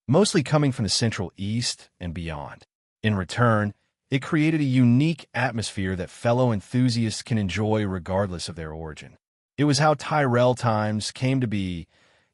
mostly coming from the Central East and beyond. In return, it created a unique atmosphere that fellow enthusiasts can enjoy regardless of their origin. It was how Tyrell Times came to be,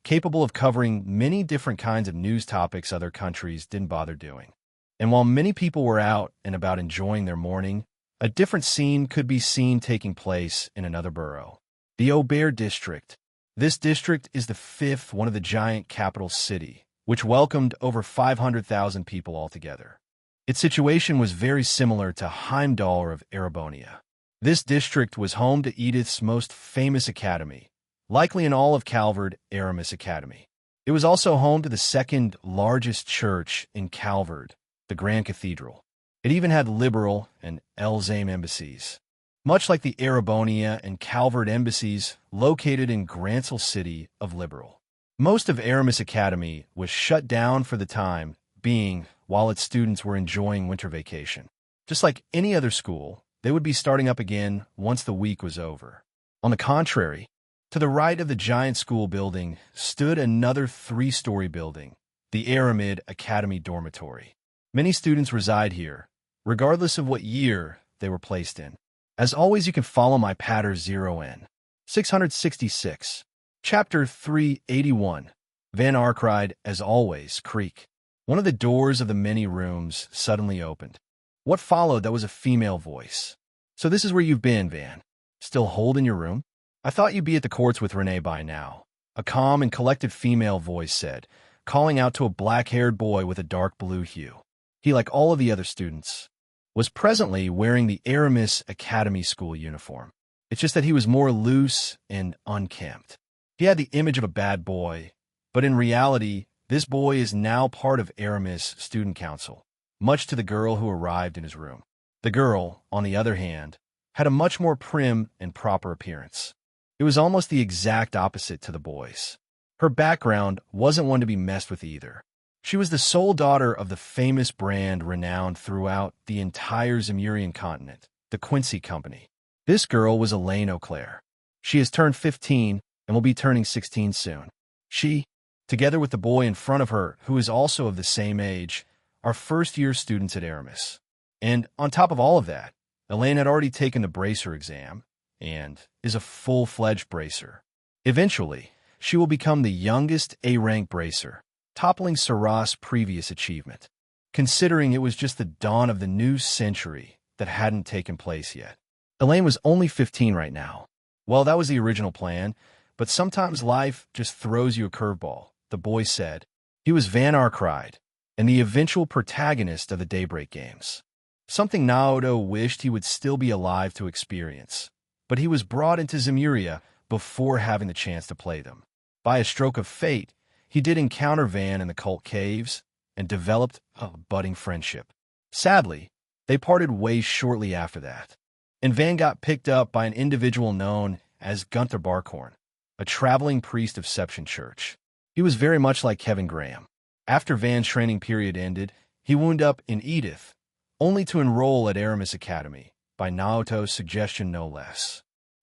capable of covering many different kinds of news topics other countries didn't bother doing. And while many people were out and about enjoying their morning, a different scene could be seen taking place in another borough, the Aubert district. This district is the fifth one of the giant capital city, which welcomed over 500,000 people altogether. Its situation was very similar to Heimdall of Erebonia. This district was home to Edith's most famous academy, likely in all of Calvard, Aramis Academy. It was also home to the second largest church in Calvard, the Grand Cathedral. It even had liberal and Elzame embassies, much like the Erebonia and Calvard embassies located in Grantsell City of Liberal. Most of Aramis Academy was shut down for the time being while its students were enjoying winter vacation. Just like any other school, they would be starting up again once the week was over. On the contrary, to the right of the giant school building stood another three-story building, the Aramid Academy Dormitory. Many students reside here, regardless of what year they were placed in. As always, you can follow my patter 0N. 666. Chapter 381. Van Arkride, as always, creak. One of the doors of the many rooms suddenly opened. What followed that was a female voice. "So this is where you've been, Van. Still holed in your room? I thought you'd be at the courts with Renee by now," a calm and collected female voice said, calling out to a black-haired boy with a dark blue hue. He, like all of the other students, was presently wearing the Aramis Academy school uniform. It's just that he was more loose and unkempt. He had the image of a bad boy, but in reality, this boy is now part of Aramis Student Council, much to the girl who arrived in his room. The girl, on the other hand, had a much more prim and proper appearance. It was almost the exact opposite to the boy's. Her background wasn't one to be messed with either. She was the sole daughter of the famous brand renowned throughout the entire Zemurian continent, the Quincy Company. This girl was Elaine Auclair. She has turned 15 and will be turning 16 soon. She, together with the boy in front of her, who is also of the same age, are first-year students at Aramis. And on top of all of that, Elaine had already taken the bracer exam and is a full-fledged bracer. Eventually, she will become the youngest A-rank bracer, toppling Sarah's previous achievement, considering it was just the dawn of the new century that hadn't taken place yet. Elaine was only 15 right now. Well, that was the original plan, but sometimes life just throws you a curveball, the boy said. He was Van Arkride, and the eventual protagonist of the Daybreak Games. Something Naoto wished he would still be alive to experience, but he was brought into Zemuria before having the chance to play them. By a stroke of fate, he did encounter Van in the cult caves and developed a budding friendship. Sadly, they parted ways shortly after that, and Van got picked up by an individual known as Gunther Barkhorn, a traveling priest of Seption Church. He was very much like Kevin Graham. After Van's training period ended, he wound up in Edith, only to enroll at Aramis Academy, by Naoto's suggestion no less.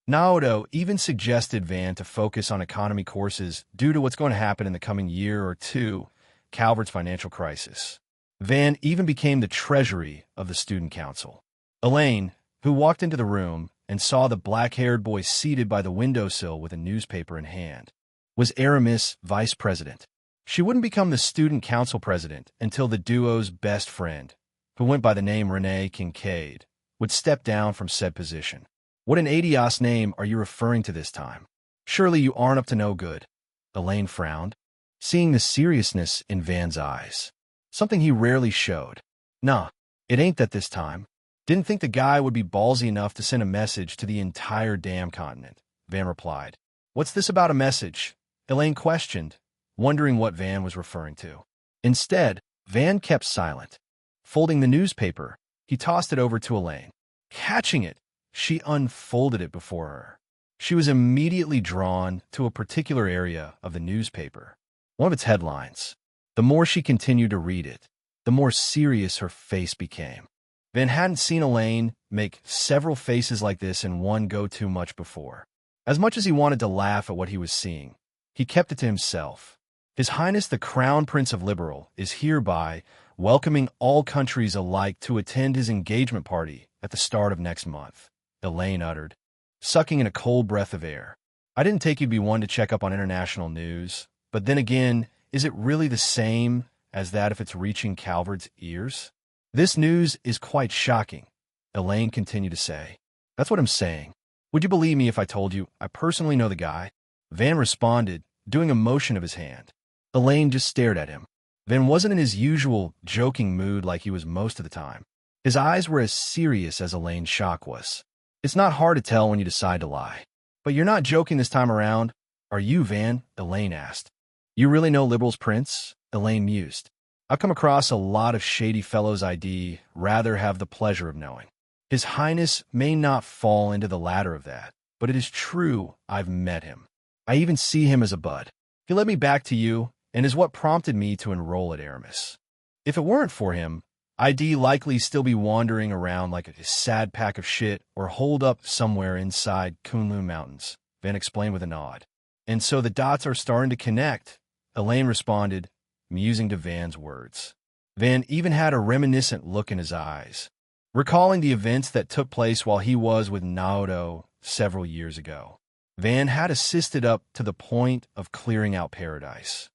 Naoto even suggested Van to focus on economy courses due to what's going to happen in the coming year or two, Calvert's financial crisis. Van even became the treasury of the student council. Elaine, who walked into the room and saw the black-haired boy seated by the windowsill with a newspaper in hand, was Aramis' vice president. She wouldn't become the student council president until the duo's best friend, who went by the name Renee Kincaid, would step down from said position. What an idiot's name are you referring to this time? Surely you aren't up to no good. Elaine frowned, seeing the seriousness in Van's eyes, something he rarely showed. Nah, it ain't that this time. Didn't think the guy would be ballsy enough to send a message to the entire damn continent, Van replied. What's this about a message? Elaine questioned, wondering what Van was referring to. Instead, Van kept silent. Folding the newspaper, he tossed it over to Elaine. Catching it, she unfolded it before her. She was immediately drawn to a particular area of the newspaper, one of its headlines. The more she continued to read it, the more serious her face became. Van hadn't seen Elaine make several faces like this in one go too much before. As much as he wanted to laugh at what he was seeing, he kept it to himself. His Highness the Crown Prince of Liberal is hereby welcoming all countries alike to attend his engagement party at the start of next month, Elaine uttered, sucking in a cold breath of air. I didn't take you to be one to check up on international news, but then again, is it really the same as that if it's reaching Calvard's ears? This news is quite shocking, Elaine continued to say. That's what I'm saying. Would you believe me if I told you I personally know the guy? Van responded, doing a motion of his hand. Elaine just stared at him. Van wasn't in his usual joking mood like he was most of the time. His eyes were as serious as Elaine's shock was. It's not hard to tell when you decide to lie. But you're not joking this time around, are you, Van? Elaine asked. You really know Liberal's Prince? Elaine mused. I've come across a lot of shady fellows I'd rather have the pleasure of knowing. His Highness may not fall into the latter of that, but it is true I've met him. I even see him as a bud. He led me back to you, and is what prompted me to enroll at Aramis. If it weren't for him, I'd likely still be wandering around like a sad pack of shit or holed up somewhere inside Kunlun Mountains, Van explained with a nod. And so the dots are starting to connect, Elaine responded, musing to Van's words. Van even had a reminiscent look in his eyes, recalling the events that took place while he was with Naoto several years ago. Van had assisted up to the point of clearing out paradise.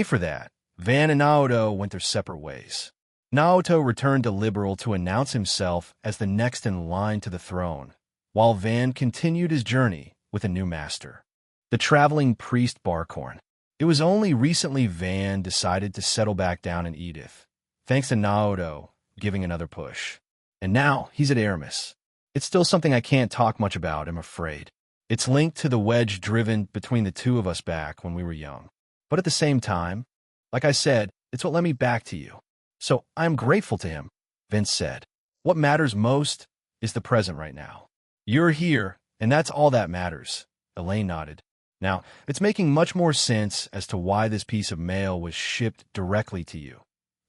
For that, Van and Naoto went their separate ways. Naoto returned to Liberal to announce himself as the next in line to the throne, while Van continued his journey with a new master, the traveling priest Barkhorn. It was only recently Van decided to settle back down in Edith, thanks to Naoto giving another push. And now he's at Aramis. It's still something I can't talk much about, I'm afraid. It's linked to the wedge driven between the two of us back when we were young. But at the same time, like I said, it's what led me back to you. So I'm grateful to him, Vince said. What matters most is the present right now. You're here, and that's all that matters, Elaine nodded. Now, it's making much more sense as to why this piece of mail was shipped directly to you,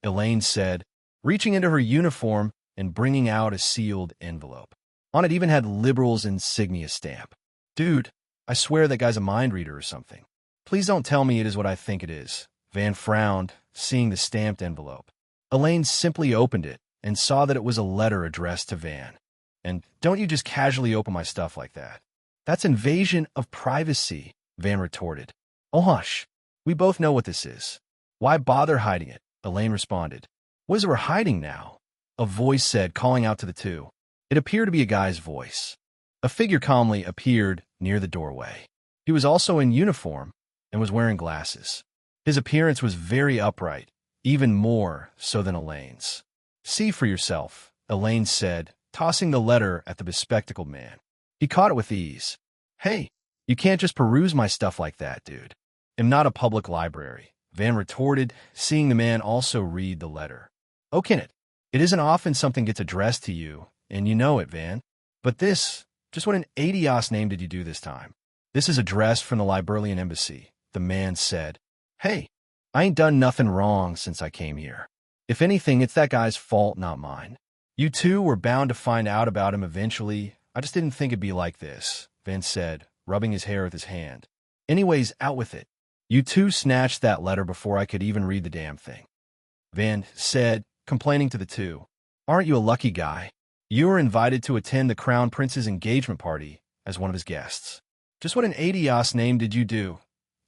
Elaine said, reaching into her uniform and bringing out a sealed envelope. On it even had Liberal's insignia stamp. Dude, I swear that guy's a mind reader or something. Please don't tell me it is what I think it is. Van frowned, seeing the stamped envelope. Elaine simply opened it and saw that it was a letter addressed to Van. And don't you just casually open my stuff like that. That's invasion of privacy, Van retorted. Oh, hush. We both know what this is. Why bother hiding it? Elaine responded. What is it we're hiding now? A voice said, calling out to the two. It appeared to be a guy's voice. A figure calmly appeared near the doorway. He was also in uniform and was wearing glasses. His appearance was very upright, even more so than Elaine's. See for yourself, Elaine said, tossing the letter at the bespectacled man. He caught it with ease. Hey, you can't just peruse my stuff like that, dude. I'm not a public library, Van retorted, seeing the man also read the letter. Oh, can it? It isn't often something gets addressed to you, and you know it, Van. But this, just what an adios name did you do this time? This is addressed from the Liberalian embassy, the man said. Hey, I ain't done nothing wrong since I came here. If anything, it's that guy's fault, not mine. You two were bound to find out about him eventually. I just didn't think it'd be like this, Van said, rubbing his hair with his hand. Anyways, out with it. You two snatched that letter before I could even read the damn thing. Van said, complaining to the two. Aren't you a lucky guy? You were invited to attend the Crown Prince's engagement party as one of his guests. Just what an adios name did you do?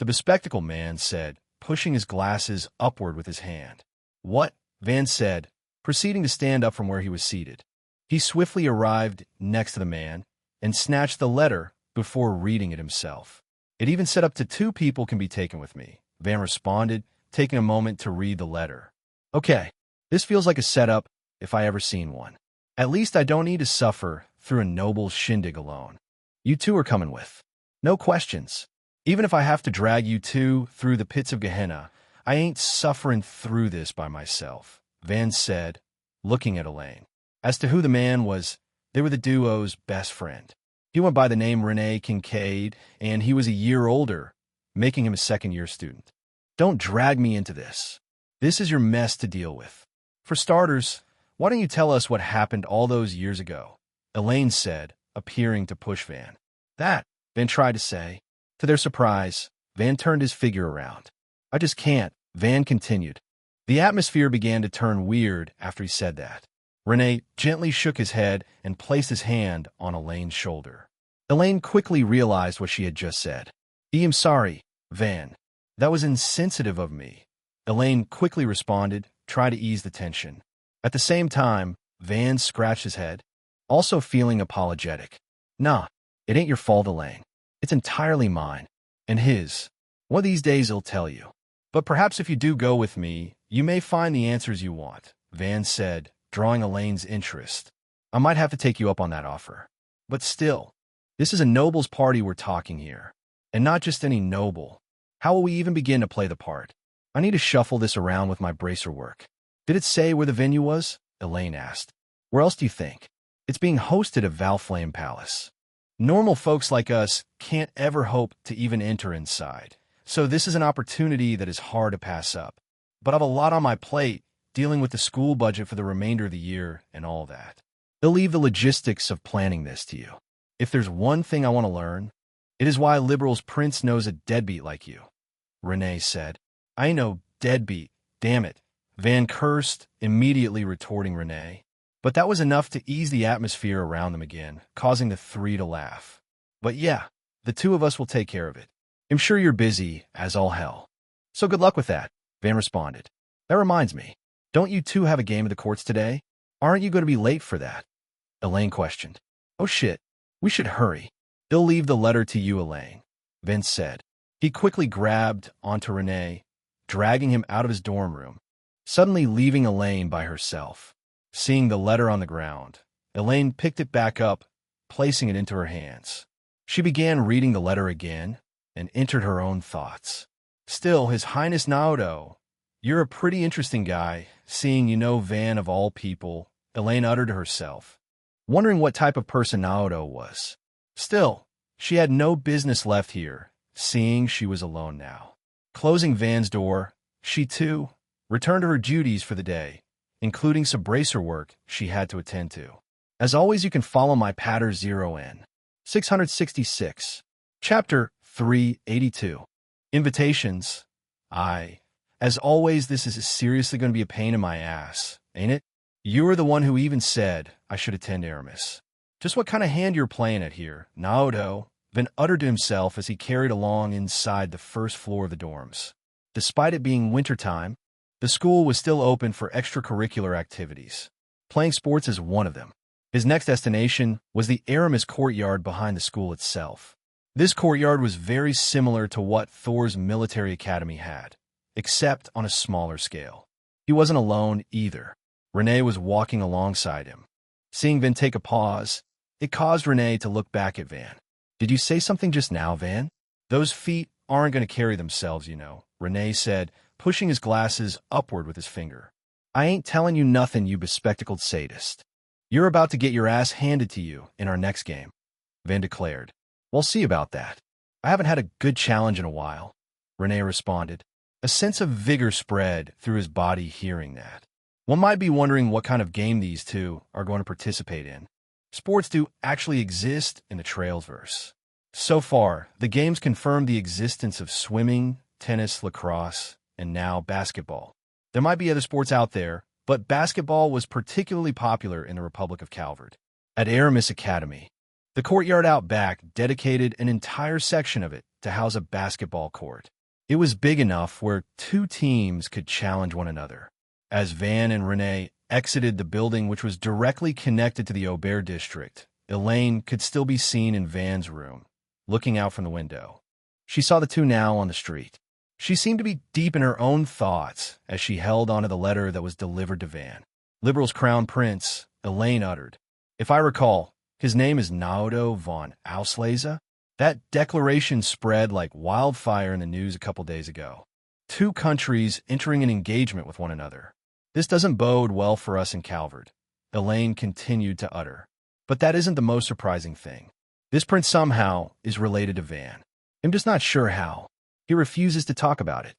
The bespectacled man said, pushing his glasses upward with his hand. What? Van said, proceeding to stand up from where he was seated. He swiftly arrived next to the man and snatched the letter before reading it himself. It even said up to 2 people can be taken with me, Van responded, taking a moment to read the letter. Okay, this feels like a setup if I ever seen one. At least I don't need to suffer through a noble shindig alone. You two are coming with. No questions. Even if I have to drag you two through the pits of Gehenna, I ain't suffering through this by myself, Van said, looking at Elaine. As to who the man was, they were the duo's best friend. He went by the name Rene Kincaid, and he was a year older, making him a second-year student. Don't drag me into this. This is your mess to deal with. For starters, why don't you tell us what happened all those years ago? Elaine said, appearing to push Van. That, Van tried to say. To their surprise, Van turned his figure around. I just can't, Van continued. The atmosphere began to turn weird after he said that. Renee gently shook his head and placed his hand on Elaine's shoulder. Elaine quickly realized what she had just said. I'm sorry, Van. That was insensitive of me. Elaine quickly responded, trying to ease the tension. At the same time, Van scratched his head, also feeling apologetic. Nah, it ain't your fault, Elaine. It's entirely mine. And his. One of these days he'll tell you. But perhaps if you do go with me, you may find the answers you want, Van said, drawing Elaine's interest. I might have to take you up on that offer. But still, this is a nobles party we're talking here. And not just any noble. How will we even begin to play the part? I need to shuffle this around with my bracer work. Did it say where the venue was? Elaine asked. Where else do you think? It's being hosted at Valflame Palace. Normal folks like us can't ever hope to even enter inside. So this is an opportunity that is hard to pass up. But I have a lot on my plate, dealing with the school budget for the remainder of the year and all that. They'll leave the logistics of planning this to you. If there's one thing I want to learn, it is why Liberal's prince knows a deadbeat like you, Renee said. I know deadbeat, damn it, Van cursed, immediately retorting Renee. But that was enough to ease the atmosphere around them again, causing the three to laugh. But yeah, the two of us will take care of it. I'm sure you're busy as all hell. So good luck with that, Van responded. That reminds me, don't you two have a game of the courts today? Aren't you going to be late for that? Elaine questioned. Oh shit, we should hurry. They'll leave the letter to you, Elaine, Vince said. He quickly grabbed onto Renee, dragging him out of his dorm room, suddenly leaving Elaine by herself. Seeing the letter on the ground, Elaine picked it back up, placing it into her hands. She began reading the letter again and entered her own thoughts. Still, His Highness Naoto, you're a pretty interesting guy, seeing you know Van of all people, Elaine uttered to herself, wondering what type of person Naoto was. Still, she had no business left here, seeing she was alone now. Closing Van's door, she too returned to her duties for the day, including some bracer work she had to attend to. As always, you can follow my patter 0N. 666. Chapter 382. Invitations. As always, this is seriously going to be a pain in my ass, ain't it? You were the one who even said I should attend Aramis. Just what kind of hand you're playing at here, Naoto, Van uttered to himself as he carried along inside the first floor of the dorms. Despite it being wintertime, the school was still open for extracurricular activities. Playing sports is one of them. His next destination was the Aramis courtyard behind the school itself. This courtyard was very similar to what Thor's military academy had, except on a smaller scale. He wasn't alone either. Renee was walking alongside him. Seeing Van take a pause, it caused Renee to look back at Van. Did you say something just now, Van? Those feet aren't going to carry themselves, you know, Renee said, pushing his glasses upward with his finger. I ain't telling you nothing, you bespectacled sadist. You're about to get your ass handed to you in our next game, Van declared. We'll see about that. I haven't had a good challenge in a while, Renee responded. A sense of vigor spread through his body hearing that. One might be wondering what kind of game these two are going to participate in. Sports do actually exist in the Trailsverse. So far, the games confirm the existence of swimming, tennis, lacrosse, and now basketball. There might be other sports out there, but basketball was particularly popular in the Republic of Calvard. At Aramis Academy, the courtyard out back dedicated an entire section of it to house a basketball court. It was big enough where two teams could challenge one another. As Van and Renee exited the building, which was directly connected to the Aubert district, Elaine could still be seen in Van's room, looking out from the window. She saw the two now on the street. She seemed to be deep in her own thoughts as she held onto the letter that was delivered to Van. Liberal's crown prince, Elaine uttered. If I recall, his name is Naoto von Auslese? That declaration spread like wildfire in the news a couple days ago. Two countries entering an engagement with one another. This doesn't bode well for us in Calvard, Elaine continued to utter. But that isn't the most surprising thing. This prince somehow is related to Van. I'm just not sure how. He refuses to talk about it.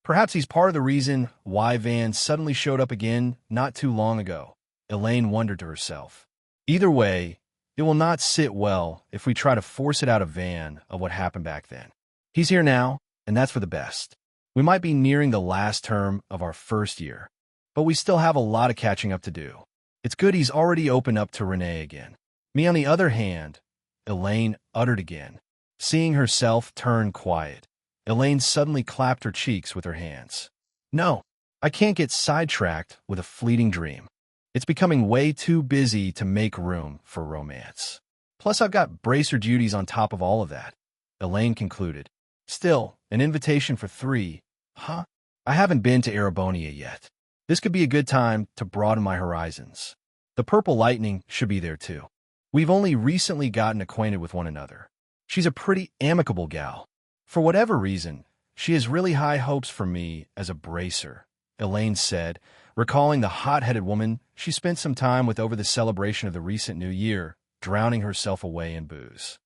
Perhaps he's part of the reason why Van suddenly showed up again not too long ago, Elaine wondered to herself. Either way, it will not sit well if we try to force it out of Van of what happened back then. He's here now, and that's for the best. We might be nearing the last term of our first year, but we still have a lot of catching up to do. It's good he's already opened up to Renee again. Me, on the other hand, Elaine uttered again. Seeing herself turn quiet, Elaine suddenly clapped her cheeks with her hands. No, I can't get sidetracked with a fleeting dream. It's becoming way too busy to make room for romance. Plus, I've got bracer duties on top of all of that, Elaine concluded. Still, an invitation for 3. Huh? I haven't been to Arabonia yet. This could be a good time to broaden my horizons. The Purple Lightning should be there too. We've only recently gotten acquainted with one another. She's a pretty amicable gal. For whatever reason, she has really high hopes for me as a bracer, Elaine said, recalling the hot-headed woman she spent some time with over the celebration of the recent New Year, drowning herself away in booze.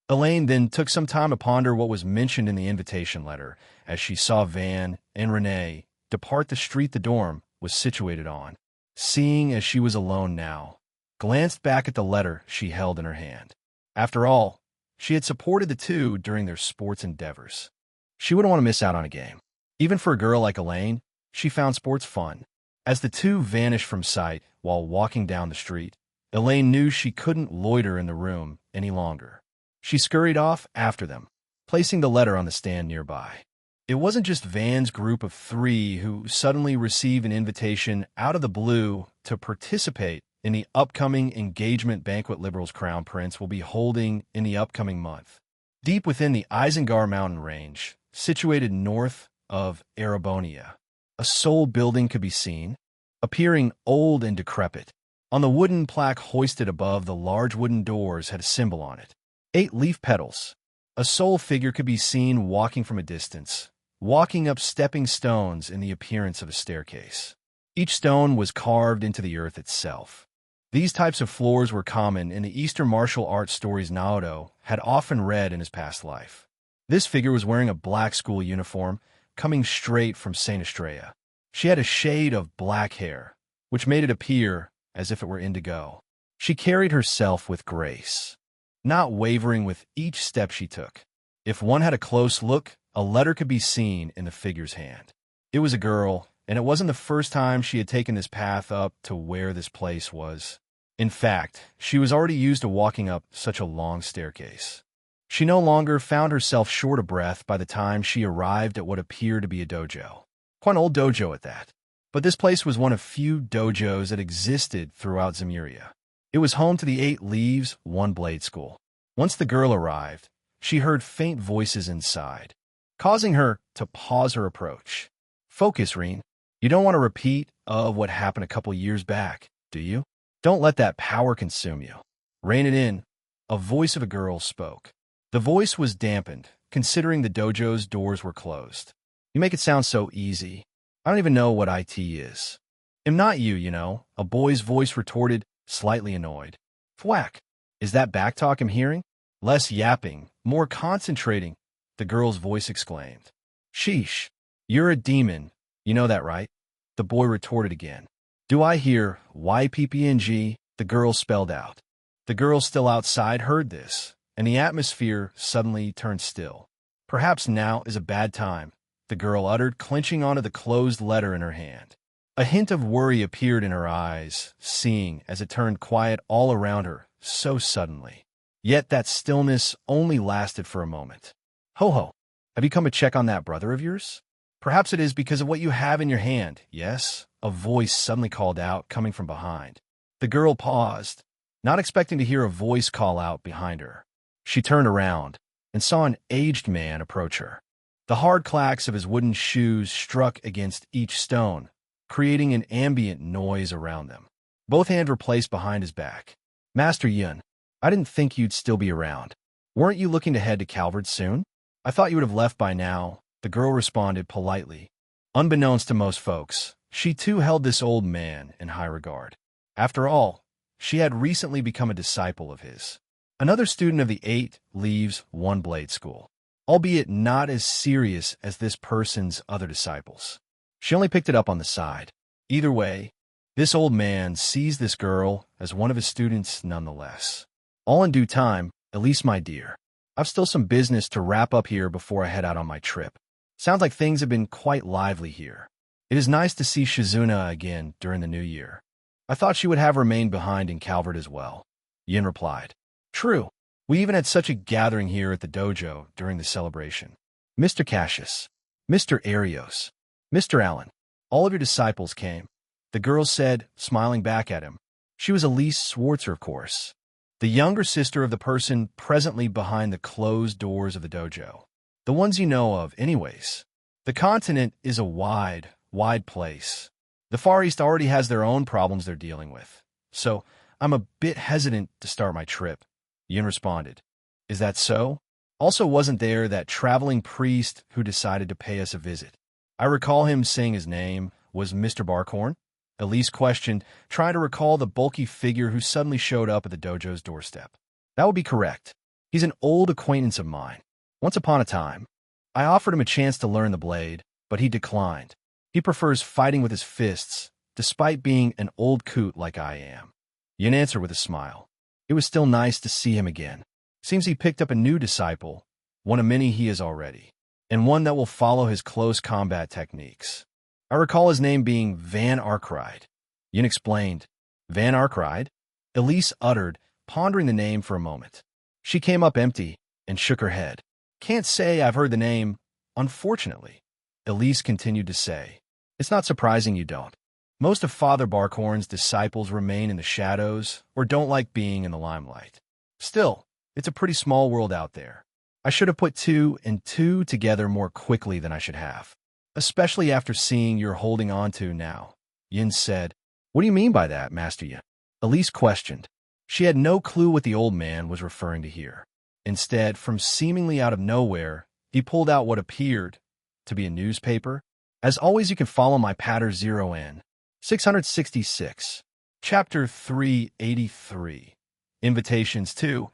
Elaine then took some time to ponder what was mentioned in the invitation letter as she saw Van and Renee depart the street the dorm was situated on. Seeing as she was alone now, glanced back at the letter she held in her hand. After all, she had supported the two during their sports endeavors. She wouldn't want to miss out on a game. Even for a girl like Elaine, she found sports fun. As the two vanished from sight while walking down the street, Elaine knew she couldn't loiter in the room any longer. She scurried off after them, placing the letter on the stand nearby. It wasn't just Van's group of 3 who suddenly received an invitation out of the blue to participate in the upcoming engagement banquet Liberal's Crown Prince will be holding in the upcoming month. Deep within the Isengard mountain range, situated north of Arabonia, a sole building could be seen, appearing old and decrepit. On the wooden plaque hoisted above the large wooden doors had a symbol on it. 8 leaf petals. A sole figure could be seen walking from a distance, walking up stepping stones in the appearance of a staircase. Each stone was carved into the earth itself. These types of floors were common in the Eastern martial arts stories Naoto had often read in his past life. This figure was wearing a black school uniform, coming straight from Saint Estrella. She had a shade of black hair, which made it appear as if it were indigo. She carried herself with grace, not wavering with each step she took. If one had a close look, a letter could be seen in the figure's hand. It was a girl, and it wasn't the first time she had taken this path up to where this place was. In fact, she was already used to walking up such a long staircase. She no longer found herself short of breath by the time she arrived at what appeared to be a dojo. Quite an old dojo at that. But this place was one of few dojos that existed throughout Zemuria. It was home to the 8 Leaves, 1 Blade School. Once the girl arrived, she heard faint voices inside, causing her to pause her approach. Focus, Reen. You don't want to repeat of what happened a couple years back, do you? Don't let that power consume you. Rein it in. A voice of a girl spoke. The voice was dampened, considering the dojo's doors were closed. You make it sound so easy. I don't even know what IT is. I'm not you, you know, a boy's voice retorted, slightly annoyed. Thwack. Is that backtalk I'm hearing? Less yapping, more concentrating, the girl's voice exclaimed. Sheesh. You're a demon. You know that, right? The boy retorted again. Do I hear YPPNG? The girl spelled out. The girl still outside heard this, and the atmosphere suddenly turned still. Perhaps now is a bad time, the girl uttered, clenching onto the closed letter in her hand. A hint of worry appeared in her eyes, seeing as it turned quiet all around her so suddenly. Yet that stillness only lasted for a moment. Ho-ho, have you come to check on that brother of yours? Perhaps it is because of what you have in your hand, yes? A voice suddenly called out, coming from behind. The girl paused, not expecting to hear a voice call out behind her. She turned around and saw an aged man approach her. The hard clacks of his wooden shoes struck against each stone, creating an ambient noise around them. Both hands were placed behind his back. Master Yun, I didn't think you'd still be around. Weren't you looking to head to Calvert soon? I thought you would have left by now, the girl responded politely. Unbeknownst to most folks, she too held this old man in high regard. After all, she had recently become a disciple of his. Another student of the 8 Leaves, 1 Blade School, albeit not as serious as this person's other disciples. She only picked it up on the side. Either way, this old man sees this girl as one of his students nonetheless. All in due time, Elise, my dear. I've still some business to wrap up here before I head out on my trip. Sounds like things have been quite lively here. It is nice to see Shizuna again during the new year. I thought she would have remained behind in Calvert as well. Yin replied. True. We even had such a gathering here at the dojo during the celebration. Mr. Cassius, Mr. Arios, Mr. Allen, all of your disciples came. The girl said, smiling back at him. She was Elise Swartzer, of course, the younger sister of the person presently behind the closed doors of the dojo. The ones you know of, anyways. The continent is a wide, wide place. The Far East already has their own problems they're dealing with. So, I'm a bit hesitant to start my trip. Yin responded. Is that so? Also, wasn't there that traveling priest who decided to pay us a visit? I recall him saying his name was Mr. Barkhorn. Elise questioned, trying to recall the bulky figure who suddenly showed up at the dojo's doorstep. That would be correct. He's an old acquaintance of mine. Once upon a time, I offered him a chance to learn the blade, but he declined. He prefers fighting with his fists, despite being an old coot like I am. Yin answered with a smile. It was still nice to see him again. Seems he picked up a new disciple, one of many he is already, and one that will follow his close combat techniques. I recall his name being Van Arkride. Yin explained. Van Arkride? Elise uttered, pondering the name for a moment. She came up empty and shook her head. Can't say I've heard the name, unfortunately. Elise continued to say. It's not surprising you don't. Most of Father Barkhorn's disciples remain in the shadows or don't like being in the limelight. Still, it's a pretty small world out there. I should have put two and two together more quickly than I should have. Especially after seeing you're holding on to now. Yin said. What do you mean by that, Master Yin? Elise questioned. She had no clue what the old man was referring to here. Instead, from seemingly out of nowhere, he pulled out what appeared to be a newspaper. As always, you can follow my Patter 0N. 666. Chapter 383. Invitations to.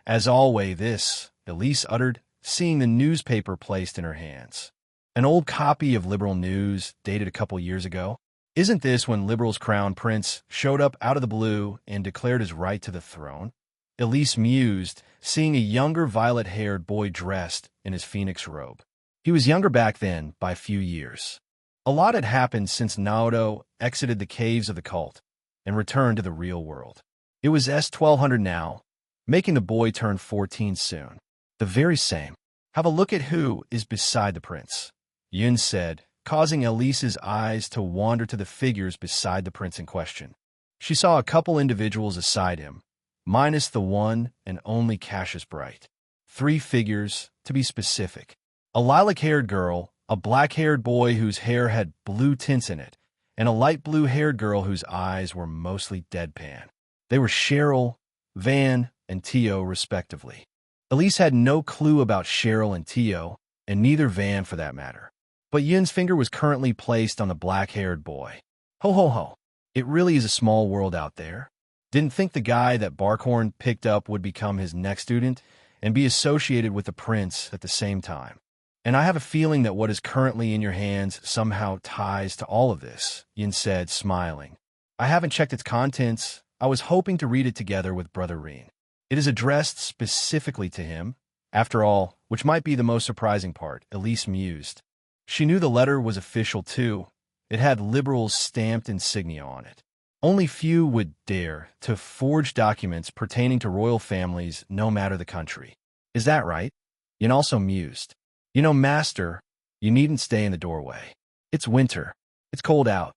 As always, this, Elise uttered, seeing the newspaper placed in her hands. An old copy of Liberal News dated a couple years ago. Isn't this when Liberal's crown prince showed up out of the blue and declared his right to the throne? Elise mused, seeing a younger violet-haired boy dressed in his phoenix robe. He was younger back then by a few years. A lot had happened since Naoto exited the caves of the cult and returned to the real world. It was S1200 now, making the boy turn 14 soon. The very same. Have a look at who is beside the prince, Yun said, causing Elise's eyes to wander to the figures beside the prince in question. She saw a couple individuals aside him, minus the one and only Cassius Bright. 3 figures, to be specific. A lilac-haired girl, a black-haired boy whose hair had blue tints in it, and a light blue-haired girl whose eyes were mostly deadpan. They were Cheryl, Van, and Tio, respectively. Elise had no clue about Cheryl and Tio, and neither Van for that matter. But Yun's finger was currently placed on the black-haired boy. Ho ho ho. It really is a small world out there. Didn't think the guy that Barkhorn picked up would become his next student and be associated with the prince at the same time. And I have a feeling that what is currently in your hands somehow ties to all of this, Yin said, smiling. I haven't checked its contents. I was hoping to read it together with Brother Reen. It is addressed specifically to him. After all, which might be the most surprising part, Elise mused. She knew the letter was official too. It had Liberal's stamped insignia on it. Only few would dare to forge documents pertaining to royal families no matter the country. Is that right? Yin also mused. You know, Master, you needn't stay in the doorway. It's winter. It's cold out.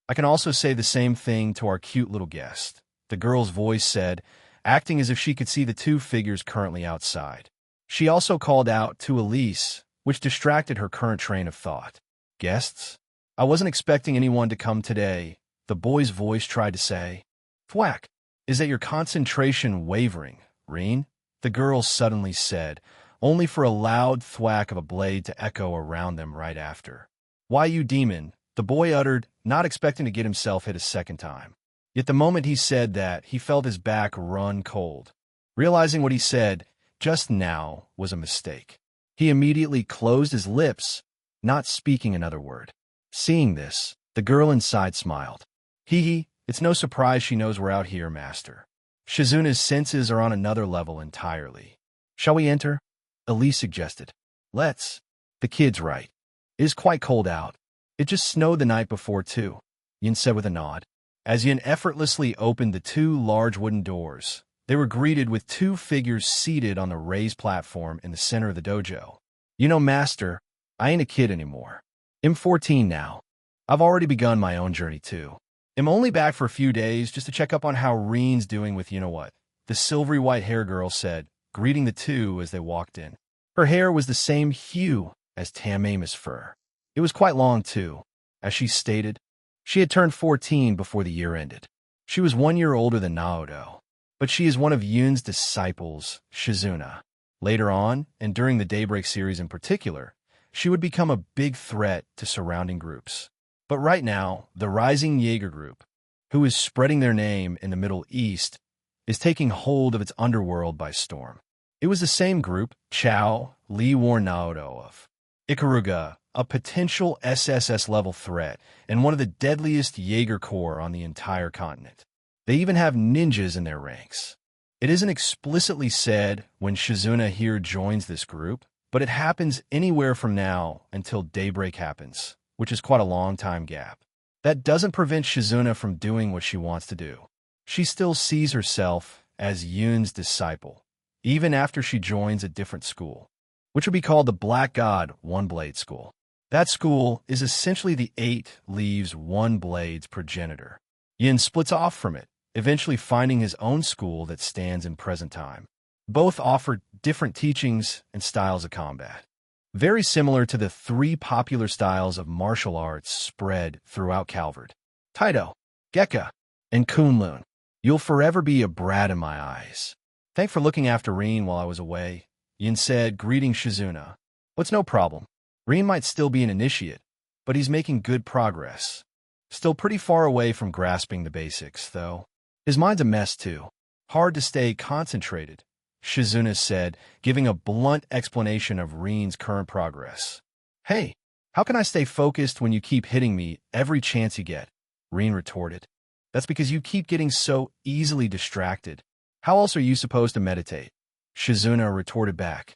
I can also say the same thing to our cute little guest, the girl's voice said, acting as if she could see the 2 figures currently outside. She also called out to Elise, which distracted her current train of thought. Guests? I wasn't expecting anyone to come today, the boy's voice tried to say. Thwack! Is that your concentration wavering, Reen? The girl suddenly said, only for a loud thwack of a blade to echo around them right after. Why, you demon, the boy uttered, not expecting to get himself hit a second time. Yet the moment he said that, he felt his back run cold. Realizing what he said just now was a mistake. He immediately closed his lips, not speaking another word. Seeing this, the girl inside smiled. Hee, it's no surprise she knows we're out here, Master. Shizuna's senses are on another level entirely. Shall we enter? Elise suggested. Let's. The kid's right. It is quite cold out. It just snowed the night before, too, Yin said with a nod. As Yin effortlessly opened the two large wooden doors, they were greeted with two figures seated on the raised platform in the center of the dojo. You know, Master, I ain't a kid anymore. I'm 14 now. I've already begun my own journey, too. I'm only back for a few days just to check up on how Reen's doing with you-know-what, the silvery white hair girl said, greeting the two as they walked in. Her hair was the same hue as Tamame's fur. It was quite long, too. As she stated, she had turned 14 before the year ended. She was 1 year older than Naoto, but she is one of Yun's disciples, Shizuna. Later on, and during the Daybreak series in particular, she would become a big threat to surrounding groups. But right now, the rising Jaeger group, who is spreading their name in the Middle East, is taking hold of its underworld by storm. It was the same group Chao Li warned Naoto of. Ikaruga, a potential SSS-level threat, and one of the deadliest Jaeger Corps on the entire continent. They even have ninjas in their ranks. It isn't explicitly said when Shizuna here joins this group, but it happens anywhere from now until Daybreak happens, which is quite a long time gap. That doesn't prevent Shizuna from doing what she wants to do. She still sees herself as Yun's disciple, even after she joins a different school, which would be called the Black God One Blade School. That school is essentially the 8 Leaves One Blade's progenitor. Yin splits off from it, eventually finding his own school that stands in present time. Both offer different teachings and styles of combat, very similar to the 3 popular styles of martial arts spread throughout Calvard: Taido, Gekka, and Kunlun. You'll forever be a brat in my eyes. Thanks for looking after Reen while I was away, Yin said, greeting Shizuna. It's no problem. Reen might still be an initiate, but he's making good progress. Still pretty far away from grasping the basics, though. His mind's a mess, too. Hard to stay concentrated, Shizuna said, giving a blunt explanation of Reen's current progress. Hey, how can I stay focused when you keep hitting me every chance you get? Reen retorted. That's because you keep getting so easily distracted. How else are you supposed to meditate? Shizuna retorted back.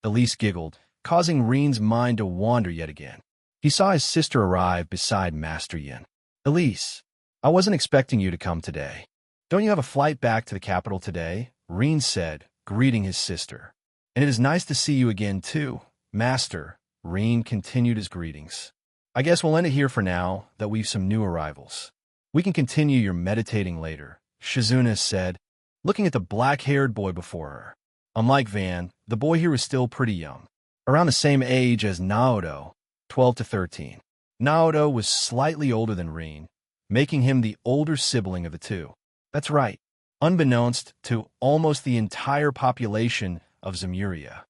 Elise giggled, causing Reen's mind to wander yet again. He saw his sister arrive beside Master Yin. Elise, I wasn't expecting you to come today. Don't you have a flight back to the capital today? Reen said, greeting his sister. And it is nice to see you again, too, Master. Reen continued his greetings. I guess we'll end it here for now, that we've some new arrivals. We can continue your meditating later, Shizuna said, looking at the black-haired boy before her. Unlike Van, the boy here was still pretty young, around the same age as Naoto, 12 to 13. Naoto was slightly older than Reen, making him the older sibling of the two. That's right, unbeknownst to almost the entire population of Zemuria.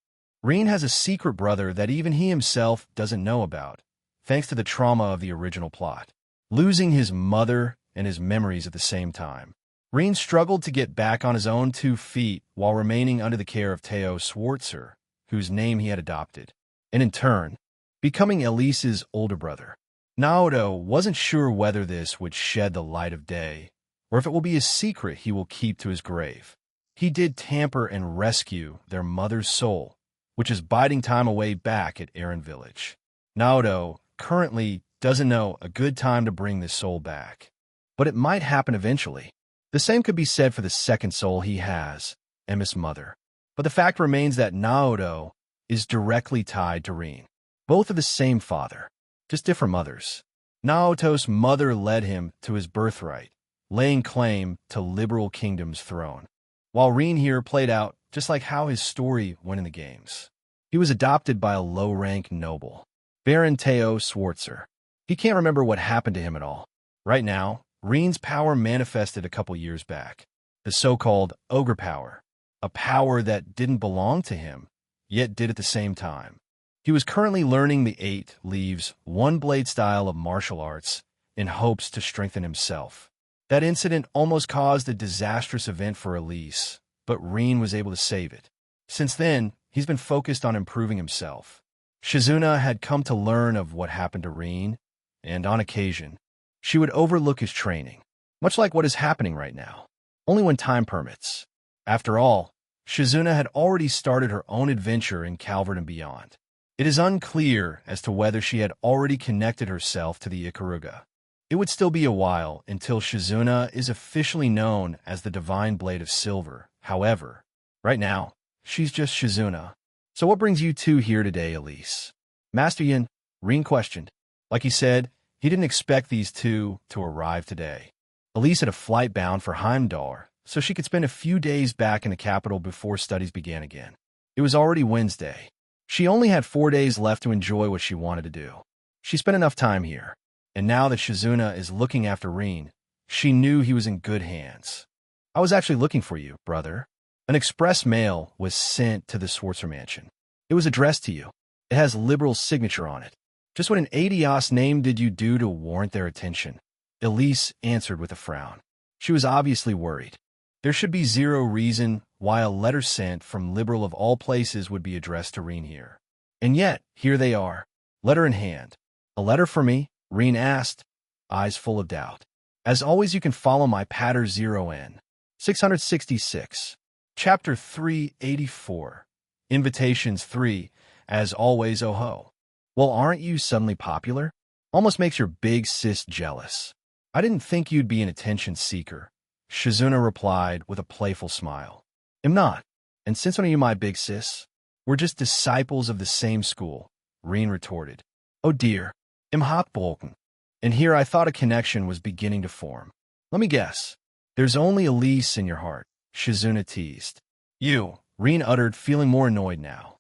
Reen has a secret brother that even he himself doesn't know about, thanks to the trauma of the original plot, losing his mother and his memories at the same time. Reen struggled to get back on his own 2 feet while remaining under the care of Teo Schwarzer, whose name he had adopted, and in turn, becoming Elise's older brother. Naoto wasn't sure whether this would shed the light of day, or if it will be a secret he will keep to his grave. He did tamper and rescue their mother's soul, which is biding time away back at Aaron Village. Naoto currently doesn't know a good time to bring this soul back, but it might happen eventually. The same could be said for the second soul he has, Emma's mother. But the fact remains that Naoto is directly tied to Reen. Both of the same father, just different mothers. Naoto's mother led him to his birthright, laying claim to Liberal Kingdom's throne, while Reen here played out just like how his story went in the games. He was adopted by a low-rank noble, Baron Teo Schwarzer. He can't remember what happened to him at all. Right now, Reen's power manifested a couple years back, the so-called ogre power, a power that didn't belong to him, yet did at the same time. He was currently learning the 8 Leaves One Blade style of martial arts in hopes to strengthen himself. That incident almost caused a disastrous event for Elise, but Reen was able to save it. Since then, he's been focused on improving himself. Shizuna had come to learn of what happened to Reen, and on occasion, she would overlook his training, much like what is happening right now, only when time permits. After all, Shizuna had already started her own adventure in Calvard and beyond. It is unclear as to whether she had already connected herself to the Ikaruga. It would still be a while until Shizuna is officially known as the Divine Blade of Silver. However, right now, she's just Shizuna. So what brings you two here today, Elise? Master Yin, Rin questioned. Like he said, he didn't expect these two to arrive today. Elise had a flight bound for Heimdall, so she could spend a few days back in the capital before studies began again. It was already Wednesday. She only had 4 days left to enjoy what she wanted to do. She spent enough time here, and now that Shizuna is looking after Rin, she knew he was in good hands. I was actually looking for you, brother. An express mail was sent to the Schwarzer mansion. It was addressed to you. It has Liberal's signature on it. Just what an idiot's name did you do to warrant their attention? Elise answered with a frown. She was obviously worried. There should be zero reason why a letter sent from Liberal of all places would be addressed to Rin here. And yet, here they are, letter in hand. A letter for me? Rin asked, eyes full of doubt. As always, you can follow my patter 0N. 666. Chapter 384. Invitations 3. As always, oh ho. Well, aren't you suddenly popular? Almost makes your big sis jealous. I didn't think you'd be an attention seeker. Shizuna replied with a playful smile. I'm not. And since when are you my big sis? We're just disciples of the same school, Rin retorted. Oh dear. I'm Hotbolken. And here I thought a connection was beginning to form. Let me guess. There's only Elise in your heart, Shizuna teased. You, Rin uttered, feeling more annoyed now.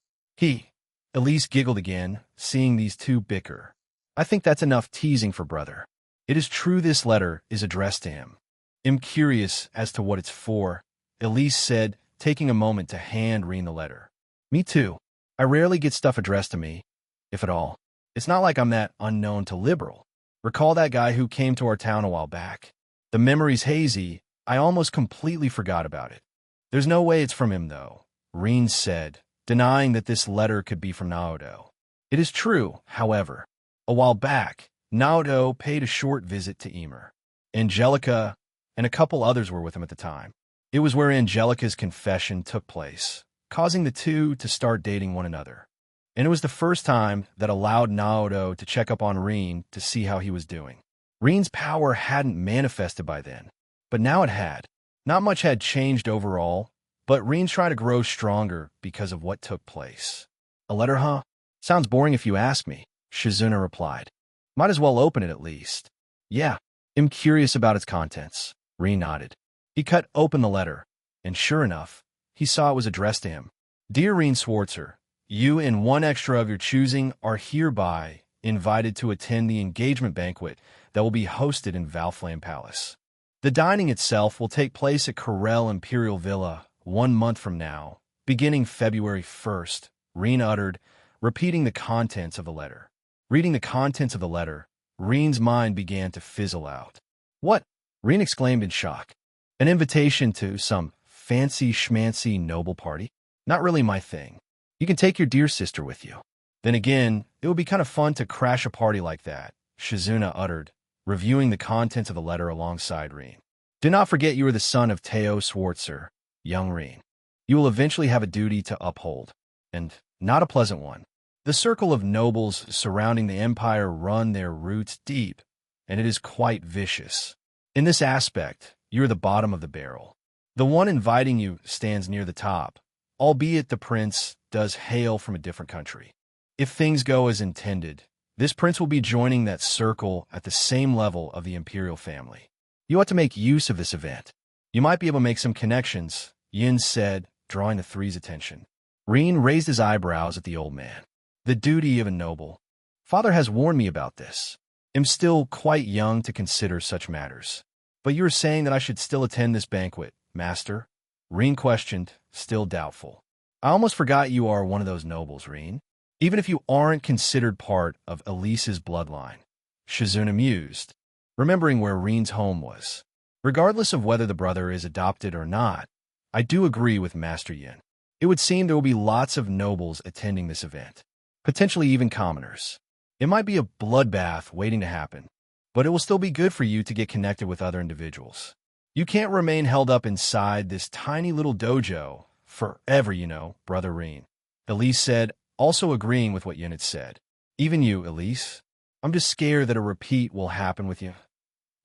Elise giggled again, seeing these two bicker. I think that's enough teasing for brother. It is true this letter is addressed to him. I'm curious as to what it's for, Elise said, taking a moment to hand Rin the letter. Me too. I rarely get stuff addressed to me, if at all. It's not like I'm that unknown to Liberal. Recall that guy who came to our town a while back? The memory's hazy. I almost completely forgot about it. There's no way it's from him, though, Rin said, denying that this letter could be from Naoto. It is true, however. A while back, Naoto paid a short visit to Emer. Angelica and a couple others were with him at the time. It was where Angelica's confession took place, causing the two to start dating one another. And it was the first time that allowed Naoto to check up on Rin to see how he was doing. Rin's power hadn't manifested by then, but now it had. Not much had changed overall, but Rin's trying to grow stronger because of what took place. A letter, huh? Sounds boring if you ask me, Shizuna replied. Might as well open it at least. Yeah, I'm curious about its contents, Rin nodded. He cut open the letter, and sure enough, he saw it was addressed to him. Dear Rin Schwarzer, you and one extra of your choosing are hereby invited to attend the engagement banquet that will be hosted in Valflame Palace. The dining itself will take place at Corel Imperial Villa 1 month from now, beginning February 1st, Rin uttered, repeating the contents of the letter. Reading the contents of the letter, Rin's mind began to fizzle out. What? Rin exclaimed in shock. An invitation to some fancy schmancy noble party? Not really my thing. You can take your dear sister with you. Then again, it would be kind of fun to crash a party like that, Shizuna uttered, reviewing the contents of the letter alongside Rin. Do not forget you are the son of Teo Schwarzer, young Rin. You will eventually have a duty to uphold, and not a pleasant one. The circle of nobles surrounding the empire run their roots deep, and it is quite vicious. In this aspect, you are the bottom of the barrel. The one inviting you stands near the top, albeit the prince does hail from a different country. If things go as intended, this prince will be joining that circle at the same level of the imperial family. You ought to make use of this event. You might be able to make some connections, Yin said, drawing the three's attention. Rin raised his eyebrows at the old man. The duty of a noble. Father has warned me about this. I'm still quite young to consider such matters. But you are saying that I should still attend this banquet, master? Rin questioned, still doubtful. I almost forgot you are one of those nobles, Rin. Even if you aren't considered part of Elise's bloodline. Shizuna mused, remembering where Rin's home was. Regardless of whether the brother is adopted or not, I do agree with Master Yin. It would seem there will be lots of nobles attending this event. Potentially even commoners. It might be a bloodbath waiting to happen, but it will still be good for you to get connected with other individuals. You can't remain held up inside this tiny little dojo forever, you know, Brother Rin. Elise said, also agreeing with what Yin had said. Even you, Elise. I'm just scared that a repeat will happen with you.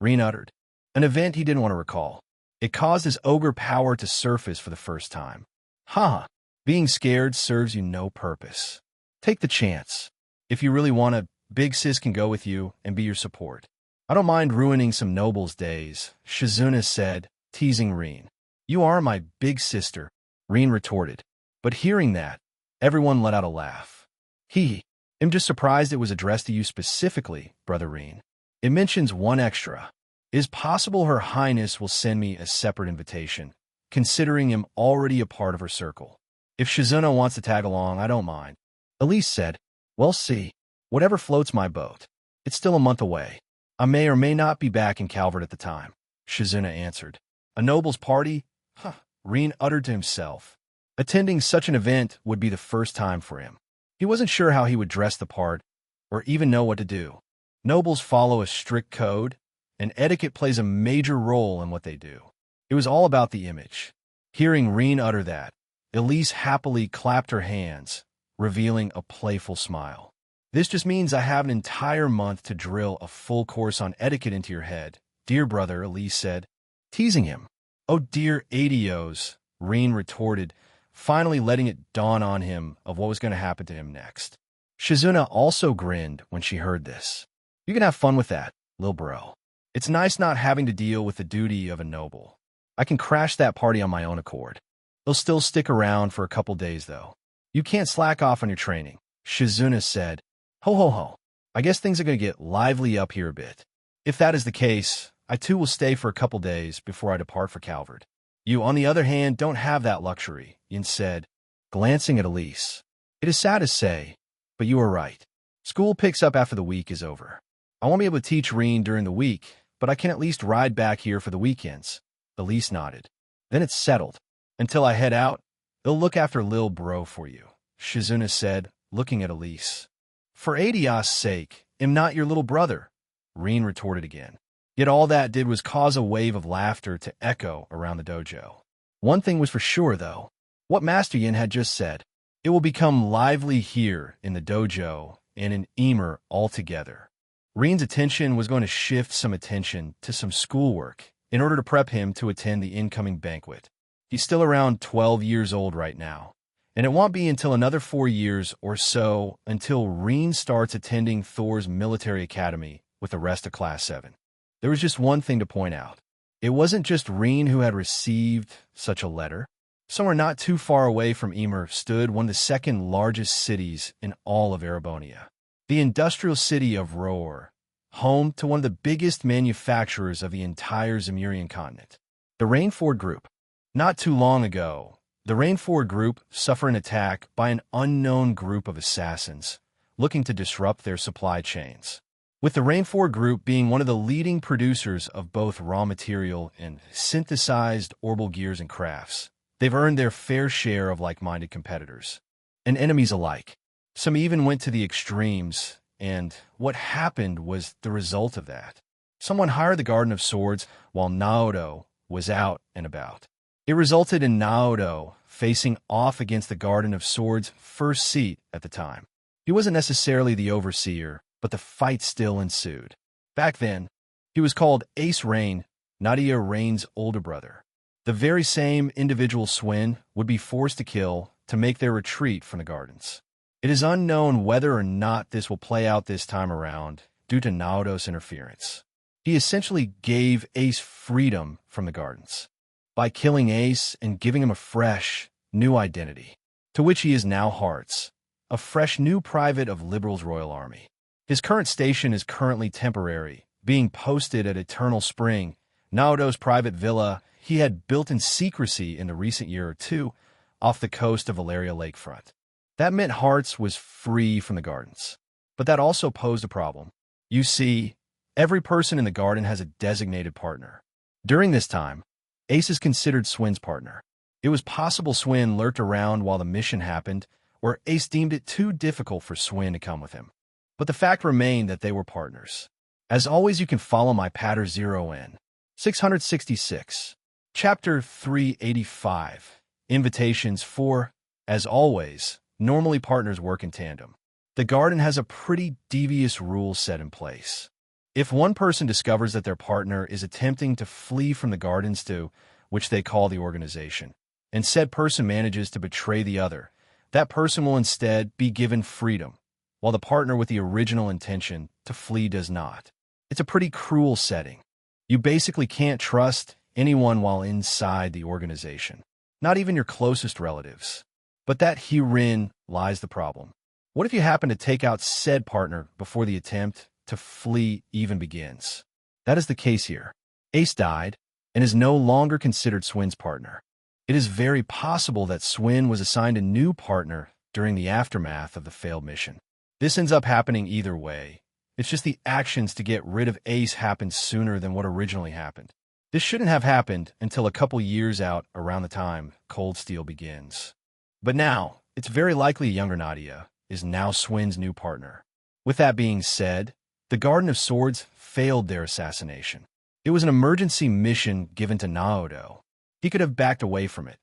Rin uttered. An event he didn't want to recall. It caused his ogre power to surface for the first time. Ha! Being scared serves you no purpose. Take the chance. If you really want to, Big Sis can go with you and be your support. I don't mind ruining some nobles' days, Shizuna said, teasing Rin. You are my big sister, Rin retorted. But hearing that, everyone let out a laugh. I'm just surprised it was addressed to you specifically, Brother Rin. It mentions one extra. It is possible Her Highness will send me a separate invitation, considering I'm already a part of her circle. If Shizuna wants to tag along, I don't mind. Elise said, Well, see. Whatever floats my boat. It's still a month away. I may or may not be back in Calvert at the time, Shizuna answered. A noble's party? Huh, Rin uttered to himself. Attending such an event would be the first time for him. He wasn't sure how he would dress the part, or even know what to do. Nobles follow a strict code, and etiquette plays a major role in what they do. It was all about the image. Hearing Rin utter that, Elise happily clapped her hands, revealing a playful smile. This just means I have an entire month to drill a full course on etiquette into your head, dear brother, Elise said, teasing him. Oh dear Adios, Rin retorted, finally letting it dawn on him of what was going to happen to him next. Shizuna also grinned when she heard this. You can have fun with that, lil bro. It's nice not having to deal with the duty of a noble. I can crash that party on my own accord. They'll still stick around for a couple days, though. You can't slack off on your training, Shizuna said. Ho ho ho. I guess things are going to get lively up here a bit. If that is the case, I too will stay for a couple days before I depart for Calvert. You, on the other hand, don't have that luxury, Yin said, glancing at Elise. It is sad to say, but you are right. School picks up after the week is over. I won't be able to teach Rin during the week, but I can at least ride back here for the weekends. Elise nodded. Then it's settled. Until I head out, they'll look after Lil Bro for you, Shizuna said, looking at Elise. For Adios' sake, am not your little brother, Rin retorted again. Yet all that did was cause a wave of laughter to echo around the dojo. One thing was for sure, though. What Master Yin had just said. It will become lively here in the dojo and in Emer altogether. Rin's attention was going to shift some attention to some schoolwork in order to prep him to attend the incoming banquet. He's still around 12 years old right now, and it won't be until another 4 years or so until Rin starts attending Thor's military academy with the rest of Class 7. There was just one thing to point out. It wasn't just Rin who had received such a letter. Somewhere not too far away from Emer stood one of the second largest cities in all of Erebonia, the industrial city of Roer, home to one of the biggest manufacturers of the entire Zemurian continent, the Rainford Group. Not too long ago, the Rainford Group suffered an attack by an unknown group of assassins looking to disrupt their supply chains. With the Rainford Group being one of the leading producers of both raw material and synthesized orbital gears and crafts, they've earned their fair share of like-minded competitors and enemies alike. Some even went to the extremes, and what happened was the result of that. Someone hired the Garden of Swords while Naoto was out and about. It resulted in Naoto facing off against the Garden of Swords' first seat at the time. He wasn't necessarily the overseer, but the fight still ensued. Back then, he was called Ace Rain, Nadia Rain's older brother. The very same individual Swin would be forced to kill to make their retreat from the gardens. It is unknown whether or not this will play out this time around due to Naoto's interference. He essentially gave Ace freedom from the gardens by killing Ace and giving him a fresh, new identity, to which he is now Hearts, a fresh new private of Liberal's Royal Army. His current station is currently temporary, being posted at Eternal Spring, Naoto's private villa he had built in secrecy in the recent year or two off the coast of Valeria Lakefront. That meant Hearts was free from the gardens. But that also posed a problem. You see, every person in the garden has a designated partner. During this time, Ace is considered Swin's partner. It was possible Swin lurked around while the mission happened, or Ace deemed it too difficult for Swin to come with him. But the fact remained that they were partners. As always, you can follow my Patter 0N. 666. Chapter 385. Invitations for, as always, Normally, partners work in tandem. The garden has a pretty devious rule set in place. If one person discovers that their partner is attempting to flee from the gardens to, which they call the organization, and said person manages to betray the other, that person will instead be given freedom, while the partner with the original intention to flee does not. It's a pretty cruel setting. You basically can't trust anyone while inside the organization, not even your closest relatives. But that herein lies the problem. What if you happen to take out said partner before the attempt to flee even begins? That is the case here. Ace died and is no longer considered Swin's partner. It is very possible that Swin was assigned a new partner during the aftermath of the failed mission. This ends up happening either way. It's just the actions to get rid of Ace happened sooner than what originally happened. This shouldn't have happened until a couple years out around the time Cold Steel begins. But now, it's very likely younger Nadia is now Swin's new partner. With that being said, the Garden of Swords failed their assassination. It was an emergency mission given to Naoto. He could have backed away from it,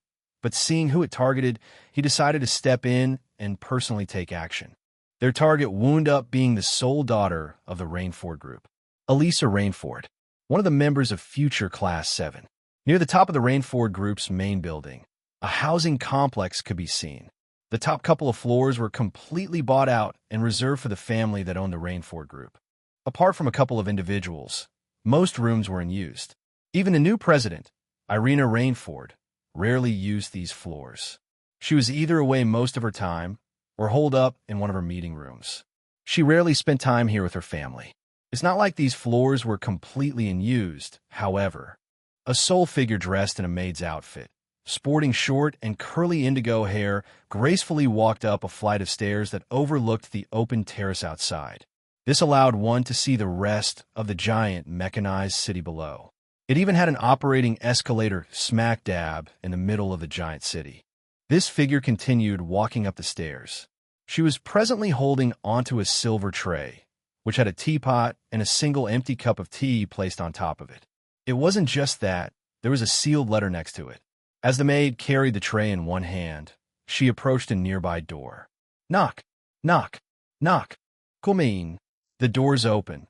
but seeing who it targeted, he decided to step in and personally take action. Their target wound up being the sole daughter of the Rainford group, Elisa Rainford, one of the members of Future Class 7. Near the top of the Rainford group's main building, a housing complex could be seen. The top couple of floors were completely bought out and reserved for the family that owned the Rainford group. Apart from a couple of individuals, most rooms were unused. Even the new president, Irina Rainford, rarely used these floors. She was either away most of her time or holed up in one of her meeting rooms. She rarely spent time here with her family. It's not like these floors were completely unused, however. A sole figure dressed in a maid's outfit, sporting short and curly indigo hair, gracefully walked up a flight of stairs that overlooked the open terrace outside. This allowed one to see the rest of the giant mechanized city below. It even had an operating escalator smack dab in the middle of the giant city. This figure continued walking up the stairs. She was presently holding onto a silver tray, which had a teapot and a single empty cup of tea placed on top of it. It wasn't just that, there was a sealed letter next to it. As the maid carried the tray in one hand, she approached a nearby door. Knock, knock, knock. Come in. The door's open,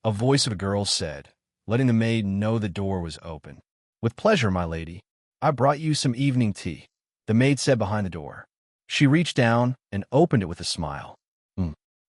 a voice of a girl said, letting the maid know the door was open. With pleasure, my lady. I brought you some evening tea, the maid said behind the door. She reached down and opened it with a smile.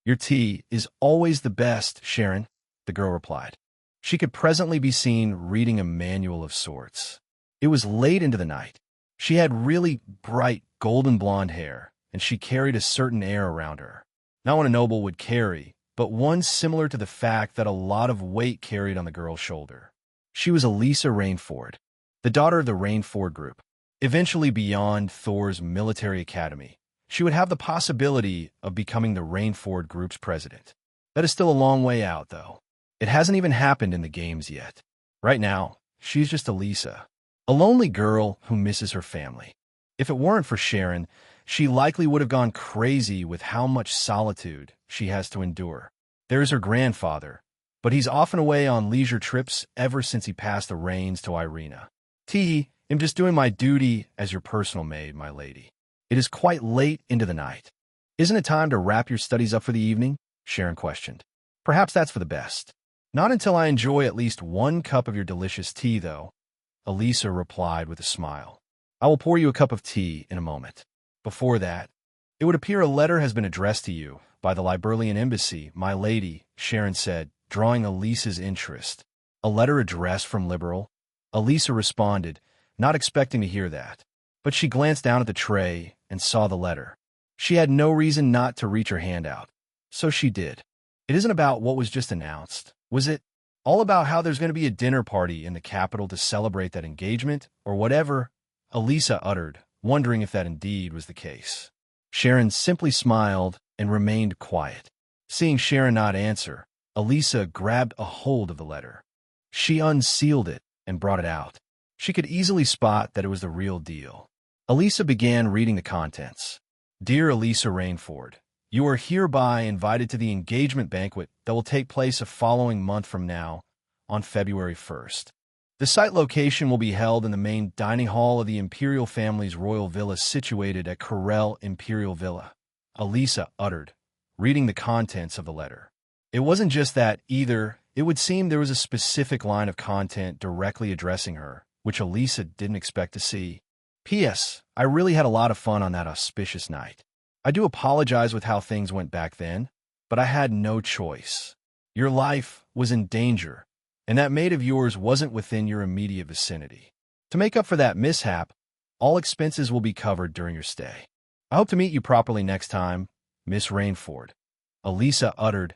Your tea is always the best, Sharon, the girl replied. She could presently be seen reading a manual of sorts. It was late into the night. She had really bright golden blonde hair, and she carried a certain air around her. Not one a noble would carry, but one similar to the fact that a lot of weight carried on the girl's shoulder. She was Elisa Rainford, the daughter of the Rainford group. Eventually beyond Thor's military academy, she would have the possibility of becoming the Rainford group's president. That is still a long way out, though. It hasn't even happened in the games yet. Right now, she's just Elisa, a lonely girl who misses her family. If it weren't for Sharon, she likely would have gone crazy with how much solitude she has to endure. There's her grandfather, but he's often away on leisure trips ever since he passed the reins to Irina. I'm just doing my duty as your personal maid, my lady. It is quite late into the night. Isn't it time to wrap your studies up for the evening? Sharon questioned. Perhaps that's for the best. Not until I enjoy at least one cup of your delicious tea, though, Elisa replied with a smile. I will pour you a cup of tea in a moment. Before that, it would appear a letter has been addressed to you by the Liberalian Embassy, my lady, Sharon said, drawing Elisa's interest. A letter addressed from Liberal? Elisa responded, not expecting to hear that. But she glanced down at the tray and saw the letter. She had no reason not to reach her hand out. So she did. It isn't about what was just announced, was it? All about how there's going to be a dinner party in the capital to celebrate that engagement, or whatever, Elisa uttered, wondering if that indeed was the case. Sharon simply smiled and remained quiet. Seeing Sharon not answer, Elisa grabbed a hold of the letter. She unsealed it and brought it out. She could easily spot that it was the real deal. Elisa began reading the contents. Dear Elisa Rainford, you are hereby invited to the engagement banquet that will take place a following month from now, on February 1st. The site location will be held in the main dining hall of the Imperial family's royal villa situated at Corel Imperial Villa. Elisa uttered, reading the contents of the letter. It wasn't just that, either. It would seem there was a specific line of content directly addressing her, which Elisa didn't expect to see. P.S. I really had a lot of fun on that auspicious night. I do apologize with how things went back then, but I had no choice. Your life was in danger, and that mate of yours wasn't within your immediate vicinity. To make up for that mishap, all expenses will be covered during your stay. I hope to meet you properly next time, Miss Rainford, Elisa uttered,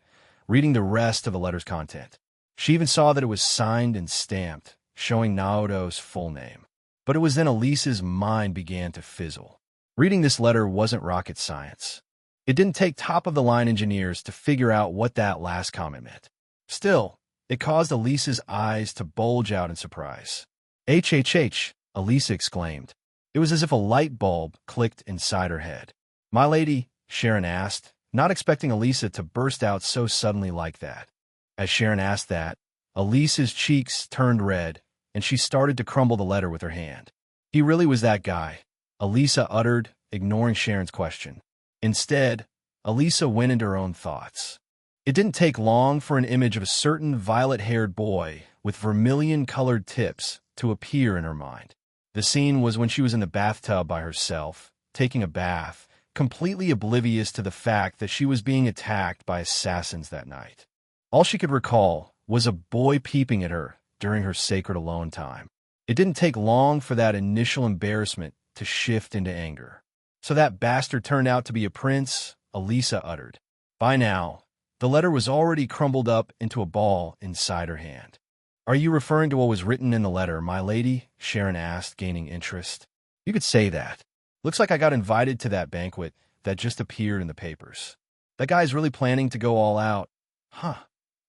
reading the rest of the letter's content. She even saw that it was signed and stamped, showing Naoto's full name. But it was then Elisa's mind began to fizzle. Reading this letter wasn't rocket science. It didn't take top-of-the-line engineers to figure out what that last comment meant. Still, it caused Elisa's eyes to bulge out in surprise. HHH, Elisa exclaimed. It was as if a light bulb clicked inside her head. My lady, Sharon asked, not expecting Elisa to burst out so suddenly like that. As Sharon asked that, Elisa's cheeks turned red, and she started to crumble the letter with her hand. He really was that guy, Elisa uttered, ignoring Sharon's question. Instead, Elisa went into her own thoughts. It didn't take long for an image of a certain violet-haired boy with vermilion-colored tips to appear in her mind. The scene was when she was in the bathtub by herself, taking a bath, completely oblivious to the fact that she was being attacked by assassins that night. All she could recall was a boy peeping at her during her sacred alone time. It didn't take long for that initial embarrassment to shift into anger. So that bastard turned out to be a prince, Elisa uttered. By now, the letter was already crumbled up into a ball inside her hand. Are you referring to what was written in the letter, my lady? Sharon asked, gaining interest. You could say that. Looks like I got invited to that banquet that just appeared in the papers. That guy's really planning to go all out. Huh,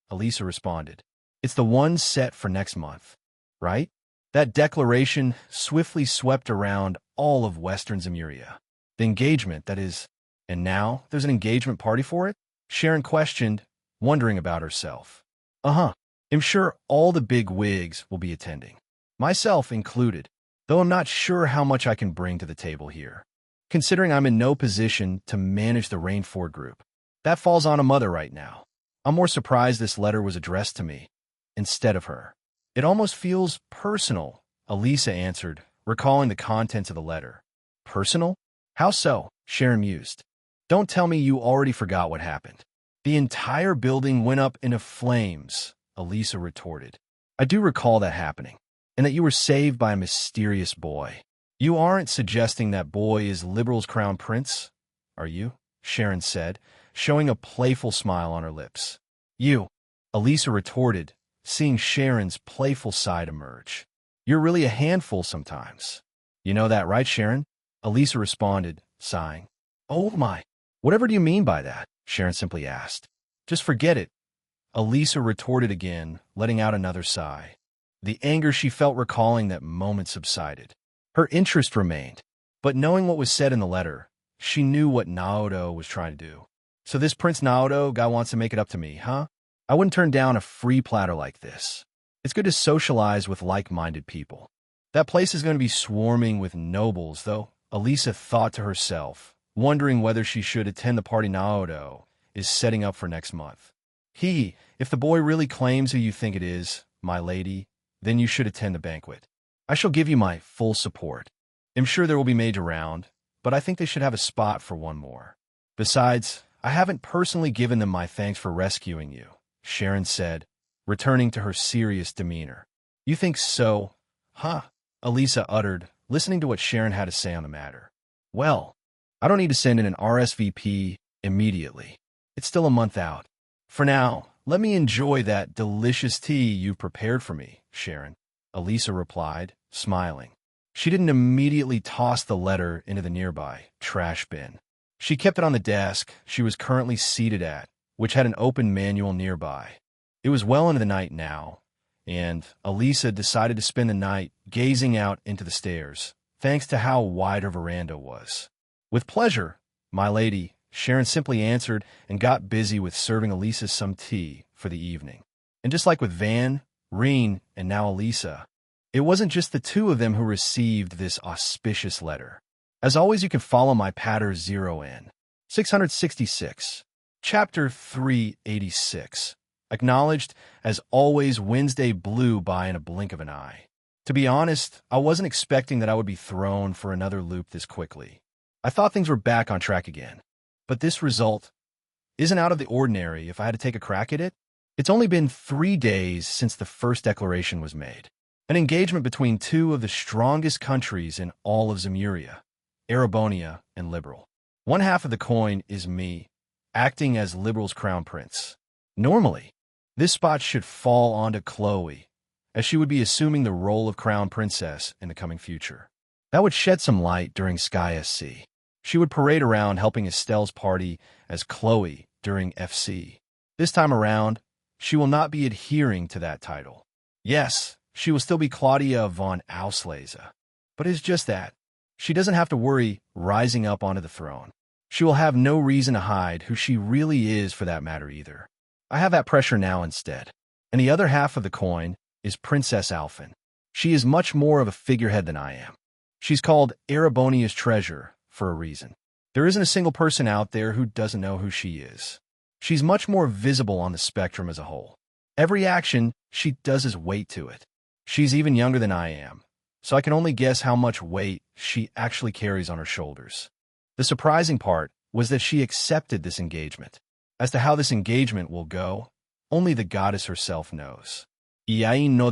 Elisa responded. It's the one set for next month, right? That declaration swiftly swept around all of Western Zemuria. The engagement, that is, and now there's an engagement party for it? Sharon questioned, wondering about herself. Uh-huh. I'm sure all the big wigs will be attending, myself included, though I'm not sure how much I can bring to the table here, considering I'm in no position to manage the Rainford group. That falls on a mother right now. I'm more surprised this letter was addressed to me, instead of her. It almost feels personal, Elisa answered, recalling the contents of the letter. Personal? How so? Sharon mused. Don't tell me you already forgot what happened. The entire building went up into flames, Elisa retorted. I do recall that happening, and that you were saved by a mysterious boy. You aren't suggesting that boy is Liberal's crown prince, are you? Sharon said, showing a playful smile on her lips. You, Elisa retorted, seeing Sharon's playful side emerge. You're really a handful sometimes. You know that, right, Sharon? Elisa responded, sighing. Oh my, whatever do you mean by that? Sharon simply asked. Just forget it. Elisa retorted again, letting out another sigh. The anger she felt recalling that moment subsided. Her interest remained, but knowing what was said in the letter, she knew what Naoto was trying to do. So this Prince Naoto guy wants to make it up to me, huh? I wouldn't turn down a free platter like this. It's good to socialize with like-minded people. That place is going to be swarming with nobles, though, Elisa thought to herself, wondering whether she should attend the party Naoto is setting up for next month. If the boy really claims who you think it is, my lady, then you should attend the banquet. I shall give you my full support. I'm sure there will be maids around, but I think they should have a spot for one more. Besides, I haven't personally given them my thanks for rescuing you, Sharon said, returning to her serious demeanor. You think so? Huh, Elisa uttered, listening to what Sharon had to say on the matter. Well, I don't need to send in an RSVP immediately. It's still a month out. For now, let me enjoy that delicious tea you prepared for me, Sharon, Elisa replied, smiling. She didn't immediately toss the letter into the nearby trash bin. She kept it on the desk she was currently seated at, which had an open manual nearby. It was well into the night now, and Elisa decided to spend the night gazing out into the stairs, thanks to how wide her veranda was. With pleasure, my lady, Sharon simply answered and got busy with serving Elisa some tea for the evening. And just like with Van, Reen, and now Elisa, it wasn't just the two of them who received this auspicious letter. As always, you can follow my patter 0N. 666. Chapter 386. Acknowledged. As always, Wednesday blew by in a blink of an eye. To be honest, I wasn't expecting that I would be thrown for another loop this quickly. I thought things were back on track again. But this result isn't out of the ordinary if I had to take a crack at it. It's only been 3 days since the first declaration was made. An engagement between two of the strongest countries in all of Zemuria, Erebonia and Liberal. One half of the coin is me, acting as Liberal's crown prince. Normally, this spot should fall onto Chloe, as she would be assuming the role of crown princess in the coming future. That would shed some light during Sky SC. She would parade around helping Estelle's party as Chloe during FC. This time around, she will not be adhering to that title. Yes, she will still be Claudia von Auslese, but it's just that. She doesn't have to worry rising up onto the throne. She will have no reason to hide who she really is for that matter either. I have that pressure now instead. And the other half of the coin is Princess Alphen. She is much more of a figurehead than I am. She's called Erebonia's treasure for a reason. There isn't a single person out there who doesn't know who she is. She's much more visible on the spectrum as a whole. Every action she does has weight to it. She's even younger than I am, so I can only guess how much weight she actually carries on her shoulders. The surprising part was that she accepted this engagement. As to how this engagement will go, only the goddess herself knows. I know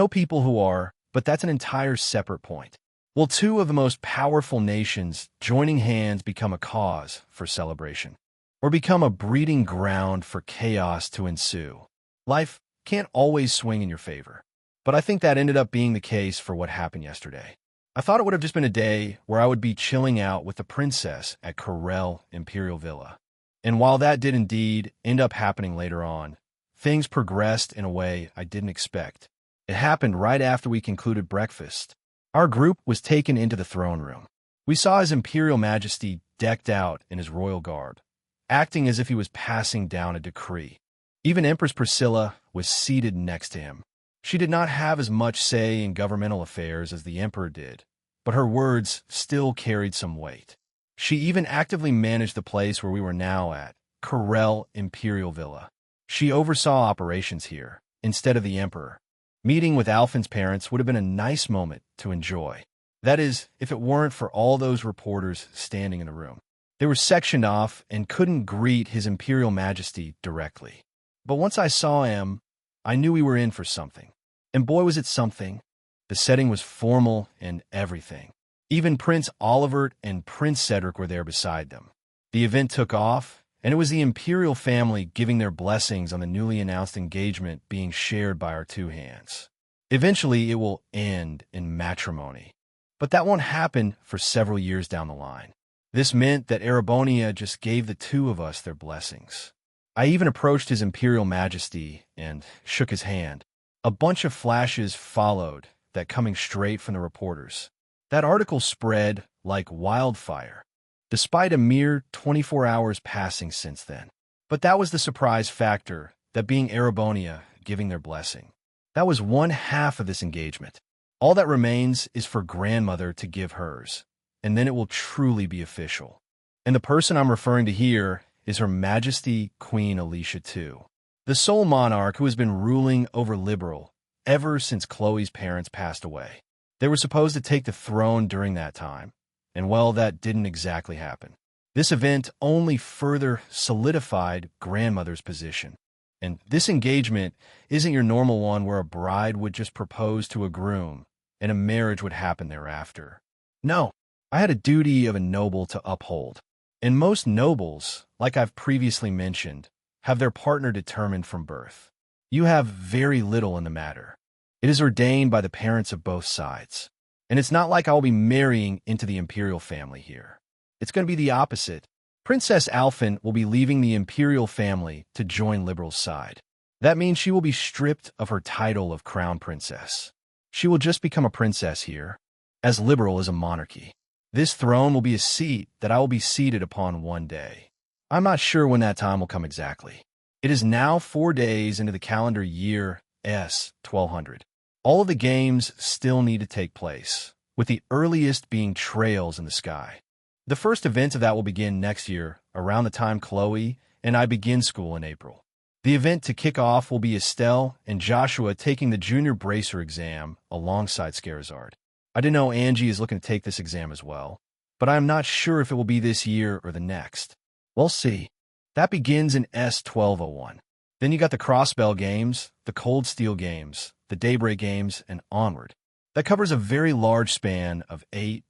people who are, but that's an entire separate point. Will two of the most powerful nations joining hands become a cause for celebration? Or become a breeding ground for chaos to ensue? Life can't always swing in your favor. But I think that ended up being the case for what happened yesterday. I thought it would have just been a day where I would be chilling out with the princess at Corel Imperial Villa. And while that did indeed end up happening later on, things progressed in a way I didn't expect. It happened right after we concluded breakfast. Our group was taken into the throne room. We saw His Imperial Majesty decked out in his royal garb, acting as if he was passing down a decree. Even Empress Priscilla was seated next to him. She did not have as much say in governmental affairs as the emperor did, but her words still carried some weight. She even actively managed the place where we were now at, Corel Imperial Villa. She oversaw operations here, instead of the emperor. Meeting with Alphen's parents would have been a nice moment to enjoy. That is, if it weren't for all those reporters standing in the room. They were sectioned off and couldn't greet His Imperial Majesty directly. But once I saw him, I knew we were in for something. And boy was it something. The setting was formal and everything. Even Prince Olivert and Prince Cedric were there beside them. The event took off, and it was the imperial family giving their blessings on the newly announced engagement being shared by our two hands. Eventually, it will end in matrimony. But that won't happen for several years down the line. This meant that Erebonia just gave the two of us their blessings. I even approached His Imperial Majesty and shook his hand. A bunch of flashes followed, that coming straight from the reporters. That article spread like wildfire, despite a mere 24 hours passing since then. But that was the surprise factor, that being Erebonia giving their blessing. That was one half of this engagement. All that remains is for grandmother to give hers, and then it will truly be official. And the person I'm referring to here is Her Majesty Queen Alicia II, the sole monarch who has been ruling over Liberal ever since Chloe's parents passed away. They were supposed to take the throne during that time, and well, that didn't exactly happen. This event only further solidified grandmother's position. And this engagement isn't your normal one where a bride would just propose to a groom, and a marriage would happen thereafter. No, I had a duty of a noble to uphold. And most nobles, like I've previously mentioned, have their partner determined from birth. You have very little in the matter. It is ordained by the parents of both sides. And it's not like I'll be marrying into the imperial family here. It's going to be the opposite. Princess Alphen will be leaving the imperial family to join Liberal's side. That means she will be stripped of her title of crown princess. She will just become a princess here, as Liberal is a monarchy. This throne will be a seat that I will be seated upon one day. I'm not sure when that time will come exactly. It is now 4 days into the calendar year S-1200. All of the games still need to take place, with the earliest being trails in the sky. The first event of that will begin next year, around the time Chloe and I begin school in April. The event to kick off will be Estelle and Joshua taking the junior bracer exam alongside Scarizard. I didn't know Angie is looking to take this exam as well, but I am not sure if it will be this year or the next. We'll see. That begins in S1201. Then you got the Crossbell games, the Cold Steel games, the Daybreak games, and onward. That covers a very large span of 8+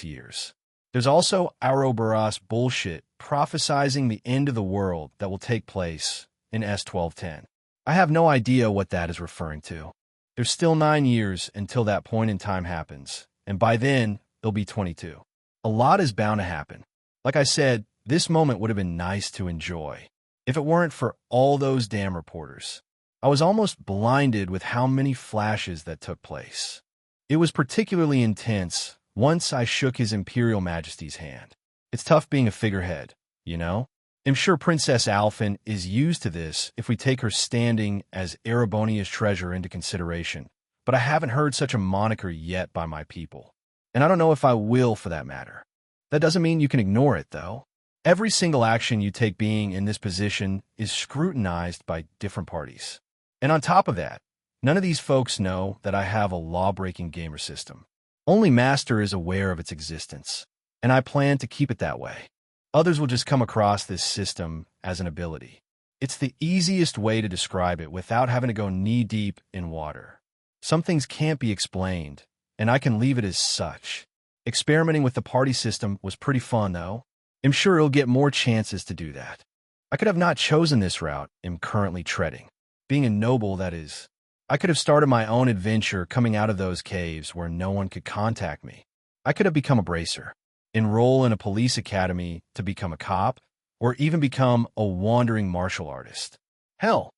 years. There's also Ouroboros bullshit prophesizing the end of the world that will take place in S1210. I have no idea what that is referring to. There's still 9 years until that point in time happens, and by then, it'll be 22. A lot is bound to happen. Like I said, this moment would have been nice to enjoy, if it weren't for all those damn reporters. I was almost blinded with how many flashes that took place. It was particularly intense once I shook His Imperial Majesty's hand. It's tough being a figurehead, you know? I'm sure Princess Alphen is used to this if we take her standing as Erebonia's treasure into consideration, but I haven't heard such a moniker yet by my people. And I don't know if I will, for that matter. That doesn't mean you can ignore it, though. Every single action you take being in this position is scrutinized by different parties. And on top of that, none of these folks know that I have a law-breaking gamer system. Only Master is aware of its existence, and I plan to keep it that way. Others will just come across this system as an ability. It's the easiest way to describe it without having to go knee-deep in water. Some things can't be explained, and I can leave it as such. Experimenting with the party system was pretty fun, though. I'm sure it'll get more chances to do that. I could have not chosen this route I'm currently treading. Being a noble, that is. I could have started my own adventure coming out of those caves where no one could contact me. I could have become a bracer, enroll in a police academy to become a cop, or even become a wandering martial artist. Hell,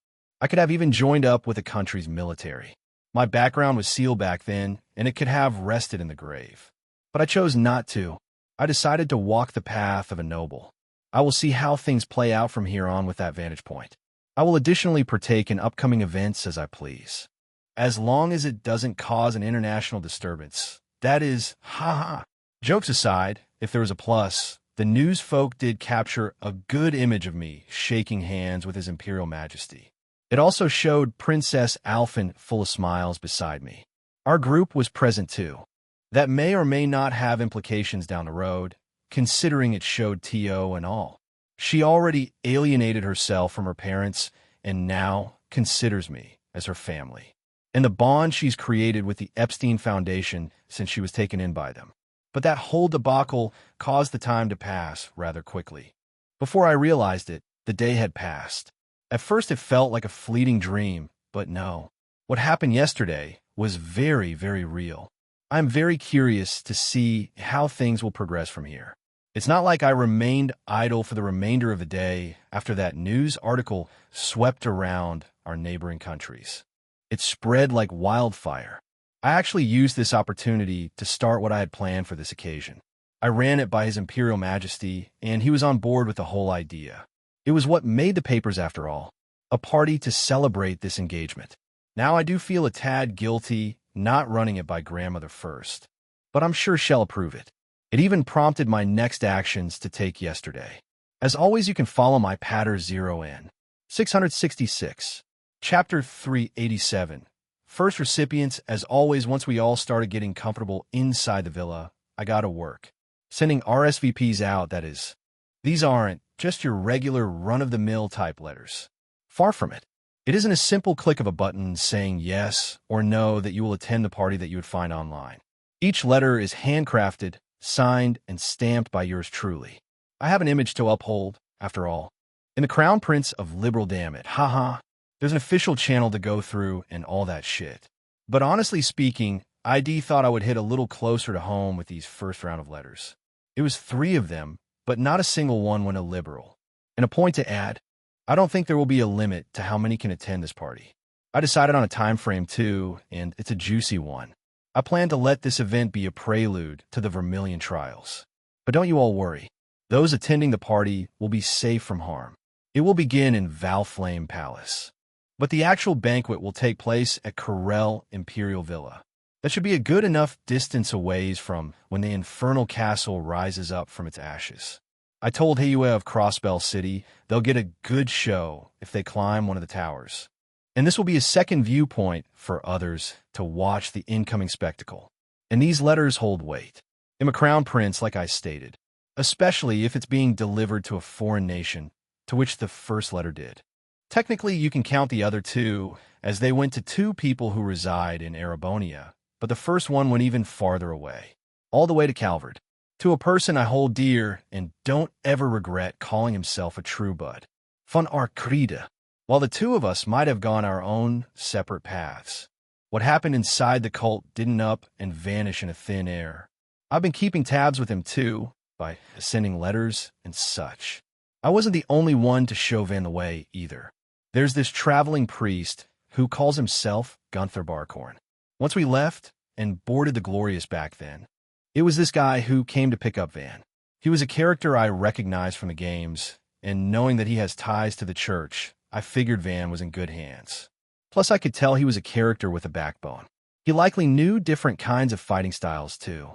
I could have even joined up with a country's military. My background was sealed back then, and it could have rested in the grave. But I chose not to. I decided to walk the path of a noble. I will see how things play out from here on with that vantage point. I will additionally partake in upcoming events as I please. As long as it doesn't cause an international disturbance. That is, haha. Jokes aside, if there was a plus, the news folk did capture a good image of me shaking hands with His Imperial Majesty. It also showed Princess Alphen full of smiles beside me. Our group was present too. That may or may not have implications down the road, considering it showed T.O. and all. She already alienated herself from her parents and now considers me as her family. And the bond she's created with the Epstein Foundation since she was taken in by them. But that whole debacle caused the time to pass rather quickly. Before I realized it, the day had passed. At first it felt like a fleeting dream, but no. What happened yesterday was very, very real. I'm very curious to see how things will progress from here. It's not like I remained idle for the remainder of the day after that news article swept around our neighboring countries. It spread like wildfire. I actually used this opportunity to start what I had planned for this occasion. I ran it by His Imperial Majesty, and he was on board with the whole idea. It was what made the papers after all, a party to celebrate this engagement. Now I do feel a tad guilty not running it by grandmother first, but I'm sure she'll approve it. It even prompted my next actions to take yesterday. As always, you can follow my Patter 0N. 666. Chapter 387. First recipients, as always, once we all started getting comfortable inside the villa, I got to work. Sending RSVPs out, that is. These aren't just your regular run-of-the-mill type letters. Far from it. It isn't a simple click of a button saying yes or no that you will attend the party that you would find online. Each letter is handcrafted, signed, and stamped by yours truly. I have an image to uphold, after all. In the Crown Prince of Liberal, damn it, haha. There's an official channel to go through and all that shit. But honestly speaking, ID thought I would hit a little closer to home with these first round of letters. It was 3 of them, but not a single one went a liberal. And a point to add, I don't think there will be a limit to how many can attend this party. I decided on a time frame too, and it's a juicy one. I plan to let this event be a prelude to the Vermilion trials. But don't you all worry. Those attending the party will be safe from harm. It will begin in Valflame Palace. But the actual banquet will take place at Corel Imperial Villa. That should be a good enough distance away from when the infernal castle rises up from its ashes. I told Hiyue of Crossbell City they'll get a good show if they climb one of the towers. And this will be a second viewpoint for others to watch the incoming spectacle. And these letters hold weight. I'm a crown prince, like I stated, especially if it's being delivered to a foreign nation, to which the first letter did. Technically, you can count the other two, as they went to two people who reside in Arabonia, but the first one went even farther away, all the way to Calvard, to a person I hold dear and don't ever regret calling himself a true bud. Von Arkrida. While the two of us might have gone our own separate paths, what happened inside the cult didn't up and vanish in a thin air. I've been keeping tabs with him too, by sending letters and such. I wasn't the only one to show Van the way, either. There's this traveling priest who calls himself Gunther Barkhorn. Once we left and boarded the Glorious back then, it was this guy who came to pick up Van. He was a character I recognized from the games, and knowing that he has ties to the church, I figured Van was in good hands. Plus, I could tell he was a character with a backbone. He likely knew different kinds of fighting styles, too.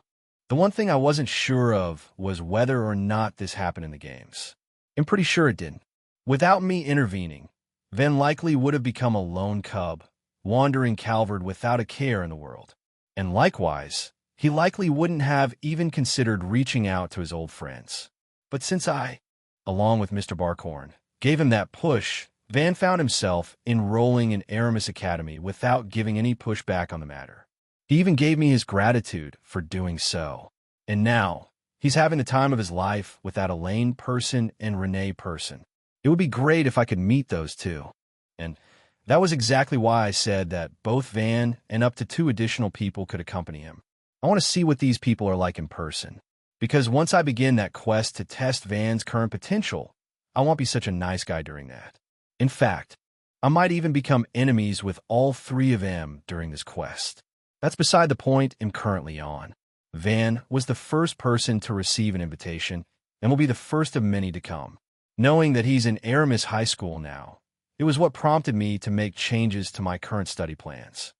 The one thing I wasn't sure of was whether or not this happened in the games. I'm pretty sure it didn't. Without me intervening, Van likely would have become a lone cub, wandering Calvard without a care in the world. And likewise, he likely wouldn't have even considered reaching out to his old friends. But since I, along with Mr. Barkhorn, gave him that push, Van found himself enrolling in Aramis Academy without giving any pushback on the matter. He even gave me his gratitude for doing so. And now, he's having the time of his life with that Elaine person and Renee person. It would be great if I could meet those two. And that was exactly why I said that both Van and up to 2 additional people could accompany him. I want to see what these people are like in person. Because once I begin that quest to test Van's current potential, I won't be such a nice guy during that. In fact, I might even become enemies with all 3 of them during this quest. That's beside the point I'm currently on. Van was the first person to receive an invitation and will be the first of many to come. Knowing that he's in Aramis High School now, it was what prompted me to make changes to my current study plans.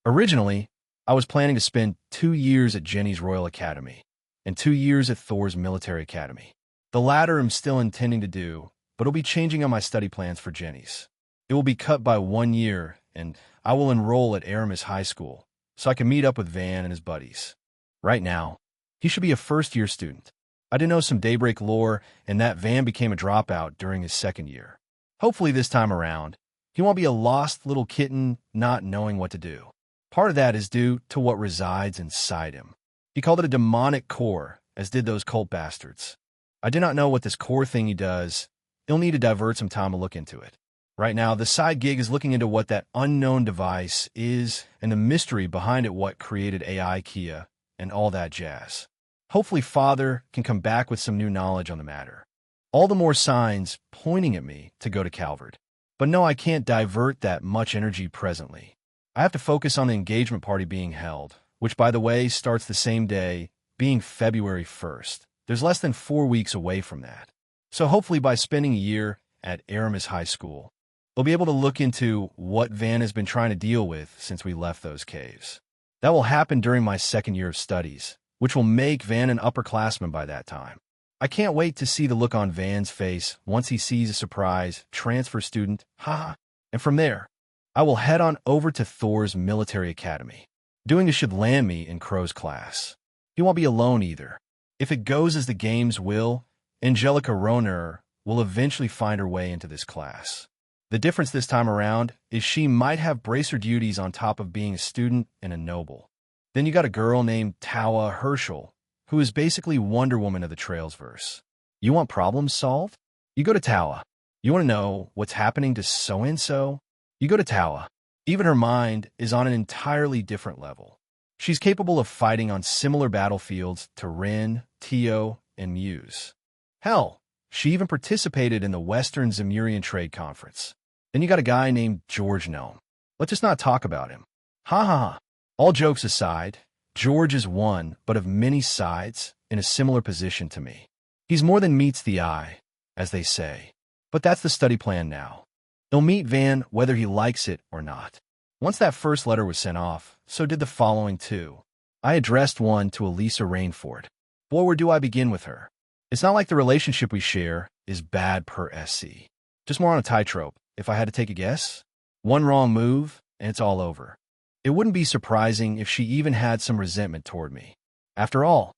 Originally, I was planning to spend 2 years at Jenny's Royal Academy and 2 years at Thor's Military Academy. The latter I'm still intending to do, but it'll be changing on my study plans for Jenny's. It will be cut by 1 year, and I will enroll at Aramis High School, so I can meet up with Van and his buddies. Right now, he should be a first-year student. I did know some Daybreak lore, and that Van became a dropout during his 2nd year. Hopefully this time around, he won't be a lost little kitten not knowing what to do. Part of that is due to what resides inside him. He called it a demonic core, as did those cult bastards. I do not know what this core thing he does. He'll need to divert some time to look into it. Right now, the side gig is looking into what that unknown device is and the mystery behind it, what created AI Kia and all that jazz. Hopefully Father can come back with some new knowledge on the matter. All the more signs pointing at me to go to Calvard. But no, I can't divert that much energy presently. I have to focus on the engagement party being held, which, by the way, starts the same day, being February 1st. There's less than 4 weeks away from that. So hopefully by spending a year at Aramis High School, we'll be able to look into what Van has been trying to deal with since we left those caves. That will happen during my 2nd year of studies, which will make Van an upperclassman by that time. I can't wait to see the look on Van's face once he sees a surprise transfer student, haha. And from there, I will head on over to Thor's Military Academy. Doing this should land me in Crow's class. He won't be alone either. If it goes as the games will, Angelica Roner will eventually find her way into this class. The difference this time around is she might have bracer duties on top of being a student and a noble. Then you got a girl named Tawa Herschel, who is basically Wonder Woman of the Trailsverse. You want problems solved? You go to Tawa. You want to know what's happening to so-and-so? You go to Tawa. Even her mind is on an entirely different level. She's capable of fighting on similar battlefields to Rin, Tio, and Muse. Hell, she even participated in the Western Zemurian Trade Conference. Then you got a guy named George Gnome. Let's just not talk about him. Ha ha ha. All jokes aside, George is one, but of many sides, in a similar position to me. He's more than meets the eye, as they say. But that's the study plan now. He'll meet Van whether he likes it or not. Once that first letter was sent off, so did the following two. I addressed one to Elisa Rainford. Boy, where do I begin with her? It's not like the relationship we share is bad per SC. Just more on a tightrope, if I had to take a guess. One wrong move, and it's all over. It wouldn't be surprising if she even had some resentment toward me. After all,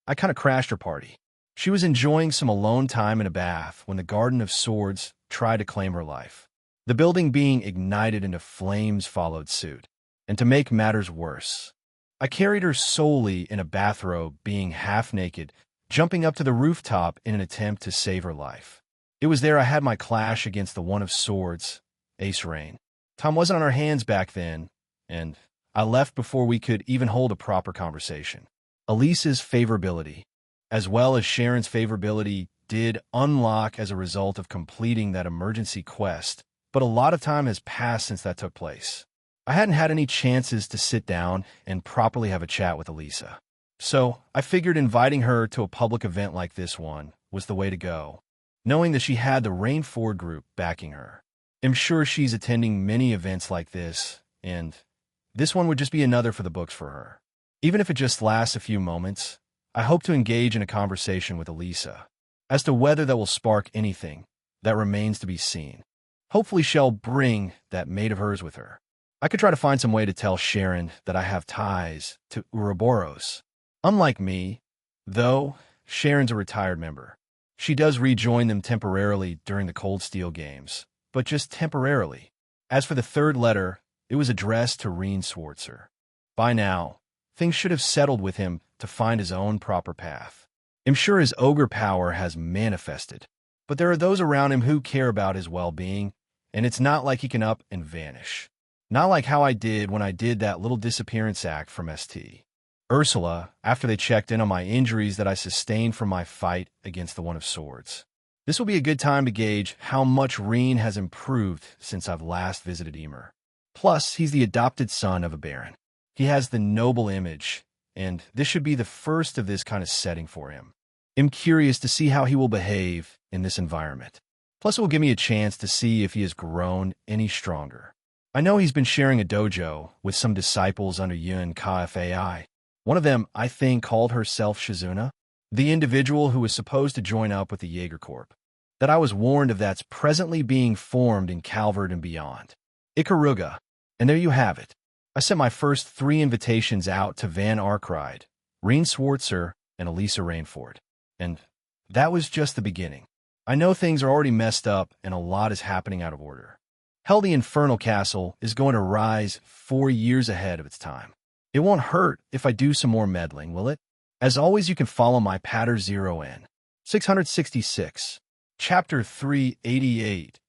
I kind of crashed her party. She was enjoying some alone time in a bath when the Garden of Swords tried to claim her life. The building being ignited into flames followed suit. And to make matters worse, I carried her solely in a bathrobe, being half-naked, jumping up to the rooftop in an attempt to save her life. It was there I had my clash against the One of Swords, Ace Rain. Time wasn't on our hands back then, and I left before we could even hold a proper conversation. Elisa's favorability, as well as Sharon's favorability, did unlock as a result of completing that emergency quest, but a lot of time has passed since that took place. I hadn't had any chances to sit down and properly have a chat with Elisa. So I figured inviting her to a public event like this one was the way to go, knowing that she had the Rainford group backing her. I'm sure she's attending many events like this, and this one would just be another for the books for her. Even if it just lasts a few moments, I hope to engage in a conversation with Elisa. As to whether that will spark anything, that remains to be seen. Hopefully she'll bring that mate of hers with her. I could try to find some way to tell Sharon that I have ties to Ouroboros. Unlike me, though, Sharon's a retired member. She does rejoin them temporarily during the Cold Steel games, but just temporarily. As for the third letter, it was addressed to Reen Swartzer. By now, things should have settled with him to find his own proper path. I'm sure his ogre power has manifested, but there are those around him who care about his well-being, and it's not like he can up and vanish. Not like how I did when I did that little disappearance act from ST. Ursula, after they checked in on my injuries that I sustained from my fight against the One of Swords. This will be a good time to gauge how much Reen has improved since I've last visited Emer. Plus, he's the adopted son of a baron. He has the noble image, and this should be the first of this kind of setting for him. I'm curious to see how he will behave in this environment. Plus, it will give me a chance to see if he has grown any stronger. I know he's been sharing a dojo with some disciples under Yun Kfai. One of them, I think, called herself Shizuna, the individual who was supposed to join up with the Jaeger Corp. That I was warned of that's presently being formed in Calvard and beyond. Ikaruga. And there you have it. I sent my first 3 invitations out to Van Arkride, Reen Swartzer, and Elisa Rainford. And that was just the beginning. I know things are already messed up and a lot is happening out of order. Hell, the Infernal Castle is going to rise 4 years ahead of its time. It won't hurt if I do some more meddling, will it? As always, you can follow my Patter 0N. 666. Chapter 388.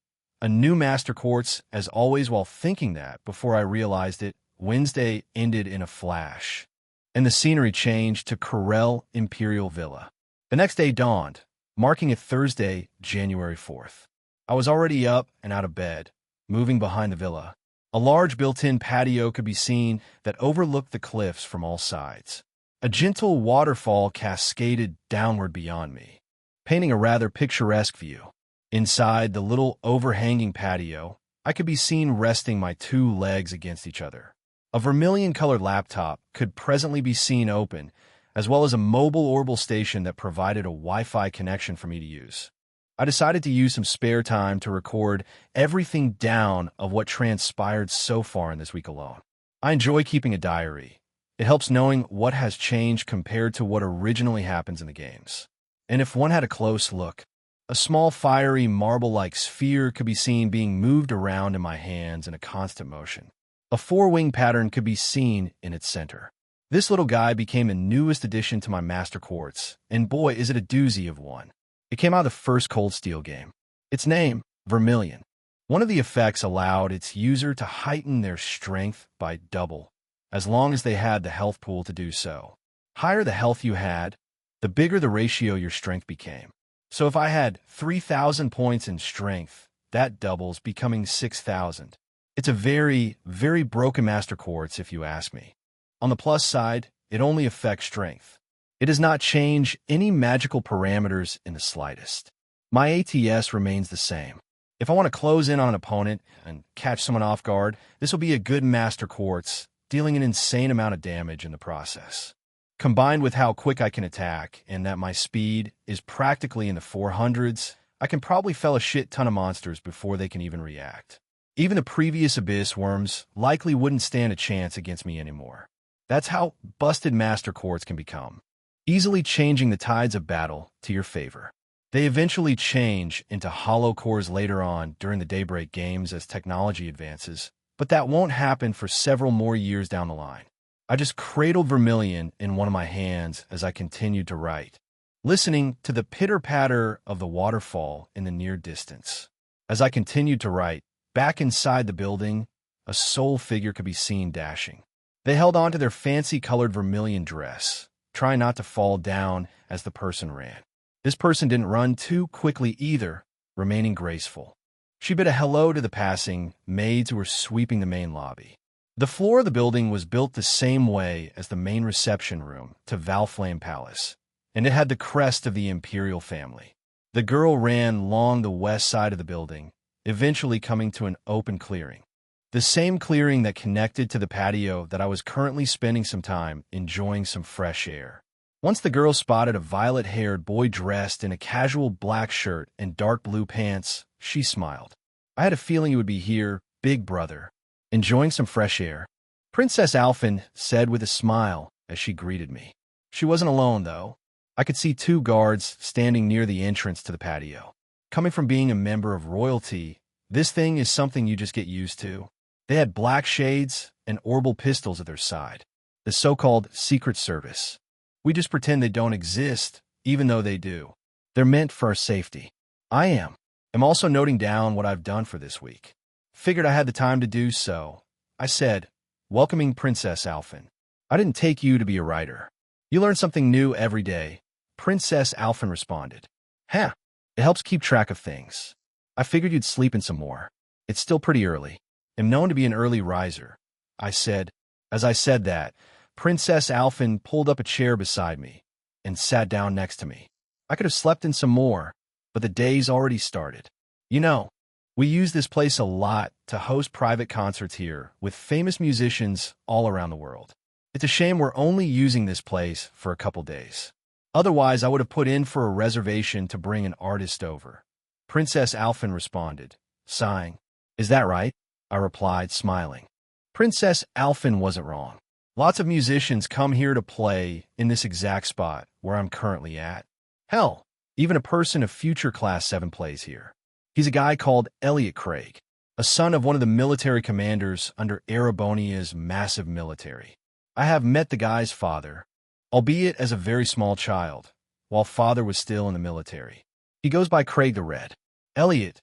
A new Master Quartz, as always. While thinking that, before I realized it, Wednesday ended in a flash, and the scenery changed to Corel Imperial Villa. The next day dawned, marking it Thursday, January 4th. I was already up and out of bed, moving behind the villa. A large built-in patio could be seen that overlooked the cliffs from all sides. A gentle waterfall cascaded downward beyond me, painting a rather picturesque view. Inside the little overhanging patio, I could be seen resting my 2 legs against each other. A vermilion-colored laptop could presently be seen open, as well as a mobile orbital station that provided a Wi-Fi connection for me to use. I decided to use some spare time to record everything down of what transpired so far in this week alone. I enjoy keeping a diary. It helps knowing what has changed compared to what originally happens in the games. And if one had a close look, a small fiery marble-like sphere could be seen being moved around in my hands in a constant motion. A 4-wing pattern could be seen in its center. This little guy became the newest addition to my Master Quartz, and boy, is it a doozy of one. It came out of the first Cold Steel game. Its name, Vermilion. One of the effects allowed its user to heighten their strength by double, as long as they had the health pool to do so. Higher the health you had, the bigger the ratio your strength became. So if I had 3,000 points in strength, that doubles, becoming 6,000. It's a very, very broken Master Quartz, if you ask me. On the plus side, it only affects strength. It does not change any magical parameters in the slightest. My ATS remains the same. If I want to close in on an opponent and catch someone off guard, this will be a good Master Quartz, dealing an insane amount of damage in the process. Combined with how quick I can attack and that my speed is practically in the 400s, I can probably fell a shit ton of monsters before they can even react. Even the previous Abyss Worms likely wouldn't stand a chance against me anymore. That's how busted Master Quartz can become, easily changing the tides of battle to your favor. They eventually change into hollow cores later on during the Daybreak games as technology advances, but that won't happen for several more years down the line. I just cradled Vermilion in one of my hands as I continued to write, listening to the pitter-patter of the waterfall in the near distance. As I continued to write, back inside the building, a soul figure could be seen dashing. They held on to their fancy-colored Vermilion dress, trying not to fall down as the person ran. This person didn't run too quickly either, remaining graceful. She bid a hello to the passing maids who were sweeping the main lobby. The floor of the building was built the same way as the main reception room to Valflame Palace, and it had the crest of the imperial family. The girl ran along the west side of the building, eventually coming to an open clearing. The same clearing that connected to the patio that I was currently spending some time enjoying some fresh air. Once the girl spotted a violet-haired boy dressed in a casual black shirt and dark blue pants, she smiled. I had a feeling you would be here, big brother. Enjoying some fresh air? Princess Alphen said with a smile as she greeted me. She wasn't alone, though. I could see two guards standing near the entrance to the patio. Coming from being a member of royalty, this thing is something you just get used to. They had black shades and orbital pistols at their side. The so-called Secret Service. We just pretend they don't exist, even though they do. They're meant for our safety. I'm also noting down what I've done for this week. Figured I had the time to do so. I said, welcoming Princess Alphen. I didn't take you to be a writer. You learn something new every day. Princess Alphen responded. Huh, it helps keep track of things. I figured you'd sleep in some more. It's still pretty early. I'm known to be an early riser, I said. As I said that, Princess Alphen pulled up a chair beside me and sat down next to me. I could have slept in some more, but the day's already started. You know, we use this place a lot to host private concerts here with famous musicians all around the world. It's a shame we're only using this place for a couple days. Otherwise, I would have put in for a reservation to bring an artist over. Princess Alphen responded, sighing. Is that right? I replied, smiling. Princess Alphen wasn't wrong. Lots of musicians come here to play in this exact spot where I'm currently at. Hell, even a person of future Class 7 plays here. He's a guy called Elliot Craig, a son of one of the military commanders under Erebonia's massive military. I have met the guy's father, albeit as a very small child, while father was still in the military. He goes by Craig the Red. Elliot,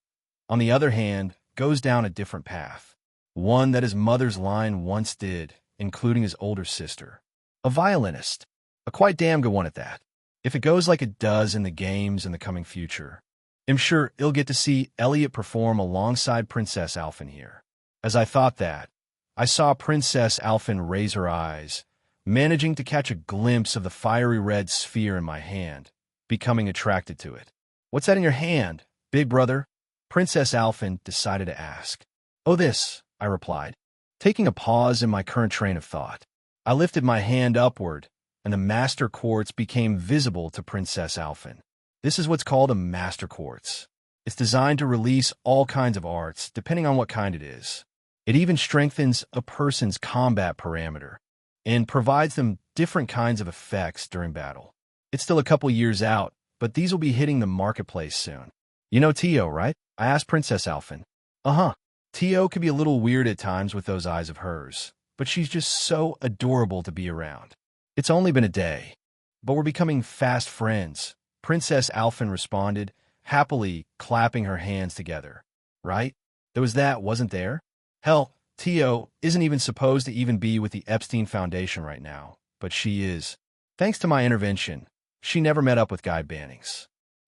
on the other hand, goes down a different path, one that his mother's line once did, including his older sister. A violinist, a quite damn good one at that. If it goes like it does in the games in the coming future, I'm sure you'll get to see Elliot perform alongside Princess Alphen here. As I thought that, I saw Princess Alphen raise her eyes, managing to catch a glimpse of the fiery red sphere in my hand, becoming attracted to it. What's that in your hand, big brother? Princess Alphen decided to ask. Oh, this, I replied, taking a pause in my current train of thought. I lifted my hand upward, and the Master Quartz became visible to Princess Alphen. This is what's called a Master Quartz. It's designed to release all kinds of arts, depending on what kind it is. It even strengthens a person's combat parameter and provides them different kinds of effects during battle. It's still a couple years out, but these will be hitting the marketplace soon. You know Tio, right? I asked Princess Alphen. Uh-huh. Tio can be a little weird at times with those eyes of hers, but she's just so adorable to be around. It's only been a day, but we're becoming fast friends, Princess Alphen responded, happily clapping her hands together. Right? There was that, wasn't there? Hell, Tio isn't even supposed to even be with the Epstein Foundation right now, but she is. Thanks to my intervention, she never met up with Guy Bannings,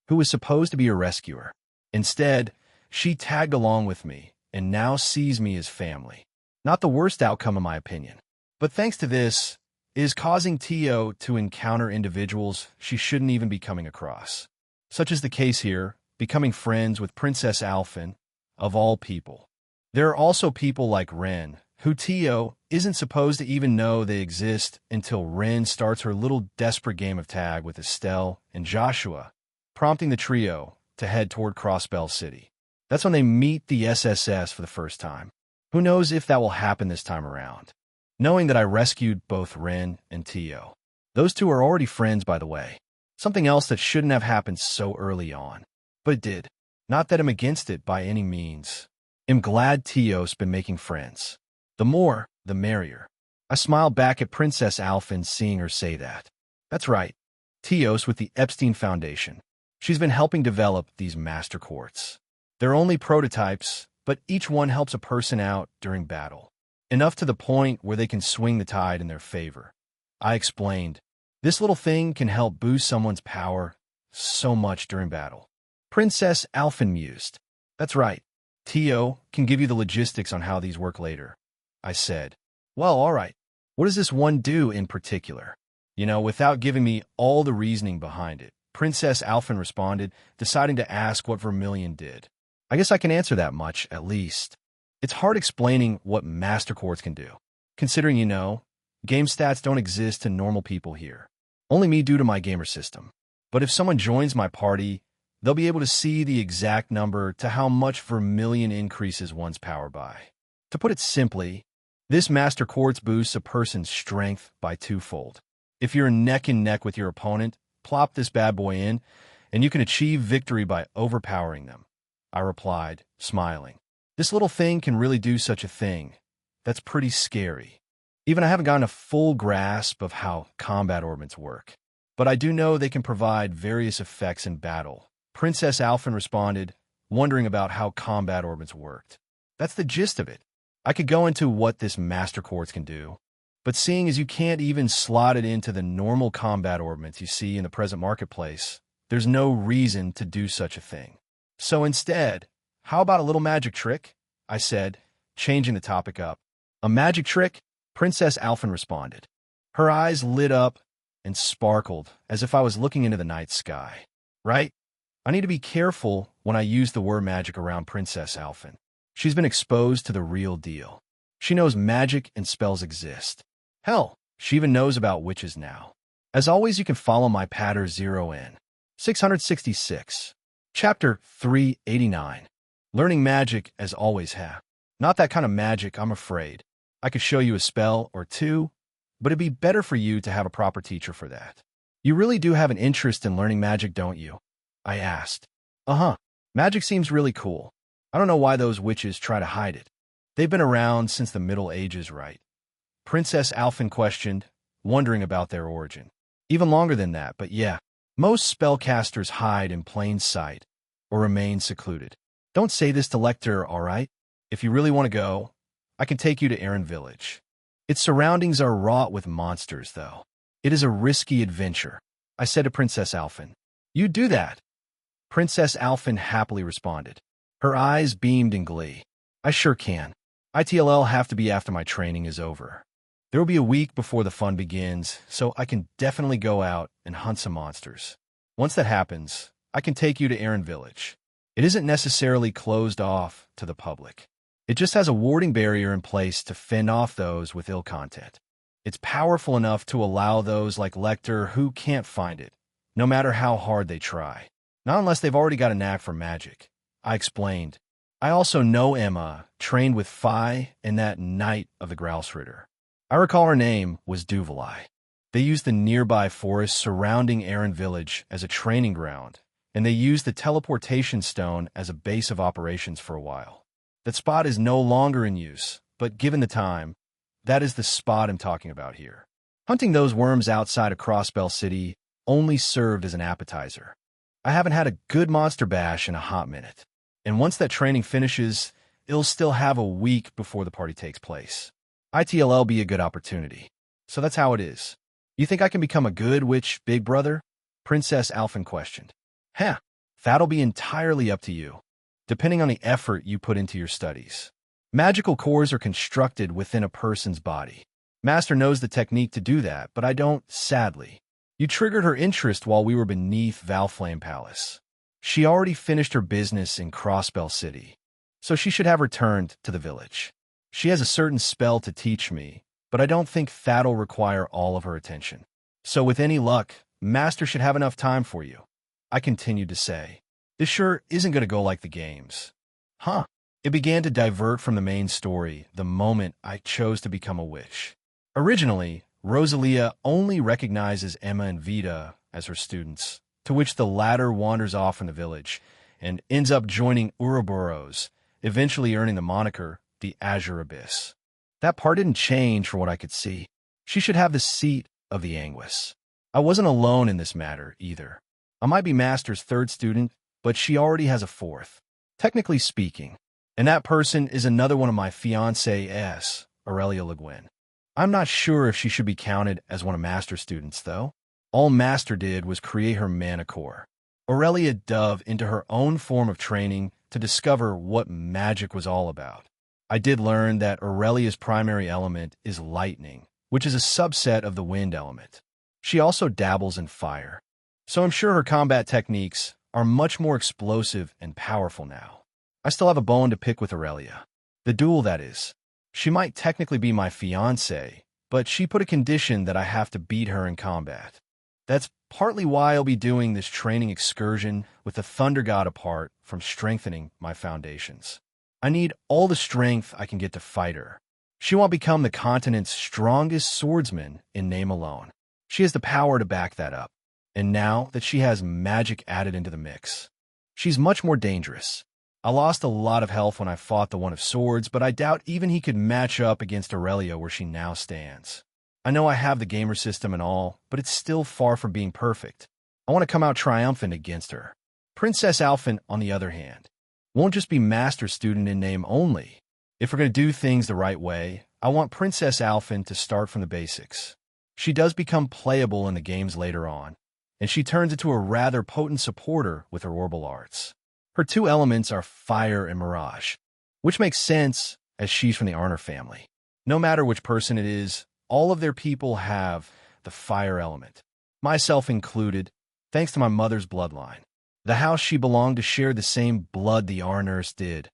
who was supposed to be a rescuer. Instead, she tagged along with me and now sees me as family. Not the worst outcome in my opinion. But thanks to this, is causing Tio to encounter individuals she shouldn't even be coming across. Such is the case here, becoming friends with Princess Alphen of all people. There are also people like Ren, who Tio isn't supposed to even know they exist until Ren starts her little desperate game of tag with Estelle and Joshua, prompting the trio to head toward Crossbell City. That's when they meet the SSS for the first time. Who knows if that will happen this time around? Knowing that I rescued both Ren and Tio. Those two are already friends, by the way. Something else that shouldn't have happened so early on. But it did. Not that I'm against it by any means. I'm glad Tio's been making friends. The more, the merrier. I smiled back at Princess Alphen seeing her say that. That's right. Tio's with the Epstein Foundation. She's been helping develop these master quartz. They're only prototypes, but each one helps a person out during battle. Enough to the point where they can swing the tide in their favor. I explained, this little thing can help boost someone's power so much during battle. Princess Alphen mused. That's right. Tio can give you the logistics on how these work later. I said, well, all right. What does this one do in particular? Without giving me all the reasoning behind it, Princess Alphen responded, deciding to ask what Vermilion did. I guess I can answer that much, at least. It's hard explaining what Master Quartz can do, considering, game stats don't exist to normal people here. Only me due to my gamer system. But if someone joins my party, they'll be able to see the exact number to how much Vermilion increases one's power by. To put it simply, this Master Quartz boosts a person's strength by twofold. If you're neck and neck with your opponent, plop this bad boy in, and you can achieve victory by overpowering them. I replied, smiling. This little thing can really do such a thing. That's pretty scary. Even I haven't gotten a full grasp of how combat orbits work. But I do know they can provide various effects in battle. Princess Alphen responded, wondering about how combat orbits worked. That's the gist of it. I could go into what this Master Quartz can do, but seeing as you can't even slot it into the normal combat orbits you see in the present marketplace, there's no reason to do such a thing. So instead, how about a little magic trick? I said, changing the topic up. A magic trick? Princess Alphen responded. Her eyes lit up and sparkled as if I was looking into the night sky. Right? I need to be careful when I use the word magic around Princess Alphen. She's been exposed to the real deal. She knows magic and spells exist. Hell, she even knows about witches now. As always, you can follow my patter 0N. 666. Chapter 389. Learning magic as always have. Not that kind of magic, I'm afraid. I could show you a spell or two, but it'd be better for you to have a proper teacher for that. You really do have an interest in learning magic, don't you? I asked. Uh-huh. Magic seems really cool. I don't know why those witches try to hide it. They've been around since the Middle Ages, right? Princess Alphen questioned, wondering about their origin. Even longer than that, but yeah. Most spellcasters hide in plain sight or remain secluded. Don't say this to Lecter, all right? If you really want to go, I can take you to Erin Village. Its surroundings are wrought with monsters, though. It is a risky adventure, I said to Princess Alphen. You do that. Princess Alphen happily responded. Her eyes beamed in glee. I sure can. ITLL have to be after my training is over. There will be a week before the fun begins, so I can definitely go out and hunt some monsters. Once that happens, I can take you to Erin Village. It isn't necessarily closed off to the public. It just has a warding barrier in place to fend off those with ill content. It's powerful enough to allow those like Lecter who can't find it, no matter how hard they try. Not unless they've already got a knack for magic. I explained. I also know Emma, trained with Phi and that Knight of the Grouse-Ritter. I recall her name was Duvalai. They used the nearby forest surrounding Erin Village as a training ground, and they used the teleportation stone as a base of operations for a while. That spot is no longer in use, but given the time, that is the spot I'm talking about here. Hunting those worms outside of Crossbell City only served as an appetizer. I haven't had a good monster bash in a hot minute. And once that training finishes, it'll still have a week before the party takes place. ITLL be a good opportunity. So that's how it is. You think I can become a good witch, big brother? Princess Alphen questioned. Heh, that'll be entirely up to you, depending on the effort you put into your studies. Magical cores are constructed within a person's body. Master knows the technique to do that, but I don't, sadly. You triggered her interest while we were beneath Valflame Palace. She already finished her business in Crossbell City. so she should have returned to the village. She has a certain spell to teach me, but I don't think that'll require all of her attention. So with any luck, Master should have enough time for you. I continued to say. This sure isn't going to go like the games. Huh. It began to divert from the main story the moment I chose to become a witch. Originally, Rosalia only recognizes Emma and Vita as her students, to which the latter wanders off in the village and ends up joining Ouroboros, eventually earning the moniker the Azure Abyss. That part didn't change from what I could see. She should have the seat of the Anguis. I wasn't alone in this matter, either. I might be Master's third student, but she already has a fourth, technically speaking. And that person is another one of my fiancées, Aurelia Le Guin. I'm not sure if she should be counted as one of Master's students, though. All Master did was create her mana core. Aurelia dove into her own form of training to discover what magic was all about. I did learn that Aurelia's primary element is lightning, which is a subset of the wind element. She also dabbles in fire, so I'm sure her combat techniques are much more explosive and powerful now. I still have a bone to pick with Aurelia. The duel, that is. She might technically be my fiancé, but she put a condition that I have to beat her in combat. That's partly why I'll be doing this training excursion with the Thunder God apart from strengthening my foundations. I need all the strength I can get to fight her. She won't become the continent's strongest swordsman in name alone. She has the power to back that up. And now that she has magic added into the mix, she's much more dangerous. I lost a lot of health when I fought the One of Swords, but I doubt even he could match up against Aurelia where she now stands. I know I have the gamer system and all, but it's still far from being perfect. I want to come out triumphant against her. Princess Alphen, on the other hand, won't just be Master Student in name only. If we're going to do things the right way, I want Princess Alphen to start from the basics. She does become playable in the games later on, and she turns into a rather potent supporter with her orbital arts. Her two elements are fire and mirage, which makes sense as she's from the Arner family. No matter which person it is, all of their people have the fire element, myself included, thanks to my mother's bloodline. The house she belonged to shared the same blood the Arners did,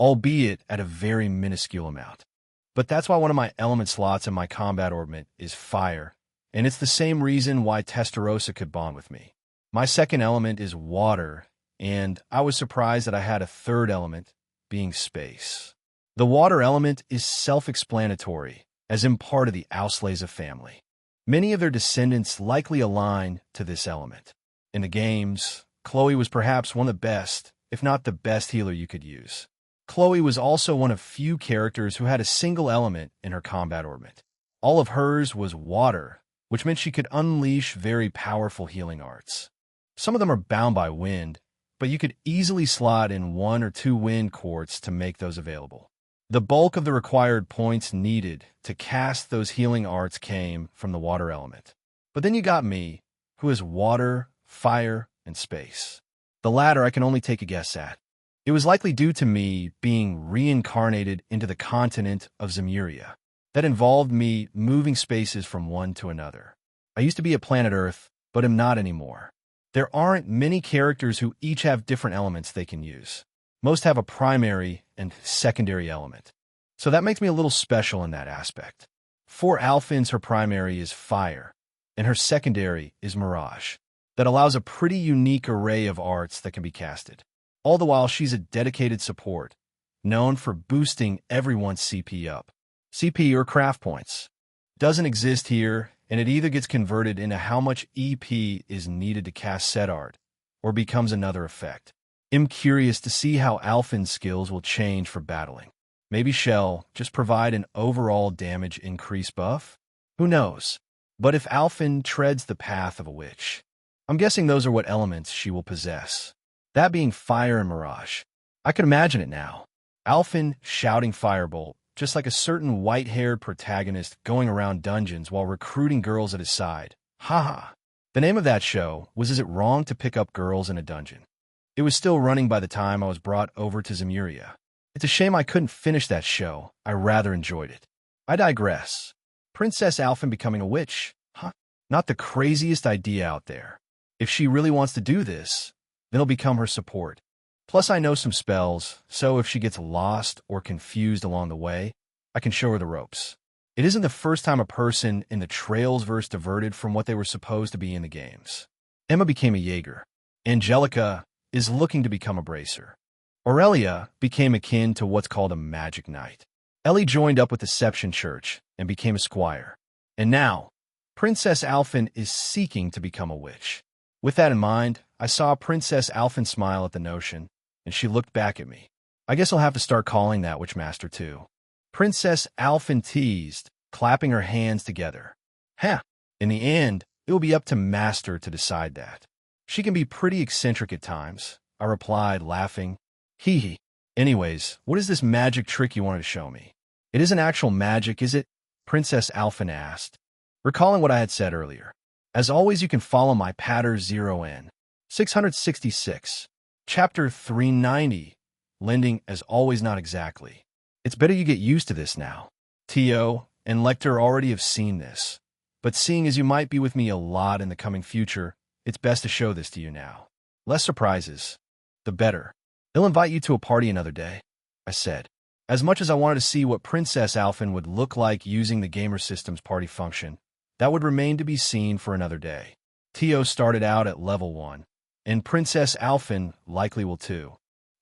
albeit at a very minuscule amount. But that's why one of my element slots in my combat orbit is fire, and it's the same reason why Testarossa could bond with me. My second element is water, and I was surprised that I had a third element, being space. The water element is self-explanatory, as in part of the Auslese family. Many of their descendants likely align to this element. In the games, Chloe was perhaps one of the best, if not the best healer you could use. Chloe was also one of few characters who had a single element in her combat orbit. All of hers was water, which meant she could unleash very powerful healing arts. Some of them are bound by wind, but you could easily slot in 1 or 2 wind quartz to make those available. The bulk of the required points needed to cast those healing arts came from the water element. But then you got me, who is water, fire, and space. The latter I can only take a guess at. It was likely due to me being reincarnated into the continent of Zemuria. That involved me moving spaces from one to another. I used to be a planet Earth, but am not anymore. There aren't many characters who each have different elements they can use. Most have a primary and secondary element. So that makes me a little special in that aspect. For Alphen's, her primary is fire, and her secondary is mirage. That allows a pretty unique array of arts that can be casted. All the while, she's a dedicated support, known for boosting everyone's CP up. CP, or craft points, doesn't exist here, and it either gets converted into how much EP is needed to cast set art, or becomes another effect. I'm curious to see how Alphen's skills will change for battling. Maybe she'll just provide an overall damage increase buff? Who knows? But if Alphen treads the path of a witch, I'm guessing those are what elements she will possess. That being fire and mirage. I can imagine it now. Alphen shouting firebolt, just like a certain white-haired protagonist going around dungeons while recruiting girls at his side. Haha. The name of that show was Is It Wrong to Pick Up Girls in a Dungeon? It was still running by the time I was brought over to Zemuria. It's a shame I couldn't finish that show. I rather enjoyed it. I digress. Princess Alphen becoming a witch? Huh? Not the craziest idea out there. If she really wants to do this, then I'll become her support. Plus, I know some spells, so if she gets lost or confused along the way, I can show her the ropes. It isn't the first time a person in the Trails verse diverted from what they were supposed to be in the games. Emma became a Jaeger. Angelica is looking to become a Bracer. Aurelia became akin to what's called a Magic Knight. Ellie joined up with Deception Church and became a Squire. And now, Princess Alphen is seeking to become a witch. With that in mind, I saw Princess Alphen smile at the notion, and she looked back at me. I guess I'll have to start calling that Witchmaster too. Princess Alphen teased, clapping her hands together. In the end, it will be up to Master to decide that. She can be pretty eccentric at times, I replied, laughing. Hee hee. Anyways, what is this magic trick you wanted to show me? It isn't actual magic, is it? Princess Alphen asked, recalling what I had said earlier. As always, you can follow my patter 0N. 666. Chapter 390. Lending as always not exactly. It's better you get used to this now. Tio and Lecter already have seen this. But seeing as you might be with me a lot in the coming future, it's best to show this to you now. Less surprises, the better. He'll invite you to a party another day, I said. As much as I wanted to see what Princess Alphen would look like using the Gamer System's party function, that would remain to be seen for another day. Tio started out at level 1, and Princess Alphen likely will too.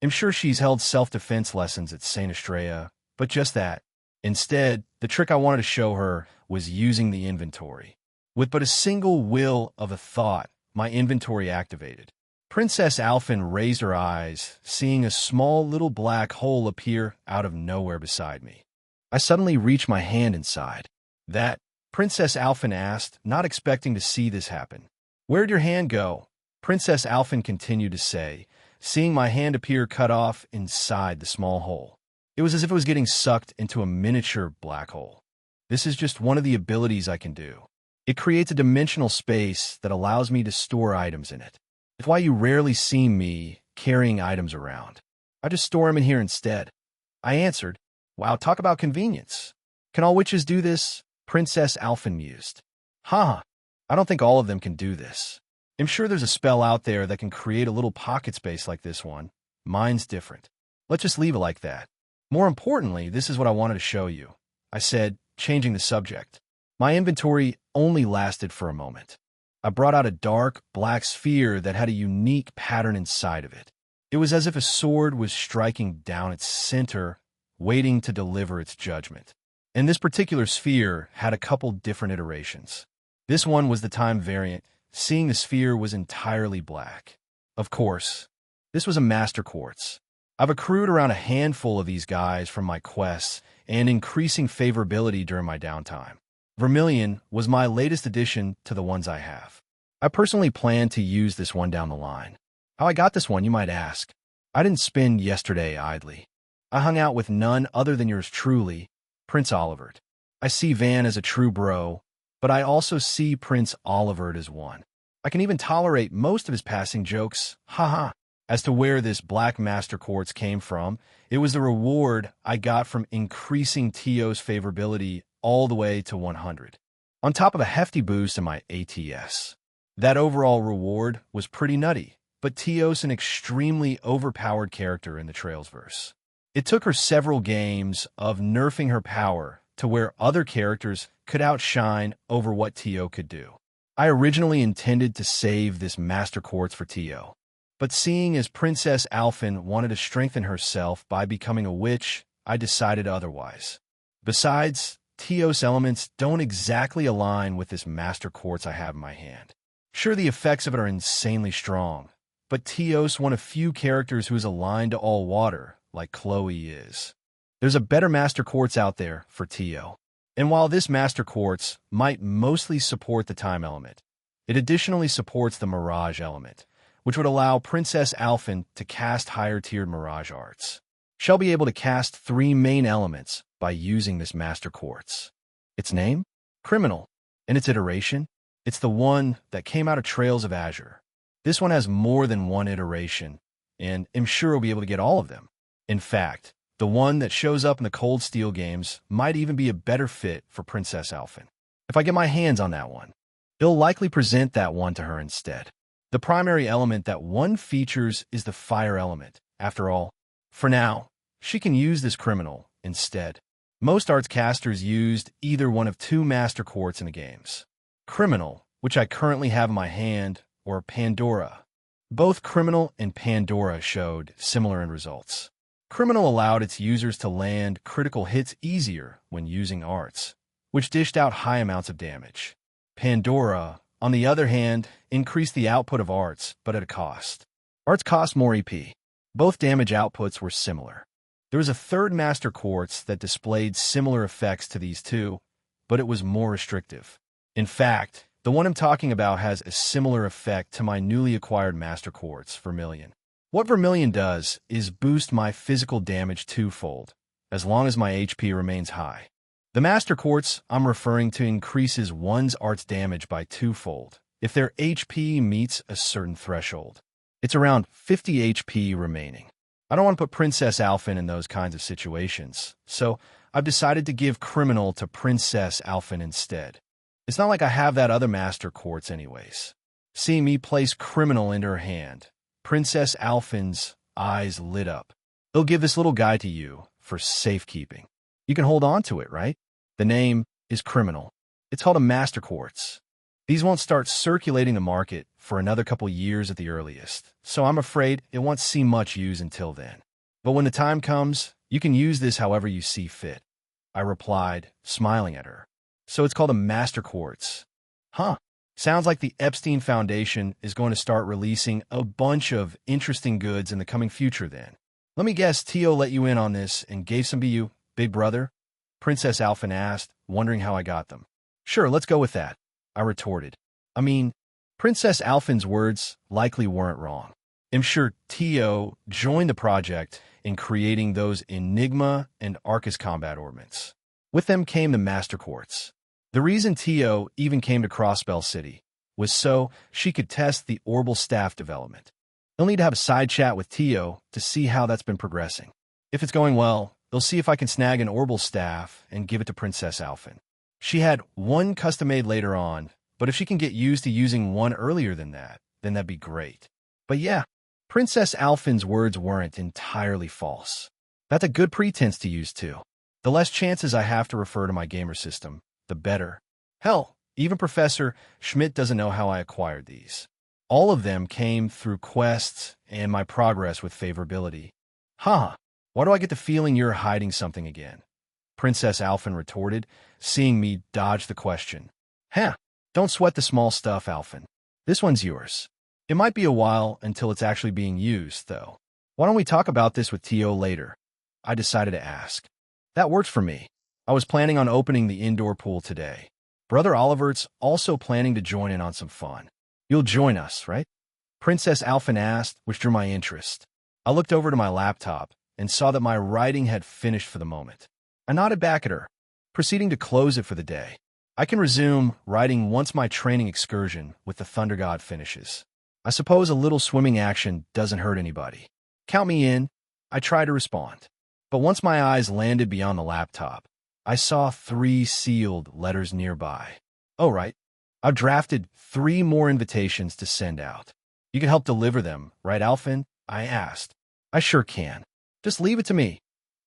I'm sure she's held self-defense lessons at St. Estrella, but just that. Instead, the trick I wanted to show her was using the inventory. With but a single will of a thought, my inventory activated. Princess Alphen raised her eyes, seeing a small little black hole appear out of nowhere beside me. I suddenly reached my hand inside. That, Princess Alphen asked, not expecting to see this happen. Where'd your hand go? Princess Alphen continued to say, seeing my hand appear cut off inside the small hole. It was as if it was getting sucked into a miniature black hole. This is just one of the abilities I can do. It creates a dimensional space that allows me to store items in it. It's why you rarely see me carrying items around. I just store them in here instead. I answered, wow, talk about convenience. Can all witches do this? Princess Alphen mused. I don't think all of them can do this. I'm sure there's a spell out there that can create a little pocket space like this one. Mine's different. Let's just leave it like that. More importantly, this is what I wanted to show you, I said, changing the subject. My inventory only lasted for a moment. I brought out a dark, black sphere that had a unique pattern inside of it. It was as if a sword was striking down its center, waiting to deliver its judgment. And this particular sphere had a couple different iterations. This one was the time variant, seeing the sphere was entirely black. Of course, this was a master quartz. I've accrued around a handful of these guys from my quests and increasing favorability during my downtime. Vermilion was my latest addition to the ones I have. I personally plan to use this one down the line. How I got this one, you might ask. I didn't spend yesterday idly. I hung out with none other than yours truly, Prince Olivert. I see Van as a true bro, but I also see Prince Olivert as one. I can even tolerate most of his passing jokes, As to where this black master quartz came from, it was the reward I got from increasing Tio's favorability all the way to 100, on top of a hefty boost in my ATS. That overall reward was pretty nutty, but Tio's an extremely overpowered character in the Trailsverse. It took her several games of nerfing her power to where other characters could outshine over what Tio could do. I originally intended to save this Master Quartz for Tio, but seeing as Princess Alphen wanted to strengthen herself by becoming a witch, I decided otherwise. Besides, Tio's elements don't exactly align with this Master Quartz I have in my hand. Sure, the effects of it are insanely strong, but Tio's one of few characters who is aligned to all water, like Chloe is. There's a better Master Quartz out there for Tio. And while this Master Quartz might mostly support the time element, it additionally supports the Mirage element, which would allow Princess Alphen to cast higher-tiered Mirage arts. She'll be able to cast 3 main elements by using this Master Quartz. Its name? Criminal. And its iteration? It's the one that came out of Trails of Azure. This one has more than one iteration, and I'm sure we'll be able to get all of them. In fact, the one that shows up in the Cold Steel games might even be a better fit for Princess Alphen. If I get my hands on that one, it'll likely present that one to her instead. The primary element that one features is the fire element, After all, for now, she can use this criminal instead. Most arts casters used either one of two master quartz in the games. Criminal, which I currently have in my hand, or Pandora. Both Criminal and Pandora showed similar end results. Criminal allowed its users to land critical hits easier when using arts, which dished out high amounts of damage. Pandora, on the other hand, increased the output of arts, but at a cost. Arts cost more EP. Both damage outputs were similar. There was a third master quartz that displayed similar effects to these two, but it was more restrictive. In fact, the one I'm talking about has a similar effect to my newly acquired master quartz, Vermilion. What Vermilion does is boost my physical damage twofold, as long as my HP remains high. The master quartz I'm referring to increases one's art's damage by twofold if their HP meets a certain threshold. It's around 50 HP remaining. I don't want to put Princess Alphen in those kinds of situations, so I've decided to give Criminal to Princess Alphen instead. It's not like I have that other master quartz anyways. Seeing me place Criminal into her hand, Princess Alphen's eyes lit up. They'll give this little guy to you for safekeeping. You can hold on to it, right? The name is Criminal. It's called a master quartz. These won't start circulating the market for another couple years at the earliest, so I'm afraid it won't see much use until then. But when the time comes, you can use this however you see fit. I replied, smiling at her. So it's called a master quartz. Huh. Sounds like the Epstein Foundation is going to start releasing a bunch of interesting goods in the coming future then. Let me guess Tio let you in on this and gave some to you, big brother? Princess Alphen asked, wondering how I got them. Sure, let's go with that, I retorted. I mean, Princess Alphen's words likely weren't wrong. I'm sure Tio joined the project in creating those Enigma and Arcus combat ornaments. With them came the Master Quartz. The reason Tio even came to Crossbell City was so she could test the Orbital Staff development. They'll need to have a side chat with Tio to see how that's been progressing. If it's going well, they'll see if I can snag an Orbital Staff and give it to Princess Alphen. She had one custom-made later on, but if she can get used to using one earlier than that, then that'd be great. But yeah, Princess Alphen's words weren't entirely false. That's a good pretense to use too. The less chances I have to refer to my gamer system, the better. Hell, even Professor Schmidt doesn't know how I acquired these. All of them came through quests and my progress with favorability. Huh, why do I get the feeling you're hiding something again? Princess Alphen retorted, seeing me dodge the question. Huh, don't sweat the small stuff, Alphen. This one's yours. It might be a while until it's actually being used, though. Why don't we talk about this with Tio later? I decided to ask. That works for me. I was planning on opening the indoor pool today. Brother Olivert's also planning to join in on some fun. You'll join us, right? Princess Alphen asked, which drew my interest. I looked over to my laptop and saw that my writing had finished for the moment. I nodded back at her, proceeding to close it for the day. I can resume writing once my training excursion with the Thunder God finishes. I suppose a little swimming action doesn't hurt anybody. Count me in. I tried to respond. But once my eyes landed beyond the laptop, I saw 3 sealed letters nearby. Oh, right. I've drafted 3 more invitations to send out. You can help deliver them, right, Alphen? I asked. I sure can. Just leave it to me.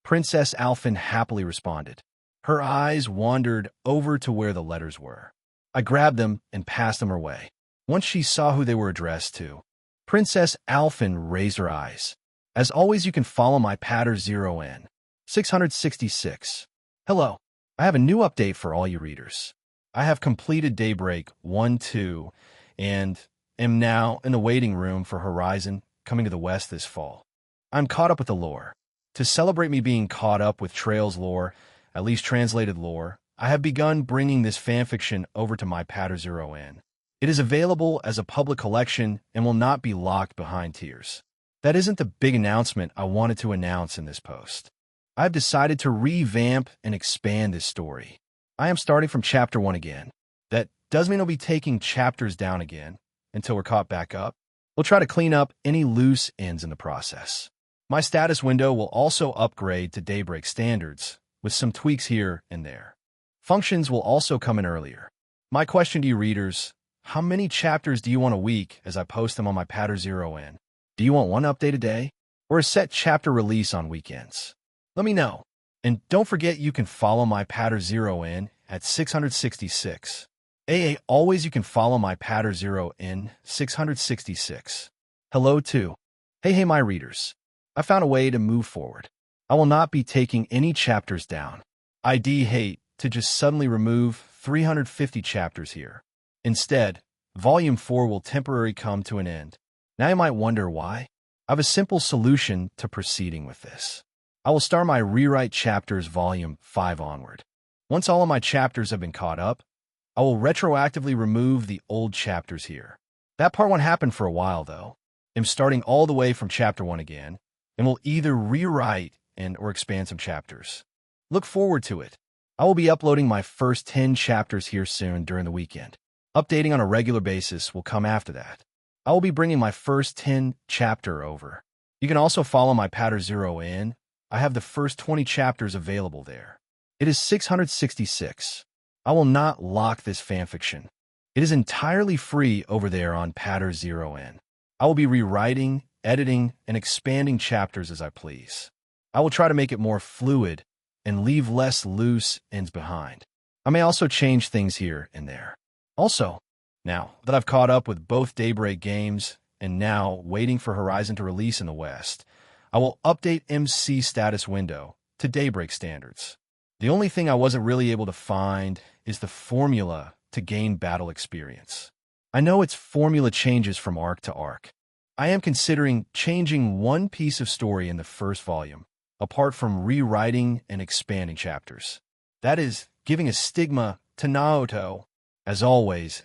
Princess Alphen happily responded. Her eyes wandered over to where the letters were. I grabbed them and passed them her way. Once she saw who they were addressed to, Princess Alphen raised her eyes. As always, you can follow my Patter 0N. 666. Hello. I have a new update for all you readers. I have completed Daybreak 1-2 and am now in the waiting room for Horizon coming to the West this fall. I'm caught up with the lore. To celebrate me being caught up with Trails lore, at least translated lore, I have begun bringing this fanfiction over to my Patter 0N. It is available as a public collection and will not be locked behind tiers. That isn't the big announcement I wanted to announce in this post. I've decided to revamp and expand this story. I am starting from Chapter 1 again. That does mean I'll be taking chapters down again until we're caught back up. We'll try to clean up any loose ends in the process. My status window will also upgrade to Daybreak standards, with some tweaks here and there. Functions will also come in earlier. My question to you readers, how many chapters do you want a week as I post them on my Patter 0N? Do you want one update a day? or a set chapter release on weekends? Let me know. And don't forget you can follow my Patter Zero in at 666. Always you can follow my Patter Zero in 666. Hello too. Hey my readers. I found a way to move forward. I will not be taking any chapters down. I'd hate to just suddenly remove 350 chapters here. Instead, Volume 4 will temporarily come to an end. Now you might wonder why. I have a simple solution to proceeding with this. I will start my rewrite chapters Volume 5 onward. Once all of my chapters have been caught up, I will retroactively remove the old chapters here. That part won't happen for a while though. I'm starting all the way from Chapter 1 again, and will either rewrite or expand some chapters. Look forward to it. I will be uploading my first 10 chapters here soon during the weekend. Updating on a regular basis will come after that. I will be bringing my first 10 chapter over. You can also follow my Patter Zero in. I have the first 20 chapters available there. It is 666. I will not lock this fanfiction. It is entirely free over there on Patter Zero in. I will be rewriting, editing, and expanding chapters as I please. I will try to make it more fluid and leave less loose ends behind. I may also change things here and there. Also, now that I've caught up with both Daybreak games and now waiting for Horizon to release in the West, I will update MC status window to Daybreak standards. The only thing I wasn't really able to find is the formula to gain battle experience. I know its formula changes from arc to arc. I am considering changing one piece of story in the first volume, apart from rewriting and expanding chapters. That is, giving a stigma to Naoto. As always,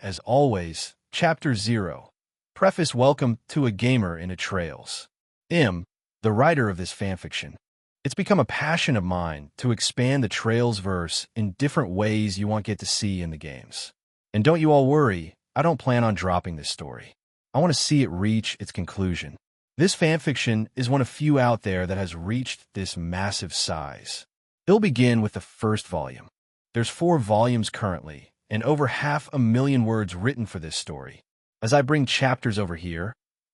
Chapter 0. Preface. Welcome to A Gamer in a Trails. The writer of this fanfiction. It's become a passion of mine to expand the Trails verse in different ways you won't get to see in the games. And don't you all worry, I don't plan on dropping this story. I want to see it reach its conclusion. This fanfiction is one of few out there that has reached this massive size. It'll begin with the first volume. There's 4 volumes currently, and over 500,000 words written for this story. As I bring chapters over here,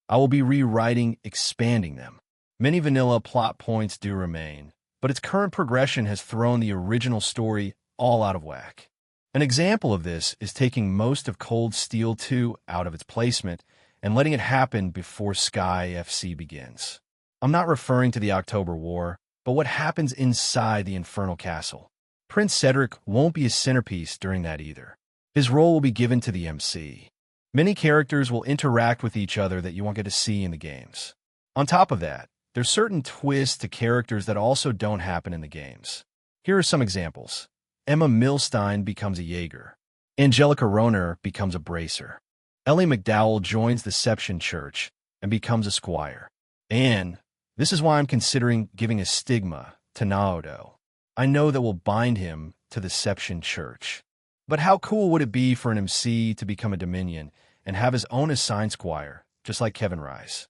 I will be rewriting, expanding them. Many vanilla plot points do remain, but its current progression has thrown the original story all out of whack. An example of this is taking most of Cold Steel 2 out of its placement and letting it happen before Sky FC begins. I'm not referring to the October War, but what happens inside the Infernal Castle. Prince Cedric won't be a centerpiece during that either. His role will be given to the MC. Many characters will interact with each other that you won't get to see in the games. On top of that, there's certain twists to characters that also don't happen in the games. Here are some examples. Emma Milstein becomes a Jaeger. Angelica Roner becomes a Bracer. Ellie McDowell joins the Seption Church and becomes a Squire. And this is why I'm considering giving a stigma to Naoto. I know that will bind him to the Seption Church. But how cool would it be for an MC to become a Dominion and have his own assigned Squire, just like Kevin Rice?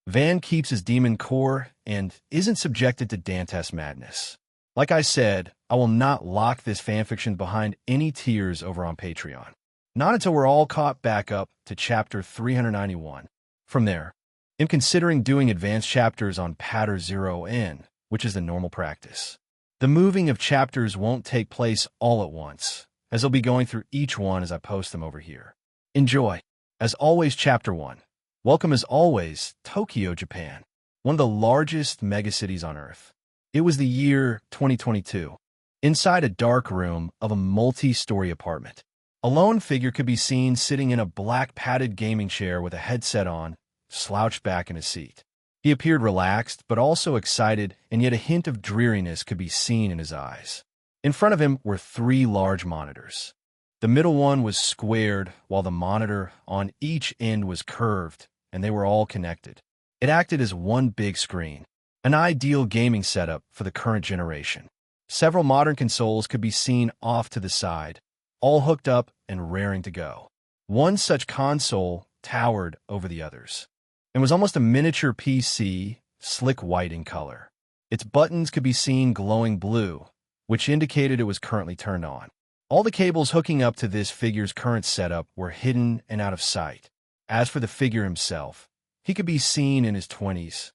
Van keeps his demon core and isn't subjected to Dantes madness. Like I said, I will not lock this fanfiction behind any tiers over on Patreon. Not until we're all caught back up to chapter 391. From there, I'm considering doing advanced chapters on Patter Zero in, which is the normal practice. The moving of chapters won't take place all at once, as I'll be going through each one as I post them over here. Enjoy. As always, Chapter 1. Welcome as always, Tokyo, Japan, one of the largest megacities on Earth. It was the year 2022. Inside a dark room of a multi-story apartment, a lone figure could be seen sitting in a black padded gaming chair with a headset on, slouched back in his seat. He appeared relaxed, but also excited, and yet a hint of dreariness could be seen in his eyes. In front of him were 3 large monitors. The middle one was squared, while the monitor on each end was curved, and they were all connected. It acted as one big screen, an ideal gaming setup for the current generation. Several modern consoles could be seen off to the side, all hooked up and raring to go. One such console towered over the others, and was almost a miniature PC, slick white in color. Its buttons could be seen glowing blue, which indicated it was currently turned on. All the cables hooking up to this figure's current setup were hidden and out of sight. As for the figure himself, he could be seen in his 20s.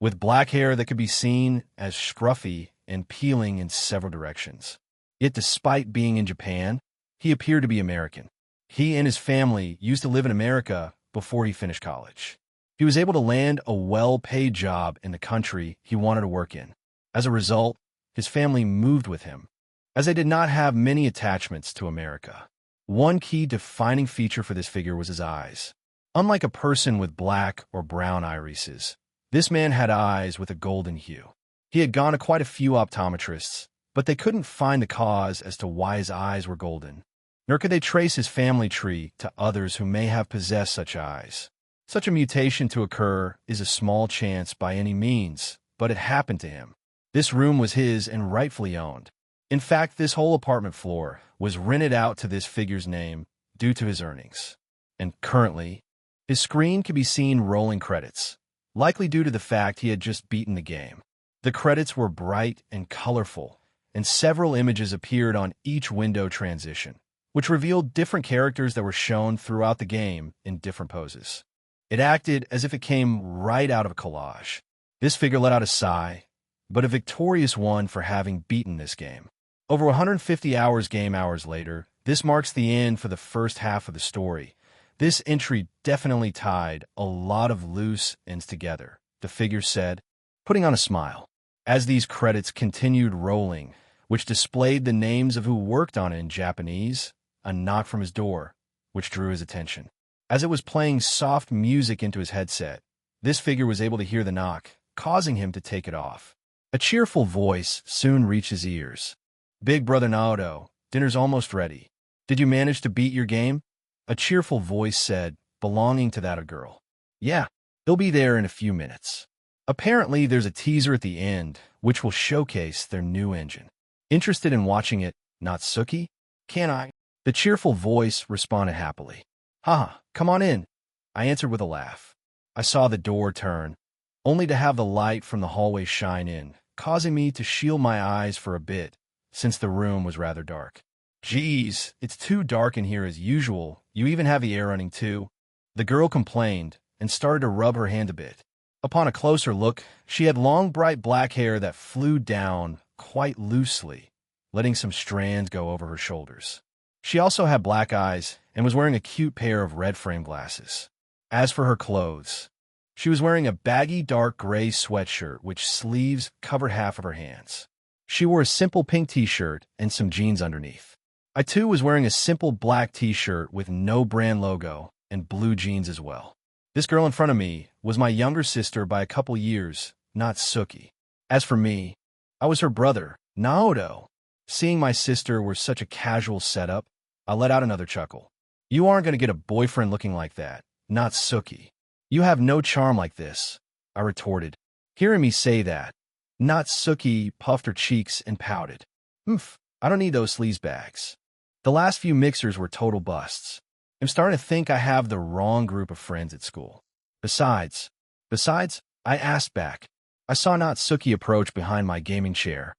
with black hair that could be seen as scruffy and peeling in several directions. Yet despite being in Japan, he appeared to be American. He and his family used to live in America before he finished college. He was able to land a well-paid job in the country he wanted to work in. As a result, his family moved with him, as they did not have many attachments to America. One key defining feature for this figure was his eyes. Unlike a person with black or brown irises, this man had eyes with a golden hue. He had gone to quite a few optometrists, but they couldn't find the cause as to why his eyes were golden, nor could they trace his family tree to others who may have possessed such eyes. Such a mutation to occur is a small chance by any means, but it happened to him. This room was his and rightfully owned. In fact, this whole apartment floor was rented out to this figure's name due to his earnings. And currently, his screen could be seen rolling credits, likely due to the fact he had just beaten the game. The credits were bright and colorful, and several images appeared on each window transition, which revealed different characters that were shown throughout the game in different poses. It acted as if it came right out of a collage. This figure let out a sigh, but a victorious one for having beaten this game. Over 150 game hours later, this marks the end for the first half of the story. This entry definitely tied a lot of loose ends together, the figure said, putting on a smile. As these credits continued rolling, which displayed the names of who worked on it in Japanese, a knock from his door, which drew his attention. As it was playing soft music into his headset, this figure was able to hear the knock, causing him to take it off. A cheerful voice soon reached his ears. "Big Brother Naoto, dinner's almost ready. Did you manage to beat your game?" A cheerful voice said, belonging to that girl. "Yeah, they'll be there in a few minutes." Apparently, there's a teaser at the end, which will showcase their new engine. Interested in watching it, Natsuki? Can I? The cheerful voice responded happily. "Haha, come on in," I answered with a laugh. I saw the door turn, only to have the light from the hallway shine in, causing me to shield my eyes for a bit, since the room was rather dark. "Geez, it's too dark in here as usual. You even have the air running too." The girl complained and started to rub her hand a bit. Upon a closer look, she had long, bright black hair that flew down quite loosely, letting some strands go over her shoulders. She also had black eyes and was wearing a cute pair of red frame glasses. As for her clothes, she was wearing a baggy dark gray sweatshirt which sleeves covered half of her hands. She wore a simple pink t-shirt and some jeans underneath. I too was wearing a simple black t-shirt with no brand logo and blue jeans as well. This girl in front of me was my younger sister by a couple years, Natsuki. As for me, I was her brother, Naoto. Seeing my sister were such a casual setup, I let out another chuckle. "You aren't going to get a boyfriend looking like that, Natsuki. You have no charm like this," I retorted. Hearing me say that, Natsuki puffed her cheeks and pouted. I don't need those sleaze bags. The last few mixers were total busts. I'm starting to think I have the wrong group of friends at school. Besides, I asked back. I saw Natsuki approach behind my gaming chair,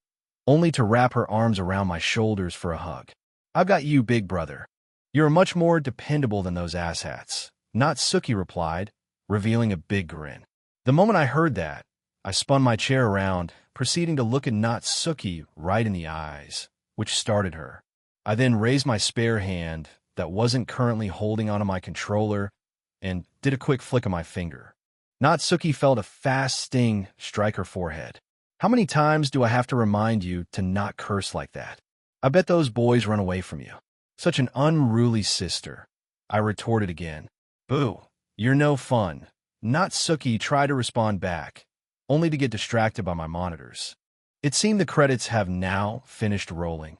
only to wrap her arms around my shoulders for a hug. "I've got you, big brother. You're much more dependable than those asshats," Natsuki replied, revealing a big grin. The moment I heard that, I spun my chair around, proceeding to look at Natsuki right in the eyes, which started her. I then raised my spare hand that wasn't currently holding onto my controller and did a quick flick of my finger. Natsuki felt a fast sting strike her forehead. "How many times do I have to remind you to not curse like that? I bet those boys run away from you. Such an unruly sister," I retorted again. "Boo, you're no fun." Natsuki tried to respond back, only to get distracted by my monitors. It seemed the credits have now finished rolling,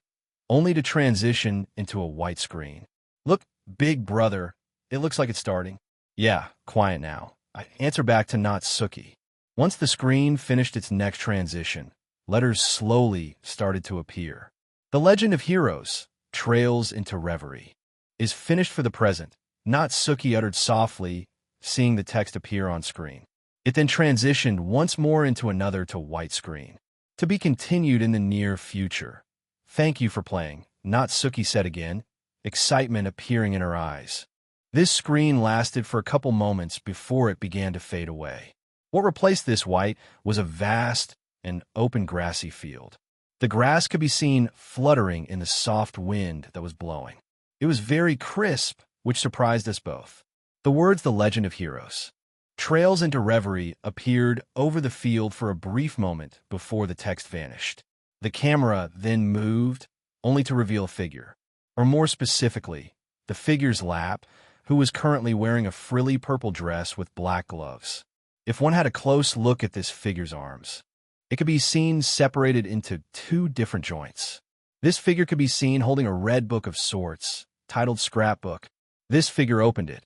only to transition into a white screen. "Look, big brother, it looks like it's starting." "Yeah, quiet now," I answered back to Natsuki. Once the screen finished its next transition, letters slowly started to appear. "The Legend of Heroes, Trails into Reverie, is finished for the present," Natsuki uttered softly, seeing the text appear on screen. It then transitioned once more into another to white screen. "To be continued in the near future. Thank you for playing," Natsuki said again, excitement appearing in her eyes. This screen lasted for a couple moments before it began to fade away. What replaced this white was a vast and open grassy field. The grass could be seen fluttering in the soft wind that was blowing. It was very crisp, which surprised us both. The words "The Legend of Heroes. Trails into Reverie" appeared over the field for a brief moment before the text vanished. The camera then moved, only to reveal a figure, or more specifically, the figure's lap, who was currently wearing a frilly purple dress with black gloves. If one had a close look at this figure's arms, it could be seen separated into two different joints. This figure could be seen holding a red book of sorts, titled Scrapbook. This figure opened it,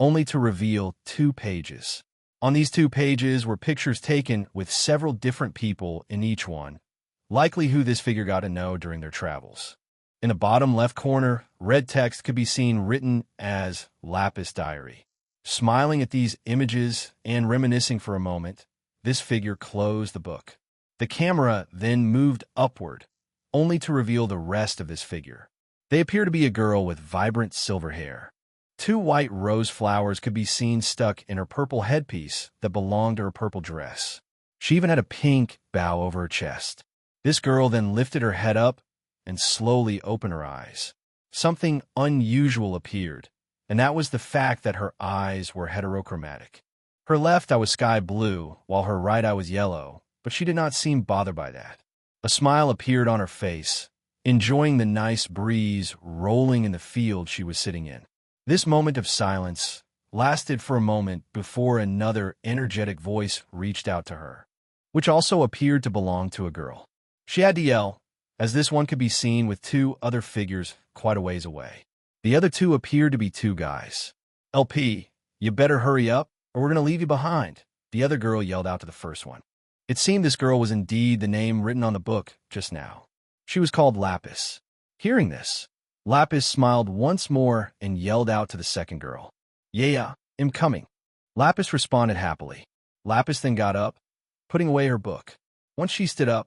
only to reveal 2 pages. On these 2 pages were pictures taken with several different people in each one, likely who this figure got to know during their travels. In the bottom left corner, red text could be seen written as Lapis Diary. Smiling at these images and reminiscing for a moment, this figure closed the book. The camera then moved upward, only to reveal the rest of this figure. They appear to be a girl with vibrant silver hair. 2 white rose flowers could be seen stuck in her purple headpiece that belonged to her purple dress. She even had a pink bow over her chest. This girl then lifted her head up and slowly opened her eyes. Something unusual appeared, and that was the fact that her eyes were heterochromatic. Her left eye was sky blue, while her right eye was yellow, but she did not seem bothered by that. A smile appeared on her face, enjoying the nice breeze rolling in the field she was sitting in. This moment of silence lasted for a moment before another energetic voice reached out to her, which also appeared to belong to a girl. She had to yell, as this one could be seen with 2 other figures quite a ways away. The other 2 appeared to be 2 guys. "LP, you better hurry up, or we're going to leave you behind," the other girl yelled out to the first one. It seemed this girl was indeed the name written on the book just now. She was called Lapis. Hearing this, Lapis smiled once more and yelled out to the second girl, "Yeah, I'm coming." Lapis responded happily. Lapis then got up, putting away her book. Once she stood up,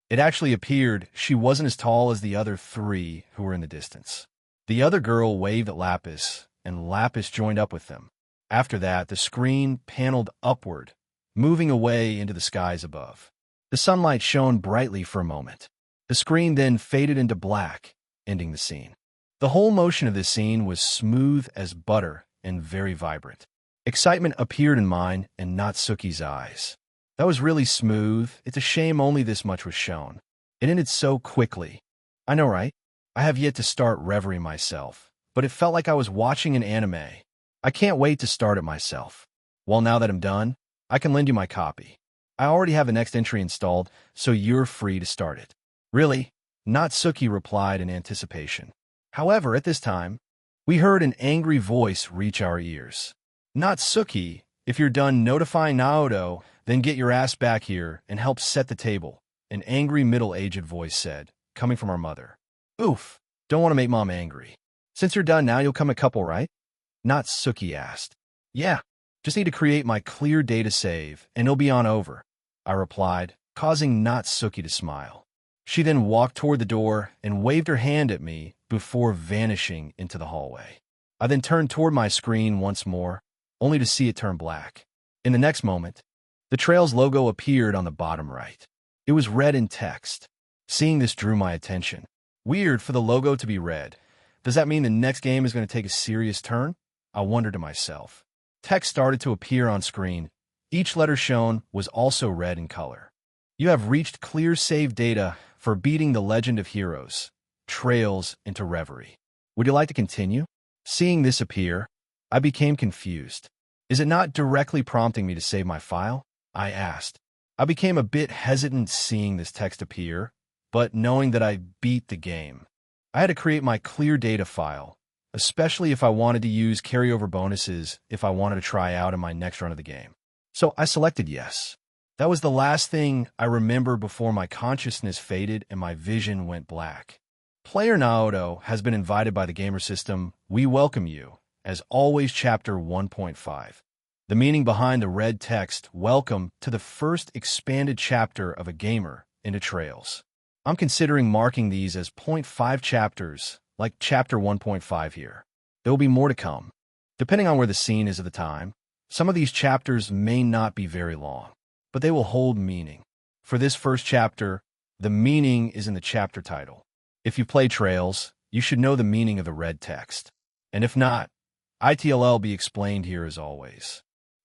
it actually appeared she wasn't as tall as the other 3 who were in the distance. The other girl waved at Lapis, and Lapis joined up with them. After that, the screen paneled upward, moving away into the skies above. The sunlight shone brightly for a moment. The screen then faded into black, ending the scene. The whole motion of this scene was smooth as butter and very vibrant. Excitement appeared in mine and Natsuki's eyes. That was really smooth. It's a shame only this much was shown. It ended so quickly. I know, right? I have yet to start Reverie myself, but it felt like I was watching an anime. I can't wait to start it myself. Well, now that I'm done, I can lend you my copy. I already have the next entry installed, so you're free to start it. Really? Natsuki replied in anticipation. However, at this time, we heard an angry voice reach our ears. "Natsuki, if you're done notifying Naoto, then get your ass back here and help set the table," an angry middle-aged voice said, coming from our mother. "Oof, don't want to make Mom angry. Since you're done now, you'll come a couple, right?" Natsuki asked. "Yeah, just need to create my clear data save, and it'll be on over," I replied, causing Natsuki to smile. She then walked toward the door and waved her hand at me before vanishing into the hallway. I then turned toward my screen once more, only to see it turn black. In the next moment, the Trails logo appeared on the bottom right. It was red in text. Seeing this drew my attention. Weird for the logo to be red. Does that mean the next game is going to take a serious turn? I wondered to myself. Text started to appear on screen. Each letter shown was also red in color. "You have reached clear save data for beating the Legend of Heroes. Trails into Reverie. Would you like to continue?" Seeing this appear, I became confused. Is it not directly prompting me to save my file? I asked. I became a bit hesitant seeing this text appear, but knowing that I beat the game. I had to create my clear data file, especially if I wanted to use carryover bonuses if I wanted to try out in my next run of the game. So I selected yes. That was the last thing I remember before my consciousness faded and my vision went black. Player Naoto has been invited by the gamer system. We welcome you, as always, Chapter 1.5. The meaning behind the red text, "Welcome to the first expanded chapter of a gamer into Trails." I'm considering marking these as 0.5 chapters, like Chapter 1.5 here. There will be more to come. Depending on where the scene is at the time, Some of these chapters may not be very long, but they will hold meaning. For this first chapter, the meaning is in the chapter title. If you play Trails, you should know the meaning of the red text. And if not, it'll be explained here as always.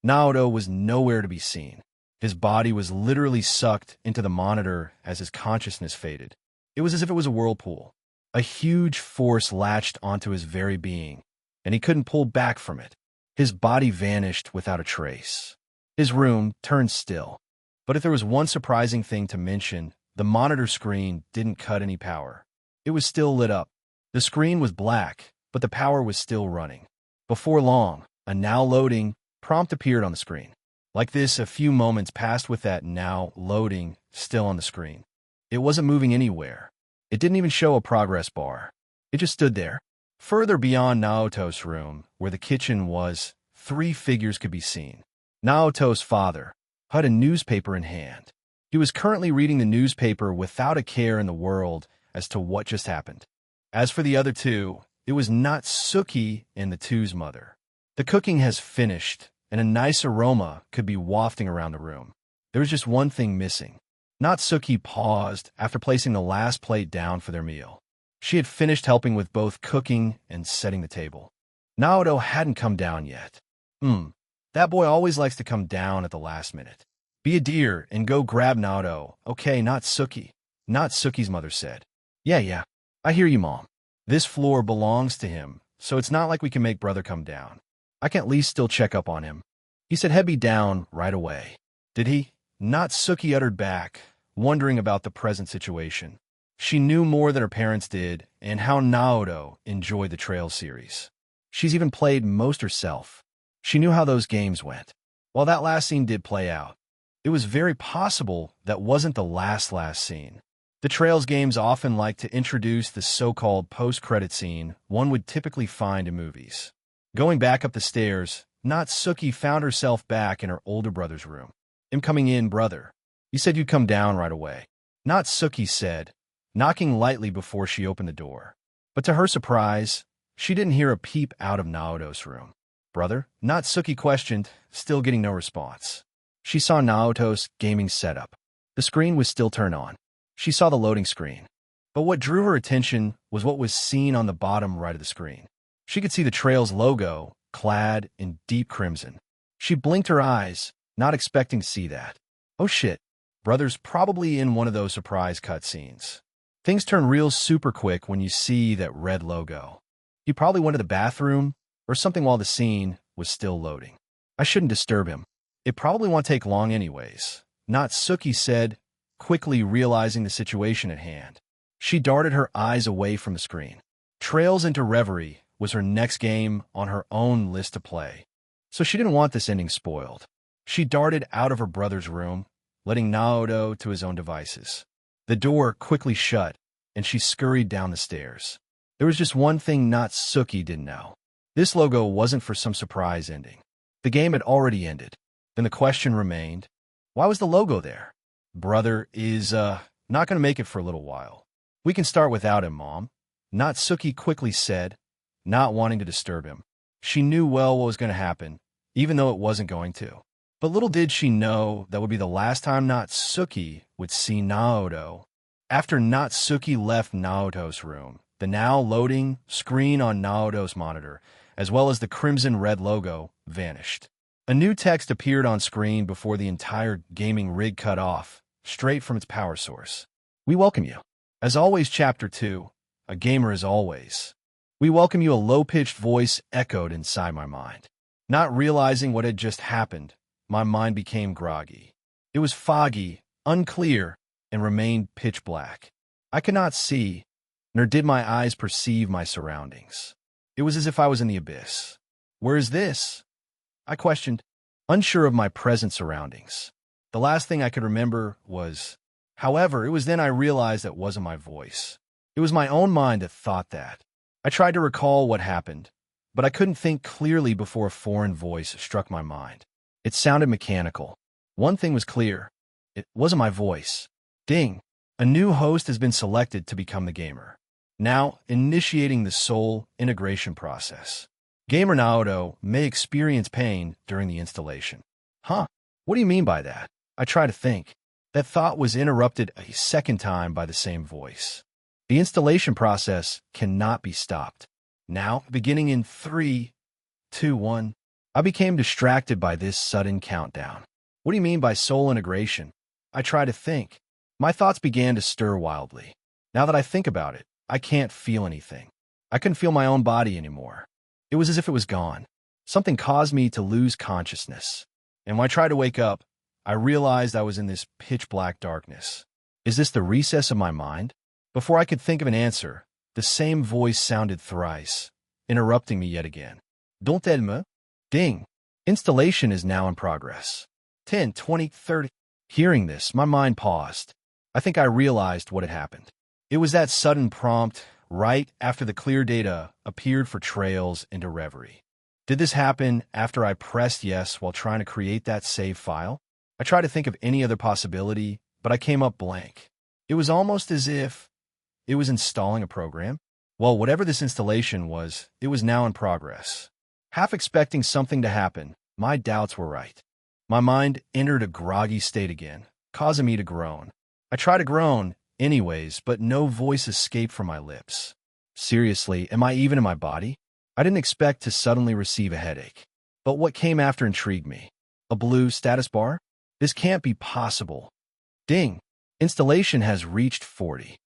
Naoto was nowhere to be seen. His body was literally sucked into the monitor as his consciousness faded. It was as if it was a whirlpool. A huge force latched onto his very being, and he couldn't pull back from it. His body vanished without a trace. His room turned still. But if there was one surprising thing to mention, the monitor screen didn't cut any power. It was still lit up. The screen was black, but the power was still running. Before long, a "now loading" prompt appeared on the screen. Like this, a few moments passed with that "now loading" still on the screen. It wasn't moving anywhere. It didn't even show a progress bar. It just stood there. Further beyond Naoto's room, where the kitchen was, 3 figures could be seen. Naoto's father had a newspaper in hand. He was currently reading the newspaper without a care in the world as to what just happened. As for the other 2, it was Natsuki and the 2's mother. The cooking has finished, and a nice aroma could be wafting around the room. There was just one thing missing. Natsuki paused after placing the last plate down for their meal. She had finished helping with both cooking and setting the table. Naoto hadn't come down yet. That boy always likes to come down at the last minute. Be a dear and go grab Naoto. Okay, Natsuki. Natsuki's mother said. Yeah, I hear you, Mom. This floor belongs to him, so it's not like we can make brother come down. I can at least still check up on him. He said he'd be down right away. Did he? Natsuki uttered back, wondering about the present situation. She knew more than her parents did and how Naoto enjoyed the Trails series. She's even played most herself. She knew how those games went. While that last scene did play out, it was very possible that wasn't the last scene. The Trails games often like to introduce the so-called post-credit scene one would typically find in movies. Going back up the stairs, Natsuki found herself back in her older brother's room. "I'm coming in, brother. You said you'd come down right away," Natsuki said, knocking lightly before she opened the door. But to her surprise, she didn't hear a peep out of Naoto's room. "Brother?" Natsuki questioned, still getting no response. She saw Naoto's gaming setup. The screen was still turned on. She saw the loading screen. But what drew her attention was what was seen on the bottom right of the screen. She could see the Trails logo, clad in deep crimson. She blinked her eyes, not expecting to see that. Oh shit, brother's probably in one of those surprise cutscenes. Things turn real super quick when you see that red logo. He probably went to the bathroom or something while the scene was still loading. I shouldn't disturb him. It probably won't take long anyways, Natsuki said, quickly realizing the situation at hand. She darted her eyes away from the screen. Trails into Reverie was her next game on her own list to play, so she didn't want this ending spoiled. She darted out of her brother's room, letting Naoto to his own devices. The door quickly shut, and she scurried down the stairs. There was just one thing Natsuki didn't know. This logo wasn't for some surprise ending. The game had already ended. Then the question remained, why was the logo there? Brother is, not going to make it for a little while. We can start without him, Mom, Natsuki quickly said, not wanting to disturb him. She knew well what was going to happen, even though it wasn't going to. But little did she know that would be the last time Natsuki would see Naoto. After Natsuki left Naoto's room, the now loading screen on Naoto's monitor, as well as the crimson-red logo, vanished. A new text appeared on screen before the entire gaming rig cut off, straight from its power source. We welcome you. As always, Chapter 2, A Gamer as Always. We welcome you, a low-pitched voice echoed inside my mind. Not realizing what had just happened, my mind became groggy. It was foggy, unclear, and remained pitch black. I could not see, nor did my eyes perceive my surroundings. It was as if I was in the abyss. Where is this? I questioned, unsure of my present surroundings. The last thing I could remember was... However, it was then I realized that wasn't my voice. It was my own mind that thought that. I tried to recall what happened, but I couldn't think clearly before a foreign voice struck my mind. It sounded mechanical. One thing was clear. It wasn't my voice. Ding! A new host has been selected to become the gamer. Now, initiating the soul integration process. Gamer Naoto may experience pain during the installation. Huh? What do you mean by that? I try to think. That thought was interrupted a second time by the same voice. The installation process cannot be stopped. Now, beginning in 3, 2, 1, I became distracted by this sudden countdown. What do you mean by soul integration? I try to think. My thoughts began to stir wildly. Now that I think about it, I can't feel anything. I couldn't feel my own body anymore. It was as if it was gone. Something caused me to lose consciousness. And when I tried to wake up, I realized I was in this pitch-black darkness. Is this the recess of my mind? Before I could think of an answer, the same voice sounded thrice, interrupting me yet again. Don't aide-moi? Ding. Installation is now in progress. 10, 20, 30. Hearing this, my mind paused. I think I realized what had happened. It was that sudden prompt right after the clear data appeared for Trails into Reverie. Did this happen after I pressed yes while trying to create that save file? I tried to think of any other possibility, but I came up blank. It was almost as if it was installing a program. Well, whatever this installation was, it was now in progress. Half expecting something to happen, my doubts were right. My mind entered a groggy state again, causing me to groan. I tried to groan anyways, but no voice escaped from my lips. Seriously, am I even in my body? I didn't expect to suddenly receive a headache. But what came after intrigued me. A blue status bar? This can't be possible. Ding. Installation has reached 40.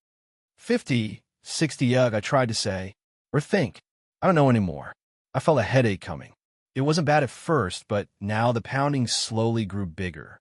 50, 60 I tried to say, or think. I don't know anymore. I felt a headache coming. It wasn't bad at first, but now the pounding slowly grew bigger,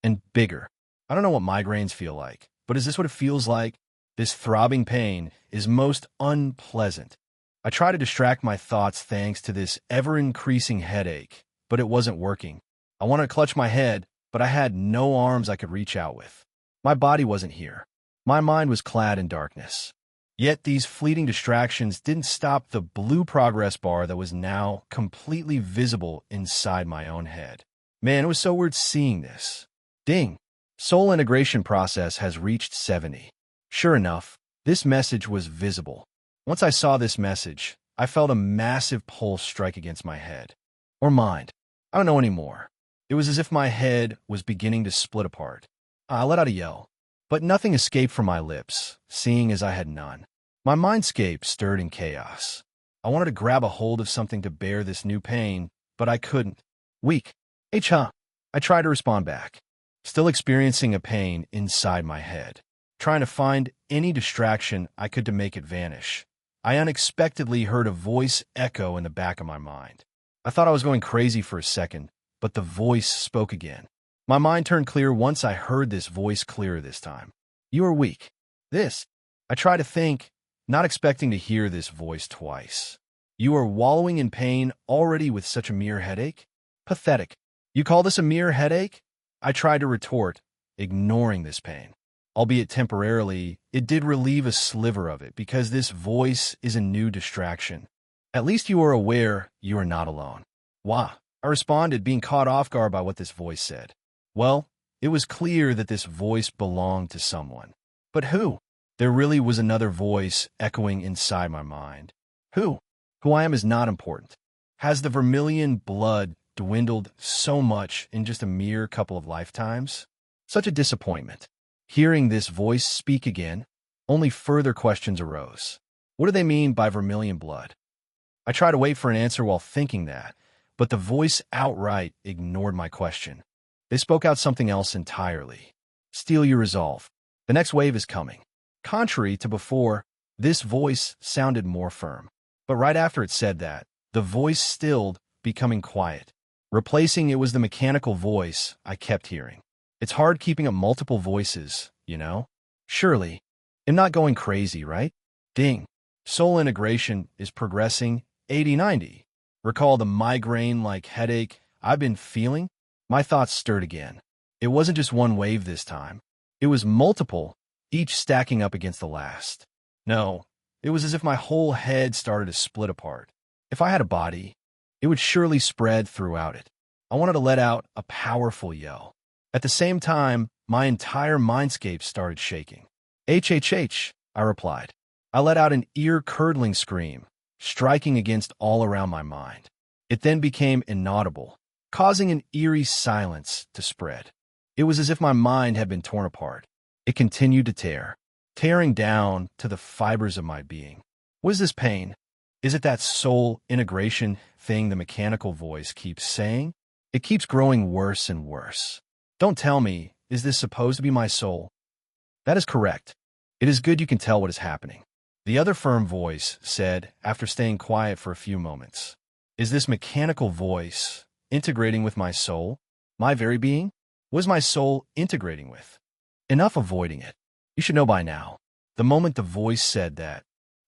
and bigger. I don't know what migraines feel like, but is this what it feels like? This throbbing pain is most unpleasant. I try to distract my thoughts thanks to this ever-increasing headache, but it wasn't working. I wanted to clutch my head, but I had no arms I could reach out with. My body wasn't here. My mind was clad in darkness. Yet these fleeting distractions didn't stop the blue progress bar that was now completely visible inside my own head. Man, it was so weird seeing this. Ding. Soul integration process has reached 70. Sure enough, this message was visible. Once I saw this message, I felt a massive pulse strike against my head. Or mind. I don't know anymore. It was as if my head was beginning to split apart. I let out a yell. But nothing escaped from my lips, seeing as I had none. My mindscape stirred in chaos. I wanted to grab a hold of something to bear this new pain, but I couldn't. Weak. Huh. I tried to respond back, still experiencing a pain inside my head, trying to find any distraction I could to make it vanish. I unexpectedly heard a voice echo in the back of my mind. I thought I was going crazy for a second, but the voice spoke again. My mind turned clear once I heard this voice clearer this time. You are weak. I tried to think, not expecting to hear this voice twice. You are wallowing in pain already with such a mere headache? Pathetic. You call this a mere headache? I tried to retort, ignoring this pain. Albeit temporarily, it did relieve a sliver of it because this voice is a new distraction. At least you are aware you are not alone. Wah. I responded, being caught off guard by what this voice said. Well, it was clear that this voice belonged to someone. But who? There really was another voice echoing inside my mind. Who? Who I am is not important. Has the vermilion blood dwindled so much in just a mere couple of lifetimes? Such a disappointment. Hearing this voice speak again, only further questions arose. What do they mean by vermilion blood? I tried to wait for an answer while thinking that, but the voice outright ignored my question. They spoke out something else entirely. Steel your resolve. The next wave is coming. Contrary to before, this voice sounded more firm. But right after it said that, the voice stilled, becoming quiet. Replacing it was the mechanical voice I kept hearing. It's hard keeping up multiple voices, you know? Surely. I'm not going crazy, right? Ding. Soul integration is progressing 80-90. Recall the migraine-like headache I've been feeling? My thoughts stirred again. It wasn't just one wave this time. It was multiple, each stacking up against the last. No, it was as if my whole head started to split apart. If I had a body, it would surely spread throughout it. I wanted to let out a powerful yell. At the same time, my entire mindscape started shaking. HHH, I replied. I let out an ear-curdling scream, striking against all around my mind. It then became inaudible, causing an eerie silence to spread. It was as if my mind had been torn apart. It continued to tear, tearing down to the fibers of my being. What is this pain? Is it that soul integration thing the mechanical voice keeps saying? It keeps growing worse and worse. Don't tell me, is this supposed to be my soul? That is correct. It is good you can tell what is happening. The other firm voice said, after staying quiet for a few moments. Is this mechanical voice integrating with my soul? My very being? What is my soul integrating with? Enough avoiding it. You should know by now. The moment the voice said that,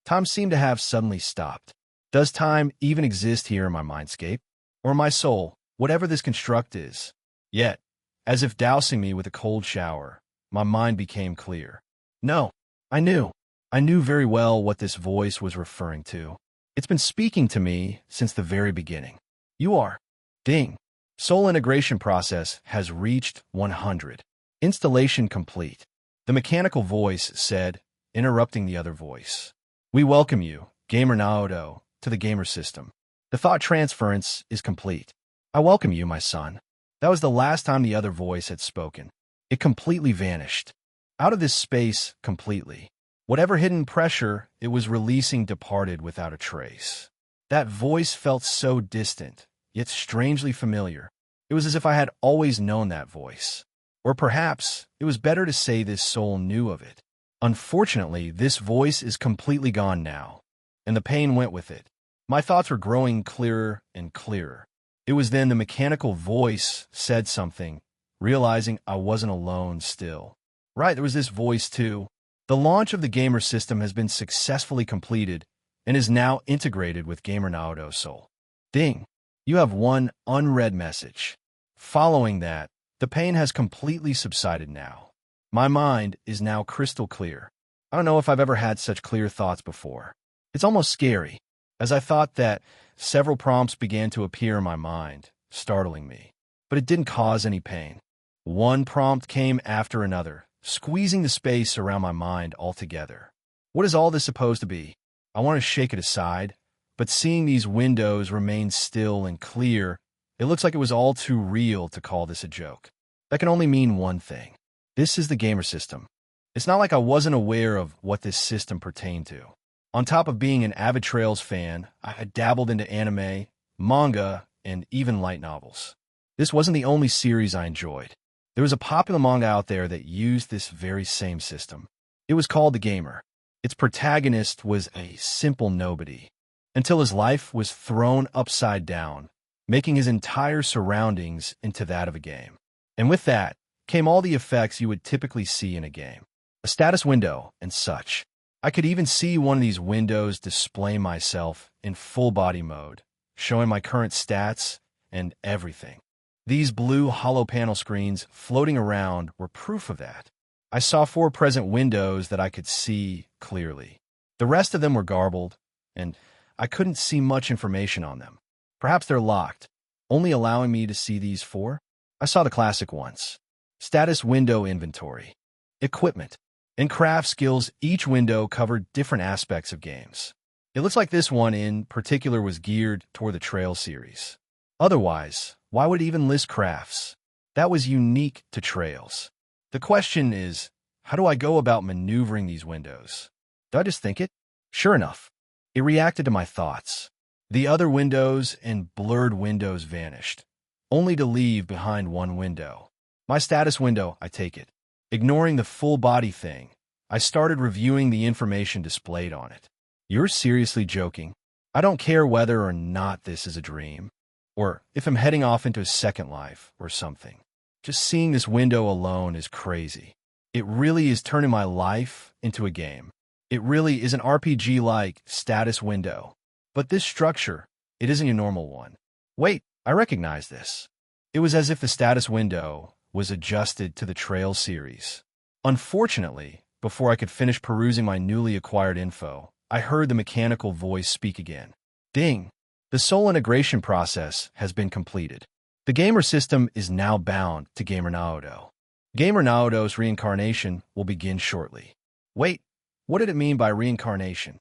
time seemed to have suddenly stopped. Does time even exist here in my mindscape? Or my soul, whatever this construct is? Yet, as if dousing me with a cold shower, my mind became clear. No, I knew. I knew very well what this voice was referring to. It's been speaking to me since the very beginning. You are. Ding. Soul integration process has reached 100. Installation complete. The mechanical voice said, interrupting the other voice. We welcome you, Gamer Naoto, to the gamer system. The thought transference is complete. I welcome you, my son. That was the last time the other voice had spoken. It completely vanished. Out of this space completely. Whatever hidden pressure it was releasing departed without a trace. That voice felt so distant, yet strangely familiar. It was as if I had always known that voice. Or perhaps it was better to say this soul knew of it. Unfortunately, this voice is completely gone now, and the pain went with it. My thoughts were growing clearer and clearer. It was then the mechanical voice said something, realizing I wasn't alone still. Right, there was this voice too. The launch of the gamer system has been successfully completed and is now integrated with Gamer Naoto's soul. Ding! You have one unread message. Following that, the pain has completely subsided now. My mind is now crystal clear. I don't know if I've ever had such clear thoughts before. It's almost scary, as I thought that several prompts began to appear in my mind, startling me. But it didn't cause any pain. One prompt came after another, squeezing the space around my mind altogether. What is all this supposed to be? I want to shake it aside, but seeing these windows remain still and clear, it looks like it was all too real to call this a joke. That can only mean one thing. This is the gamer system. It's not like I wasn't aware of what this system pertained to. On top of being an avid Trails fan, I had dabbled into anime, manga, and even light novels. This wasn't the only series I enjoyed. There was a popular manga out there that used this very same system. It was called The Gamer. Its protagonist was a simple nobody, until his life was thrown upside down, making his entire surroundings into that of a game. And with that came all the effects you would typically see in a game. A status window and such. I could even see one of these windows display myself in full body mode, showing my current stats and everything. These blue hollow panel screens floating around were proof of that. I saw 4 present windows that I could see clearly. The rest of them were garbled, and I couldn't see much information on them. Perhaps they're locked, only allowing me to see these 4. I saw the classic ones. Status window inventory. Equipment. And craft skills, each window covered different aspects of games. It looks like this one in particular was geared toward the Trail series. Otherwise, why would it even list crafts? That was unique to Trails. The question is, how do I go about maneuvering these windows? Do I just think it? Sure enough, it reacted to my thoughts. The other windows and blurred windows vanished, only to leave behind one window. My status window, I take it. Ignoring the full body thing, I started reviewing the information displayed on it. You're seriously joking? I don't care whether or not this is a dream, or if I'm heading off into a second life or something. Just seeing this window alone is crazy. It really is turning my life into a game. It really is an RPG-like status window. But this structure, it isn't a normal one. Wait, I recognize this. It was as if the status window was adjusted to the Trail series. Unfortunately, before I could finish perusing my newly acquired info, I heard the mechanical voice speak again. Ding! The soul integration process has been completed. The gamer system is now bound to Gamer Naoto. Gamer Naoto's reincarnation will begin shortly. Wait, what did it mean by reincarnation?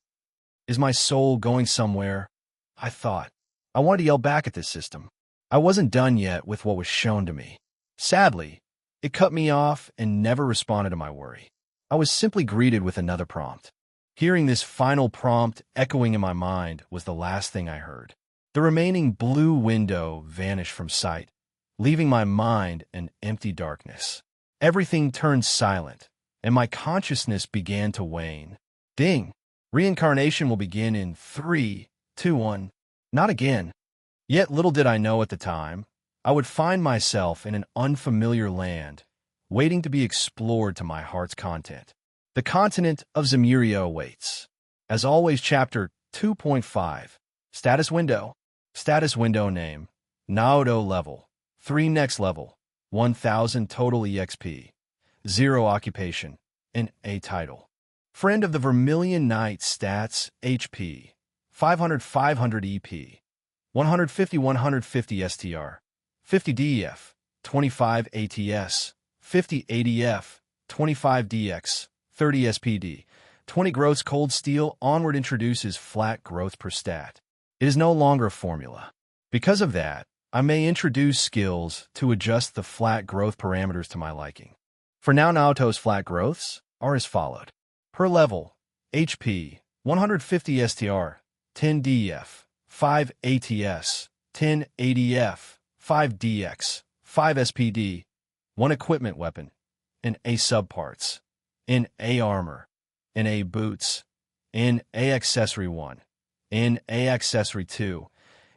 Is my soul going somewhere? I thought. I wanted to yell back at this system. I wasn't done yet with what was shown to me. Sadly, it cut me off and never responded to my worry. I was simply greeted with another prompt. Hearing this final prompt echoing in my mind was the last thing I heard. The remaining blue window vanished from sight, leaving my mind in empty darkness. Everything turned silent, and my consciousness began to wane. Ding! Reincarnation will begin in 3, 2, 1. Not again. Yet little did I know at the time, I would find myself in an unfamiliar land, waiting to be explored to my heart's content. The continent of Zemuria awaits. As always, Chapter 2.5. Status window. Status window name. Naoto level. 3 next level. 1000 total EXP. 0 occupation. And A title. Friend of the Vermilion Knight stats HP. 500 EP. 150 STR. 50 DF. 25 ATS. 50 ADF. 25 DX. 30 SPD. 20 gross cold steel onward introduces flat growth per stat. It is no longer a formula. Because of that, I may introduce skills to adjust the flat growth parameters to my liking. For now, Naoto's flat growths are as followed. Per level, HP, 150 STR, 10 DF, 5 ATS, 10 ADF, 5 DX, 5 SPD, 1 equipment weapon, and A subparts, in A armor, in A boots, in A accessory 1, in A accessory 2,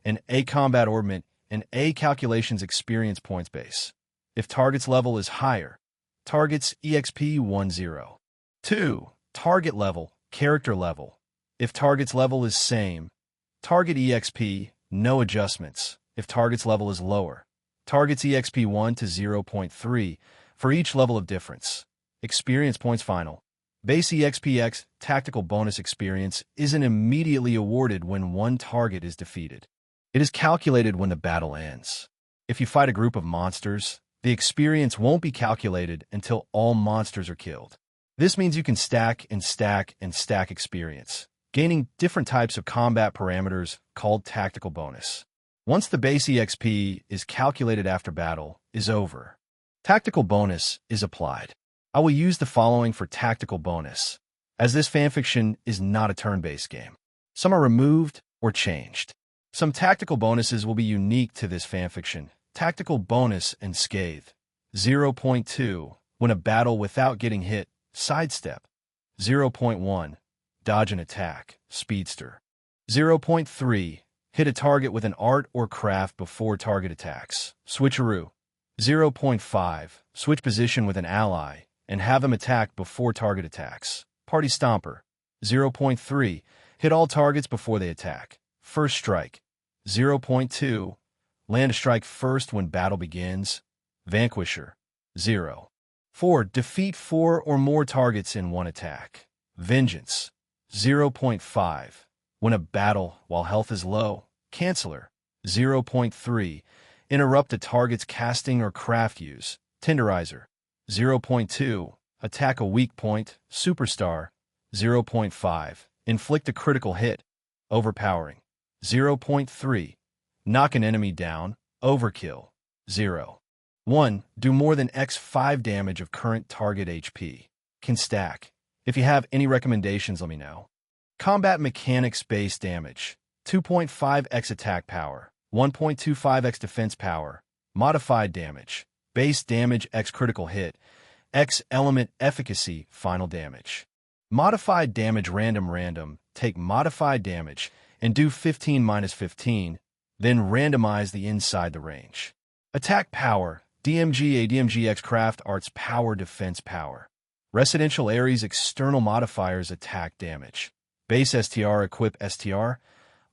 in A combat ornament, and A calculations experience points base. If target's level is higher, target's EXP 10. 2. Target level, character level. If target's level is same, target EXP, no adjustments. If target's level is lower, target's EXP 1 to 0.3 for each level of difference. Experience points final. Base EXPX tactical bonus experience isn't immediately awarded when one target is defeated. It is calculated when the battle ends. If you fight a group of monsters, the experience won't be calculated until all monsters are killed. This means you can stack and stack and stack experience, gaining different types of combat parameters called tactical bonus. Once the base EXP is calculated after battle is over, tactical bonus is applied. I will use the following for tactical bonus, as this fanfiction is not a turn-based game. Some are removed or changed. Some tactical bonuses will be unique to this fanfiction. Tactical bonus and Scathe. 0.2. When a battle without getting hit, sidestep. 0.1. Dodge an attack, speedster. 0.3. Hit a target with an art or craft before target attacks, switcheroo. 0.5. Switch position with an ally and have him attack before target attacks, party stomper. 0.3. Hit all targets before they attack, first strike. 0.2. Land a strike first when battle begins, vanquisher. 0. 4. Defeat 4 or more targets in one attack, vengeance. 0.5. Win a battle while health is low, canceller. 0.3. Interrupt a target's casting or craft use, tenderizer. 0.2. Attack a weak point, superstar. 0.5. Inflict a critical hit, overpowering. 0.3. Knock an enemy down, overkill. 0. 1. Do more than X5 damage of current target HP. Can stack. If you have any recommendations, let me know. Combat mechanics base damage. 2.5x attack power. 1.25x defense power. Modified damage. Base damage x critical hit. X element efficacy final damage. Modified damage random. Take modified damage and do 15 minus 15, then randomize the inside the range. Attack power. DMG ADMG X craft arts power defense power. Residential Ares external modifiers attack damage. Base STR equip STR,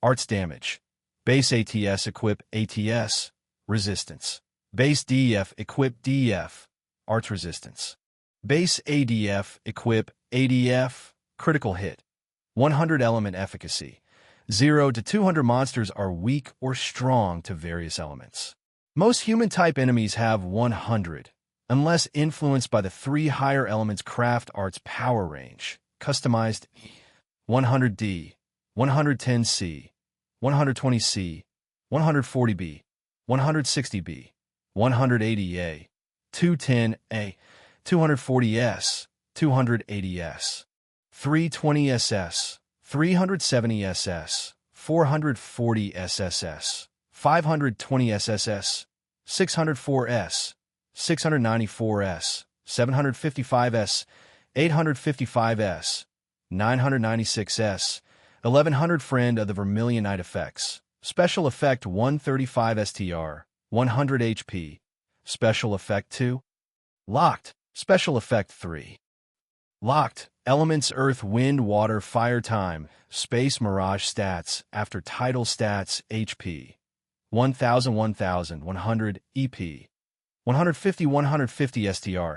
arts damage. Base ATS equip ATS, resistance. Base DF equip DF, arts resistance. Base ADF equip ADF, critical hit. 100 element efficacy. 0 to 200 monsters are weak or strong to various elements. Most human-type enemies have 100, unless influenced by the 3 higher elements craft arts power range, customized 100D, 110C, 120C, 140B, 160B, 180A, 210A, 240S, 280S, 320SS, 370SS, 440SSS, 520SSS, 604S, 694S, 755S, 855S, 996S, 1100 Friend of the Vermilion Night Effects, Special Effect 135 STR, 100 HP, Special Effect 2, Locked, Special Effect 3. Locked, Elements Earth, Wind, Water, Fire, Time, Space, Mirage Stats, After Title Stats, HP, 1000, 100, EP, 150, 150 STR,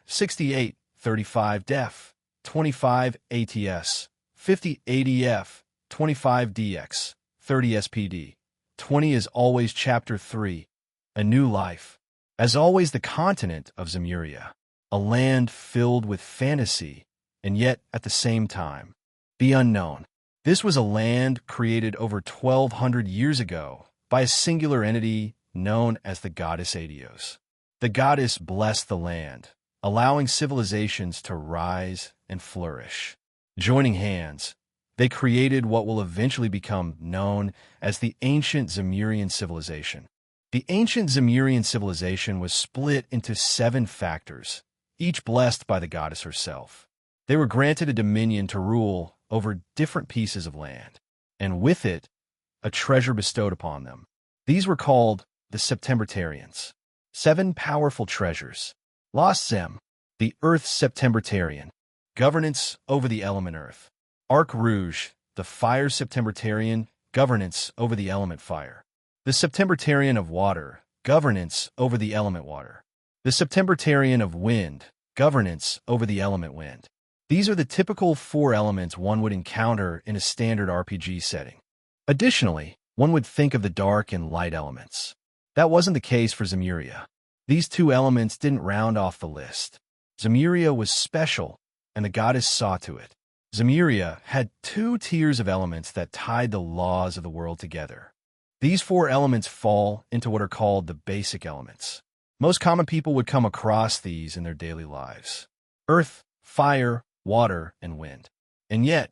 68, 35 Def, 25 ATS, 50 ADF, 25 DX, 30 SPD, 20 As Always Chapter 3, A New Life. As always, the continent of Zemuria, a land filled with fantasy, and yet, at the same time, the unknown. This was a land created over 1,200 years ago by a singular entity known as the goddess Adios. The goddess blessed the land, allowing civilizations to rise and flourish. Joining hands, they created what will eventually become known as the ancient Zemurian civilization. The ancient Zemurian civilization was split into 7 factors, each blessed by the goddess herself. They were granted a dominion to rule over different pieces of land, and with it, a treasure bestowed upon them. These were called the Septembertarians. 7 powerful treasures. Lost Zem, the Earth Septembertarian, governance over the element Earth. Arc Rouge, the Fire Septembertarian, governance over the element Fire. The Septembertarian of Water, governance over the element Water. The Septembertarian of Wind, governance over the element Wind. These are the typical 4 elements one would encounter in a standard RPG setting. Additionally, one would think of the dark and light elements. That wasn't the case for Zemuria. These 2 elements didn't round off the list. Zemuria was special, and the goddess saw to it. Zemuria had 2 tiers of elements that tied the laws of the world together. These 4 elements fall into what are called the basic elements. Most common people would come across these in their daily lives: earth, fire, water, and wind. And yet,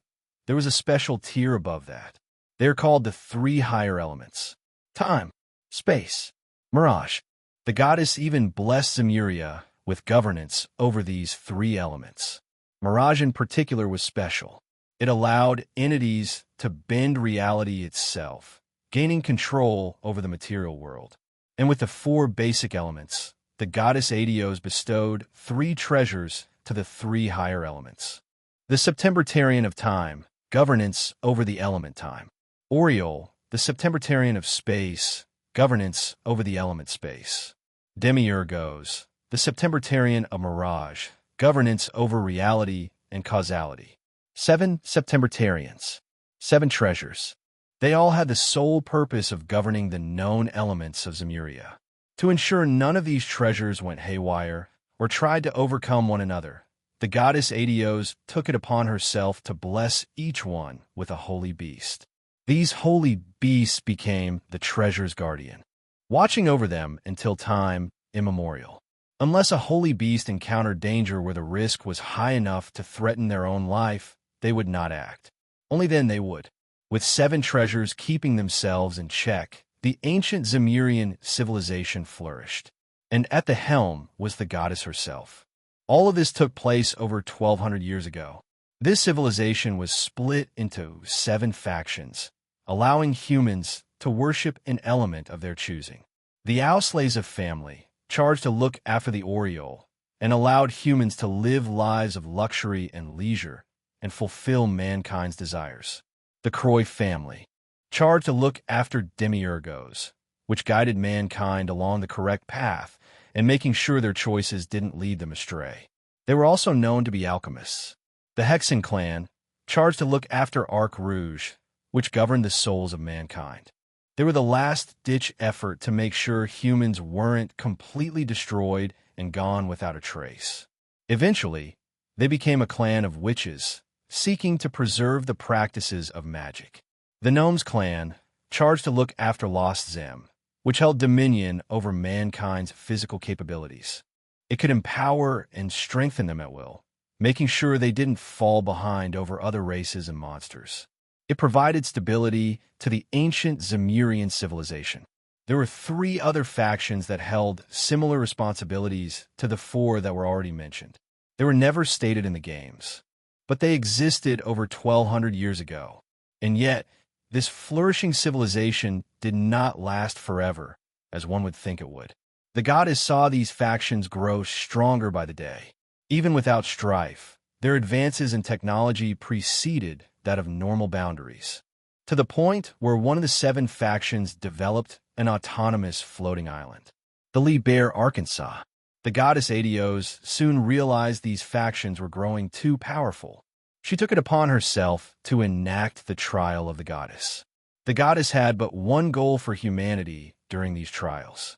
there was a special tier above that. They are called the 3 higher elements: time, space, mirage. The goddess even blessed Zemuria with governance over these 3 elements. Mirage in particular was special. It allowed entities to bend reality itself, gaining control over the material world. And with the 4 basic elements, the goddess Adios bestowed 3 treasures to the 3 higher elements. The Septembertarian of Time, governance over the element Time. Oriole, the Septembertarian of Space, governance over the element Space. Demiurgos, the Septembertarian of Mirage, governance over reality and causality. 7 Septembertarians, 7 treasures. They all had the sole purpose of governing the known elements of Zemuria. To ensure none of these treasures went haywire or tried to overcome one another, the goddess Adios took it upon herself to bless each one with a holy beast. These holy beasts became the treasure's guardian, watching over them until time immemorial. Unless a holy beast encountered danger where the risk was high enough to threaten their own life, they would not act. Only then they would. With 7 treasures keeping themselves in check, the ancient Zemurian civilization flourished, and at the helm was the goddess herself. All of this took place over 1,200 years ago. This civilization was split into 7 factions, allowing humans to worship an element of their choosing. The Auslays of Family, charged to look after the Oriole, and allowed humans to live lives of luxury and leisure and fulfill mankind's desires. The Croy family, charged to look after Demiurgos, which guided mankind along the correct path and making sure their choices didn't lead them astray. They were also known to be alchemists. The Hexen clan, charged to look after Arc Rouge, which governed the souls of mankind. They were the last-ditch effort to make sure humans weren't completely destroyed and gone without a trace. Eventually, they became a clan of witches, seeking to preserve the practices of magic. The Gnomes clan, charged to look after Lost Zem, which held dominion over mankind's physical capabilities. It could empower and strengthen them at will, making sure they didn't fall behind over other races and monsters. It provided stability to the ancient Zemurian civilization. There were 3 other factions that held similar responsibilities to the 4 that were already mentioned. They were never stated in the games, but they existed over 1,200 years ago. And yet, this flourishing civilization did not last forever, as one would think it would. The goddess saw these factions grow stronger by the day. Even without strife, their advances in technology preceded that of normal boundaries, to the point where one of the 7 factions developed an autonomous floating island, the Lee Bear, Arkansas. The goddess Adios soon realized these factions were growing too powerful. She took it upon herself to enact the trial of the goddess. The goddess had but one goal for humanity during these trials,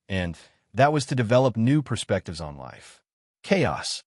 and that was to develop new perspectives on life. Chaos,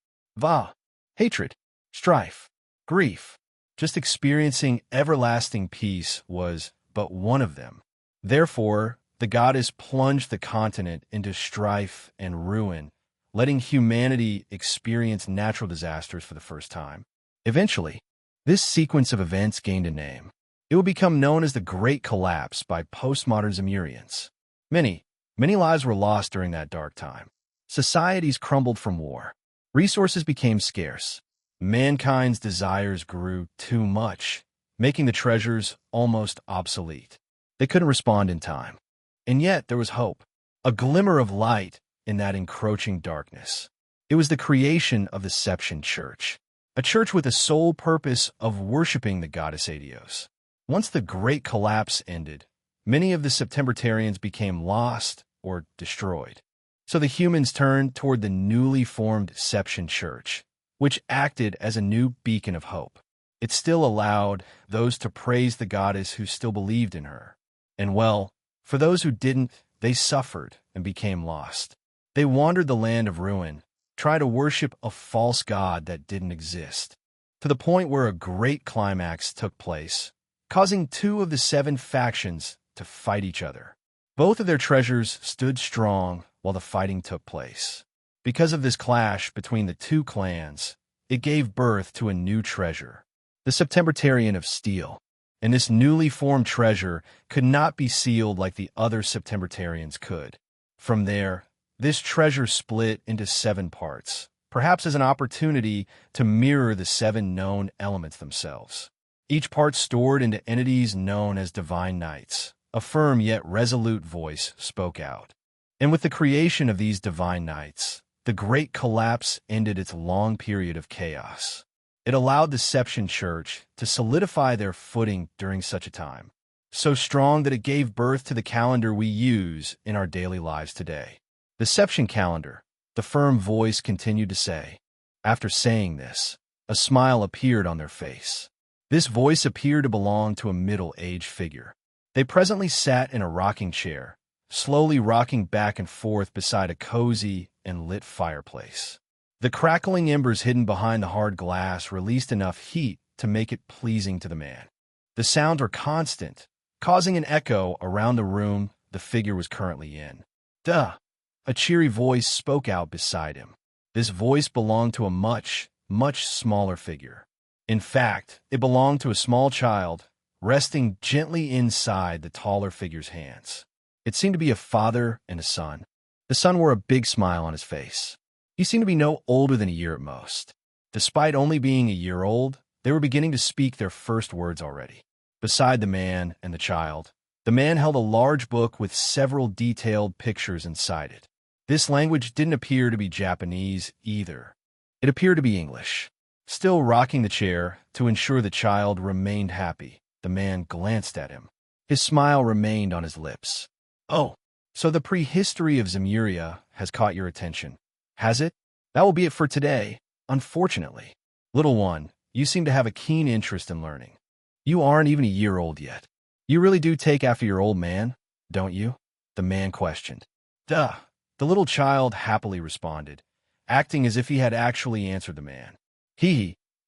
hatred, strife, grief. Just experiencing everlasting peace was but one of them. Therefore, the goddess plunged the continent into strife and ruin, letting humanity experience natural disasters for the first time. Eventually, this sequence of events gained a name. It would become known as the Great Collapse by postmodern Zemurians. Many lives were lost during that dark time. Societies crumbled from war. Resources became scarce. Mankind's desires grew too much, making the treasures almost obsolete. They couldn't respond in time. And yet there was hope, a glimmer of light in that encroaching darkness. It was the creation of the Seption Church, a church with the sole purpose of worshiping the goddess Adios. Once the Great Collapse ended, many of the Septembertarians became lost or destroyed. So the humans turned toward the newly formed Seption Church, which acted as a new beacon of hope. It still allowed those to praise the goddess who still believed in her. And well, for those who didn't, they suffered and became lost. They wandered the land of ruin, tried to worship a false god that didn't exist, to the point where a great climax took place, causing 2 of the 7 factions to fight each other. Both of their treasures stood strong while the fighting took place. Because of this clash between the 2 clans, it gave birth to a new treasure, the Septembertarian of Steel. And this newly formed treasure could not be sealed like the other Septembertarians could. From there, this treasure split into 7 parts, perhaps as an opportunity to mirror the 7 known elements themselves. Each part stored into entities known as divine knights. A firm yet resolute voice spoke out. And with the creation of these divine knights, the Great Collapse ended its long period of chaos. It allowed the Seption Church to solidify their footing during such a time, so strong that it gave birth to the calendar we use in our daily lives today. The Seption calendar, the firm voice continued to say. After saying this, a smile appeared on their face. This voice appeared to belong to a middle-aged figure. They presently sat in a rocking chair, slowly rocking back and forth beside a cozy and lit fireplace. The crackling embers hidden behind the hard glass released enough heat to make it pleasing to the man. The sounds were constant, causing an echo around the room the figure was currently in. Duh! A cheery voice spoke out beside him. This voice belonged to a much smaller figure. In fact, it belonged to a small child, resting gently inside the taller figure's hands. It seemed to be a father and a son. The son wore a big smile on his face. He seemed to be no older than a year at most. Despite only being a year old, they were beginning to speak their first words already. Beside the man and the child, the man held a large book with several detailed pictures inside it. This language didn't appear to be Japanese either. It appeared to be English. Still rocking the chair to ensure the child remained happy, the man glanced at him. His smile remained on his lips. Oh, so the prehistory of Zemuria has caught your attention, has it? That will be it for today, unfortunately. Little one, you seem to have a keen interest in learning. You aren't even a year old yet. You really do take after your old man, don't you? The man questioned. Duh, the little child happily responded, acting as if he had actually answered the man.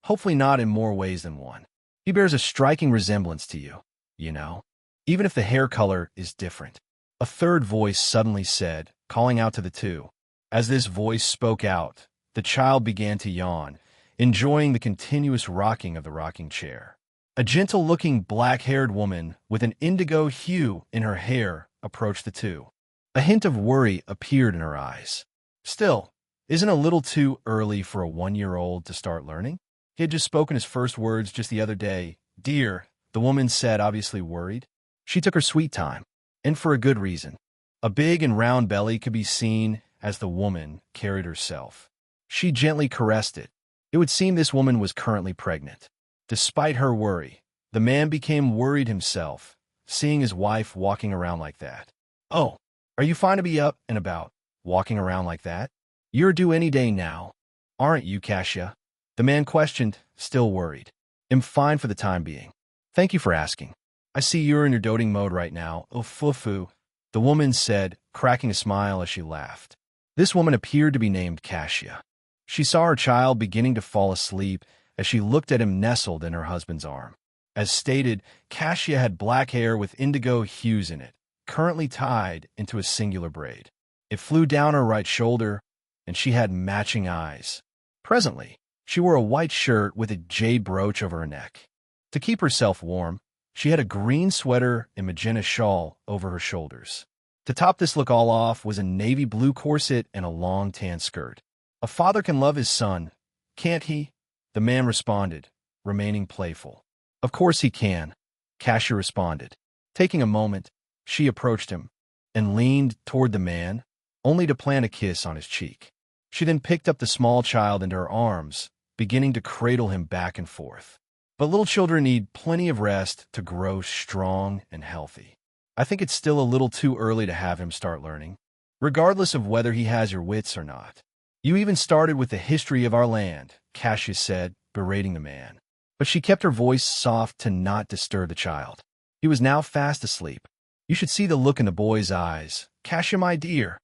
Hopefully not in more ways than one. He bears a striking resemblance to you, you know, even if the hair color is different. A third voice suddenly said, calling out to the two. As this voice spoke out, the child began to yawn, enjoying the continuous rocking of the rocking chair. A gentle-looking black-haired woman with an indigo hue in her hair approached the two. A hint of worry appeared in her eyes. Still, isn't it a little too early for a 1-year-old to start learning? He had just spoken his first words just the other day. Dear, the woman said, obviously worried. She took her sweet time, and for a good reason. A big and round belly could be seen as the woman carried herself. She gently caressed it. It would seem this woman was currently pregnant. Despite her worry, the man became worried himself, seeing his wife walking around like that. Oh, are you fine to be up and about, walking around like that? You're due any day now, aren't you, Kasia? The man questioned, still worried. I'm fine for the time being. Thank you for asking. I see you're in your doting mode right now. Oh, fufu, the woman said, cracking a smile as she laughed. This woman appeared to be named Kasia. She saw her child beginning to fall asleep as she looked at him nestled in her husband's arm. As stated, Kasia had black hair with indigo hues in it, currently tied into a singular braid. It flew down her right shoulder, and she had matching eyes. Presently, she wore a white shirt with a jade brooch over her neck. To keep herself warm, she had a green sweater and magenta shawl over her shoulders. To top this look all off was a navy blue corset and a long tan skirt. A father can love his son, can't he? The man responded, remaining playful. Of course he can, Kasia responded. Taking a moment, she approached him and leaned toward the man, only to plant a kiss on his cheek. She then picked up the small child into her arms, beginning to cradle him back and forth. But little children need plenty of rest to grow strong and healthy. I think it's still a little too early to have him start learning, regardless of whether he has your wits or not. You even started with the history of our land, Kasia said, berating the man. But she kept her voice soft to not disturb the child. He was now fast asleep. You should see the look in the boy's eyes. Kasia, my dear,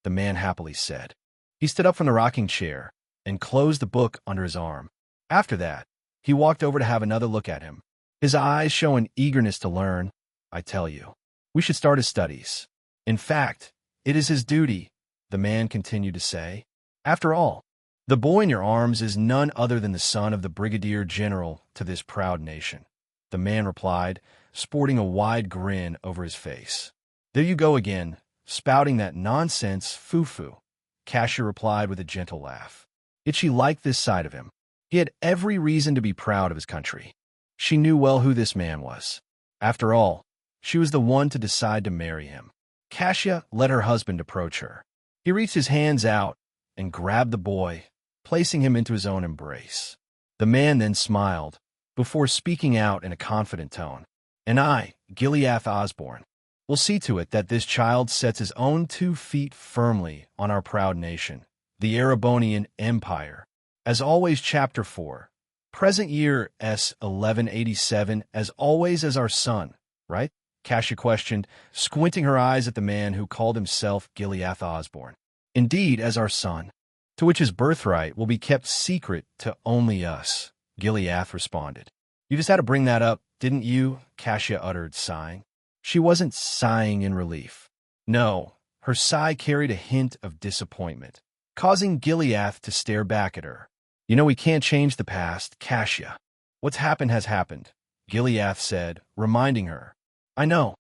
the man happily said. He stood up from the rocking chair and closed the book under his arm. After that, he walked over to have another look at him, his eyes showing eagerness to learn. I tell you, we should start his studies. In fact, it is his duty, the man continued to say. After all, the boy in your arms is none other than the son of the brigadier general to this proud nation. The man replied, sporting a wide grin over his face. There you go again, spouting that nonsense, foo-foo, Kasia replied with a gentle laugh. Yet she liked this side of him. He had every reason to be proud of his country. She knew well who this man was. After all, she was the one to decide to marry him. Kasia let her husband approach her. He reached his hands out and grabbed the boy, placing him into his own embrace. The man then smiled, before speaking out in a confident tone. And I, Gileath Osborne, will see to it that this child sets his own 2 feet firmly on our proud nation, the Erebonian Empire. As always, Chapter 4. Present year S 1187, as always as our son, right? Kasia questioned, squinting her eyes at the man who called himself Gileath Osborne. Indeed, as our son, to which his birthright will be kept secret to only us, Gileath responded. You just had to bring that up, didn't you? Kasia uttered, sighing. She wasn't sighing in relief. No, her sigh carried a hint of disappointment, causing Gileath to stare back at her. You know we can't change the past, Kasia. What's happened has happened, Gileath said, reminding her. I know.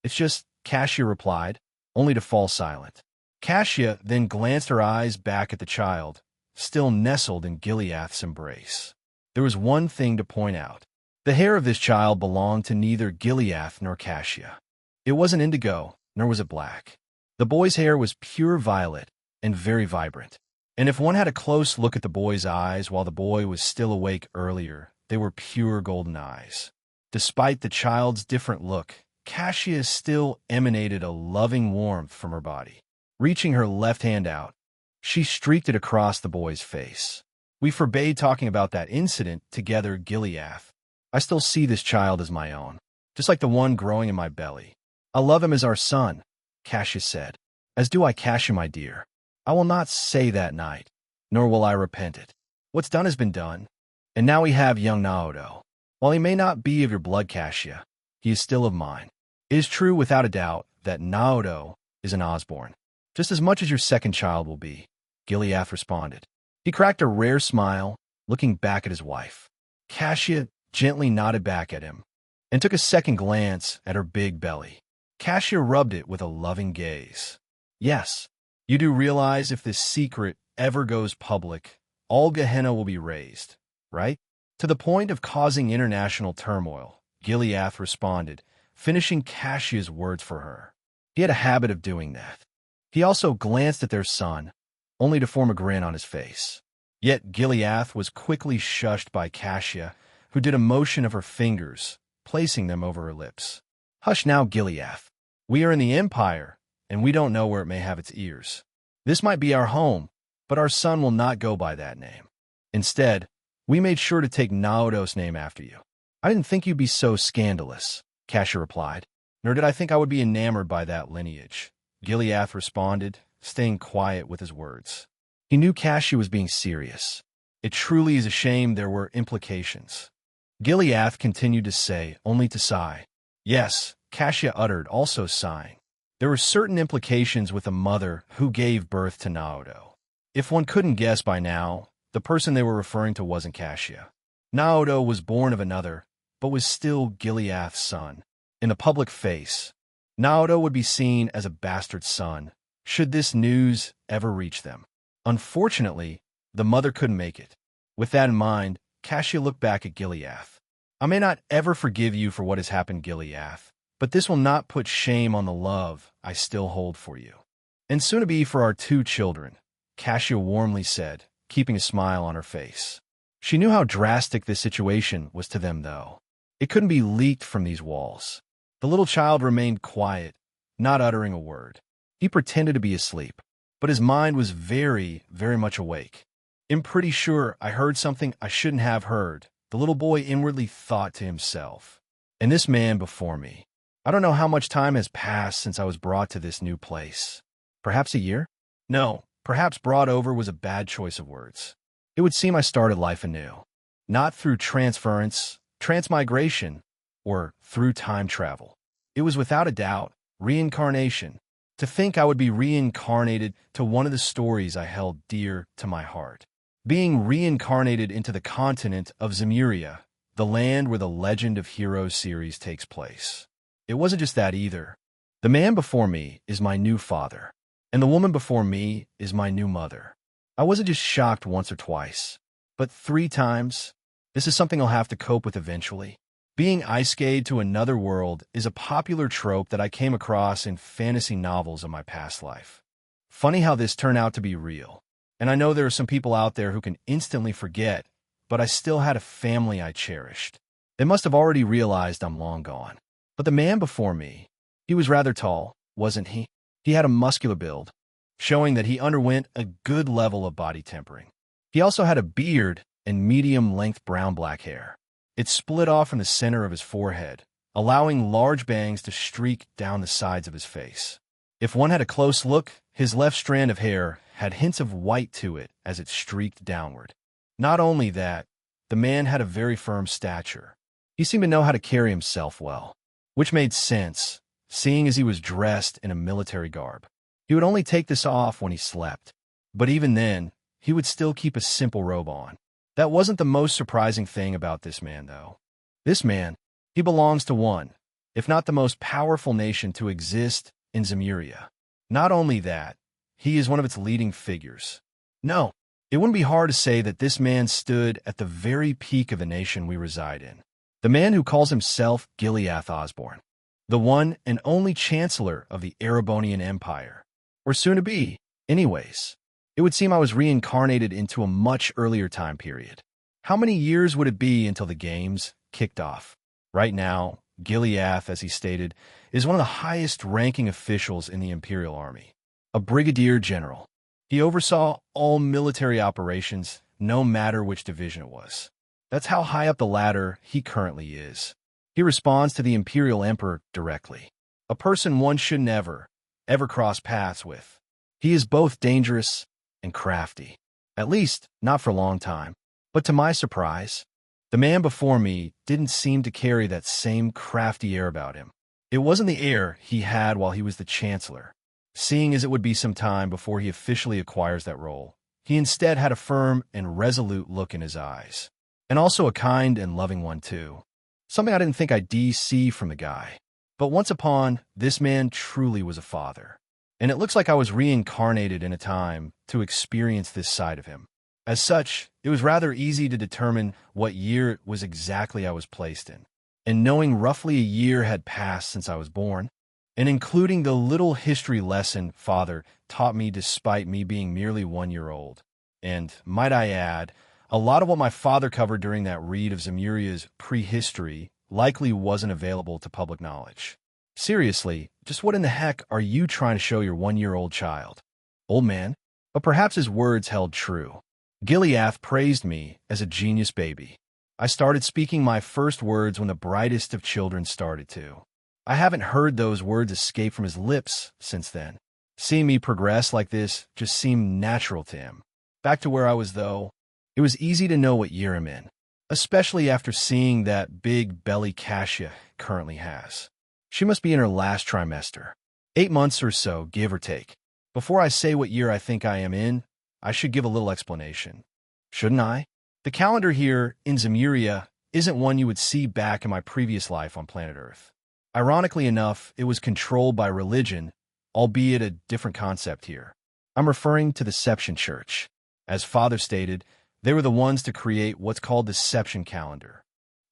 It's just, Kasia replied, only to fall silent. Kasia then glanced her eyes back at the child, still nestled in Gileath's embrace. There was one thing to point out. The hair of this child belonged to neither Gileath nor Kasia. It wasn't indigo, nor was it black. The boy's hair was pure violet and very vibrant. And if one had a close look at the boy's eyes while the boy was still awake earlier, they were pure golden eyes. Despite the child's different look, Kasia still emanated a loving warmth from her body. Reaching her left hand out, she streaked it across the boy's face. We forbade talking about that incident together, Gileath. I still see this child as my own, just like the one growing in my belly. I love him as our son, Kasia said. As do I, Kasia, my dear. I will not say that night, nor will I repent it. What's done has been done. And now we have young Naoto. While he may not be of your blood, Cassia, he is still of mine. It is true without a doubt that Naoto is an Osborne, just as much as your second child will be, Gileath responded. He cracked a rare smile, looking back at his wife. Cassia gently nodded back at him and took a second glance at her big belly. Cassia rubbed it with a loving gaze. Yes, you do realize if this secret ever goes public, all Gehenna will be raised, right? To the point of causing international turmoil, Gileath responded, finishing Cassia's words for her. He had a habit of doing that. He also glanced at their son, only to form a grin on his face. Yet Gileath was quickly shushed by Cassia, who did a motion of her fingers, placing them over her lips. Hush now, Gileath. We are in the Empire, and we don't know where it may have its ears. This might be our home, but our son will not go by that name. Instead, we made sure to take Naoto's name after you. I didn't think you'd be so scandalous, Cassia replied, nor did I think I would be enamored by that lineage. Gileath responded, staying quiet with his words. He knew Cassia was being serious. It truly is a shame there were implications. Gileath continued to say, only to sigh. Yes, Cassia uttered, also sighing. There were certain implications with a mother who gave birth to Naoto. If one couldn't guess by now, the person they were referring to wasn't Cassia. Naoto was born of another, but was still Gileath's son. In the public face, Naoto would be seen as a bastard son, should this news ever reach them. Unfortunately, the mother couldn't make it. With that in mind, Cassia looked back at Gileath. I may not ever forgive you for what has happened, Gileath, but this will not put shame on the love I still hold for you. And soon to be for our 2 children, Cassia warmly said, keeping a smile on her face. She knew how drastic this situation was to them, though. It couldn't be leaked from these walls. The little child remained quiet, not uttering a word. He pretended to be asleep, but his mind was very, very much awake. I'm pretty sure I heard something I shouldn't have heard, the little boy inwardly thought to himself. And this man before me. I don't know how much time has passed since I was brought to this new place. Perhaps a year? No, perhaps brought over was a bad choice of words. It would seem I started life anew. Not through transference, transmigration, or through time travel. It was without a doubt reincarnation. To think I would be reincarnated to one of the stories I held dear to my heart. Being reincarnated into the continent of Zemuria, the land where the Legend of Heroes series takes place. It wasn't just that either. The man before me is my new father, and the woman before me is my new mother. I wasn't just shocked once or twice, but 3 times. This is something I'll have to cope with eventually. Being ice-skate to another world is a popular trope that I came across in fantasy novels of my past life. Funny how this turned out to be real. And I know there are some people out there who can instantly forget, but I still had a family I cherished. They must have already realized I'm long gone. But the man before me, he was rather tall, wasn't he? He had a muscular build, showing that he underwent a good level of body tempering. He also had a beard and medium-length brown-black hair. It split off from the center of his forehead, allowing large bangs to streak down the sides of his face. If one had a close look, his left strand of hair had hints of white to it as it streaked downward. Not only that, the man had a very firm stature. He seemed to know how to carry himself well, which made sense, seeing as he was dressed in a military garb. He would only take this off when he slept, but even then, he would still keep a simple robe on. That wasn't the most surprising thing about this man, though. This man, he belongs to one, if not the most powerful nation to exist in Zemuria. Not only that, he is one of its leading figures. No, it wouldn't be hard to say that this man stood at the very peak of the nation we reside in. The man who calls himself Gileath Osborne, the one and only Chancellor of the Erebonian Empire, or soon to be, anyways. It would seem I was reincarnated into a much earlier time period. How many years would it be until the games kicked off? Right now, Gileath, as he stated, is one of the highest-ranking officials in the Imperial Army, a brigadier general. He oversaw all military operations, no matter which division it was. That's how high up the ladder he currently is. He responds to the Imperial Emperor directly, a person one should never, ever cross paths with. He is both dangerous and crafty. At least, not for a long time. But to my surprise, the man before me didn't seem to carry that same crafty air about him. It wasn't the air he had while he was the chancellor, seeing as it would be some time before he officially acquires that role. He instead had a firm and resolute look in his eyes, and also a kind and loving one too. Something I didn't think I'd see from the guy. But once upon, this man truly was a father. And it looks like I was reincarnated in a time to experience this side of him. As such, it was rather easy to determine what year it was exactly I was placed in. And knowing roughly a year had passed since I was born, and including the little history lesson Father taught me despite me being merely 1 year old. And, might I add, a lot of what my father covered during that read of Zemuria's prehistory likely wasn't available to public knowledge. Seriously, just what in the heck are you trying to show your 1-year-old child? Old man? But perhaps his words held true. Gileath praised me as a genius baby. I started speaking my first words when the brightest of children started to. I haven't heard those words escape from his lips since then. Seeing me progress like this just seemed natural to him. Back to where I was, though, it was easy to know what year I'm in, especially after seeing that big belly Cassia currently has. She must be in her last trimester, 8 months or so, give or take. Before I say what year I think I am in, I should give a little explanation. Shouldn't I? The calendar here in Zemuria isn't one you would see back in my previous life on planet Earth. Ironically enough, it was controlled by religion, albeit a different concept here. I'm referring to the Seption Church. As Father stated, they were the ones to create what's called the Seption calendar.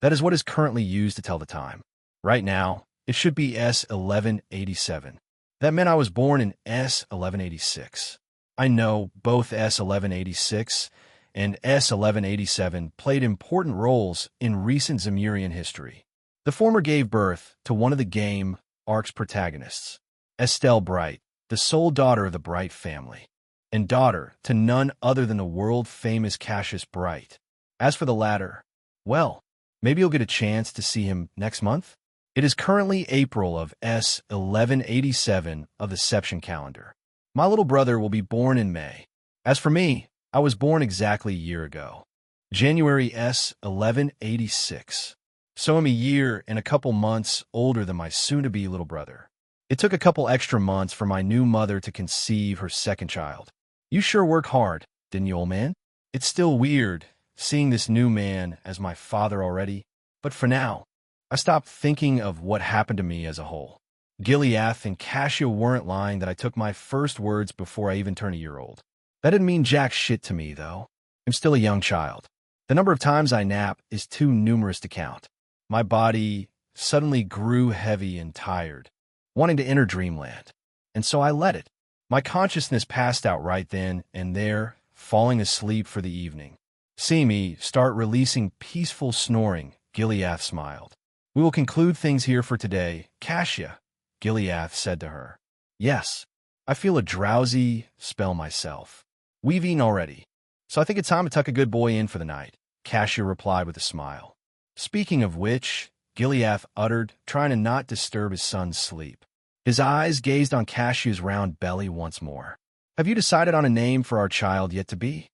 That is what is currently used to tell the time. Right now, it should be S1187. That meant I was born in S1186. I know both S1186 and S1187 played important roles in recent Zemurian history. The former gave birth to one of the game arc's protagonists, Estelle Bright, the sole daughter of the Bright family, and daughter to none other than the world-famous Cassius Bright. As for the latter, well, maybe you'll get a chance to see him next month? It is currently April of S1187 of the Seption calendar. My little brother will be born in May. As for me, I was born exactly a year ago, January S1186. So I'm a year and a couple months older than my soon-to-be little brother. It took a couple extra months for my new mother to conceive her second child. You sure work hard, didn't you, old man? It's still weird seeing this new man as my father already, but for now, I stopped thinking of what happened to me as a whole. Gileath and Cassia weren't lying that I took my first words before I even turned a year old. That didn't mean jack shit to me, though. I'm still a young child. The number of times I nap is too numerous to count. My body suddenly grew heavy and tired, wanting to enter dreamland. And so I let it. My consciousness passed out right then and there, falling asleep for the evening. See me start releasing peaceful snoring, Gileath smiled. We will conclude things here for today, Cassia, Gileath said to her. Yes, I feel a drowsy spell myself. We've eaten already, so I think it's time to tuck a good boy in for the night, Cassia replied with a smile. Speaking of which, Gileath uttered, trying to not disturb his son's sleep. His eyes gazed on Cassia's round belly once more. Have you decided on a name for our child yet to be?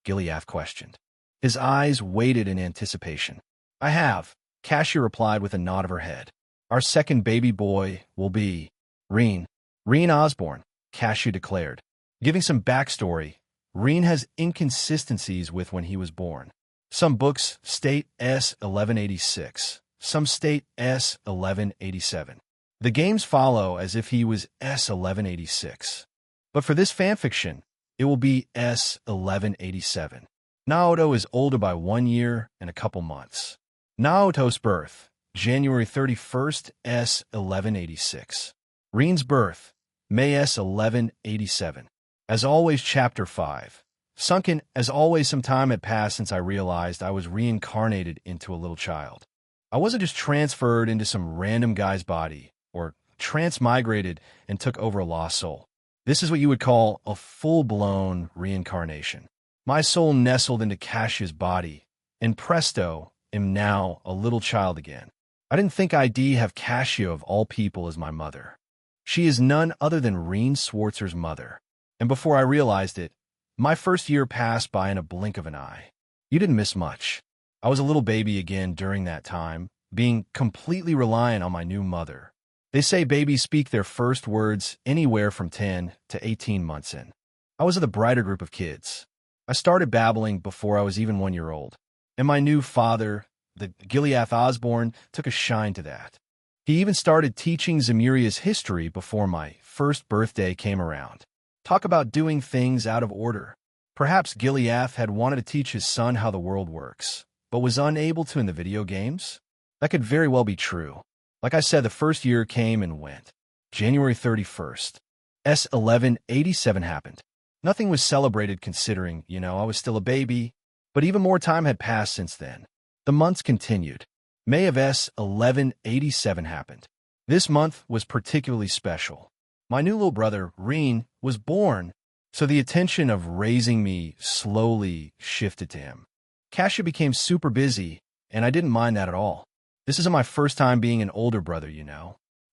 Gileath questioned. His eyes waited in anticipation. I have, Cassia replied with a nod of her head. Our second baby boy will be Reen Osborne, Cassia declared. Giving some backstory, Reen has inconsistencies with when he was born. Some books state S1186, some state S1187. The games follow as if he was S1186. But for this fanfiction, it will be S1187. Naoto is older by 1 year and a couple months. Naoto's birth, January 31st, S1186. Reen's birth, May S1187. As always, Chapter 5. Sunken, as always, some time had passed since I realized I was reincarnated into a little child. I wasn't just transferred into some random guy's body, or transmigrated and took over a lost soul. This is what you would call a full-blown reincarnation. My soul nestled into Cassia's body, and presto, am now a little child again. I didn't think I'd have Cassia of all people as my mother. She is none other than Reen Swartzer's mother. And before I realized it, my first year passed by in a blink of an eye. You didn't miss much. I was a little baby again during that time, being completely reliant on my new mother. They say babies speak their first words anywhere from 10 to 18 months in. I was of the brighter group of kids. I started babbling before I was even 1 year old. And my new father, the Gileath Osborne, took a shine to that. He even started teaching Zemuria's history before my first birthday came around. Talk about doing things out of order. Perhaps Gileath had wanted to teach his son how the world works, but was unable to in the video games? That could very well be true. Like I said, the first year came and went. January 31st. S1187 happened. Nothing was celebrated considering, I was still a baby, but even more time had passed since then. The months continued. May of S1187 happened. This month was particularly special. My new little brother, Reen, was born, so the attention of raising me slowly shifted to him. Kasia became super busy, and I didn't mind that at all. This isn't my first time being an older brother,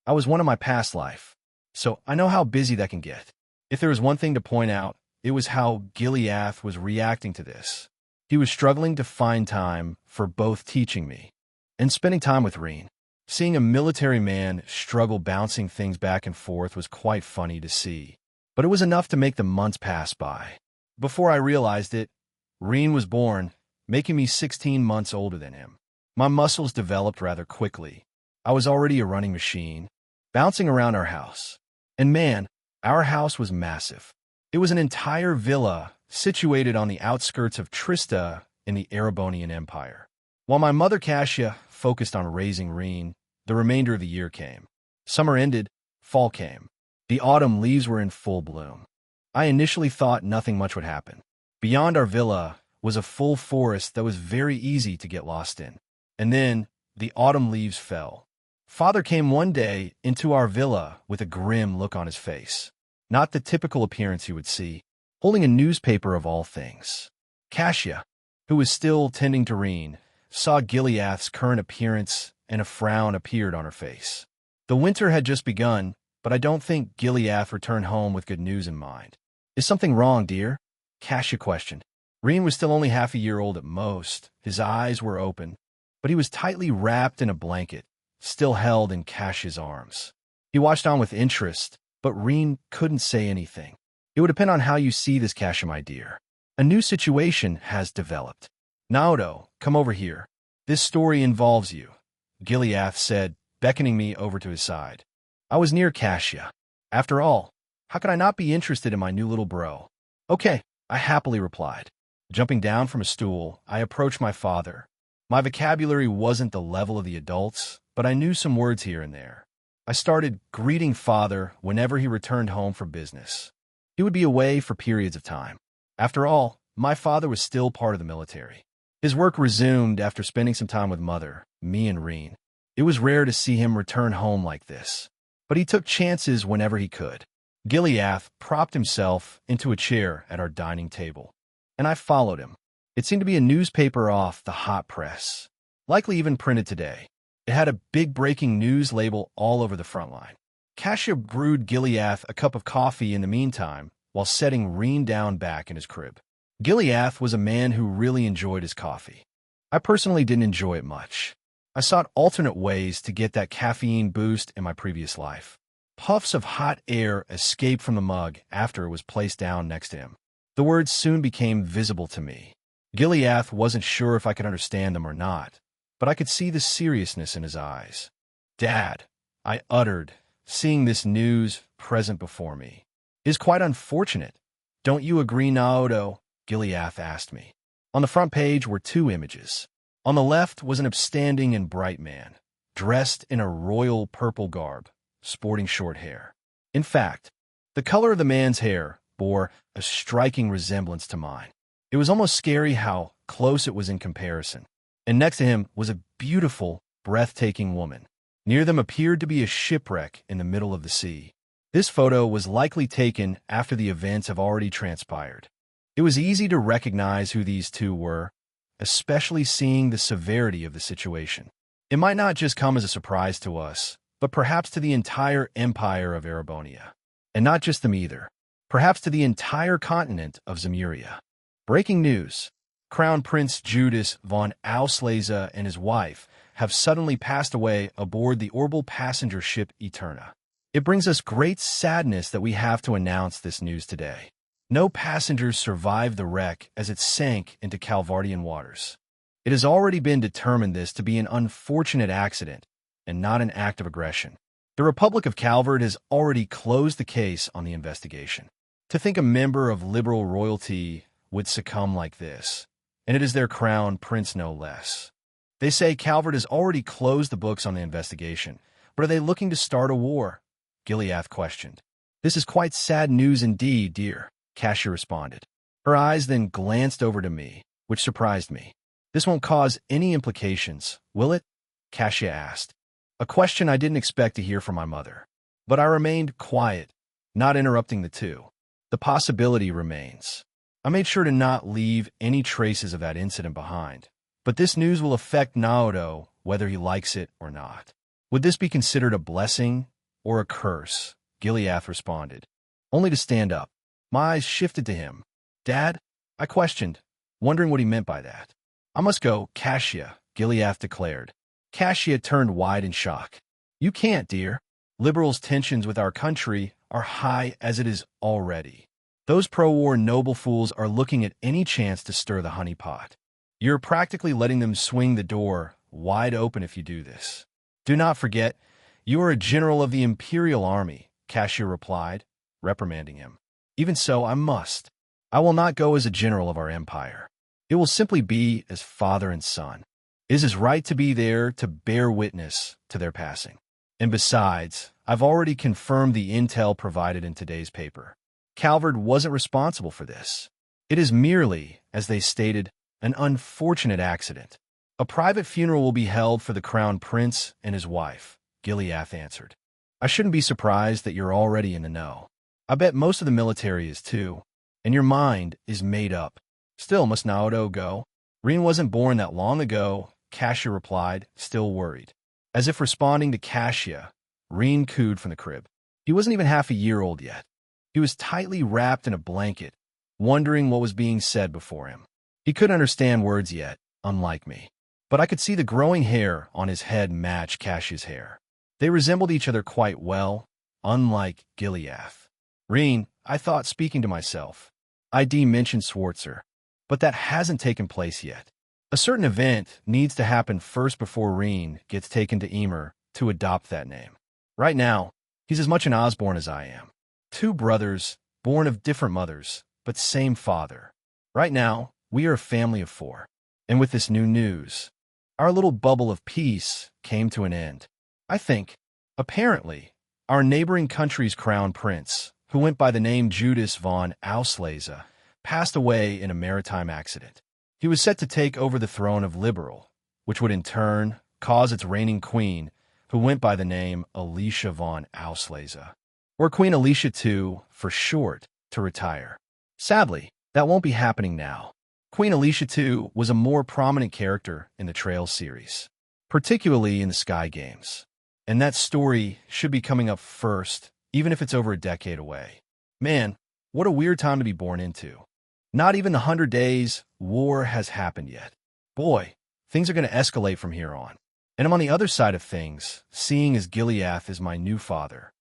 I was one in my past life, so I know how busy that can get. If there was one thing to point out, it was how Gileath was reacting to this. He was struggling to find time for both teaching me and spending time with Reen. Seeing a military man struggle bouncing things back and forth was quite funny to see, but it was enough to make the months pass by. Before I realized it, Reen was born, making me 16 months older than him. My muscles developed rather quickly. I was already a running machine, bouncing around our house. And man, our house was massive. It was an entire villa situated on the outskirts of Trista in the Erebonian Empire. While my mother Kasia focused on raising Reen, the remainder of the year came. Summer ended, fall came. The autumn leaves were in full bloom. I initially thought nothing much would happen. Beyond our villa was a full forest that was very easy to get lost in. And then the autumn leaves fell. Father came one day into our villa with a grim look on his face. Not the typical appearance you would see, holding a newspaper of all things. Kasia, who was still tending to Reen, saw Gileath's current appearance and a frown appeared on her face. The winter had just begun, but I don't think Gileath returned home with good news in mind. Is something wrong, dear? Kasia questioned. Reen was still only half a year old at most. His eyes were open, but he was tightly wrapped in a blanket, still held in Kasia's arms. He watched on with interest, but Reen couldn't say anything. It would depend on how you see this, Kasia, my dear. A new situation has developed. Naoto, come over here. This story involves you, Gileath said, beckoning me over to his side. I was near Kasia. After all, how could I not be interested in my new little bro? Okay, I happily replied. Jumping down from a stool, I approached my father. My vocabulary wasn't the level of the adults, but I knew some words here and there. I started greeting Father whenever he returned home from business. He would be away for periods of time. After all, my father was still part of the military. His work resumed after spending some time with Mother, me and Reen. It was rare to see him return home like this, but he took chances whenever he could. Gileath propped himself into a chair at our dining table, and I followed him. It seemed to be a newspaper off the hot press, likely even printed today. It had a big breaking news label all over the front line. Kasia brewed Gileath a cup of coffee in the meantime while setting Reen down back in his crib. Gileath was a man who really enjoyed his coffee. I personally didn't enjoy it much. I sought alternate ways to get that caffeine boost in my previous life. Puffs of hot air escaped from the mug after it was placed down next to him. The words soon became visible to me. Gileath wasn't sure if I could understand them or not, but I could see the seriousness in his eyes. Dad, I uttered, seeing this news present before me. Is quite unfortunate. Don't you agree, Naoto? Gileath asked me. On the front page were two images. On the left was an upstanding and bright man, dressed in a royal purple garb, sporting short hair. In fact, the color of the man's hair bore a striking resemblance to mine. It was almost scary how close it was in comparison. And next to him was a beautiful, breathtaking woman. Near them appeared to be a shipwreck in the middle of the sea. This photo was likely taken after the events have already transpired. It was easy to recognize who these two were, especially seeing the severity of the situation. It might not just come as a surprise to us, but perhaps to the entire empire of Erebonia. And not just them either. Perhaps to the entire continent of Zemuria. Breaking news. Crown Prince Judas von Auslese and his wife have suddenly passed away aboard the orbital passenger ship Eterna. It brings us great sadness that we have to announce this news today. No passengers survived the wreck as it sank into Calvardian waters. It has already been determined this to be an unfortunate accident and not an act of aggression. The Republic of Calvard has already closed the case on the investigation. To think a member of liberal royalty would succumb like this, and it is their crown prince no less. They say Calvard has already closed the books on the investigation, but are they looking to start a war? Gileath questioned. This is quite sad news indeed, dear, Cassia responded. Her eyes then glanced over to me, which surprised me. This won't cause any implications, will it? Cassia asked. A question I didn't expect to hear from my mother. But I remained quiet, not interrupting the two. The possibility remains. I made sure to not leave any traces of that incident behind. But this news will affect Naoto, whether he likes it or not. Would this be considered a blessing or a curse? Gileath responded, only to stand up. My eyes shifted to him. Dad? I questioned, wondering what he meant by that. I must go, Cassia, Gileath declared. Cassia turned wide in shock. You can't, dear. Liberals' tensions with our country are high as it is already. Those pro-war noble fools are looking at any chance to stir the honeypot. You're practically letting them swing the door wide open if you do this. Do not forget, you are a general of the Imperial Army, Cassia replied, reprimanding him. Even so, I must. I will not go as a general of our empire. It will simply be as father and son. It is his right to be there to bear witness to their passing. And besides, I've already confirmed the intel provided in today's paper. Calvard wasn't responsible for this. It is merely, as they stated, an unfortunate accident. A private funeral will be held for the crown prince and his wife, Gileath answered. I shouldn't be surprised that you're already in the know. I bet most of the military is too, and your mind is made up. Still, must Naoto go? Rin wasn't born that long ago, Cassia replied, still worried. As if responding to Cassia, Rin cooed from the crib. He wasn't even half a year old yet. He was tightly wrapped in a blanket, wondering what was being said before him. He couldn't understand words yet, unlike me. But I could see the growing hair on his head match Cassia's hair. They resembled each other quite well, unlike Gileath. Rin, I thought, speaking to myself. ID mentioned Schwarzer, but that hasn't taken place yet. A certain event needs to happen first before Rin gets taken to Emer to adopt that name. Right now, he's as much an Osborne as I am. Two brothers, born of different mothers, but same father. Right now, we are a family of four. And with this new news, our little bubble of peace came to an end. I think, apparently, our neighboring country's crown prince, who went by the name Judas von Auslese, passed away in a maritime accident. He was set to take over the throne of Liberal, which would in turn cause its reigning queen, who went by the name Alicia von Auslese, or Queen Alicia II for short, to retire. Sadly, that won't be happening now. Queen Alicia II was a more prominent character in the Trails series, particularly in the Sky Games. And that story should be coming up first, even if it's over a decade away. Man, what a weird time to be born into. Not even the 100 Days war has happened yet. Boy, things are going to escalate from here on. And I'm on the other side of things, seeing as Gileath is my new father.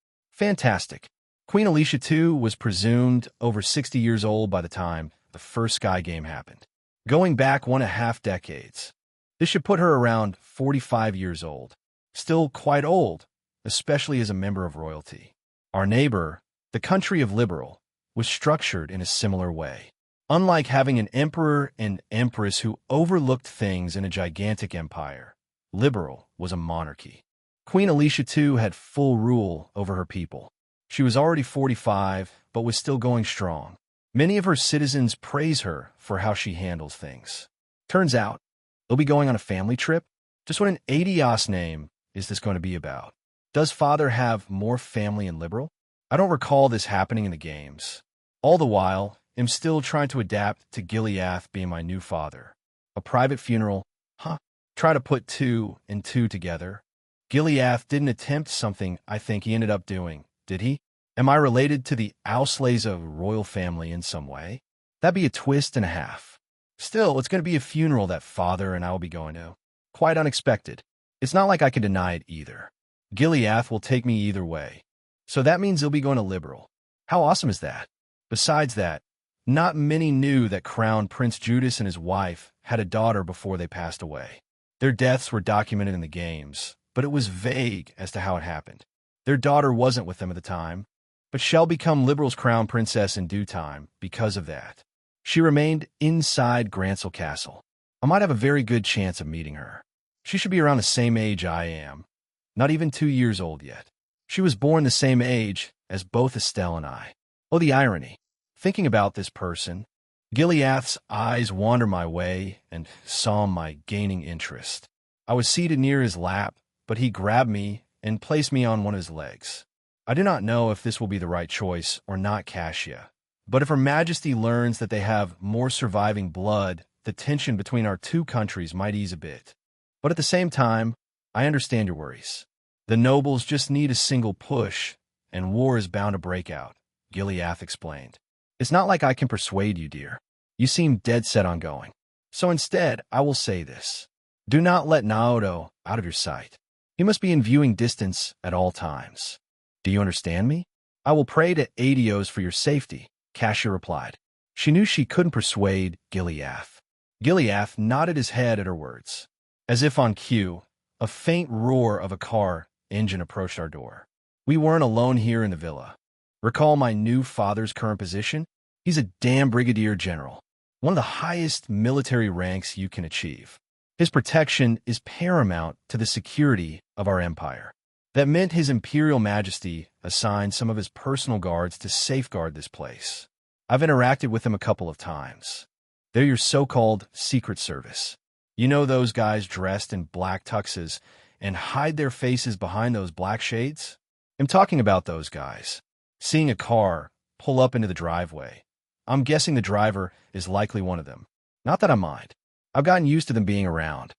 Fantastic. Queen Alicia II was presumed over 60 years old by the time the first Sky Game happened. Going back 1.5 decades. This should put her around 45 years old. Still quite old, especially as a member of royalty. Our neighbor, the country of Liberal, was structured in a similar way. Unlike having an emperor and empress who overlooked things in a gigantic empire, Liberal was a monarchy. Queen Alicia II had full rule over her people. She was already 45, but was still going strong. Many of her citizens praise her for how she handles things. Turns out, they'll be going on a family trip? Just what an idios name is this going to be about? Does father have more family in Liberal? I don't recall this happening in the games. All the while, I'm still trying to adapt to Gileath being my new father. A private funeral? Huh? Try to put 2 and 2 together. Gileath didn't attempt something I think he ended up doing, did he? Am I related to the Auslese royal family in some way? That'd be a twist and a half. Still, it's going to be a funeral that father and I will be going to. Quite unexpected. It's not like I can deny it either. Gileath will take me either way. So that means he'll be going to Liberal. How awesome is that? Besides that, not many knew that Crown Prince Judas and his wife had a daughter before they passed away. Their deaths were documented in the games, but it was vague as to how it happened. Their daughter wasn't with them at the time, but shall become Liberal's crown princess in due time because of that. She remained inside Grancel Castle. I might have a very good chance of meeting her. She should be around the same age I am, not even 2 years old yet. She was born the same age as both Estelle and I. Oh, the irony. Thinking about this person, Gileath's eyes wander my way and saw my gaining interest. I was seated near his lap, but he grabbed me and placed me on one of his legs. I do not know if this will be the right choice or not, Cassia, but if Her Majesty learns that they have more surviving blood, the tension between our two countries might ease a bit. But at the same time, I understand your worries. The nobles just need a single push, and war is bound to break out, Gileath explained. It's not like I can persuade you, dear. You seem dead set on going. So instead, I will say this. Do not let Naoto out of your sight. He must be in viewing distance at all times. Do you understand me? I will pray to Adios for your safety, Cassia replied. She knew she couldn't persuade Gileath. Gileath nodded his head at her words. As if on cue, a faint roar of a car engine approached our door. We weren't alone here in the villa. Recall my new father's current position? He's a damn brigadier general, one of the highest military ranks you can achieve. His protection is paramount to the security of our empire. That meant His Imperial Majesty assigned some of his personal guards to safeguard this place. I've interacted with them a couple of times. They're your so-called Secret Service. You know those guys dressed in black tuxes and hide their faces behind those black shades? I'm talking about those guys. Seeing a car pull up into the driveway, I'm guessing the driver is likely one of them. Not that I mind. I've gotten used to them being around.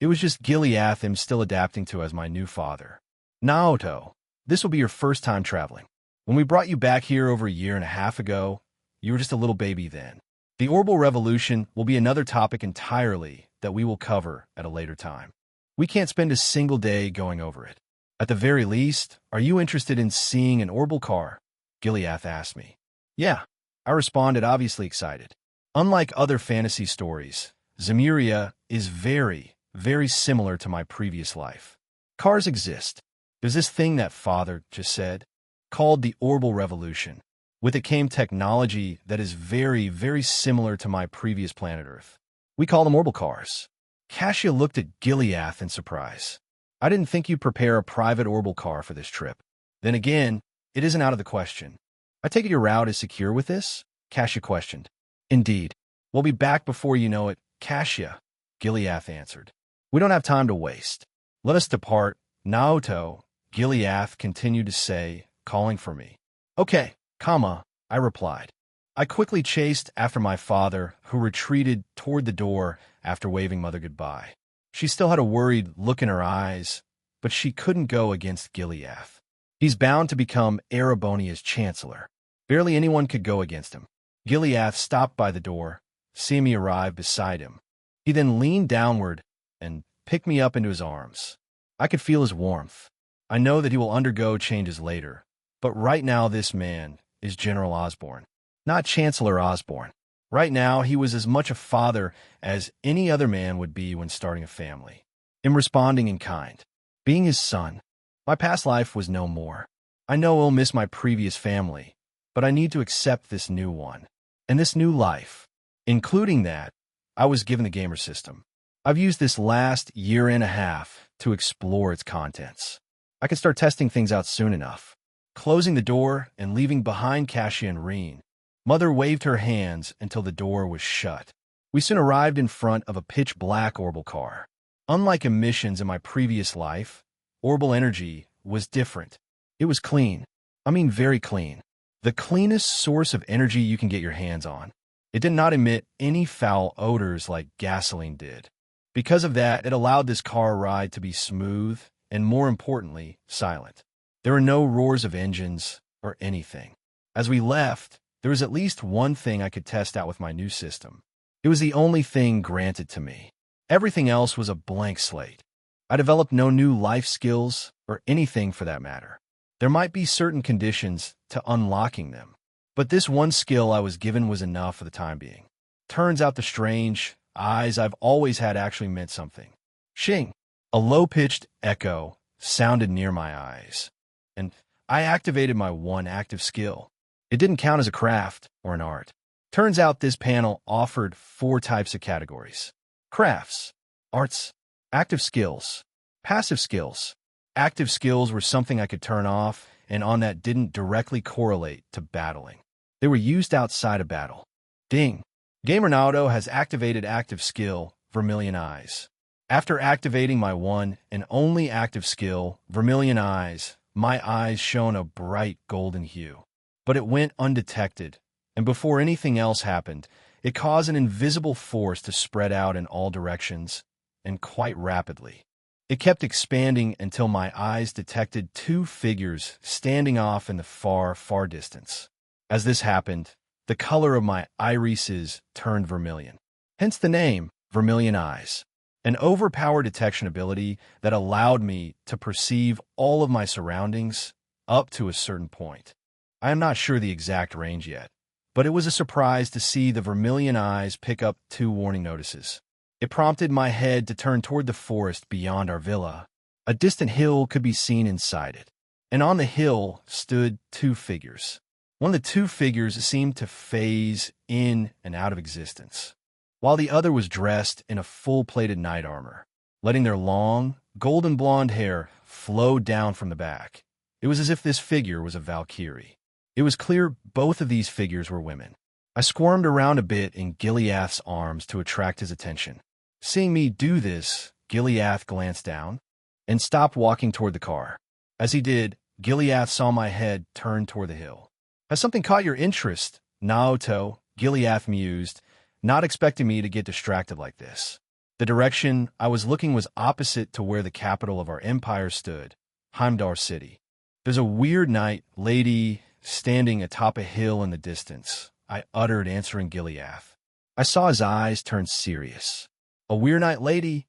It was just Gileath I'm still adapting to as my new father. Naoto, this will be your first time traveling. When we brought you back here over a year and a half ago, you were just a little baby then. The Orbital Revolution will be another topic entirely that we will cover at a later time. We can't spend a single day going over it. At the very least, are you interested in seeing an orbital car? Gileath asked me. Yeah, I responded, obviously excited. Unlike other fantasy stories, Zemuria is very, very similar to my previous life. Cars exist. There's this thing that father just said, called the Orbital Revolution. With it came technology that is very, very similar to my previous planet Earth. We call them orbital cars. Cassia looked at Gileath in surprise. I didn't think you'd prepare a private orbital car for this trip. Then again, it isn't out of the question. I take it your route is secure with this? Cassia questioned. Indeed. We'll be back before you know it, Cassia, Gileath answered. We don't have time to waste. Let us depart. Naoto, Gileath continued to say, calling for me. Okay, I replied. I quickly chased after my father, who retreated toward the door after waving mother goodbye. She still had a worried look in her eyes, but she couldn't go against Gileath. He's bound to become Erebonia's chancellor. Barely anyone could go against him. Gileath stopped by the door, seeing me arrive beside him. He then leaned downward and picked me up into his arms. I could feel his warmth. I know that he will undergo changes later, but right now this man is General Osborne, not Chancellor Osborne. Right now, he was as much a father as any other man would be when starting a family. In responding in kind, being his son. My past life was no more. I know I'll miss my previous family, but I need to accept this new one. And this new life, including that, I was given the gamer system. I've used this last year and a half to explore its contents. I can start testing things out soon enough. Closing the door and leaving behind Cassia and Reen, Mother waved her hands until the door was shut. We soon arrived in front of a pitch-black orbital car. Unlike emissions in my previous life, orbital energy was different. It was clean. I mean very clean. The cleanest source of energy you can get your hands on. It did not emit any foul odors like gasoline did. Because of that, it allowed this car ride to be smooth and, more importantly, silent. There were no roars of engines or anything. As we left, there was at least one thing I could test out with my new system. It was the only thing granted to me. Everything else was a blank slate. I developed no new life skills or anything for that matter. There might be certain conditions to unlocking them, but this one skill I was given was enough for the time being. Turns out the strange eyes I've always had actually meant something. Shing! A low-pitched echo sounded near my eyes, and I activated my one active skill. It didn't count as a craft or an art. Turns out this panel offered 4 types of categories: crafts, arts, active skills, passive skills. Active skills were something I could turn off and on that didn't directly correlate to battling. They were used outside of battle. Ding! Gamer Naoto has activated active skill, Vermilion Eyes. After activating my one and only active skill, Vermilion Eyes, my eyes shone a bright golden hue. But it went undetected, and before anything else happened, it caused an invisible force to spread out in all directions, and quite rapidly. It kept expanding until my eyes detected 2 figures standing off in the far, far distance. As this happened, the color of my irises turned vermilion. Hence the name, Vermilion Eyes. An overpowered detection ability that allowed me to perceive all of my surroundings up to a certain point. I am not sure the exact range yet, but it was a surprise to see the Vermilion Eyes pick up 2 warning notices. It prompted my head to turn toward the forest beyond our villa. A distant hill could be seen inside it, and on the hill stood 2 figures. One of the 2 figures seemed to phase in and out of existence, while the other was dressed in a full-plated knight armor, letting their long, golden blonde hair flow down from the back. It was as if this figure was a Valkyrie. It was clear both of these figures were women. I squirmed around a bit in Gileath's arms to attract his attention. Seeing me do this, Gileath glanced down and stopped walking toward the car. As he did, Gileath saw my head turn toward the hill. "Has something caught your interest, Naoto?" Gileath mused, not expecting me to get distracted like this. The direction I was looking was opposite to where the capital of our empire stood, Heimdall City. "There's a weird knight lady standing atop a hill in the distance," I uttered, answering Gileath. I saw his eyes turn serious. "A weird knight lady?"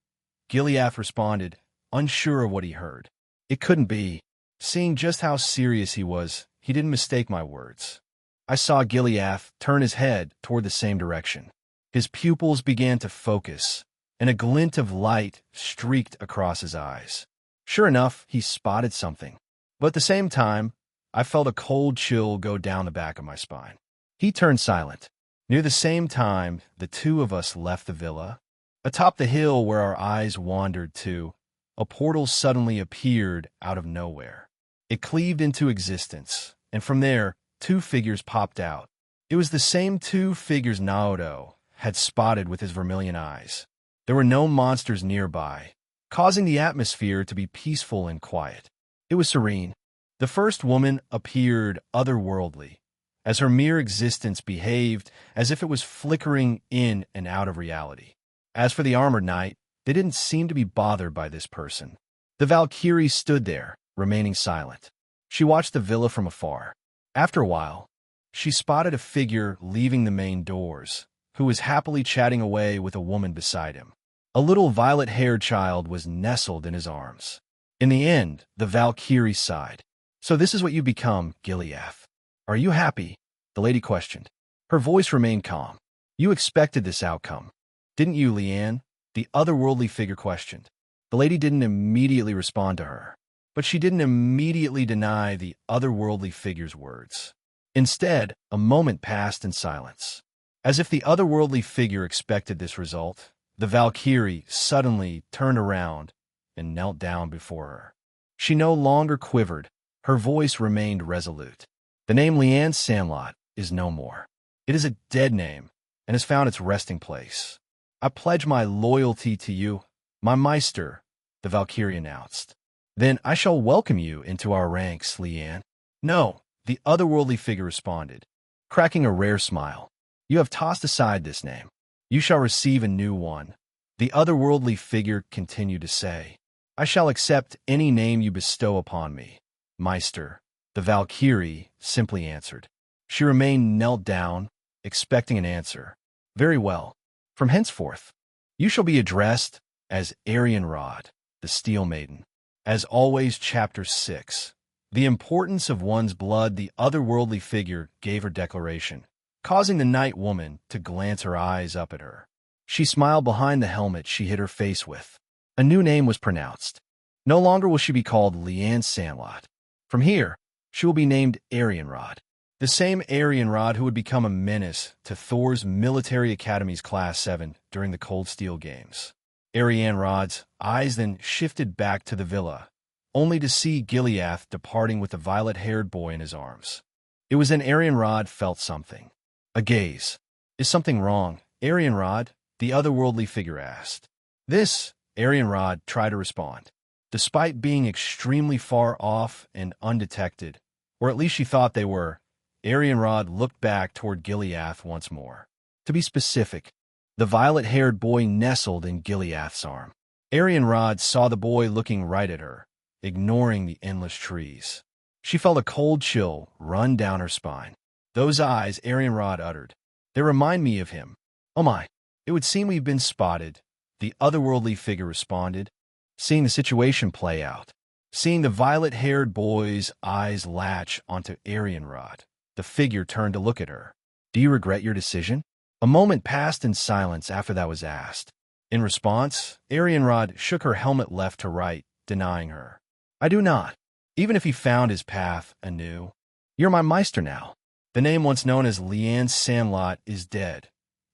Gileath responded, unsure of what he heard. It couldn't be. Seeing just how serious he was, he didn't mistake my words. I saw Gileath turn his head toward the same direction. His pupils began to focus, and a glint of light streaked across his eyes. Sure enough, he spotted something. But at the same time, I felt a cold chill go down the back of my spine. He turned silent. Near the same time, the 2 of us left the villa. Atop the hill where our eyes wandered to, a portal suddenly appeared out of nowhere. It cleaved into existence, and from there, 2 figures popped out. It was the same 2 figures Naoto had spotted with his Vermilion Eyes. There were no monsters nearby, causing the atmosphere to be peaceful and quiet. It was serene. The first woman appeared otherworldly, as her mere existence behaved as if it was flickering in and out of reality. As for the armored knight, they didn't seem to be bothered by this person. The Valkyrie stood there, remaining silent. She watched the villa from afar. After a while, she spotted a figure leaving the main doors, who was happily chatting away with a woman beside him. A little violet-haired child was nestled in his arms. In the end, the Valkyrie sighed. "So this is what you become, Gileath. Are you happy?" the lady questioned. Her voice remained calm. "You expected this outcome, didn't you, Leanne?" the otherworldly figure questioned. The lady didn't immediately respond to her, but she didn't immediately deny the otherworldly figure's words. Instead, a moment passed in silence. As if the otherworldly figure expected this result, the Valkyrie suddenly turned around and knelt down before her. She no longer quivered. Her voice remained resolute. "The name Leanne Sandlot is no more. It is a dead name and has found its resting place. I pledge my loyalty to you, my Meister," the Valkyrie announced. "Then I shall welcome you into our ranks, Leanne." "No," the otherworldly figure responded, cracking a rare smile. "You have tossed aside this name. You shall receive a new one." The otherworldly figure continued to say, "I shall accept any name you bestow upon me, Meister," the Valkyrie simply answered. She remained knelt down, expecting an answer. "Very well. From henceforth, you shall be addressed as Arianrod, the Steel Maiden. As always, Chapter 6. The importance of one's blood. The otherworldly figure gave her declaration, causing the Night Woman to glance her eyes up at her. She smiled behind the helmet she hid her face with. A new name was pronounced. No longer will she be called Leanne Sandlot. From here, she will be named Arianrod, the same Arianrod who would become a menace to Thor's Military Academy's Class 7 during the Cold Steel Games. Arianrod's eyes then shifted back to the villa, only to see Gileath departing with the violet-haired boy in his arms. It was then Arianrod felt something. A gaze. Is something wrong, Arianrod? The otherworldly figure asked. This, Arianrod tried to respond. Despite being extremely far off and undetected, or at least she thought they were, Arianrod looked back toward Gileath once more. To be specific, the violet-haired boy nestled in Gileath's arm. Arianrod saw the boy looking right at her, ignoring the endless trees. She felt a cold chill run down her spine. Those eyes, Arianrod uttered. They remind me of him. Oh my, it would seem we've been spotted, the otherworldly figure responded, seeing the situation play out. Seeing the violet-haired boy's eyes latch onto Arianrod, the figure turned to look at her. Do you regret your decision? A moment passed in silence after that was asked. In response, Arianrod shook her helmet left to right, denying her. I do not. Even if he found his path anew. You're my Meister now. The name once known as Leanne Sandlot is dead,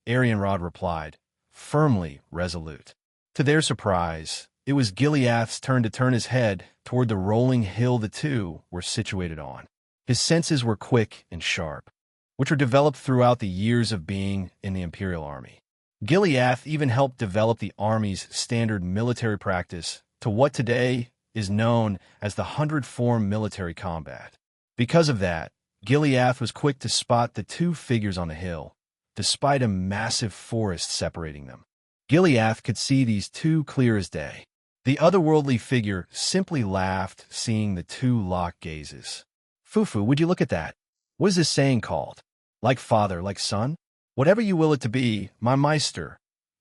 Arianrod replied, firmly resolute. To their surprise, it was Gileath's turn to turn his head toward the rolling hill the two were situated on. His senses were quick and sharp, which were developed throughout the years of being in the Imperial Army. Gileath even helped develop the Army's standard military practice to what today is known as the 100-form military combat. Because of that, Gileath was quick to spot the two figures on the hill, despite a massive forest separating them. Gileath could see these two clear as day. The otherworldly figure simply laughed, seeing the two locked gazes. Fufu, would you look at that? What is this saying called? Like father, like son? Whatever you will it to be, my Meister,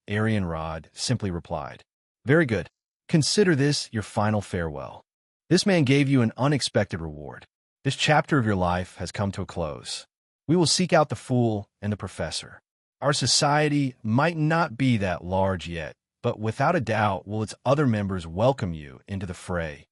Arianrod simply replied. Very good. Consider this your final farewell. This man gave you an unexpected reward. This chapter of your life has come to a close. We will seek out the fool and the professor. Our society might not be that large yet, but without a doubt will its other members welcome you into the fray,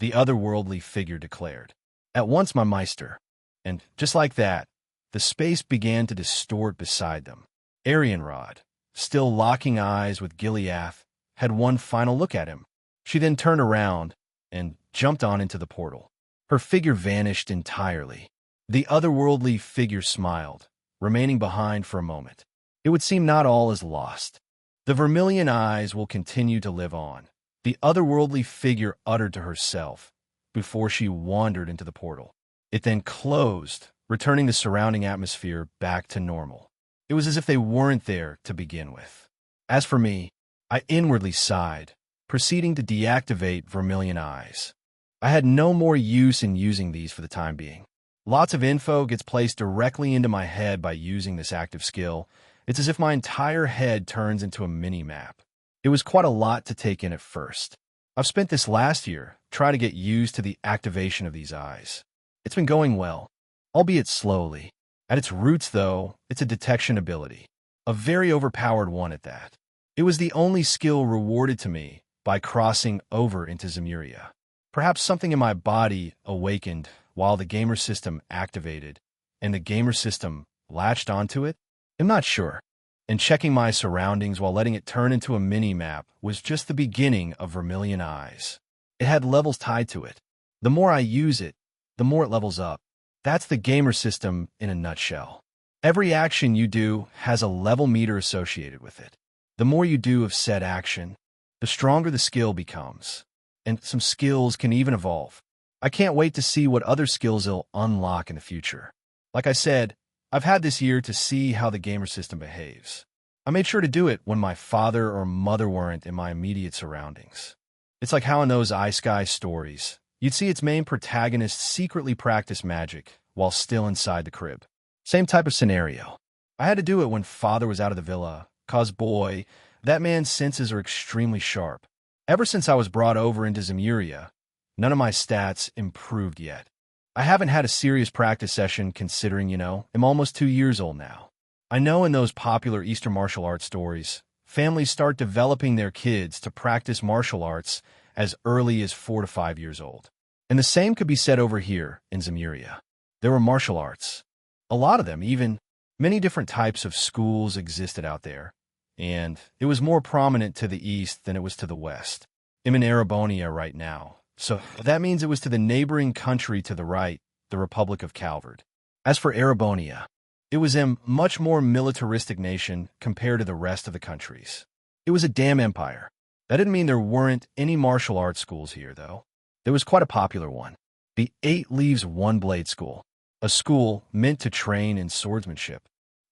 the otherworldly figure declared. At once, my Meister. And just like that, the space began to distort beside them. Arianrod, still locking eyes with Gileath, had one final look at him. She then turned around and jumped on into the portal. Her figure vanished entirely. The otherworldly figure smiled, remaining behind for a moment. It would seem not all is lost. The vermilion eyes will continue to live on, the otherworldly figure uttered to herself before she wandered into the portal. It then closed, returning the surrounding atmosphere back to normal. It was as if they weren't there to begin with. As for me, I inwardly sighed, proceeding to deactivate vermilion eyes. I had no more use in using these for the time being. Lots of info gets placed directly into my head by using this active skill. It's as if my entire head turns into a mini-map. It was quite a lot to take in at first. I've spent this last year trying to get used to the activation of these eyes. It's been going well, albeit slowly. At its roots, though, it's a detection ability. A very overpowered one at that. It was the only skill rewarded to me by crossing over into Zemuria. Perhaps something in my body awakened while the gamer system activated, and the gamer system latched onto it? I'm not sure. And checking my surroundings while letting it turn into a mini-map was just the beginning of Vermilion Eyes. It had levels tied to it. The more I use it, the more it levels up. That's the gamer system in a nutshell. Every action you do has a level meter associated with it. The more you do of said action, the stronger the skill becomes. And some skills can even evolve. I can't wait to see what other skills it'll unlock in the future. Like I said, I've had this year to see how the gamer system behaves. I made sure to do it when my father or mother weren't in my immediate surroundings. It's like how in those iSky stories, you'd see its main protagonist secretly practice magic while still inside the crib. Same type of scenario. I had to do it when father was out of the villa 'cause boy, that man's senses are extremely sharp. Ever since I was brought over into Zemuria, none of my stats improved yet. I haven't had a serious practice session considering, I'm almost 2 years old now. I know in those popular Eastern martial arts stories, families start developing their kids to practice martial arts as early as 4 to 5 years old. And the same could be said over here in Zemuria. There were martial arts. A lot of them, even many different types of schools existed out there, and it was more prominent to the east than it was to the west. I'm in Erebonia right now, so that means it was to the neighboring country to the right, the Republic of Calvard. As for Erebonia, it was a much more militaristic nation compared to the rest of the countries. It was a damn empire. That didn't mean there weren't any martial arts schools here, though. There was quite a popular one, the 8 Leaves One Blade School, a school meant to train in swordsmanship.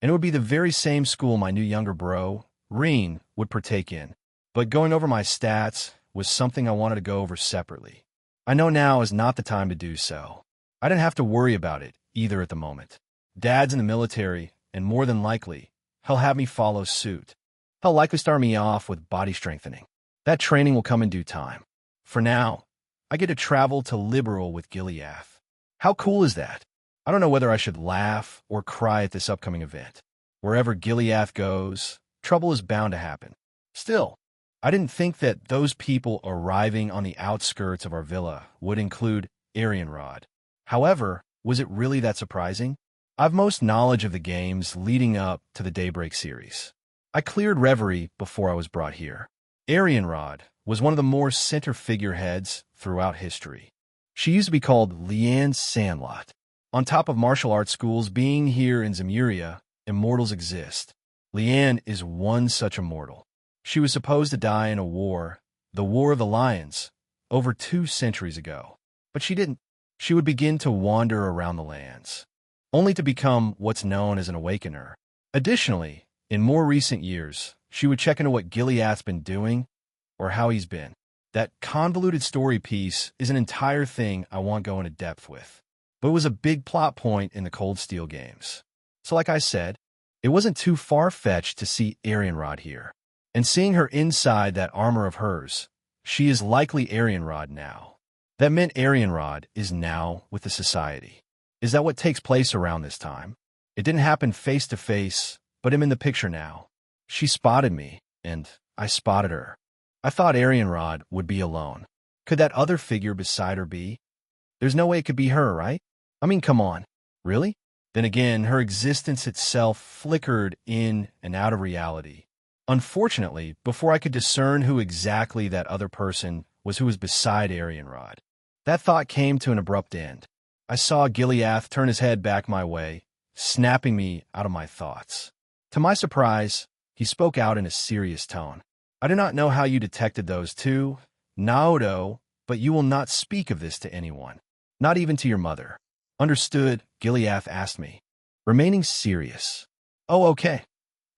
And it would be the very same school my new younger bro, Reen, would partake in. But going over my stats was something I wanted to go over separately. I know now is not the time to do so. I didn't have to worry about it either at the moment. Dad's in the military, and more than likely, he'll have me follow suit. He'll likely start me off with body strengthening. That training will come in due time. For now, I get to travel to Liberal with Gileath. How cool is that? I don't know whether I should laugh or cry at this upcoming event. Wherever Gileath goes, trouble is bound to happen. Still, I didn't think that those people arriving on the outskirts of our villa would include Arianrod. However, was it really that surprising? I've most knowledge of the games leading up to the Daybreak series. I cleared Reverie before I was brought here. Arianrod was one of the more center figureheads throughout history. She used to be called Leanne Sandlot. On top of martial arts schools being here in Zemuria, immortals exist. Leanne is one such immortal. She was supposed to die in a war, the War of the Lions, over 2 centuries ago. But she didn't. She would begin to wander around the lands, only to become what's known as an awakener. Additionally, in more recent years, she would check into what Gileath's been doing or how he's been. That convoluted story piece is an entire thing I won't go into depth with, but it was a big plot point in the Cold Steel games. So like I said, it wasn't too far-fetched to see Arianrod here. And seeing her inside that armor of hers, she is likely Arianrod now. That meant Arianrod is now with the Society. Is that what takes place around this time? It didn't happen face-to-face, but I'm in the picture now. She spotted me, and I spotted her. I thought Arianrod would be alone. Could that other figure beside her be? There's no way it could be her, right? I mean, come on. Really? Then again, her existence itself flickered in and out of reality. Unfortunately, before I could discern who exactly that other person was who was beside Arianrod, that thought came to an abrupt end. I saw Gileath turn his head back my way, snapping me out of my thoughts. To my surprise, he spoke out in a serious tone. I do not know how you detected those two, Naoto, but you will not speak of this to anyone, not even to your mother. Understood, Gileath asked me, remaining serious. Oh, okay.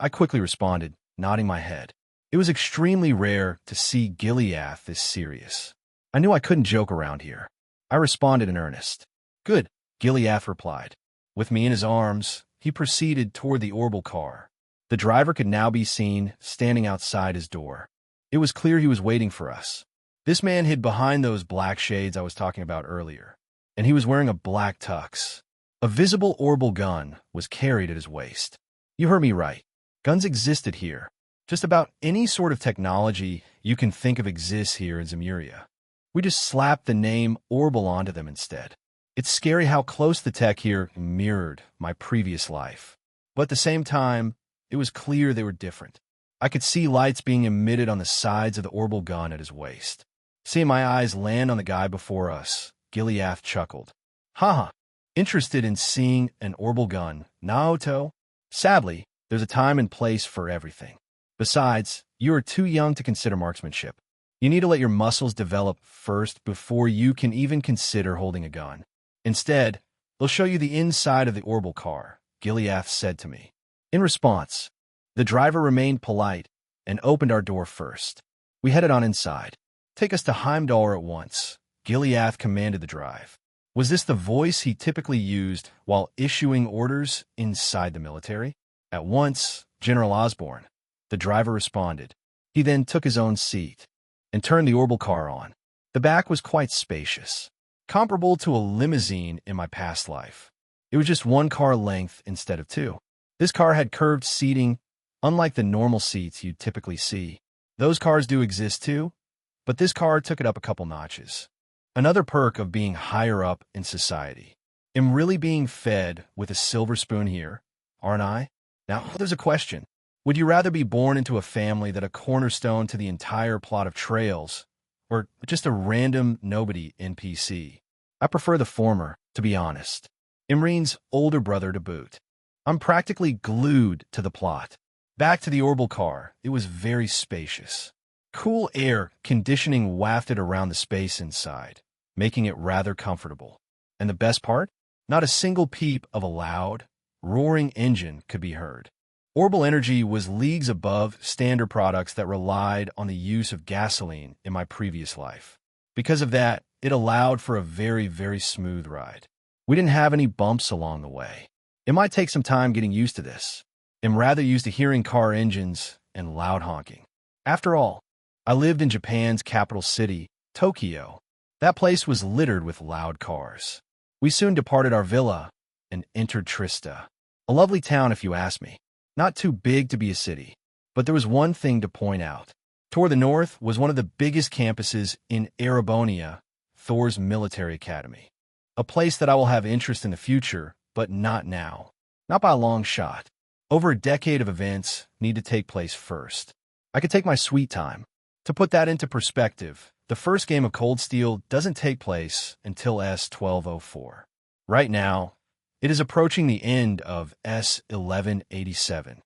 I quickly responded, nodding my head. It was extremely rare to see Gileath this serious. I knew I couldn't joke around here. I responded in earnest. Good, Gileath replied. With me in his arms, he proceeded toward the Orbital car. The driver could now be seen standing outside his door. It was clear he was waiting for us. This man hid behind those black shades I was talking about earlier, and he was wearing a black tux. A visible Orbital gun was carried at his waist. You heard me right. Guns existed here. Just about any sort of technology you can think of exists here in Zemuria. We just slapped the name Orbital onto them instead. It's scary how close the tech here mirrored my previous life. But at the same time, it was clear they were different. I could see lights being emitted on the sides of the Orbital gun at his waist. Seeing my eyes land on the guy before us, Gileath chuckled. Haha, interested in seeing an Orbital gun, Naoto? Sadly, there's a time and place for everything. Besides, you are too young to consider marksmanship. You need to let your muscles develop first before you can even consider holding a gun. Instead, they'll show you the inside of the Orbital car, Gileath said to me. In response, the driver remained polite and opened our door first. We headed on inside. Take us to Heimdall at once, Gileath commanded the drive. Was this the voice he typically used while issuing orders inside the military? At once, General Osborne. The driver responded. He then took his own seat and turned the orbital car on. The back was quite spacious, comparable to a limousine in my past life. It was just one car length instead of two. This car had curved seating, unlike the normal seats you'd typically see. Those cars do exist too, but this car took it up a couple notches. Another perk of being higher up in society. I'm really being fed with a silver spoon here, aren't I? Now, there's a question. Would you rather be born into a family that a cornerstone to the entire plot of Trails, or just a random nobody NPC? I prefer the former, to be honest. Imrine's older brother to boot. I'm practically glued to the plot. Back to the orbital car, it was very spacious. Cool air conditioning wafted around the space inside, making it rather comfortable. And the best part? Not a single peep of a loud, roaring engine could be heard. Orbital energy was leagues above standard products that relied on the use of gasoline in my previous life. Because of that, it allowed for a very, very smooth ride. We didn't have any bumps along the way. It might take some time getting used to this. I'm rather used to hearing car engines and loud honking. After all, I lived in Japan's capital city, Tokyo. That place was littered with loud cars. We soon departed our villa and entered Trista. A lovely town, if you ask me. Not too big to be a city, but there was one thing to point out. Toward the north was one of the biggest campuses in Erebonia, Thor's military academy. A place that I will have interest in the future, but not now. Not by a long shot. Over a decade of events need to take place first. I could take my sweet time. To put that into perspective, the first game of Cold Steel doesn't take place until S1204. Right now, it is approaching the end of S1187.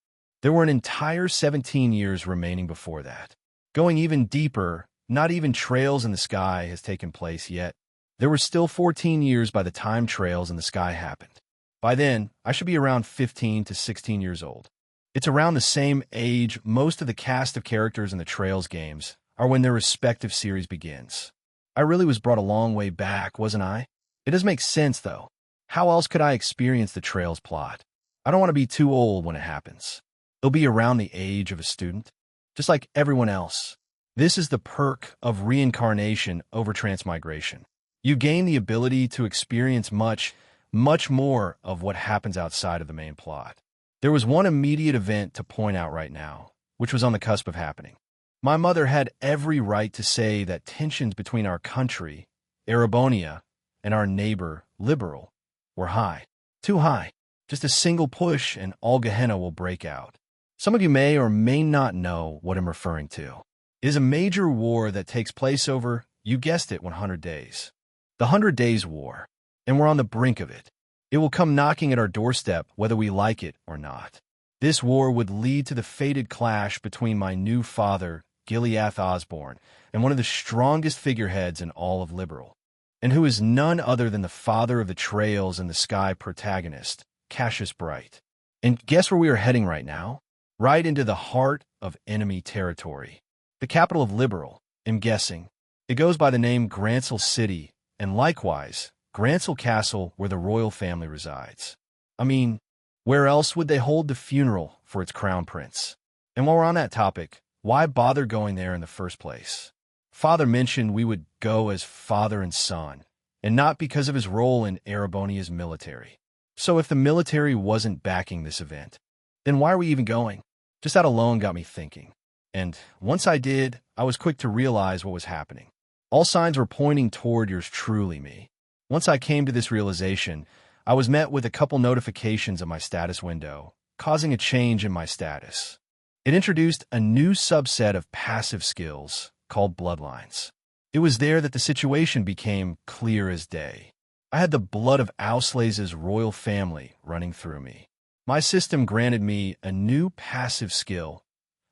There were an entire 17 years remaining before that. Going even deeper, not even Trails in the Sky has taken place yet. There were still 14 years by the time Trails in the Sky happened. By then, I should be around 15 to 16 years old. It's around the same age most of the cast of characters in the Trails games are when their respective series begins. I really was brought a long way back, wasn't I? It does make sense, though. How else could I experience the Trails plot? I don't want to be too old when it happens. It'll be around the age of a student, just like everyone else. This is the perk of reincarnation over transmigration. You gain the ability to experience much more of what happens outside of the main plot. There was one immediate event to point out right now, which was on the cusp of happening. My mother had every right to say that tensions between our country, Erebonia, and our neighbor, Liberal, were high. Too high. Just a single push and all Gehenna will break out. Some of you may or may not know what I'm referring to. It is a major war that takes place over, you guessed it, 100 days. The 100 Days War. And we're on the brink of it. It will come knocking at our doorstep whether we like it or not. This war would lead to the fated clash between my new father, Gileath Osborne, and one of the strongest figureheads in all of Liberal, and who is none other than the father of the Trails in the Sky protagonist, Cassius Bright. And guess where we are heading right now? Right into the heart of enemy territory. The capital of Liberal, I'm guessing. It goes by the name Grancel City, and likewise, Grancel Castle, where the royal family resides. I mean, where else would they hold the funeral for its crown prince? And while we're on that topic, why bother going there in the first place? Father mentioned we would go as father and son, and not because of his role in Erebonia's military. So if the military wasn't backing this event, then why are we even going? Just that alone got me thinking. And once I did, I was quick to realize what was happening. All signs were pointing toward yours truly, me. Once I came to this realization, I was met with a couple notifications of my status window, causing a change in my status. It introduced a new subset of passive skills called Bloodlines. It was there that the situation became clear as day. I had the blood of Auslase's royal family running through me. My system granted me a new passive skill.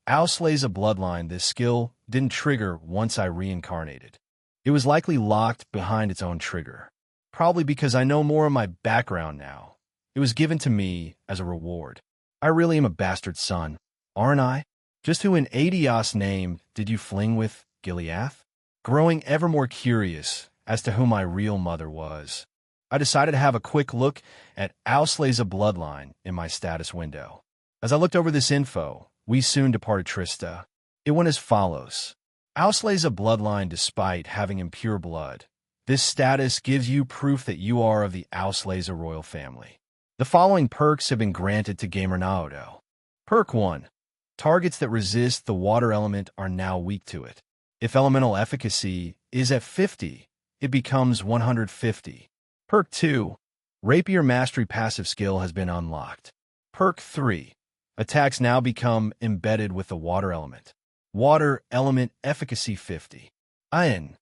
Auslase a bloodline, this skill didn't trigger once I reincarnated. It was likely locked behind its own trigger. Probably because I know more of my background now. It was given to me as a reward. I really am a bastard son, aren't I? Just who in Adios' name did you fling with, Gileath? Growing ever more curious as to who my real mother was, I decided to have a quick look at Auslase a bloodline in my status window. As I looked over this info, we soon departed Trista. It went as follows. Auslays a bloodline despite having impure blood. This status gives you proof that you are of the Auslays royal family. The following perks have been granted to Gamer Naoto. Perk 1. Targets that resist the water element are now weak to it. If elemental efficacy is at 50, it becomes 150. Perk 2. Rapier Mastery passive skill has been unlocked. Perk 3. Attacks now become embedded with the water element. Water element efficacy 50. Iron.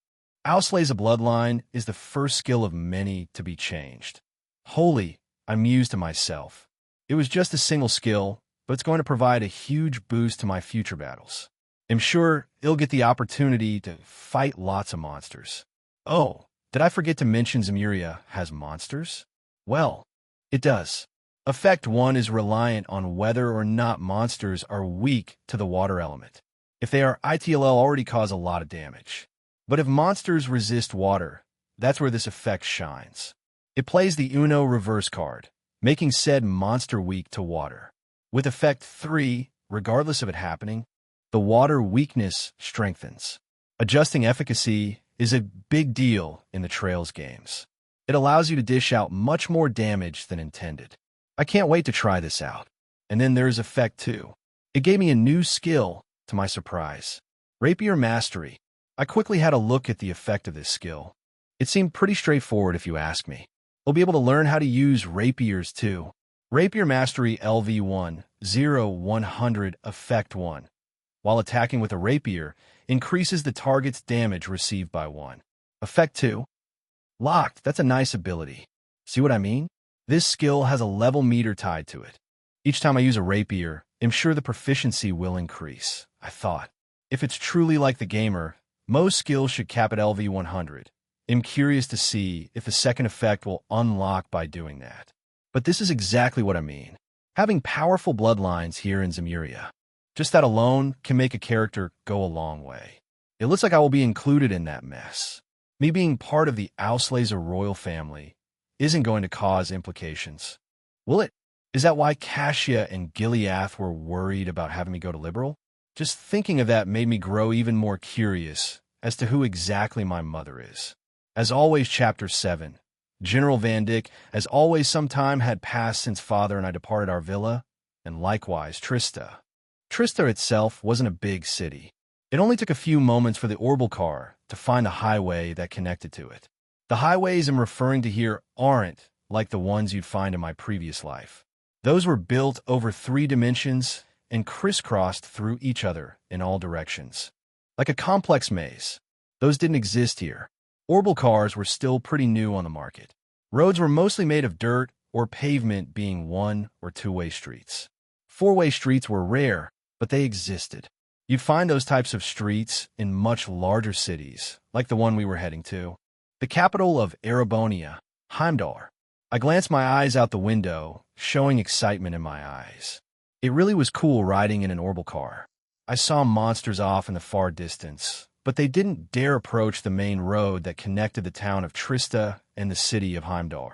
Auslays a bloodline is the first skill of many to be changed. Holy, I mused to myself. It was just a single skill, but it's going to provide a huge boost to my future battles. I'm sure it'll get the opportunity to fight lots of monsters. Oh, did I forget to mention Zemuria has monsters? Well, it does. Effect 1 is reliant on whether or not monsters are weak to the water element. If they are, it'll already cause a lot of damage. But if monsters resist water, that's where this effect shines. It plays the Uno reverse card, making said monster weak to water. With effect 3, regardless of it happening, the water weakness strengthens. Adjusting efficacy is a big deal in the Trails games. It allows you to dish out much more damage than intended. I can't wait to try this out. And then there's effect 2. It gave me a new skill, to my surprise. Rapier Mastery. I quickly had a look at the effect of this skill. It seemed pretty straightforward if you ask me. We'll be able to learn how to use rapiers too. Rapier Mastery LV1, 100, Effect 1. While attacking with a rapier, increases the target's damage received by 1. Effect 2. Locked, that's a nice ability. See what I mean? This skill has a level meter tied to it. Each time I use a rapier, I'm sure the proficiency will increase, I thought. If it's truly like the gamer, most skills should cap at LV100. I'm curious to see if the second effect will unlock by doing that. But this is exactly what I mean. Having powerful bloodlines here in Zemuria. Just that alone can make a character go a long way. It looks like I will be included in that mess. Me being part of the Auslays royal family isn't going to cause implications. Will it? Is that why Cassia and Gileath were worried about having me go to Liberal? Just thinking of that made me grow even more curious as to who exactly my mother is. As always, Chapter 7. General Van Dyck, as always, some time had passed since Father and I departed our villa, and likewise Trista. Trista itself wasn't a big city. It only took a few moments for the Orbital car to find the highway that connected to it. The highways I'm referring to here aren't like the ones you'd find in my previous life. Those were built over 3 dimensions and crisscrossed through each other in all directions. Like a complex maze. Those didn't exist here. Orbital cars were still pretty new on the market. Roads were mostly made of dirt or pavement, being 1- or 2-way streets. 4-way streets were rare, but they existed. You'd find those types of streets in much larger cities, like the one we were heading to. The capital of Erebonia, Heimdall. I glanced my eyes out the window, showing excitement in my eyes. It really was cool riding in an Orbital car. I saw monsters off in the far distance, but they didn't dare approach the main road that connected the town of Trista and the city of Heimdall.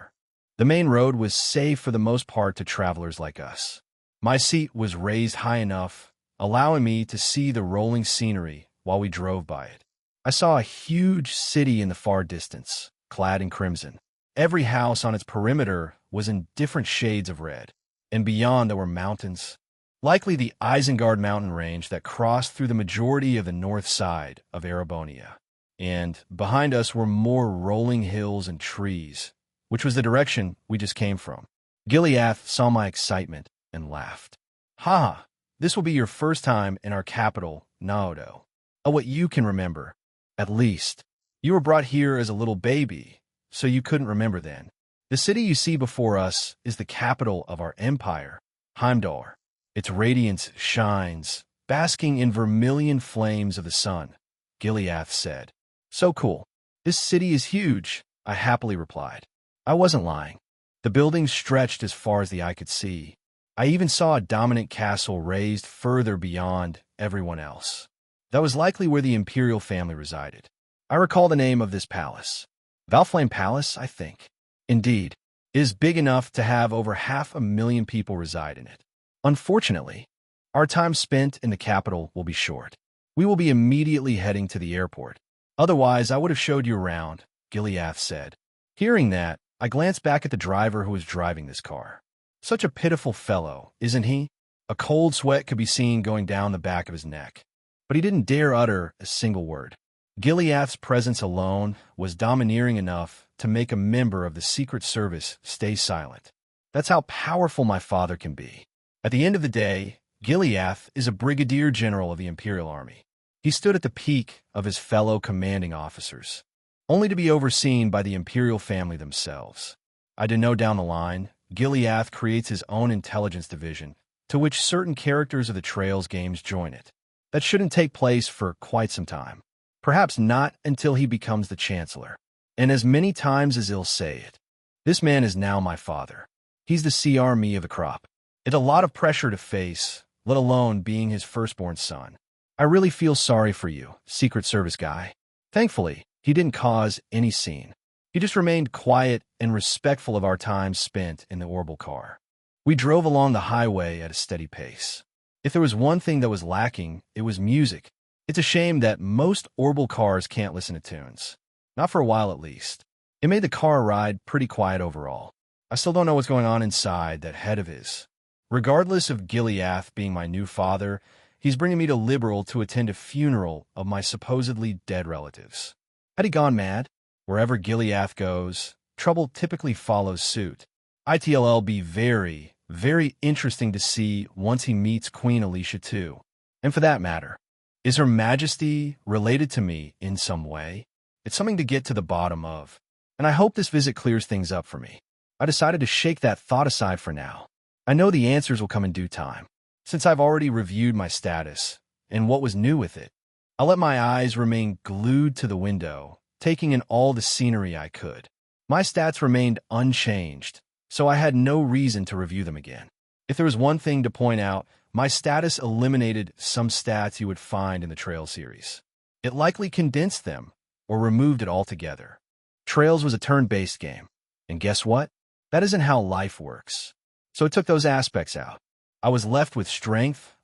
The main road was safe for the most part to travelers like us. My seat was raised high enough, allowing me to see the rolling scenery while we drove by it. I saw a huge city in the far distance, clad in crimson. Every house on its perimeter was in different shades of red, and beyond there were mountains, likely the Isengard mountain range that crossed through the majority of the north side of Erebonia. And behind us were more rolling hills and trees, which was the direction we just came from. Gileath saw my excitement and laughed. "Ha! This will be your first time in our capital, Naoto. What you can remember. At least. You were brought here as a little baby, so you couldn't remember then. The city you see before us is the capital of our empire, Heimdall. Its radiance shines, basking in vermilion flames of the sun," Gileath said. "So cool. This city is huge," I happily replied. I wasn't lying. The buildings stretched as far as the eye could see. I even saw a dominant castle raised further beyond everyone else. That was likely where the imperial family resided. I recall the name of this palace. Valflame Palace, I think. Indeed, it is big enough to have over 500,000 people reside in it. Unfortunately, Our time spent in the capital will be short. We will be immediately heading to the airport. Otherwise, I would have showed you around, Gileath said. Hearing that, I glanced back at the driver who was driving this car. Such a pitiful fellow, isn't he? A cold sweat could be seen going down the back of his neck. But he didn't dare utter a single word. Gileath's presence alone was domineering enough to make a member of the Secret Service stay silent. That's how powerful my father can be. At the end of the day, Gileath is a brigadier general of the Imperial Army. He stood at the peak of his fellow commanding officers, only to be overseen by the Imperial family themselves. I did know down the line, Gileath creates his own intelligence division, to which certain characters of the Trails games join it. That shouldn't take place for quite some time. Perhaps not until he becomes the Chancellor. And as many times as he'll say it, this man is now my father. He's the CR me of the crop. It's a lot of pressure to face, let alone being his firstborn son. I really feel sorry for you, Secret Service guy. Thankfully, he didn't cause any scene. He just remained quiet and respectful of our time spent in the orbital car. We drove along the highway at a steady pace. If there was one thing that was lacking, it was music. It's a shame that most orbital cars can't listen to tunes. Not for a while, at least. It made the car ride pretty quiet overall. I still don't know what's going on inside that head of his. Regardless of Gileath being my new father, he's bringing me to Liberal to attend a funeral of my supposedly dead relatives. Had he gone mad? Wherever Gileath goes, trouble typically follows suit. It'll be very, very interesting to see once he meets Queen Alicia too. And for that matter, is Her Majesty related to me in some way? It's something to get to the bottom of. And I hope this visit clears things up for me. I decided to shake that thought aside for now. I know the answers will come in due time. Since I've already reviewed my status and what was new with it, I'll let my eyes remain glued to the window, taking in all the scenery I could. My stats remained unchanged, so I had no reason to review them again. If there was one thing to point out, my status eliminated some stats you would find in the Trail series. It likely condensed them, or removed it altogether. Trails was a turn-based game, and guess what? That isn't how life works. So it took those aspects out. I was left with strength,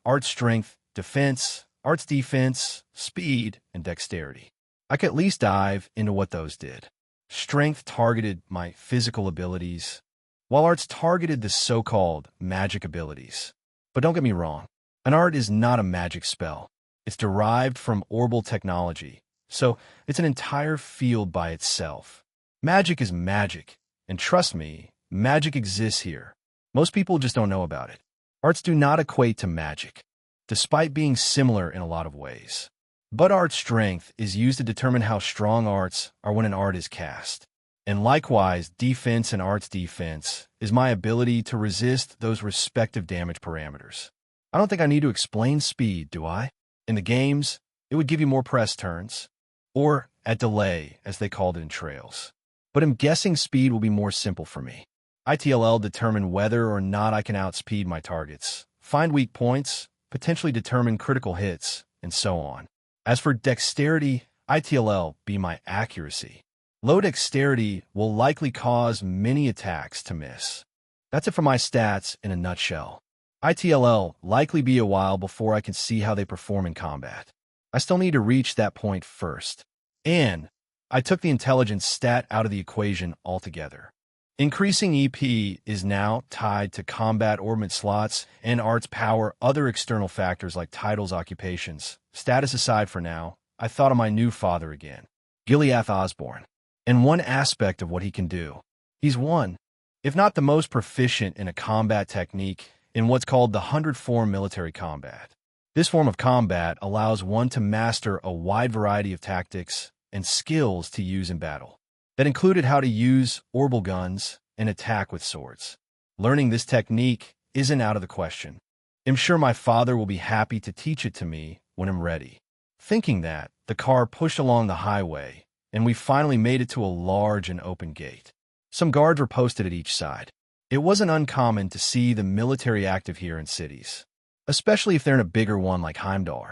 defense, arts defense, speed, and dexterity. I could at least dive into what those did. Strength targeted my physical abilities, while arts targeted the so-called magic abilities. But don't get me wrong, an art is not a magic spell. It's derived from orbital technology, so it's an entire field by itself. Magic is magic, and trust me, magic exists here. Most people just don't know about it. Arts do not equate to magic, despite being similar in a lot of ways. But art strength is used to determine how strong arts are when an art is cast. And likewise, defense and arts defense is my ability to resist those respective damage parameters. I don't think I need to explain speed, do I? In the games, it would give you more press turns, or at delay, as they called it in Trails. But I'm guessing speed will be more simple for me. ITLL determine whether or not I can outspeed my targets, find weak points, potentially determine critical hits, and so on. As for dexterity, ITLL be my accuracy. Low dexterity will likely cause many attacks to miss. That's it for my stats in a nutshell. ITLL likely be a while before I can see how they perform in combat. I still need to reach that point first. And I took the intelligence stat out of the equation altogether. Increasing EP is now tied to combat orbit slots and arts power, other external factors like titles, occupations. Status aside for now, I thought of my new father again, Gileath Osborne, and one aspect of what he can do. He's one, if not the most proficient in a combat technique in what's called the 100 form military combat. This form of combat allows one to master a wide variety of tactics and skills to use in battle. That included how to use orbital guns and attack with swords. Learning this technique isn't out of the question. I'm sure my father will be happy to teach it to me when I'm ready. Thinking that, the car pushed along the highway, and we finally made it to a large and open gate. Some guards were posted at each side. It wasn't uncommon to see the military active here in cities, especially if they're in a bigger one like Heimdall.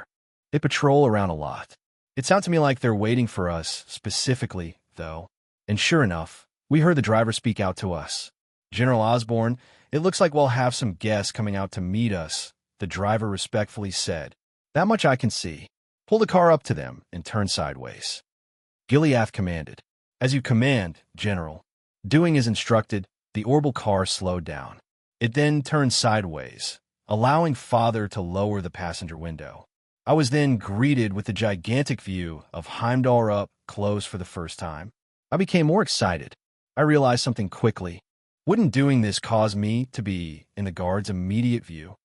They patrol around a lot. It sounded to me like they're waiting for us, specifically, though. And sure enough, we heard the driver speak out to us. General Osborne, it looks like we'll have some guests coming out to meet us the driver respectfully said. That much I can see. Pull the car up to them and turn sideways. Gileath commanded. As you command, General. Doing as instructed, the orbital car slowed down. It then turned sideways, allowing Father to lower the passenger window. I was then greeted with the gigantic view of Heimdall up close for the first time. I became more excited. I realized something quickly. Wouldn't doing this cause me to be in the guard's immediate view?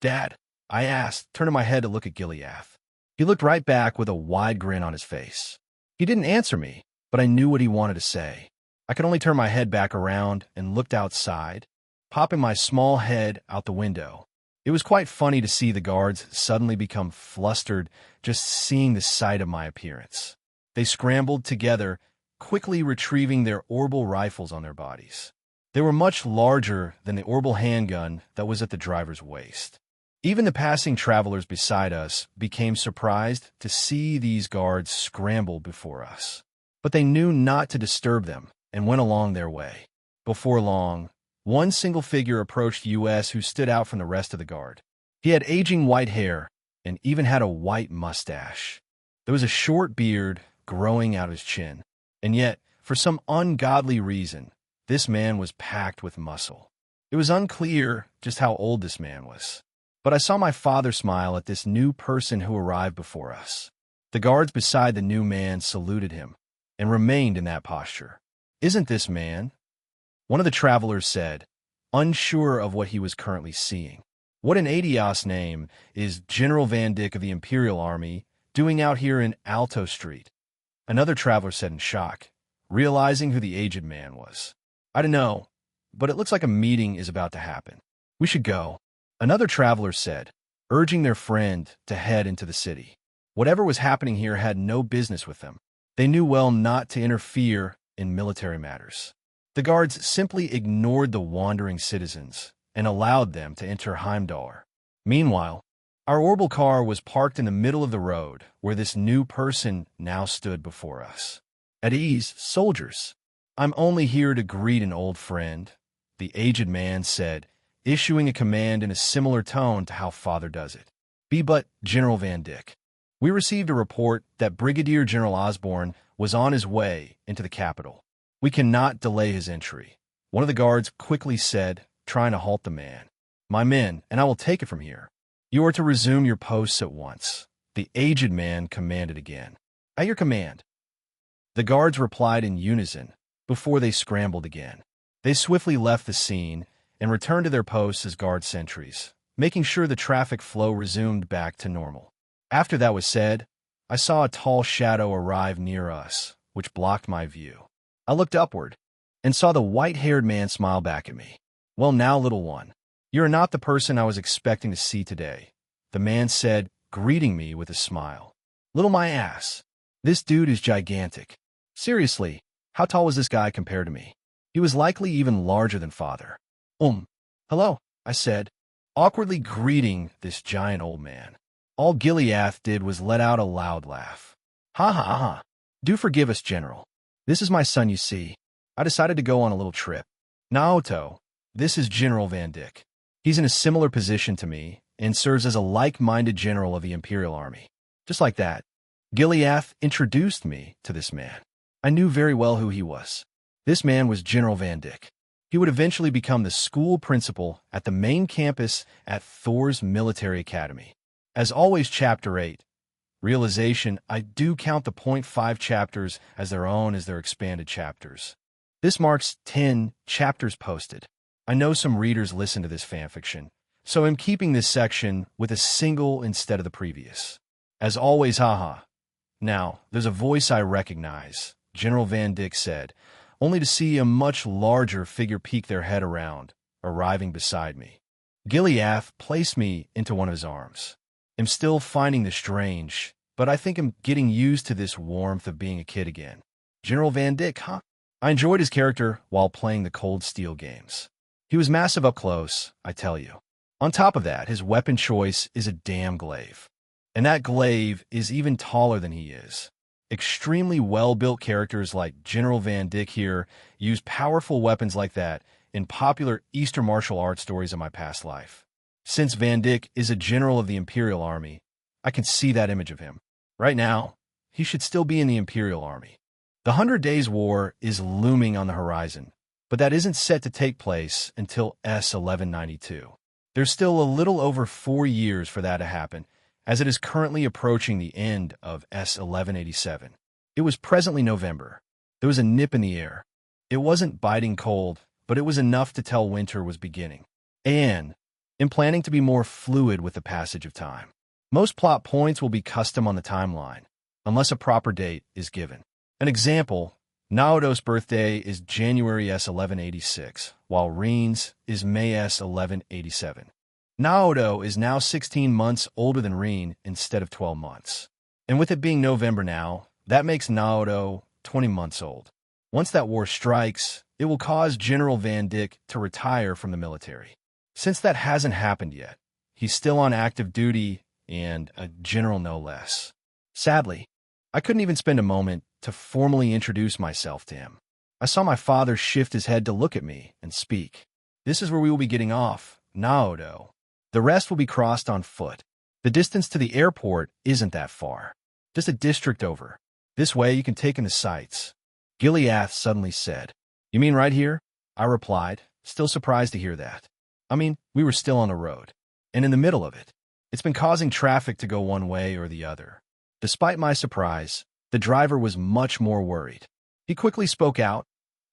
Dad, I asked, turning my head to look at Gileath. He looked right back with a wide grin on his face. He didn't answer me, but I knew what he wanted to say. I could only turn my head back around and looked outside, popping my small head out the window. It was quite funny to see the guards suddenly become flustered just seeing the sight of my appearance. They scrambled together, quickly retrieving their orbital rifles on their bodies. They were much larger than the orbital handgun that was at the driver's waist. Even the passing travelers beside us became surprised to see these guards scramble before us. But they knew not to disturb them and went along their way. Before long, one single figure approached U.S. who stood out from the rest of the guard. He had aging white hair and even had a white mustache. There was a short beard growing out his chin, and yet, for some ungodly reason, this man was packed with muscle. It was unclear just how old this man was. But I saw my father smile at this new person who arrived before us. The guards beside the new man saluted him and remained in that posture. Isn't this man? One of the travelers said, unsure of what he was currently seeing. What an adios name is General Van Dyck of the Imperial Army doing out here in Alto Street? Another traveler said in shock, realizing who the aged man was. I don't know, but it looks like a meeting is about to happen. We should go. Another traveler said, urging their friend to head into the city. Whatever was happening here had no business with them. They knew well not to interfere in military matters. The guards simply ignored the wandering citizens and allowed them to enter Heimdall. Meanwhile, our orbital car was parked in the middle of the road where this new person now stood before us. At ease, soldiers. I'm only here to greet an old friend, the aged man said, issuing a command in a similar tone to how Father does it. Be but General Van Dyck. We received a report that Brigadier General Osborne was on his way into the capital. We cannot delay his entry. One of the guards quickly said, trying to halt the man. My men, and I will take it from here. You are to resume your posts at once. The aged man commanded again. At your command. The guards replied in unison before they scrambled again. They swiftly left the scene and returned to their posts as guard sentries, making sure the traffic flow resumed back to normal. After that was said, I saw a tall shadow arrive near us, which blocked my view. I looked upward and saw the white-haired man smile back at me. Well now, little one, you are not the person I was expecting to see today, the man said, greeting me with a smile. Little my ass, this dude is gigantic. Seriously, how tall was this guy compared to me? He was likely even larger than Father. Hello, I said, awkwardly greeting this giant old man. All Gileath did was let out a loud laugh. Ha ha ha. Do forgive us, General. This is my son, you see. I decided to go on a little trip. Naoto, this is General Van Dyck. He's in a similar position to me and serves as a like-minded general of the Imperial Army. Just like that, Gileath introduced me to this man. I knew very well who he was. This man was General Van Dyck. He would eventually become the school principal at the main campus at Thor's Military Academy. As always, Chapter 8. Realization, I do count the .5 chapters as their own as their expanded chapters. This marks 10 chapters posted. I know some readers listen to this fanfiction, so I'm keeping this section with a single instead of the previous. As always, haha. Now, there's a voice I recognize, General Van Dyck said, only to see a much larger figure peek their head around, arriving beside me. Gileath placed me into one of his arms. I'm still finding this strange, but I think I'm getting used to this warmth of being a kid again. General Van Dyck, huh? I enjoyed his character while playing the Cold Steel games. He was massive up close, I tell you. On top of that, his weapon choice is a damn glaive. And that glaive is even taller than he is. Extremely well-built characters like General Van Dyck here use powerful weapons like that in popular Eastern martial arts stories of my past life. Since Van Dyck is a general of the Imperial Army, I can see that image of him. Right now, he should still be in the Imperial Army. The 100 Days War is looming on the horizon, but that isn't set to take place until S1192. There's still a little over 4 years for that to happen, as it is currently approaching the end of S1187. It was presently November. There was a nip in the air. It wasn't biting cold, but it was enough to tell winter was beginning. And, in planning to be more fluid with the passage of time, most plot points will be custom on the timeline, unless a proper date is given. An example, Naoto's birthday is January S1186, while Reen's is May S1187. Naoto is now 16 months older than Reen instead of 12 months. And with it being November now, that makes Naoto 20 months old. Once that war strikes, it will cause General Van Dyck to retire from the military. Since that hasn't happened yet, he's still on active duty and a general no less. Sadly, I couldn't even spend a moment to formally introduce myself to him. I saw my father shift his head to look at me and speak. This is where we will be getting off, Naoto. The rest will be crossed on foot. The distance to the airport isn't that far. Just a district over. This way you can take in the sights. Gileath suddenly said. You mean right here? I replied, still surprised to hear that. I mean, we were still on the road, and in the middle of it. It's been causing traffic to go one way or the other. Despite my surprise, the driver was much more worried. He quickly spoke out,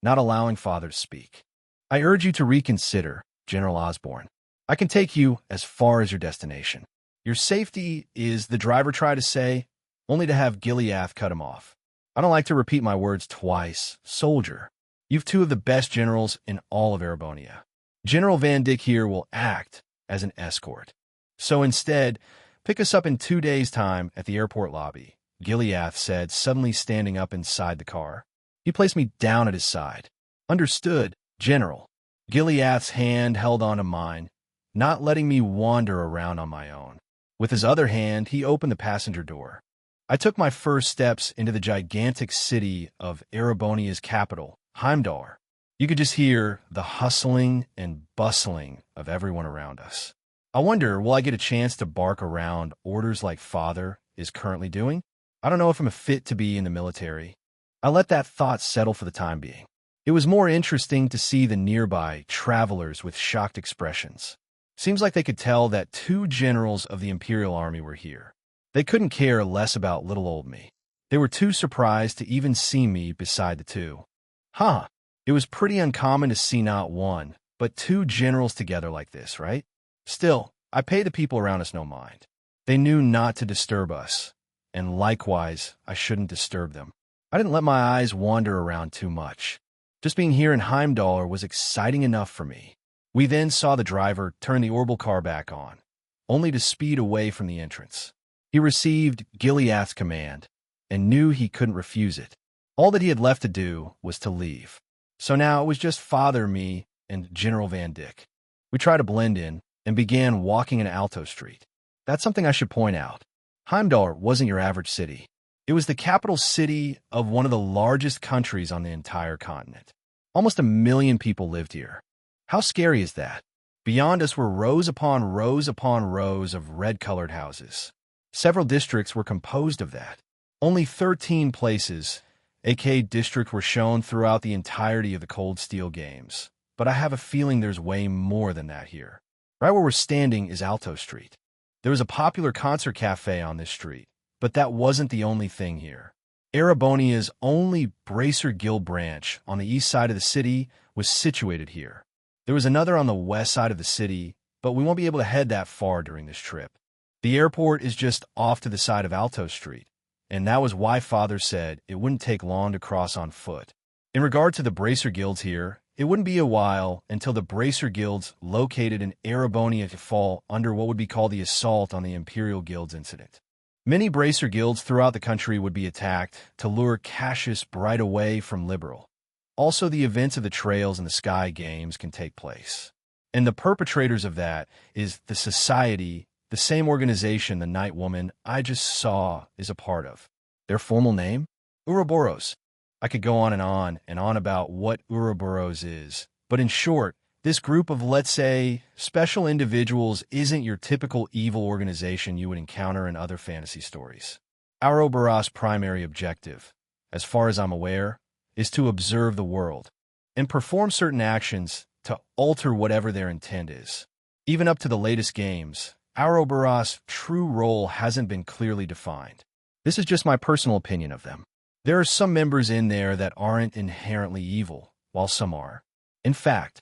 not allowing father to speak. I urge you to reconsider, General Osborne. I can take you as far as your destination. Your safety is, the driver tried to say, only to have Gileath cut him off. I don't like to repeat my words twice. Soldier, you've two of the best generals in all of Erebonia. General Van Dyck here will act as an escort. So instead, pick us up in 2 days' time at the airport lobby, Gileath said, suddenly standing up inside the car. He placed me down at his side. Understood, General. Gileath's hand held onto mine, not letting me wander around on my own. With his other hand, he opened the passenger door. I took my first steps into the gigantic city of Erebonia's capital, Heimdall. You could just hear the hustling and bustling of everyone around us. I wonder, will I get a chance to bark around orders like father is currently doing? I don't know if I'm fit to be in the military. I let that thought settle for the time being. It was more interesting to see the nearby travelers with shocked expressions. Seems like they could tell that 2 generals of the Imperial Army were here. They couldn't care less about little old me. They were too surprised to even see me beside the 2. Huh, it was pretty uncommon to see not 1, but 2 generals together like this, right? Still, I pay the people around us no mind. They knew not to disturb us, and likewise, I shouldn't disturb them. I didn't let my eyes wander around too much. Just being here in Heimdall was exciting enough for me. We then saw the driver turn the orbital car back on, only to speed away from the entrance. He received Gileath's command, and knew he couldn't refuse it. All that he had left to do was to leave. So now it was just father, me, and General Van Dyck. We tried to blend in, and began walking in Alto Street. That's something I should point out. Heimdall wasn't your average city. It was the capital city of one of the largest countries on the entire continent. Almost 1 million people lived here. How scary is that? Beyond us were rows upon rows upon rows of red-colored houses. Several districts were composed of that. Only 13 places, aka district, were shown throughout the entirety of the Cold Steel games. But I have a feeling there's way more than that here. Right where we're standing is Alto Street. There was a popular concert cafe on this street, but that wasn't the only thing here. Erebonia's only Bracer Guild branch on the east side of the city was situated here. There was another on the west side of the city, but we won't be able to head that far during this trip. The airport is just off to the side of Alto Street, and that was why father said it wouldn't take long to cross on foot. In regard to the Bracer Guilds here, it wouldn't be a while until the Bracer Guilds located in Erebonia to fall under what would be called the assault on the Imperial Guilds incident. Many Bracer Guilds throughout the country would be attacked to lure Cassius Bright away from Liberal. Also, the events of the Trails and the Sky games can take place. And the perpetrators of that is the Society, the same organization the Night Woman I just saw is a part of. Their formal name? Ouroboros. I could go on and on about what Ouroboros is, but in short, This group of, let's say, special individuals isn't your typical evil organization you would encounter in other fantasy stories. Ouroboros' primary objective, as far as I'm aware, is to observe the world and perform certain actions to alter whatever their intent is. Even up to the latest games, Ouroboros' true role hasn't been clearly defined. This is just my personal opinion of them. There are some members in there that aren't inherently evil, while some are. In fact,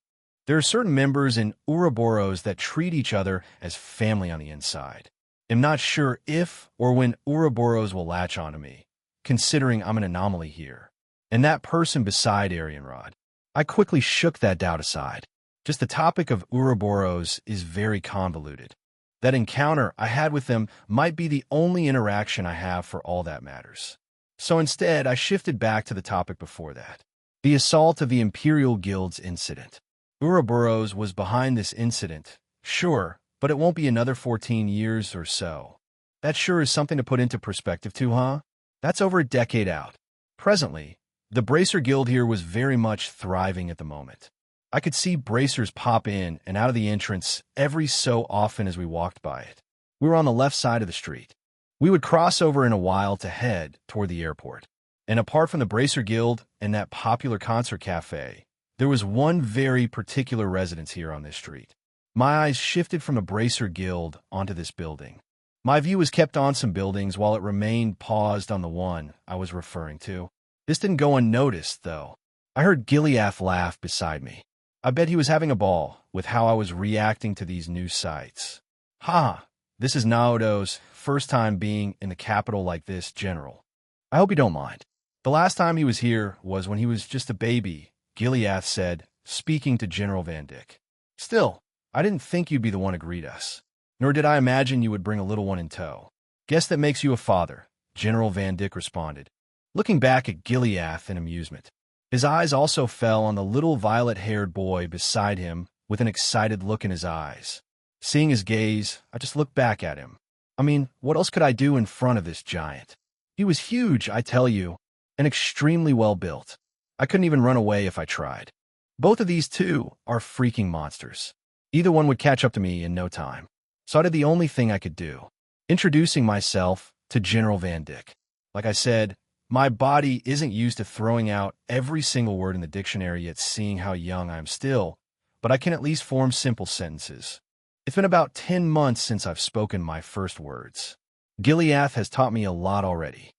there are certain members in Ouroboros that treat each other as family on the inside. I'm not sure if or when Ouroboros will latch onto me, considering I'm an anomaly here. And that person beside Arianrod. I quickly shook that doubt aside. Just the topic of Ouroboros is very convoluted. That encounter I had with them might be the only interaction I have for all that matters. So instead, I shifted back to the topic before that. The assault of the Imperial Guild's incident. Ouroboros was behind this incident, sure, but it won't be another 14 years or so. That sure is something to put into perspective too, huh? That's over a decade out. Presently, the Bracer Guild here was very much thriving at the moment. I could see bracers pop in and out of the entrance every so often as we walked by it. We were on the left side of the street. We would cross over in a while to head toward the airport. And apart from the Bracer Guild and that popular concert cafe, there was one very particular residence here on this street. My eyes shifted from the Bracer Guild onto this building. My view was kept on some buildings while it remained paused on the one I was referring to. This didn't go unnoticed, though. I heard Gileath laugh beside me. I bet he was having a ball with how I was reacting to these new sights. Ha! This is Naoto's first time being in the capital like this, General. I hope you don't mind. The last time he was here was when he was just a baby, Gileath said, speaking to General Van Dyck. Still, I didn't think you'd be the one to greet us, nor did I imagine you would bring a little one in tow. Guess that makes you a father, General Van Dyck responded, looking back at Gileath in amusement. His eyes also fell on the little violet-haired boy beside him with an excited look in his eyes. Seeing his gaze, I just looked back at him. I mean, what else could I do in front of this giant? He was huge, I tell you, and extremely well built. I couldn't even run away if I tried. Both of these two are freaking monsters. Either one would catch up to me in no time. So I did the only thing I could do, introducing myself to General Van Dyck. Like I said, my body isn't used to throwing out every single word in the dictionary yet seeing how young I am still, but I can at least form simple sentences. It's been about 10 months since I've spoken my first words. Gileath has taught me a lot already.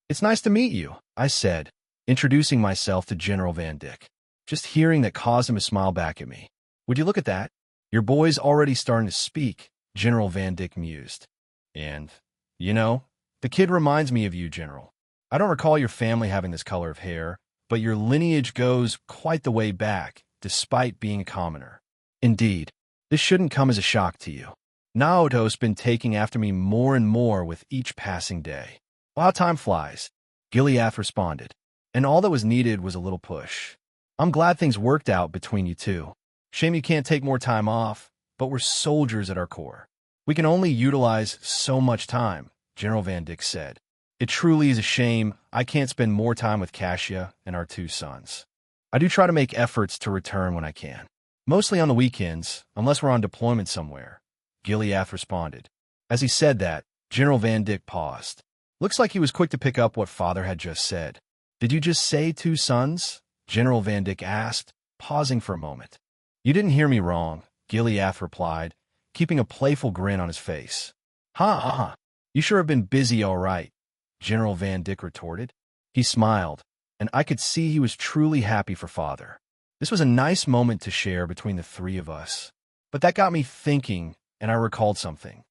It's nice to meet you, I said, introducing myself to General Van Dyck. Just hearing that caused him to smile back at me. Would you look at that? Your boy's already starting to speak, General Van Dyck mused. And, the kid reminds me of you, General. I don't recall your family having this color of hair, but your lineage goes quite the way back, despite being a commoner. Indeed, this shouldn't come as a shock to you. Naoto's been taking after me more and more with each passing day. Well, how time flies, Gileath responded, and all that was needed was a little push. I'm glad things worked out between you two. Shame you can't take more time off, but we're soldiers at our core. We can only utilize so much time, General Van Dyck said. It truly is a shame I can't spend more time with Cassia and our two sons. I do try to make efforts to return when I can. Mostly on the weekends, unless we're on deployment somewhere, Gileath responded. As he said that, General Van Dyck paused. Looks like he was quick to pick up what Father had just said. Did you just say two sons? General Van Dyck asked, pausing for a moment. You didn't hear me wrong, Gileath replied, keeping a playful grin on his face. Ha! You sure have been busy all right, General Van Dyck retorted. He smiled, and I could see he was truly happy for Father. This was a nice moment to share between the three of us. But that got me thinking, and I recalled something.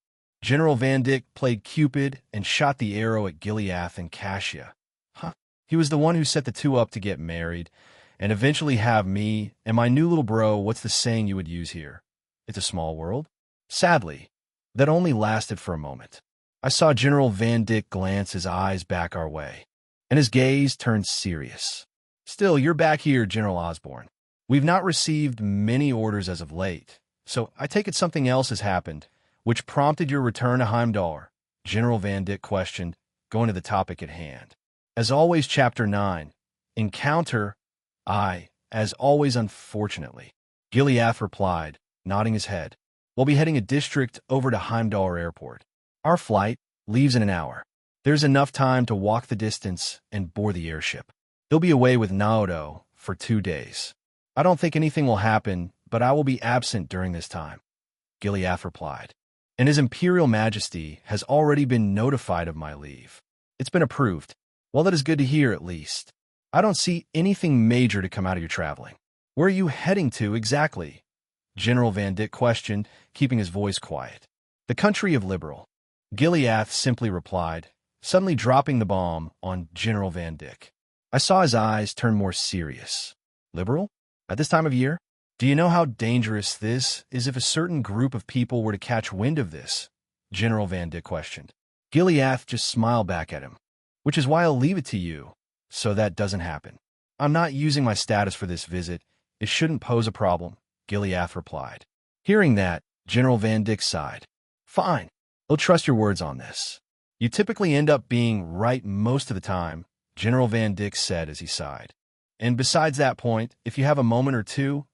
General Van Dyck played Cupid and shot the arrow at Gileath and Cassia. He was the one who set the two up to get married, and eventually have me and my new little bro, what's the saying you would use here? It's a small world? Sadly, that only lasted for a moment. I saw General Van Dyck glance his eyes back our way, and his gaze turned serious. Still, you're back here, General Osborne. We've not received many orders as of late, so I take it something else has happened, which prompted your return to Heimdall, General Van Dyck questioned, going to the topic at hand. As always, Chapter 9, Encounter, as always, unfortunately. Gileath replied, nodding his head. We'll be heading a district over to Heimdall Airport. Our flight leaves in an hour. There's enough time to walk the distance and board the airship. He'll be away with Naoto for 2 days. I don't think anything will happen, but I will be absent during this time, Gileath replied. And His Imperial Majesty has already been notified of my leave. It's been approved. Well, that is good to hear, at least. I don't see anything major to come out of your traveling. Where are you heading to exactly? General Van Dyck questioned, keeping his voice quiet. The country of Liberal. Gileath simply replied, suddenly dropping the bomb on General Van Dyck. I saw his eyes turn more serious. Liberal? At this time of year? Do you know how dangerous this is if a certain group of people were to catch wind of this? General Van Dyck questioned. Gileath just smiled back at him. Which is why I'll leave it to you, so that doesn't happen. I'm not using my status for this visit. It shouldn't pose a problem, Gileath replied. Hearing that, General Van Dyck sighed. Fine, I'll trust your words on this. You typically end up being right most of the time, General Van Dyck said as he sighed. And besides that point, if you have a moment or two,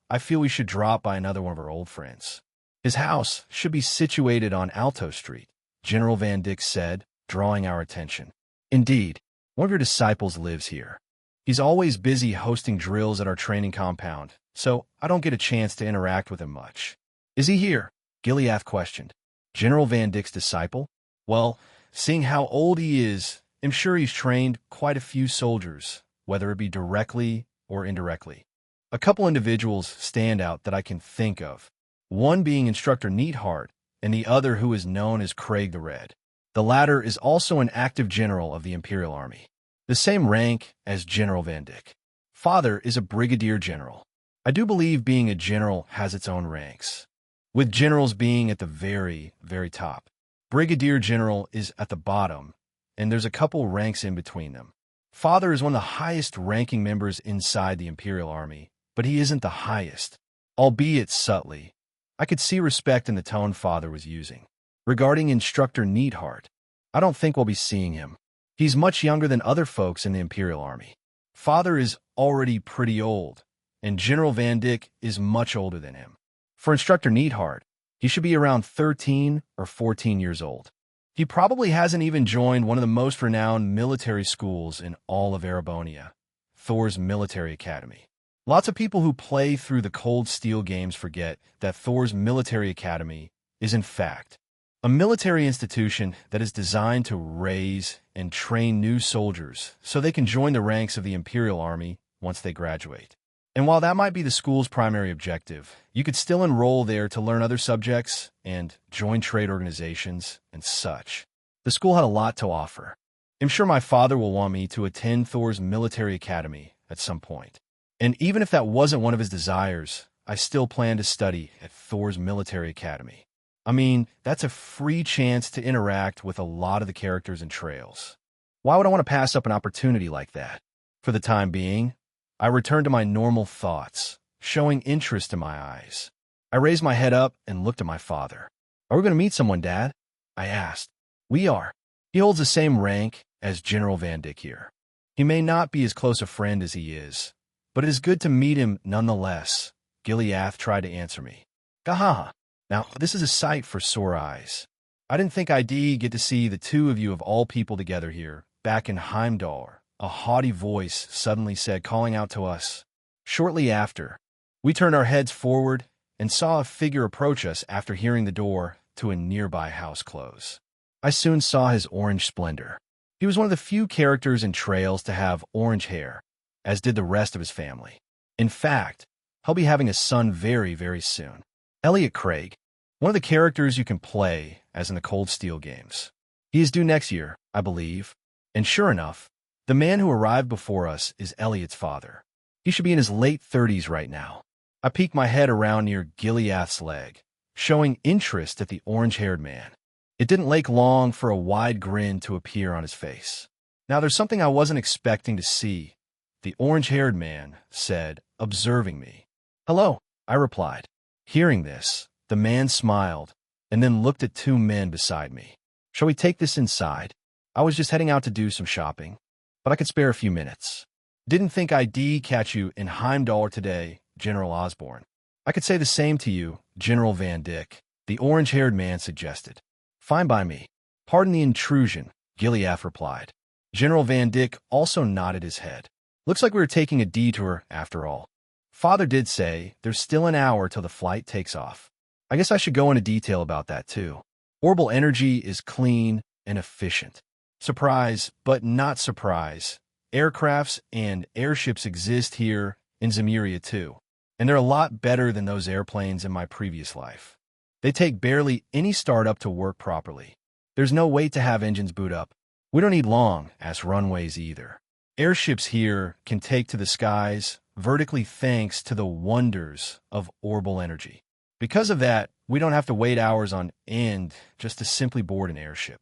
I feel we should drop by another one of our old friends. His house should be situated on Alto Street, General Van Dyck said, drawing our attention. Indeed, one of your disciples lives here. He's always busy hosting drills at our training compound, so I don't get a chance to interact with him much. Is he here? Gileath questioned. General Van Dyck's disciple? Well, seeing how old he is, I'm sure he's trained quite a few soldiers, whether it be directly or indirectly. A couple individuals stand out that I can think of, one being Instructor Neathart, and the other who is known as Craig the Red. The latter is also an active general of the Imperial Army, the same rank as General Van Dyck. Father is a brigadier general. I do believe being a general has its own ranks, with generals being at the very, very top. Brigadier general is at the bottom, and there's a couple ranks in between them. Father is one of the highest-ranking members inside the Imperial Army, but he isn't the highest, albeit subtly. I could see respect in the tone Father was using. Regarding Instructor Neathart, I don't think we'll be seeing him. He's much younger than other folks in the Imperial Army. Father is already pretty old, and General Van Dyck is much older than him. For Instructor Neathart, he should be around 13 or 14 years old. He probably hasn't even joined one of the most renowned military schools in all of Erebonia, Thor's Military Academy. Lots of people who play through the Cold Steel games forget that Thor's Military Academy is, in fact, a military institution that is designed to raise and train new soldiers so they can join the ranks of the Imperial Army once they graduate. And while that might be the school's primary objective, you could still enroll there to learn other subjects and join trade organizations and such. The school had a lot to offer. I'm sure my father will want me to attend Thor's Military Academy at some point. And even if that wasn't one of his desires, I still plan to study at Thor's Military Academy. I mean, that's a free chance to interact with a lot of the characters and trails. Why would I want to pass up an opportunity like that? For the time being, I returned to my normal thoughts, showing interest in my eyes. I raised my head up and looked at my father. Are we going to meet someone, Dad? I asked. We are. He holds the same rank as General Van Dyck here. He may not be as close a friend as he is, but it is good to meet him nonetheless, Gileath tried to answer me. Gahaha. Now, this is a sight for sore eyes. I didn't think I'd get to see the two of you of all people together here, back in Heimdall, a haughty voice suddenly said, calling out to us. Shortly after, we turned our heads forward and saw a figure approach us after hearing the door to a nearby house close. I soon saw his orange splendor. He was one of the few characters in Trails to have orange hair, as did the rest of his family. In fact, he'll be having a son very, very soon. Elliot Craig, one of the characters you can play as in the Cold Steel games. He is due next year, I believe, and sure enough, the man who arrived before us is Elliot's father. He should be in his late 30s right now. I peeked my head around near Gileath's leg, showing interest at the orange-haired man. It didn't take long for a wide grin to appear on his face. Now there's something I wasn't expecting to see, the orange-haired man said, observing me. Hello, I replied. Hearing this, the man smiled and then looked at two men beside me. Shall we take this inside? I was just heading out to do some shopping, but I could spare a few minutes. Didn't think I'd catch you in Heimdall today, General Osborne. I could say the same to you, General Van Dyck, the orange-haired man suggested. Fine by me. Pardon the intrusion, Gilead replied. General Van Dyck also nodded his head. Looks like we were taking a detour after all. Father did say there's still an hour till the flight takes off. I guess I should go into detail about that too. Orbital energy is clean and efficient. Surprise, but not surprise. Aircrafts and airships exist here in Zemuria too, and they're a lot better than those airplanes in my previous life. They take barely any startup to work properly. There's no wait to have engines boot up. We don't need long-ass runways either. Airships here can take to the skies vertically thanks to the wonders of orbital energy. Because of that, we don't have to wait hours on end just to simply board an airship.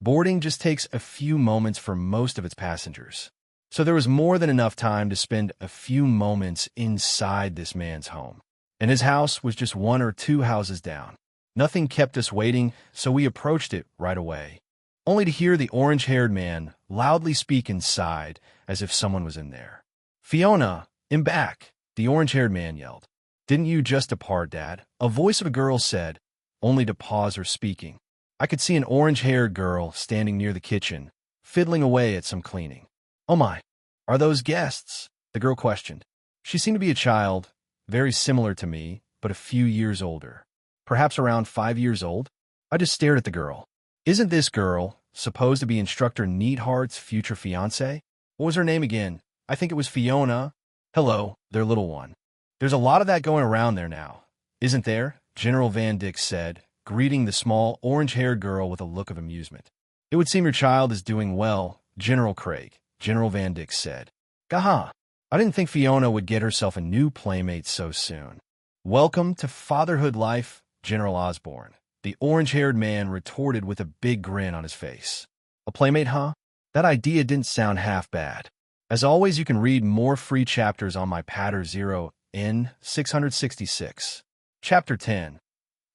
Boarding just takes a few moments for most of its passengers. So there was more than enough time to spend a few moments inside this man's home. And his house was just 1 or 2 houses down. Nothing kept us waiting, so we approached it right away, only to hear the orange-haired man loudly speak inside as if someone was in there. "Fiona, I'm back," the orange-haired man yelled. "Didn't you just depart, Dad?" A voice of a girl said, only to pause her speaking. I could see an orange-haired girl standing near the kitchen, fiddling away at some cleaning. "Oh my, are those guests?" the girl questioned. She seemed to be a child, very similar to me, but a few years older. Perhaps around 5 years old? I just stared at the girl. Isn't this girl supposed to be Instructor Neatheart's future fiancée? What was her name again? I think it was Fiona. Hello, their little one. There's a lot of that going around there now, isn't there? General Van Dyck said, greeting the small, orange-haired girl with a look of amusement. It would seem your child is doing well, General Craig, General Van Dyck said. Gaha! I didn't think Fiona would get herself a new playmate so soon. Welcome to fatherhood life, General Osborne, the orange-haired man retorted with a big grin on his face. A playmate, huh? That idea didn't sound half bad. As always, you can read more free chapters on my Patter 0 N 666. Chapter 10.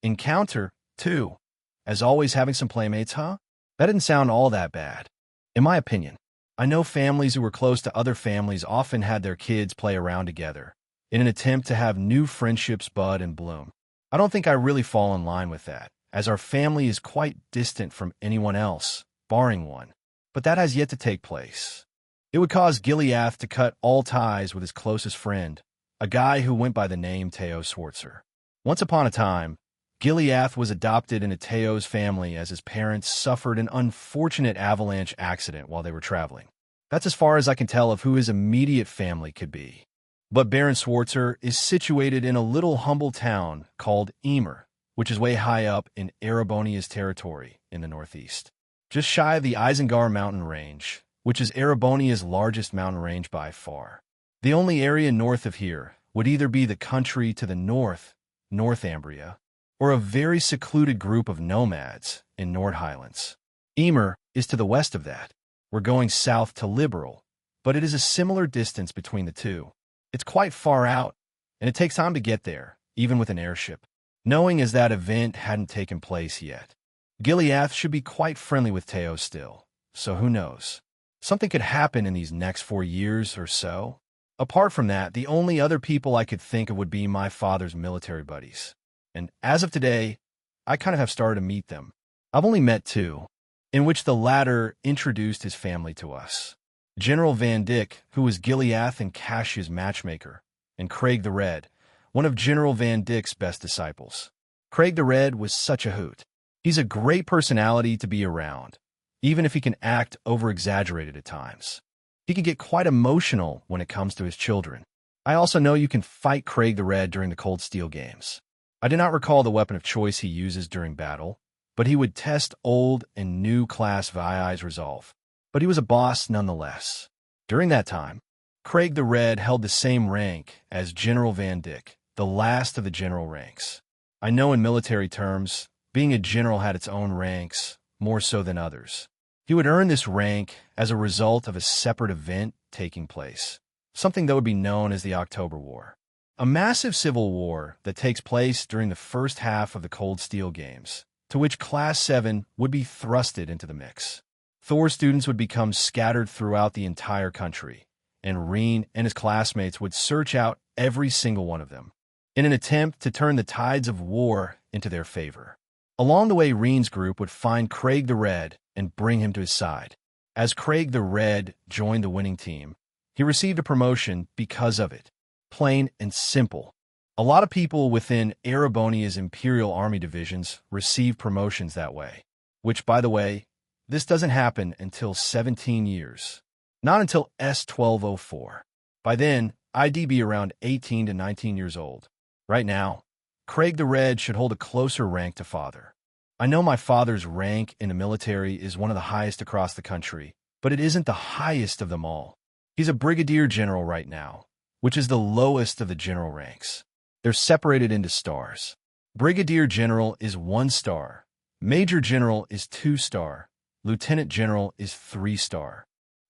Encounter 2. As always, having some playmates, huh? That didn't sound all that bad. In my opinion, I know families who were close to other families often had their kids play around together in an attempt to have new friendships bud and bloom. I don't think I really fall in line with that, as our family is quite distant from anyone else, barring one. But that has yet to take place. It would cause Gilead to cut all ties with his closest friend, a guy who went by the name Teo Swartzer. Once upon a time, Gilead was adopted into Teo's family as his parents suffered an unfortunate avalanche accident while they were traveling. That's as far as I can tell of who his immediate family could be. But Baron Swartzer is situated in a little humble town called Emer, which is way high up in Erebonia's territory in the northeast, just shy of the Isengard mountain range, which is Erebonia's largest mountain range by far. The only area north of here would either be the country to the north, Northumbria, or a very secluded group of nomads in Nord Highlands. Emer is to the west of that. We're going south to Liberal, but it is a similar distance between the two. It's quite far out, and it takes time to get there, even with an airship, knowing as that event hadn't taken place yet. Gilead should be quite friendly with Teo still, so who knows? Something could happen in these next 4 years or so. Apart from that, the only other people I could think of would be my father's military buddies. And as of today, I kind of have started to meet them. I've only met 2, in which the latter introduced his family to us. General Van Dyck, who was Gilead and Cash's matchmaker, and Craig the Red, one of General Van Dyck's best disciples. Craig the Red was such a hoot. He's a great personality to be around, even if he can act over-exaggerated at times. He can get quite emotional when it comes to his children. I also know you can fight Craig the Red during the Cold Steel games. I do not recall the weapon of choice he uses during battle, but he would test old and new class VII's resolve. But he was a boss nonetheless. During that time, Craig the Red held the same rank as General Van Dyck, the last of the general ranks. I know in military terms, being a general had its own ranks, more so than others. He would earn this rank as a result of a separate event taking place, something that would be known as the October War. A massive civil war that takes place during the first half of the Cold Steel Games, to which Class 7 would be thrusted into the mix. Thor students would become scattered throughout the entire country, and Reen and his classmates would search out every single one of them. in an attempt to turn the tides of war into their favor. Along the way, Reen's group would find Craig the Red and bring him to his side. As Craig the Red joined the winning team, he received a promotion because of it. Plain and simple. A lot of people within Erebonia's Imperial Army divisions receive promotions that way. Which, by the way, this doesn't happen until 17 years. Not until S1204. By then, I'd be around 18 to 19 years old. Right now, Craig the Red should hold a closer rank to father. I know my father's rank in the military is one of the highest across the country, but it isn't the highest of them all. He's a brigadier general right now, which is the lowest of the general ranks. They're separated into stars. Brigadier general is 1 star, major general is 2 star, lieutenant general is 3 star.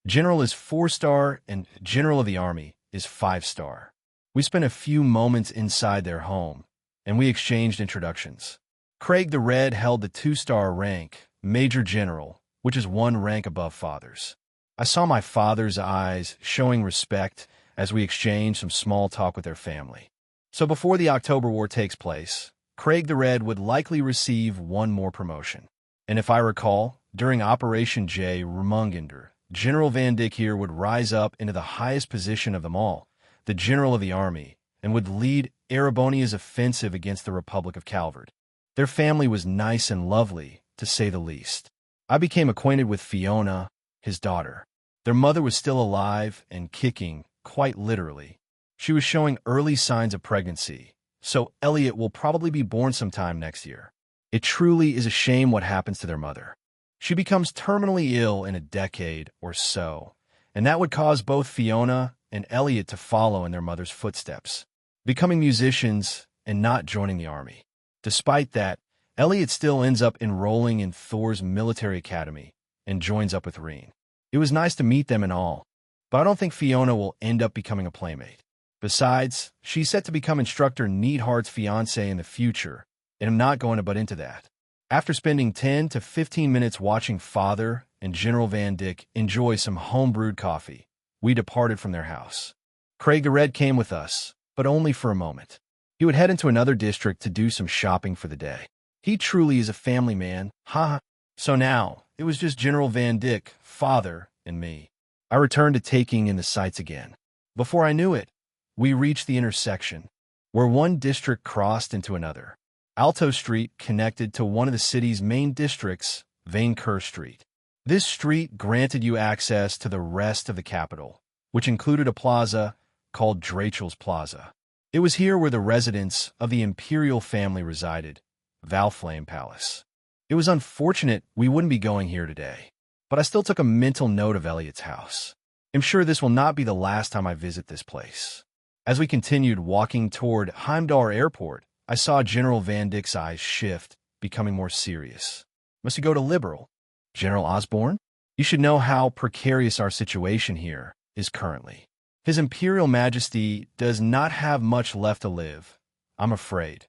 General is 4 star, and general of the army is 5 star. We spent a few moments inside their home, and we exchanged introductions. Craig the Red held the 2-star rank, Major General, which is 1 rank above father's. I saw my father's eyes showing respect as we exchanged some small talk with their family. So before the October War takes place, Craig the Red would likely receive 1 more promotion. And if I recall, during Operation J. Rumungender, General Van Dyck here would rise up into the highest position of them all, the General of the Army, and would lead Erebonia's offensive against the Republic of Calvard. Their family was nice and lovely, to say the least. I became acquainted with Fiona, his daughter. Their mother was still alive and kicking, quite literally. She was showing early signs of pregnancy, so Elliot will probably be born sometime next year. It truly is a shame what happens to their mother. She becomes terminally ill in a decade or so, and that would cause both Fiona and Elliot to follow in their mother's footsteps, becoming musicians and not joining the army. Despite that, Elliot still ends up enrolling in Thor's military academy and joins up with Reen. It was nice to meet them and all, but I don't think Fiona will end up becoming a playmate. Besides, she's set to become Instructor Needhart's fiancé in the future, and I'm not going to butt into that. After spending 10 to 15 minutes watching Father and General Van Dyck enjoy some home-brewed coffee, we departed from their house. Craig the Red came with us, but only for a moment. He would head into another district to do some shopping for the day. He truly is a family man, haha. So now, it was just General Van Dyck, Father, and me. I returned to taking in the sights again. Before I knew it, we reached the intersection, where one district crossed into another. Alto Street connected to one of the city's main districts, Vainkur Street. This street granted you access to the rest of the capital, which included a plaza called Drachel's Plaza. It was here where the residents of the imperial family resided, Valflame Palace. It was unfortunate we wouldn't be going here today, but I still took a mental note of Elliot's house. I'm sure this will not be the last time I visit this place. As we continued walking toward Heimdall Airport, I saw General Van Dyck's eyes shift, becoming more serious. Must he go to Liberal? General Osborne? You should know how precarious our situation here is currently. His Imperial Majesty does not have much left to live, I'm afraid,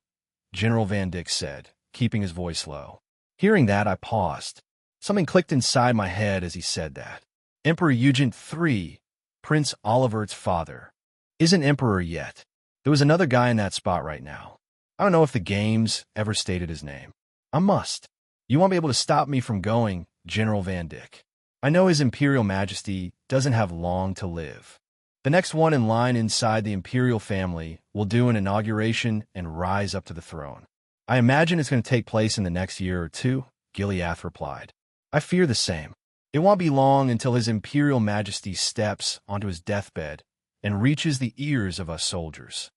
General Van Dyck said, keeping his voice low. Hearing that, I paused. Something clicked inside my head as he said that. Emperor Eugene III, Prince Olivert's father, isn't emperor yet. There was another guy in that spot right now. I don't know if the games ever stated his name. I must. You won't be able to stop me from going, General Van Dyck. I know His Imperial Majesty doesn't have long to live. The next one in line inside the imperial family will do an inauguration and rise up to the throne. I imagine it's going to take place in the next year or two, Gileath replied. I fear the same. It won't be long until His Imperial Majesty steps onto his deathbed and reaches the ears of us soldiers.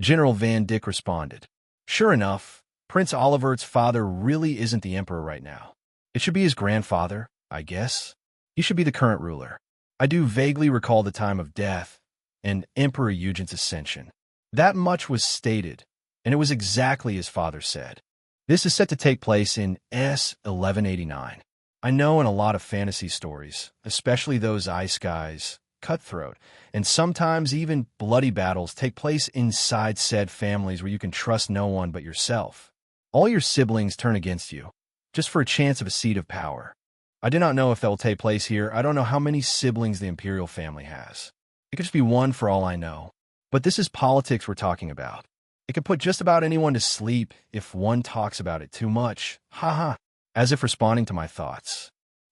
General Van Dyck responded. Sure enough, Prince Olivert's father really isn't the emperor right now. It should be his grandfather, I guess. He should be the current ruler. I do vaguely recall the time of death and Emperor Eugene's ascension. That much was stated, and it was exactly as father said. This is set to take place in S1189. I know in a lot of fantasy stories, especially those ice guys, cutthroat, and sometimes even bloody battles take place inside said families where you can trust no one but yourself. All your siblings turn against you, just for a chance of a seat of power. I do not know if that will take place here. I don't know how many siblings the imperial family has. It could just be one for all I know. But this is politics we're talking about. It can put just about anyone to sleep if one talks about it too much. Ha ha. As if responding to my thoughts.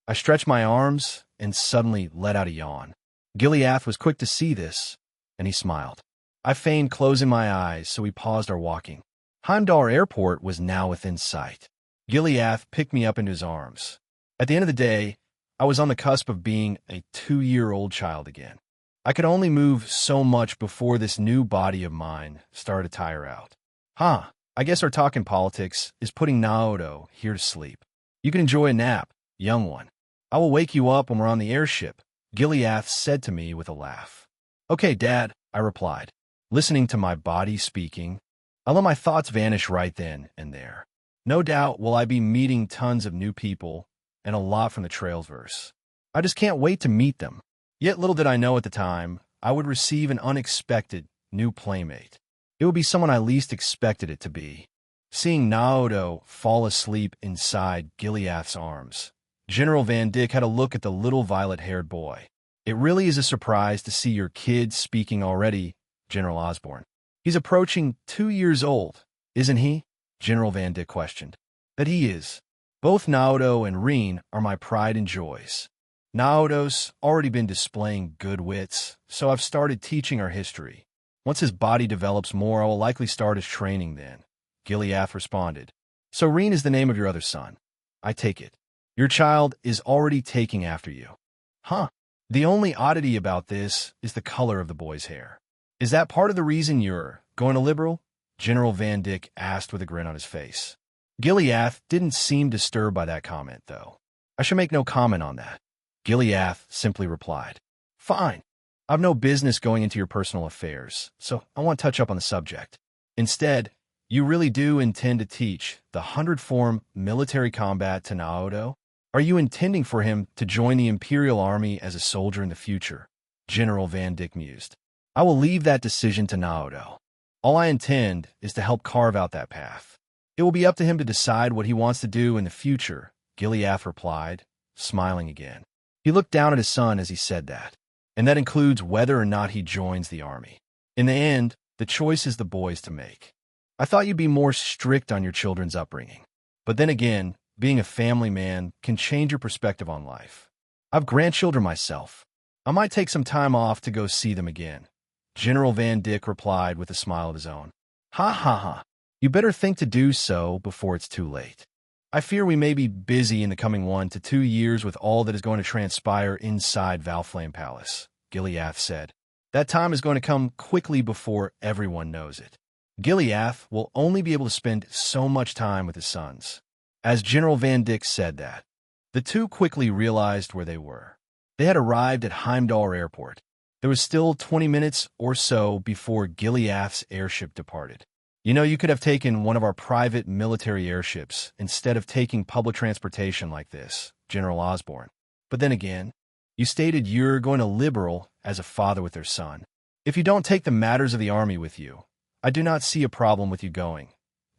I stretched my arms and suddenly let out a yawn. Gileath was quick to see this, and he smiled. I feigned closing my eyes, so we paused our walking. Heimdall Airport was now within sight. Gileath picked me up into his arms. At the end of the day, I was on the cusp of being a 2-year-old child again. I could only move so much before this new body of mine started to tire out. I guess our talk in politics is putting Naoto here to sleep. You can enjoy a nap, young one. I will wake you up when we're on the airship, Gileath said to me with a laugh. Okay, Dad, I replied, listening to my body speaking. I let my thoughts vanish right then and there. No doubt will I be meeting tons of new people and a lot from the Trailsverse. I just can't wait to meet them. Yet little did I know at the time, I would receive an unexpected new playmate. It would be someone I least expected it to be. Seeing Naoto fall asleep inside Gileath's arms, General Van Dyck had a look at the little violet-haired boy. It really is a surprise to see your kid speaking already, General Osborne. He's approaching 2 years old, isn't he? General Van Dyck questioned. That he is. Both Naoto and Reen are my pride and joys. Naoto's already been displaying good wits, so I've started teaching our history. Once his body develops more, I will likely start his training then. Gileath responded. So Reen is the name of your other son. I take it. Your child is already taking after you. Huh. The only oddity about this is the color of the boy's hair. Is that part of the reason you're going to liberal? General Van Dyck asked with a grin on his face. Gileath didn't seem disturbed by that comment, though. I should make no comment on that. Gileath simply replied. Fine. I've no business going into your personal affairs, so I won't touch up on the subject. Instead, you really do intend to teach the 100-form military combat to Naoto? Are you intending for him to join the Imperial Army as a soldier in the future? General Van Dyck mused. I will leave that decision to Naoto. All I intend is to help carve out that path. It will be up to him to decide what he wants to do in the future, Gileath replied, smiling again. He looked down at his son as he said that, and that includes whether or not he joins the army. In the end, the choice is the boy's to make. I thought you'd be more strict on your children's upbringing. But then again, being a family man can change your perspective on life. I've grandchildren myself. I might take some time off to go see them again. General Van Dyck replied with a smile of his own. Ha ha ha. You better think to do so before it's too late. I fear we may be busy in the coming 1 to 2 years with all that is going to transpire inside Valflame Palace, Gileath said. That time is going to come quickly before everyone knows it. Gileath will only be able to spend so much time with his sons. As General Van Dyck said that, the two quickly realized where they were. They had arrived at Heimdall Airport. There was still 20 minutes or so before Gileath's airship departed. You know, you could have taken one of our private military airships instead of taking public transportation like this, General Osborne. But then again, you stated you're going to liberal as a father with their son. If you don't take the matters of the army with you, I do not see a problem with you going,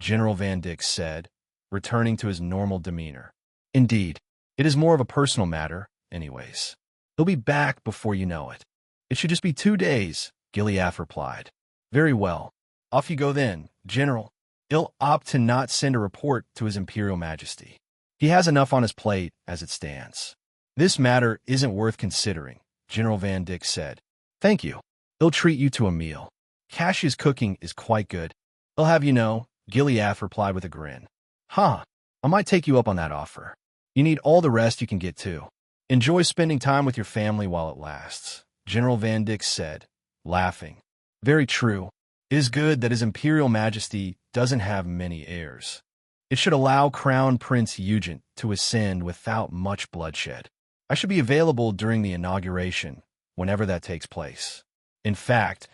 General Van Dyck said, returning to his normal demeanor. Indeed, it is more of a personal matter, anyways. He'll be back before you know it. It should just be 2 days, Gileath replied. Very well. Off you go then, General. He'll opt to not send a report to His Imperial Majesty. He has enough on his plate as it stands. This matter isn't worth considering, General Van Dyck said. Thank you. He'll treat you to a meal. Cash's cooking is quite good. He'll have you know, Gileath replied with a grin. I might take you up on that offer. You need all the rest you can get too. Enjoy spending time with your family while it lasts, General Van Dyck said, laughing. Very true. It is good that His Imperial Majesty doesn't have many heirs. It should allow Crown Prince Eugent to ascend without much bloodshed. I should be available during the inauguration, whenever that takes place. In fact,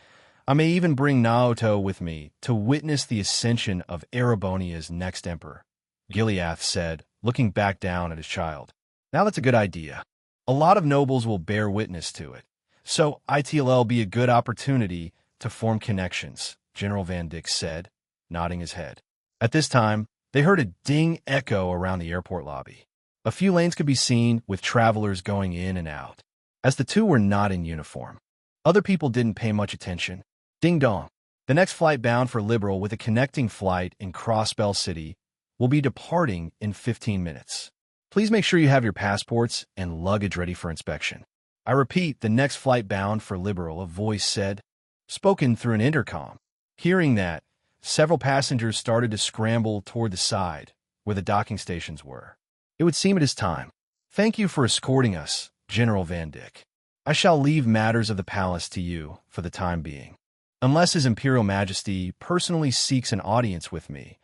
I may even bring Naoto with me to witness the ascension of Erebonia's next emperor, Gileath said, looking back down at his child. Now that's a good idea. A lot of nobles will bear witness to it, so it'll be a good opportunity to form connections, General Van Dyck said, nodding his head. At this time, they heard a ding echo around the airport lobby. A few lanes could be seen with travelers going in and out, as the two were not in uniform. Other people didn't pay much attention. Ding dong. The next flight bound for Liberal with a connecting flight in Crossbell City will be departing in 15 minutes. Please make sure you have your passports and luggage ready for inspection. I repeat, the next flight bound for Liberal, a voice said, spoken through an intercom. Hearing that, several passengers started to scramble toward the side, where the docking stations were. It would seem it is time. Thank you for escorting us, General Van Dyck. I shall leave matters of the palace to you for the time being. Unless His Imperial Majesty personally seeks an audience with me,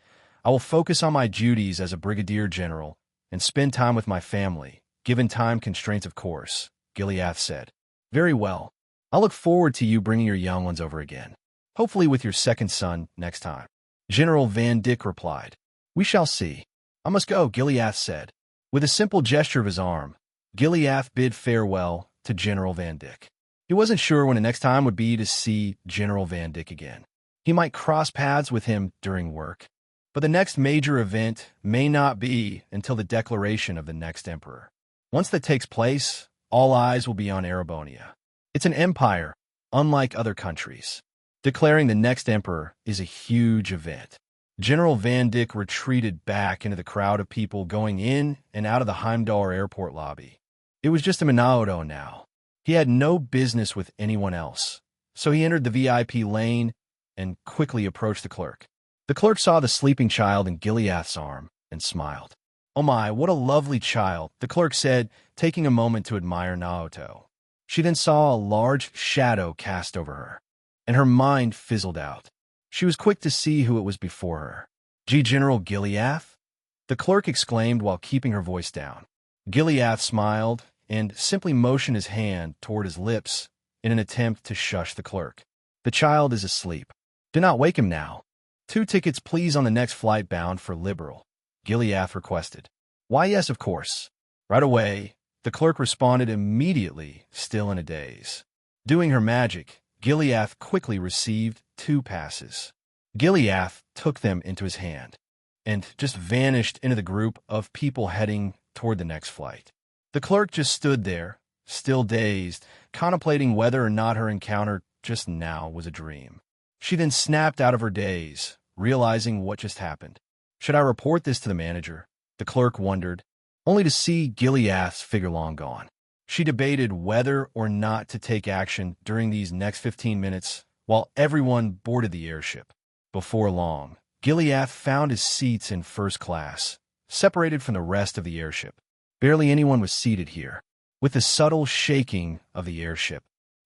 I will focus on my duties as a brigadier general and spend time with my family, given time constraints of course, Gileath said. Very well. I'll look forward to you bringing your young ones over again. Hopefully with your second son next time. General Van Dyck replied. We shall see. I must go, Gileath said. With a simple gesture of his arm, Gileath bid farewell to General Van Dyck. He wasn't sure when the next time would be to see General Van Dyck again. He might cross paths with him during work, but the next major event may not be until the declaration of the next emperor. Once that takes place, all eyes will be on Erebonia. It's an empire, unlike other countries. Declaring the next emperor is a huge event. General Van Dyck retreated back into the crowd of people going in and out of the Heimdall airport lobby. It was just a Minaoto now. He had no business with anyone else, so he entered the VIP lane and quickly approached the clerk. The clerk saw the sleeping child in Gileath's arm and smiled. Oh my, what a lovely child, the clerk said, taking a moment to admire Naoto. She then saw a large shadow cast over her, and her mind fizzled out. She was quick to see who it was before her. General Gileath? The clerk exclaimed while keeping her voice down. Gileath smiled and simply motioned his hand toward his lips in an attempt to shush the clerk. The child is asleep. Do not wake him now. 2 tickets, please, on the next flight bound for Liberal, Gileath requested. Why, yes, of course. Right away, the clerk responded immediately, still in a daze. Doing her magic, Gileath quickly received 2 passes. Gileath took them into his hand and just vanished into the group of people heading toward the next flight. The clerk just stood there, still dazed, contemplating whether or not her encounter just now was a dream. She then snapped out of her daze, realizing what just happened. Should I report this to the manager? The clerk wondered, only to see Gileath's figure long gone. She debated whether or not to take action during these next 15 minutes while everyone boarded the airship. Before long, Gileath found his seats in first class, separated from the rest of the airship. Barely anyone was seated here. With the subtle shaking of the airship,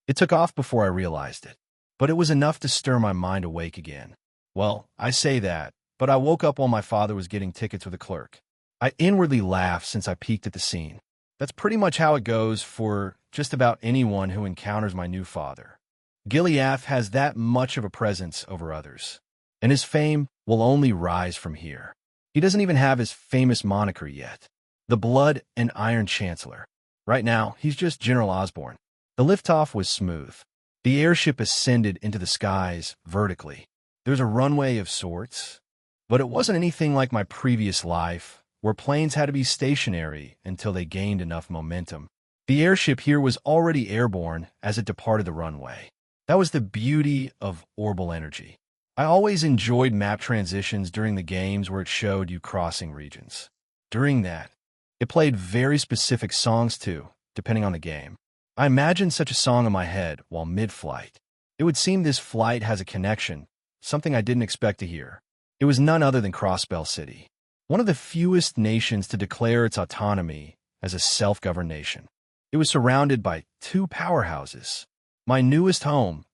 it took off before I realized it, but it was enough to stir my mind awake again. Well, I say that, but I woke up while my father was getting tickets with a clerk. I inwardly laughed since I peeked at the scene. That's pretty much how it goes for just about anyone who encounters my new father. Gileath has that much of a presence over others, and his fame will only rise from here. He doesn't even have his famous moniker yet, the Blood and Iron Chancellor. Right now, he's just General Osborne. The liftoff was smooth. The airship ascended into the skies vertically. There's a runway of sorts, but it wasn't anything like my previous life, where planes had to be stationary until they gained enough momentum. The airship here was already airborne as it departed the runway. That was the beauty of orbital energy. I always enjoyed map transitions during the games where it showed you crossing regions. During that, it played very specific songs too, depending on the game. I imagined such a song in my head while mid-flight. It would seem this flight has a connection, something I didn't expect to hear. It was none other than Crossbell City, one of the fewest nations to declare its autonomy as a self-governed nation. It was surrounded by 2 powerhouses, my newest home,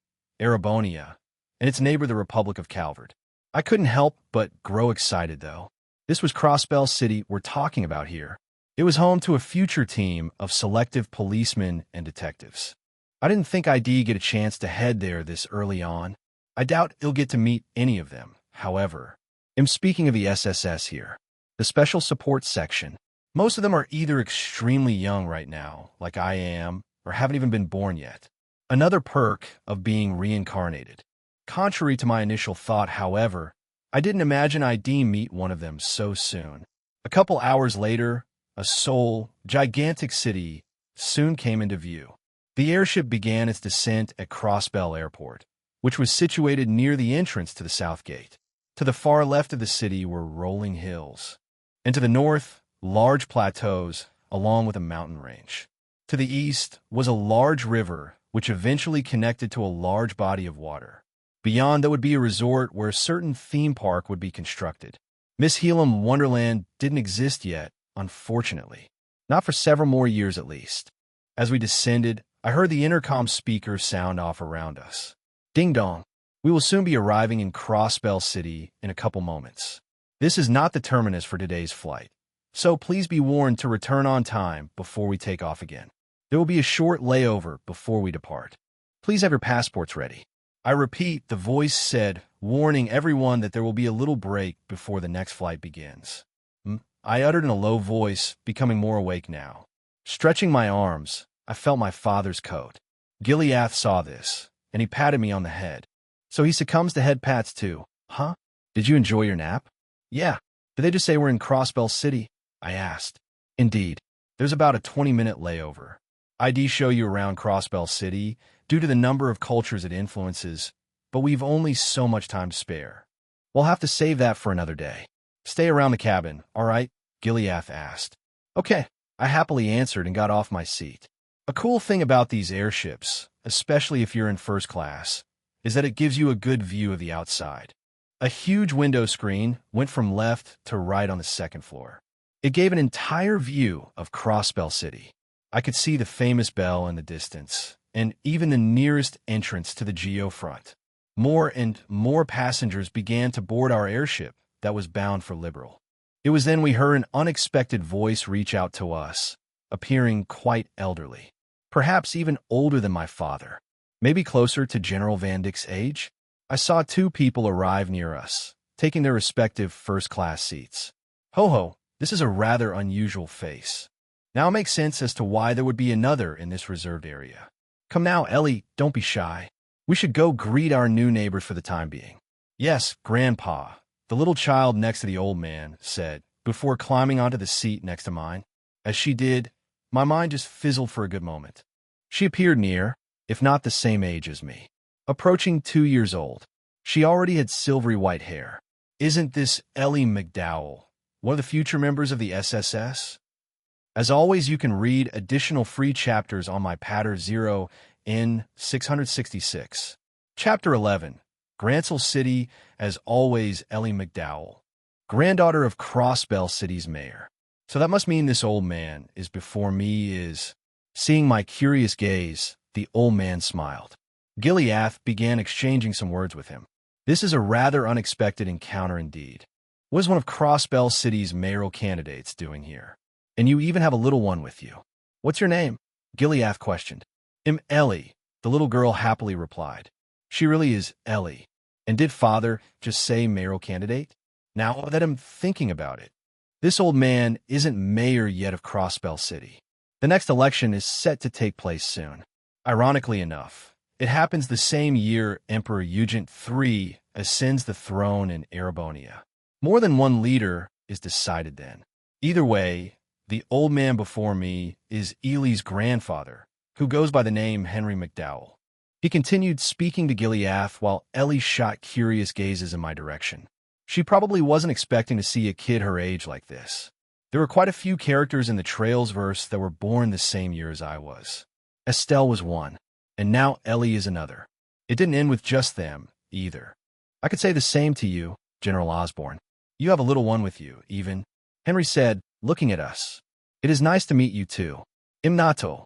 Erebonia, and its neighbor, the Republic of Calvard. I couldn't help but grow excited, though. This was Crossbell City we're talking about here. It was home to a future team of selective policemen and detectives. I didn't think I'd get a chance to head there this early on. I doubt you'll get to meet any of them, however. I'm speaking of the SSS here, the Special Support Section. Most of them are either extremely young right now, like I am, or haven't even been born yet. Another perk of being reincarnated. Contrary to my initial thought, however, I didn't imagine I'd meet one of them so soon. A couple hours later, a gigantic city soon came into view. The airship began its descent at Crossbell Airport. which was situated near the entrance to the south gate. To the far left of the city were rolling hills, and to the north, large plateaus, along with a mountain range. To the east was a large river, which eventually connected to a large body of water. Beyond, there would be a resort where a certain theme park would be constructed. Miss Helam Wonderland didn't exist yet, unfortunately. Not for several more years at least. As we descended, I heard the intercom speaker sound off around us. Ding dong. We will soon be arriving in Crossbell City in a couple moments. This is not the terminus for today's flight, so please be warned to return on time before we take off again. There will be a short layover before we depart. Please have your passports ready. I repeat, the voice said, warning everyone that there will be a little break before the next flight begins. I uttered in a low voice, becoming more awake now. Stretching my arms, I felt my father's coat. Gileath saw this, and he patted me on the head. So he succumbs to head pats too, huh? Did you enjoy your nap? Yeah. Did they just say we're in Crossbell City? I asked. Indeed. There's about a 20-minute layover. I'd show you around Crossbell City due to the number of cultures it influences, but we've only so much time to spare. We'll have to save that for another day. Stay around the cabin, all right? Gileath asked. Okay, I happily answered and got off my seat. A cool thing about these airships, especially if you're in first class, is that it gives you a good view of the outside. A huge window screen went from left to right on the second floor. It gave an entire view of Crossbell City. I could see the famous bell in the distance, and even the nearest entrance to the geofront. More and more passengers began to board our airship that was bound for Liberal. It was then we heard an unexpected voice reach out to us, appearing quite elderly, perhaps even older than my father, maybe closer to General Van Dyck's age. I saw two people arrive near us, taking their respective first-class seats. Ho-ho, this is a rather unusual face. Now it makes sense as to why there would be another in this reserved area. Come now, Ellie, don't be shy. We should go greet our new neighbors for the time being. Yes, Grandpa, the little child next to the old man said, before climbing onto the seat next to mine. As she did, my mind just fizzled for a good moment. She appeared near, if not the same age as me. Approaching 2 years old. She already had silvery white hair. Isn't this Ellie McDowell, one of the future members of the SSS? As always, you can read additional free chapters on my Patter 0 in 666. Chapter 11. Grantsell City, as always, Ellie McDowell, granddaughter of Crossbell City's mayor. So that must mean this old man is before me is... Seeing my curious gaze, the old man smiled. Gileath began exchanging some words with him. This is a rather unexpected encounter indeed. What is one of Crossbell City's mayoral candidates doing here? And you even have a little one with you. What's your name? Gileath questioned. I'm Ellie, the little girl happily replied. She really is Ellie. And did father just say mayoral candidate? Now that I'm thinking about it, this old man isn't mayor yet of Crossbell City. The next election is set to take place soon. Ironically enough, it happens the same year Emperor Eugent III ascends the throne in Erebonia. More than one leader is decided then. Either way, the old man before me is Ely's grandfather, who goes by the name Henry McDowell. He continued speaking to Gileath while Ellie shot curious gazes in my direction. She probably wasn't expecting to see a kid her age like this. There were quite a few characters in the Trails verse that were born the same year as I was. Estelle was one, and now Ellie is another. It didn't end with just them, either. I could say the same to you, General Osborne. You have a little one with you, even. Henry said, looking at us. It is nice to meet you too. Imnato.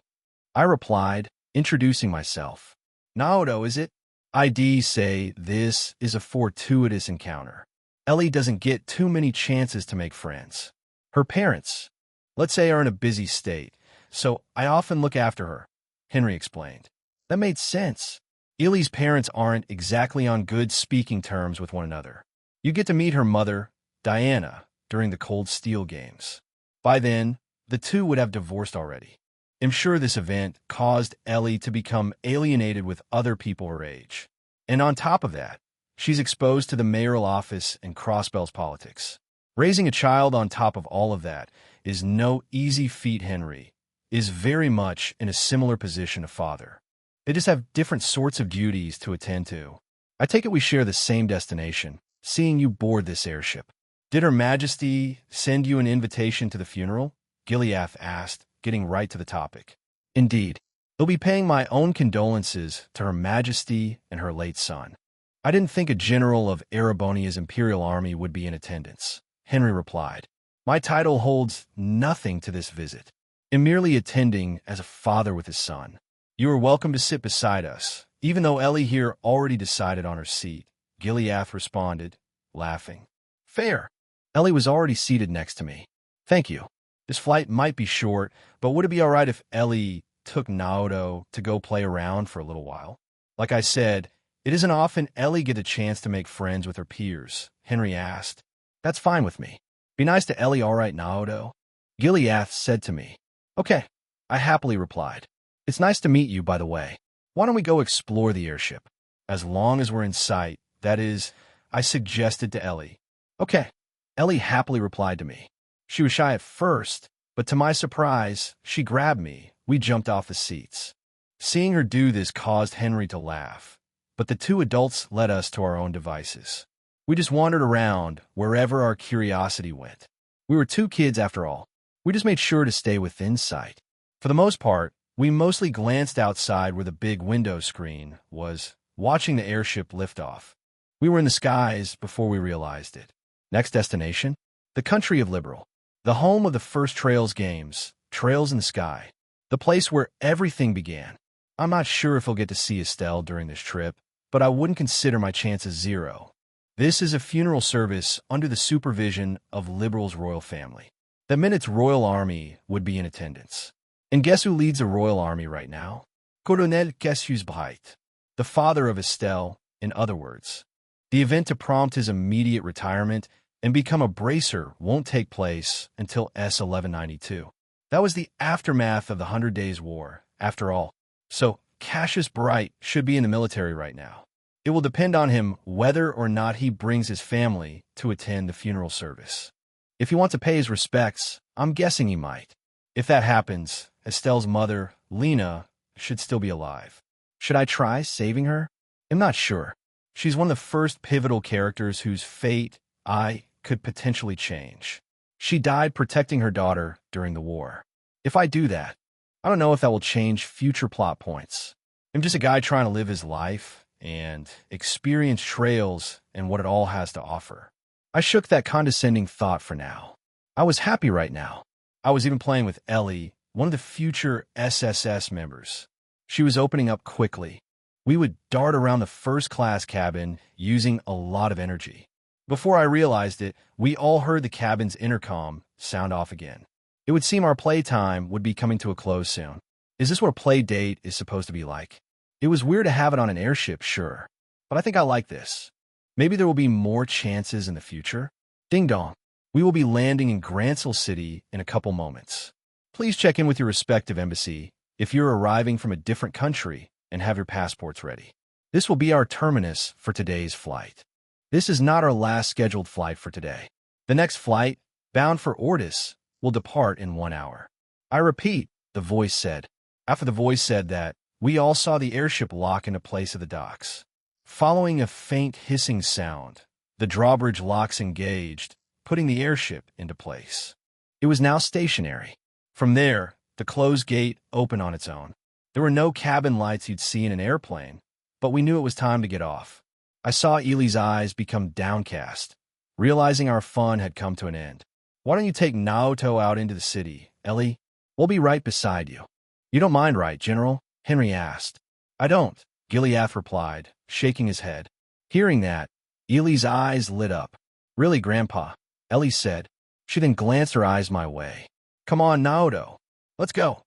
I replied, introducing myself. Naoto, is it? I'd say this is a fortuitous encounter. Ellie doesn't get too many chances to make friends. Her parents, let's say, are in a busy state, so I often look after her, Henry explained. That made sense. Ely's parents aren't exactly on good speaking terms with one another. You get to meet her mother, Diana, during the Cold Steel Games. By then, the two would have divorced already. I'm sure this event caused Ellie to become alienated with other people her age. And on top of that, she's exposed to the mayoral office and Crossbell's politics. Raising a child on top of all of that is no easy feat. Henry is very much in a similar position to father. They just have different sorts of duties to attend to. I take it we share the same destination, seeing you board this airship. Did Her Majesty send you an invitation to the funeral? Gileath asked, getting right to the topic. Indeed. He'll be paying my own condolences to Her Majesty and her late son. I didn't think a general of Erebonia's imperial army would be in attendance, Henry replied. My title holds nothing to this visit. I'm merely attending as a father with his son. You are welcome to sit beside us, even though Ellie here already decided on her seat, Gileath responded, laughing. Fair. Ellie was already seated next to me. Thank you. This flight might be short, but would it be all right if Ellie took Naoto to go play around for a little while? Like I said, it isn't often Ellie get a chance to make friends with her peers, Henry asked. That's fine with me. Be nice to Ellie, all right, Naoto? Gileath said to me. Okay, I happily replied. It's nice to meet you, by the way. Why don't we go explore the airship? As long as we're in sight, that is, I suggested to Ellie. Okay. Ellie happily replied to me. She was shy at first, but to my surprise, she grabbed me. We jumped off the seats. Seeing her do this caused Henry to laugh, but the two adults led us to our own devices. We just wandered around wherever our curiosity went. We were two kids after all. We just made sure to stay within sight. For the most part, we mostly glanced outside where the big window screen was, watching the airship lift off. We were in the skies before we realized it. Next destination? The country of Liberal. The home of the first Trails games, Trails in the Sky. The place where everything began. I'm not sure if I'll get to see Estelle during this trip, but I wouldn't consider my chances zero. This is a funeral service under the supervision of Liberal's royal family. That meant its royal army would be in attendance. And guess who leads the royal army right now? Colonel Keshu's-Bright, the father of Estelle, in other words. The event to prompt his immediate retirement and become a bracer won't take place until S1192. That was the aftermath of the 100 Days' War, after all. So Cassius Bright should be in the military right now. It will depend on him whether or not he brings his family to attend the funeral service. If he wants to pay his respects, I'm guessing he might. If that happens, Estelle's mother, Lena, should still be alive. Should I try saving her? I'm not sure. She's one of the first pivotal characters whose fate I could potentially change. She died protecting her daughter during the war. If I do that, I don't know if that will change future plot points. I'm just a guy trying to live his life and experience Trails and what it all has to offer. I shook that condescending thought for now. I was happy right now. I was even playing with Ellie, one of the future SSS members. She was opening up quickly. We would dart around the first-class cabin using a lot of energy. Before I realized it, we all heard the cabin's intercom sound off again. It would seem our playtime would be coming to a close soon. Is this what a play date is supposed to be like? It was weird to have it on an airship, sure, but I think I like this. Maybe there will be more chances in the future. Ding dong. We will be landing in Grancel City in a couple moments. Please check in with your respective embassy if you're arriving from a different country and have your passports ready. This will be our terminus for today's flight. This is not our last scheduled flight for today. The next flight, bound for Ortis, will depart in 1 hour. I repeat, the voice said. After the voice said that, we all saw the airship lock into place at the docks. Following a faint hissing sound, the drawbridge locks engaged, putting the airship into place. It was now stationary. From there, the closed gate opened on its own. There were no cabin lights you'd see in an airplane, but we knew it was time to get off. I saw Ely's eyes become downcast, realizing our fun had come to an end. Why don't you take Naoto out into the city, Ellie? We'll be right beside you. You don't mind, right, General? Henry asked. I don't, Gileath replied, shaking his head. Hearing that, Ely's eyes lit up. Really, Grandpa, Ellie said. She then glanced her eyes my way. Come on, Naoto. Let's go,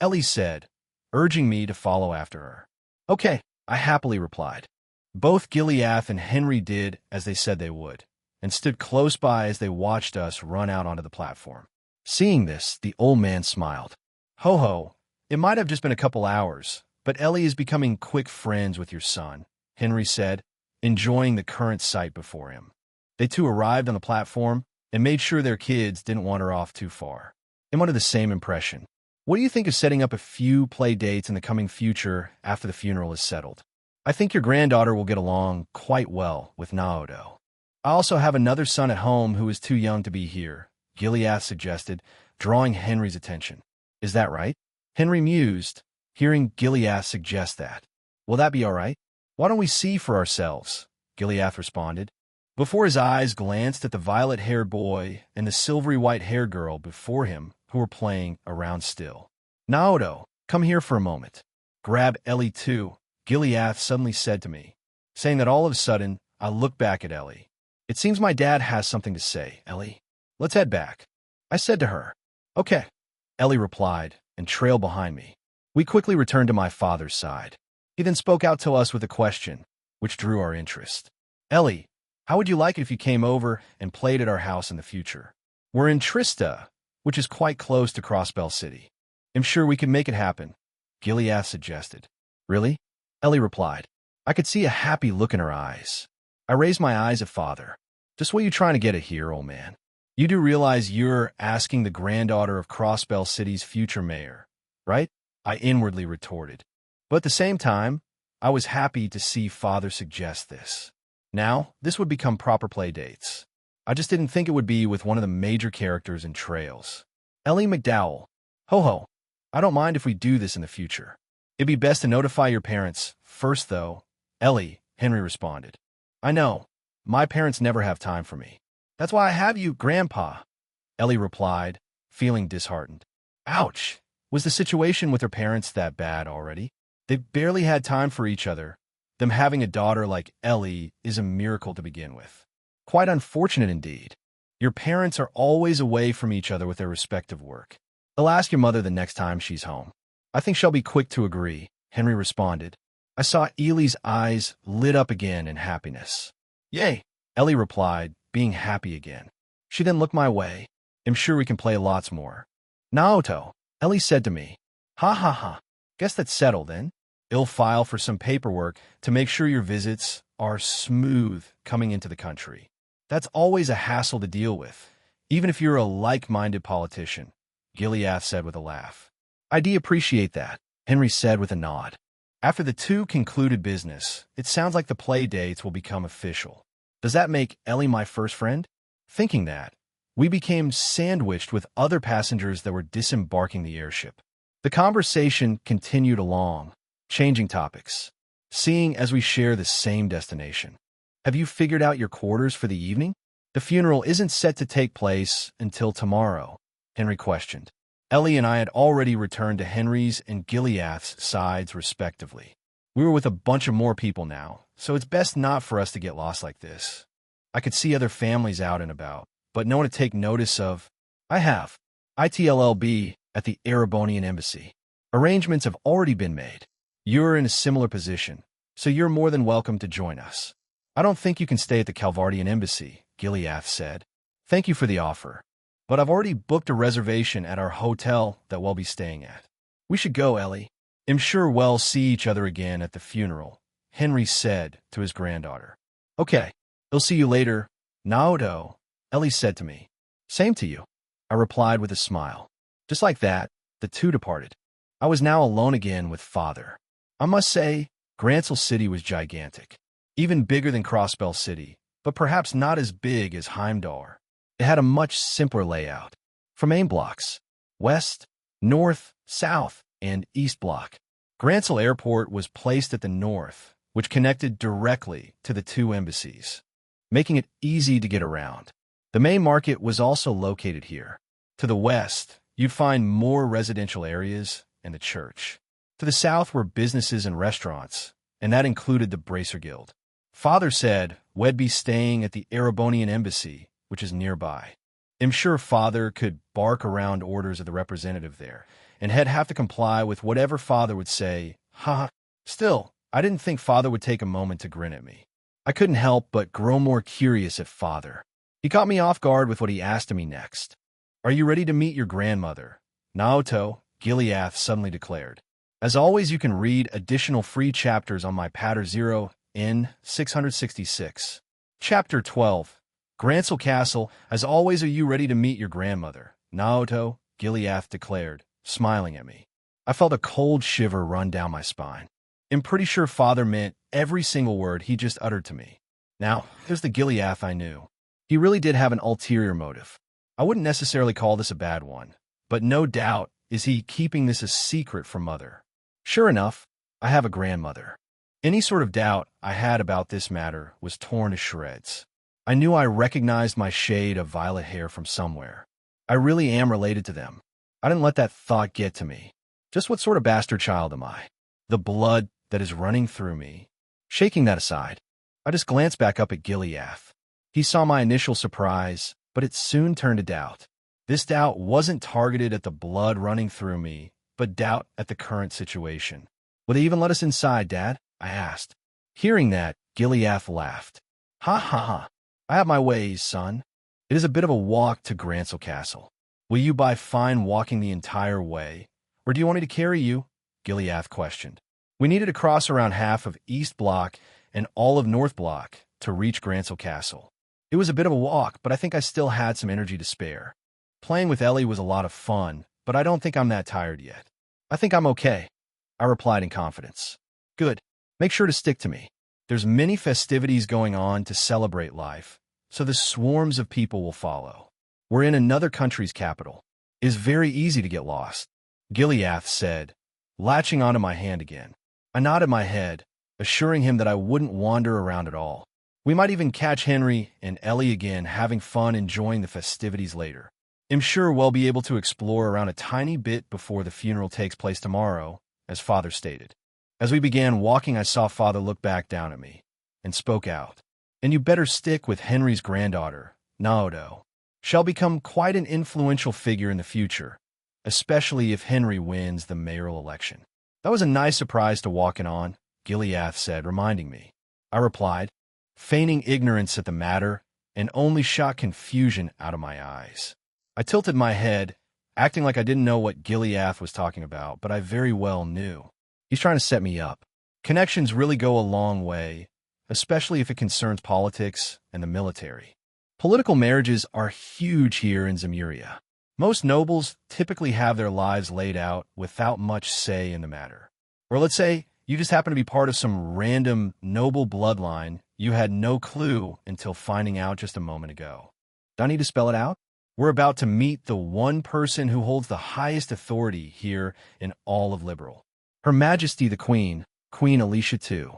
Ellie said, urging me to follow after her. Okay, I happily replied. Both Gileath and Henry did as they said they would, and stood close by as they watched us run out onto the platform. Seeing this, the old man smiled. Ho ho, it might have just been a couple hours, but Ellie is becoming quick friends with your son, Henry said, enjoying the current sight before him. They too arrived on the platform and made sure their kids didn't wander off too far. I'm under the same impression. What do you think of setting up a few play dates in the coming future after the funeral is settled? I think your granddaughter will get along quite well with Naoto. I also have another son at home who is too young to be here, Gileath suggested, drawing Henry's attention. Is that right? Henry mused, hearing Gileath suggest that. Will that be all right? Why don't we see for ourselves? Gileath responded, before his eyes glanced at the violet-haired boy and the silvery white-haired girl before him who were playing around still. Naoto, come here for a moment. Grab Ellie too, Gileath suddenly said to me, saying that all of a sudden I looked back at Ellie. It seems my dad has something to say, Ellie. Let's head back. I said to her. Okay. Ellie replied and trailed behind me. We quickly returned to my father's side. He then spoke out to us with a question, which drew our interest. Ellie, how would you like it if you came over and played at our house in the future? We're in Trista, which is quite close to Crossbell City. I'm sure we can make it happen, Gileath suggested. Really? Ellie replied. I could see a happy look in her eyes. I raised my eyes at father. Just what are you trying to get at here, old man? You do realize you're asking the granddaughter of Crossbell City's future mayor, right? I inwardly retorted. But at the same time, I was happy to see father suggest this. Now, this would become proper play dates. I just didn't think it would be with one of the major characters in Trails. Ellie McDowell. Ho-ho. I don't mind if we do this in the future. It'd be best to notify your parents first, though. Ellie, Henry responded. I know. My parents never have time for me. That's why I have you, Grandpa. Ellie replied, feeling disheartened. Ouch. Was the situation with her parents that bad already? They barely had time for each other. Them having a daughter like Ellie is a miracle to begin with. Quite unfortunate indeed. Your parents are always away from each other with their respective work. I'll ask your mother the next time she's home. I think she'll be quick to agree, Henry responded. I saw Ellie's eyes lit up again in happiness. Yay, Ellie replied, being happy again. She then looked my way. I'm sure we can play lots more. Naoto, Ellie said to me. Ha ha ha. Guess that's settled then. I'll file for some paperwork to make sure your visits are smooth coming into the country. That's always a hassle to deal with, even if you're a like-minded politician, Gileath said with a laugh. I do appreciate that, Henry said with a nod. After the two concluded business, it sounds like the play dates will become official. Does that make Ellie my first friend? Thinking that, we became sandwiched with other passengers that were disembarking the airship. The conversation continued along, changing topics, seeing as we share the same destination. Have you figured out your quarters for the evening? The funeral isn't set to take place until tomorrow, Henry questioned. Ellie and I had already returned to Henry's and Gileath's sides respectively. We were with a bunch of more people now, so it's best not for us to get lost like this. I could see other families out and about, but no one to take notice of. I have. ITLLB at the Erebonian Embassy. Arrangements have already been made. You're in a similar position, so you're more than welcome to join us. I don't think you can stay at the Calvardian Embassy, Gileath said. Thank you for the offer, but I've already booked a reservation at our hotel that we'll be staying at. We should go, Ellie. I'm sure we'll see each other again at the funeral, Henry said to his granddaughter. Okay, I'll see you later, Naoto, Ellie said to me. Same to you, I replied with a smile. Just like that, the two departed. I was now alone again with father. I must say, Grantsell City was gigantic, even bigger than Crossbell City, but perhaps not as big as Heimdall. It had a much simpler layout. From main blocks, west, north, south, and east block. Grantsell Airport was placed at the north, which connected directly to the two embassies, making it easy to get around. The main market was also located here. To the west, you'd find more residential areas and the church. To the south were businesses and restaurants, and that included the Bracer Guild. Father said we'd be staying at the Erebonian Embassy, which is nearby. I'm sure father could bark around orders of the representative there, and he'd have to comply with whatever father would say. Ha! Still, I didn't think father would take a moment to grin at me. I couldn't help but grow more curious at father. He caught me off guard with what he asked of me next. Are you ready to meet your grandmother? Naoto, Gileath suddenly declared. As always, you can read additional free chapters on my Patter 0 in 666. Chapter 12. Grantsell Castle. As always, are you ready to meet your grandmother? Naoto, Gileath declared, smiling at me. I felt a cold shiver run down my spine. I'm pretty sure father meant every single word he just uttered to me. Now, there's the Gileath I knew. He really did have an ulterior motive. I wouldn't necessarily call this a bad one, but no doubt is he keeping this a secret from Mother. Sure enough, I have a grandmother. Any sort of doubt I had about this matter was torn to shreds. I knew I recognized my shade of violet hair from somewhere. I really am related to them. I didn't let that thought get to me. Just what sort of bastard child am I? The blood that is running through me. Shaking that aside, I just glanced back up at Gileath. He saw my initial surprise, but it soon turned to doubt. This doubt wasn't targeted at the blood running through me, but doubt at the current situation. Will they even let us inside, Dad? I asked. Hearing that, Gileath laughed. Ha ha ha. I have my ways, son. It is a bit of a walk to Grancel Castle. Will you buy fine walking the entire way, or do you want me to carry you? Gileath questioned. We needed to cross around half of East Block and all of North Block to reach Grancel Castle. It was a bit of a walk, but I think I still had some energy to spare. Playing with Ellie was a lot of fun, but I don't think I'm that tired yet. I think I'm okay, I replied in confidence. Good. Make sure to stick to me. There's many festivities going on to celebrate life, so the swarms of people will follow. We're in another country's capital. It is very easy to get lost, Gileath said, latching onto my hand again. I nodded my head, assuring him that I wouldn't wander around at all. We might even catch Henry and Ellie again having fun enjoying the festivities later. I'm sure we'll be able to explore around a tiny bit before the funeral takes place tomorrow, as Father stated. As we began walking, I saw Father look back down at me and spoke out. And you better stick with Henry's granddaughter, Naoto. She'll become quite an influential figure in the future, especially if Henry wins the mayoral election. That was a nice surprise to walk in on, Gileath said, reminding me. I replied, feigning ignorance at the matter, and only shot confusion out of my eyes. I tilted my head, acting like I didn't know what Gileath was talking about, but I very well knew. He's trying to set me up. Connections really go a long way, especially if it concerns politics and the military. Political marriages are huge here in Zemuria. Most nobles typically have their lives laid out without much say in the matter. Or let's say you just happen to be part of some random noble bloodline you had no clue until finding out just a moment ago. Do I need to spell it out? We're about to meet the one person who holds the highest authority here in all of Liberal. Her Majesty the Queen, Queen Alicia II.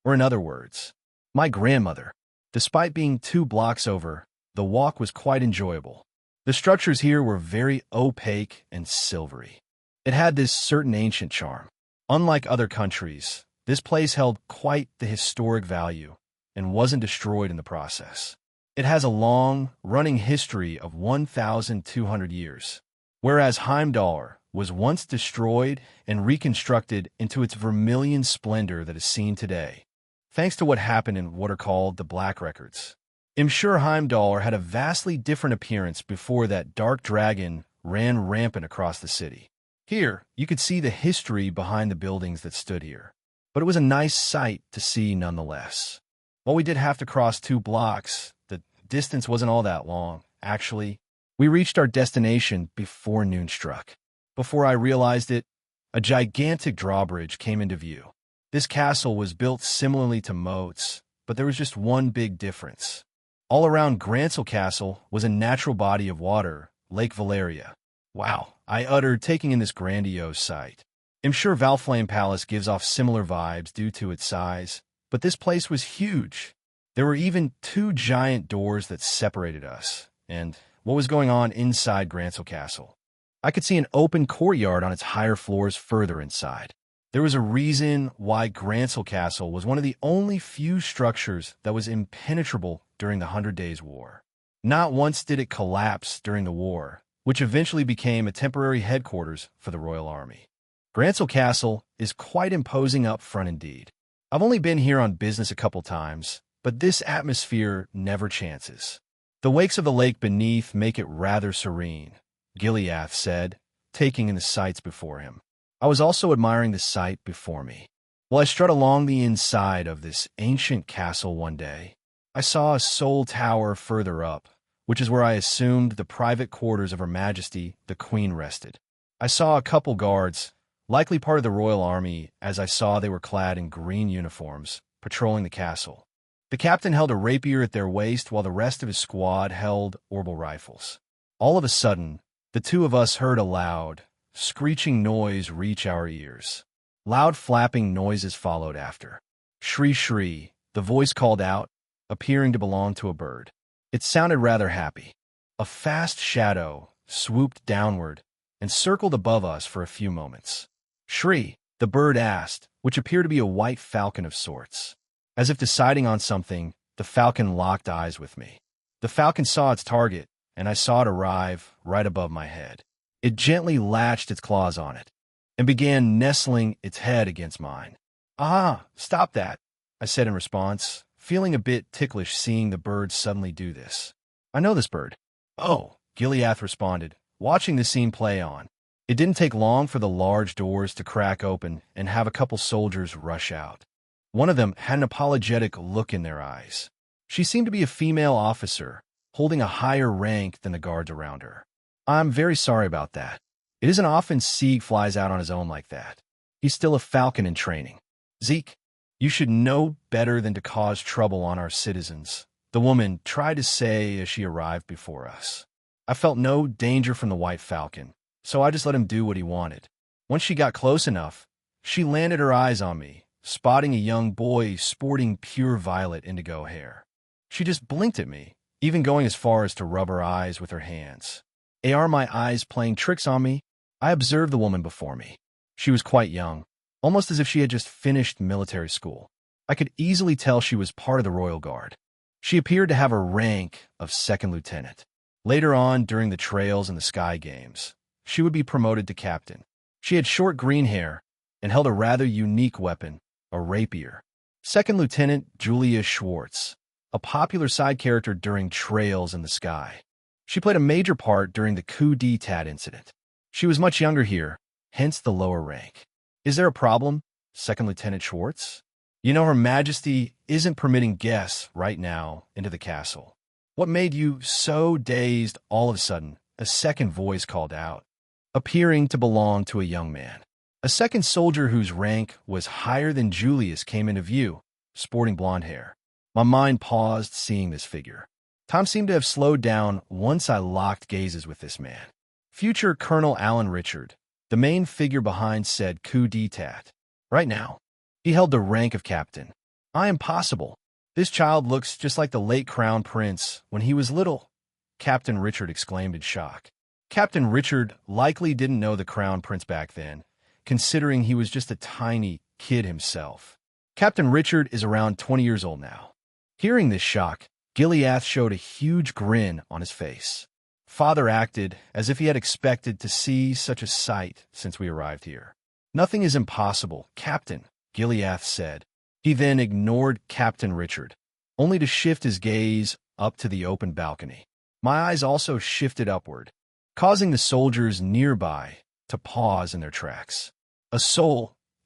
Or in other words, my grandmother. Despite being 2 blocks over, the walk was quite enjoyable. The structures here were very opaque and silvery. It had this certain ancient charm. Unlike other countries, this place held quite the historic value and wasn't destroyed in the process. It has a long, running history of 1,200 years, whereas Heimdall was once destroyed and reconstructed into its vermilion splendor that is seen today, thanks to what happened in what are called the Black Records. I'm sure Heimdall had a vastly different appearance before that dark dragon ran rampant across the city. Here, you could see the history behind the buildings that stood here, but it was a nice sight to see nonetheless. While we did have to cross 2 blocks, the distance wasn't all that long. Actually, we reached our destination before noon struck. Before I realized it, a gigantic drawbridge came into view. This castle was built similarly to moats, but there was just one big difference. All around Grancel Castle was a natural body of water, Lake Valeria. Wow, I uttered, taking in this grandiose sight. I'm sure Valflame Palace gives off similar vibes due to its size, but this place was huge. There were even 2 giant doors that separated us, and what was going on inside Grancel Castle. I could see an open courtyard on its higher floors further inside. There was a reason why Grancel Castle was one of the only few structures that was impenetrable during the 100 Days' War. Not once did it collapse during the war, which eventually became a temporary headquarters for the Royal Army. Grancel Castle is quite imposing up front indeed. I've only been here on business a couple times, but this atmosphere never chances. The wakes of the lake beneath make it rather serene, Gileath said, taking in the sights before him. I was also admiring the sight before me. While I strut along the inside of this ancient castle one day, I saw a soul tower further up, which is where I assumed the private quarters of Her Majesty the Queen rested. I saw a couple guards, likely part of the royal army, as I saw they were clad in green uniforms, patrolling the castle. The captain held a rapier at their waist while the rest of his squad held orbital rifles. All of a sudden, the two of us heard a loud, screeching noise reach our ears. Loud flapping noises followed after. Shri shri, the voice called out, appearing to belong to a bird. It sounded rather happy. A fast shadow swooped downward and circled above us for a few moments. Shri, the bird asked, which appeared to be a white falcon of sorts. As if deciding on something, the falcon locked eyes with me. The falcon saw its target, and I saw it arrive right above my head. It gently latched its claws on it and began nestling its head against mine. "Ah, stop that," I said in response, feeling a bit ticklish seeing the bird suddenly do this. "I know this bird." "Oh," Gileath responded, watching the scene play on. It didn't take long for the large doors to crack open and have a couple soldiers rush out. One of them had an apologetic look in their eyes. She seemed to be a female officer, holding a higher rank than the guards around her. "I'm very sorry about that. It isn't often Sieg flies out on his own like that. He's still a falcon in training. Zeke, you should know better than to cause trouble on our citizens," the woman tried to say as she arrived before us. I felt no danger from the white falcon, so I just let him do what he wanted. Once she got close enough, she landed her eyes on me, spotting a young boy sporting pure violet indigo hair. She just blinked at me, even going as far as to rub her eyes with her hands. Are my eyes playing tricks on me? I observed the woman before me. She was quite young, almost as if she had just finished military school. I could easily tell she was part of the Royal Guard. She appeared to have a rank of second lieutenant. Later on, during the Trails and the Sky Games, she would be promoted to captain. She had short green hair and held a rather unique weapon, a rapier. Second Lieutenant Julia Schwartz, a popular side character during Trails in the Sky. She played a major part during the coup d'etat incident. She was much younger here, hence the lower rank. "Is there a problem, Second Lieutenant Schwartz? You know Her Majesty isn't permitting guests right now into the castle. What made you so dazed all of a sudden?" a second voice called out, appearing to belong to a young man. A second soldier whose rank was higher than Julius came into view, sporting blonde hair. My mind paused seeing this figure. Time seemed to have slowed down once I locked gazes with this man. Future Colonel Alan Richard, the main figure behind said coup d'etat. Right now, he held the rank of captain. "I am possible. This child looks just like the late Crown Prince when he was little," Captain Richard exclaimed in shock. Captain Richard likely didn't know the Crown Prince back then, considering he was just a tiny kid himself. Captain Richard is around 20 years old now. Hearing this shock, Gileath showed a huge grin on his face. Father acted as if he had expected to see such a sight since we arrived here. "Nothing is impossible, Captain," Gileath said. He then ignored Captain Richard, only to shift his gaze up to the open balcony. My eyes also shifted upward, causing the soldiers nearby to pause in their tracks. A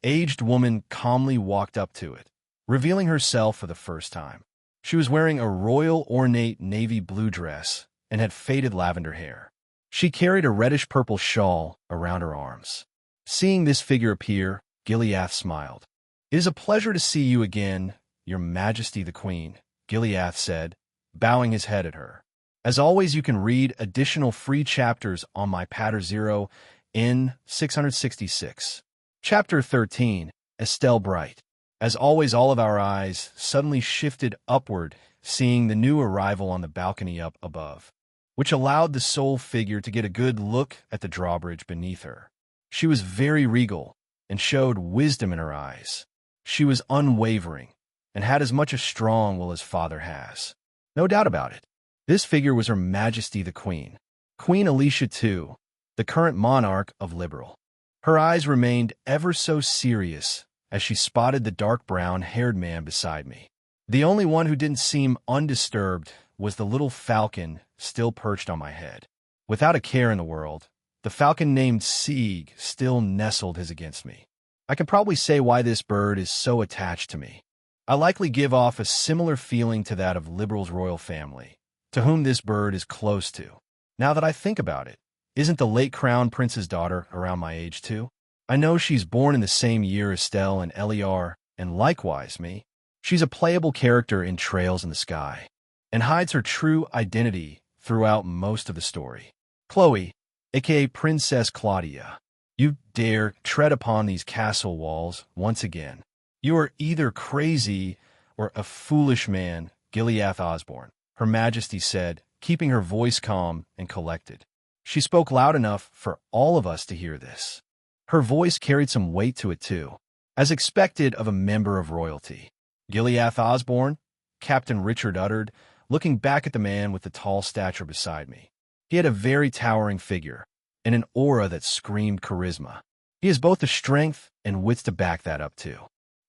aged woman calmly walked up to it, revealing herself for the first time. She was wearing a royal ornate navy blue dress and had faded lavender hair. She carried a reddish-purple shawl around her arms. Seeing this figure appear, Gileath smiled. "It is a pleasure to see you again, Your Majesty the Queen," Gileath said, bowing his head at her. "As always, you can read additional free chapters on my Pater Zero in 666. Chapter 13, Estelle Bright." As always, all of our eyes suddenly shifted upward, seeing the new arrival on the balcony up above, which allowed the sole figure to get a good look at the drawbridge beneath her. She was very regal and showed wisdom in her eyes. She was unwavering and had as much a strong will as Father has. No doubt about it. This figure was Her Majesty the Queen, Queen Alicia II, the current monarch of Liberal. Her eyes remained ever so serious as she spotted the dark brown-haired man beside me. The only one who didn't seem undisturbed was the little falcon still perched on my head. Without a care in the world, the falcon named Sieg still nestled his against me. I can probably say why this bird is so attached to me. I likely give off a similar feeling to that of Liberal's royal family, to whom this bird is close to. Now that I think about it, isn't the late Crown Prince's daughter around my age too? I know she's born in the same year as Estelle and Eliar, and likewise me. She's a playable character in Trails in the Sky, and hides her true identity throughout most of the story. Chloe, aka Princess Claudia, you dare tread upon these castle walls once again. You are either crazy or a foolish man, Gileath Osborne, Her Majesty said, keeping her voice calm and collected. She spoke loud enough for all of us to hear this. Her voice carried some weight to it too, as expected of a member of royalty. Gileath Osborne, Captain Richard uttered, looking back at the man with the tall stature beside me. He had a very towering figure, and an aura that screamed charisma. He has both the strength and wits to back that up too.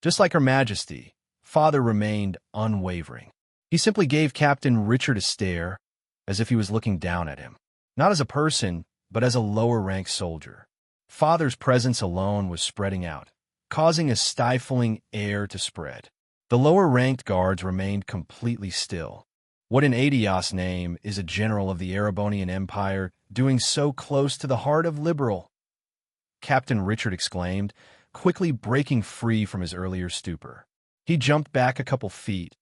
Just like Her Majesty, Father remained unwavering. He simply gave Captain Richard a stare, as if he was looking down at him. Not as a person, but as a lower-ranked soldier. Father's presence alone was spreading out, causing a stifling air to spread. The lower-ranked guards remained completely still. What in Adios' name is a general of the Erebonian Empire doing so close to the heart of Liberal? Captain Richard exclaimed, quickly breaking free from his earlier stupor. He jumped back a couple feet,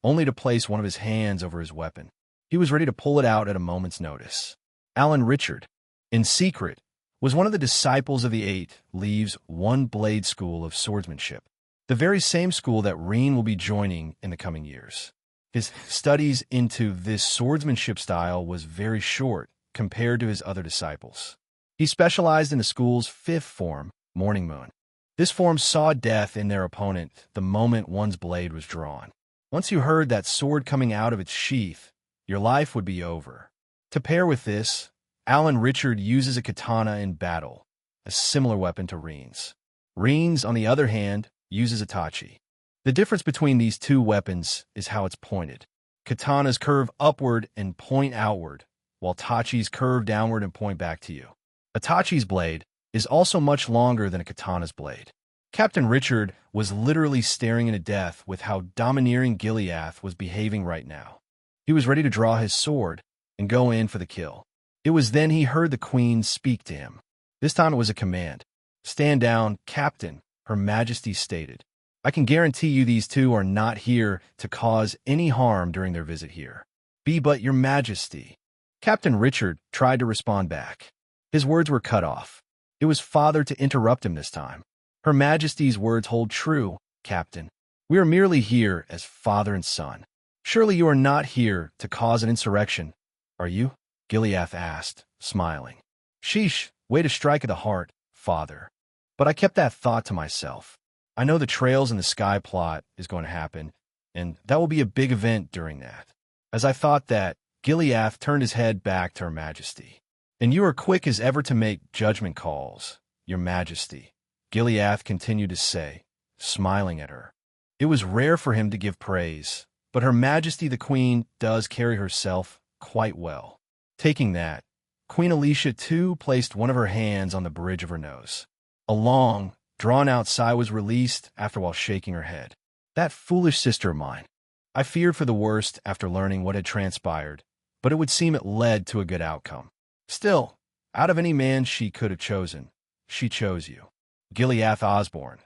only to place one of his hands over his weapon. He was ready to pull it out at a moment's notice. Alan Richard, in secret, was one of the disciples of the Eight Leaves One Blade School of Swordsmanship, the very same school that Reen will be joining in the coming years. His studies into this swordsmanship style was very short compared to his other disciples. He specialized in the school's fifth form, Morning Moon. This form saw death in their opponent the moment one's blade was drawn. Once you heard that sword coming out of its sheath, your life would be over. To pair with this, Alan Richard uses a katana in battle, a similar weapon to Reen's. Reen's, on the other hand, uses a tachi. The difference between these two weapons is how it's pointed. Katanas curve upward and point outward, while tachis curve downward and point back to you. A tachi's blade is also much longer than a katana's blade. Captain Richard was literally staring into death with how domineering Gileath was behaving right now. He was ready to draw his sword and go in for the kill. It was then he heard the Queen speak to him. This time it was a command. "Stand down, Captain," Her Majesty stated. "I can guarantee you these two are not here to cause any harm during their visit here. Be but Your Majesty." Captain Richard tried to respond back. His words were cut off. It was Father to interrupt him this time. "Her Majesty's words hold true, Captain. We are merely here as father and son. Surely you are not here to cause an insurrection, are you?" Gileath asked, smiling. "Sheesh, way to strike at the heart, Father. But I kept that thought to myself. I know the Trails in the Sky plot is going to happen, and that will be a big event during that." As I thought that, Gileath turned his head back to Her Majesty. "And you are quick as ever to make judgment calls, Your Majesty," Gileath continued to say, smiling at her. It was rare for him to give praise, but Her Majesty the Queen does carry herself quite well. Taking that, Queen Alicia too placed one of her hands on the bridge of her nose. A long, drawn-out sigh was released after while shaking her head. That foolish sister of mine. I feared for the worst after learning what had transpired, but it would seem it led to a good outcome. Still, out of any man she could have chosen, she chose you. Gileath Osborne,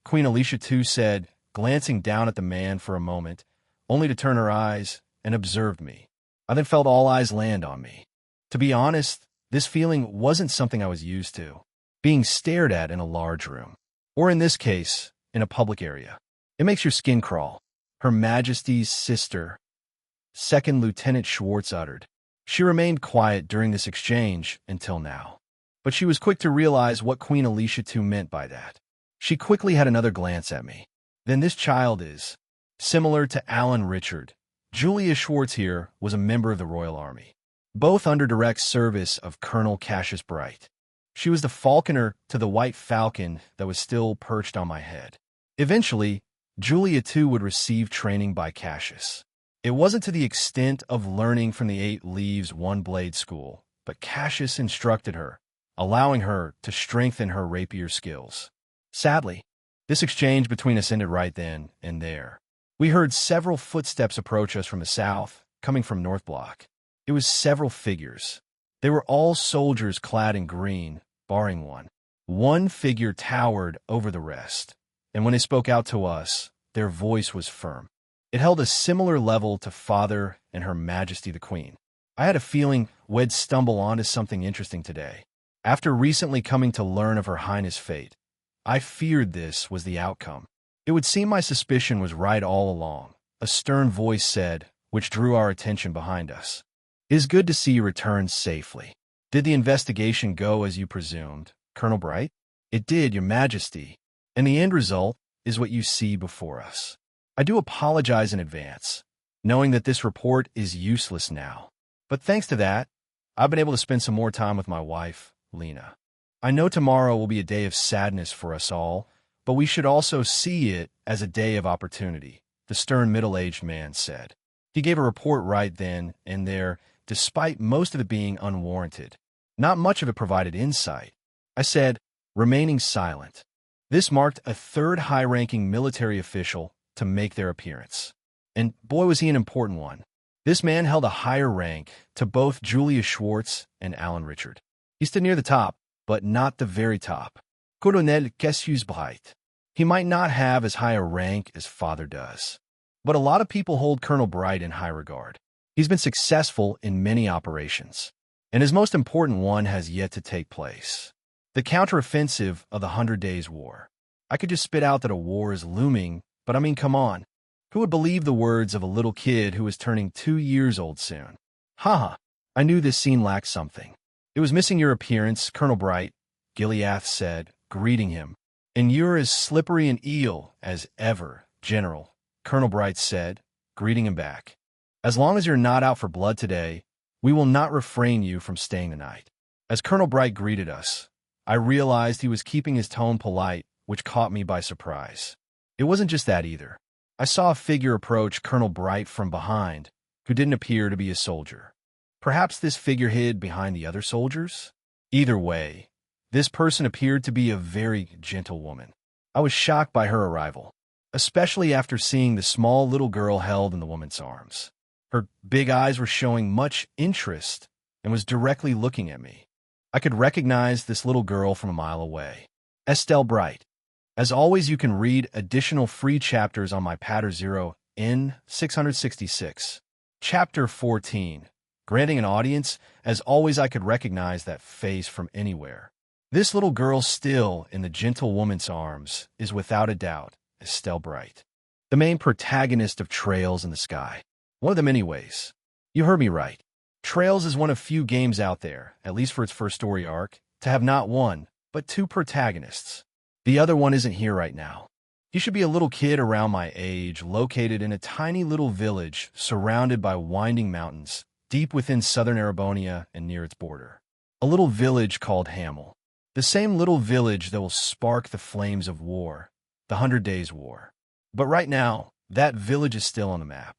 Queen Alicia too said, glancing down at the man for a moment, only to turn her eyes and observed me. I then felt all eyes land on me. To be honest, this feeling wasn't something I was used to. Being stared at in a large room, or in this case, in a public area. It makes your skin crawl. Her Majesty's sister, Second Lieutenant Schwartz uttered. She remained quiet during this exchange until now. But she was quick to realize what Queen Alicia too meant by that. She quickly had another glance at me. Then this child is similar to Alan Richard. Julia Schwartz here was a member of the Royal Army, both under direct service of Colonel Cassius Bright. She was the falconer to the white falcon that was still perched on my head. Eventually, Julia too would receive training by Cassius. It wasn't to the extent of learning from the Eight Leaves One Blade School, but Cassius instructed her, allowing her to strengthen her rapier skills. Sadly, this exchange between us ended right then and there. We heard several footsteps approach us from the south, coming from North Block. It was several figures. They were all soldiers clad in green, barring one. One figure towered over the rest, and when they spoke out to us, their voice was firm. It held a similar level to Father and Her Majesty the Queen. I had a feeling we'd stumble onto something interesting today. After recently coming to learn of Her Highness' fate, I feared this was the outcome. It would seem my suspicion was right all along, a stern voice said, which drew our attention behind us. "It is good to see you return safely. Did the investigation go as you presumed, Colonel Bright?" "It did, Your Majesty, and the end result is what you see before us. I do apologize in advance, knowing that this report is useless now. But thanks to that, I've been able to spend some more time with my wife, Lena. I know tomorrow will be a day of sadness for us all, but we should also see it as a day of opportunity," the stern middle-aged man said. He gave a report right then and there, despite most of it being unwarranted. Not much of it provided insight. I said, remaining silent. This marked a third high-ranking military official to make their appearance. And boy was he an important one. This man held a higher rank to both Julius Schwartz and Alan Richard. He stood near the top, but not the very top. Colonel Cassius Bright. He might not have as high a rank as Father does, but a lot of people hold Colonel Bright in high regard. He's been successful in many operations, and his most important one has yet to take place. The counteroffensive of the 100 Days War. I could just spit out that a war is looming, but I mean, come on. Who would believe the words of a little kid who is turning 2 years old soon? Haha, I knew this scene lacked something. It was missing your appearance, Colonel Bright, Gileath said, greeting him. And you're as slippery an eel as ever, General, Colonel Bright said, greeting him back. As long as you're not out for blood today, we will not refrain you from staying the night. As Colonel Bright greeted us, I realized he was keeping his tone polite, which caught me by surprise. It wasn't just that either. I saw a figure approach Colonel Bright from behind, who didn't appear to be a soldier. Perhaps this figure hid behind the other soldiers? Either way, this person appeared to be a very gentle woman. I was shocked by her arrival, especially after seeing the small little girl held in the woman's arms. Her big eyes were showing much interest and was directly looking at me. I could recognize this little girl from a mile away. Estelle Bright. As always, you can read additional free chapters on my Pater Zero in 666. Chapter 14. Granting an audience, as always I could recognize that face from anywhere. This little girl still in the gentle woman's arms is without a doubt Estelle Bright, the main protagonist of Trails in the Sky. One of them anyways. You heard me right. Trails is one of few games out there, at least for its first story arc, to have not one, but 2 protagonists. The other one isn't here right now. He should be a little kid around my age, located in a tiny little village surrounded by winding mountains, deep within southern Arabonia and near its border. A little village called Hamel. The same little village that will spark the flames of war, the 100 Days War. But right now, that village is still on the map.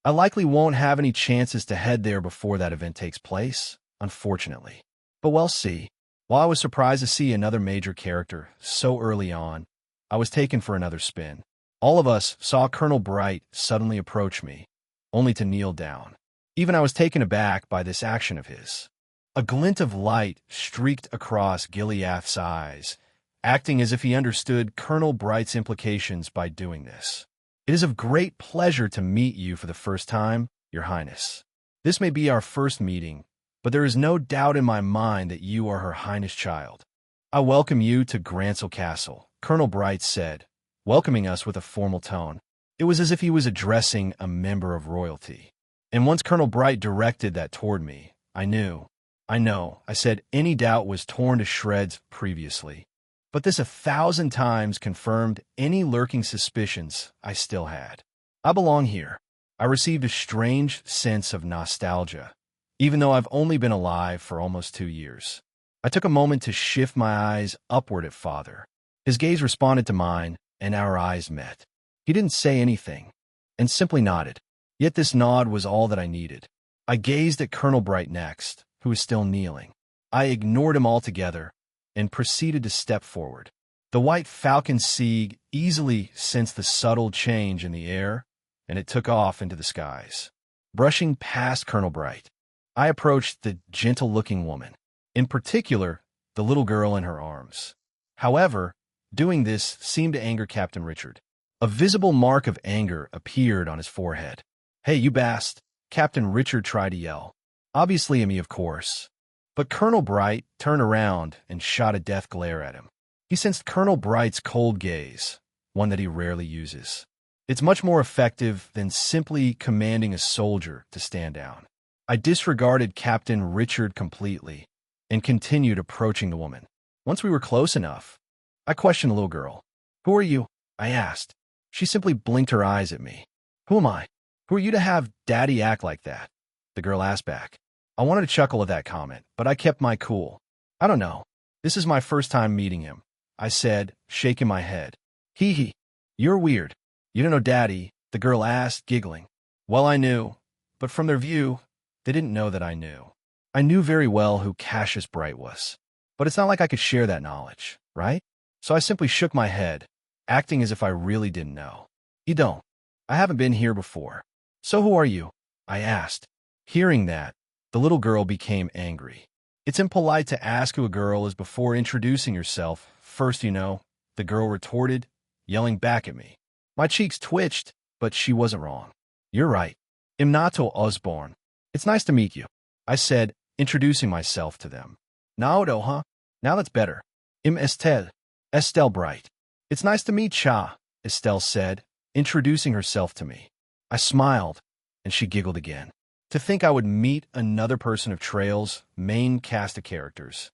I likely won't have any chances to head there before that event takes place, unfortunately. But we'll see. While I was surprised to see another major character so early on, I was taken for another spin. All of us saw Colonel Bright suddenly approach me, only to kneel down. Even I was taken aback by this action of his. A glint of light streaked across Gileath's eyes, acting as if he understood Colonel Bright's implications by doing this. "It is of great pleasure to meet you for the first time, Your Highness. This may be our first meeting, but there is no doubt in my mind that you are Her Highness' child. I welcome you to Grancel Castle," Colonel Bright said, welcoming us with a formal tone. It was as if he was addressing a member of royalty. And once Colonel Bright directed that toward me, I knew. I know, I said any doubt was torn to shreds previously. But this 1,000 times confirmed any lurking suspicions I still had. I belong here. I received a strange sense of nostalgia, even though I've only been alive for almost 2 years. I took a moment to shift my eyes upward at Father. His gaze responded to mine, and our eyes met. He didn't say anything, and simply nodded. Yet this nod was all that I needed. I gazed at Colonel Bright next, who was still kneeling. I ignored him altogether and proceeded to step forward. The white falcon Sieg easily sensed the subtle change in the air, and it took off into the skies. Brushing past Colonel Bright, I approached the gentle-looking woman, in particular, the little girl in her arms. However, doing this seemed to anger Captain Richard. A visible mark of anger appeared on his forehead. "Hey, you bast!" Captain Richard tried to yell. Obviously at me, of course. But Colonel Bright turned around and shot a death glare at him. He sensed Colonel Bright's cold gaze, one that he rarely uses. It's much more effective than simply commanding a soldier to stand down. I disregarded Captain Richard completely and continued approaching the woman. Once we were close enough, I questioned the little girl. "Who are you?" I asked. She simply blinked her eyes at me. "Who am I? Who are you to have Daddy act like that?" The girl asked back. I wanted to chuckle at that comment, but I kept my cool. "I don't know. This is my first time meeting him," I said, shaking my head. "Hee hee. You're weird. You don't know Daddy," the girl asked, giggling. Well, I knew, but from their view, they didn't know that I knew. I knew very well who Cassius Bright was, but it's not like I could share that knowledge, right? So I simply shook my head, acting as if I really didn't know. "You don't. I haven't been here before." "So who are you?" I asked. Hearing that, the little girl became angry. "It's impolite to ask who a girl is before introducing yourself first, you know," the girl retorted, yelling back at me. My cheeks twitched, but she wasn't wrong. "You're right. I'm Nato Osborne. It's nice to meet you," I said, introducing myself to them. "Naoto, huh? Now that's better. I'm Estelle Bright." "It's nice to meet Cha," Estelle said, introducing herself to me. I smiled, and she giggled again. To think I would meet another person of Trail's main cast of characters.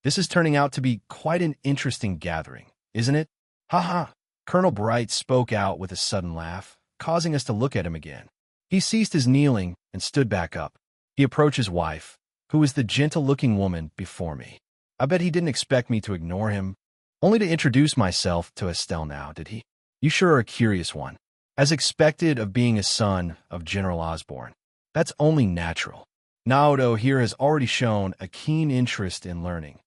This is turning out to be quite an interesting gathering, isn't it? "Ha ha." Colonel Bright spoke out with a sudden laugh, causing us to look at him again. He ceased his kneeling and stood back up. He approached his wife, who was the gentle-looking woman before me. I bet he didn't expect me to ignore him, only to introduce myself to Estelle now, did he? "You sure are a curious one. As expected of being a son of General Osborne. That's only natural." "Naoto here has already shown a keen interest in learning,"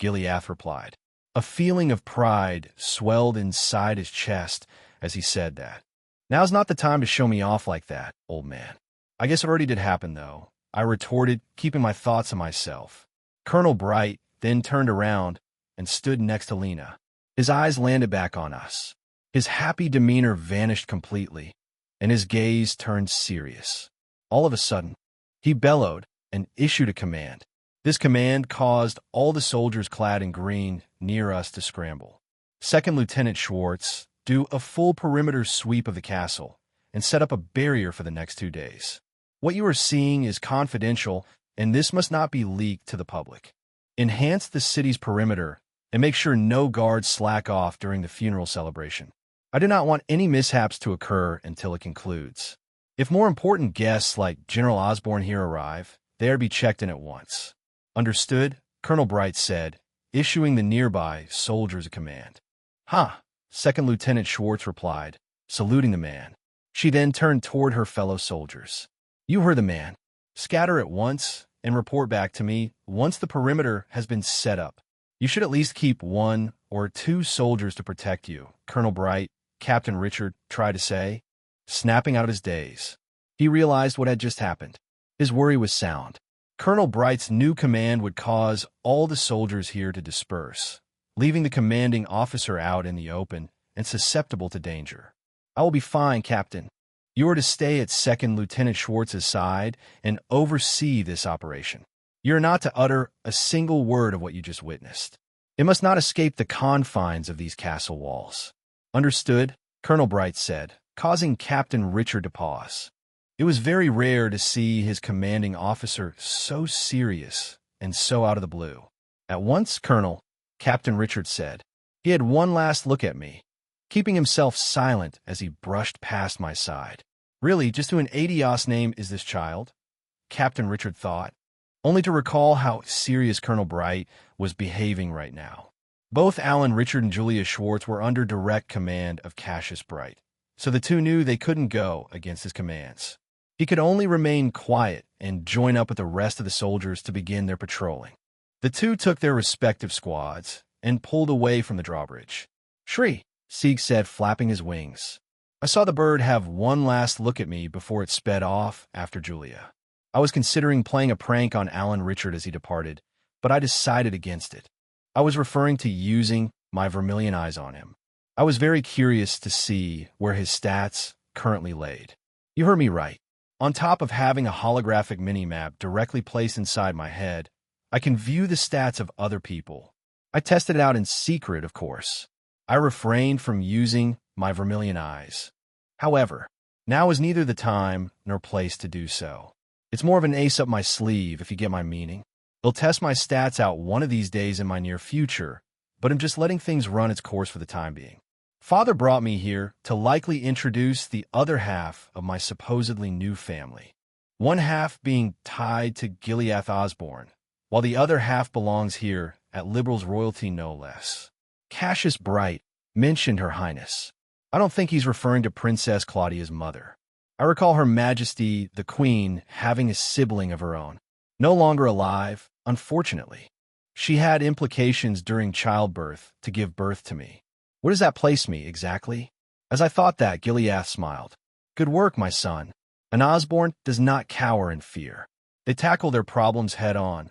Gileath replied. A feeling of pride swelled inside his chest as he said that. "Now's not the time to show me off like that, old man." "I guess it already did happen, though," I retorted, keeping my thoughts to myself. Colonel Bright then turned around and stood next to Lena. His eyes landed back on us. His happy demeanor vanished completely, and his gaze turned serious. All of a sudden, he bellowed and issued a command. This command caused all the soldiers clad in green near us to scramble. Second Lieutenant Schwartz, do a full perimeter sweep of the castle and set up a barrier for the next 2 days. What you are seeing is confidential, and this must not be leaked to the public. Enhance the city's perimeter and make sure no guards slack off during the funeral celebration. I do not want any mishaps to occur until it concludes. If more important guests like General Osborne here arrive, they are to be checked in at once. "Understood," Colonel Bright said, issuing the nearby soldiers a command. "Ha!" Second Lieutenant Schwartz replied, saluting the man. She then turned toward her fellow soldiers. "You heard the man. Scatter at once and report back to me once the perimeter has been set up. You should at least keep 1 or 2 soldiers to protect you," Colonel Bright, Captain Richard, tried to say, snapping out his daze. He realized what had just happened. His worry was sound. Colonel Bright's new command would cause all the soldiers here to disperse, leaving the commanding officer out in the open and susceptible to danger. "I will be fine, Captain. You are to stay at Second Lieutenant Schwartz's side and oversee this operation. You are not to utter a single word of what you just witnessed. It must not escape the confines of these castle walls." "Understood," Colonel Bright said, causing Captain Richard to pause. It was very rare to see his commanding officer so serious and so out of the blue. "At once, Colonel," Captain Richard said. He had one last look at me, keeping himself silent as he brushed past my side. Really, just who in Adios name is this child? Captain Richard thought, only to recall how serious Colonel Bright was behaving right now. Both Alan Richard and Julia Schwartz were under direct command of Cassius Bright, so the two knew they couldn't go against his commands. He could only remain quiet and join up with the rest of the soldiers to begin their patrolling. The two took their respective squads and pulled away from the drawbridge. "Shri," Sieg said, flapping his wings. I saw the bird have one last look at me before it sped off after Julia. I was considering playing a prank on Alan Richard as he departed, but I decided against it. I was referring to using my vermilion eyes on him. I was very curious to see where his stats currently laid. You heard me right. On top of having a holographic mini-map directly placed inside my head, I can view the stats of other people. I tested it out in secret, of course. I refrained from using my vermilion eyes. However, now is neither the time nor place to do so. It's more of an ace up my sleeve, if you get my meaning. It'll test my stats out one of these days in my near future, but I'm just letting things run its course for the time being. Father brought me here to likely introduce the other half of my supposedly new family. One half being tied to Gileath Osborne, while the other half belongs here at Liberal's royalty no less. Cassius Bright mentioned Her Highness. I don't think he's referring to Princess Claudia's mother. I recall Her Majesty, the Queen, having a sibling of her own. No longer alive, unfortunately. She had implications during childbirth to give birth to me. Where does that place me, exactly? As I thought that, Gileath smiled. Good work, my son. An Osborne does not cower in fear. They tackle their problems head-on,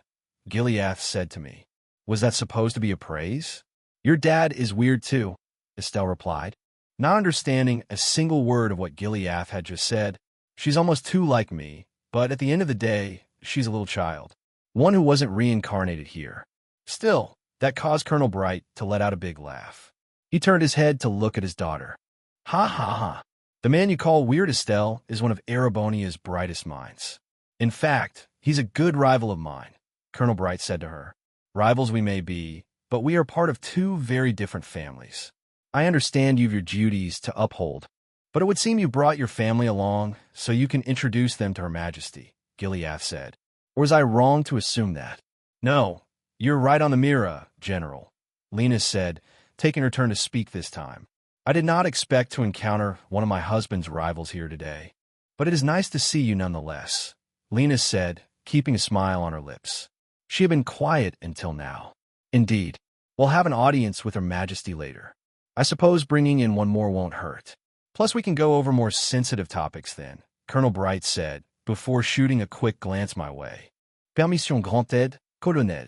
Gileath said to me. Was that supposed to be a praise? Your dad is weird too, Estelle replied. Not understanding a single word of what Gileath had just said, she's almost too like me, but at the end of the day, she's a little child. One who wasn't reincarnated here. Still, that caused Colonel Bright to let out a big laugh. He turned his head to look at his daughter. Ha ha ha. The man you call weird, Estelle, is one of Erebonia's brightest minds. In fact, he's a good rival of mine, Colonel Bright said to her. Rivals we may be, but we are part of two very different families. I understand you've your duties to uphold, but it would seem you brought your family along so you can introduce them to Her Majesty, Gileath said. Or was I wrong to assume that? No, you're right on the mirror, General, Lena said, taking her turn to speak this time. I did not expect to encounter one of my husband's rivals here today, but it is nice to see you nonetheless, Lena said, keeping a smile on her lips. She had been quiet until now. Indeed, we'll have an audience with Her Majesty later. I suppose bringing in one more won't hurt. Plus we can go over more sensitive topics then, Colonel Bright said, before shooting a quick glance my way. Permission grantée, Colonel.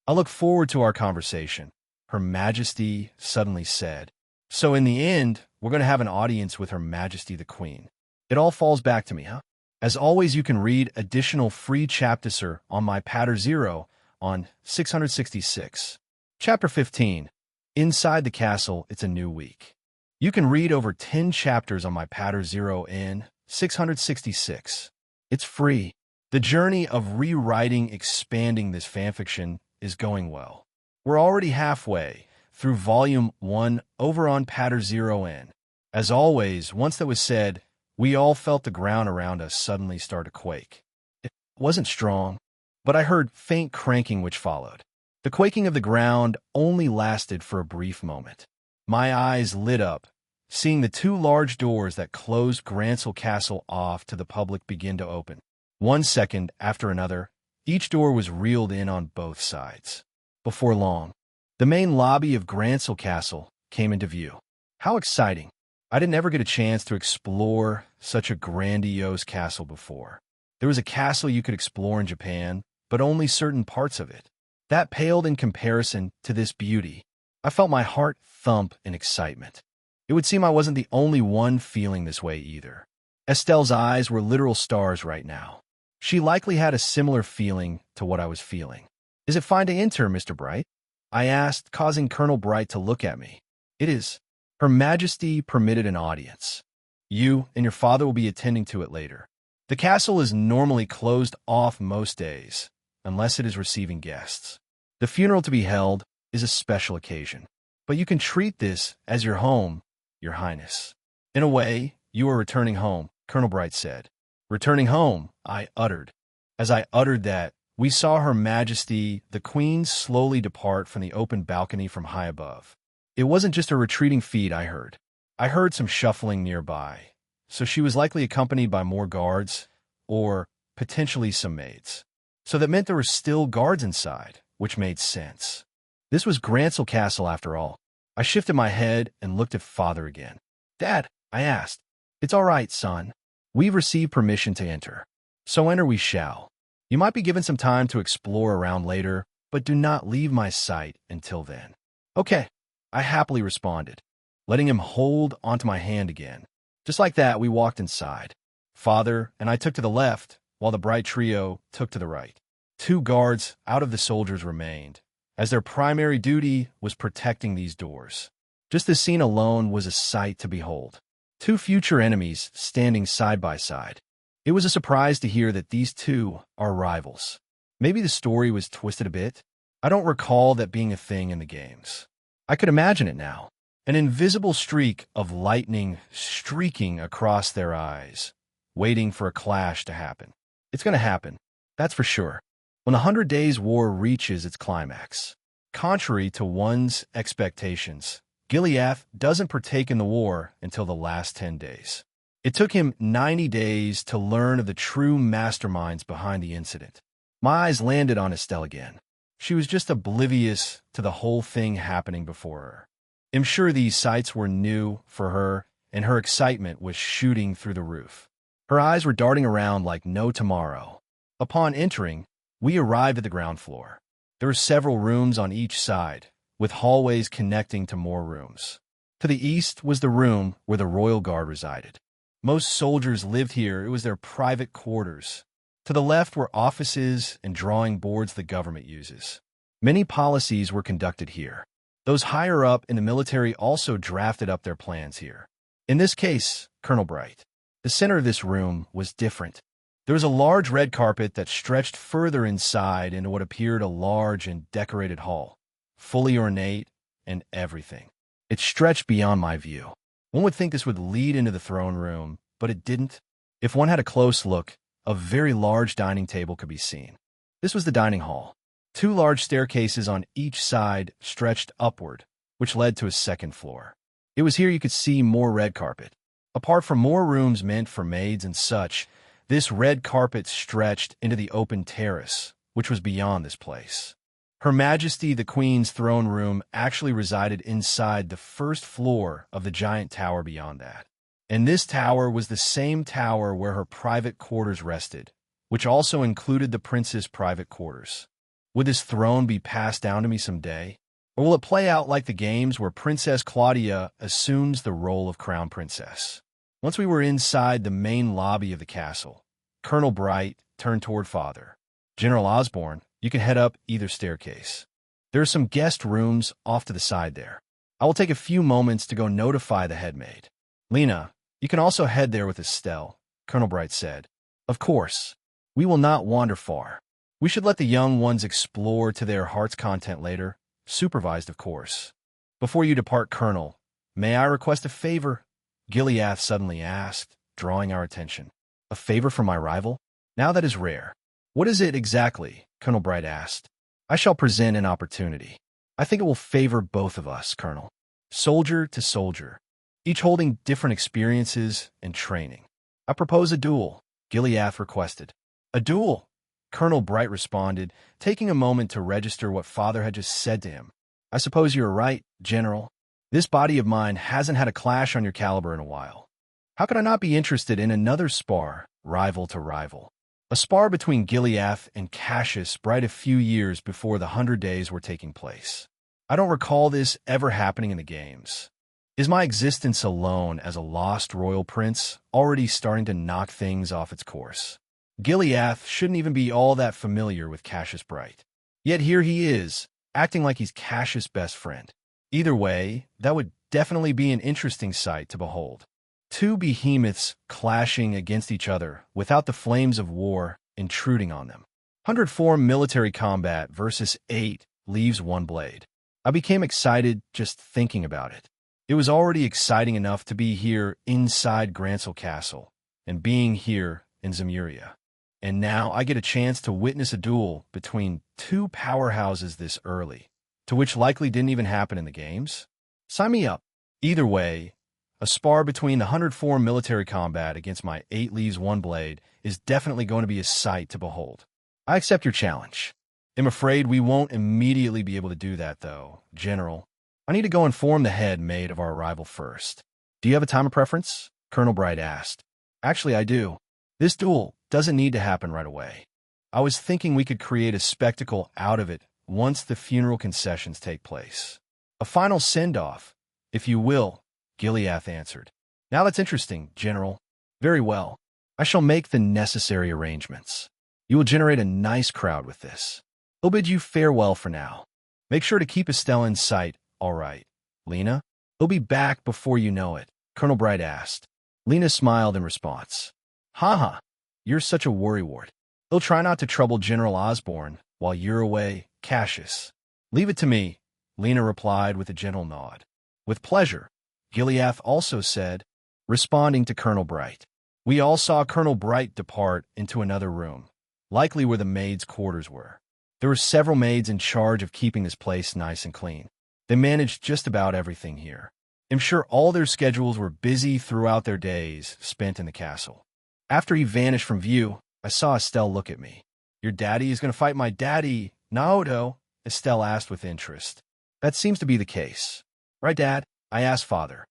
I look forward to our conversation, Her Majesty suddenly said. So in the end, we're going to have an audience with Her Majesty the Queen. It all falls back to me, huh? As always, you can read additional free chapters on my Patter Zero on 666. Chapter 15. Inside the Castle, It's a New Week. You can read over 10 chapters on my Patter Zero in 666. It's free. The journey of rewriting, expanding this fanfiction is going well. We're already halfway through Volume 1 over on Patter Zero N. As always, once that was said, we all felt the ground around us suddenly start to quake. It wasn't strong, but I heard faint cranking which followed. The quaking of the ground only lasted for a brief moment. My eyes lit up, seeing the two large doors that closed Grancel Castle off to the public begin to open. 1 second after another, each door was reeled in on both sides. Before long, the main lobby of Grancel Castle came into view. How exciting! I didn't ever get a chance to explore such a grandiose castle before. There was a castle you could explore in Japan, but only certain parts of it. That paled in comparison to this beauty. I felt my heart thump in excitement. It would seem I wasn't the only one feeling this way either. Estelle's eyes were literal stars right now. She likely had a similar feeling to what I was feeling. Is it fine to enter, Mr. Bright? I asked, causing Colonel Bright to look at me. It is. Her Majesty permitted an audience. You and your father will be attending to it later. The castle is normally closed off most days, unless it is receiving guests. The funeral to be held is a special occasion, but you can treat this as your home, Your Highness. In a way, you are returning home, Colonel Bright said. Returning home, I uttered. As I uttered that, we saw Her Majesty, the Queen, slowly depart from the open balcony from high above. It wasn't just a retreating feet I heard. I heard some shuffling nearby, so she was likely accompanied by more guards, or potentially some maids. So that meant there were still guards inside, which made sense. This was Grancel Castle after all. I shifted my head and looked at Father again. Dad, I asked. It's all right, son. We've received permission to enter. So enter we shall. You might be given some time to explore around later, but do not leave my sight until then. Okay. I happily responded, letting him hold onto my hand again. Just like that, we walked inside. Father and I took to the left, while the Bright trio took to the right. 2 guards out of the soldiers remained, as their primary duty was protecting these doors. Just this scene alone was a sight to behold. 2 future enemies standing side by side. It was a surprise to hear that these 2 are rivals. Maybe the story was twisted a bit. I don't recall that being a thing in the games. I could imagine it now. An invisible streak of lightning streaking across their eyes, waiting for a clash to happen. It's going to happen, that's for sure, when the 100 Days War reaches its climax. Contrary to one's expectations, Gileath doesn't partake in the war until the last 10 days. It took him 90 days to learn of the true masterminds behind the incident. My eyes landed on Estelle again. She was just oblivious to the whole thing happening before her. I'm sure these sights were new for her, and her excitement was shooting through the roof. Her eyes were darting around like no tomorrow. Upon entering, we arrived at the ground floor. There were several rooms on each side, with hallways connecting to more rooms. To the east was the room where the royal guard resided. Most soldiers lived here. It was their private quarters. To the left were offices and drawing boards the government uses. Many policies were conducted here. Those higher up in the military also drafted up their plans here. In this case, Colonel Bright. The center of this room was different. There was a large red carpet that stretched further inside into what appeared a large and decorated hall, fully ornate and everything. It stretched beyond my view. One would think this would lead into the throne room, but it didn't. If one had a close look, a very large dining table could be seen. This was the dining hall. 2 large staircases on each side stretched upward, which led to a second floor. It was here you could see more red carpet. Apart from more rooms meant for maids and such, this red carpet stretched into the open terrace, which was beyond this place. Her Majesty the Queen's throne room actually resided inside the first floor of the giant tower beyond that. And this tower was the same tower where her private quarters rested, which also included the prince's private quarters. Would this throne be passed down to me someday? Or will it play out like the games where Princess Claudia assumes the role of crown princess? Once we were inside the main lobby of the castle, Colonel Bright turned toward Father. General Osborne, you can head up either staircase. There are some guest rooms off to the side there. I will take a few moments to go notify the headmaid. Lena, you can also head there with Estelle, Colonel Bright said. Of course. We will not wander far. We should let the young ones explore to their heart's content later, supervised of course. Before you depart, Colonel, may I request a favor? Gileath suddenly asked, drawing our attention. A favor from my rival? Now that is rare. What is it exactly? Colonel Bright asked. I shall present an opportunity. I think it will favor both of us, Colonel. Soldier to soldier, each holding different experiences and training. I propose a duel, Gileath requested. A duel? Colonel Bright responded, taking a moment to register what Father had just said to him. I suppose you're right, General. This body of mine hasn't had a clash on your caliber in a while. How could I not be interested in another spar, rival to rival? A spar between Gileath and Cassius Bright a few years before the 100 Days were taking place. I don't recall this ever happening in the games. Is my existence alone as a lost royal prince already starting to knock things off its course? Gileath shouldn't even be all that familiar with Cassius Bright. Yet here he is, acting like he's Cassius' best friend. Either way, that would definitely be an interesting sight to behold. 2 behemoths clashing against each other without the flames of war intruding on them. 104 military combat versus 8 leaves 1 blade. I became excited just thinking about it. It was already exciting enough to be here inside Grancel Castle and being here in Zemuria. And now I get a chance to witness a duel between 2 powerhouses this early, to which likely didn't even happen in the games. Sign me up. Either way, a spar between the 104 military combat against my 8 leaves 1 blade is definitely going to be a sight to behold. I accept your challenge. I'm afraid we won't immediately be able to do that, though, General. I need to go inform the head maid of our arrival first. Do you have a time of preference? Colonel Bright asked. Actually, I do. This duel doesn't need to happen right away. I was thinking we could create a spectacle out of it once the funeral concessions take place. A final send-off, if you will, Gileath answered. Now that's interesting, General. Very well. I shall make the necessary arrangements. You will generate a nice crowd with this. I'll bid you farewell for now. Make sure to keep Estelle in sight, all right. Lena? He'll be back before you know it, Colonel Bright asked. Lena smiled in response. Ha! You're such a worrywart. He'll try not to trouble General Osborne while you're away, Cassius. Leave it to me, Lena replied with a gentle nod. With pleasure, Gileath also said, responding to Colonel Bright. We all saw Colonel Bright depart into another room, likely where the maids' quarters were. There were several maids in charge of keeping this place nice and clean. They managed just about everything here. I'm sure all their schedules were busy throughout their days spent in the castle. After he vanished from view, I saw Estelle look at me. Your daddy is going to fight my daddy, Naoto? Estelle asked with interest. That seems to be the case. Right, Dad? I asked Father.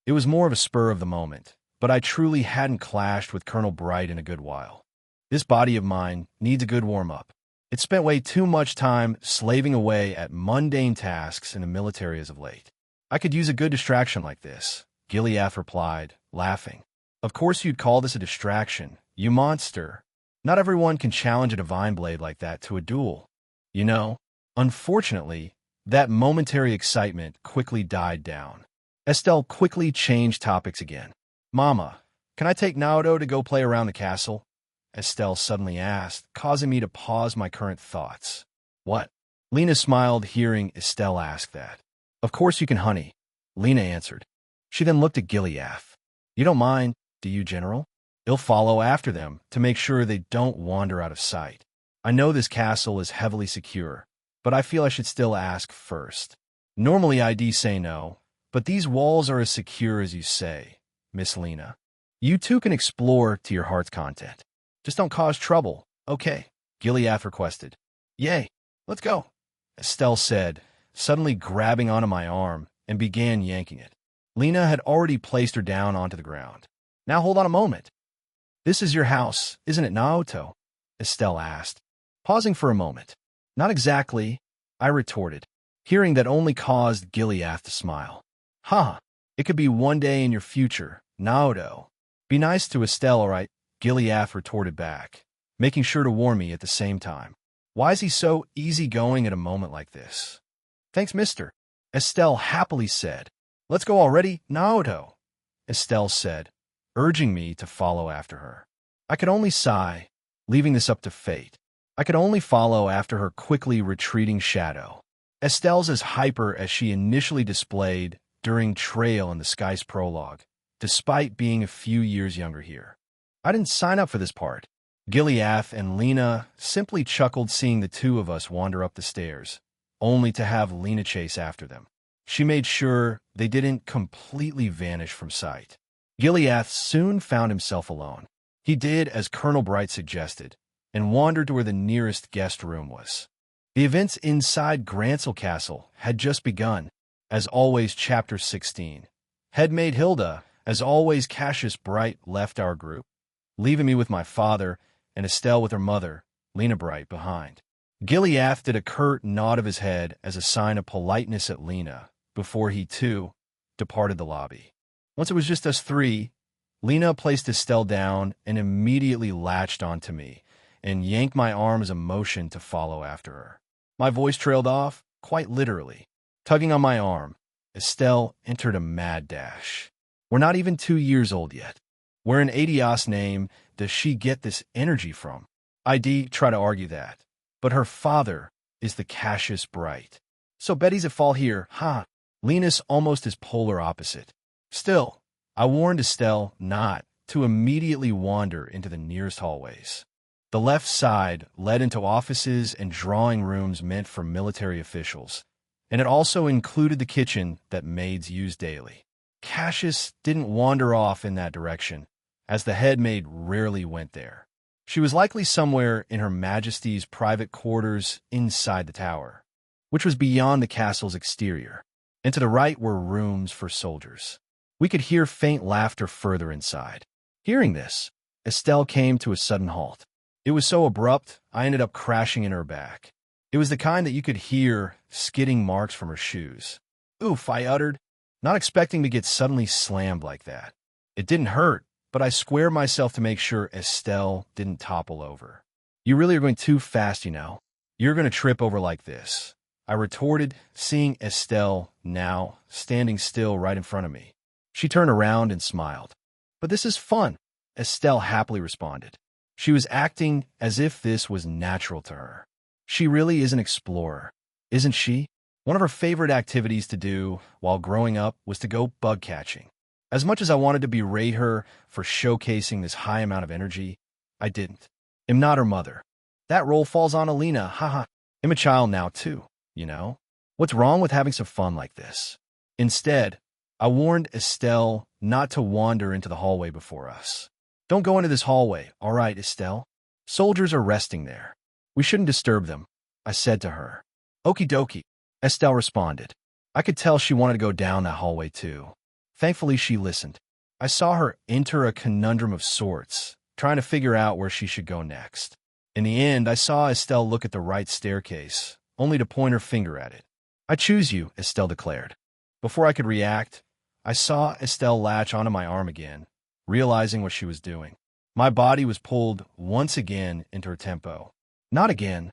It was more of a spur of the moment, but I truly hadn't clashed with Colonel Bright in a good while. This body of mine needs a good warm-up. It spent way too much time slaving away at mundane tasks in the military as of late. I could use a good distraction like this, Gileath replied, laughing. Of course you'd call this a distraction, you monster. Not everyone can challenge a divine blade like that to a duel. You know, unfortunately, that momentary excitement quickly died down. Estelle quickly changed topics again. Mama, can I take Naoto to go play around the castle? Estelle suddenly asked, causing me to pause my current thoughts. What? Lena smiled, hearing Estelle ask that. Of course you can, honey, Lena answered. She then looked at Gileath. You don't mind, do you, General? He'll follow after them to make sure they don't wander out of sight. I know this castle is heavily secure, but I feel I should still ask first. Normally I'd say no, but these walls are as secure as you say, Miss Lena. You two can explore to your heart's content. Just don't cause trouble, okay? Gileath requested. Yay, let's go, Estelle said, suddenly grabbing onto my arm and began yanking it. Lena had already placed her down onto the ground. Now hold on a moment. This is your house, isn't it, Naoto? Estelle asked, pausing for a moment. Not exactly, I retorted, hearing that only caused Gileath to smile. It could be one day in your future, Naoto. Be nice to Estelle, all right? Gileath retorted back, making sure to warn me at the same time. Why is he so easygoing at a moment like this? Thanks, mister, Estelle happily said. Let's go already, Naoto, Estelle said, urging me to follow after her. I could only sigh, leaving this up to fate. I could only follow after her quickly retreating shadow. Estelle's as hyper as she initially displayed during Trail in the Sky's prologue, despite being a few years younger here. I didn't sign up for this part. Gileath and Lena simply chuckled seeing the two of us wander up the stairs, only to have Lena chase after them. She made sure they didn't completely vanish from sight. Gileath soon found himself alone. He did as Colonel Bright suggested, and wandered to where the nearest guest room was. The events inside Grancel Castle had just begun. As always, Chapter 16. Headmaid Hilda, as always, Cassius Bright left our group, leaving me with my father and Estelle with her mother, Lena Bright, behind. Gileath did a curt nod of his head as a sign of politeness at Lena before he, too, departed the lobby. Once it was just us three, Lena placed Estelle down and immediately latched onto me and yanked my arm as a motion to follow after her. My voice trailed off, quite literally. Tugging on my arm, Estelle entered a mad dash. We're not even 2 years old yet. Where in Adios name does she get this energy from? I'd try to argue that. But her father is the Cassius Bright. So Betty's at fault here, huh? Lena's almost his polar opposite. Still, I warned Estelle not to immediately wander into the nearest hallways. The left side led into offices and drawing rooms meant for military officials, and it also included the kitchen that maids use daily. Cassius didn't wander off in that direction, as the head maid rarely went there. She was likely somewhere in Her Majesty's private quarters inside the tower, which was beyond the castle's exterior, and to the right were rooms for soldiers. We could hear faint laughter further inside. Hearing this, Estelle came to a sudden halt. It was so abrupt, I ended up crashing in her back. It It was the kind that you could hear skidding marks from her shoes. "Oof," I uttered, not expecting to get suddenly slammed like that. It didn't hurt, but I squared myself to make sure Estelle didn't topple over. "You really are going too fast, you know. You're going to trip over like this," I retorted, seeing Estelle now standing still right in front of me. She turned around and smiled. "But this is fun," Estelle happily responded. She was acting as if this was natural to her. She really is an explorer, isn't she? One of her favorite activities to do while growing up was to go bug catching. As much as I wanted to berate her for showcasing this high amount of energy, I didn't. I'm not her mother. That role falls on Alina, haha. I'm a child now too, you know? What's wrong with having some fun like this? Instead, I warned Estelle not to wander into the hallway before us. "Don't go into this hallway, all right, Estelle? Soldiers are resting there. We shouldn't disturb them," I said to her. "Okie dokie," Estelle responded. I could tell she wanted to go down that hallway too. Thankfully, she listened. I saw her enter a conundrum of sorts, trying to figure out where she should go next. In the end, I saw Estelle look at the right staircase, only to point her finger at it. "I choose you," Estelle declared. Before I could react, I saw Estelle latch onto my arm again, realizing what she was doing. My body was pulled once again into her tempo. Not again.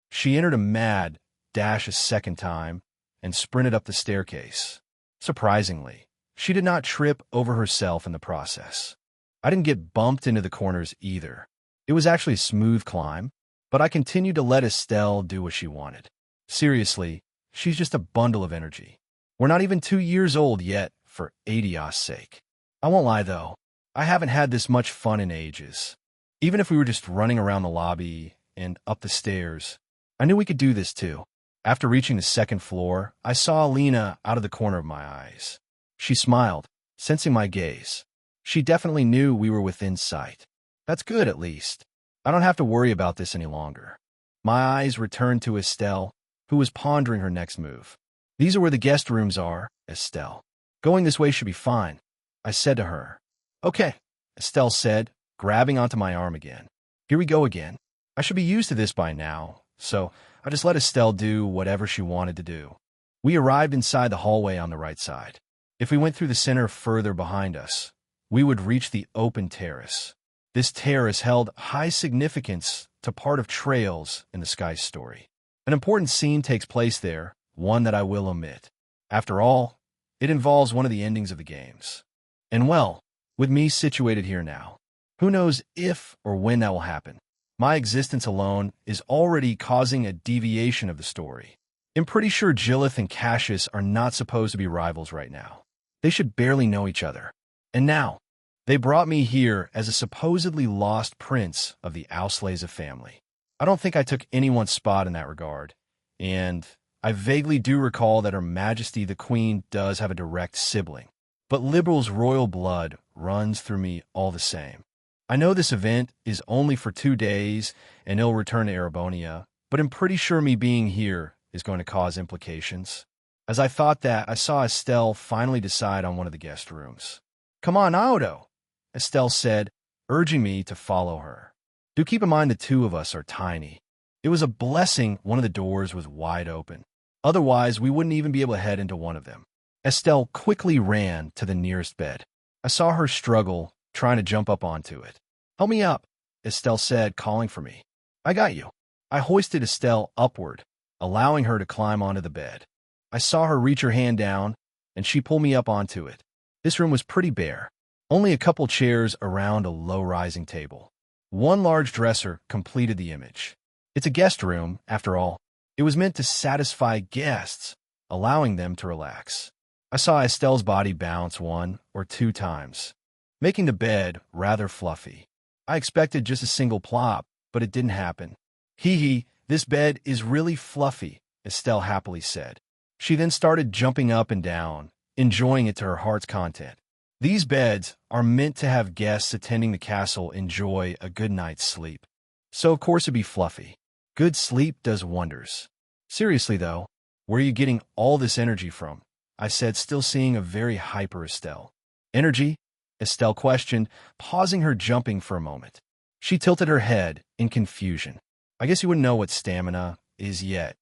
She entered a mad dash a second time and sprinted up the staircase. Surprisingly, she did not trip over herself in the process. I didn't get bumped into the corners either. It was actually a smooth climb, but I continued to let Estelle do what she wanted. Seriously, she's just a bundle of energy. We're not even 2 years old yet, for Adios' sake. I won't lie though, I haven't had this much fun in ages. Even if we were just running around the lobby and up the stairs, I knew we could do this too. After reaching the second floor, I saw Alina out of the corner of my eyes. She smiled, sensing my gaze. She definitely knew we were within sight. That's good, at least. I don't have to worry about this any longer. My eyes returned to Estelle, who was pondering her next move. "These are where the guest rooms are, Estelle. Going this way should be fine," I said to her. "Okay," Estelle said, grabbing onto my arm again. "Here we go again. I should be used to this by now, so I just let Estelle do whatever she wanted to do." We arrived inside the hallway on the right side. If we went through the center further behind us, we would reach the open terrace. This terrace held high significance to part of Trails in the Sky story. An important scene takes place there, one that I will omit. After all, it involves one of the endings of the games. And well, with me situated here now, who knows if or when that will happen. My existence alone is already causing a deviation of the story. I'm pretty sure Jillith and Cassius are not supposed to be rivals right now. They should barely know each other. And now, they brought me here as a supposedly lost prince of the Auslese family. I don't think I took anyone's spot in that regard, and I vaguely do recall that Her Majesty the Queen does have a direct sibling. But Liberal's royal blood runs through me all the same. I know this event is only for 2 days and it'll return to Erebonia, but I'm pretty sure me being here is going to cause implications. As I thought that, I saw Estelle finally decide on one of the guest rooms. "Come on, Auto," Estelle said, urging me to follow her. Do keep in mind the two of us are tiny. It was a blessing one of the doors was wide open. Otherwise, we wouldn't even be able to head into one of them. Estelle quickly ran to the nearest bed. I saw her struggle, trying to jump up onto it. "Help me up," Estelle said, calling for me. "I got you." I hoisted Estelle upward, allowing her to climb onto the bed. I saw her reach her hand down, and she pulled me up onto it. This room was pretty bare. Only a couple chairs around a low-rising table. One large dresser completed the image. It's a guest room, after all. It was meant to satisfy guests, allowing them to relax. I saw Estelle's body bounce 1 or 2 times, making the bed rather fluffy. I expected just a single plop, but it didn't happen. "Hee, this bed is really fluffy," Estelle happily said. She then started jumping up and down, enjoying it to her heart's content. These beds are meant to have guests attending the castle enjoy a good night's sleep. So of course it'd be fluffy. Good sleep does wonders. Seriously though, where are you getting all this energy from? I said, still seeing a very hyper Estelle. "Energy?" Estelle questioned, pausing her jumping for a moment. She tilted her head in confusion. "I guess you wouldn't know what stamina, is yet.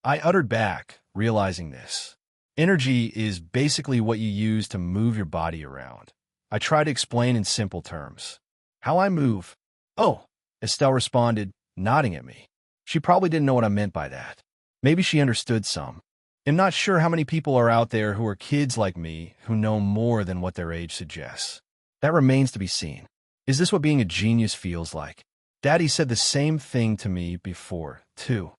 I uttered back, realizing this. Energy is basically what you use to move your body around. I tried to explain in simple terms. How I move. Oh, Estelle responded, nodding at me. She probably didn't know what I meant by that. Maybe she understood some. I'm not sure how many people are out there who are kids like me who know more than what their age suggests. That remains to be seen. Is this what being a genius feels like? Daddy said the same thing to me before, too.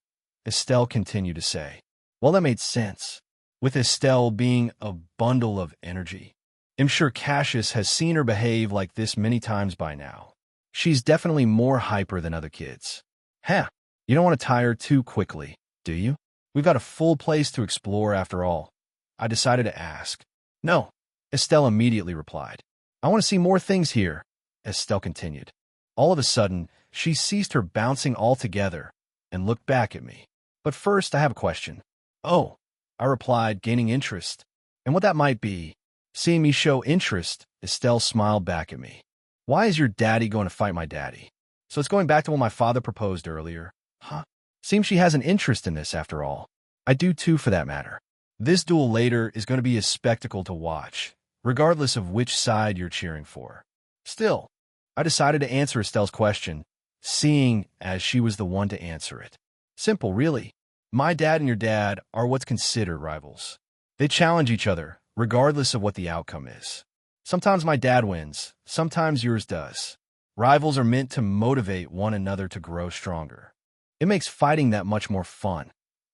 Estelle continued to say. Well, that made sense. With Estelle being a bundle of energy. I'm sure Cassius has seen her behave like this many times by now. She's definitely more hyper than other kids. Huh, you don't want to tire too quickly, do you? We've got a full place to explore after all. I decided to ask. No, Estelle immediately replied. I want to see more things here, Estelle continued. All of a sudden, she ceased her bouncing altogether and looked back at me. But first, I have a question. Oh, I replied, gaining interest. And what that might be. Seeing me show interest, Estelle smiled back at me. Why is your daddy going to fight my daddy? So it's going back to when my father proposed earlier. Huh? Seems she has an interest in this after all. I do too, for that matter. This duel later is going to be a spectacle to watch, regardless of which side you're cheering for. Still, I decided to answer Estelle's question, seeing as she was the one to answer it. Simple, really. My dad and your dad are what's considered rivals. They challenge each other, regardless of what the outcome is. Sometimes my dad wins, sometimes yours does. Rivals are meant to motivate one another to grow stronger. It makes fighting that much more fun.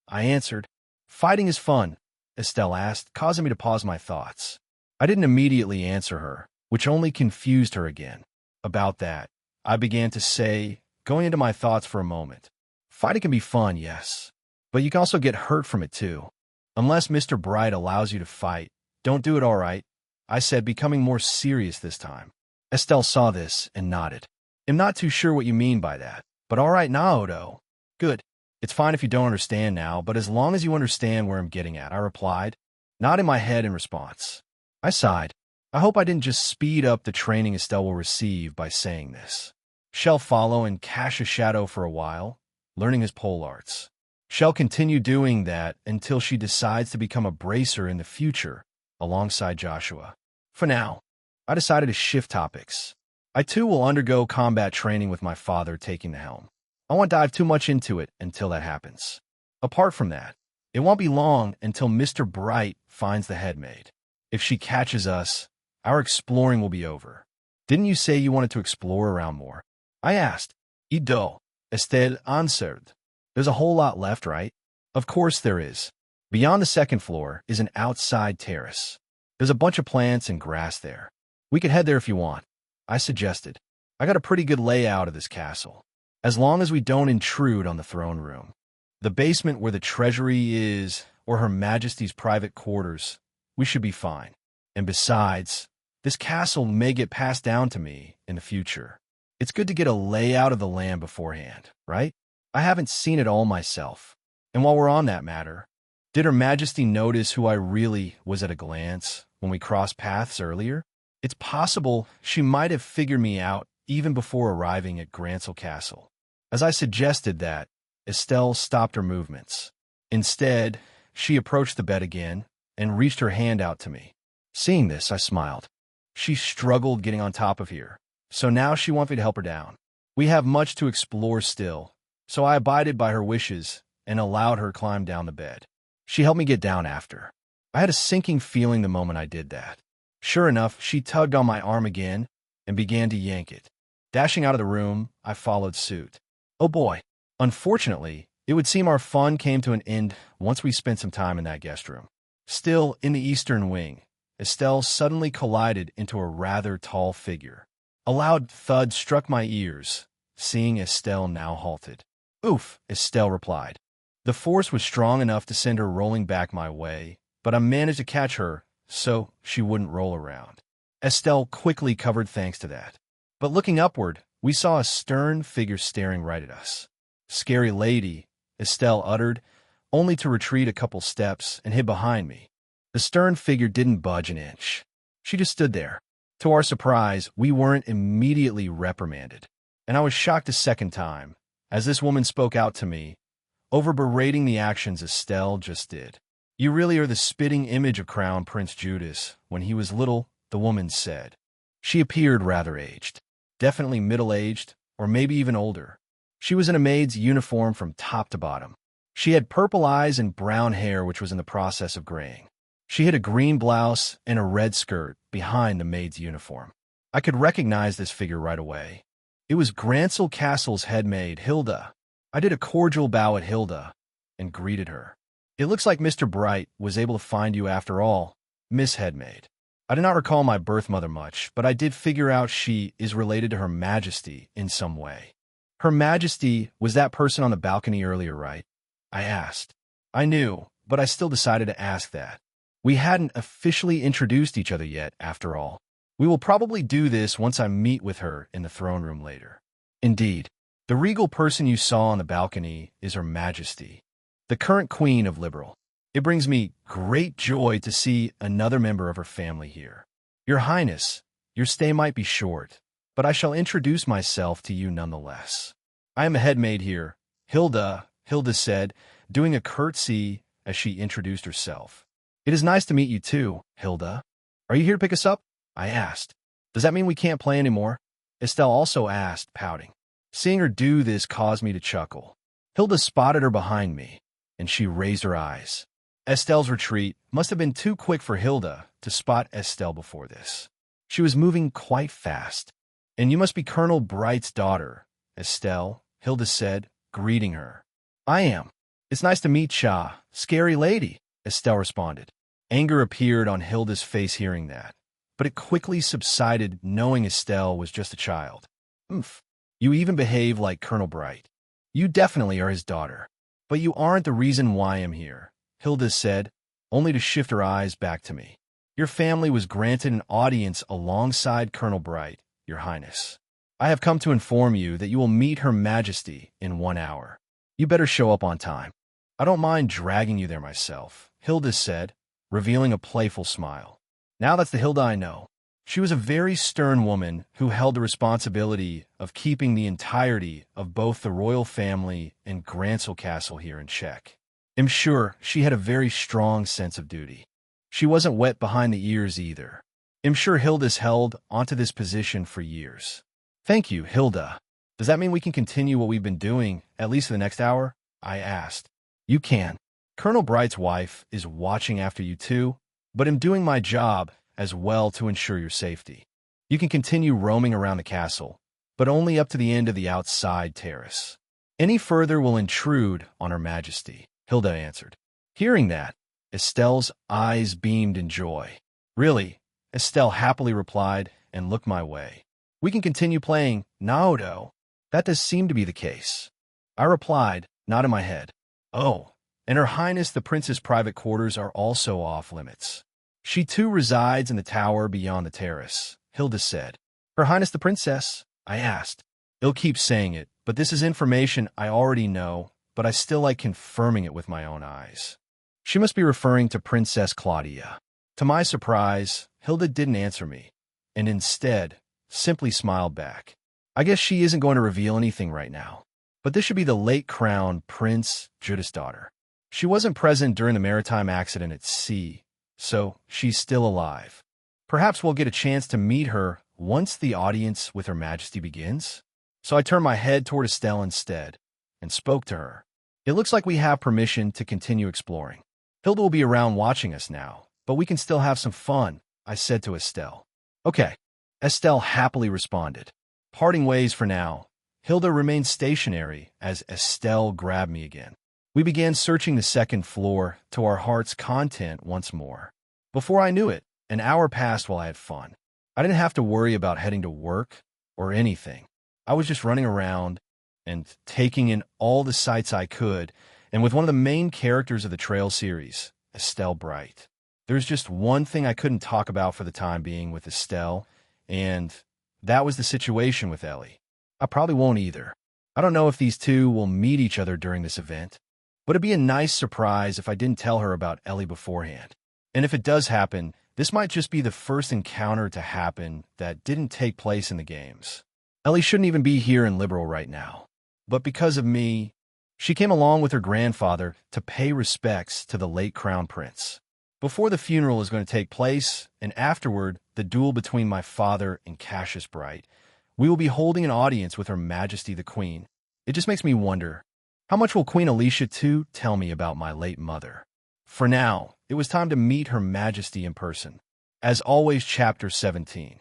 I answered. Fighting is fun, Estelle asked, causing me to pause my thoughts. I didn't immediately answer her, which only confused her again. About that, I began to say, going into my thoughts for a moment. Fighting can be fun, yes, but you can also get hurt from it too. Unless Mr. Bright allows you to fight, don't do it, all right? I said, becoming more serious this time. Estelle saw this and nodded. I'm not too sure what you mean by that, but all right now, Odo. Good. It's fine if you don't understand now, but as long as you understand where I'm getting at, I replied, nodding my head in response. I sighed. I hope I didn't just speed up the training Estelle will receive by saying this. Shall follow and cast a shadow for a while, learning his pole arts. Shall continue doing that until she decides to become a bracer in the future, alongside Joshua. For now, I decided to shift topics. I too will undergo combat training with my father taking the helm. I won't dive too much into it until that happens. Apart from that, it won't be long until Mr. Bright finds the head maid. If she catches us, our exploring will be over. Didn't you say you wanted to explore around more? I asked. Ido, Estelle answered. There's a whole lot left, right? Of course there is. Beyond the second floor is an outside terrace. There's a bunch of plants and grass there. We could head there if you want, I suggested. I got a pretty good layout of this castle, as long as we don't intrude on the throne room. The basement where the treasury is, or Her Majesty's private quarters, we should be fine. And besides, this castle may get passed down to me in the future. It's good to get a layout of the land beforehand, right? I haven't seen it all myself. And while we're on that matter, did Her Majesty notice who I really was at a glance when we crossed paths earlier? It's possible she might have figured me out even before arriving at Grancel Castle. As I suggested that, Estelle stopped her movements. Instead, she approached the bed again and reached her hand out to me. Seeing this, I smiled. She struggled getting on top of here, so now she wants me to help her down. We have much to explore still, so I abided by her wishes and allowed her climb down the bed. She helped me get down after. I had a sinking feeling the moment I did that. Sure enough, she tugged on my arm again and began to yank it. Dashing out of the room, I followed suit. Oh boy. Unfortunately, it would seem our fun came to an end once we spent some time in that guest room. Still, in the eastern wing, Estelle suddenly collided into a rather tall figure. A loud thud struck my ears, seeing Estelle now halted. Oof, Estelle replied. The force was strong enough to send her rolling back my way, but I managed to catch her so she wouldn't roll around. Estelle quickly covered thanks to that. But looking upward, we saw a stern figure staring right at us. Scary lady, Estelle uttered, only to retreat a couple steps and hid behind me. The stern figure didn't budge an inch. She just stood there. To our surprise, we weren't immediately reprimanded, and I was shocked a second time, as this woman spoke out to me. over berating the actions Estelle just did. You really are the spitting image of Crown Prince Judas. When he was little, the woman said. She appeared rather aged, definitely middle-aged, or maybe even older. She was in a maid's uniform from top to bottom. She had purple eyes and brown hair which was in the process of graying. She had a green blouse and a red skirt behind the maid's uniform. I could recognize this figure right away. It was Grancel Castle's head maid, Hilda. I did a cordial bow at Hilda and greeted her. It looks like Mr. Bright was able to find you after all, Miss Headmaid. I do not recall my birth mother much, but I did figure out she is related to Her Majesty in some way. Her Majesty was that person on the balcony earlier, right? I asked. I knew, but I still decided to ask that. We hadn't officially introduced each other yet, after all. We will probably do this once I meet with her in the throne room later. Indeed, the regal person you saw on the balcony is Her Majesty, the current Queen of Liberal. It brings me great joy to see another member of her family here. Your Highness, your stay might be short, but I shall introduce myself to you nonetheless. I am a headmaid here, Hilda said, doing a curtsy as she introduced herself. It is nice to meet you too, Hilda. Are you here to pick us up? I asked. Does that mean we can't play anymore? Estelle also asked, pouting. Seeing her do this caused me to chuckle. Hilda spotted her behind me, and she raised her eyes. Estelle's retreat must have been too quick for Hilda to spot Estelle before this. She was moving quite fast. And you must be Colonel Bright's daughter, Estelle, Hilda said, greeting her. I am. It's nice to meet ya, scary lady, Estelle responded. Anger appeared on Hilda's face hearing that, but it quickly subsided knowing Estelle was just a child. Oomph. You even behave like Colonel Bright. You definitely are his daughter. But you aren't the reason why I'm here, Hilda said, only to shift her eyes back to me. Your family was granted an audience alongside Colonel Bright, Your Highness. I have come to inform you that you will meet Her Majesty in 1 hour. You better show up on time. I don't mind dragging you there myself, Hilda said, revealing a playful smile. Now that's the Hilda I know. She was a very stern woman who held the responsibility of keeping the entirety of both the royal family and Grancel Castle here in check. I'm sure she had a very strong sense of duty. She wasn't wet behind the ears either. I'm sure Hilda's held onto this position for years. Thank you, Hilda. Does that mean we can continue what we've been doing, at least for the next hour? I asked. You can. Colonel Bright's wife is watching after you too, but I'm doing my job as well to ensure your safety. You can continue roaming around the castle, but only up to the end of the outside terrace. Any further will intrude on Her Majesty, Hilda answered. Hearing that, Estelle's eyes beamed in joy. Really? Estelle happily replied and looked my way. We can continue playing Naoto. That does seem to be the case. I replied, nodding my head. Oh, and Her Highness the Prince's private quarters are also off limits. She too resides in the tower beyond the terrace, Hilda said. Her Highness the Princess? I asked. He'll keep saying it, but this is information I already know, but I still like confirming it with my own eyes. She must be referring to Princess Claudia. To my surprise, Hilda didn't answer me, and instead simply smiled back. I guess she isn't going to reveal anything right now, but this should be the late Crown Prince Judas' daughter. She wasn't present during the maritime accident at sea, so she's still alive. Perhaps we'll get a chance to meet her once the audience with Her Majesty begins. So I turned my head toward Estelle instead and spoke to her. It looks like we have permission to continue exploring. Hilda will be around watching us now, but we can still have some fun, I said to Estelle. Okay, Estelle happily responded. Parting ways for now. Hilda remained stationary as Estelle grabbed me again. We began searching the second floor to our heart's content once more. Before I knew it, an hour passed while I had fun. I didn't have to worry about heading to work or anything. I was just running around and taking in all the sights I could, and with one of the main characters of the Trail series, Estelle Bright. There's just one thing I couldn't talk about for the time being with Estelle, and that was the situation with Ellie. I probably won't either. I don't know if these two will meet each other during this event, but it'd be a nice surprise if I didn't tell her about Ellie beforehand. And if it does happen, this might just be the first encounter to happen that didn't take place in the games. Ellie shouldn't even be here in Liberal right now. But because of me, She came along with her grandfather to pay respects to the late crown prince. Before the funeral is going to take place, and afterward, the duel between my father and Cassius Bright, we will be holding an audience with Her Majesty the Queen. It just makes me wonder, how much will Queen Alicia too tell me about my late mother? For now, it was time to meet Her Majesty in person. As always, Chapter 17.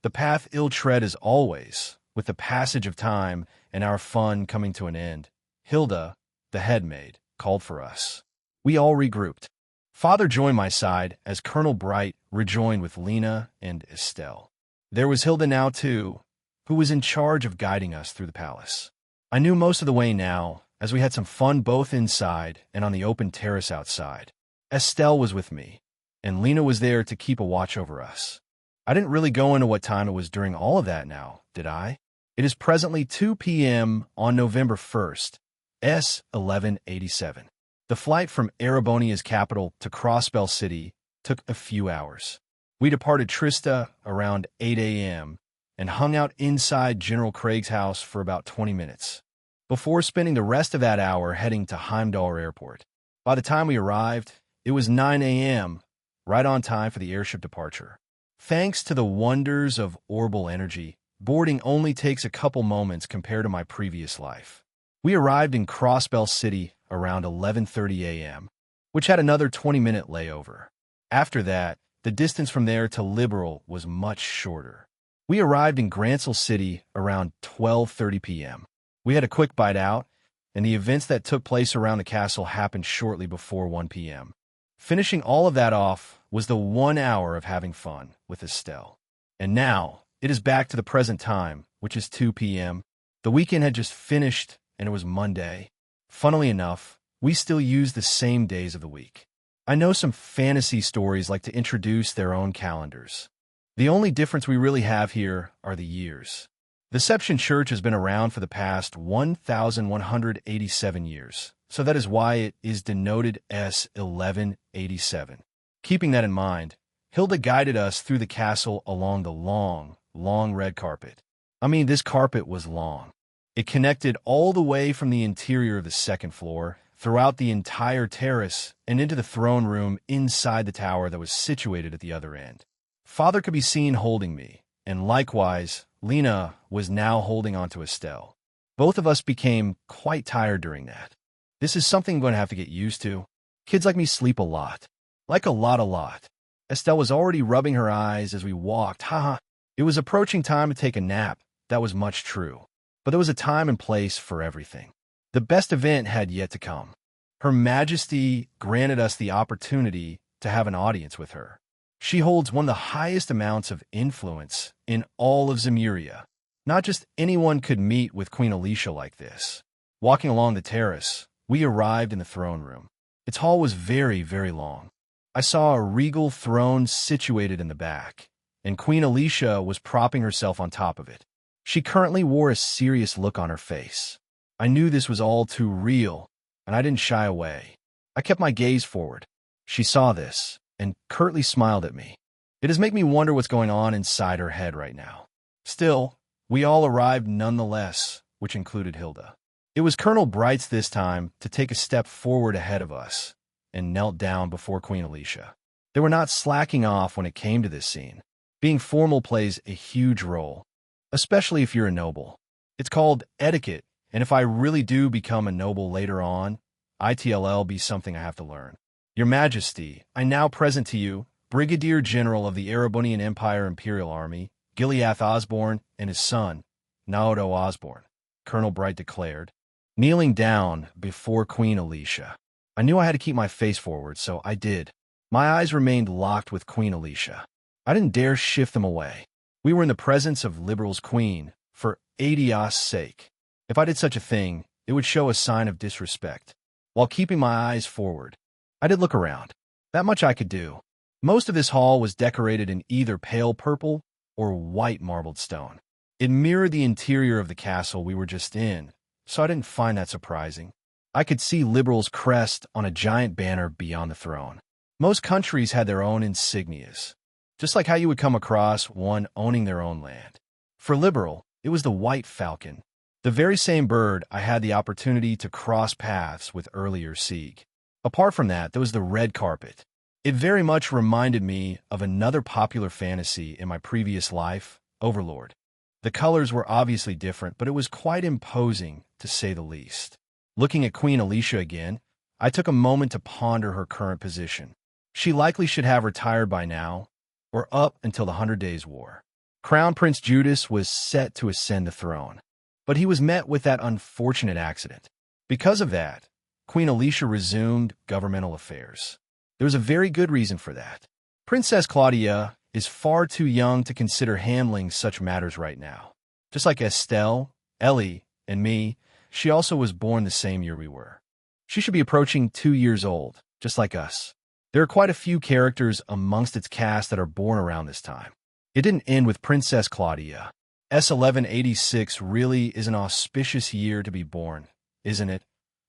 The path ill tread as always, with the passage of time and our fun coming to an end. Hilda, the head maid, called for us. We all regrouped. Father joined my side as Colonel Bright rejoined with Lena and Estelle. There was Hilda now, too, who was in charge of guiding us through the palace. I knew most of the way now, as we had some fun both inside and on the open terrace outside. Estelle was with me, and Lena was there to keep a watch over us. I didn't really go into what time it was during all of that now, did I? It is presently 2 p.m. on November 1st, S. 1187. The flight from Erebonia's capital to Crossbell City took a few hours. We departed Trista around 8 a.m. and hung out inside General Craig's house for about 20 minutes, before spending the rest of that hour heading to Heimdall Airport. By the time we arrived, it was 9 a.m., right on time for the airship departure. Thanks to the wonders of orbital energy, boarding only takes a couple moments compared to my previous life. We arrived in Crossbell City around 11:30 a.m., which had another 20-minute layover. After that, the distance from there to Liberal was much shorter. We arrived in Grantsell City around 12:30 p.m. We had a quick bite out, and the events that took place around the castle happened shortly before 1 p.m. Finishing all of that off was the 1 hour of having fun with Estelle. And now, it is back to the present time, which is 2 p.m. The weekend had just finished, and it was Monday. Funnily enough, we still use the same days of the week. I know some fantasy stories like to introduce their own calendars. The only difference we really have here are the years. The Seption Church has been around for the past 1,187 years, so that is why it is denoted as 1187. Keeping that in mind, Hilda guided us through the castle along the long, long red carpet. I mean, this carpet was long. It connected all the way from the interior of the second floor, throughout the entire terrace, and into the throne room inside the tower that was situated at the other end. Father could be seen holding me, and likewise, Lena was now holding onto Estelle. Both of us became quite tired during that. This is something I'm going to have to get used to. Kids like me sleep a lot. Like a lot. Estelle was already rubbing her eyes as we walked. Haha. It was approaching time to take a nap. That was much true. But there was a time and place for everything. The best event had yet to come. Her Majesty granted us the opportunity to have an audience with her. She holds one of the highest amounts of influence in all of Zemuria. Not just anyone could meet with Queen Alicia like this. Walking along the terrace, we arrived in the throne room. Its hall was very, very long. I saw a regal throne situated in the back, and Queen Alicia was propping herself on top of it. She currently wore a serious look on her face. I knew this was all too real, and I didn't shy away. I kept my gaze forward. She saw this, and curtly smiled at me. It does make me wonder what's going on inside her head right now. Still, we all arrived nonetheless, which included Hilda. It was Colonel Bright's this time to take a step forward ahead of us, and knelt down before Queen Alicia. They were not slacking off when it came to this scene. Being formal plays a huge role, especially if you're a noble. It's called etiquette, and if I really do become a noble later on, ITLL be something I have to learn. Your Majesty, I now present to you Brigadier General of the Erebonian Empire Imperial Army, Gileath Osborne, and his son, Naoto Osborne, Colonel Bright declared, kneeling down before Queen Alicia. I knew I had to keep my face forward, so I did. My eyes remained locked with Queen Alicia. I didn't dare shift them away. We were in the presence of Liberal's queen, for Adios' sake. If I did such a thing, it would show a sign of disrespect. While keeping my eyes forward, I did look around. That much I could do. Most of this hall was decorated in either pale purple or white marbled stone. It mirrored the interior of the castle we were just in, so I didn't find that surprising. I could see Liberal's crest on a giant banner beyond the throne. Most countries had their own insignias, just like how you would come across one owning their own land. For Liberal, it was the white falcon. The very same bird I had the opportunity to cross paths with earlier Sieg. Apart from that, there was the red carpet. It very much reminded me of another popular fantasy in my previous life, Overlord. The colors were obviously different, but it was quite imposing, to say the least. Looking at Queen Alicia again, I took a moment to ponder her current position. She likely should have retired by now, or up until the 100 Days War. Crown Prince Judas was set to ascend the throne, but he was met with that unfortunate accident. Because of that, Queen Alicia resumed governmental affairs. There was a very good reason for that. Princess Claudia is far too young to consider handling such matters right now. Just like Estelle, Ellie, and me, she also was born the same year we were. She should be approaching 2 years old, just like us. There are quite a few characters amongst its cast that are born around this time. It didn't end with Princess Claudia. S1186 really is an auspicious year to be born, isn't it?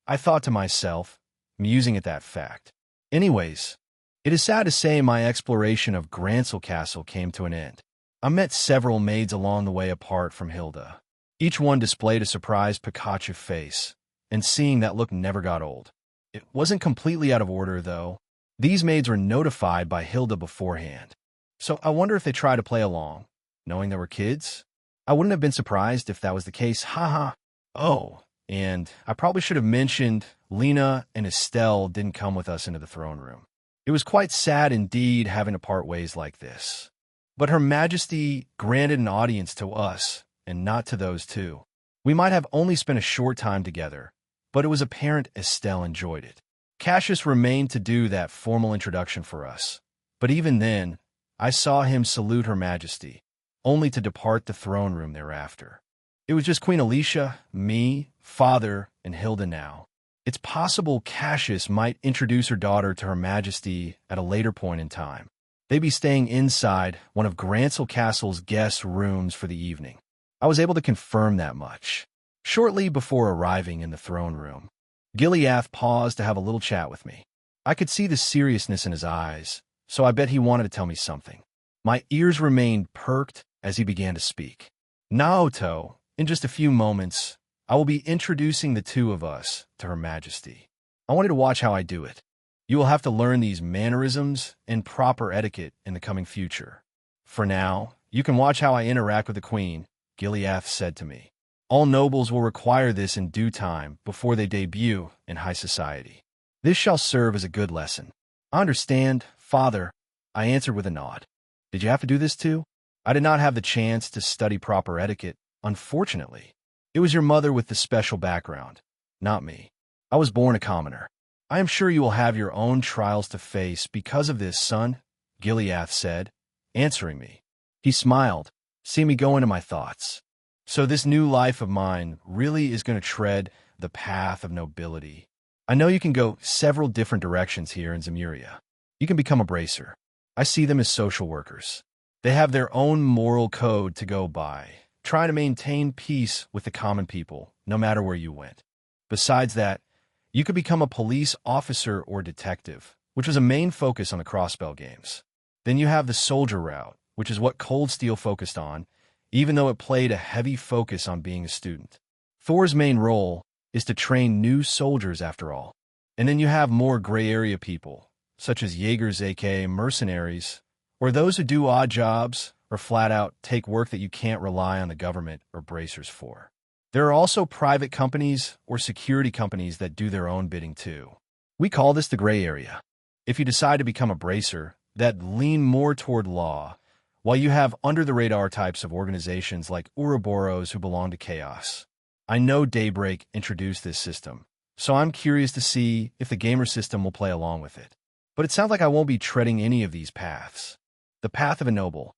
I thought to myself, musing at that fact. Anyways, it is sad to say my exploration of Grancel Castle came to an end. I met several maids along the way apart from Hilda. Each one displayed a surprised Pikachu face, and seeing that look never got old. It wasn't completely out of order, though. These maids were notified by Hilda beforehand. So I wonder if they tried to play along, knowing they were kids? I wouldn't have been surprised if that was the case, haha. Oh, and I probably should have mentioned Lena and Estelle didn't come with us into the throne room. It was quite sad indeed having to part ways like this. But Her Majesty granted an audience to us, and not to those two. We might have only spent a short time together, but it was apparent Estelle enjoyed it. Cassius remained to do that formal introduction for us, but even then, I saw him salute Her Majesty, only to depart the throne room thereafter. It was just Queen Alicia, me, Father, and Hilda now. It's possible Cassius might introduce her daughter to Her Majesty at a later point in time. They'd be staying inside one of Grancel Castle's guest rooms for the evening. I was able to confirm that much. Shortly before arriving in the throne room, Gileath paused to have a little chat with me. I could see the seriousness in his eyes, so I bet he wanted to tell me something. My ears remained perked as he began to speak. Naoto, in just a few moments, I will be introducing the two of us to Her Majesty. I wanted to watch how I do it. You will have to learn these mannerisms and proper etiquette in the coming future. For now, you can watch how I interact with the Queen, Gileath said to me. All nobles will require this in due time before they debut in high society. This shall serve as a good lesson. I understand, Father, I answered with a nod. Did you have to do this too? I did not have the chance to study proper etiquette, unfortunately. It was your mother with the special background, not me. I was born a commoner. I am sure you will have your own trials to face because of this, son, Gileath said, answering me. He smiled, seeing me go into my thoughts. So this new life of mine really is going to tread the path of nobility. I know you can go several different directions here in Zemuria. You can become a bracer. I see them as social workers. They have their own moral code to go by, trying to maintain peace with the common people, no matter where you went. Besides that, you could become a police officer or detective, which was a main focus on the Crossbell games. Then you have the soldier route, which is what Cold Steel focused on, even though it played a heavy focus on being a student. Thor's main role is to train new soldiers after all. And then you have more gray area people, such as Jaegers aka mercenaries, or those who do odd jobs or flat out take work that you can't rely on the government or bracers for. There are also private companies or security companies that do their own bidding too. We call this the gray area. If you decide to become a bracer, that lean more toward law, while you have under-the-radar types of organizations like Ouroboros who belong to Chaos. I know Daybreak introduced this system, so I'm curious to see if the gamer system will play along with it. But it sounds like I won't be treading any of these paths. The path of a noble.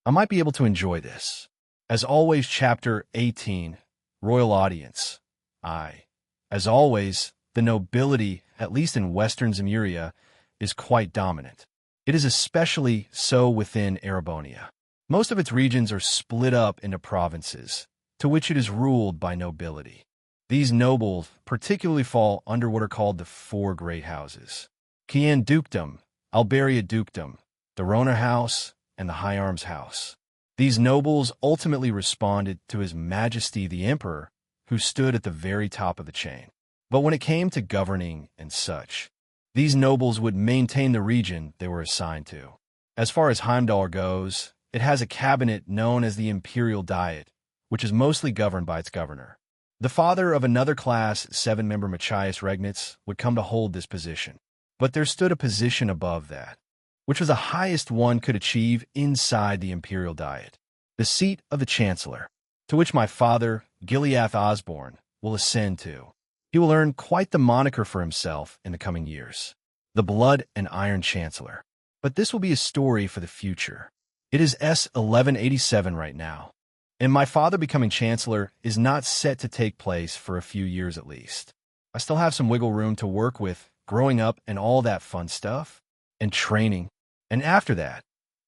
I might be able to enjoy this. As always, Chapter 18, Royal Audience. As always, the nobility, at least in Western Zemuria, is quite dominant. It is especially so within Erebonia. Most of its regions are split up into provinces, to which it is ruled by nobility. These nobles particularly fall under what are called the Four Great Houses. Kian Dukedom, Alberia Dukedom, the Rona House, and the High Arms House. These nobles ultimately responded to His Majesty the Emperor who stood at the very top of the chain. But when it came to governing and such, these nobles would maintain the region they were assigned to. As far as Heimdall goes, it has a cabinet known as the Imperial Diet, which is mostly governed by its governor. The father of another Class 7 member, Machias Regnitz, would come to hold this position. But there stood a position above that, which was the highest one could achieve inside the Imperial Diet, the seat of the Chancellor, to which my father, Gileath Osborne, will ascend to. He will earn quite the moniker for himself in the coming years, the Blood and Iron Chancellor. But this will be a story for the future. It is S1187 right now, and my father becoming Chancellor is not set to take place for a few years at least. I still have some wiggle room to work with, growing up and all that fun stuff, and training. And after that,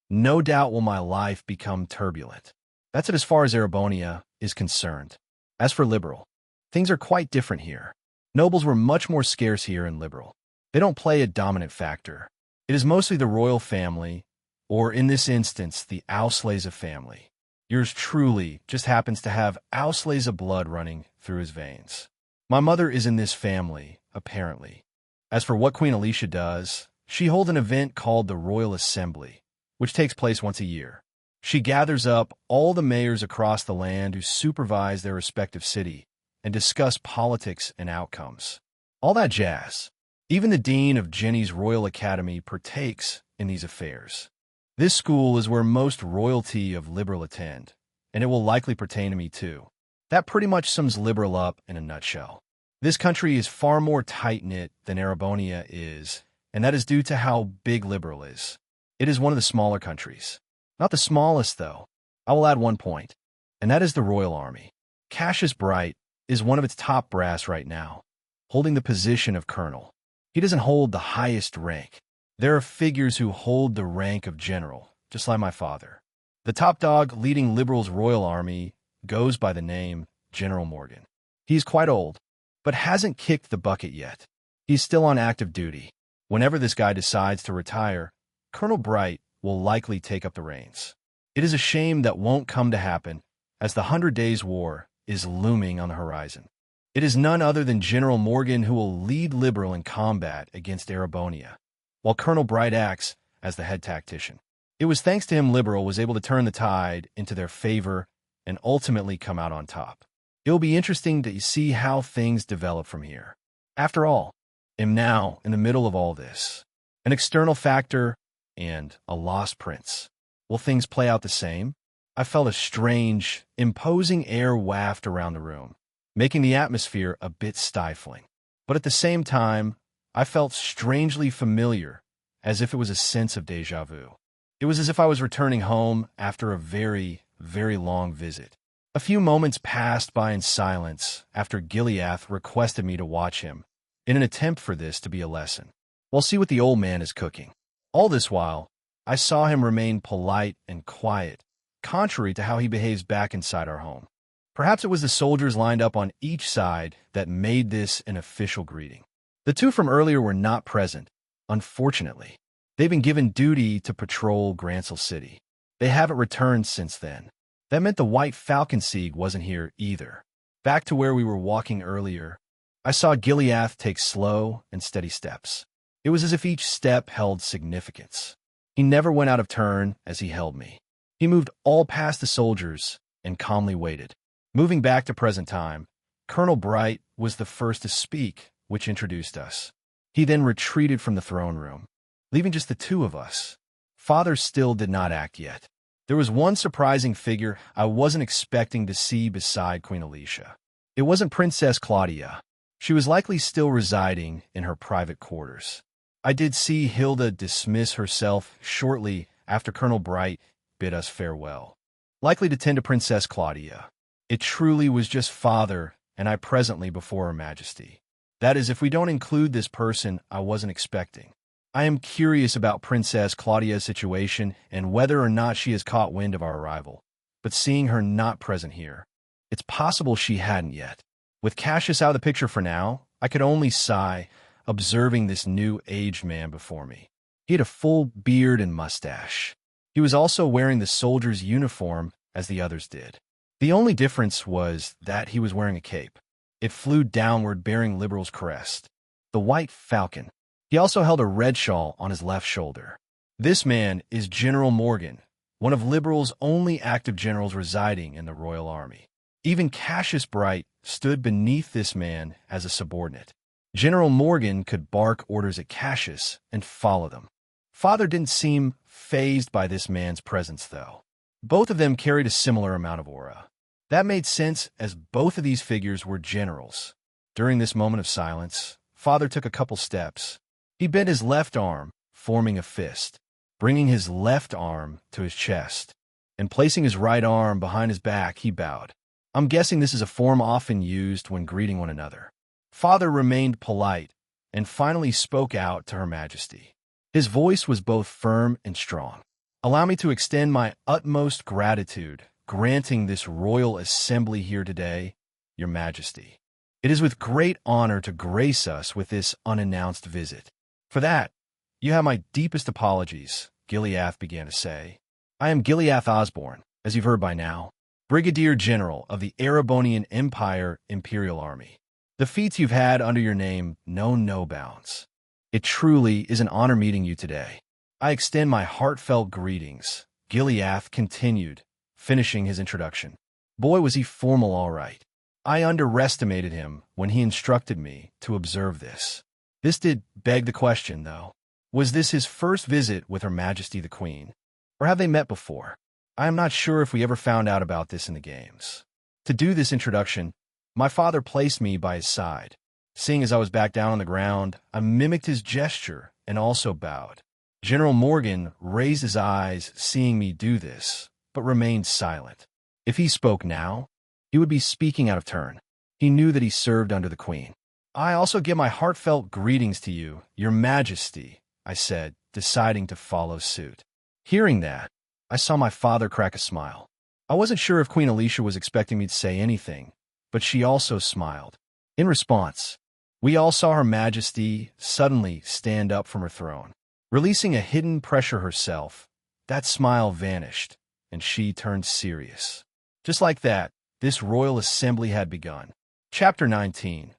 no doubt will my life become turbulent. That's it as far as Erebonia is concerned. As for Liberal, things are quite different here. Nobles were much more scarce here in Liberal. They don't play a dominant factor. It is mostly the royal family, or in this instance, the Auslese family. Yours truly just happens to have Auslese blood running through his veins. My mother is in this family, apparently. As for what Queen Alicia does, she holds an event called the Royal Assembly, which takes place once a year. She gathers up all the mayors across the land who supervise their respective city and discuss politics and outcomes. All that jazz. Even the dean of Jenny's Royal Academy partakes in these affairs. This school is where most royalty of Liberal attend, and it will likely pertain to me too. That pretty much sums Liberal up in a nutshell. This country is far more tight-knit than Erebonia is, and that is due to how big Liberal is. It is one of the smaller countries. Not the smallest, though. I will add one point, and that is the Royal Army. Cassius Bright is one of its top brass right now, holding the position of colonel. He doesn't hold the highest rank. There are figures who hold the rank of general, just like my father. The top dog leading Liberal's Royal Army goes by the name General Morgan. He's quite old, but hasn't kicked the bucket yet. He's still on active duty. Whenever this guy decides to retire, Colonel Bright will likely take up the reins. It is a shame that won't come to happen, as the 100 Days' War is looming on the horizon. It is none other than General Morgan who will lead Liberal in combat against Erebonia, while Colonel Bright acts as the head tactician. It was thanks to him Liberal was able to turn the tide into their favor and ultimately come out on top. It will be interesting to see how things develop from here. After all, I'm now in the middle of all this. An external factor and a lost prince. Will things play out the same? I felt a strange, imposing air waft around the room, making the atmosphere a bit stifling. But at the same time, I felt strangely familiar, as if it was a sense of déjà vu. It was as if I was returning home after a very, very long visit. A few moments passed by in silence after Gileath requested me to watch him, in an attempt for this to be a lesson. We'll see what the old man is cooking. All this while, I saw him remain polite and quiet, contrary to how he behaves back inside our home. Perhaps it was the soldiers lined up on each side that made this an official greeting. The two from earlier were not present, unfortunately. They've been given duty to patrol Grancel City. They haven't returned since then. That meant the White Falcon Siege wasn't here either. Back to where we were walking earlier, I saw Gileath take slow and steady steps. It was as if each step held significance. He never went out of turn as he held me. He moved all past the soldiers and calmly waited. Moving back to present time, Colonel Bright was the first to speak, which introduced us. He then retreated from the throne room, leaving just the two of us. Father still did not act yet. There was one surprising figure I wasn't expecting to see beside Queen Alicia. It wasn't Princess Claudia. She was likely still residing in her private quarters. I did see Hilda dismiss herself shortly after Colonel Bright bid us farewell, likely to tend to Princess Claudia. It truly was just Father and I presently before Her Majesty. That is, if we don't include this person I wasn't expecting. I am curious about Princess Claudia's situation and whether or not she has caught wind of our arrival. But seeing her not present here, it's possible she hadn't yet. With Cassius out of the picture for now, I could only sigh, observing this new aged man before me. He had a full beard and mustache. He was also wearing the soldier's uniform as the others did. The only difference was that he was wearing a cape. It flew downward bearing Liberal's crest, the white falcon. He also held a red shawl on his left shoulder. This man is General Morgan, one of Liberal's only active generals residing in the Royal Army. Even Cassius Bright stood beneath this man as a subordinate. General Morgan could bark orders at Cassius and follow them. Father didn't seem fazed by this man's presence, though. Both of them carried a similar amount of aura. That made sense, as both of these figures were generals. During this moment of silence, Father took a couple steps. He bent his left arm, forming a fist, bringing his left arm to his chest, and placing his right arm behind his back, he bowed. I'm guessing this is a form often used when greeting one another. Father remained polite and finally spoke out to Her Majesty. His voice was both firm and strong. Allow me to extend my utmost gratitude, granting this royal assembly here today, Your Majesty. It is with great honor to grace us with this unannounced visit. For that, you have my deepest apologies, Gileath began to say. I am Gileath Osborne, as you've heard by now, Brigadier General of the Erebonian Empire Imperial Army. The feats you've had under your name know no bounds. It truly is an honor meeting you today. I extend my heartfelt greetings, Gileath continued, finishing his introduction. Boy, was he formal all right. I underestimated him when he instructed me to observe this. This did beg the question, though. Was this his first visit with Her Majesty the Queen? Or have they met before? I am not sure if we ever found out about this in the games. To do this introduction, my father placed me by his side. Seeing as I was back down on the ground, I mimicked his gesture and also bowed. General Morgan raised his eyes, seeing me do this, but remained silent. If he spoke now, he would be speaking out of turn. He knew that he served under the Queen. I also give my heartfelt greetings to you, Your Majesty, I said, deciding to follow suit. Hearing that, I saw my father crack a smile. I wasn't sure if Queen Alicia was expecting me to say anything, but she also smiled. In response, we all saw Her Majesty suddenly stand up from her throne. Releasing a hidden pressure herself, that smile vanished, and she turned serious. Just like that, this royal assembly had begun. Chapter 19.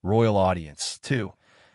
Royal Audience 2.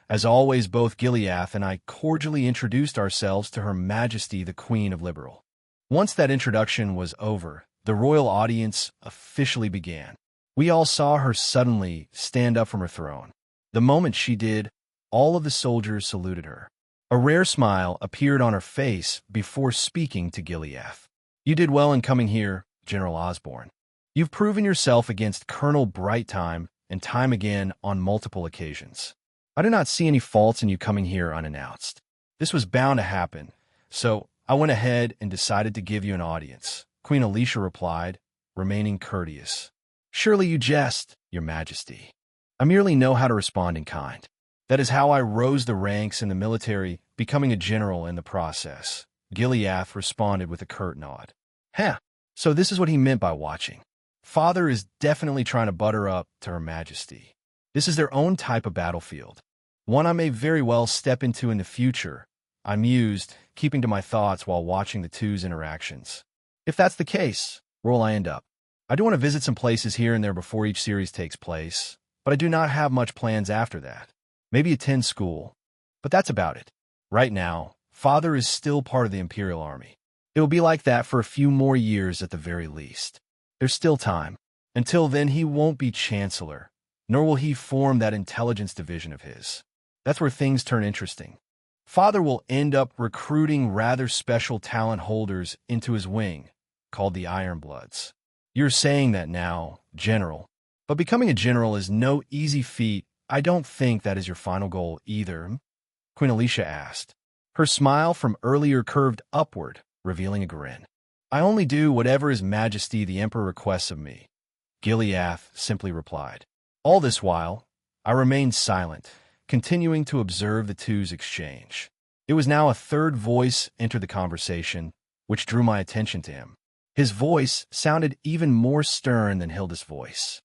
As always, both Gileath and I cordially introduced ourselves to Her Majesty the Queen of Liberal. Once that introduction was over, the royal audience officially began. We all saw her suddenly stand up from her throne. The moment she did, all of the soldiers saluted her. A rare smile appeared on her face before speaking to Gileath. You did well in coming here, General Osborne. You've proven yourself against Colonel Brighttime and time again on multiple occasions. I do not see any faults in you coming here unannounced. This was bound to happen, so I went ahead and decided to give you an audience, Queen Alicia replied, remaining courteous. Surely you jest, Your Majesty. I merely know how to respond in kind. That is how I rose the ranks in the military, becoming a general in the process. Gileath responded with a curt nod. Huh, so this is what he meant by watching. Father is definitely trying to butter up to Her Majesty. This is their own type of battlefield. One I may very well step into in the future, I mused, keeping to my thoughts while watching the two's interactions. If that's the case, where will I end up? I do want to visit some places here and there before each series takes place, but I do not have much plans after that. Maybe attend school, but that's about it. Right now, Father is still part of the Imperial Army. It will be like that for a few more years at the very least. There's still time. Until then, he won't be Chancellor, nor will he form that intelligence division of his. That's where things turn interesting. Father will end up recruiting rather special talent holders into his wing, called the Ironbloods. You're saying that now, General. But becoming a general is no easy feat. I don't think that is your final goal either, Queen Alicia asked. Her smile from earlier curved upward, revealing a grin. I only do whatever His Majesty the Emperor requests of me, Gileath simply replied. All this while, I remained silent, continuing to observe the two's exchange. It was now a third voice entered the conversation, which drew my attention to him. His voice sounded even more stern than Hilda's voice.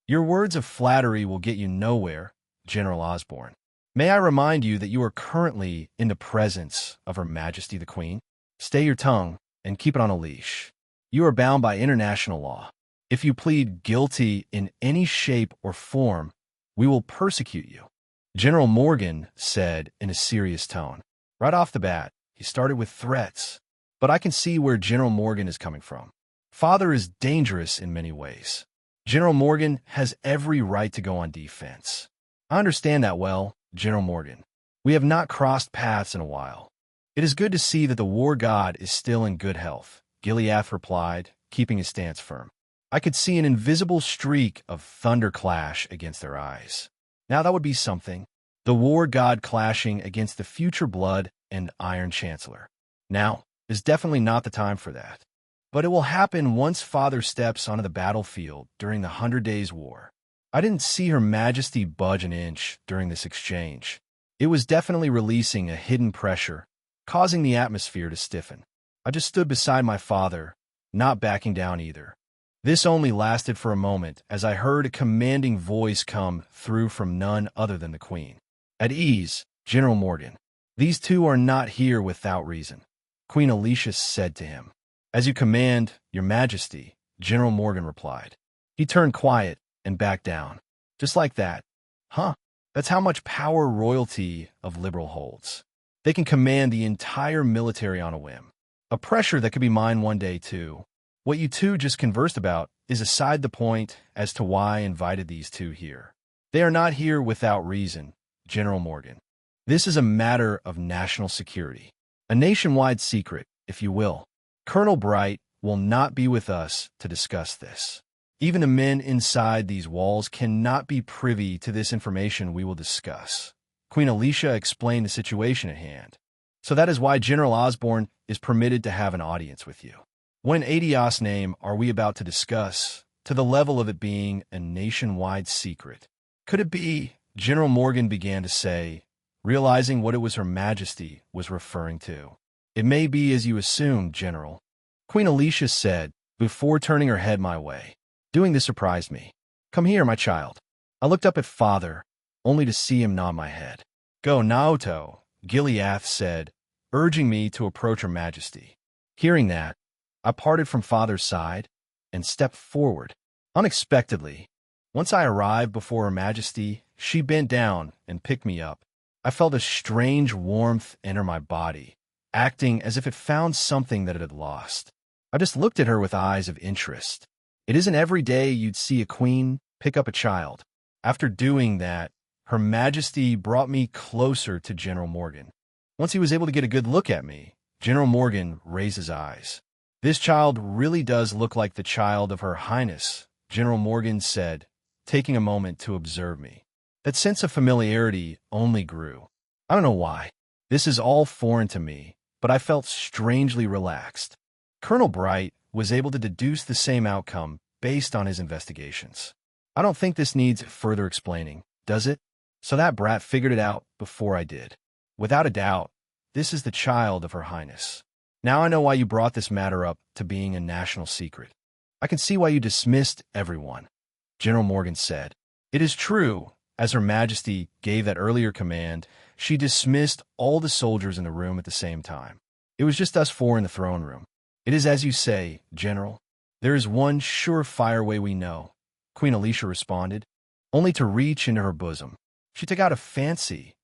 Your words of flattery will get you nowhere, General Osborne. May I remind you that you are currently in the presence of Her Majesty the Queen? Stay your tongue and keep it on a leash. You are bound by international law. If you plead guilty in any shape or form, we will persecute you. General Morgan said in a serious tone. Right off the bat, he started with threats. But I can see where General Morgan is coming from. Father is dangerous in many ways. General Morgan has every right to go on defense. I understand that well, General Morgan. We have not crossed paths in a while. It is good to see that the war god is still in good health, Gileath replied, keeping his stance firm. I could see an invisible streak of thunder clash against their eyes. Now that would be something. The war god clashing against the future blood and Iron Chancellor. Now is definitely not the time for that. But it will happen once Father steps onto the battlefield during the 100 Days' War. I didn't see Her Majesty budge an inch during this exchange. It was definitely releasing a hidden pressure, causing the atmosphere to stiffen. I just stood beside my father, not backing down either. This only lasted for a moment as I heard a commanding voice come through from none other than the Queen. At ease, General Morgan. These two are not here without reason, Queen Alicia said to him. As you command, Your Majesty, General Morgan replied. He turned quiet and backed down. Just like that. Huh? That's how much power royalty of Liberal holds. They can command the entire military on a whim. A pressure that could be mine one day, too. What you two just conversed about is aside the point as to why I invited these two here. They are not here without reason, General Morgan. This is a matter of national security. A nationwide secret, if you will. Colonel Bright will not be with us to discuss this. Even the men inside these walls cannot be privy to this information we will discuss. Queen Alicia explained the situation at hand. So that is why General Osborne is permitted to have an audience with you. What in Adios name are we about to discuss, to the level of it being a nationwide secret? Could it be, General Morgan began to say, realizing what it was Her Majesty was referring to. It may be as you assumed, General, Queen Alicia said, before turning her head my way. Doing this surprised me. Come here, my child. I looked up at Father, only to see him nod my head. Go, Naoto, Gileath said, urging me to approach Her Majesty. Hearing that, I parted from Father's side and stepped forward. Unexpectedly, once I arrived before Her Majesty, she bent down and picked me up. I felt a strange warmth enter my body, acting as if it found something that it had lost. I just looked at her with eyes of interest. It isn't every day you'd see a queen pick up a child. After doing that, Her Majesty brought me closer to General Morgan. Once he was able to get a good look at me, General Morgan raised his eyes. This child really does look like the child of Her Highness, General Morgan said, taking a moment to observe me. That sense of familiarity only grew. I don't know why. This is all foreign to me, but I felt strangely relaxed. Colonel Bright was able to deduce the same outcome based on his investigations. I don't think this needs further explaining, does it? So that brat figured it out before I did. Without a doubt, this is the child of Her Highness. Now I know why you brought this matter up to being a national secret. I can see why you dismissed everyone, General Morgan said. It is true, as Her Majesty gave that earlier command, she dismissed all the soldiers in the room at the same time. It was just us four in the throne room. It is as you say, General. There is one surefire way we know, Queen Alicia responded, only to reach into her bosom. She took out a fancy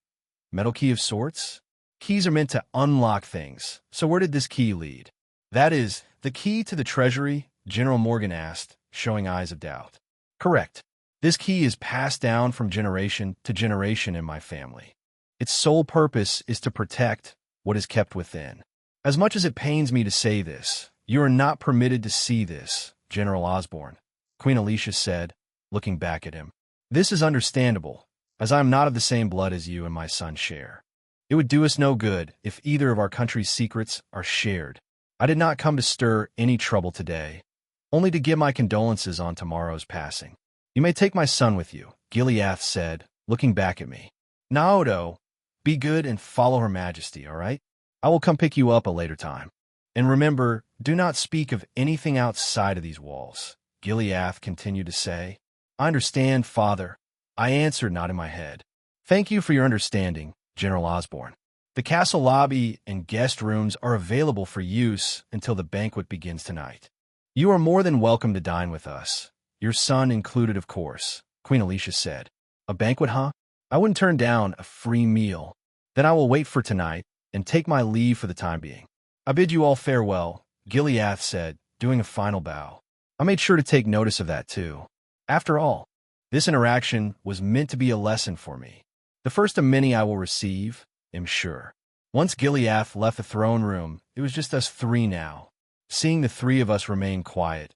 metal key of sorts. Keys are meant to unlock things, so where did this key lead? That is, the key to the treasury, General Morgan asked, showing eyes of doubt. Correct. This key is passed down from generation to generation in my family. Its sole purpose is to protect what is kept within. As much as it pains me to say this, you are not permitted to see this, General Osborne, Queen Alicia said, looking back at him. This is understandable, as I am not of the same blood as you and my son share. It would do us no good if either of our country's secrets are shared. I did not come to stir any trouble today, only to give my condolences on tomorrow's passing. You may take my son with you, Gileath said, looking back at me. Naoto, be good and follow Her Majesty, all right? I will come pick you up a later time. And remember, do not speak of anything outside of these walls, Gileath continued to say. I understand, Father. I answered, nodding my head. Thank you for your understanding, General Osborne. The castle lobby and guest rooms are available for use until the banquet begins tonight. You are more than welcome to dine with us. Your son included, of course, Queen Alicia said. A banquet, huh? I wouldn't turn down a free meal. Then I will wait for tonight and take my leave for the time being. I bid you all farewell, Gileath said, doing a final bow. I made sure to take notice of that, too. After all, this interaction was meant to be a lesson for me. The first of many I will receive, am sure. Once Gileath left the throne room, it was just us three now. Seeing the three of us remain quiet,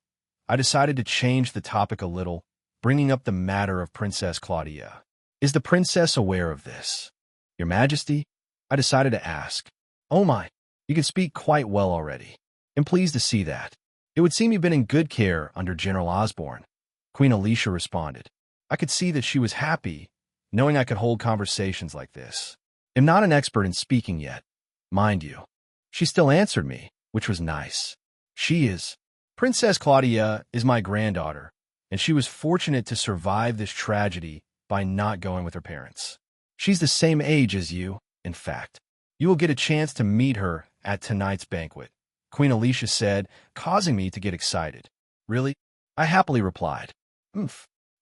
I decided to change the topic a little, bringing up the matter of Princess Claudia. Is the princess aware of this? Your Majesty? I decided to ask. Oh my, you can speak quite well already. I'm pleased to see that. It would seem you've been in good care under General Osborne. Queen Alicia responded. I could see that she was happy, knowing I could hold conversations like this. I'm not an expert in speaking yet, mind you. She still answered me, which was nice. She is. Princess Claudia is my granddaughter, and she was fortunate to survive this tragedy by not going with her parents. She's the same age as you, in fact. You will get a chance to meet her at tonight's banquet, Queen Alicia said, causing me to get excited. Really? I happily replied.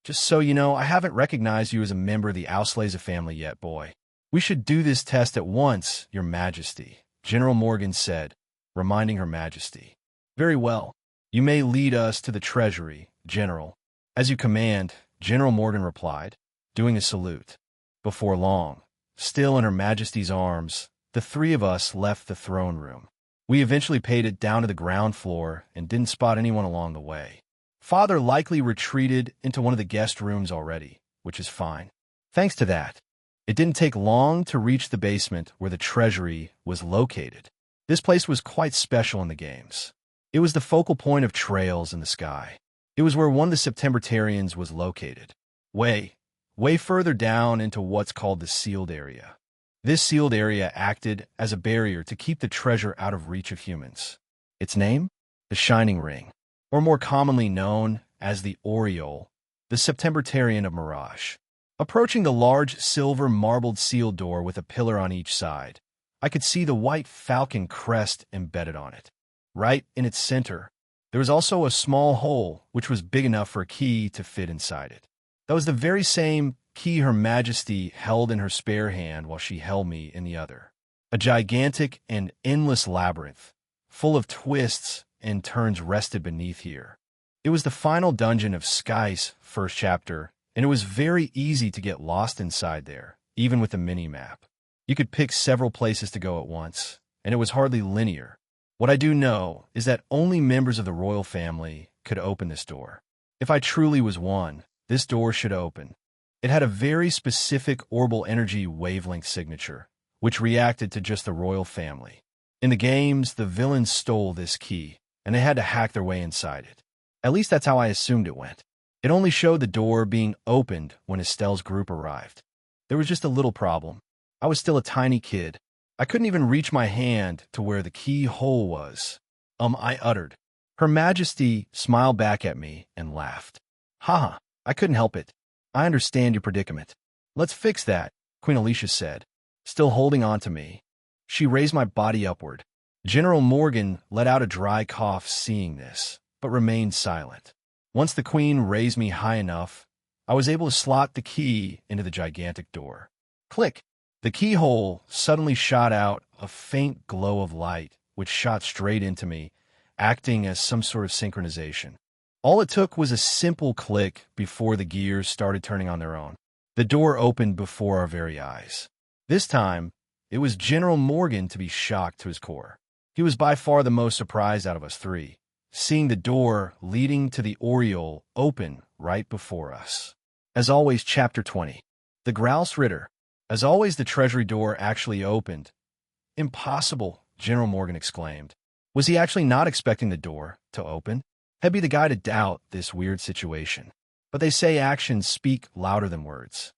Just so you know, I haven't recognized you as a member of the Auslese family yet, boy. We should do this test at once, Your Majesty, General Morgan said, reminding Her Majesty. Very well. You may lead us to the treasury, General. As you command, General Morgan replied, doing a salute. Before long, still in Her Majesty's arms, the three of us left the throne room. We eventually paid it down to the ground floor and didn't spot anyone along the way. Father likely retreated into one of the guest rooms already, which is fine. Thanks to that, it didn't take long to reach the basement where the treasury was located. This place was quite special in the games. It was the focal point of trails in the sky. It was where one of the Septembertarians was located. Way further down into what's called the sealed area. This sealed area acted as a barrier to keep the treasure out of reach of humans. Its name? The Shining Ring, or more commonly known as the Aureole, the Septembertarian of Mirage. Approaching the large silver marbled sealed door with a pillar on each side, I could see the white falcon crest embedded on it. Right in its center, there was also a small hole which was big enough for a key to fit inside it. That was the very same key Her Majesty held in her spare hand while she held me in the other. A gigantic and endless labyrinth, full of twists and turns rested beneath here. It was the final dungeon of Sky's first chapter, and it was very easy to get lost inside there, even with the mini-map. You could pick several places to go at once, and it was hardly linear. What I do know is that only members of the royal family could open this door. If I truly was one, this door should open. It had a very specific orbital energy wavelength signature, which reacted to just the royal family. In the games, the villains stole this key, and they had to hack their way inside it. At least that's how I assumed it went. It only showed the door being opened when Estelle's group arrived. There was just a little problem. I was still a tiny kid. I couldn't even reach my hand to where the keyhole was. I uttered. Her Majesty smiled back at me and laughed. Haha, I couldn't help it. I understand your predicament. Let's fix that, Queen Alicia said, still holding on to me. She raised my body upward. General Morgan let out a dry cough seeing this, but remained silent. Once the Queen raised me high enough, I was able to slot the key into the gigantic door. Click! The keyhole suddenly shot out a faint glow of light, which shot straight into me, acting as some sort of synchronization. All it took was a simple click before the gears started turning on their own. The door opened before our very eyes. This time, it was General Morgan to be shocked to his core. He was by far the most surprised out of us three, seeing the door leading to the Aureole open right before us. As always, Chapter 20. The Grouse Ritter. As always, the treasury door actually opened. Impossible, General Morgan exclaimed. Was he actually not expecting the door to open? I'd be the guy to doubt this weird situation. But they say actions speak louder than words.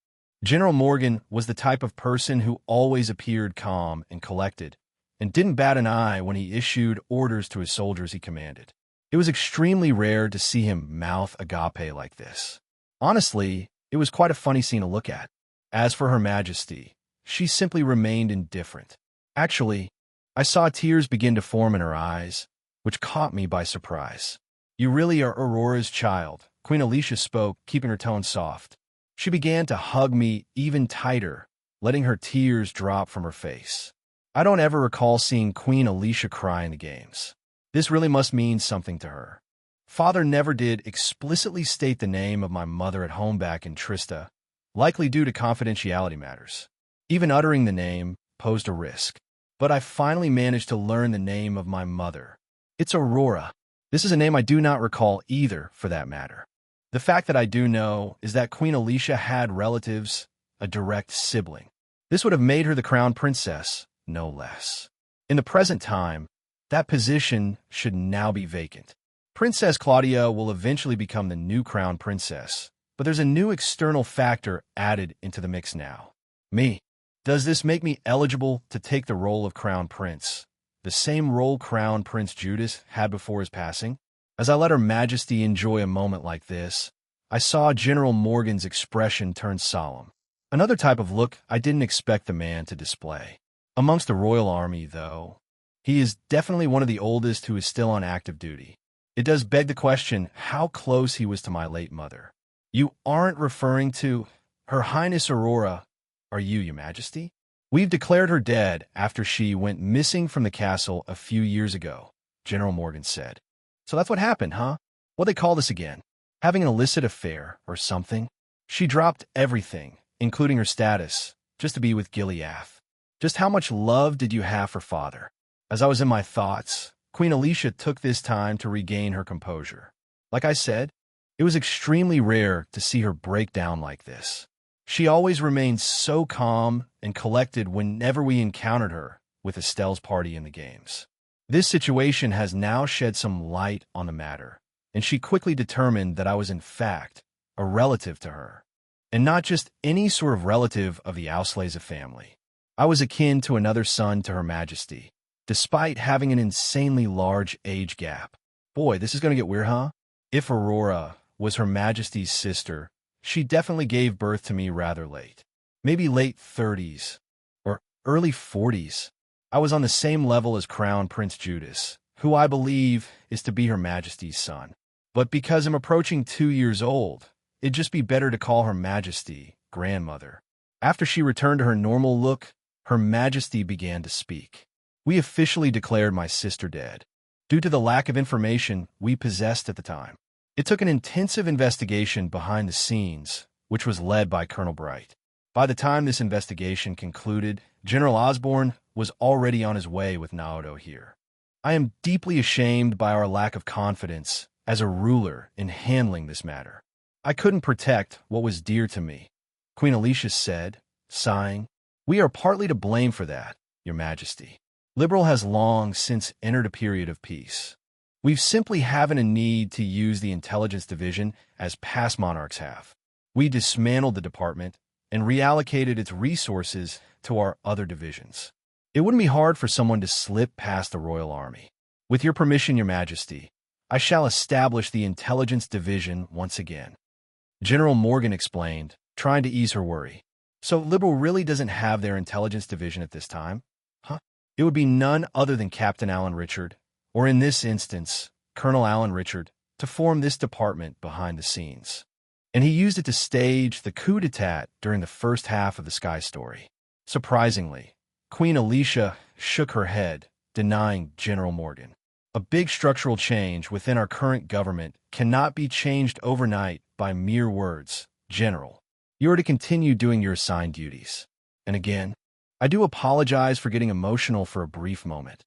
General Morgan was the type of person who always appeared calm and collected, and didn't bat an eye when he issued orders to his soldiers he commanded. It was extremely rare to see him mouth agape like this. Honestly, it was quite a funny scene to look at. As for Her Majesty, she simply remained indifferent. Actually, I saw tears begin to form in her eyes, which caught me by surprise. You really are Aurora's child, Queen Alicia spoke, keeping her tone soft. She began to hug me even tighter, letting her tears drop from her face. I don't ever recall seeing Queen Alicia cry in the games. This really must mean something to her. Father never did explicitly state the name of my mother at home back in Trista, likely due to confidentiality matters. Even uttering the name posed a risk. But I finally managed to learn the name of my mother. It's Aurora. This is a name I do not recall either, for that matter. The fact that I do know is that Queen Alicia had relatives, a direct sibling. This would have made her the crown princess, no less. In the present time, that position should now be vacant. Princess Claudia will eventually become the new crown princess, but there's a new external factor added into the mix now. Me. Does this make me eligible to take the role of crown prince, the same role Crown Prince Judas had before his passing? As I let Her Majesty enjoy a moment like this, I saw General Morgan's expression turn solemn. Another type of look I didn't expect the man to display. Amongst the royal army, though, he is definitely one of the oldest who is still on active duty. It does beg the question how close he was to my late mother. You aren't referring to Her Highness Aurora, are you, Your Majesty? We've declared her dead after she went missing from the castle a few years ago, General Morgan said. So that's what happened, huh? What they call this again? Having an illicit affair or something? She dropped everything, including her status, just to be with Gileath. Just how much love did you have for father? As I was in my thoughts, Queen Alicia took this time to regain her composure. Like I said, it was extremely rare to see her break down like this. She always remained so calm and collected whenever we encountered her with Estelle's party in the games. This situation has now shed some light on the matter, and she quickly determined that I was in fact a relative to her, and not just any sort of relative of the Auslese family. I was akin to another son to Her Majesty, despite having an insanely large age gap. Boy, this is going to get weird, huh? If Aurora was Her Majesty's sister, she definitely gave birth to me rather late. Maybe late 30s or early 40s. I was on the same level as Crown Prince Judas, who I believe is to be Her Majesty's son. But because I'm approaching 2 years old, it'd just be better to call Her Majesty grandmother. After she returned to her normal look, Her Majesty began to speak. We officially declared my sister dead, due to the lack of information we possessed at the time. It took an intensive investigation behind the scenes, which was led by Colonel Bright. By the time this investigation concluded, General Osborne was already on his way with Naoto here. I am deeply ashamed by our lack of confidence as a ruler in handling this matter. I couldn't protect what was dear to me, Queen Alicia said, sighing. We are partly to blame for that, Your Majesty. Liberal has long since entered a period of peace. We simply haven't a need to use the intelligence division as past monarchs have. We dismantled the department and reallocated its resources to our other divisions. It wouldn't be hard for someone to slip past the royal army. With your permission, Your Majesty, I shall establish the intelligence division once again. General Morgan explained, trying to ease her worry. So Liberal really doesn't have their intelligence division at this time? Huh? It would be none other than Captain Alan Richard, or in this instance, Colonel Alan Richard, to form this department behind the scenes. And he used it to stage the coup d'etat during the first half of the Sky Story. Surprisingly, Queen Alicia shook her head, denying General Morgan. A big structural change within our current government cannot be changed overnight by mere words, General. You are to continue doing your assigned duties. And again, I do apologize for getting emotional for a brief moment,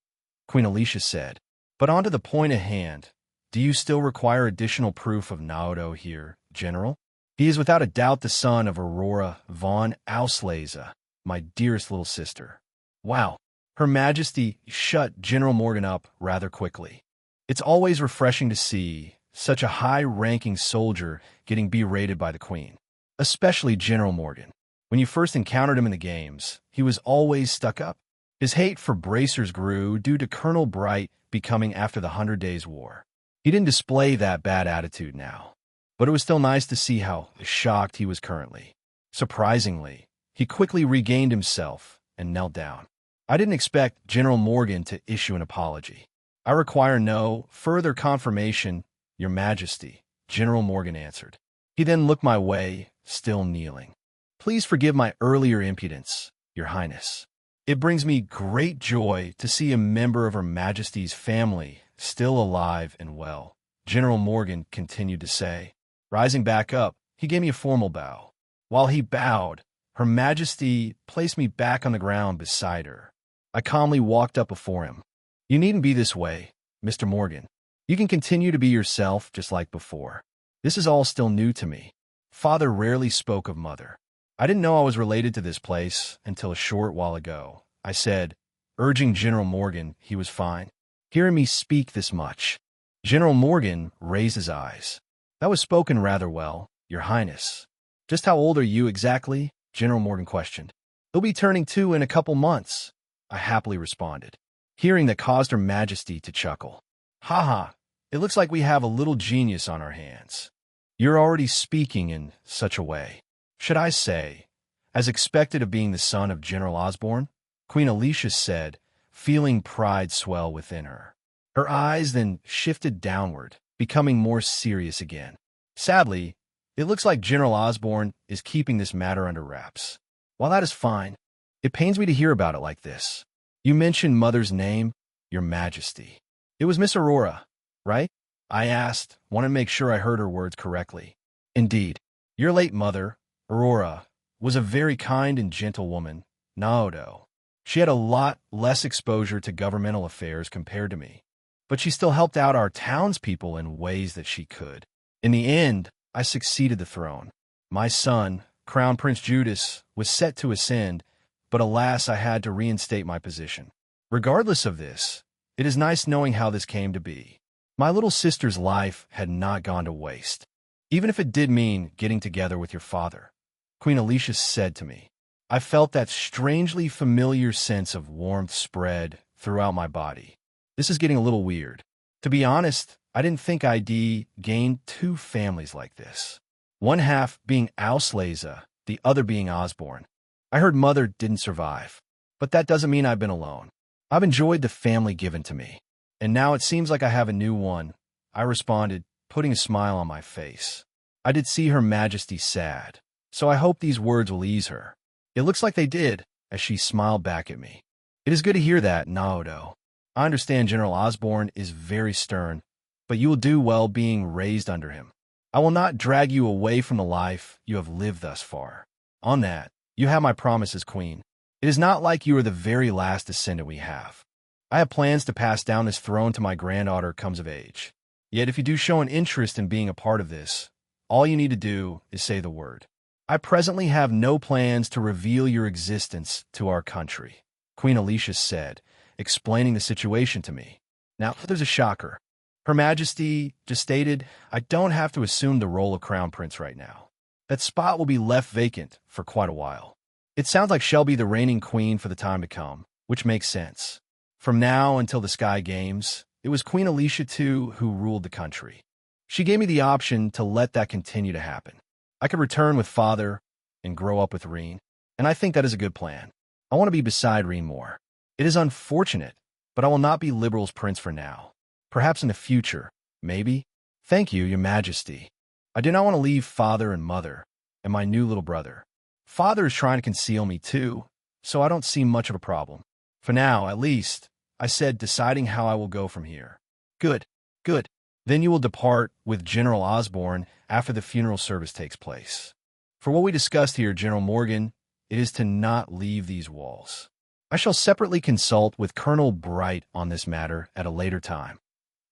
Queen Alicia said. But on to the point at hand. Do you still require additional proof of Naoto here, General? He is without a doubt the son of Aurora von Auslese, my dearest little sister. Wow. Her Majesty shut General Morgan up rather quickly. It's always refreshing to see such a high-ranking soldier getting berated by the Queen, especially General Morgan. When you first encountered him in the games, he was always stuck up. His hate for bracers grew due to Colonel Bright becoming after the 100 Days War. He didn't display that bad attitude now, but it was still nice to see how shocked he was currently. Surprisingly, he quickly regained himself and knelt down. I didn't expect General Morgan to issue an apology. I require no further confirmation Your Majesty, General Morgan answered. He then looked my way, still kneeling. Please forgive my earlier impudence, Your Highness. It brings me great joy to see a member of Her Majesty's family still alive and well, General Morgan continued to say. Rising back up, he gave me a formal bow. While he bowed, Her Majesty placed me back on the ground beside her. I calmly walked up before him. You needn't be this way, Mr. Morgan. You can continue to be yourself just like before. This is all still new to me. Father rarely spoke of mother. I didn't know I was related to this place until a short while ago, I said, urging General Morgan he was fine. Hearing me speak this much, General Morgan raised his eyes. That was spoken rather well, Your Highness. Just how old are you exactly? General Morgan questioned. He'll be turning 2 in a couple months, I happily responded. Hearing that caused Her Majesty to chuckle. Ha ha, it looks like we have a little genius on our hands. You're already speaking in such a way. Should I say, as expected of being the son of General Osborne? Queen Alicia said, feeling pride swell within her. Her eyes then shifted downward, becoming more serious again. Sadly, it looks like General Osborne is keeping this matter under wraps. While that is fine, it pains me to hear about it like this. You mentioned mother's name, Your Majesty. It was Miss Aurora, right? I asked, wanting to make sure I heard her words correctly. Indeed, your late mother, Aurora, was a very kind and gentle woman, Naoto. She had a lot less exposure to governmental affairs compared to me, but she still helped out our townspeople in ways that she could. In the end, I succeeded the throne. My son, Crown Prince Judas, was set to ascend, but alas, I had to reinstate my position. Regardless of this, it is nice knowing how this came to be. My little sister's life had not gone to waste, even if it did mean getting together with your father, Queen Alicia said to me. I felt that strangely familiar sense of warmth spread throughout my body. This is getting a little weird. To be honest, I didn't think I'd gain 2 families like this. One half being Auslese, the other being Osborne. I heard mother didn't survive, but that doesn't mean I've been alone. I've enjoyed the family given to me, and now it seems like I have a new one, I responded, putting a smile on my face. I did see Her Majesty sad, so I hope these words will ease her. It looks like they did, as she smiled back at me. It is good to hear that, Naoto. I understand General Osborne is very stern, but you will do well being raised under him. I will not drag you away from the life you have lived thus far. On that, you have my promise as queen. It is not like you are the very last descendant we have. I have plans to pass down this throne to my granddaughter comes of age. Yet if you do show an interest in being a part of this, all you need to do is say the word. I presently have no plans to reveal your existence to our country, Queen Alicia said, explaining the situation to me. Now, there's a shocker. Her Majesty just stated, I don't have to assume the role of Crown Prince right now. That spot will be left vacant for quite a while. It sounds like she'll be the reigning queen for the time to come, which makes sense. From now until the Sky Games, it was Queen Alicia II who ruled the country. She gave me the option to let that continue to happen. I could return with father and grow up with Reen, and I think that is a good plan. I want to be beside Reen more. It is unfortunate, but I will not be Liberal's prince for now. Perhaps in the future, maybe. Thank you, Your Majesty. I do not want to leave father and mother and my new little brother. Father is trying to conceal me too, so I don't see much of a problem. For now, at least, I said, deciding how I will go from here. Good, good. Then you will depart with General Osborne after the funeral service takes place. For what we discussed here, General Morgan, it is to not leave these walls. I shall separately consult with Colonel Bright on this matter at a later time.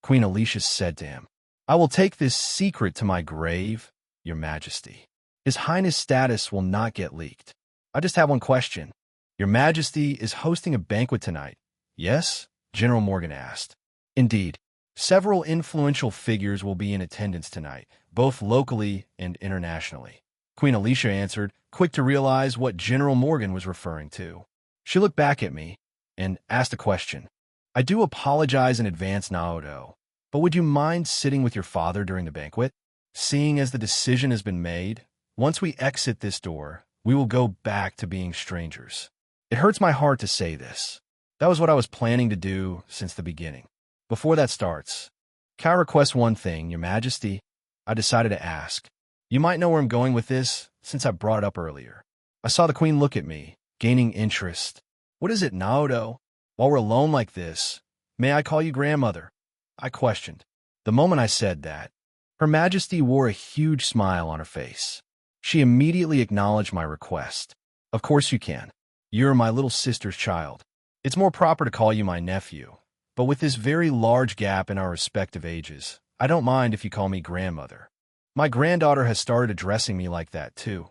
Queen Alicia said to him, I will take this secret to my grave, Your Majesty. His Highness' status will not get leaked. I just have one question. Your Majesty is hosting a banquet tonight, yes? General Morgan asked. Indeed. Several influential figures will be in attendance tonight, both locally and internationally. Queen Alicia answered, quick to realize what General Morgan was referring to. She looked back at me and asked a question. I do apologize in advance, Naoto, but would you mind sitting with your father during the banquet? Seeing as the decision has been made, once we exit this door, we will go back to being strangers. It hurts my heart to say this. That was what I was planning to do since the beginning. Before that starts, Can I request one thing, Your Majesty? I decided to ask. You might know where I'm going with this, since I brought it up earlier. I saw the queen look at me, gaining interest. What is it, Naoto? While we're alone like this, may I call you grandmother? I questioned. The moment I said that, Her Majesty wore a huge smile on her face. She immediately acknowledged my request. Of course you can. You're my little sister's child. It's more proper to call you my nephew. But with this very large gap in our respective ages, I don't mind if you call me grandmother. My granddaughter has started addressing me like that, too.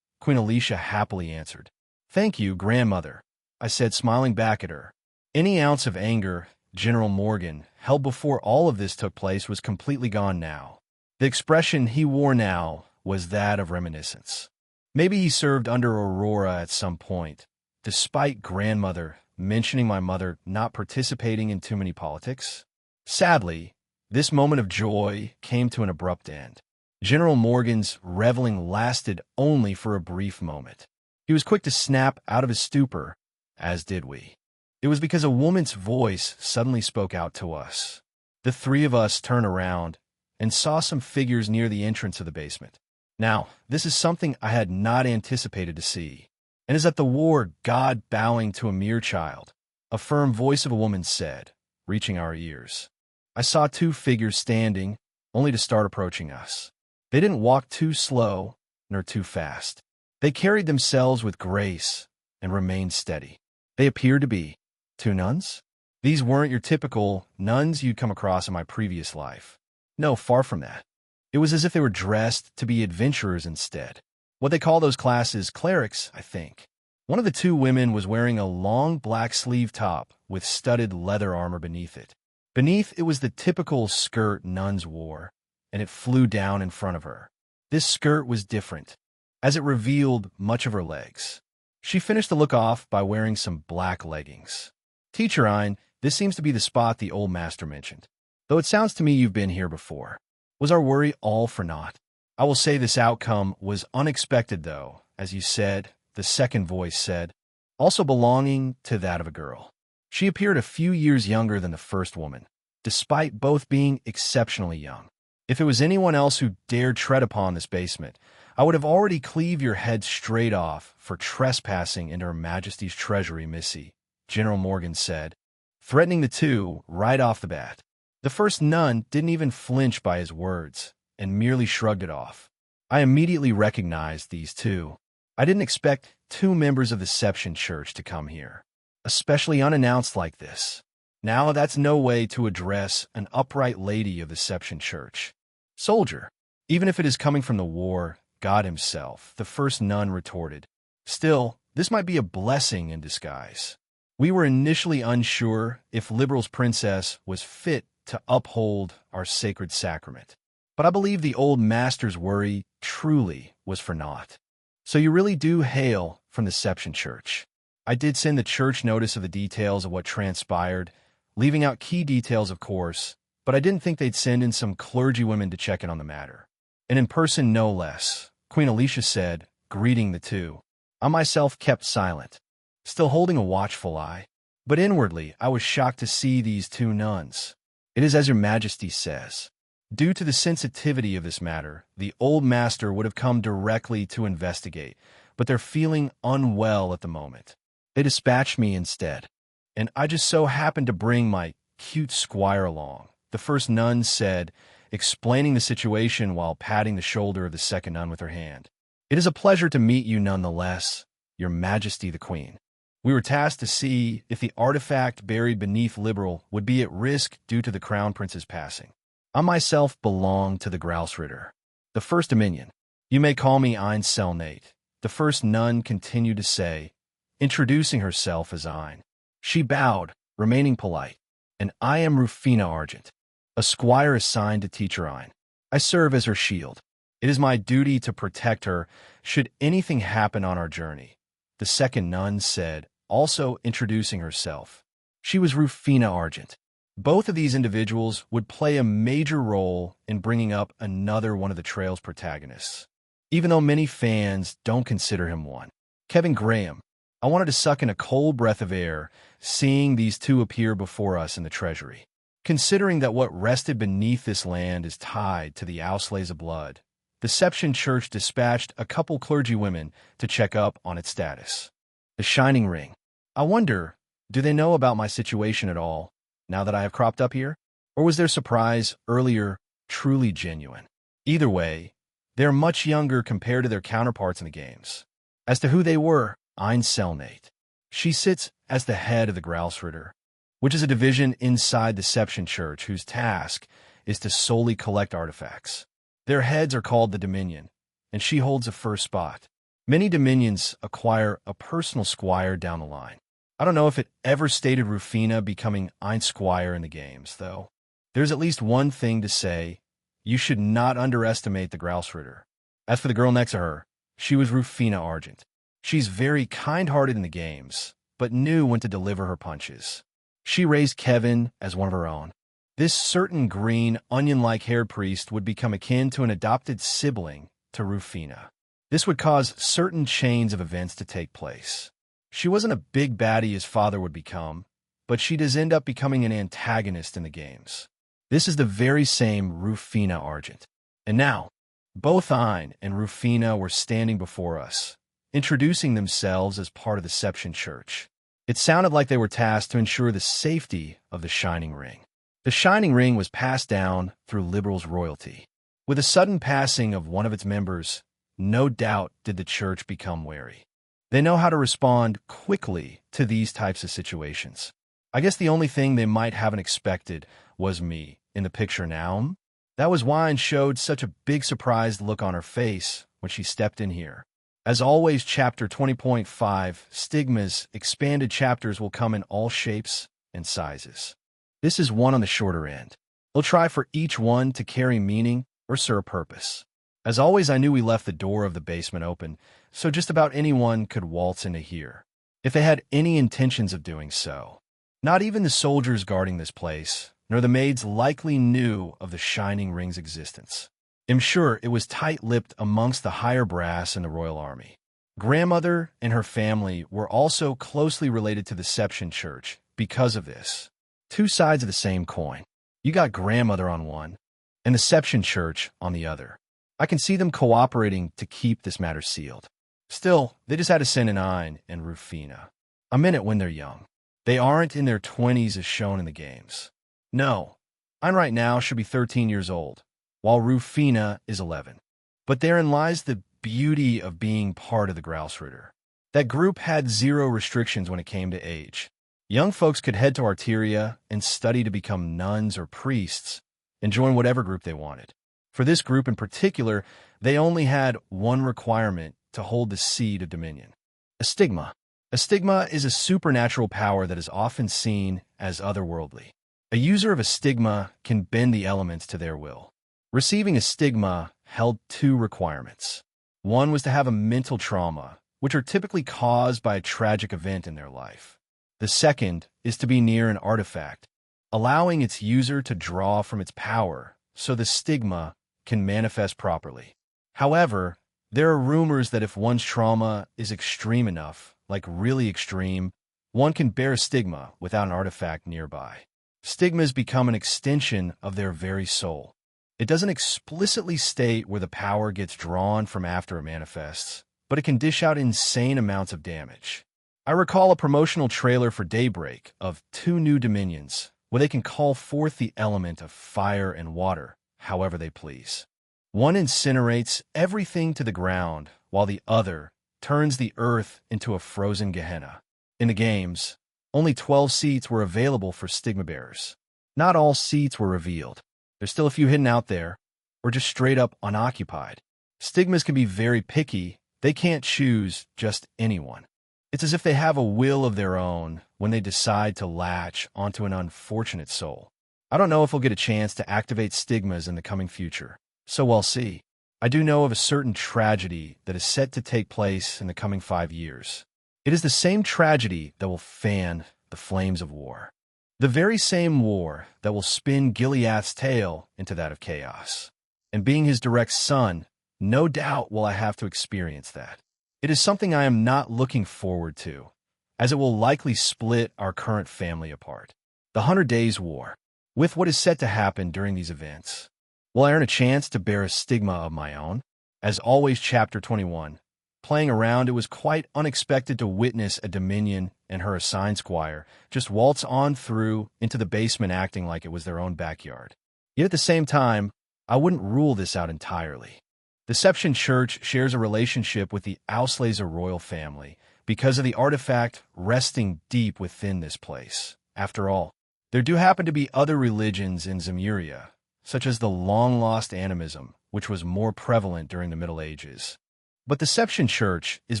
Queen Alicia happily answered. Thank you, grandmother, I said, smiling back at her. Any ounce of anger General Morgan held before all of this took place was completely gone now. The expression he wore now was that of reminiscence. Maybe he served under Aurora at some point, despite grandmother mentioning my mother not participating in too many politics. Sadly, this moment of joy came to an abrupt end. General Morgan's reveling lasted only for a brief moment. He was quick to snap out of his stupor, as did we. It was because a woman's voice suddenly spoke out to us. The three of us turned around and saw some figures near the entrance of the basement. Now, this is something I had not anticipated to see, and is that the war God bowing to a mere child, a firm voice of a woman said, reaching our ears. I saw two figures standing, only to start approaching us. They didn't walk too slow, nor too fast. They carried themselves with grace and remained steady. They appeared to be two nuns. These weren't your typical nuns you'd come across in my previous life. No, far from that. It was as if they were dressed to be adventurers instead. What they call those classes clerics, I think. One of the two women was wearing a long black sleeve top with studded leather armor beneath it. Beneath it was the typical skirt nuns wore, and it flew down in front of her. This skirt was different, as it revealed much of her legs. She finished the look off by wearing some black leggings. Teacher Ein, this seems to be the spot the old master mentioned. Though it sounds to me you've been here before. Was our worry all for naught? I will say this outcome was unexpected, though, as you said, the second voice said, also belonging to that of a girl. She appeared a few years younger than the first woman, despite both being exceptionally young. If it was anyone else who dared tread upon this basement, I would have already cleaved your head straight off for trespassing into Her Majesty's treasury, Missy, General Morgan said, threatening the two right off the bat. The first nun didn't even flinch by his words, and merely shrugged it off. I immediately recognized these two. I didn't expect two members of the Seption Church to come here, especially unannounced like this. Now that's no way to address an upright lady of the Seption Church. Soldier, even if it is coming from the war, God himself, the first nun retorted. Still, this might be a blessing in disguise. We were initially unsure if Liberal's princess was fit to uphold our sacred sacrament. But I believe the old master's worry truly was for naught. So you really do hail from the Seption Church. I did send the church notice of the details of what transpired, leaving out key details, of course, but I didn't think they'd send in some clergywomen to check in on the matter. And in person, no less, Queen Alicia said, greeting the two. I myself kept silent, still holding a watchful eye. But inwardly, I was shocked to see these two nuns. It is as Your Majesty says. Due to the sensitivity of this matter, the old master would have come directly to investigate, but they're feeling unwell at the moment. They dispatched me instead, and I just so happened to bring my cute squire along, the first nun said, explaining the situation while patting the shoulder of the second nun with her hand. It is a pleasure to meet you nonetheless, Your Majesty the Queen. We were tasked to see if the artifact buried beneath Liberal would be at risk due to the Crown Prince's passing. I myself belong to the Grouse Ritter, the First Dominion. You may call me Ein Selnate, the first nun continued to say, introducing herself as Ein. She bowed, remaining polite. And I am Rufina Argent, a squire assigned to Teacher Ein. I serve as her shield. It is my duty to protect her should anything happen on our journey, the second nun said, also introducing herself. She was Rufina Argent. Both of these individuals would play a major role in bringing up another one of the trail's protagonists, even though many fans don't consider him one. Kevin Graham. I wanted to suck in a cold breath of air, seeing these two appear before us in the treasury. Considering that what rested beneath this land is tied to the Auslays of blood, the Seption Church dispatched a couple clergywomen to check up on its status. The Shining Ring. I wonder, do they know about my situation at all, now that I have cropped up here? Or was their surprise earlier truly genuine? Either way, they're much younger compared to their counterparts in the games. As to who they were, Ein Selnate. She sits as the head of the Grausritter, which is a division inside the Seption Church whose task is to solely collect artifacts. Their heads are called the Dominion, and she holds a first spot. Many Dominions acquire a personal squire down the line. I don't know if it ever stated Rufina becoming Ein Squire in the games, though. There's at least one thing to say: you should not underestimate the Grausritter. As for the girl next to her, she was Rufina Argent. She's very kind-hearted in the games, but knew when to deliver her punches. She raised Kevin as one of her own. This certain green, onion-like haired priest would become akin to an adopted sibling to Rufina. This would cause certain chains of events to take place. She wasn't a big baddie his father would become, but she does end up becoming an antagonist in the games. This is the very same Rufina Argent. And now, both Ein and Rufina were standing before us, introducing themselves as part of the Seption Church. It sounded like they were tasked to ensure the safety of the Shining Ring. The Shining Ring was passed down through Liberal's royalty. With the sudden passing of one of its members, no doubt did the church become wary. They know how to respond quickly to these types of situations. I guess the only thing they might haven't expected was me in the picture now. That was why Ein showed such a big surprised look on her face when she stepped in here. As always, Chapter 20.5, Stigma's expanded chapters will come in all shapes and sizes. This is one on the shorter end. We'll try for each one to carry meaning or serve a purpose. As always, I knew we left the door of the basement open, so just about anyone could waltz into here, if they had any intentions of doing so. Not even the soldiers guarding this place, nor the maids likely knew of the Shining Ring's existence. I'm sure it was tight-lipped amongst the higher brass in the royal army. Grandmother and her family were also closely related to the Seption Church because of this. Two sides of the same coin. You got grandmother on one, and the Seption Church on the other. I can see them cooperating to keep this matter sealed. Still, they just had to send an Ein and Rufina. I meant it when they're young. They aren't in their 20s as shown in the games. No, Ein right now should be 13 years old, while Rufina is 11. But therein lies the beauty of being part of the Grausritter. That group had zero restrictions when it came to age. Young folks could head to Arteria and study to become nuns or priests and join whatever group they wanted. For this group in particular, they only had one requirement to hold the seed of dominion: a stigma. A stigma is a supernatural power that is often seen as otherworldly. A user of a stigma can bend the elements to their will. Receiving a stigma held two requirements. One was to have a mental trauma, which are typically caused by a tragic event in their life. The second is to be near an artifact, allowing its user to draw from its power so the stigma can manifest properly. However, there are rumors that if one's trauma is extreme enough, like really extreme, one can bear a stigma without an artifact nearby. Stigmas become an extension of their very soul. It doesn't explicitly state where the power gets drawn from after it manifests, but it can dish out insane amounts of damage. I recall a promotional trailer for Daybreak of two new dominions, where they can call forth the element of fire and water however they please. One incinerates everything to the ground, while the other turns the earth into a frozen Gehenna. In the games, only 12 seats were available for stigma bearers. Not all seats were revealed. There's still a few hidden out there, or just straight up unoccupied. Stigmas can be very picky. They can't choose just anyone. It's as if they have a will of their own when they decide to latch onto an unfortunate soul. I don't know if we'll get a chance to activate stigmas in the coming future, so we'll see. I do know of a certain tragedy that is set to take place in the coming 5 years. It is the same tragedy that will fan the flames of war. The very same war that will spin Gileath's tale into that of chaos. And being his direct son, no doubt will I have to experience that. It is something I am not looking forward to, as it will likely split our current family apart. The 100 Days War. with what is set to happen during these events. Will I earn a chance to bear a stigma of my own? As always, Chapter 21. Playing around, it was quite unexpected to witness a Dominion and her assigned squire just waltz on through into the basement acting like it was their own backyard. Yet at the same time, I wouldn't rule this out entirely. Deception Church shares a relationship with the Auslese royal family because of the artifact resting deep within this place. After all, there do happen to be other religions in Zemuria, such as the long-lost animism, which was more prevalent during the Middle Ages. But Deception Church is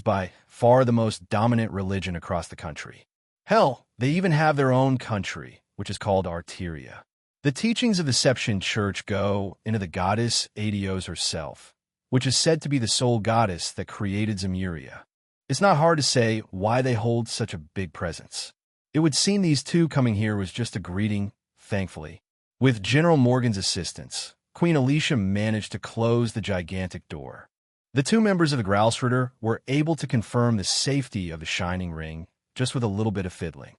by far the most dominant religion across the country. Hell, they even have their own country, which is called Arteria. The teachings of Deception Church go into the goddess Adios herself, which is said to be the sole goddess that created Zemuria. It's not hard to say why they hold such a big presence. It would seem these two coming here was just a greeting, thankfully. With General Morgan's assistance, Queen Alicia managed to close the gigantic door. The two members of the Gralsritter were able to confirm the safety of the Shining Ring just with a little bit of fiddling.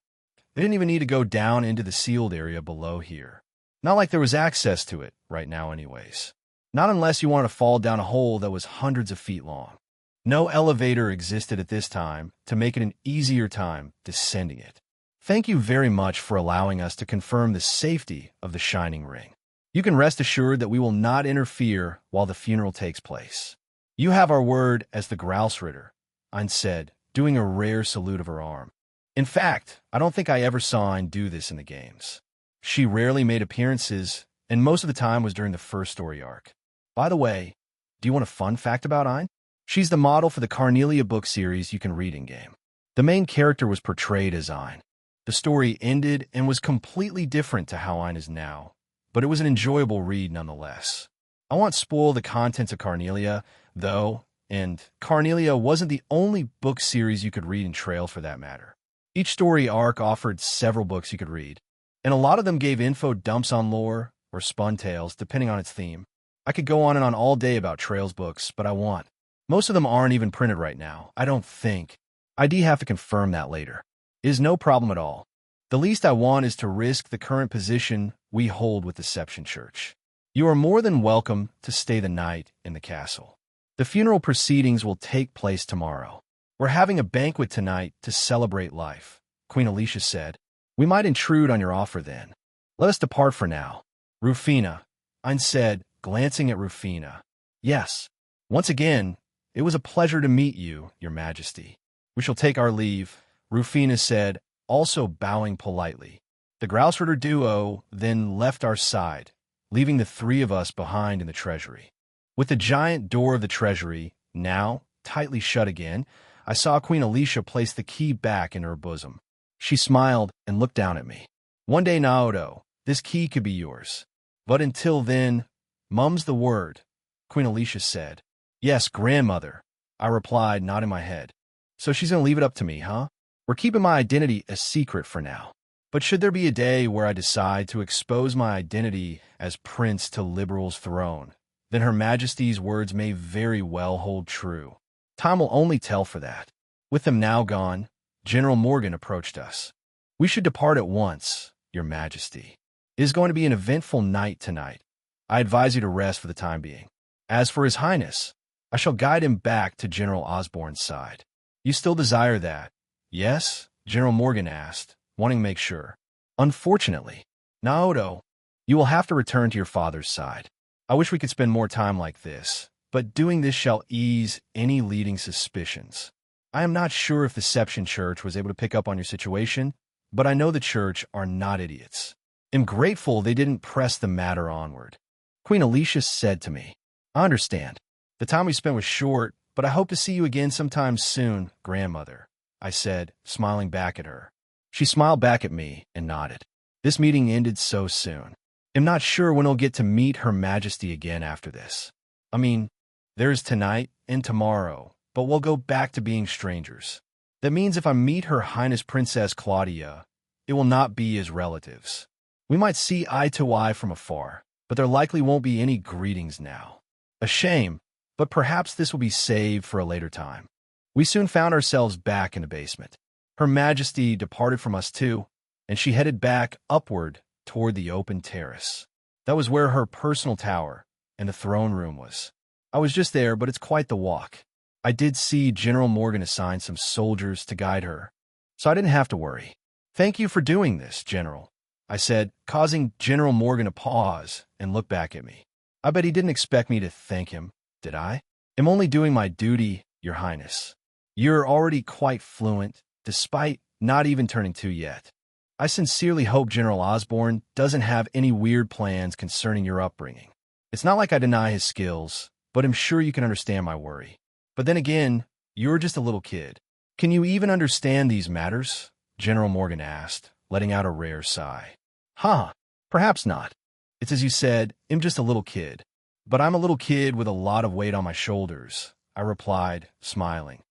They didn't even need to go down into the sealed area below here. Not like there was access to it right now anyways. Not unless you wanted to fall down a hole that was hundreds of feet long. No elevator existed at this time to make it an easier time descending it. Thank you very much for allowing us to confirm the safety of the Shining Ring. You can rest assured that we will not interfere while the funeral takes place. You have our word as the Gralsritter, Ein said, doing a rare salute of her arm. In fact, I don't think I ever saw Ein do this in the games. She rarely made appearances, and most of the time was during the first story arc. By the way, do you want a fun fact about Ein? She's the model for the Carnelia book series you can read in-game. The main character was portrayed as Ein. The story ended and was completely different to how Ein is now, but it was an enjoyable read nonetheless. I won't spoil the contents of Carnelia, though, and Carnelia wasn't the only book series you could read in Trail for that matter. Each story arc offered several books you could read, and a lot of them gave info dumps on lore or spun tales, depending on its theme. I could go on and on all day about Trail's books, but I won't. Most of them aren't even printed right now, I don't think. I'd have to confirm that later. It is no problem at all. The least I want is to risk the current position we hold with Deception Church. You are more than welcome to stay the night in the castle. The funeral proceedings will take place tomorrow. We're having a banquet tonight to celebrate life, Queen Alicia said. We might intrude on your offer then. Let us depart for now. Rufina, Ein said, glancing at Rufina. Yes. Once again, it was a pleasure to meet you, Your Majesty. We shall take our leave, Rufina said, also bowing politely. The Gralsritter duo then left our side, leaving the three of us behind in the treasury. With the giant door of the treasury, now tightly shut again, I saw Queen Alicia place the key back in her bosom. She smiled and looked down at me. One day, Naoto, this key could be yours. But until then, mum's the word, Queen Alicia said. Yes, grandmother, I replied, nodding my head. So she's going to leave it up to me, huh? We're keeping my identity a secret for now. But should there be a day where I decide to expose my identity as prince to Liberal's throne, then Her Majesty's words may very well hold true. Time will only tell for that. With them now gone, General Morgan approached us. We should depart at once, Your Majesty. It is going to be an eventful night tonight. I advise you to rest for the time being. As for His Highness, I shall guide him back to General Osborne's side. You still desire that? Yes? General Morgan asked, wanting to make sure. Unfortunately, Naoto, you will have to return to your father's side. I wish we could spend more time like this, but doing this shall ease any leading suspicions. I am not sure if the Deception Church was able to pick up on your situation, but I know the Church are not idiots. I'm grateful they didn't press the matter onward. Queen Alicia said to me, I understand. The time we spent was short, but I hope to see you again sometime soon, grandmother, I said, smiling back at her. She smiled back at me and nodded. This meeting ended so soon. I'm not sure when I'll get to meet Her Majesty again after this. I mean, there's tonight and tomorrow, but we'll go back to being strangers. That means if I meet Her Highness Princess Claudia, it will not be as relatives. We might see eye to eye from afar, but there likely won't be any greetings now. A shame, but perhaps this will be saved for a later time. We soon found ourselves back in the basement. Her Majesty departed from us too, and she headed back upward toward the open terrace. That was where her personal tower and the throne room was. I was just there, but it's quite the walk. I did see General Morgan assign some soldiers to guide her, so I didn't have to worry. "Thank you for doing this, General," I said, causing General Morgan to pause and look back at me. I bet he didn't expect me to thank him, did I? "I'm only doing my duty, Your Highness. You're already quite fluent, despite not even turning 2 yet. I sincerely hope General Osborne doesn't have any weird plans concerning your upbringing. It's not like I deny his skills, but I'm sure you can understand my worry. But then again, you're just a little kid. Can you even understand these matters?" General Morgan asked, letting out a rare sigh. "Huh, perhaps not. It's as you said, I'm just a little kid. But I'm a little kid with a lot of weight on my shoulders," I replied, smiling.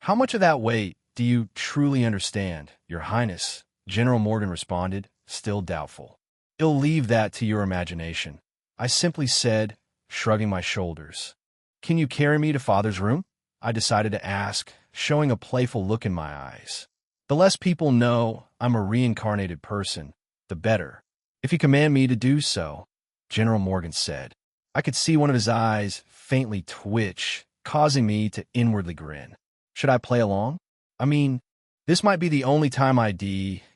How much of that weight do you truly understand, Your Highness?" General Morgan responded, still doubtful. "I'll leave that to your imagination," I simply said, shrugging my shoulders. "Can you carry me to Father's room?" I decided to ask, showing a playful look in my eyes. The less people know I'm a reincarnated person, the better. "If you command me to do so," General Morgan said. I could see one of his eyes faintly twitch, causing me to inwardly grin. Should I play along? I mean, this might be the only time I'd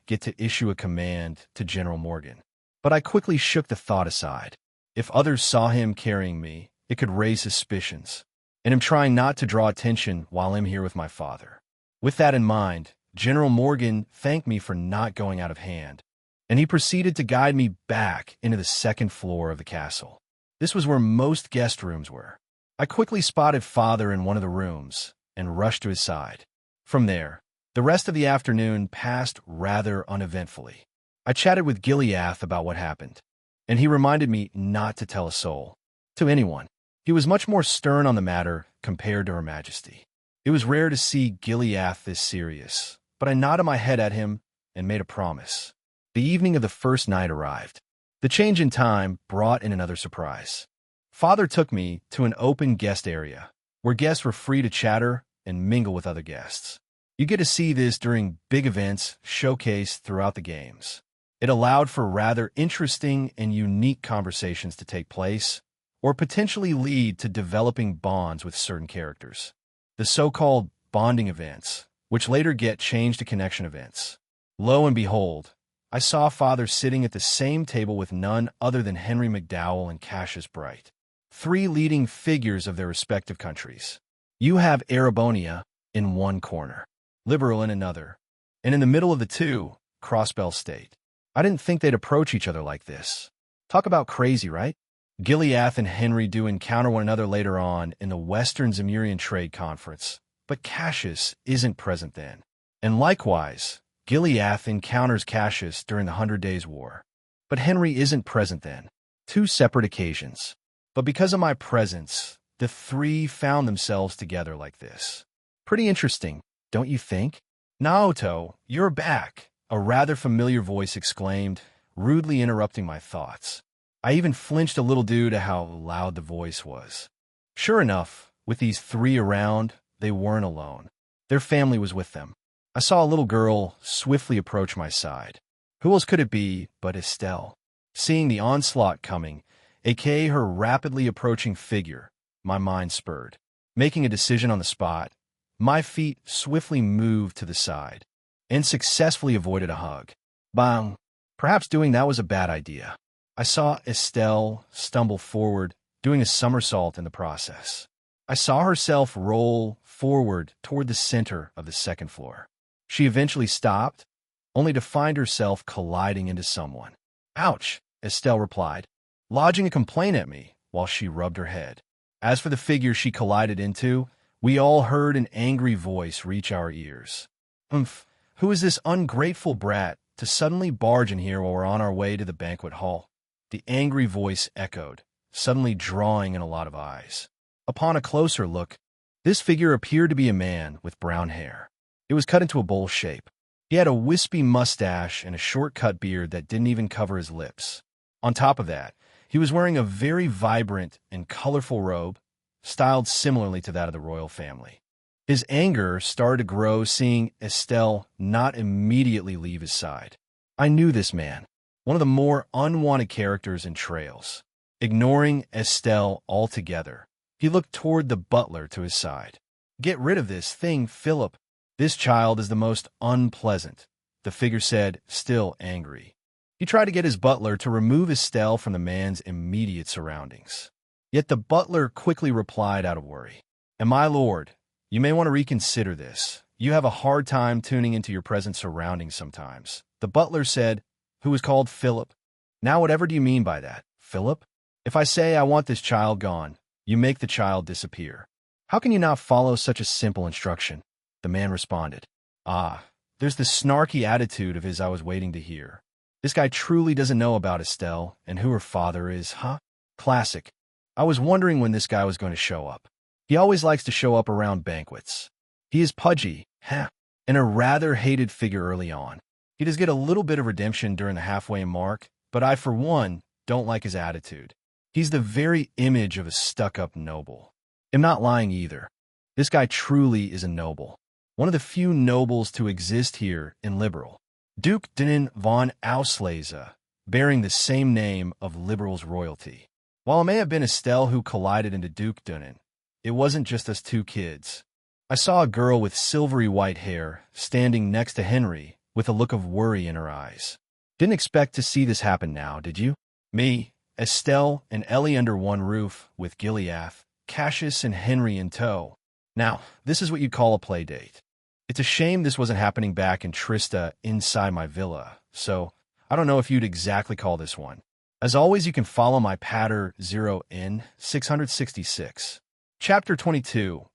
get to issue a command to General Morgan. But I quickly shook the thought aside. If others saw him carrying me, it could raise suspicions. And I'm trying not to draw attention while I'm here with my father. With that in mind, General Morgan thanked me for not going out of hand, and he proceeded to guide me back into the second floor of the castle. This was where most guest rooms were. I quickly spotted Father in one of the rooms and rushed to his side. From there, the rest of the afternoon passed rather uneventfully. I chatted with Gileath about what happened, and he reminded me not to tell a soul, to anyone. He was much more stern on the matter compared to Her Majesty. It was rare to see Gileath this serious, but I nodded my head at him and made a promise. The evening of the first night arrived. The change in time brought in another surprise. Father took me to an open guest area, where guests were free to chatter and mingle with other guests. You get to see this during big events showcased throughout the games. It allowed for rather interesting and unique conversations to take place, or potentially lead to developing bonds with certain characters. The so-called bonding events, which later get changed to connection events. Lo and behold, I saw Father sitting at the same table with none other than Henry McDowell and Cassius Bright, 3 leading figures of their respective countries. You have Erebonia in one corner, Liberal in another, and in the middle of the two, Crossbell State. I didn't think they'd approach each other like this. Talk about crazy, right? Gileath and Henry do encounter one another later on in the Western Zemurian Trade Conference, but Cassius isn't present then. And likewise, Gileath encounters Cassius during the 100 Days War, but Henry isn't present then. 2 separate occasions. But because of my presence, the 3 found themselves together like this. Pretty interesting, don't you think? "Naoto, you're back," a rather familiar voice exclaimed, rudely interrupting my thoughts. I even flinched a little due to how loud the voice was. Sure enough, with these 3 around, they weren't alone. Their family was with them. I saw a little girl swiftly approach my side. Who else could it be but Estelle? Seeing the onslaught coming, aka her rapidly approaching figure, my mind spurred. Making a decision on the spot, my feet swiftly moved to the side and successfully avoided a hug. Bang! Perhaps doing that was a bad idea. I saw Estelle stumble forward, doing a somersault in the process. I saw herself roll forward toward the center of the second floor. She eventually stopped, only to find herself colliding into someone. "Ouch," Estelle replied, lodging a complaint at me while she rubbed her head. As for the figure she collided into, we all heard an angry voice reach our ears. Who is this ungrateful brat to suddenly barge in here while we're on our way to the banquet hall?" The angry voice echoed, suddenly drawing in a lot of eyes. Upon a closer look, this figure appeared to be a man with brown hair. It was cut into a bowl shape. He had a wispy mustache and a short-cut beard that didn't even cover his lips. On top of that, he was wearing a very vibrant and colorful robe, styled similarly to that of the royal family. His anger started to grow seeing Estelle not immediately leave his side. I knew this man. one of the more unwanted characters in Trails. Ignoring Estelle altogether, he looked toward the butler to his side. "Get rid of this thing, Philip. This child is the most unpleasant," the figure said, still angry. He tried to get his butler to remove Estelle from the man's immediate surroundings. Yet the butler quickly replied out of worry, "And my lord, you may want to reconsider this. You have a hard time tuning into your present surroundings sometimes." The butler said, who was called Philip. "Now whatever do you mean by that, Philip? If I say I want this child gone, you make the child disappear. How can you not follow such a simple instruction?" The man responded. "Ah, there's the snarky attitude of his I was waiting to hear. This guy truly doesn't know about Estelle and who her father is, huh? Classic. I was wondering when this guy was going to show up. He always likes to show up around banquets. He is pudgy, and a rather hated figure early on. He does get a little bit of redemption during the halfway mark, but I, for one, don't like his attitude. He's the very image of a stuck-up noble. I'm not lying either. This guy truly is a noble. One of the few nobles to exist here in Liberal. Duke Dinan von Auslese, bearing the same name of Liberal's royalty. While it may have been Estelle who collided into Duke Dinan, it wasn't just us two kids. I saw a girl with silvery white hair standing next to Henry with a look of worry in her eyes. Didn't expect to see this happen now, did you? Me, Estelle, and Ellie under one roof with Gileath, Cassius, and Henry in tow. Now, this is what you'd call a play date. It's a shame this wasn't happening back in Trista inside my villa, so I don't know if you'd exactly call this one. As always, you can follow my patter 0N666. Chapter 22.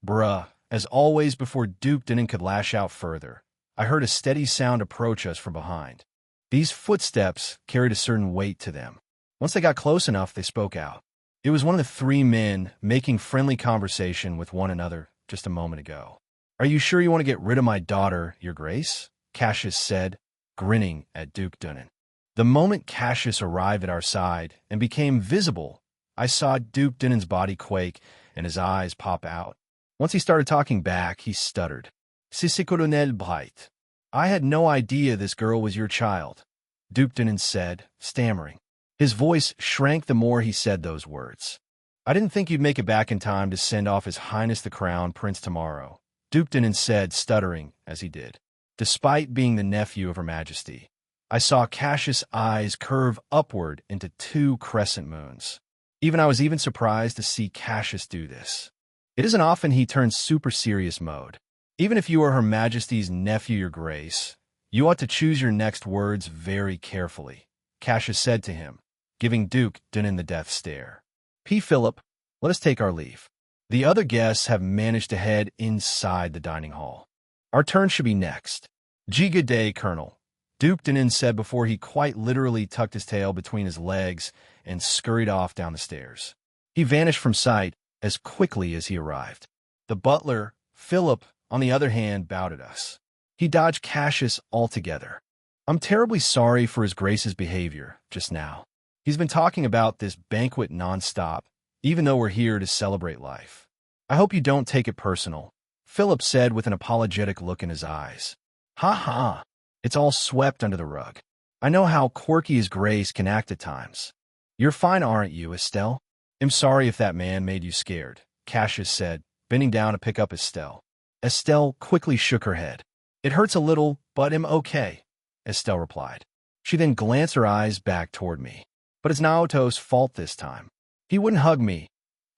Bruh. As always, before Duke Dinan could lash out further, I heard a steady sound approach us from behind. These footsteps carried a certain weight to them. Once they got close enough, they spoke out. It was one of the three men making friendly conversation with one another just a moment ago. "Are you sure you want to get rid of my daughter, Your Grace?" Cassius said, grinning at Duke Dinan. The moment Cassius arrived at our side and became visible, I saw Duke Dinan's body quake and his eyes pop out. Once he started talking back, he stuttered. "C'est Colonel Bright. I had no idea this girl was your child," Duke Dinan said, stammering. His voice shrank the more he said those words. "I didn't think you'd make it back in time to send off His Highness the Crown Prince tomorrow," Duke Dinan said, stuttering as he did. Despite being the nephew of Her Majesty, I saw Cassius' eyes curve upward into two crescent moons. I was even surprised to see Cassius do this. It isn't often he turns super serious mode. "Even if you are Her Majesty's nephew, Your Grace, you ought to choose your next words very carefully," Cassius said to him, giving Duke Dinan the death stare. "P. Philip, let us take our leave. The other guests have managed to head inside the dining hall. Our turn should be next." "Good day, Colonel," Duke Dinan said before he quite literally tucked his tail between his legs and scurried off down the stairs. He vanished from sight as quickly as he arrived. The butler, Philip, on the other hand, bowed at us. He dodged Cassius altogether. "I'm terribly sorry for His Grace's behavior just now. He's been talking about this banquet nonstop, even though we're here to celebrate life. I hope you don't take it personal," Philip said with an apologetic look in his eyes. "Ha ha, it's all swept under the rug. I know how quirky His Grace can act at times. You're fine, aren't you, Estelle?" "I'm sorry if that man made you scared," Cassius said, bending down to pick up Estelle. Estelle quickly shook her head. "It hurts a little, but I'm okay," Estelle replied. She then glanced her eyes back toward me. "But it's Naoto's fault this time. He wouldn't hug me,"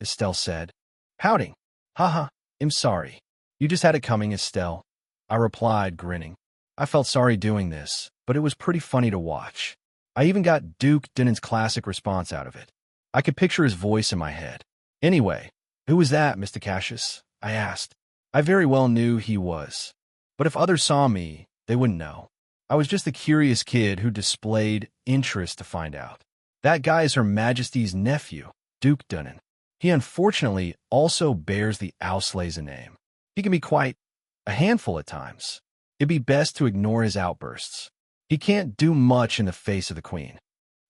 Estelle said, pouting. "Haha, I'm sorry. You just had it coming, Estelle," I replied, grinning. I felt sorry doing this, but it was pretty funny to watch. I even got Duke Dinan's classic response out of it. I could picture his voice in my head. "Anyway, who was that, Mr. Cassius?" I asked. I very well knew he was. But if others saw me, they wouldn't know. I was just a curious kid who displayed interest to find out. That guy is Her Majesty's nephew, Duke Dinan. He unfortunately also bears the Auslese name. He can be quite a handful at times. It'd be best to ignore his outbursts. He can't do much in the face of the Queen.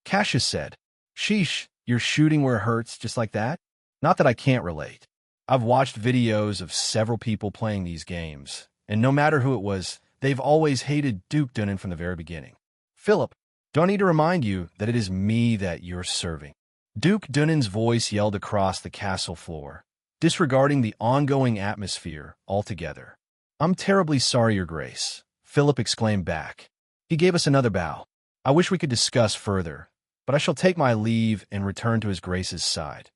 Cassius said, "Sheesh, you're shooting where it hurts just like that?" Not that I can't relate. I've watched videos of several people playing these games, and no matter who it was, they've always hated Duke Dinan from the very beginning. "Philip, Do I need to remind you that it is me that you're serving? Duke Dunan's voice yelled across the castle floor, disregarding the ongoing atmosphere altogether. I'm terribly sorry, Your Grace, Philip exclaimed back. He gave us another bow. I wish we could discuss further, but I shall take my leave and return to His Grace's side.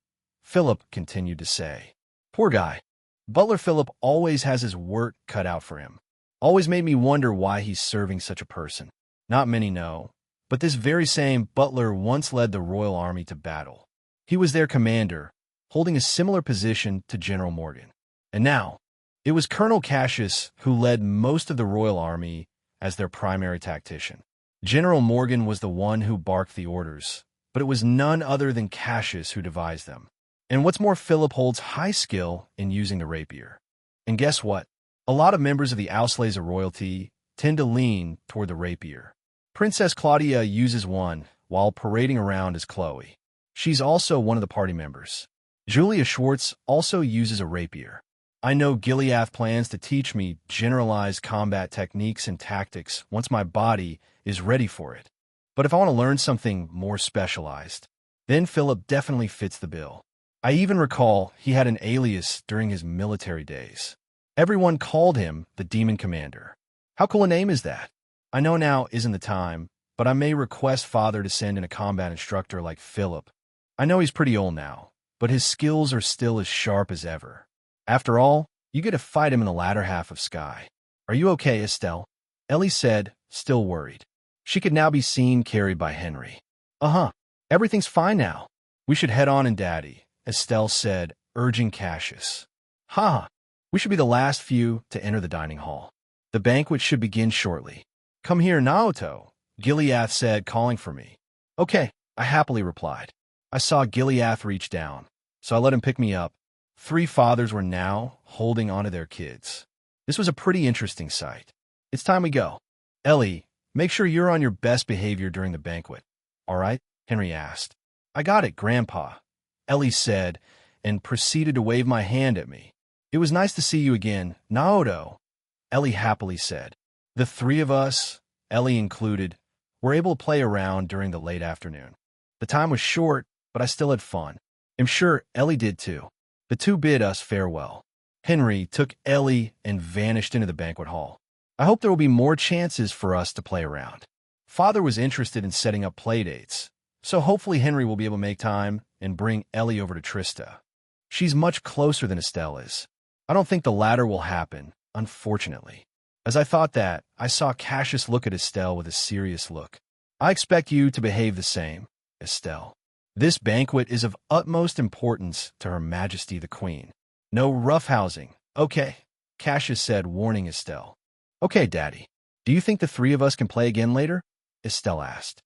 Philip continued to say. Poor guy. Butler Philip always has his work cut out for him. Always made me wonder why he's serving such a person. Not many know, but this very same Butler once led the Royal Army to battle. He was their commander, holding a similar position to General Morgan. And now, it was Colonel Cassius who led most of the Royal Army as their primary tactician. General Morgan was the one who barked the orders, but it was none other than Cassius who devised them. And what's more, Philip holds high skill in using the rapier. And guess what? A lot of members of the Auslese royalty tend to lean toward the rapier. Princess Claudia uses one while parading around as Chloe. She's also one of the party members. Julia Schwartz also uses a rapier. I know Gileath plans to teach me generalized combat techniques and tactics once my body is ready for it. But if I want to learn something more specialized, then Philip definitely fits the bill. I even recall he had an alias during his military days. Everyone called him the Demon Commander. How cool a name is that? I know now isn't the time, but I may request Father to send in a combat instructor like Philip. I know he's pretty old now, but his skills are still as sharp as ever. After all, you get to fight him in the latter half of Sky. Are you okay, Estelle? Ellie said, still worried. She could now be seen carried by Henry. Everything's fine now. We should head on in, Daddy, Estelle said, urging Cassius. We should be the last few to enter the dining hall. The banquet should begin shortly. Come here, Naoto, Gileath said, calling for me. Okay, I happily replied. I saw Gileath reach down, so I let him pick me up. 3 fathers were now holding onto their kids. This was a pretty interesting sight. It's time we go. Ellie, make sure you're on your best behavior during the banquet. All right? Henry asked. I got it, Grandpa, Ellie said, and proceeded to wave my hand at me. It was nice to see you again, Naoto, Ellie happily said. The 3 of us, Ellie included, were able to play around during the late afternoon. The time was short, but I still had fun. I'm sure Ellie did too. The 2 bid us farewell. Henry took Ellie and vanished into the banquet hall. I hope there will be more chances for us to play around. Father was interested in setting up play dates, so hopefully Henry will be able to make time and bring Ellie over to Trista. She's much closer than Estelle is. I don't think the latter will happen, unfortunately. As I thought that, I saw Cassius look at Estelle with a serious look. I expect you to behave the same, Estelle. This banquet is of utmost importance to Her Majesty the Queen. No roughhousing, okay, Cassius said, warning Estelle. Okay, Daddy. Do you think the 3 of us can play again later? Estelle asked.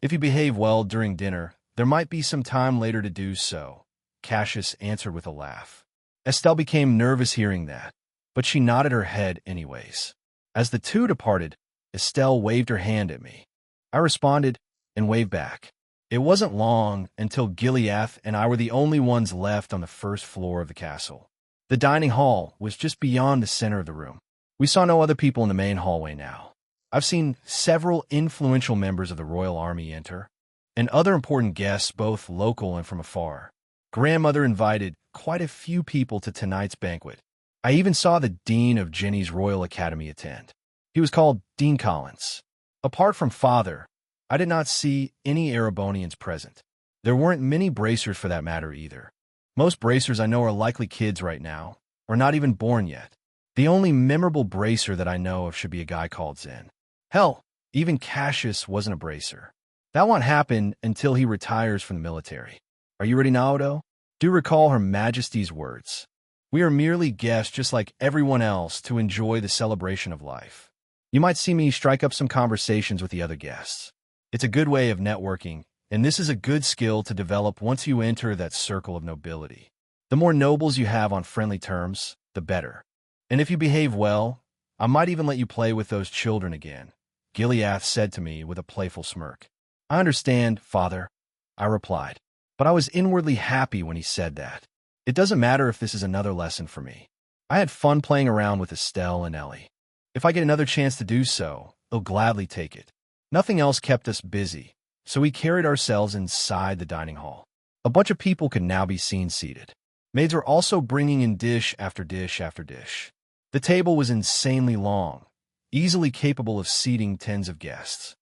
If you behave well during dinner, there might be some time later to do so, Cassius answered with a laugh. Estelle became nervous hearing that, but she nodded her head anyways. As the 2 departed, Estelle waved her hand at me. I responded and waved back. It wasn't long until Gileath and I were the only ones left on the first floor of the castle. The dining hall was just beyond the center of the room. We saw no other people in the main hallway now. I've seen several influential members of the Royal Army enter, and other important guests both local and from afar. Grandmother invited quite a few people to tonight's banquet. I even saw the Dean of Jenny's Royal Academy attend. He was called Dean Collins. Apart from Father, I did not see any Erebonians present. There weren't many bracers for that matter either. Most bracers I know are likely kids right now, or not even born yet. The only memorable bracer that I know of should be a guy called Zen. Hell, even Cassius wasn't a bracer. That won't happen until he retires from the military. Are you ready, Naoto? Do recall Her Majesty's words. We are merely guests just like everyone else to enjoy the celebration of life. You might see me strike up some conversations with the other guests. It's a good way of networking, and this is a good skill to develop once you enter that circle of nobility. The more nobles you have on friendly terms, the better. And if you behave well, I might even let you play with those children again, Gileath said to me with a playful smirk. I understand, Father, I replied, but I was inwardly happy when he said that. It doesn't matter if this is another lesson for me. I had fun playing around with Estelle and Ellie. If I get another chance to do so, I'll gladly take it. Nothing else kept us busy, so we carried ourselves inside the dining hall. A bunch of people could now be seen seated. Maids were also bringing in dish after dish after dish. The table was insanely long, easily capable of seating tens of guests.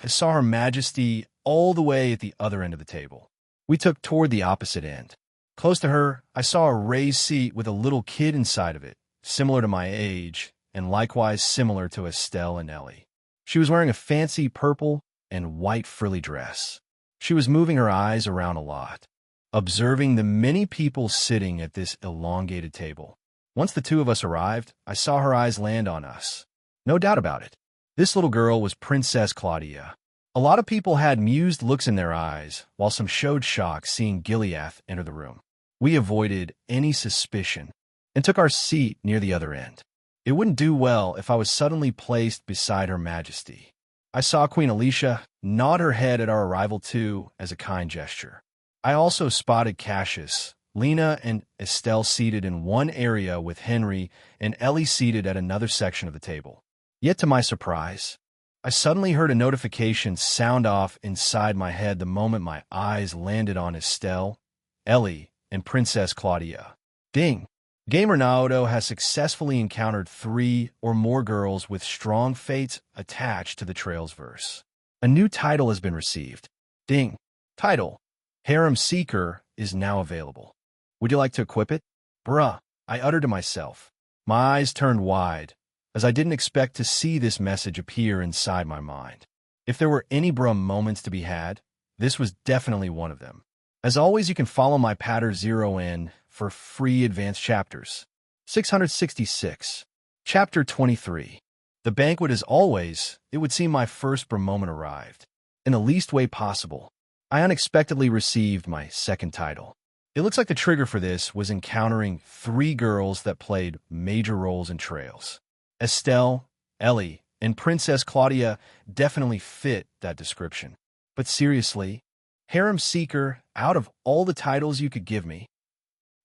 I saw Her Majesty all the way at the other end of the table. We took toward the opposite end. Close to her, I saw a raised seat with a little kid inside of it, similar to my age, and likewise similar to Estelle and Ellie. She was wearing a fancy purple and white frilly dress. She was moving her eyes around a lot, observing the many people sitting at this elongated table. Once the two of us arrived, I saw her eyes land on us. No doubt about it. This little girl was Princess Claudia. A lot of people had amused looks in their eyes, while some showed shock seeing Gilead enter the room. We avoided any suspicion and took our seat near the other end. It wouldn't do well if I was suddenly placed beside Her Majesty. I saw Queen Alicia nod her head at our arrival too as a kind gesture. I also spotted Cassius, Lena, and Estelle seated in one area with Henry and Ellie seated at another section of the table. Yet to my surprise, I suddenly heard a notification sound off inside my head the moment my eyes landed on Estelle, Ellie, and Princess Claudia. Ding! Gamer Naoto has successfully encountered 3 or more girls with strong fates attached to the Trails verse. A new title has been received. Ding! Title: Harem Seeker is now available. Would you like to equip it? Bruh, I uttered to myself. My eyes turned wide, as I didn't expect to see this message appear inside my mind. If there were any bruh moments to be had, this was definitely one of them. As always, you can follow my Patter 0N for free advanced chapters. 666. Chapter 23. The banquet, as always, it would seem my first bruh moment arrived. In the least way possible, I unexpectedly received my second title. It looks like the trigger for this was encountering 3 girls that played major roles in Trails. Estelle, Ellie, and Princess Claudia definitely fit that description. But seriously, Harem Seeker, out of all the titles you could give me,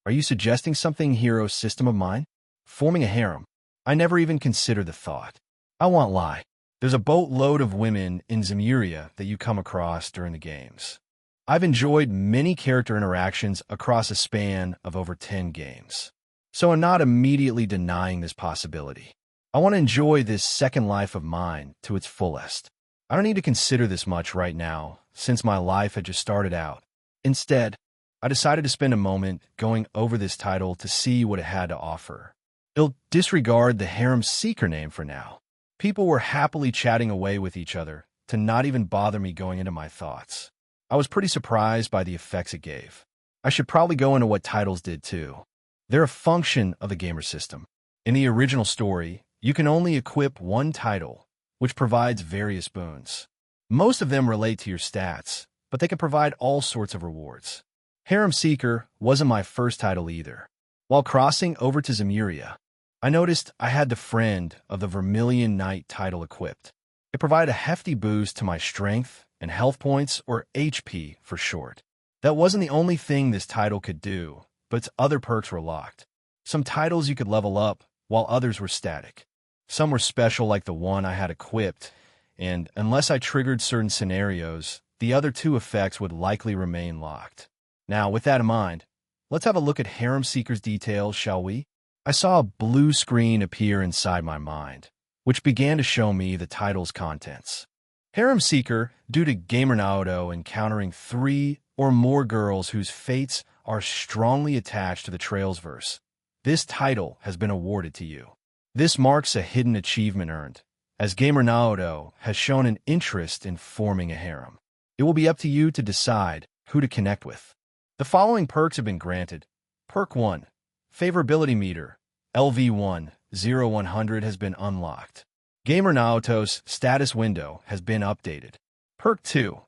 are you suggesting something hero system of mine? Forming a harem? I never even considered the thought. I won't lie. There's a boatload of women in Zemuria that you come across during the games. I've enjoyed many character interactions across a span of over 10 games, so I'm not immediately denying this possibility. I want to enjoy this second life of mine to its fullest. I don't need to consider this much right now, since my life had just started out. Instead, I decided to spend a moment going over this title to see what it had to offer. It'll disregard the Harem Seeker name for now. People were happily chatting away with each other to not even bother me going into my thoughts. I was pretty surprised by the effects it gave. I should probably go into what titles did too. They're a function of the gamer system. In the original story, you can only equip one title, which provides various boons. Most of them relate to your stats, but they can provide all sorts of rewards. Harem Seeker wasn't my first title either. While crossing over to Zemuria, I noticed I had the Friend of the Vermilion Knight title equipped. It provided a hefty boost to my strength and health points, or HP for short. That wasn't the only thing this title could do, but its other perks were locked. Some titles you could level up, while others were static. Some were special like the one I had equipped, and unless I triggered certain scenarios, the other 2 effects would likely remain locked. Now, with that in mind, let's have a look at Harem Seeker's details, shall we? I saw a blue screen appear inside my mind, which began to show me the title's contents. Harem Seeker, due to Gamer Naoto encountering 3 or more girls whose fates are strongly attached to the Trails verse, this title has been awarded to you. This marks a hidden achievement earned, as Gamer Naoto has shown an interest in forming a harem. It will be up to you to decide who to connect with. The following perks have been granted. Perk 1, Favorability Meter, LV1, 0100 has been unlocked. Gamer Naoto's status window has been updated. Perk 2,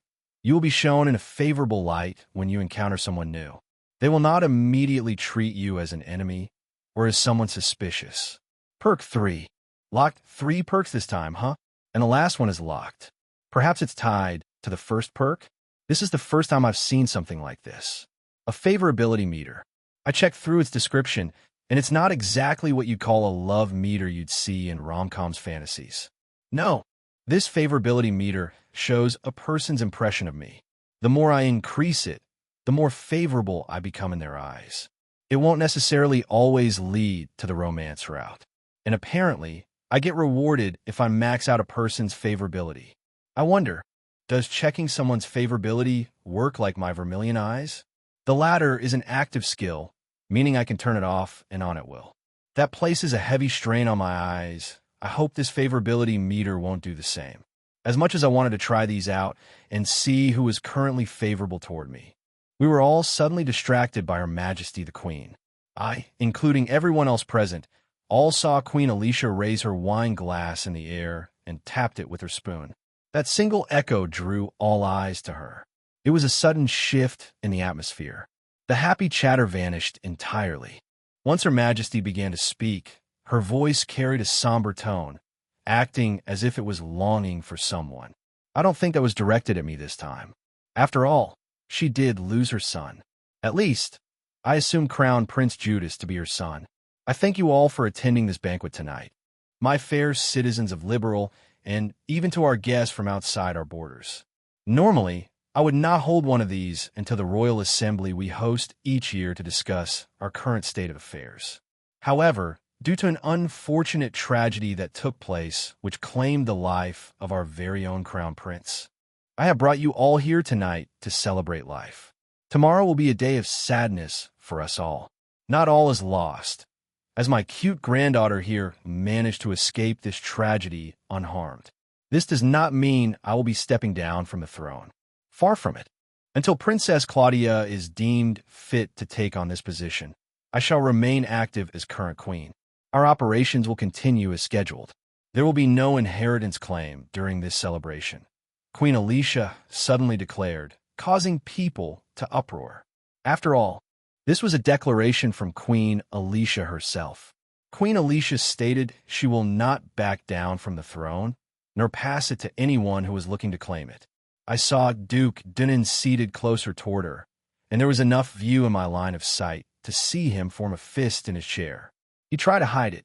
you will be shown in a favorable light when you encounter someone new. They will not immediately treat you as an enemy or as someone suspicious. Perk 3, locked 3 perks this time, huh? And the last one is locked. Perhaps it's tied to the first perk? This is the first time I've seen something like this. A favorability meter. I checked through its description, and it's not exactly what you'd call a love meter you'd see in rom-coms fantasies. No, this favorability meter shows a person's impression of me. The more I increase it, the more favorable I become in their eyes. It won't necessarily always lead to the romance route. And apparently, I get rewarded if I max out a person's favorability. I wonder, does checking someone's favorability work like my vermilion eyes? The latter is an active skill, meaning I can turn it off and on at will. That places a heavy strain on my eyes. I hope this favorability meter won't do the same. As much as I wanted to try these out and see who was currently favorable toward me, we were all suddenly distracted by Her Majesty the Queen. I, including everyone else present, all saw Queen Alicia raise her wine glass in the air and tapped it with her spoon. That single echo drew all eyes to her. It was a sudden shift in the atmosphere. The happy chatter vanished entirely. Once Her Majesty began to speak, her voice carried a somber tone, acting as if it was longing for someone. I don't think that was directed at me this time. After all, she did lose her son. At least, I assume Crown Prince Judas to be her son. I thank you all for attending this banquet tonight, my fair citizens of Liberal, and even to our guests from outside our borders. Normally, I would not hold one of these until the Royal Assembly we host each year to discuss our current state of affairs. However, due to an unfortunate tragedy that took place which claimed the life of our very own Crown Prince, I have brought you all here tonight to celebrate life. Tomorrow will be a day of sadness for us all. Not all is lost, as my cute granddaughter here managed to escape this tragedy unharmed. This does not mean I will be stepping down from the throne. Far from it. Until Princess Claudia is deemed fit to take on this position, I shall remain active as current queen. Our operations will continue as scheduled. There will be no inheritance claim during this celebration, Queen Alicia suddenly declared, causing people to uproar. After all, this was a declaration from Queen Alicia herself. Queen Alicia stated she will not back down from the throne, nor pass it to anyone who was looking to claim it. I saw Duke Dunnan seated closer toward her, and there was enough view in my line of sight to see him form a fist in his chair. He tried to hide it,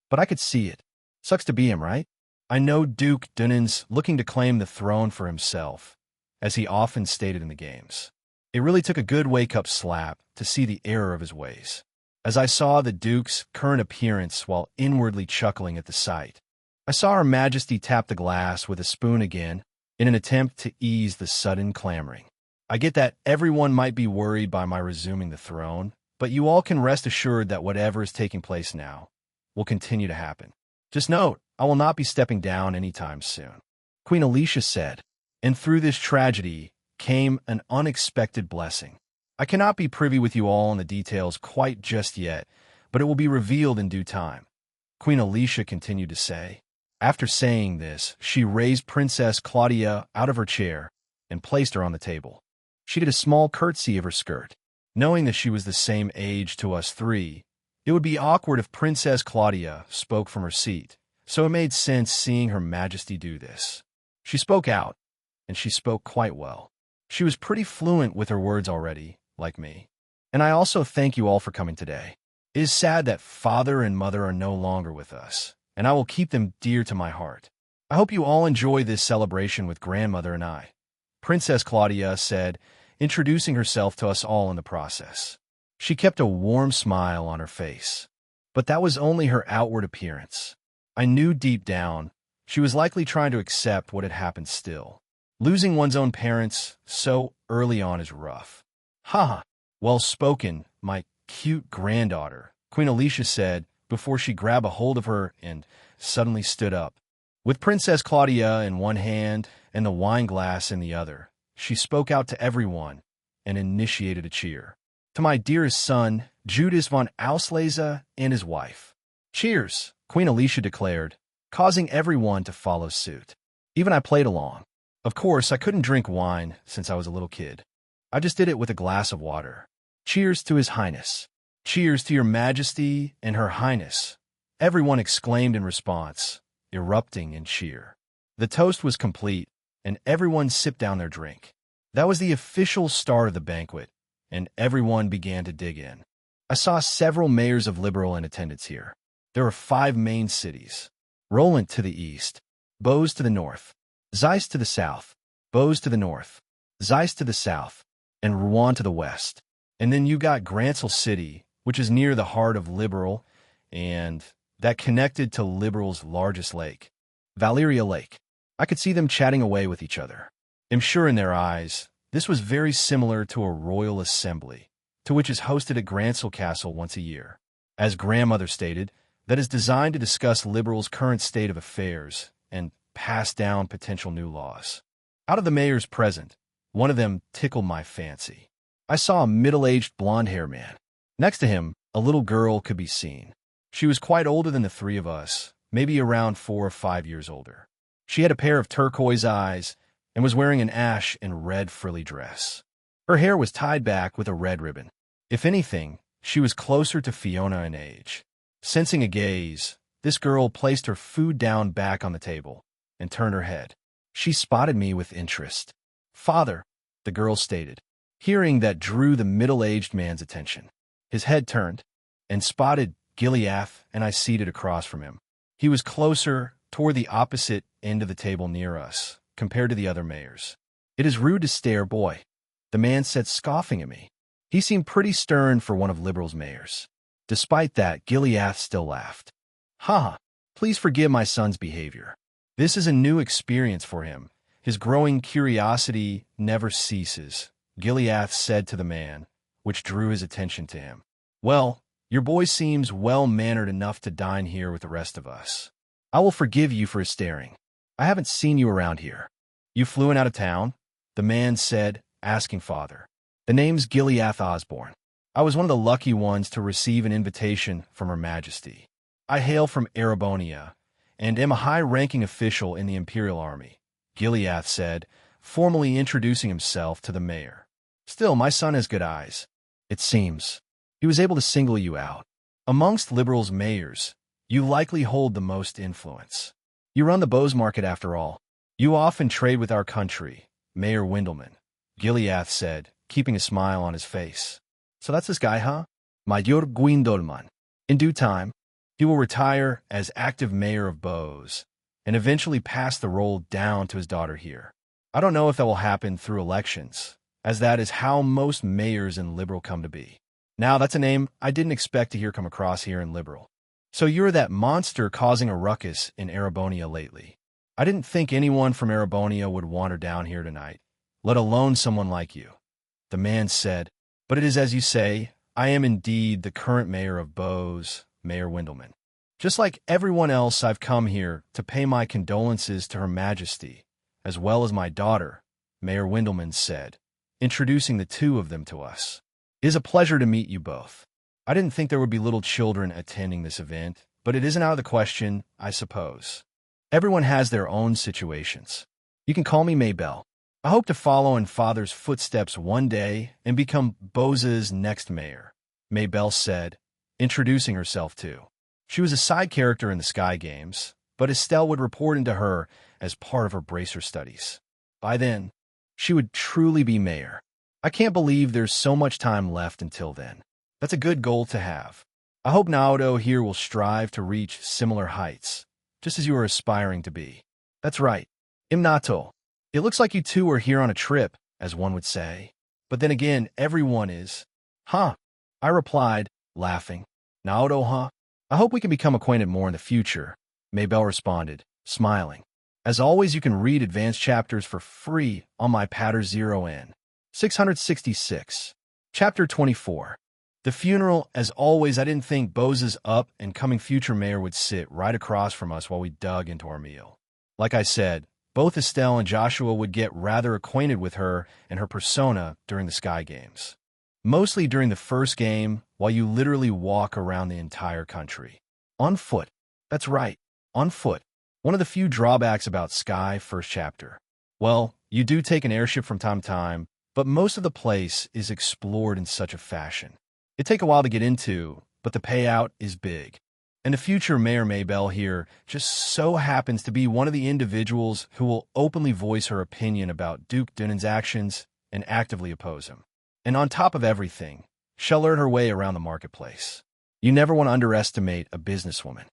but I could see it. Sucks to be him, right? I know Duke Dunnan's looking to claim the throne for himself, as he often stated in the games. It really took a good wake-up slap to see the error of his ways. As I saw the Duke's current appearance while inwardly chuckling at the sight, I saw Her Majesty tap the glass with a spoon again in an attempt to ease the sudden clamoring. I get that everyone might be worried by my resuming the throne, but you all can rest assured that whatever is taking place now will continue to happen. Just note, I will not be stepping down anytime soon. Queen Alicia said, and through this tragedy came an unexpected blessing. I cannot be privy with you all on the details quite just yet, but it will be revealed in due time. Queen Alicia continued to say. After saying this, she raised Princess Claudia out of her chair and placed her on the table. She did a small curtsy of her skirt. Knowing that she was the same age to us three, it would be awkward if Princess Claudia spoke from her seat, so it made sense seeing Her Majesty do this. She spoke out, and she spoke quite well. She was pretty fluent with her words already, like me. And I also thank you all for coming today. It is sad that father and mother are no longer with us, and I will keep them dear to my heart. I hope you all enjoy this celebration with grandmother and I, Princess Claudia said, introducing herself to us all in the process. She kept a warm smile on her face, but that was only her outward appearance. I knew deep down she was likely trying to accept what had happened still. Losing one's own parents so early on is rough. Ha! Well spoken, my cute granddaughter, Queen Alicia said before she grabbed a hold of her and suddenly stood up. With Princess Claudia in one hand and the wine glass in the other, she spoke out to everyone and initiated a cheer. To my dearest son, Judas von Auslese and his wife. Cheers, Queen Alicia declared, causing everyone to follow suit. Even I played along. Of course, I couldn't drink wine since I was a little kid. I just did it with a glass of water. Cheers to His Highness. Cheers to Your Majesty and Her Highness. Everyone exclaimed in response, erupting in cheer. The toast was complete, and everyone sipped down their drink. That was the official start of the banquet, and everyone began to dig in. I saw several mayors of Liberal in attendance here. There were 5 main cities: Roland to the east, Bose to the north, Zeiss to the south, Bose to the north, Zeiss to the south, and Rouen to the west. And then you got Gransel City, which is near the heart of Liberal, and that connected to Liberal's largest lake, Valeria Lake. I could see them chatting away with each other. I'm sure in their eyes, this was very similar to a royal assembly, to which is hosted at Gransel Castle once a year. As grandmother stated, that is designed to discuss Liberal's current state of affairs and pass down potential new laws. Out of the mayors present, one of them tickled my fancy. I saw a middle-aged blonde-haired man. Next to him, a little girl could be seen. She was quite older than the three of us, maybe around 4 or 5 years older. She had a pair of turquoise eyes and was wearing an ash and red frilly dress. Her hair was tied back with a red ribbon. If anything, she was closer to Fiona in age. Sensing a gaze, this girl placed her food down back on the table and turned her head. She spotted me with interest. "Father," the girl stated. Hearing that drew the middle-aged man's attention. His head turned and spotted Gileath and I seated across from him. He was closer toward the opposite end of the table near us, compared to the other mayors. "It is rude to stare, boy," the man said, scoffing at me. He seemed pretty stern for one of Liberal's mayors. Despite that, Gileath still laughed. "Ha! Please forgive my son's behavior. This is a new experience for him. His growing curiosity never ceases," Gileath said to the man, which drew his attention to him. "Well, your boy seems well-mannered enough to dine here with the rest of us. I will forgive you for his staring. I haven't seen you around here." "You flew in out of town?" the man said, asking father. "The name's Gileath Osborne. I was one of the lucky ones to receive an invitation from Her Majesty. I hail from Erebonia, and am a high-ranking official in the Imperial Army," Gileath said, formally introducing himself to the mayor. "Still, my son has good eyes. It seems he was able to single you out. Amongst Liberal's mayors, you likely hold the most influence. You run the Bose Market after all. You often trade with our country, Mayor Windelman," Gileath said, keeping a smile on his face. "So that's this guy, huh? Mayor Gwindolman. In due time, he will retire as active mayor of Bose and eventually pass the role down to his daughter here. I don't know if that will happen through elections, as that is how most mayors in Liberal come to be. Now, that's a name I didn't expect to hear come across here in Liberal. So you're that monster causing a ruckus in Erebonia lately. I didn't think anyone from Erebonia would wander down here tonight, let alone someone like you," the man said. "But it is as you say, I am indeed the current mayor of Bose, Mayor Windelman. Just like everyone else, I've come here to pay my condolences to Her Majesty, as well as my daughter," Mayor Windelman said, introducing the two of them to us. "It is a pleasure to meet you both. I didn't think there would be little children attending this event, but it isn't out of the question, I suppose. Everyone has their own situations. You can call me Maybelle. I hope to follow in Father's footsteps one day and become Bose's next mayor," Maybelle said, introducing herself too. She was a side character in the Sky Games, but Estelle would report into her as part of her bracer studies. By then, she would truly be mayor. I can't believe there's so much time left until then. That's a good goal to have. I hope Naoto here will strive to reach similar heights, just as you are aspiring to be. That's right, Imnato. It looks like you two are here on a trip, as one would say. But then again, everyone is. "Huh," I replied, laughing. "Naoto, huh? I hope we can become acquainted more in the future," Maybelle responded, smiling. As always, you can read advanced chapters for free on my Patter 0N. 666. Chapter 24. The funeral. As always, I didn't think Bose's up-and-coming future mayor would sit right across from us while we dug into our meal. Like I said, both Estelle and Joshua would get rather acquainted with her and her persona during the Sky Games. Mostly during the first game, while you literally walk around the entire country. On foot. That's right, on foot. One of the few drawbacks about Sky first chapter. Well, you do take an airship from time to time, but most of the place is explored in such a fashion. It take a while to get into, but the payout is big. And the future Mayor Maybelle here just so happens to be one of the individuals who will openly voice her opinion about Duke Dunan's actions and actively oppose him. And on top of everything, she'll learn her way around the marketplace. You never want to underestimate a businesswoman.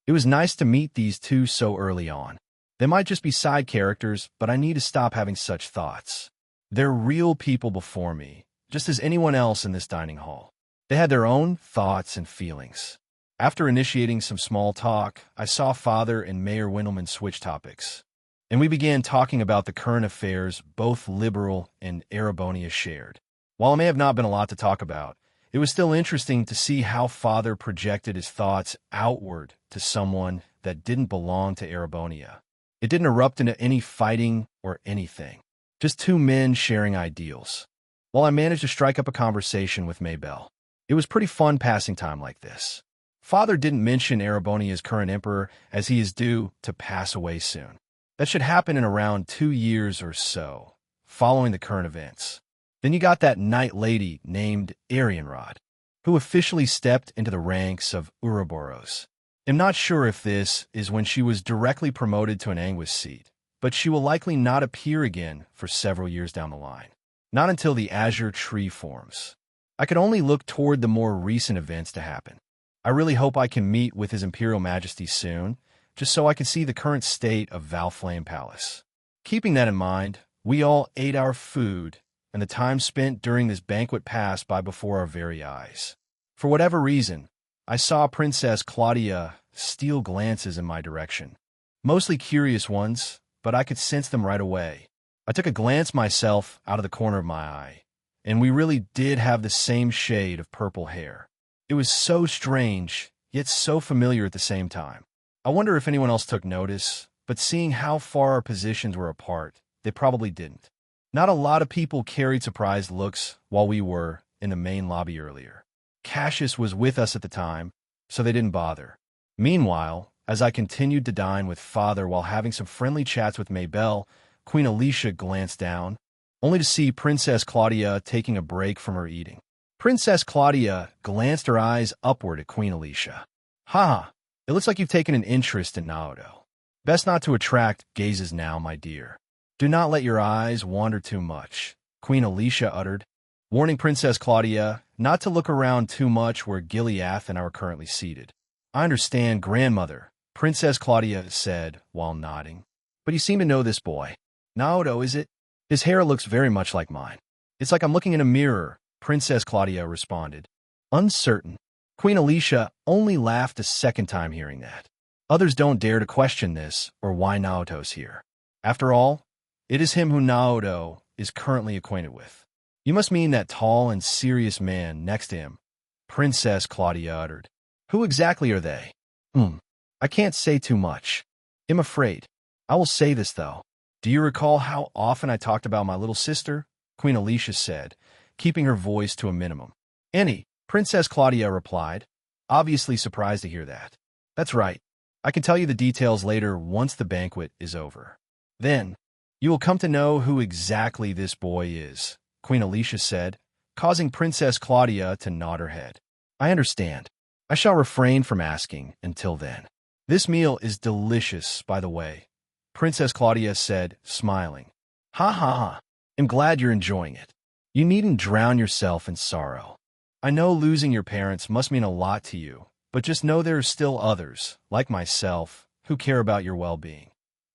It was nice to meet these two so early on. They might just be side characters, but I need to stop having such thoughts. They're real people before me, just as anyone else in this dining hall. They had their own thoughts and feelings. After initiating some small talk, I saw Father and Mayor Windelman switch topics, and we began talking about the current affairs both Liberal and Arabonia shared. While it may have not been a lot to talk about, it was still interesting to see how Father projected his thoughts outward to someone that didn't belong to Arabonia. It didn't erupt into any fighting or anything, just two men sharing ideals. While I managed to strike up a conversation with Maybelle, it was pretty fun passing time like this. Father didn't mention Arabonia's current emperor as he is due to pass away soon. That should happen in around 2 years or so, following the current events. Then you got that knight lady named Arianrod, who officially stepped into the ranks of Ouroboros. I'm not sure if this is when she was directly promoted to an Anguis seat, but she will likely not appear again for several years down the line. Not until the Azure Tree forms. I could only look toward the more recent events to happen. I really hope I can meet with His Imperial Majesty soon, just so I can see the current state of Valflame Palace. Keeping that in mind, we all ate our food, and the time spent during this banquet passed by before our very eyes. For whatever reason, I saw Princess Claudia steal glances in my direction. Mostly curious ones, but I could sense them right away. I took a glance myself out of the corner of my eye, and we really did have the same shade of purple hair. It was so strange, yet so familiar at the same time. I wonder if anyone else took notice, but seeing how far our positions were apart, they probably didn't. Not a lot of people carried surprised looks while we were in the main lobby earlier. Cassius was with us at the time, so they didn't bother. Meanwhile, as I continued to dine with Father while having some friendly chats with Maybelle, Queen Alicia glanced down, only to see Princess Claudia taking a break from her eating. Princess Claudia glanced her eyes upward at Queen Alicia. "Ha! It looks like you've taken an interest in Naoto. Best not to attract gazes now, my dear. Do not let your eyes wander too much," Queen Alicia uttered, warning Princess Claudia not to look around too much where Gileath and I were currently seated. "I understand, grandmother," Princess Claudia said while nodding. "But you seem to know this boy. Naoto, is it? His hair looks very much like mine. It's like I'm looking in a mirror," Princess Claudia responded. Uncertain. Queen Alicia only laughed a second time hearing that. Others don't dare to question this or why Naoto's here. After all, it is him who Naoto is currently acquainted with. "You must mean that tall and serious man next to him," Princess Claudia uttered. "Who exactly are they?" I can't say too much. I'm afraid. I will say this, though. Do you recall how often I talked about my little sister?" Queen Alicia said, keeping her voice to a minimum. "Annie," Princess Claudia replied, obviously surprised to hear that. "That's right. I can tell you the details later once the banquet is over. Then, you will come to know who exactly this boy is," Queen Alicia said, causing Princess Claudia to nod her head. "I understand. I shall refrain from asking until then. This meal is delicious, by the way," Princess Claudia said, smiling. "Ha ha ha. I'm glad you're enjoying it. You needn't drown yourself in sorrow. I know losing your parents must mean a lot to you, but just know there are still others, like myself, who care about your well-being."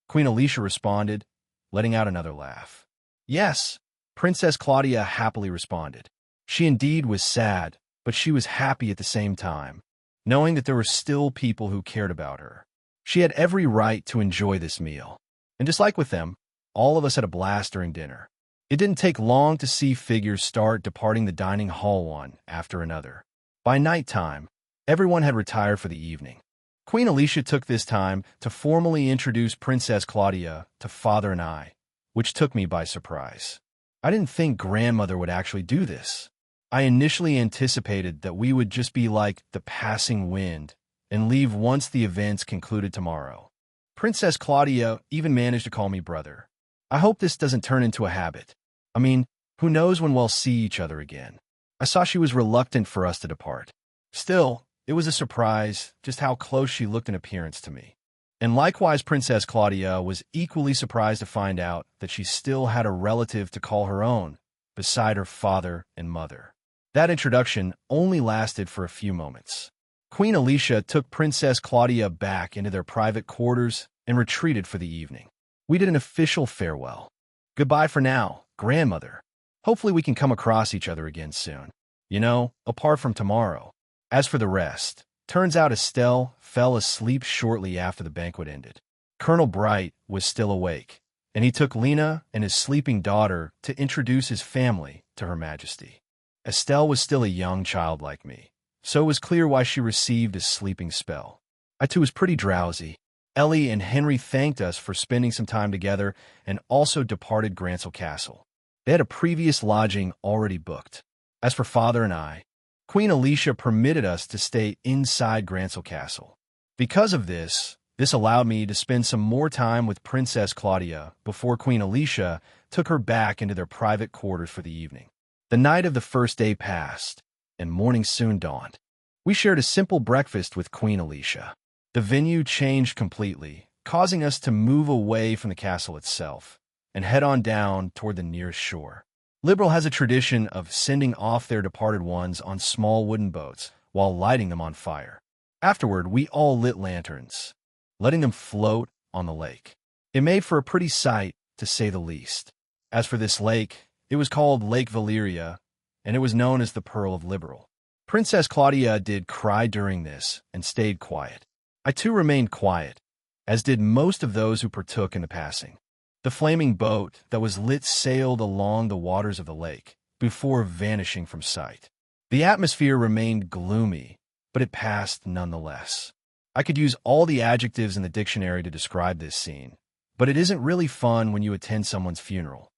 Queen Alicia responded, letting out another laugh. "Yes," Princess Claudia happily responded. She indeed was sad, but she was happy at the same time, knowing that there were still people who cared about her. She had every right to enjoy this meal. And just like with them, all of us had a blast during dinner. It didn't take long to see figures start departing the dining hall one after another. By nighttime, everyone had retired for the evening. Queen Alicia took this time to formally introduce Princess Claudia to Father and I, which took me by surprise. I didn't think grandmother would actually do this. I initially anticipated that we would just be like the passing wind and leave once the events concluded tomorrow. Princess Claudia even managed to call me brother. I hope this doesn't turn into a habit. I mean, who knows when we'll see each other again. I saw she was reluctant for us to depart. Still, it was a surprise just how close she looked in appearance to me. And likewise, Princess Claudia was equally surprised to find out that she still had a relative to call her own, beside her father and mother. That introduction only lasted for a few moments. Queen Alicia took Princess Claudia back into their private quarters and retreated for the evening. We did an official farewell. Goodbye for now, grandmother. Hopefully we can come across each other again soon. You know, apart from tomorrow. As for the rest, turns out Estelle fell asleep shortly after the banquet ended. Colonel Bright was still awake, and he took Lena and his sleeping daughter to introduce his family to Her Majesty. Estelle was still a young child like me, so it was clear why she received a sleeping spell. I too was pretty drowsy. Ellie and Henry thanked us for spending some time together and also departed Grancel Castle. They had a previous lodging already booked. As for Father and I, Queen Alicia permitted us to stay inside Grancel Castle. Because of this allowed me to spend some more time with Princess Claudia before Queen Alicia took her back into their private quarters for the evening. The night of the first day passed, and morning soon dawned. We shared a simple breakfast with Queen Alicia. The venue changed completely, causing us to move away from the castle itself and head on down toward the nearest shore. Liberal has a tradition of sending off their departed ones on small wooden boats while lighting them on fire. Afterward, we all lit lanterns, letting them float on the lake. It made for a pretty sight, to say the least. As for this lake, it was called Lake Valeria, and it was known as the Pearl of Liberal. Princess Claudia did cry during this and stayed quiet. I too remained quiet, as did most of those who partook in the passing. The flaming boat that was lit sailed along the waters of the lake before vanishing from sight. The atmosphere remained gloomy, but it passed nonetheless. I could use all the adjectives in the dictionary to describe this scene, but it isn't really fun when you attend someone's funeral.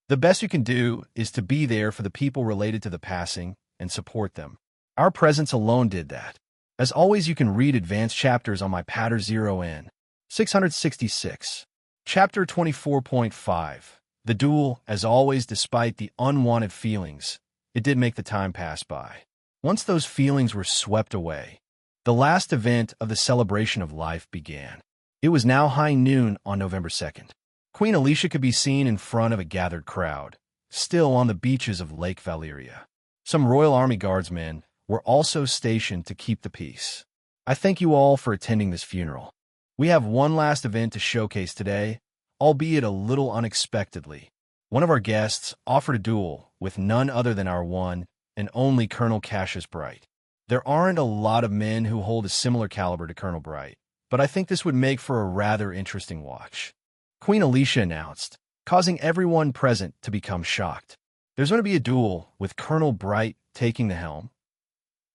The best you can do is to be there for the people related to the passing and support them. Our presence alone did that. As always, you can read advanced chapters on my Pater 0N. 666. Chapter 24.5. The duel, as always, despite the unwanted feelings, it did make the time pass by. Once those feelings were swept away, the last event of the celebration of life began. It was now high noon on November 2nd. Queen Alicia could be seen in front of a gathered crowd, still on the beaches of Lake Valeria. Some Royal Army Guardsmen were also stationed to keep the peace. I thank you all for attending this funeral. We have one last event to showcase today, albeit a little unexpectedly. One of our guests offered a duel with none other than our one and only Colonel Cassius Bright. There aren't a lot of men who hold a similar caliber to Colonel Bright, but I think this would make for a rather interesting watch. Queen Alicia announced, causing everyone present to become shocked. There's going to be a duel with Colonel Bright taking the helm.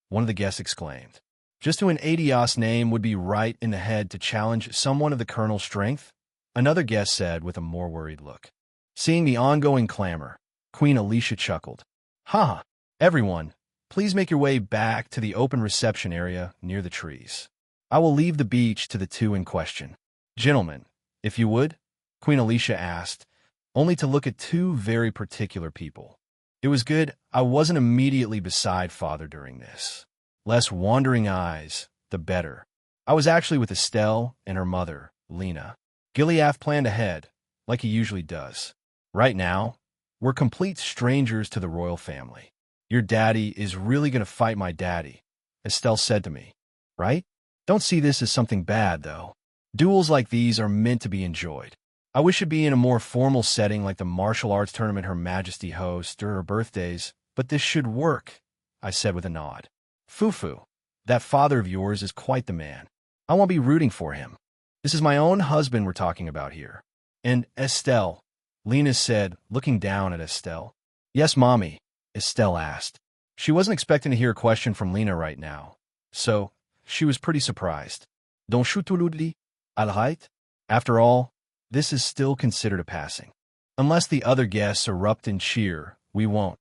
One of the guests exclaimed. Just who an Adios name would be right in the head to challenge someone of the Colonel's strength? Another guest said with a more worried look. Seeing the ongoing clamor, Queen Alicia chuckled. Ha! Everyone, please make your way back to the open reception area near the trees. I will leave the beach to the two in question. Gentlemen, if you would, Queen Alicia asked, only to look at two very particular people. It was good I wasn't immediately beside Father during this. Less wandering eyes, the better. I was actually with Estelle and her mother, Lena. Gilead planned ahead, like he usually does. Right now, we're complete strangers to the royal family. Your daddy is really going to fight my daddy, Estelle said to me. Right? Don't see this as something bad, though. Duels like these are meant to be enjoyed. I wish it'd be in a more formal setting like the martial arts tournament Her Majesty hosts or her birthdays, but this should work, I said with a nod. Fufu, that father of yours is quite the man. I won't be rooting for him. This is my own husband we're talking about here. And Estelle, Lena said, looking down at Estelle. Yes, Mommy, Estelle asked. She wasn't expecting to hear a question from Lena right now, so she was pretty surprised. Don't shoot tuludli, alright? After all, this is still considered a passing. Unless the other guests erupt in cheer, we won't,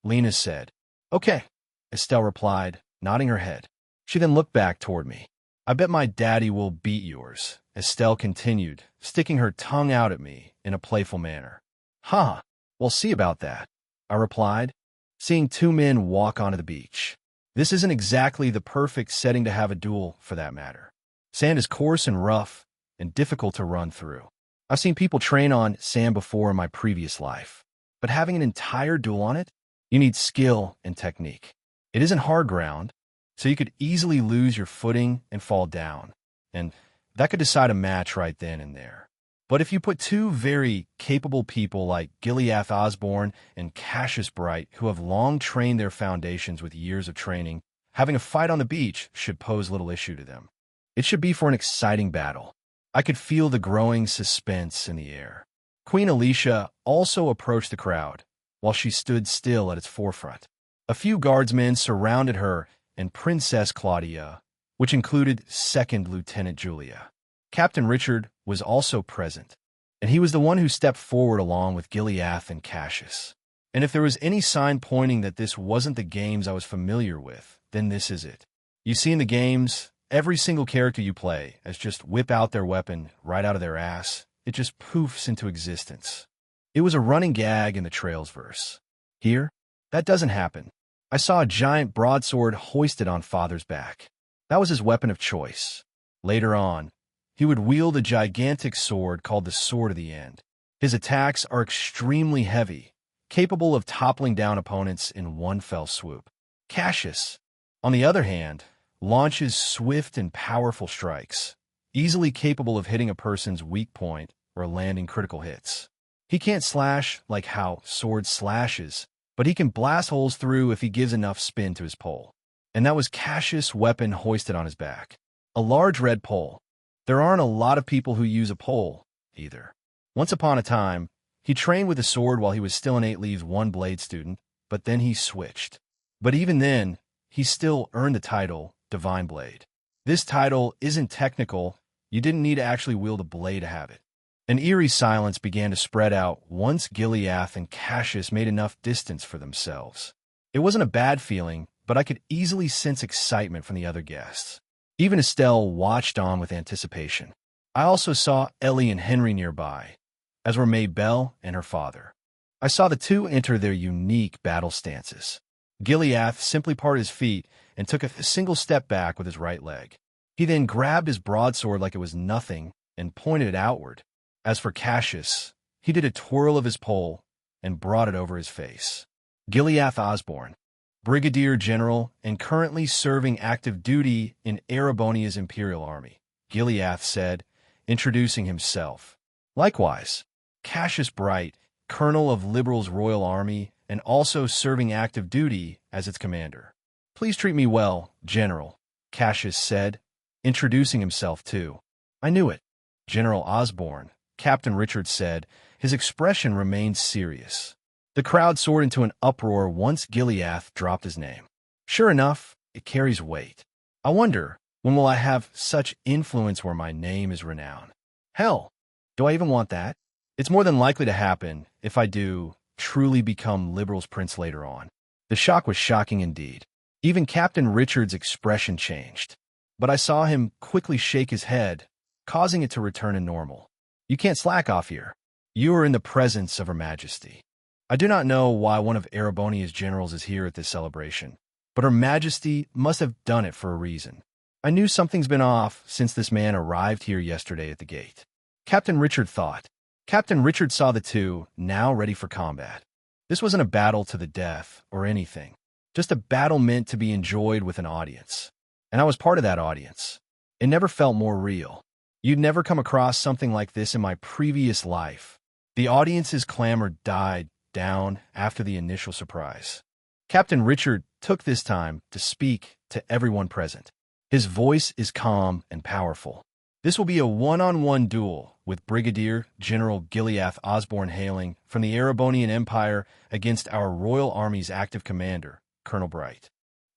Lena said. Okay, Estelle replied, nodding her head. She then looked back toward me. I bet my daddy will beat yours, Estelle continued, sticking her tongue out at me in a playful manner. Huh, we'll see about that, I replied, seeing two men walk onto the beach. This isn't exactly the perfect setting to have a duel, for that matter. Sand is coarse and rough and difficult to run through. I've seen people train on sand before in my previous life, but having an entire duel on it, you need skill and technique. It isn't hard ground, so you could easily lose your footing and fall down. And That could decide a match right then and there. But if you put two very capable people like Gileath Osborne and Cassius Bright, who have long trained their foundations with years of training, having a fight on the beach should pose little issue to them. It should be for an exciting battle. I could feel the growing suspense in the air. Queen Alicia also approached the crowd, while she stood still at its forefront. A few guardsmen surrounded her and Princess Claudia, which included Second Lieutenant Julia. Captain Richard was also present, and he was the one who stepped forward along with Gileath and Cassius. And if there was any sign pointing that this wasn't the games I was familiar with, then this is it. You see in the games, every single character you play as just whip out their weapon right out of their ass. It just poofs into existence. It was a running gag in the Trails verse. Here, that doesn't happen. I saw a giant broadsword hoisted on Father's back. That was his weapon of choice. Later on, he would wield a gigantic sword called the Sword of the End. His attacks are extremely heavy, capable of toppling down opponents in one fell swoop. Cassius, on the other hand, launches swift and powerful strikes, easily capable of hitting a person's weak point or landing critical hits. He can't slash like how Sword slashes, but he can blast holes through if he gives enough spin to his pole. And that was Cassius' weapon hoisted on his back. A large red pole. There aren't a lot of people who use a pole, either. Once upon a time, he trained with a sword while he was still an 8 Leaves 1 Blade student, but then he switched. But even then, he still earned the title Divine Blade. This title isn't technical. You didn't need to actually wield a blade to have it. An eerie silence began to spread out once Gileath and Cassius made enough distance for themselves. It wasn't a bad feeling, but I could easily sense excitement from the other guests. Even Estelle watched on with anticipation. I also saw Ellie and Henry nearby, as were Maybelle and her father. I saw the two enter their unique battle stances. Gileath simply parted his feet and took a single step back with his right leg. He then grabbed his broadsword like it was nothing and pointed it outward. As for Cassius, he did a twirl of his pole and brought it over his face. Gileath Osborne, Brigadier General and currently serving active duty in Erebonia's Imperial Army, Gileath said, introducing himself. Likewise, Cassius Bright, Colonel of Liberal's Royal Army and also serving active duty as its commander. Please treat me well, General, Cassius said, introducing himself too. I knew it. General Osborne, Captain Richard said, his expression remained serious. The crowd soared into an uproar once Gileath dropped his name. Sure enough, it carries weight. I wonder, when will I have such influence where my name is renowned? Hell, do I even want that? It's more than likely to happen if I do truly become Liberal's prince later on. The shock was shocking indeed. Even Captain Richard's expression changed. But I saw him quickly shake his head, causing it to return to normal. You can't slack off here. You are in the presence of Her Majesty. I do not know why one of Erebonia's generals is here at this celebration, but Her Majesty must have done it for a reason. I knew something's been off since this man arrived here yesterday at the gate. Captain Richard thought. Captain Richard saw the two, now ready for combat. This wasn't a battle to the death or anything, just a battle meant to be enjoyed with an audience. And I was part of that audience. It never felt more real. You'd never come across something like this in my previous life. The audience's clamor died down after the initial surprise. Captain Richard took this time to speak to everyone present. His voice is calm and powerful. This will be a one-on-one duel with Brigadier General Gileath Osborne hailing from the Erebonian Empire against our Royal Army's active commander, Colonel Bright.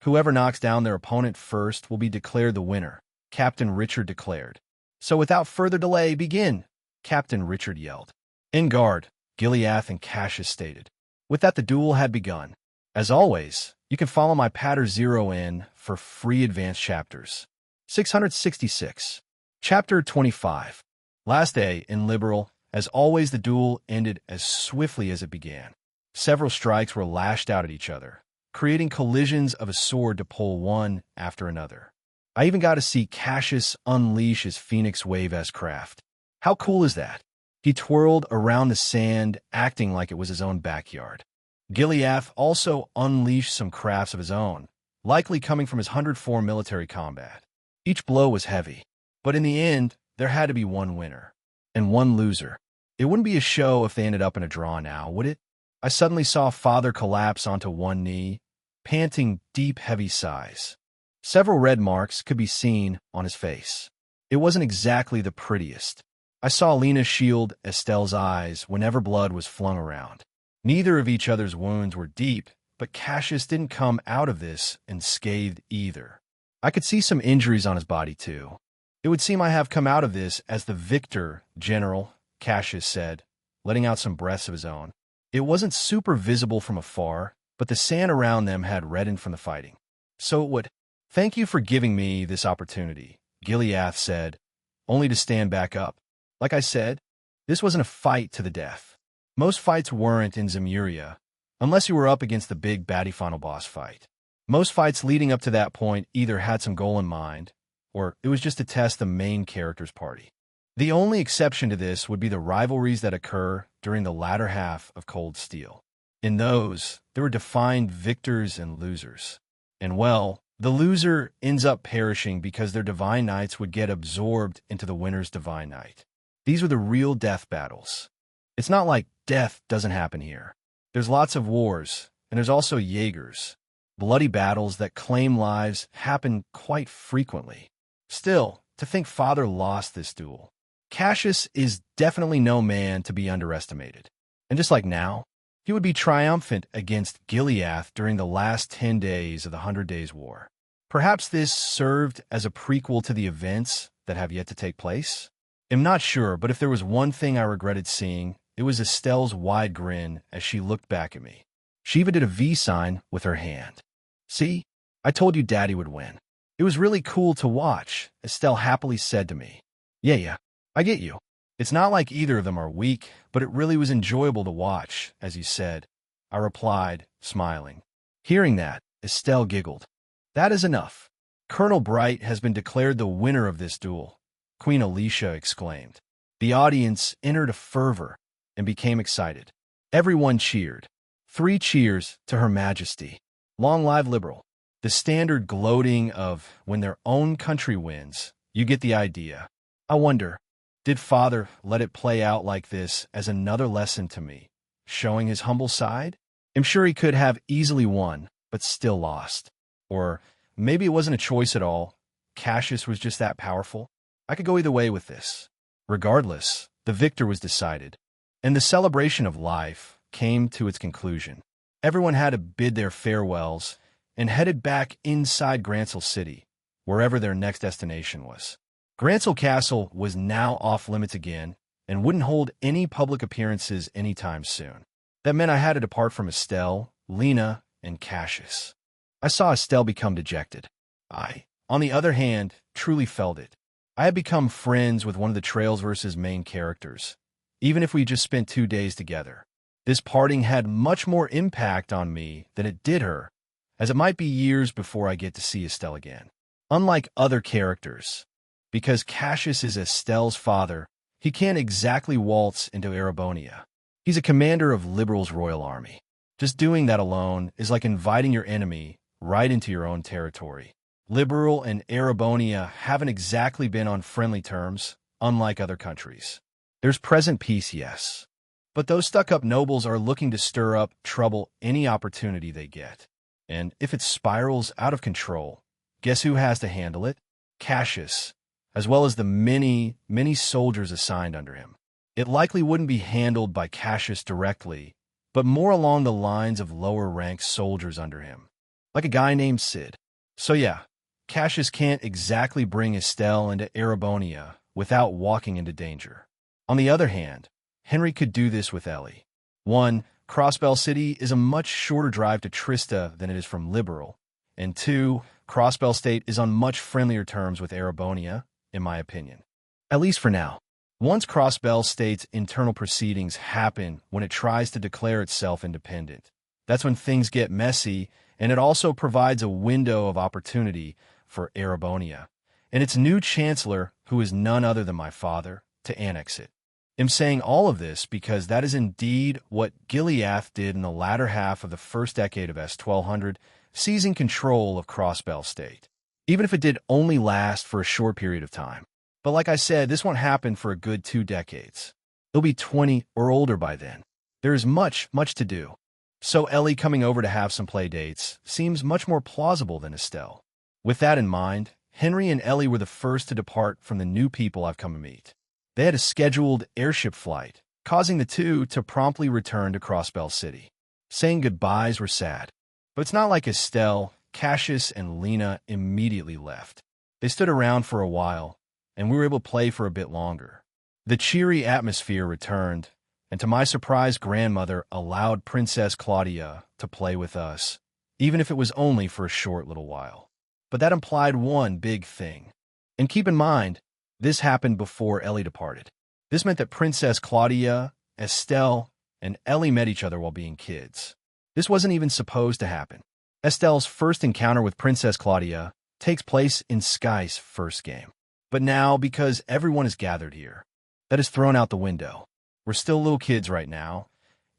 Whoever knocks down their opponent first will be declared the winner, Captain Richard declared. So without further delay, begin, Captain Richard yelled. In guard, Gileath and Cassius stated. With that, the duel had begun. As always, you can follow my Patter 0 in for free advanced chapters. 666. Chapter 25. Last day in Liberal, as always the duel ended as swiftly as it began. Several strikes were lashed out at each other, creating collisions of a sword to pull one after another. I even got to see Cassius unleash his Phoenix Wave-esque craft. How cool is that? He twirled around the sand, acting like it was his own backyard. Gileath also unleashed some crafts of his own, likely coming from his 104 military combat. Each blow was heavy, but in the end, there had to be one winner and one loser. It wouldn't be a show if they ended up in a draw now, would it? I suddenly saw Father collapse onto one knee, panting deep, heavy sighs. Several red marks could be seen on his face. It wasn't exactly the prettiest. I saw Lena shield Estelle's eyes whenever blood was flung around. Neither of each other's wounds were deep, but Cassius didn't come out of this unscathed either. I could see some injuries on his body, too. It would seem I have come out of this as the victor, General, Cassius said, letting out some breaths of his own. It wasn't super visible from afar, but the sand around them had reddened from the fighting. So it would. Thank you for giving me this opportunity, Gileath said, only to stand back up. Like I said, this wasn't a fight to the death. Most fights weren't in Zemuria, unless you were up against the big baddie final boss fight. Most fights leading up to that point either had some goal in mind, or it was just to test the main character's party. The only exception to this would be the rivalries that occur during the latter half of Cold Steel. In those, there were defined victors and losers. And well, the loser ends up perishing because their divine knights would get absorbed into the winner's divine knight. These were the real death battles. It's not like death doesn't happen here. There's lots of wars, and there's also Jaegers. Bloody battles that claim lives happen quite frequently. Still, to think Father lost this duel. Cassius is definitely no man to be underestimated. And just like now, he would be triumphant against Gileath during the last 10 days of the 100 Days' War. Perhaps this served as a prequel to the events that have yet to take place? I'm not sure, but if there was one thing I regretted seeing, it was Estelle's wide grin as she looked back at me. She even did a V sign with her hand. See, I told you Daddy would win. It was really cool to watch, Estelle happily said to me. Yeah, I get you. It's not like either of them are weak, but it really was enjoyable to watch, as you said. I replied, smiling. Hearing that, Estelle giggled. That is enough. Colonel Bright has been declared the winner of this duel, Queen Alicia exclaimed. The audience entered a fervor and became excited. Everyone cheered. 3 cheers to Her Majesty. Long live Liberal. The standard gloating of when their own country wins. You get the idea. I wonder, did Father let it play out like this as another lesson to me, showing his humble side? I'm sure he could have easily won, but still lost. Or maybe it wasn't a choice at all. Cassius was just that powerful. I could go either way with this. Regardless, the victor was decided, and the celebration of life came to its conclusion. Everyone had to bid their farewells and headed back inside Grancel City, wherever their next destination was. Grancel Castle was now off limits again and wouldn't hold any public appearances anytime soon. That meant I had to depart from Estelle, Lena, and Cassius. I saw Estelle become dejected. I, on the other hand, truly felt it. I had become friends with one of the Trails vs. main characters, even if we just spent 2 days together. This parting had much more impact on me than it did her, as it might be years before I get to see Estelle again. Unlike other characters, because Cassius is Estelle's father, he can't exactly waltz into Erebonia. He's a commander of Liberal's royal army. Just doing that alone is like inviting your enemy right into your own territory. Liberal and Erebonia haven't exactly been on friendly terms, unlike other countries. There's present peace, yes, but those stuck-up nobles are looking to stir up trouble any opportunity they get. And if it spirals out of control, guess who has to handle it? Cassius, as well as the many soldiers assigned under him. It likely wouldn't be handled by Cassius directly, but more along the lines of lower-ranked soldiers under him, like a guy named Sid. So yeah, Cassius can't exactly bring Estelle into Erebonia without walking into danger. On the other hand, Henry could do this with Ellie. 1. Crossbell City is a much shorter drive to Trista than it is from Liberal, and 2. Crossbell State is on much friendlier terms with Erebonia, in my opinion. At least for now. Once Crossbell State's internal proceedings happen when it tries to declare itself independent, that's when things get messy, and it also provides a window of opportunity for Erebonia and its new chancellor, who is none other than my father, to annex it. I'm saying all of this because that is indeed what Gileath did in the latter half of the first decade of S1200, seizing control of Crossbell State, even if it did only last for a short period of time. But like I said, this won't happen for a good 2 decades. He'll be 20 or older by then. There is much, much to do. So Ellie coming over to have some play dates seems much more plausible than Estelle. With that in mind, Henry and Ellie were the first to depart from the new people I've come to meet. They had a scheduled airship flight, causing the two to promptly return to Crossbell City. Saying goodbyes were sad. But it's not like Estelle, Cassius, and Lena immediately left. They stood around for a while, and we were able to play for a bit longer. The cheery atmosphere returned, and to my surprise, grandmother allowed Princess Claudia to play with us, even if it was only for a short little while. But that implied one big thing. And keep in mind, this happened before Ellie departed. This meant that Princess Claudia, Estelle, and Ellie met each other while being kids. This wasn't even supposed to happen. Estelle's first encounter with Princess Claudia takes place in Sky's first game. But now, because everyone is gathered here, that is thrown out the window. We're still little kids right now,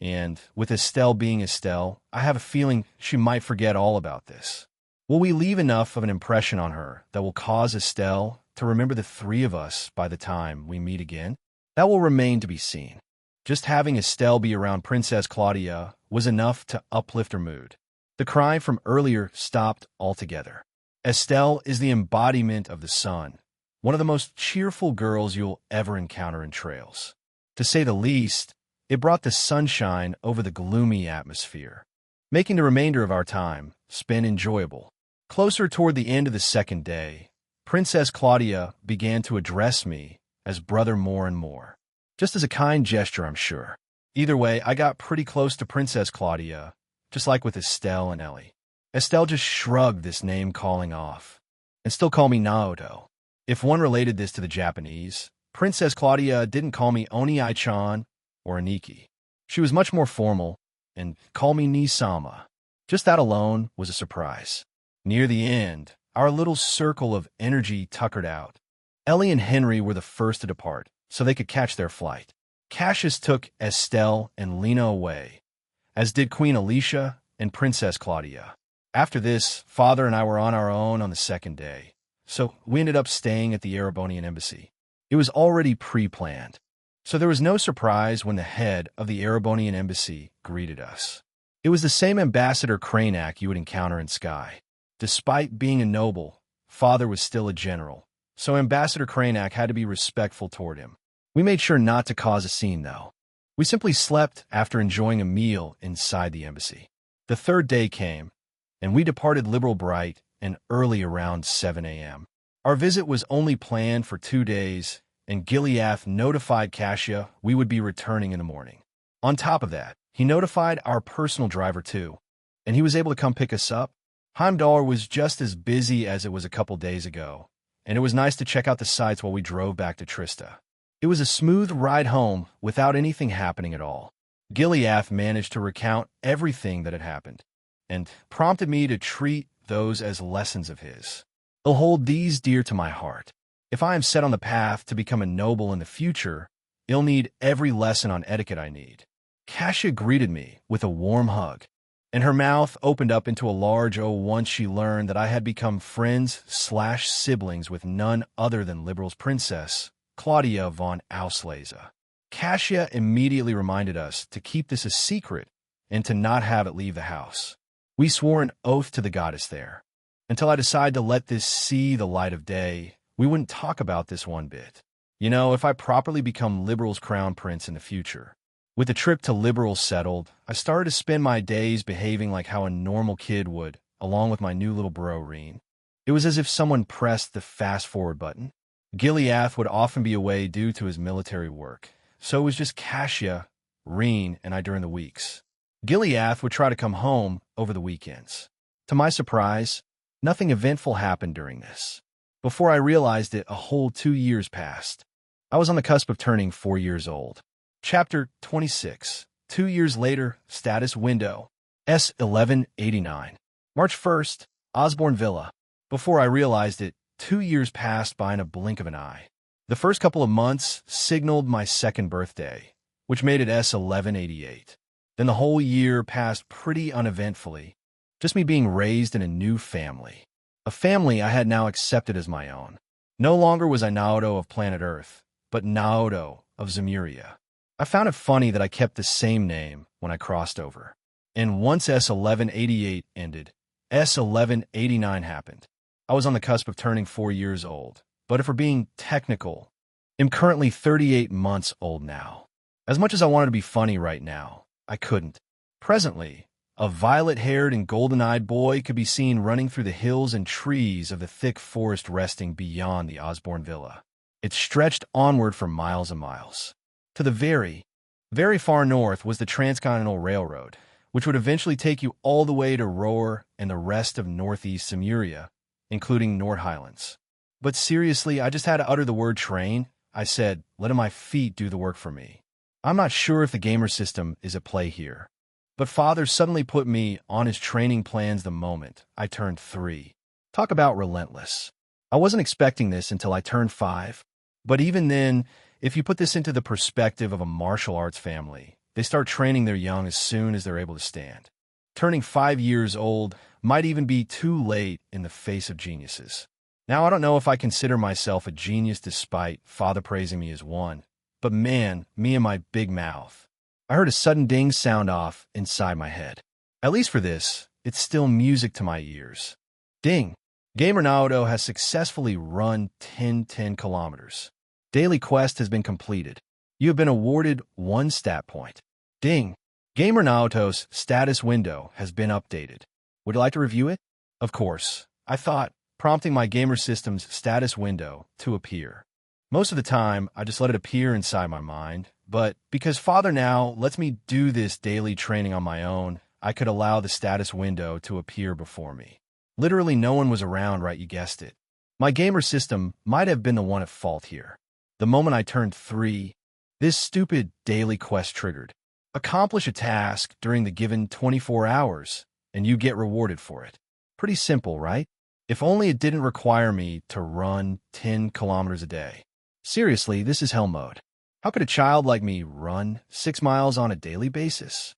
and with Estelle being Estelle, I have a feeling she might forget all about this. Will we leave enough of an impression on her that will cause Estelle to remember the three of us by the time we meet again? That will remain to be seen. Just having Estelle be around Princess Claudia was enough to uplift her mood. The cry from earlier stopped altogether. Estelle is the embodiment of the sun, one of the most cheerful girls you'll ever encounter in trails. To say the least, it brought the sunshine over the gloomy atmosphere, making the remainder of our time spent enjoyable. Closer toward the end of the second day, Princess Claudia began to address me as brother more and more. Just as a kind gesture, I'm sure. Either way, I got pretty close to Princess Claudia, just like with Estelle and Ellie. Estelle just shrugged this name-calling off, and still called me Naoto. If one related this to the Japanese, Princess Claudia didn't call me Oni-ai-chan or Aniki. She was much more formal, and called me Ni-sama. Just that alone was a surprise. Near the end, our little circle of energy tuckered out. Ellie and Henry were the first to depart, so they could catch their flight. Cassius took Estelle and Lena away, as did Queen Alicia and Princess Claudia. After this, Father and I were on our own on the second day, so we ended up staying at the Erebonian embassy. It was already pre-planned, so there was no surprise when the head of the Erebonian embassy greeted us. It was the same Ambassador Cranak you would encounter in Sky. Despite being a noble, Father was still a general, so Ambassador Cranak had to be respectful toward him. We made sure not to cause a scene, though. We simply slept after enjoying a meal inside the embassy. The third day came, and we departed Liberal Bright and early around 7 a.m. Our visit was only planned for 2 days, and Gileath notified Cassia we would be returning in the morning. On top of that, he notified our personal driver too, and he was able to come pick us up. Heimdall was just as busy as it was a couple days ago, and it was nice to check out the sights while we drove back to Trista. It was a smooth ride home without anything happening at all. Gileath managed to recount everything that had happened, and prompted me to treat those as lessons of his. He'll hold these dear to my heart. If I am set on the path to become a noble in the future, he'll need every lesson on etiquette I need. Cassia greeted me with a warm hug, and her mouth opened up into a large O once she learned that I had become friends/siblings with none other than Liberal's princess, Claudia von Auslese. Cassia immediately reminded us to keep this a secret and to not have it leave the house. We swore an oath to the goddess there. Until I decided to let this see the light of day, we wouldn't talk about this one bit. You know, if I properly become Liberal's crown prince in the future. With the trip to Liberal settled, I started to spend my days behaving like how a normal kid would, along with my new little bro, Reen. It was as if someone pressed the fast-forward button. Gileath would often be away due to his military work, so it was just Cassia, Reen, and I during the weeks. Gileath would try to come home over the weekends. To my surprise, nothing eventful happened during this. Before I realized it, a whole 2 years passed. I was on the cusp of turning 4 years old. Chapter 26. 2 years later, status window. S1189. March 1st, Osborne Villa. Before I realized it, 2 years passed by in a blink of an eye. The first couple of months signaled my second birthday, which made it S1188. Then the whole year passed pretty uneventfully, just me being raised in a new family. A family I had now accepted as my own. No longer was I Naoto of planet Earth, but Naoto of Zemuria. I found it funny that I kept the same name when I crossed over. And once S1188 ended, S1189 happened. I was on the cusp of turning 4 years old, but if we're being technical, I'm currently 38 months old now. As much as I wanted to be funny right now, I couldn't. Presently, a violet-haired and golden-eyed boy could be seen running through the hills and trees of the thick forest resting beyond the Osborne Villa. It stretched onward for miles and miles. To the very, very far north was the Transcontinental Railroad, which would eventually take you all the way to Roer and the rest of northeast Zemuria, including North Highlands. But seriously, I just had to utter the word train. I said, letting my feet do the work for me. I'm not sure if the gamer system is at play here, but Father suddenly put me on his training plans the moment I turned 3. Talk about relentless. I wasn't expecting this until I turned 5, but even then, if you put this into the perspective of a martial arts family, they start training their young as soon as they're able to stand. Turning 5 years old might even be too late in the face of geniuses. Now, I don't know if I consider myself a genius despite Father praising me as one, but man, me and my big mouth. I heard a sudden ding sound off inside my head. At least for this, it's still music to my ears. Ding! Gamer Naoto has successfully run 10 kilometers. Daily quest has been completed. You have been awarded 1 stat point. Ding! Gamer Naoto's status window has been updated. Would you like to review it? Of course, I thought, prompting my gamer system's status window to appear. Most of the time, I just let it appear inside my mind, but because Father now lets me do this daily training on my own, I could allow the status window to appear before me. Literally no one was around, right? You guessed it. My gamer system might have been the one at fault here. The moment I turned 3, this stupid daily quest triggered. Accomplish a task during the given 24 hours, and you get rewarded for it. Pretty simple, right? If only it didn't require me to run 10 kilometers a day. Seriously, this is hell mode. How could a child like me run 6 miles on a daily basis?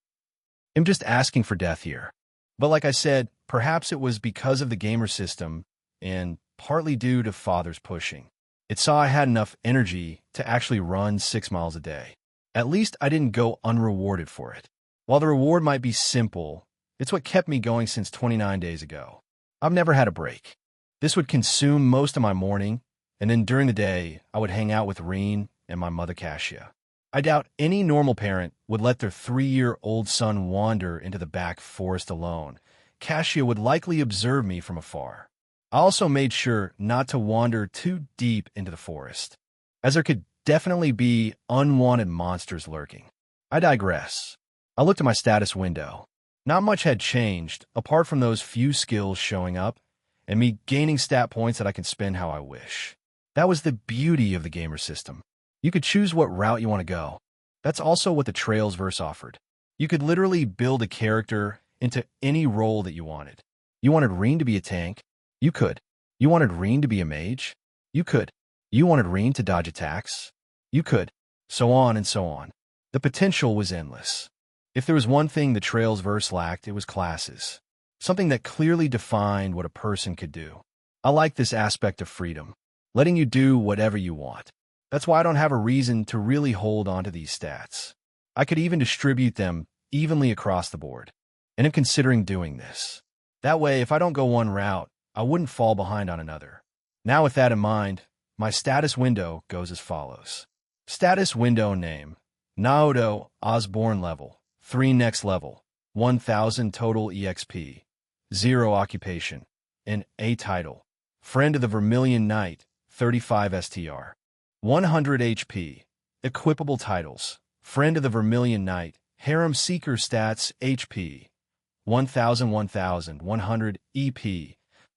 I'm just asking for death here. But like I said, perhaps it was because of the gamer system and partly due to Father's pushing. It saw I had enough energy to actually run 6 miles a day. At least I didn't go unrewarded for it. While the reward might be simple, it's what kept me going since 29 days ago. I've never had a break. This would consume most of my morning, and then during the day, I would hang out with Reen and my mother Cassia. I doubt any normal parent would let their 3-year-old son wander into the back forest alone. Cassia would likely observe me from afar. I also made sure not to wander too deep into the forest, as there could definitely be unwanted monsters lurking. I digress. I looked at my status window. Not much had changed, apart from those few skills showing up, and me gaining stat points that I can spend how I wish. That was the beauty of the gamer system. You could choose what route you want to go. That's also what the Trails verse offered. You could literally build a character into any role that you wanted. You wanted Reen to be a tank? You could. You wanted Reen to be a mage? You could. You wanted Reen to dodge attacks? You could. So on and so on. The potential was endless. If there was one thing the Trails verse lacked, it was classes. Something that clearly defined what a person could do. I like this aspect of freedom, letting you do whatever you want. That's why I don't have a reason to really hold on to these stats. I could even distribute them evenly across the board, and I'm considering doing this. That way, if I don't go one route, I wouldn't fall behind on another. Now with that in mind, my status window goes as follows. Status window name, Naoto Osborne level, 3 next level, 1000 total EXP, 0 occupation, and A title, Friend of the Vermilion Knight, 35 STR, 100 HP, equipable titles, Friend of the Vermilion Knight, Harem Seeker stats HP, 1000 100 EP,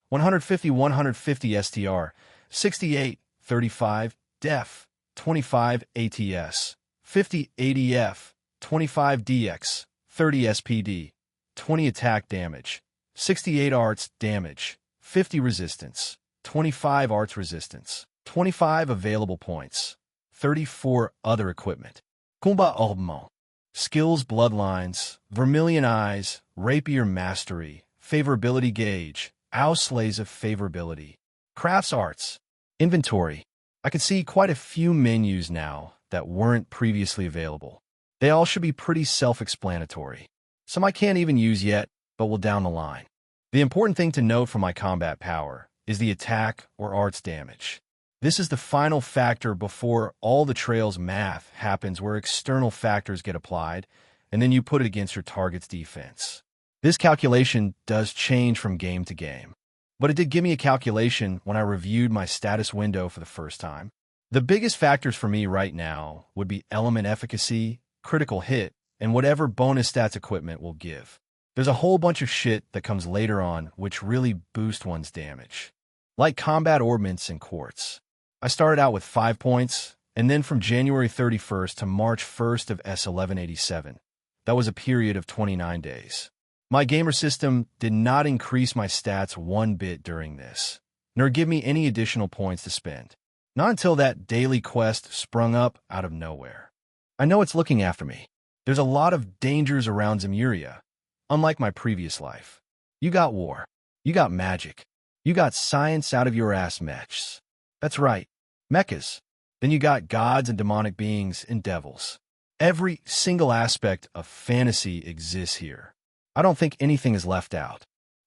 150 STR, 68 35 Def, 25 ATS, 50 ADF, 25 DX, 30 SPD, 20 attack damage, 68 arts damage, 50 resistance, 25 arts resistance, 25 available points, 34 other equipment. Combat Armement. Skills Bloodlines, Vermilion Eyes, Rapier Mastery, Favorability Gauge, Auslese of Favorability. Crafts Arts. Inventory. I can see quite a few menus now that weren't previously available. They all should be pretty self-explanatory. Some I can't even use yet, but will down the line. The important thing to note for my combat power is the attack or arts damage. This is the final factor before all the trail's math happens where external factors get applied, and then you put it against your target's defense. This calculation does change from game to game, but it did give me a calculation when I reviewed my status window for the first time. The biggest factors for me right now would be element efficacy, critical hit, and whatever bonus stats equipment will give. There's a whole bunch of shit that comes later on which really boost one's damage. Like combat orbments and quartz. I started out with 5 points, and then from January 31st to March 1st of S1187. That was a period of 29 days. My gamer system did not increase my stats one bit during this, nor give me any additional points to spend. Not until that daily quest sprung up out of nowhere. I know it's looking after me. There's a lot of dangers around Zemuria, unlike my previous life. You got war. You got magic. You got science out of your ass mechs. That's right, mechas. Then you got gods and demonic beings and devils. Every single aspect of fantasy exists here. I don't think anything is left out.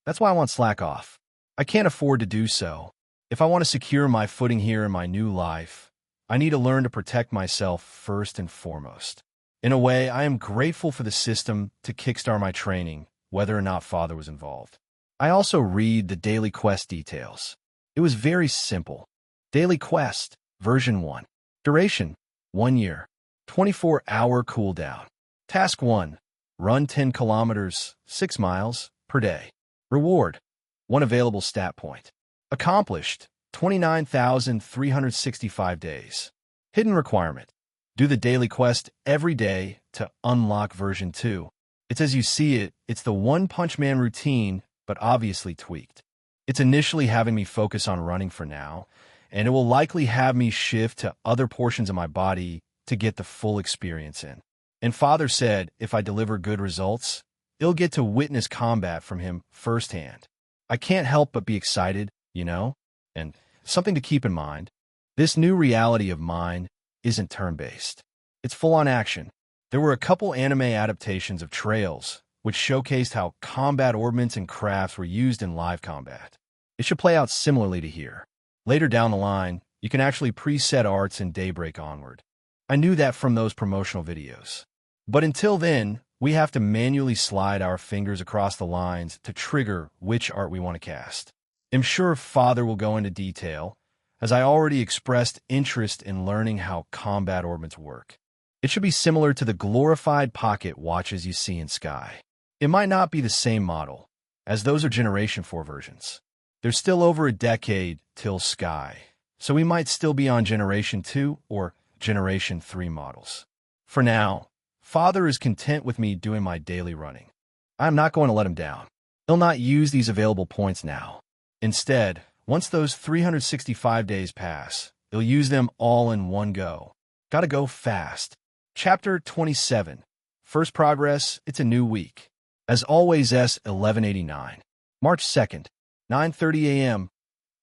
That's why I want slack off. I can't afford to do so. If I want to secure my footing here in my new life, I need to learn to protect myself first and foremost. In a way, I am grateful for the system to kickstart my training, whether or not Father was involved. I also read the daily quest details. It was very simple. Daily quest, version 1. Duration, 1 year. 24-hour cooldown. Task 1. Run 10 kilometers, 6 miles, per day. Reward, 1 available stat point. Accomplished, 29,365 days. Hidden requirement. Do the daily quest every day to unlock version 2. It's as you see it, it's the One Punch Man routine, but obviously tweaked. It's initially having me focus on running for now, and it will likely have me shift to other portions of my body to get the full experience in. And Father said if I deliver good results, you'll get to witness combat from him firsthand. I can't help but be excited, you know? And something to keep in mind, this new reality of mine isn't turn-based. It's full-on action. There were a couple anime adaptations of Trails, which showcased how combat orbments and crafts were used in live combat. It should play out similarly to here. Later down the line, you can actually preset arts in Daybreak onward. I knew that from those promotional videos. But until then, we have to manually slide our fingers across the lines to trigger which art we want to cast. I'm sure Father will go into detail, as I already expressed interest in learning how combat orbments work. It should be similar to the glorified pocket watches you see in Sky. It might not be the same model, as those are Generation 4 versions. There's still over a decade till Sky, so we might still be on Generation 2 or Generation 3 models. For now, Father is content with me doing my daily running. I'm not going to let him down. He'll not use these available points now. Instead, once those 365 days pass, he'll use them all in one go. Gotta go fast. Chapter 27. First progress, it's a new week. As always, S1189. March 2nd, 9:30 a.m.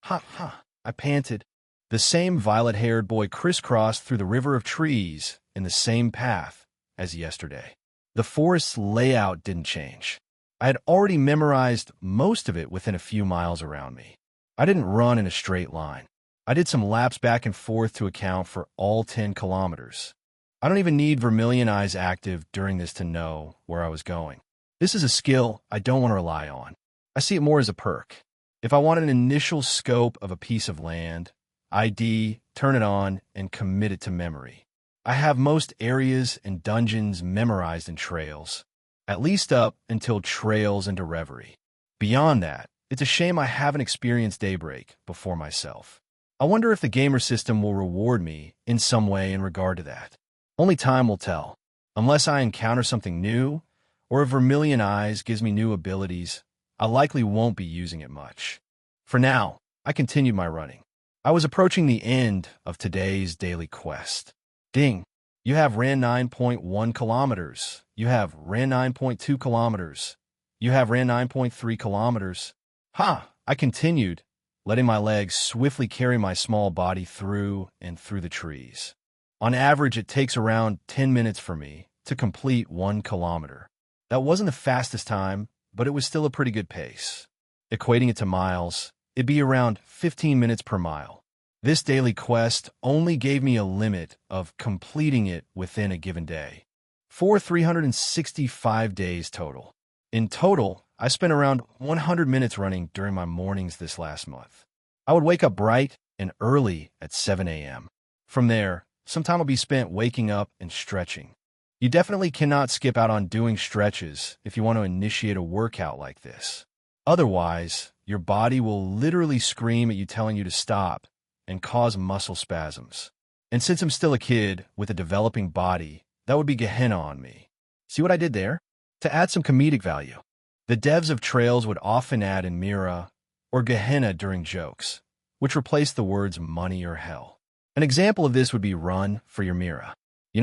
I panted. The same violet-haired boy crisscrossed through the river of trees in the same path as yesterday. The forest's layout didn't change. I had already memorized most of it within a few miles around me. I didn't run in a straight line. I did some laps back and forth to account for all 10 kilometers. I don't even need Vermilion Eyes active during this to know where I was going. This is a skill I don't want to rely on. I see it more as a perk. If I want an initial scope of a piece of land, ID, turn it on, and commit it to memory. I have most areas and dungeons memorized in Trails, at least up until Trails into Reverie. Beyond that, it's a shame I haven't experienced Daybreak before myself. I wonder if the gamer system will reward me in some way in regard to that. Only time will tell. Unless I encounter something new, or if Vermilion Eyes gives me new abilities, I likely won't be using it much. For now, I continued my running. I was approaching the end of today's daily quest. Ding! You have ran 9.1 kilometers. You have ran 9.2 kilometers. You have ran 9.3 kilometers. I continued, letting my legs swiftly carry my small body through and through the trees. On average, it takes around 10 minutes for me to complete 1 kilometer. That wasn't the fastest time, but it was still a pretty good pace. Equating it to miles, it'd be around 15 minutes per mile. This daily quest only gave me a limit of completing it within a given day. For 365 days total. In total, I spent around 100 minutes running during my mornings this last month. I would wake up bright and early at 7 a.m. From there, some time will be spent waking up and stretching. You definitely cannot skip out on doing stretches if you want to initiate a workout like this. Otherwise, your body will literally scream at you telling you to stop and cause muscle spasms. And since I'm still a kid with a developing body, that would be Gehenna on me. See what I did there? To add some comedic value, the devs of trails would often add in Mira or Gehenna during jokes, which replaced the words money or hell. An example of this would be run for your Mira.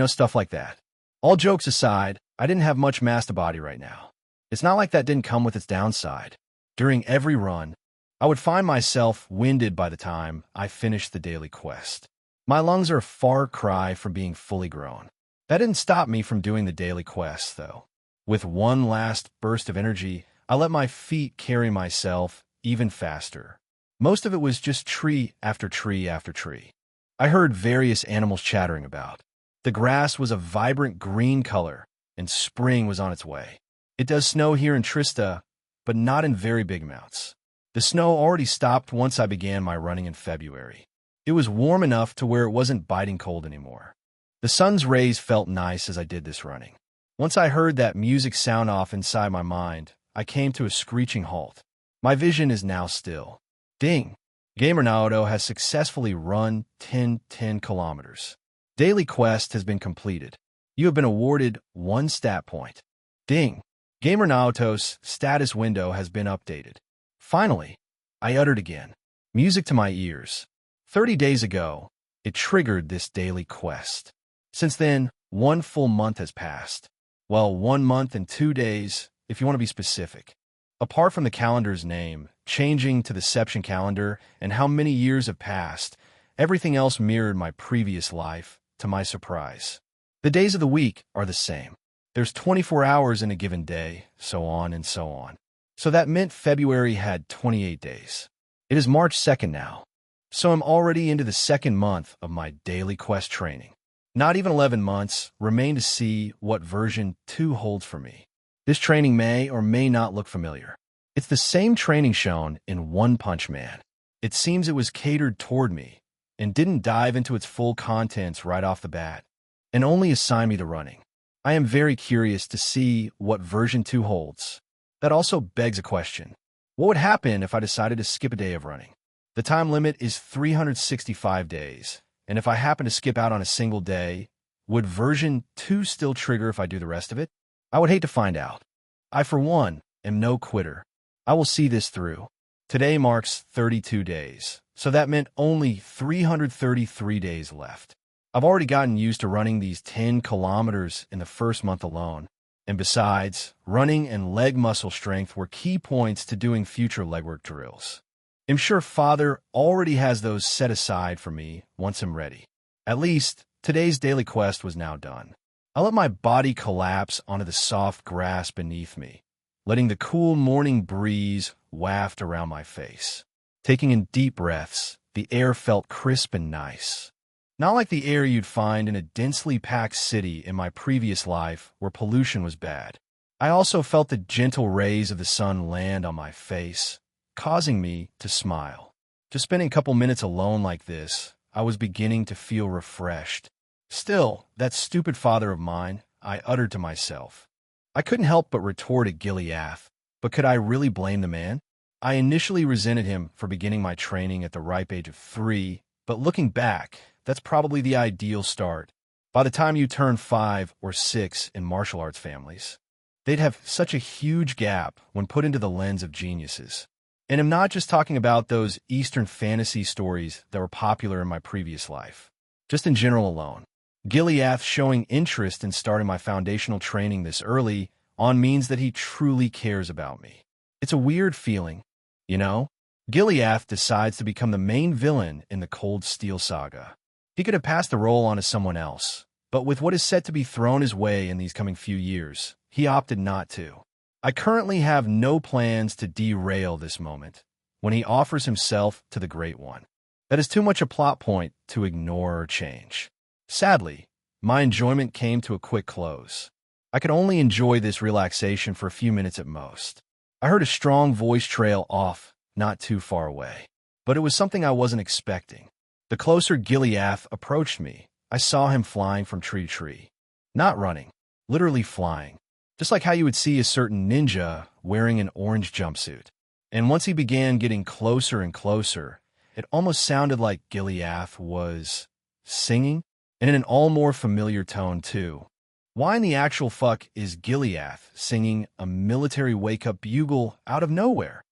Stuff like that. All jokes aside, I didn't have much mass to body right now. It's not like that didn't come with its downside. During every run, I would find myself winded by the time I finished the daily quest. My lungs are a far cry from being fully grown. That didn't stop me from doing the daily quest, though. With one last burst of energy, I let my feet carry myself even faster. Most of it was just tree after tree after tree. I heard various animals chattering about. The grass was a vibrant green color, and spring was on its way. It does snow here in Trista, but not in very big amounts. The snow already stopped once I began my running in February. It was warm enough to where it wasn't biting cold anymore. The sun's rays felt nice as I did this running. Once I heard that music sound off inside my mind, I came to a screeching halt. My vision is now still. Ding! Gamer Naoto has successfully run 10 kilometers. Daily quest has been completed. You have been awarded 1 stat point. Ding! Gamer Naoto's status window has been updated. Finally, I uttered again. Music to my ears. 30 days ago, it triggered this daily quest. Since then, 1 full month has passed. Well, 1 month and 2 days, if you want to be specific. Apart from the calendar's name, changing to the Seption calendar, and how many years have passed, everything else mirrored my previous life, to my surprise. The days of the week are the same. There's 24 hours in a given day, so on and so on. So that meant February had 28 days. It is March 2nd now, so I'm already into the 2nd month of my daily quest training. Not even 11 months remain to see what version 2 holds for me. This training may or may not look familiar. It's the same training shown in One Punch Man. It seems it was catered toward me and didn't dive into its full contents right off the bat, and only assigned me to running. I am very curious to see what version 2 holds. That also begs a question. What would happen if I decided to skip a day of running? The time limit is 365 days, and if I happen to skip out on a single day, would version 2 still trigger if I do the rest of it? I would hate to find out. I, for one, am no quitter. I will see this through. Today marks 32 days, so that meant only 333 days left. I've already gotten used to running these 10 kilometers in the first month alone. And besides, running and leg muscle strength were key points to doing future legwork drills. I'm sure Father already has those set aside for me once I'm ready. At least, today's daily quest was now done. I let my body collapse onto the soft grass beneath me, letting the cool morning breeze waft around my face. Taking in deep breaths, the air felt crisp and nice. Not like the air you'd find in a densely packed city in my previous life where pollution was bad. I also felt the gentle rays of the sun land on my face, causing me to smile. Just spending a couple minutes alone like this, I was beginning to feel refreshed. Still, that stupid father of mine, I uttered to myself. I couldn't help but retort at Gileath, but could I really blame the man? I initially resented him for beginning my training at the ripe age of 3, but looking back, that's probably the ideal start. By the time you turn 5 or 6 in martial arts families, they'd have such a huge gap when put into the lens of geniuses. And I'm not just talking about those Eastern fantasy stories that were popular in my previous life. Just in general alone. Gileath showing interest in starting my foundational training this early on means that he truly cares about me. It's a weird feeling, you know? Gileath decides to become the main villain in the Cold Steel saga. He could have passed the role on to someone else, but with what is set to be thrown his way in these coming few years, he opted not to. I currently have no plans to derail this moment when he offers himself to the Great One. That is too much a plot point to ignore or change. Sadly, my enjoyment came to a quick close. I could only enjoy this relaxation for a few minutes at most. I heard a strong voice trail off, not too far away. But it was something I wasn't expecting. The closer Gileath approached me, I saw him flying from tree to tree. Not running, literally flying. Just like how you would see a certain ninja wearing an orange jumpsuit. And once he began getting closer and closer, it almost sounded like Gileath was singing, and in an all more familiar tone too. Why in the actual fuck is Gileath singing a military wake-up bugle out of nowhere?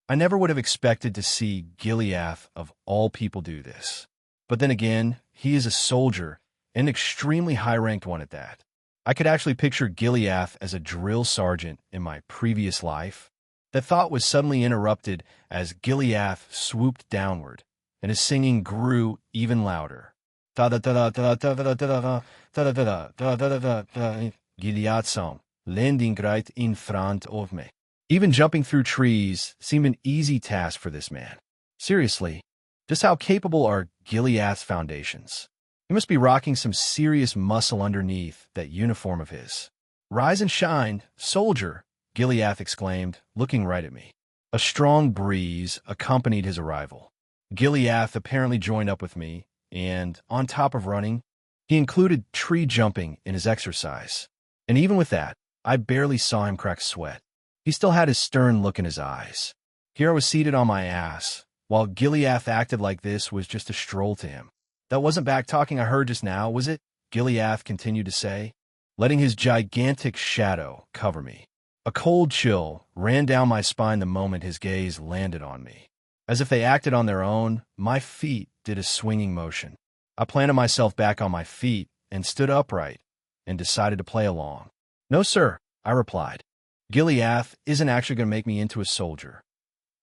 I never would have expected to see Gileath of all people do this. But then again, he is a soldier, an extremely high-ranked one at that. I could actually picture Gileath as a drill sergeant in my previous life. That thought was suddenly interrupted as Gileath swooped downward, and his singing grew even louder. Gileath song, landing right in front of me. Even jumping through trees seemed an easy task for this man. Seriously, just how capable are Gileath's foundations? He must be rocking some serious muscle underneath that uniform of his. Rise and shine, soldier, Gileath exclaimed, looking right at me. A strong breeze accompanied his arrival. Gileath apparently joined up with me, and, on top of running, he included tree jumping in his exercise. And even with that, I barely saw him crack sweat. He still had his stern look in his eyes. Here I was seated on my ass, while Gileath acted like this was just a stroll to him. That wasn't back talking I heard just now, was it? Gileath continued to say, letting his gigantic shadow cover me. A cold chill ran down my spine the moment his gaze landed on me. As if they acted on their own, my feet did a swinging motion. I planted myself back on my feet and stood upright and decided to play along. No, sir, I replied. Gileath isn't actually going to make me into a soldier.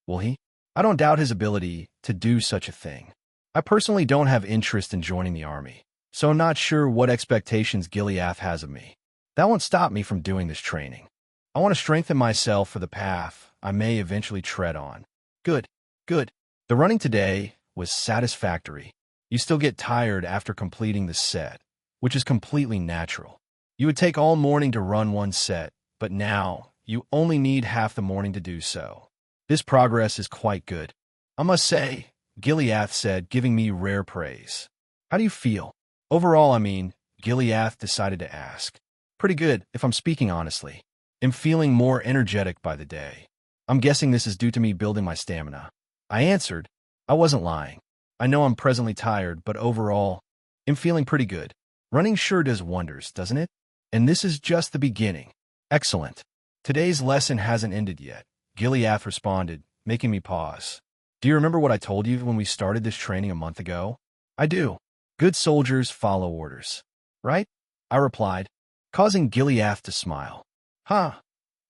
Will he? I don't doubt his ability to do such a thing. I personally don't have interest in joining the army, so I'm not sure what expectations Gileath has of me. That won't stop me from doing this training. I want to strengthen myself for the path I may eventually tread on. Good, good. The running today was satisfactory. You still get tired after completing the set, which is completely natural. You would take all morning to run one set, but now you only need half the morning to do so. This progress is quite good. I must say, Gileath said, giving me rare praise. How do you feel? Overall, I mean, Gileath decided to ask. Pretty good, if I'm speaking honestly. I'm feeling more energetic by the day. I'm guessing this is due to me building my stamina. I answered. I wasn't lying. I know I'm presently tired, but overall, I'm feeling pretty good. Running sure does wonders, doesn't it? And this is just the beginning. Excellent. Today's lesson hasn't ended yet, Gileath responded, making me pause. Do you remember what I told you when we started this training a month ago? I do. Good soldiers follow orders. Right? I replied, causing Gileath to smile. Huh?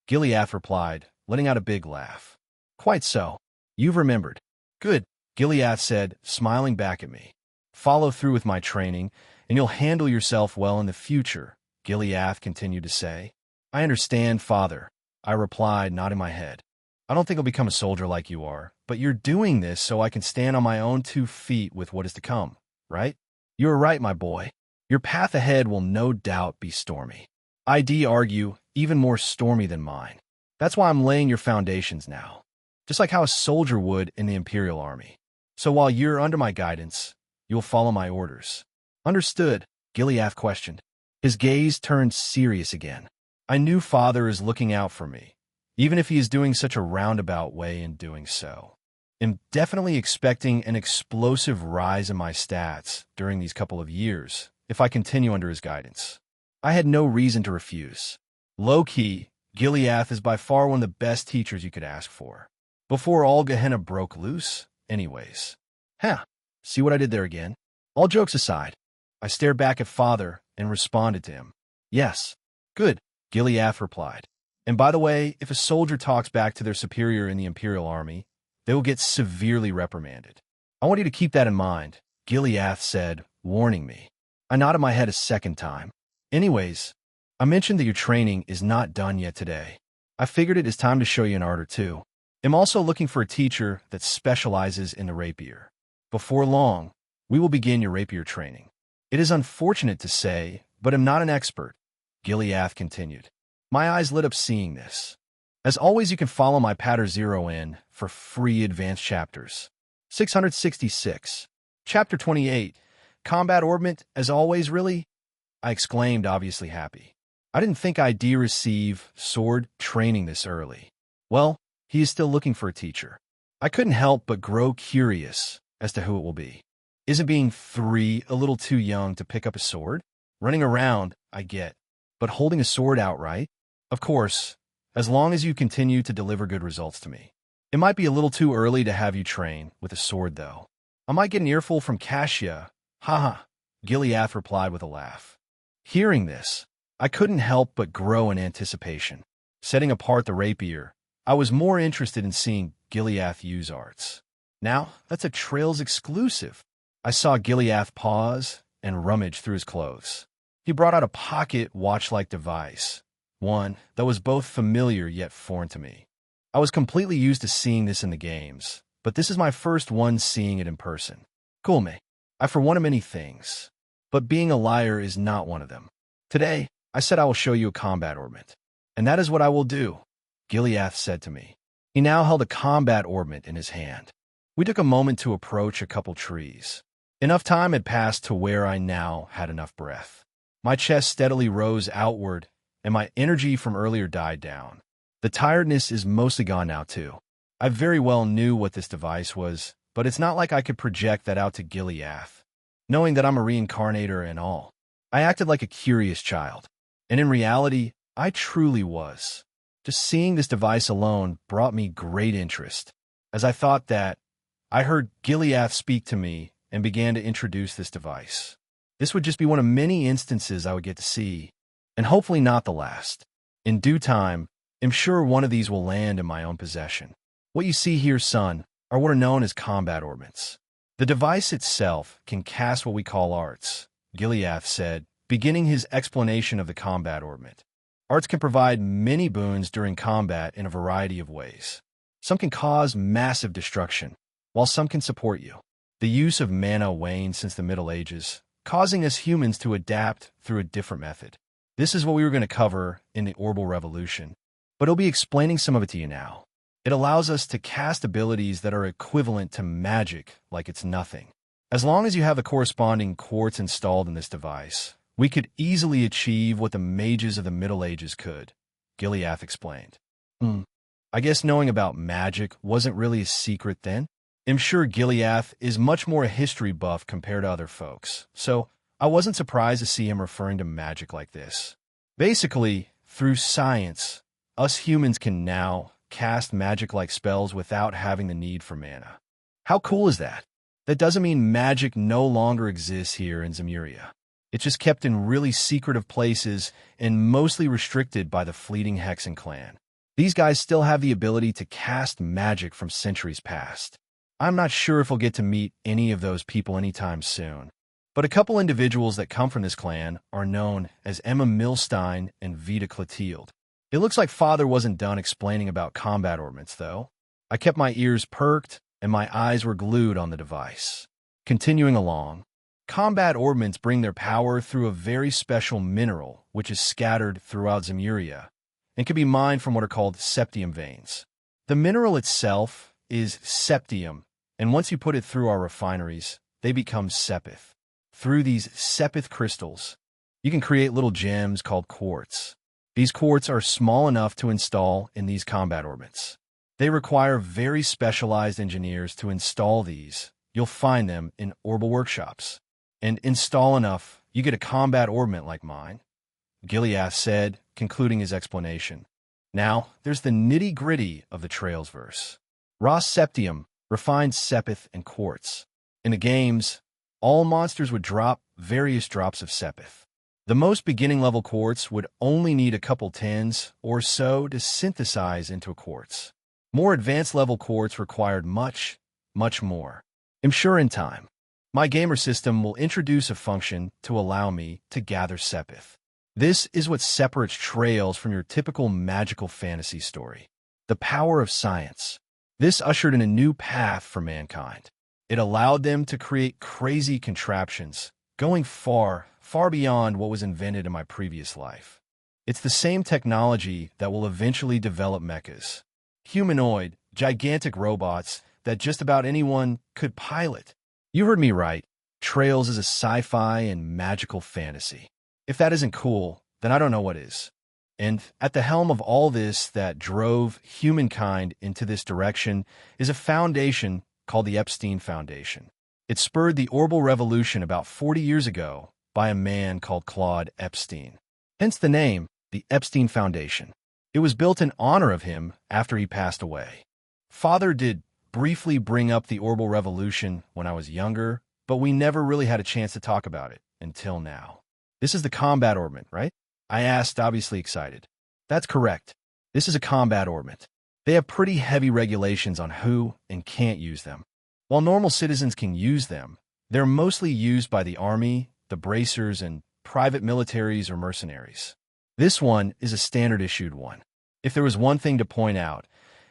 Gileath replied, letting out a big laugh. Quite so. You've remembered. Good, Gileath said, smiling back at me. Follow through with my training, and you'll handle yourself well in the future, Gileath continued to say. I understand, father, I replied, nodding my head. I don't think I'll become a soldier like you are, but you're doing this so I can stand on my own 2 feet with what is to come, right? You're right, my boy. Your path ahead will no doubt be stormy. I'd argue even more stormy than mine. That's why I'm laying your foundations now, just like how a soldier would in the Imperial Army. So while you're under my guidance, you'll follow my orders. Understood, Gileath questioned. His gaze turned serious again. I knew father is looking out for me, even if he is doing such a roundabout way in doing so. I'm definitely expecting an explosive rise in my stats during these couple of years if I continue under his guidance. I had no reason to refuse. Low-key, Gileath is by far one of the best teachers you could ask for. Before all Gehenna broke loose, anyways. See what I did there again? All jokes aside, I stared back at father and responded to him. Yes. Good, Gileath replied. And by the way, if a soldier talks back to their superior in the Imperial Army, they will get severely reprimanded. I want you to keep that in mind, Gileath said, warning me. I nodded my head a second time. Anyways, I mentioned that your training is not done yet today. I figured it is time to show you an art or two. I'm also looking for a teacher that specializes in the rapier. Before long, we will begin your rapier training. It is unfortunate to say, but I'm not an expert, Gileath continued. My eyes lit up seeing this. As always, you can follow my Patter Zero in for free advanced chapters. 666. Chapter 28. Combat Orbment, as always, really? I exclaimed, obviously happy. I didn't think I'd receive sword training this early. Well, he is still looking for a teacher. I couldn't help but grow curious as to who it will be. Isn't being 3 a little too young to pick up a sword? Running around, I get. But holding a sword outright? Of course, as long as you continue to deliver good results to me. It might be a little too early to have you train with a sword, though. I might get an earful from Cassia. Haha, Gileath replied with a laugh. Hearing this, I couldn't help but grow in anticipation. Setting apart the rapier, I was more interested in seeing Gileath use arts. Now, that's a Trails exclusive. I saw Gileath pause and rummage through his clothes. He brought out a pocket watch-like device, one that was both familiar yet foreign to me. I was completely used to seeing this in the games, but this is my first one seeing it in person. Cool me. I for one of many things, but being a liar is not one of them. Today, I said I will show you a combat orbment, and that is what I will do, Gileath said to me. He now held a combat orbment in his hand. We took a moment to approach a couple trees. Enough time had passed to where I now had enough breath. My chest steadily rose outward, and my energy from earlier died down. The tiredness is mostly gone now, too. I very well knew what this device was, but it's not like I could project that out to Gileath, knowing that I'm a reincarnator and all. I acted like a curious child, and in reality, I truly was. Just seeing this device alone brought me great interest. As I thought that, I heard Gileath speak to me and began to introduce this device. This would just be one of many instances I would get to see, and hopefully not the last. In due time, I'm sure one of these will land in my own possession. What you see here, son, are what are known as combat orbments. The device itself can cast what we call arts, Gileath said, beginning his explanation of the combat orbment. Arts can provide many boons during combat in a variety of ways. Some can cause massive destruction, while some can support you. The use of mana waned since the Middle Ages, causing us humans to adapt through a different method. This is what we were going to cover in the Orbital Revolution, but I'll be explaining some of it to you now. It allows us to cast abilities that are equivalent to magic like it's nothing. As long as you have the corresponding quartz installed in this device, we could easily achieve what the mages of the Middle Ages could, Gileath explained. I guess knowing about magic wasn't really a secret then. I'm sure Gileath is much more a history buff compared to other folks, so I wasn't surprised to see him referring to magic like this. Basically, through science, us humans can now cast magic-like spells without having the need for mana. How cool is that? That doesn't mean magic no longer exists here in Zemuria. It's just kept in really secretive places and mostly restricted by the fleeting Hexen clan. These guys still have the ability to cast magic from centuries past. I'm not sure if we'll get to meet any of those people anytime soon, but a couple individuals that come from this clan are known as Emma Milstein and Vita Clotilde. It looks like Father wasn't done explaining about combat orbments, though. I kept my ears perked and my eyes were glued on the device. Continuing along, combat orbments bring their power through a very special mineral which is scattered throughout Zemuria and can be mined from what are called septium veins. The mineral itself is septium, and once you put it through our refineries, they become sepith. Through these sepith crystals, you can create little gems called quartz. These quartz are small enough to install in these combat orbits. They require very specialized engineers to install these. You'll find them in orbital workshops. And install enough, you get a combat orbment like mine, Gileath said, concluding his explanation. Now, there's the nitty-gritty of the Trails verse. Raw septium, refined sepith, and quartz. In the games, all monsters would drop various drops of sepith. The most beginning-level quartz would only need a couple tens or so to synthesize into a quartz. More advanced level quartz required much, much more. I'm sure in time, my gamer system will introduce a function to allow me to gather sepith. This is what separates Trails from your typical magical fantasy story. The power of science. This ushered in a new path for mankind. It allowed them to create crazy contraptions, going far, far beyond what was invented in my previous life. It's the same technology that will eventually develop mechas. Humanoid, gigantic robots that just about anyone could pilot. You heard me right. Trails is a sci-fi and magical fantasy. If that isn't cool, then I don't know what is. And at the helm of all this that drove humankind into this direction is a foundation called the Epstein Foundation. It spurred the orbital revolution about 40 years ago by a man called Claude Epstein. Hence the name, the Epstein Foundation. It was built in honor of him after he passed away. Father did briefly bring up the orbital revolution when I was younger, but we never really had a chance to talk about it until now. This is the combat orbit, right? I asked, obviously excited. That's correct. This is a combat orbit. They have pretty heavy regulations on who and can't use them. While normal citizens can use them, they're mostly used by the army, the bracers, and private militaries or mercenaries. This one is a standard-issued one. If there was one thing to point out,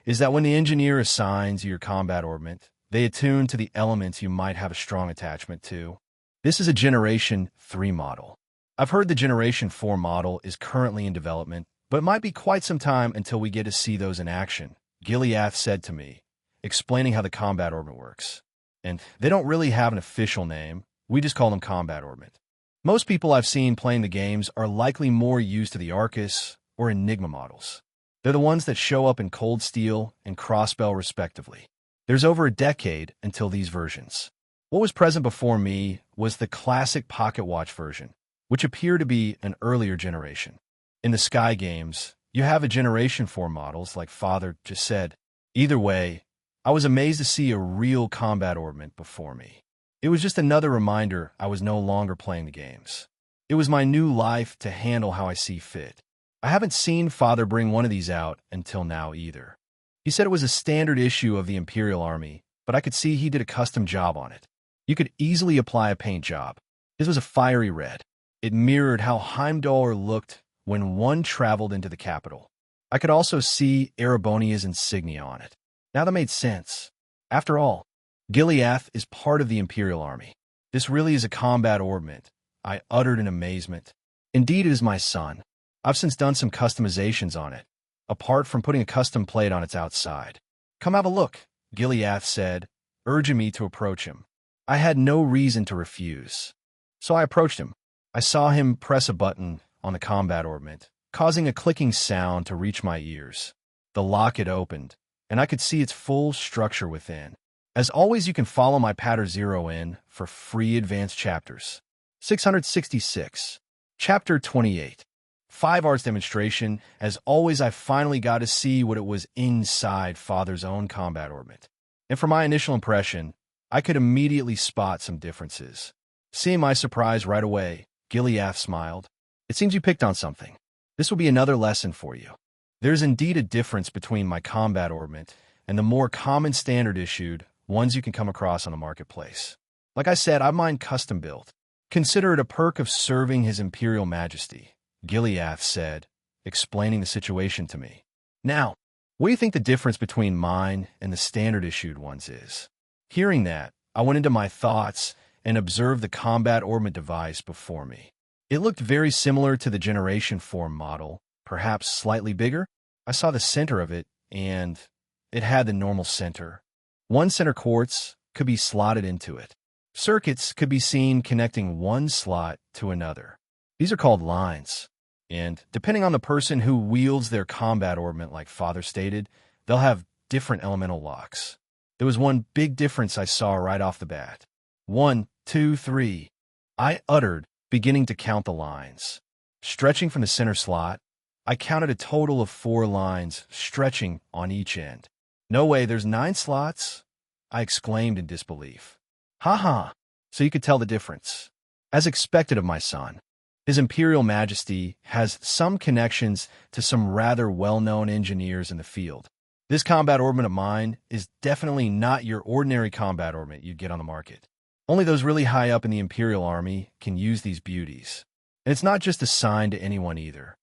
is that when the engineer assigns your combat orbit, they attune to the elements you might have a strong attachment to. This is a Generation 3 model. I've heard the Generation 4 model is currently in development, but it might be quite some time until we get to see those in action, Gileath said to me, explaining how the combat orbit works. And they don't really have an official name, we just call them combat orbit. Most people I've seen playing the games are likely more used to the Arcus or Enigma models. They're the ones that show up in Cold Steel and Crossbell respectively. There's over a decade until these versions. What was present before me was the classic Pocket Watch version, which appeared to be an earlier generation. In the Sky games, you have a Generation 4 models, like Father just said. Either way, I was amazed to see a real combat orbit before me. It was just another reminder I was no longer playing the games. It was my new life to handle how I see fit. I haven't seen Father bring one of these out until now either. He said it was a standard issue of the Imperial Army, but I could see he did a custom job on it. You could easily apply a paint job. His was a fiery red. It mirrored how Heimdall looked when one traveled into the capital. I could also see Erebonia's insignia on it. Now that made sense. After all, Gileath is part of the Imperial Army. This really is a combat orbit, I uttered in amazement. Indeed, it is my son. I've since done some customizations on it, apart from putting a custom plate on its outside. Come have a look, Gileath said, urging me to approach him. I had no reason to refuse. So I approached him. I saw him press a button on the combat orbit, causing a clicking sound to reach my ears. The locket opened, and I could see its full structure within. As always, you can follow my Patter Zero in for free advanced chapters. 666. Chapter 28. 5 Arts Demonstration. As always, I finally got to see what it was inside Father's own combat orbit. And from my initial impression, I could immediately spot some differences. Seeing my surprise right away, Gileath smiled. It seems you picked on something. This will be another lesson for you. There's indeed a difference between my combat orbit and the more common standard-issued ones you can come across on the marketplace. Like I said, I mine custom-built. Consider it a perk of serving His Imperial Majesty, Gileath said, explaining the situation to me. Now, what do you think the difference between mine and the standard-issued ones is? Hearing that, I went into my thoughts and observed the combat orbit device before me. It looked very similar to the Generation 4 model, perhaps slightly bigger. I saw the center of it, and it had the normal center. One center quartz could be slotted into it. Circuits could be seen connecting one slot to another. These are called lines, and depending on the person who wields their combat orbit, like Father stated, they'll have different elemental locks. There was one big difference I saw right off the bat. 1, 2, 3. I uttered, beginning to count the lines. Stretching from the center slot, I counted a total of 4 lines stretching on each end. No way, there's 9 slots? I exclaimed in disbelief. Ha! So you could tell the difference. As expected of my son, His Imperial Majesty has some connections to some rather well-known engineers in the field. This combat ornament of mine is definitely not your ordinary combat ornament you'd get on the market. Only those really high up in the Imperial Army can use these beauties. And it's not just assigned to anyone either.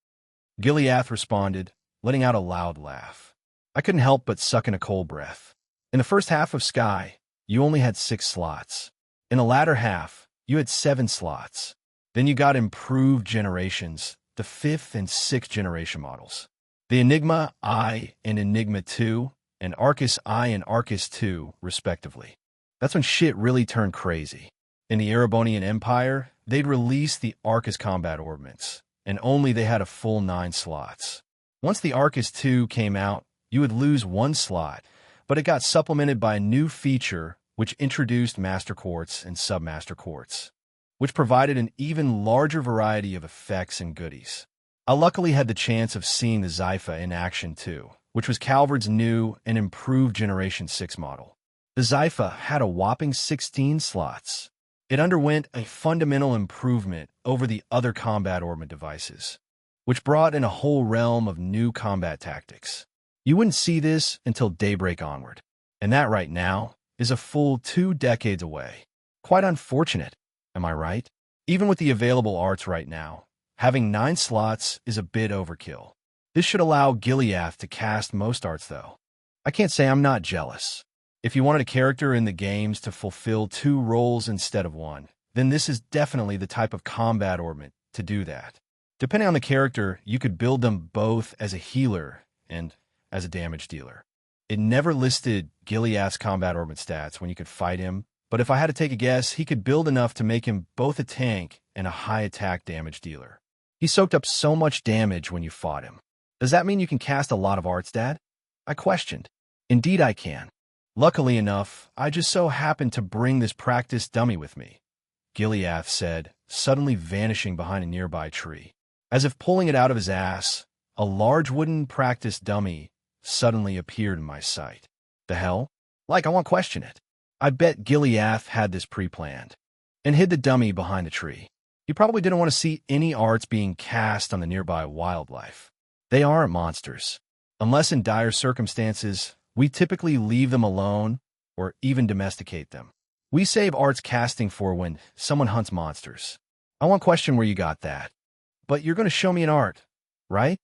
Gileath responded, letting out a loud laugh. I couldn't help but suck in a cold breath. In the first half of Sky, you only had 6 slots. In the latter half, you had 7 slots. Then you got improved generations, the 5th and 6th generation models. The Enigma I and Enigma II, and Arcus I and Arcus II, respectively. That's when shit really turned crazy. In the Erebonian Empire, they'd released the Arcus combat ornaments, and only they had a full 9 slots. Once the Arcus II came out, you would lose 1 slot, but it got supplemented by a new feature which introduced Master Quartz and Submaster Quartz, which provided an even larger variety of effects and goodies. I luckily had the chance of seeing the Zypha in action too, which was Calvard's new and improved Generation 6 model. The Zypha had a whopping 16 slots. It underwent a fundamental improvement over the other combat ornament devices, which brought in a whole realm of new combat tactics. You wouldn't see this until Daybreak onward, and that right now is a full 2 decades away. Quite unfortunate, am I right? Even with the available arts right now, having 9 slots is a bit overkill. This should allow Gileath to cast most arts though. I can't say I'm not jealous. If you wanted a character in the games to fulfill 2 roles instead of 1, then this is definitely the type of combat ornament to do that. Depending on the character, you could build them both as a healer and as a damage dealer. It never listed Gileath's combat ornament stats when you could fight him, but if I had to take a guess, he could build enough to make him both a tank and a high attack damage dealer. He soaked up so much damage when you fought him. Does that mean you can cast a lot of arts, Dad? I questioned. Indeed I can. Luckily enough, I just so happened to bring this practice dummy with me, Gileath said, suddenly vanishing behind a nearby tree. As if pulling it out of his ass, a large wooden practice dummy suddenly appeared in my sight. The hell? Like, I won't question it. I bet Gileath had this pre-planned and hid the dummy behind a tree. He probably didn't want to see any arts being cast on the nearby wildlife. They aren't monsters. Unless in dire circumstances, we typically leave them alone or even domesticate them. We save arts casting for when someone hunts monsters. I won't question where you got that. But you're going to show me an art, right?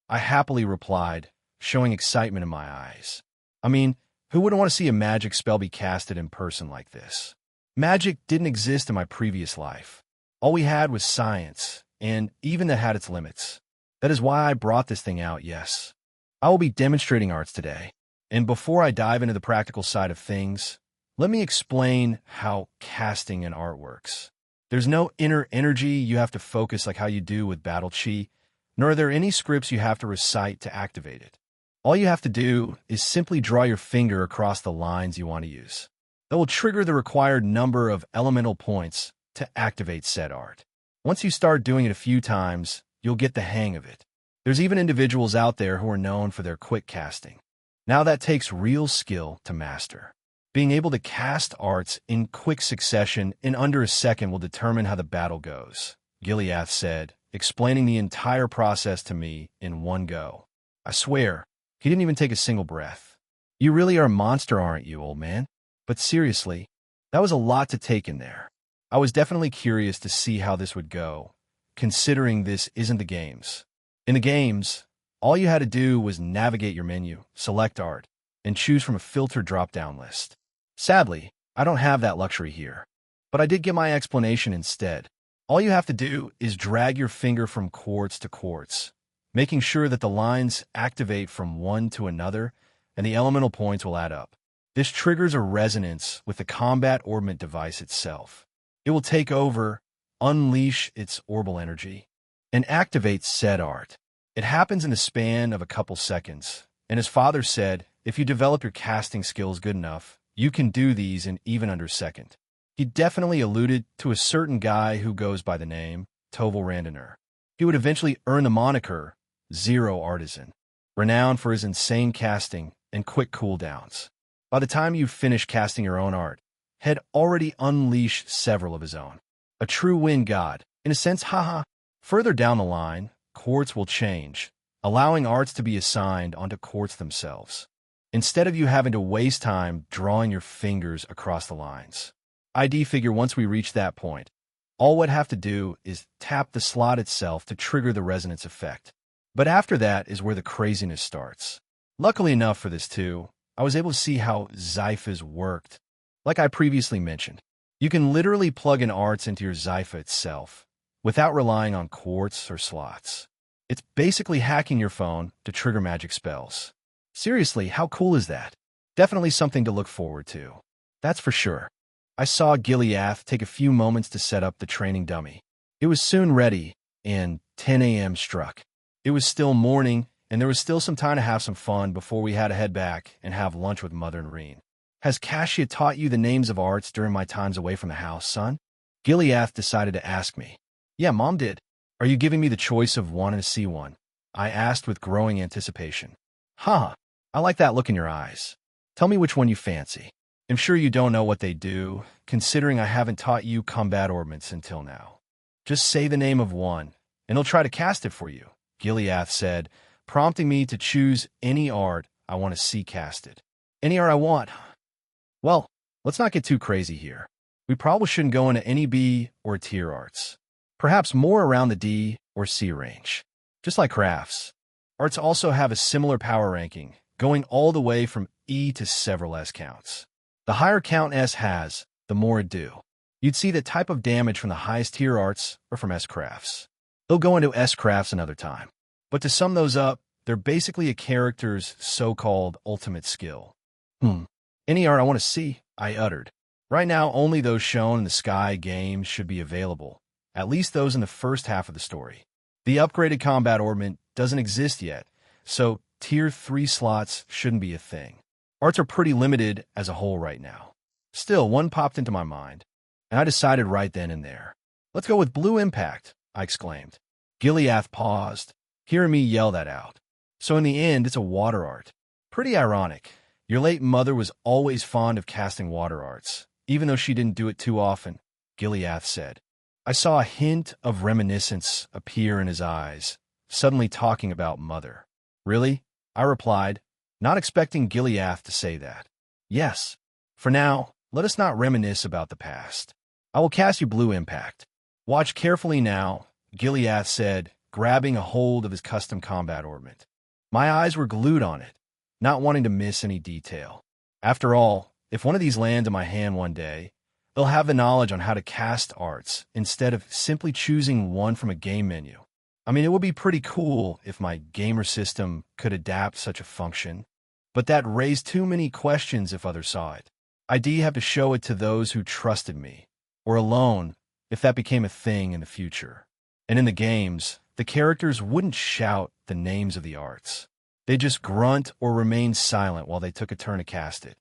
I happily replied, showing excitement in my eyes. I mean, who wouldn't want to see a magic spell be casted in person like this? Magic didn't exist in my previous life. All we had was science, and even that had its limits. That is why I brought this thing out, yes. I will be demonstrating arts today. And before I dive into the practical side of things, let me explain how casting an art works. There's no inner energy you have to focus like how you do with Battle Chi, nor are there any scripts you have to recite to activate it. All you have to do is simply draw your finger across the lines you want to use. That will trigger the required number of elemental points to activate said art. Once you start doing it a few times, you'll get the hang of it. There's even individuals out there who are known for their quick casting. Now that takes real skill to master. Being able to cast arts in quick succession in under a second will determine how the battle goes, Gileath said, explaining the entire process to me in one go. I swear, he didn't even take a single breath. You really are a monster, aren't you, old man? But seriously, that was a lot to take in there. I was definitely curious to see how this would go, considering this isn't the games. In the games, all you had to do was navigate your menu, select art, and choose from a filtered drop-down list. Sadly, I don't have that luxury here, but I did get my explanation instead. All you have to do is drag your finger from quartz to quartz, making sure that the lines activate from one to another, and the elemental points will add up. This triggers a resonance with the combat ornament device itself. It will take over, unleash its orbital energy, and activate said art. It happens in the span of a couple seconds, and as Father said, if you develop your casting skills good enough, you can do these in even under a second. He definitely alluded to a certain guy who goes by the name Toval Randoner. He would eventually earn the moniker Zero Artisan, renowned for his insane casting and quick cooldowns. By the time you finish casting your own art, had already unleashed several of his own. A true wind god, in a sense, haha. Further down the line, quartz will change, allowing arts to be assigned onto quartz themselves, instead of you having to waste time drawing your fingers across the lines. ID figure once we reach that point, all we'd have to do is tap the slot itself to trigger the resonance effect. But after that is where the craziness starts. Luckily enough for this too, I was able to see how Zyphas worked. Like I previously mentioned, you can literally plug in arts into your Zypha itself, without relying on quartz or slots. It's basically hacking your phone to trigger magic spells. Seriously, how cool is that? Definitely something to look forward to. That's for sure. I saw Gileath take a few moments to set up the training dummy. It was soon ready, and 10 a.m. struck. It was still morning, and there was still some time to have some fun before we had to head back and have lunch with Mother and Reen. Has Cassia taught you the names of arts during my times away from the house, son? Gileath decided to ask me. Yeah, Mom did. Are you giving me the choice of wanting to see one? I asked with growing anticipation. Huh, I like that look in your eyes. Tell me which one you fancy. I'm sure you don't know what they do, considering I haven't taught you combat ornaments until now. Just say the name of one, and I'll try to cast it for you, Gileath said, prompting me to choose any art I want to see casted. Any art I want. Well, let's not get too crazy here. We probably shouldn't go into any B or tier arts. Perhaps more around the D or C range. Just like crafts. Arts also have a similar power ranking, going all the way from E to several S counts. The higher count S has, the more it do. You'd see the type of damage from the highest tier arts or from S crafts. They'll go into S crafts another time. But to sum those up, they're basically a character's so-called ultimate skill. Any art I want to see, I uttered. Right now, only those shown in the Sky games should be available, at least those in the first half of the story. The upgraded combat ornament doesn't exist yet, so tier 3 slots shouldn't be a thing. Arts are pretty limited as a whole right now. Still, one popped into my mind, and I decided right then and there. Let's go with Blue Impact, I exclaimed. Gileath paused, hearing me yell that out. So in the end, it's a water art. Pretty ironic. Your late mother was always fond of casting water arts, even though she didn't do it too often, Gileath said. I saw a hint of reminiscence appear in his eyes, suddenly talking about mother. Really? I replied, not expecting Gileath to say that. Yes. For now, let us not reminisce about the past. I will cast you Blue Impact. Watch carefully now, Gileath said, grabbing a hold of his custom combat ornament. My eyes were glued on it, not wanting to miss any detail. After all, if one of these lands in my hand one day, they'll have the knowledge on how to cast arts instead of simply choosing one from a game menu. I mean, it would be pretty cool if my gamer system could adapt such a function, but that raised too many questions if others saw it. I'd have to show it to those who trusted me, or alone if that became a thing in the future. And in the games, the characters wouldn't shout the names of the arts. They'd just grunt or remain silent while they took a turn to cast it.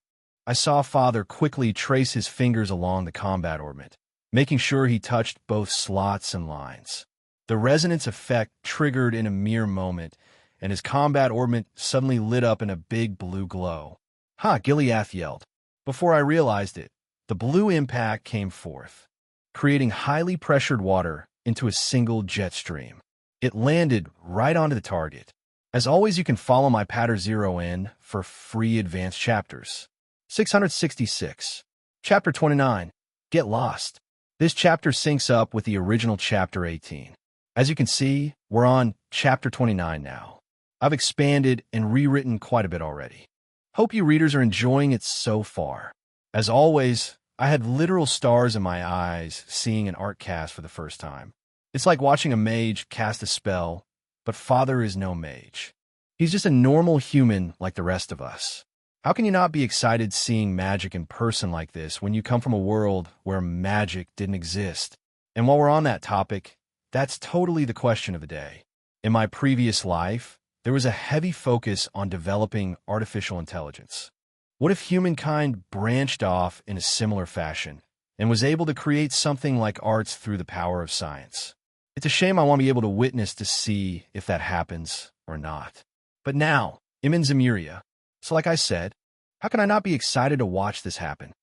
I saw Father quickly trace his fingers along the combat ornament, making sure he touched both slots and lines. The resonance effect triggered in a mere moment, and his combat ornament suddenly lit up in a big blue glow. Ha! Gileath yelled. Before I realized it, the blue impact came forth, creating highly pressured water into a single jet stream. It landed right onto the target. As always, you can follow my Patter 0N for free advanced chapters. 666. Chapter 29. Get Lost. This chapter syncs up with the original Chapter 18. As you can see, we're on Chapter 29 now. I've expanded and rewritten quite a bit already. Hope you readers are enjoying it so far. As always, I had literal stars in my eyes seeing an art cast for the first time. It's like watching a mage cast a spell, but Father is no mage. He's just a normal human like the rest of us. How can you not be excited seeing magic in person like this when you come from a world where magic didn't exist? And while we're on that topic, that's totally the question of the day. In my previous life, there was a heavy focus on developing artificial intelligence. What if humankind branched off in a similar fashion and was able to create something like arts through the power of science? It's a shame I won't be able to witness to see if that happens or not. But now, I'm in Zemuria. So like I said, how can I not be excited to watch this happen?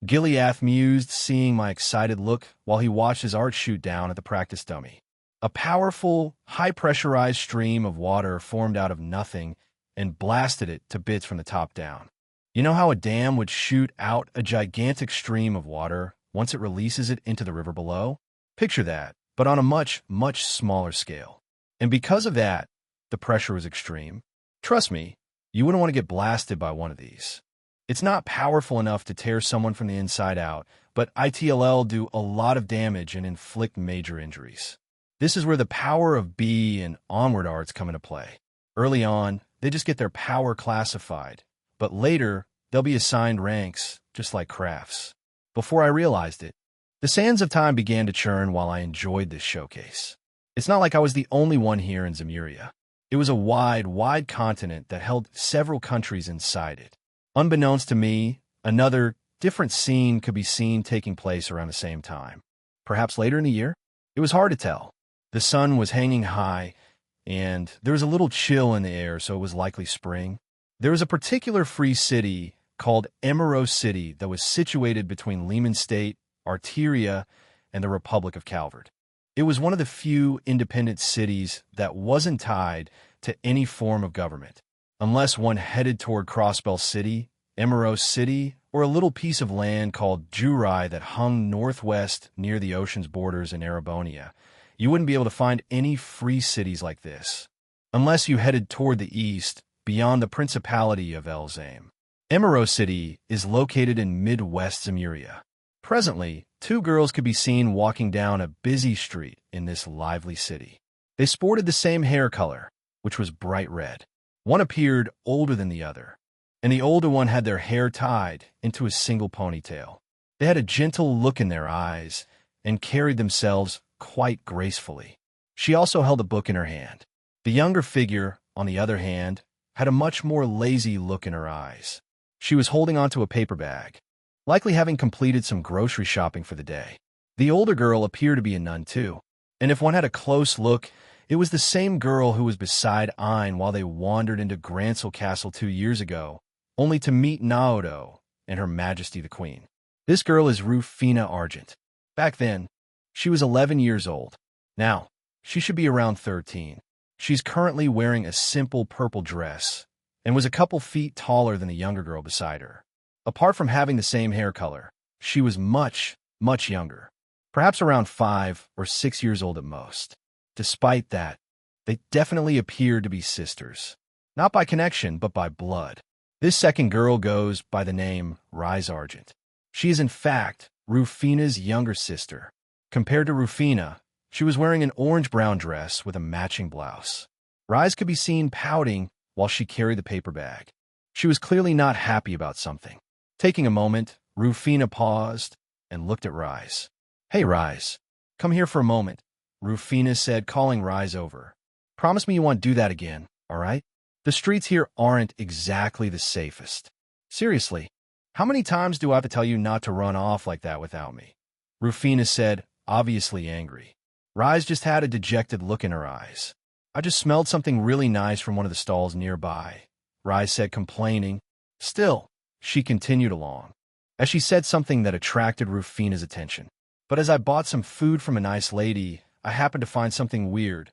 Gileath mused, seeing my excited look while he watched his art shoot down at the practice dummy. A powerful, high-pressurized stream of water formed out of nothing and blasted it to bits from the top down. You know how a dam would shoot out a gigantic stream of water once it releases it into the river below? Picture that, but on a much, much smaller scale. And because of that, the pressure was extreme. Trust me, you wouldn't want to get blasted by one of these. It's not powerful enough to tear someone from the inside out, but ITLL do a lot of damage and inflict major injuries. This is where the power of B and onward arts come into play. Early on, they just get their power classified, but later, they'll be assigned ranks, just like crafts. Before I realized it, the sands of time began to churn while I enjoyed this showcase. It's not like I was the only one here in Zemuria. It was a wide, wide continent that held several countries inside it. Unbeknownst to me, another, different scene could be seen taking place around the same time. Perhaps later in the year? It was hard to tell. The sun was hanging high, and there was a little chill in the air, so it was likely spring. There was a particular free city called Emerald City that was situated between Lehman State, Arteria, and the Republic of Calvard. It was one of the few independent cities that wasn't tied to any form of government, unless one headed toward Crossbell City, Emerald City, or a little piece of land called Jurai that hung northwest near the ocean's borders in Erebonia. You wouldn't be able to find any free cities like this, unless you headed toward the east, beyond the Principality of Elzame. Emerald City is located in Midwest Zemuria. Presently, two girls could be seen walking down a busy street in this lively city. They sported the same hair color, which was bright red. One appeared older than the other, and the older one had their hair tied into a single ponytail. They had a gentle look in their eyes and carried themselves quite gracefully. She also held a book in her hand. The younger figure, on the other hand, had a much more lazy look in her eyes. She was holding onto a paper bag, likely having completed some grocery shopping for the day. The older girl appeared to be a nun too, and if one had a close look, it was the same girl who was beside Ein while they wandered into Gransel Castle 2 years ago, only to meet Naoto and Her Majesty the Queen. This girl is Rufina Argent. Back then, she was 11 years old. Now, she should be around 13. She's currently wearing a simple purple dress and was a couple feet taller than the younger girl beside her. Apart from having the same hair color, she was much, much younger, perhaps around 5 or 6 years old at most. Despite that, they definitely appeared to be sisters. Not by connection, but by blood. This second girl goes by the name Rise Argent. She is in fact Rufina's younger sister. Compared to Rufina, she was wearing an orange-brown dress with a matching blouse. Rise could be seen pouting while she carried the paper bag. She was clearly not happy about something. Taking a moment, Rufina paused and looked at Rise. "Hey, Rise, come here for a moment," Rufina said, calling Rise over. "Promise me you won't do that again, all right? The streets here aren't exactly the safest. Seriously, how many times do I have to tell you not to run off like that without me?" Rufina said, obviously angry. Rise just had a dejected look in her eyes. "I just smelled something really nice from one of the stalls nearby," Rise said, complaining. Still, she continued along, as she said something that attracted Rufina's attention. "But as I bought some food from a nice lady, I happened to find something weird,"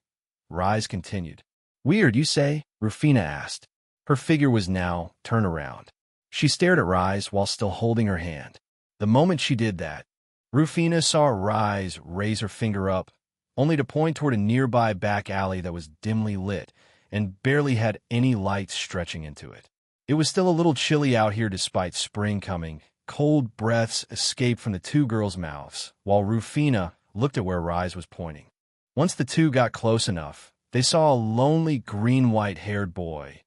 Rise continued. "Weird, you say?" Rufina asked. Her figure was now turned around. She stared at Rise while still holding her hand. The moment she did that, Rufina saw Rise raise her finger up, only to point toward a nearby back alley that was dimly lit and barely had any light stretching into it. It was still a little chilly out here despite spring coming. Cold breaths escaped from the two girls' mouths, while Rufina looked at where Rise was pointing. Once the two got close enough, they saw a lonely green-white-haired boy,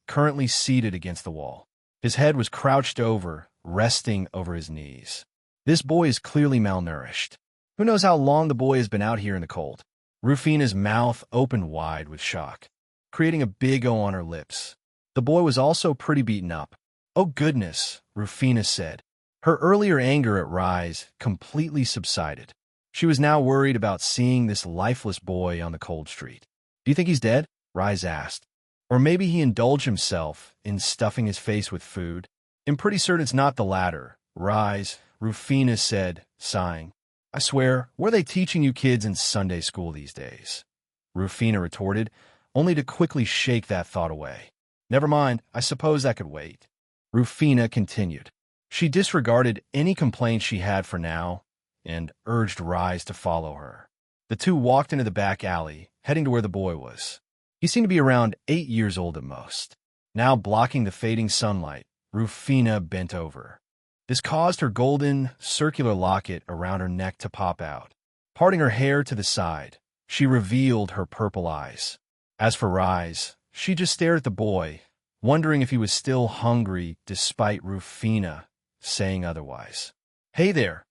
currently seated against the wall. His head was crouched over, resting over his knees. This boy is clearly malnourished. Who knows how long the boy has been out here in the cold? Rufina's mouth opened wide with shock, creating a big O on her lips. The boy was also pretty beaten up. "Oh goodness," Rufina said. Her earlier anger at Rise completely subsided. She was now worried about seeing this lifeless boy on the cold street. "Do you think he's dead?" Rise asked. "Or maybe he indulged himself in stuffing his face with food?" "I'm pretty certain it's not the latter," Rufina said, sighing. I swear, what are they teaching you kids in Sunday school these days? Rufina retorted, only to quickly shake that thought away. Never mind, I suppose that could wait. Rufina continued. She disregarded any complaints she had for now and urged Rise to follow her. The two walked into the back alley, heading to where the boy was. He seemed to be around 8 years old at most. Now blocking the fading sunlight, Rufina bent over. This caused her golden, circular locket around her neck to pop out. Parting her hair to the side, she revealed her purple eyes. As for Rise, she just stared at the boy, wondering if he was still hungry despite Rufina saying otherwise. Hey there,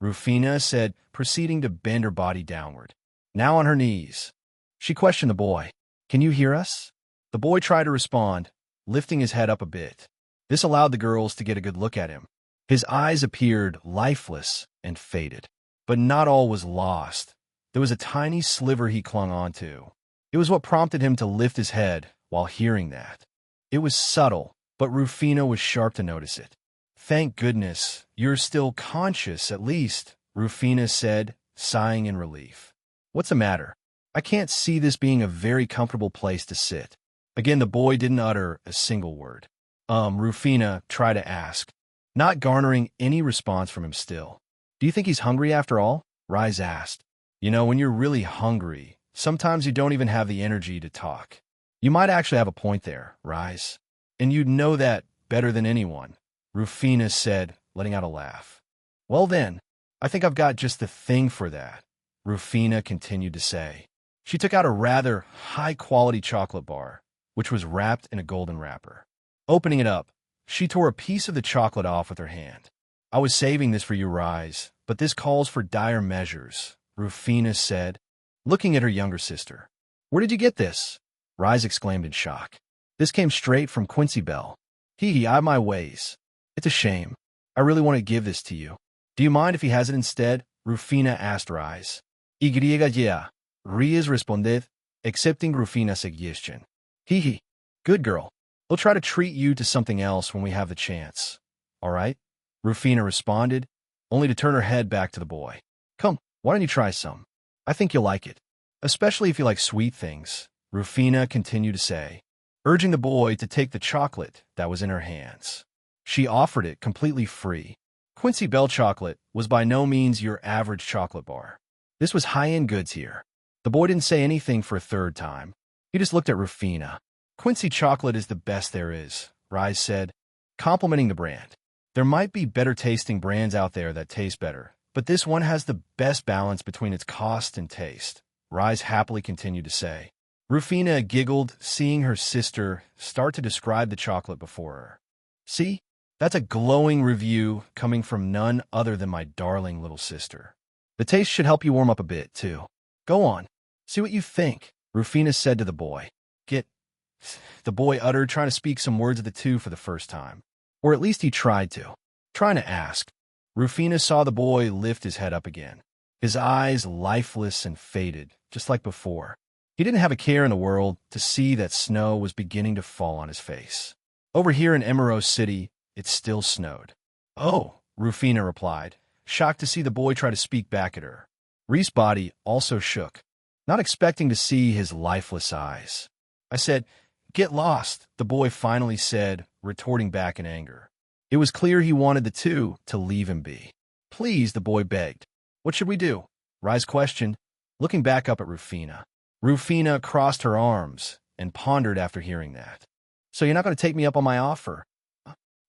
Rufina said, proceeding to bend her body downward. Now on her knees, she questioned the boy. Can you hear us? The boy tried to respond, lifting his head up a bit. This allowed the girls to get a good look at him. His eyes appeared lifeless and faded. But not all was lost. There was a tiny sliver he clung onto. It was what prompted him to lift his head while hearing that. It was subtle, but Rufina was sharp to notice it. Thank goodness, you're still conscious, at least, Rufina said, sighing in relief. What's the matter? I can't see this being a very comfortable place to sit. Again, the boy didn't utter a single word. Rufina tried to ask, not garnering any response from him still. Do you think he's hungry after all? Rise asked. You know, when you're really hungry, sometimes you don't even have the energy to talk. You might actually have a point there, Rise. And you'd know that better than anyone, Rufina said, letting out a laugh. Well then, I think I've got just the thing for that, Rufina continued to say. She took out a rather high-quality chocolate bar, which was wrapped in a golden wrapper. Opening it up, she tore a piece of the chocolate off with her hand. I was saving this for you, Rise, but this calls for dire measures, Rufina said, looking at her younger sister. Where did you get this? Rise exclaimed in shock. This came straight from Quincy Bell. Hee, I have my ways. It's a shame. I really want to give this to you. Do you mind if he has it instead? Rufina asked Rise. Y ya. Ries responded, accepting Rufina's suggestion. Hee. Good girl. We'll try to treat you to something else when we have the chance. All right? Rufina responded, only to turn her head back to the boy. Come, why don't you try some? I think you'll like it. Especially if you like sweet things, Rufina continued to say, urging the boy to take the chocolate that was in her hands. She offered it completely free. Quincy Bell chocolate was by no means your average chocolate bar. This was high-end goods here. The boy didn't say anything for a third time. He just looked at Rufina. Quincy chocolate is the best there is, Rise said, complimenting the brand. There might be better-tasting brands out there that taste better, but this one has the best balance between its cost and taste, Rise happily continued to say. Rufina giggled, seeing her sister start to describe the chocolate before her. See? That's a glowing review coming from none other than my darling little sister. The taste should help you warm up a bit, too. Go on. See what you think, Rufina said to the boy. The boy uttered, trying to speak some words of the two for the first time. Or at least he tried to. Trying to ask. Rufina saw the boy lift his head up again. His eyes lifeless and faded, just like before. He didn't have a care in the world to see that snow was beginning to fall on his face. Over here in Emerald City, it still snowed. Oh, Rufina replied, shocked to see the boy try to speak back at her. Reese's body also shook, not expecting to see his lifeless eyes. I said, get lost, the boy finally said, retorting back in anger. It was clear he wanted the two to leave him be. Please, the boy begged. What should we do? Rise questioned, looking back up at Rufina. Rufina crossed her arms and pondered after hearing that. So you're not going to take me up on my offer?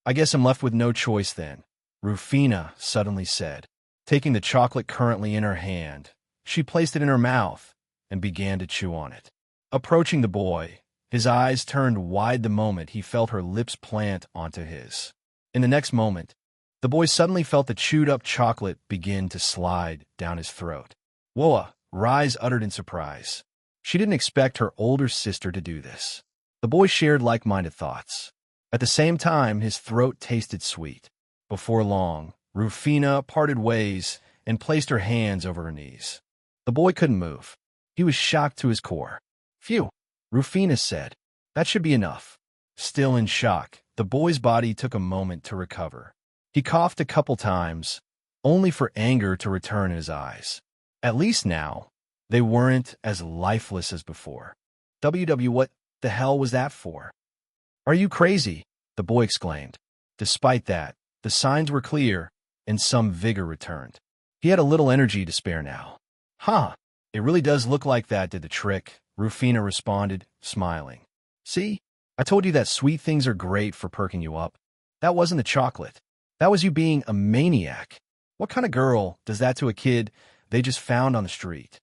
I guess I'm left with no choice then, Rufina suddenly said. Taking the chocolate currently in her hand, she placed it in her mouth and began to chew on it. Approaching the boy, his eyes turned wide the moment he felt her lips plant onto his. In the next moment, the boy suddenly felt the chewed-up chocolate begin to slide down his throat. Whoa, Rise uttered in surprise. She didn't expect her older sister to do this. The boy shared like-minded thoughts. At the same time, his throat tasted sweet. Before long, Rufina parted ways and placed her hands over her knees. The boy couldn't move. He was shocked to his core. Phew, Rufina said. That should be enough. Still in shock, the boy's body took a moment to recover. He coughed a couple times, only for anger to return in his eyes. At least now, they weren't as lifeless as before. What the hell was that for? Are you crazy? The boy exclaimed. Despite that, the signs were clear, and some vigor returned. He had a little energy to spare now. Huh, it really does look like that did the trick, Rufina responded, smiling. See, I told you that sweet things are great for perking you up. That wasn't the chocolate. That was you being a maniac. What kind of girl does that to a kid they just found on the street?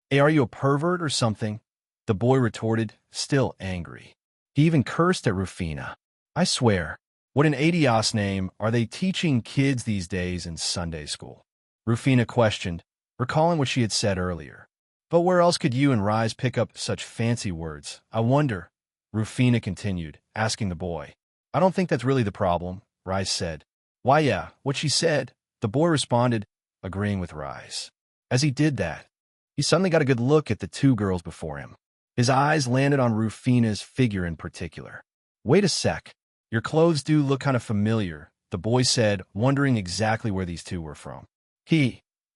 Hey, are you a pervert or something? The boy retorted, still angry. He even cursed at Rufina. I swear, what an idiot's name are they teaching kids these days in Sunday school? Rufina questioned, recalling what she had said earlier. But where else could you and Rise pick up such fancy words? I wonder, Rufina continued, asking the boy. I don't think that's really the problem, Rise said. Why, yeah, what she said, the boy responded, agreeing with Rise. As he did that, he suddenly got a good look at the two girls before him. His eyes landed on Rufina's figure in particular. Wait a sec. Your clothes do look kind of familiar, the boy said, wondering exactly where these two were from.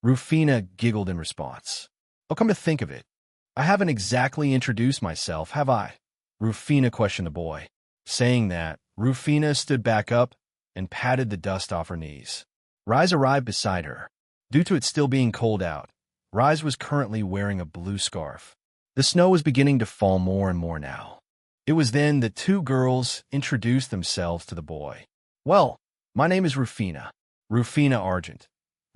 Rufina giggled in response. Oh, come to think of it, I haven't exactly introduced myself, have I? Rufina questioned the boy. Saying that, Rufina stood back up and patted the dust off her knees. Rise arrived beside her. Due to it still being cold out, Rise was currently wearing a blue scarf. The snow was beginning to fall more and more now. It was then the two girls introduced themselves to the boy. Well, my name is Rufina. Rufina Argent,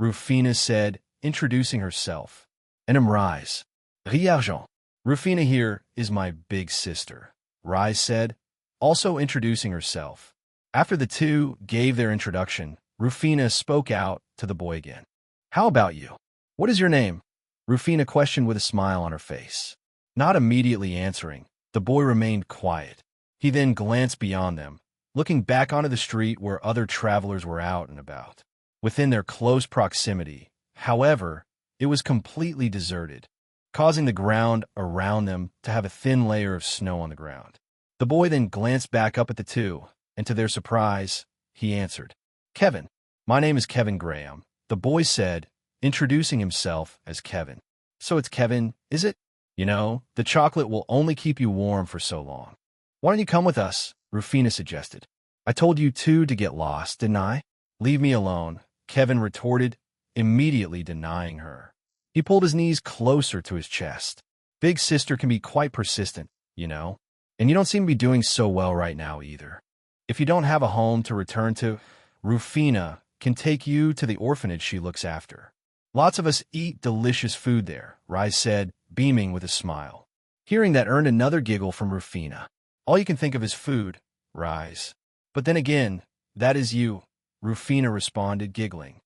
Rufina said, introducing herself. And I'm Rise. Argent. Rufina here is my big sister, Rise said, also introducing herself. After the two gave their introduction, Rufina spoke out to the boy again. How about you? What is your name? Rufina questioned with a smile on her face. Not immediately answering, the boy remained quiet. He then glanced beyond them, looking back onto the street where other travelers were out and about. Within their close proximity, however, it was completely deserted, causing the ground around them to have a thin layer of snow on the ground. The boy then glanced back up at the two, and to their surprise, he answered, Kevin. My name is Kevin Graham, the boy said, introducing himself as Kevin. So it's Kevin, is it? You know, the chocolate will only keep you warm for so long. Why don't you come with us? Rufina suggested. I told you two to get lost, didn't I? Leave me alone, Kevin retorted, immediately denying her. He pulled his knees closer to his chest. Big sister can be quite persistent, you know, and you don't seem to be doing so well right now either. If you don't have a home to return to, Rufina can take you to the orphanage she looks after. Lots of us eat delicious food there, Rise said, beaming with a smile. Hearing that earned another giggle from Rufina. All you can think of is food, Rise. But then again, that is you, Rufina responded, giggling.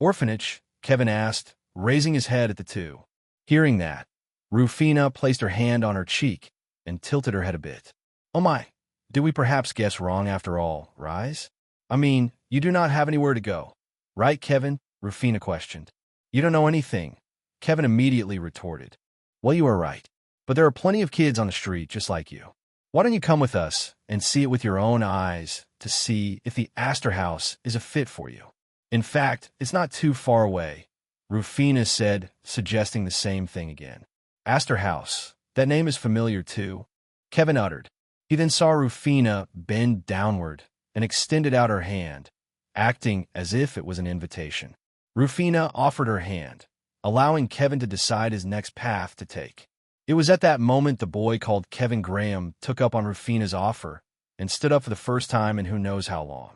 Orphanage? Kevin asked, raising his head at the two. Hearing that, Rufina placed her hand on her cheek and tilted her head a bit. Oh my, did we perhaps guess wrong after all, Rise? I mean, you do not have anywhere to go, right, Kevin? Rufina questioned. You don't know anything, Kevin immediately retorted. Well, you are right, but there are plenty of kids on the street just like you. Why don't you come with us and see it with your own eyes to see if the Astor House is a fit for you? In fact, it's not too far away, Rufina said, suggesting the same thing again. Astor House, that name is familiar too, Kevin uttered. He then saw Rufina bend downward and extended out her hand, acting as if it was an invitation. Rufina offered her hand, allowing Kevin to decide his next path to take. It was at that moment the boy called Kevin Graham took up on Rufina's offer and stood up for the first time in who knows how long.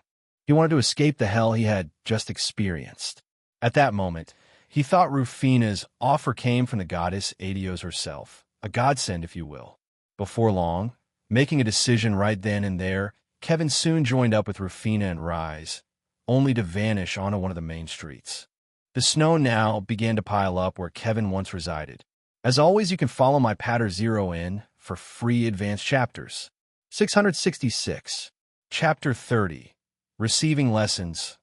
He wanted to escape the hell he had just experienced. At that moment, he thought Rufina's offer came from the goddess Adios herself, a godsend if you will. Before long, making a decision right then and there, Kevin soon joined up with Rufina and Rise, only to vanish onto one of the main streets. The snow now began to pile up where Kevin once resided. As always, you can follow my Patter Zero in for free advanced chapters. 666. Chapter 30. Receiving Lessons.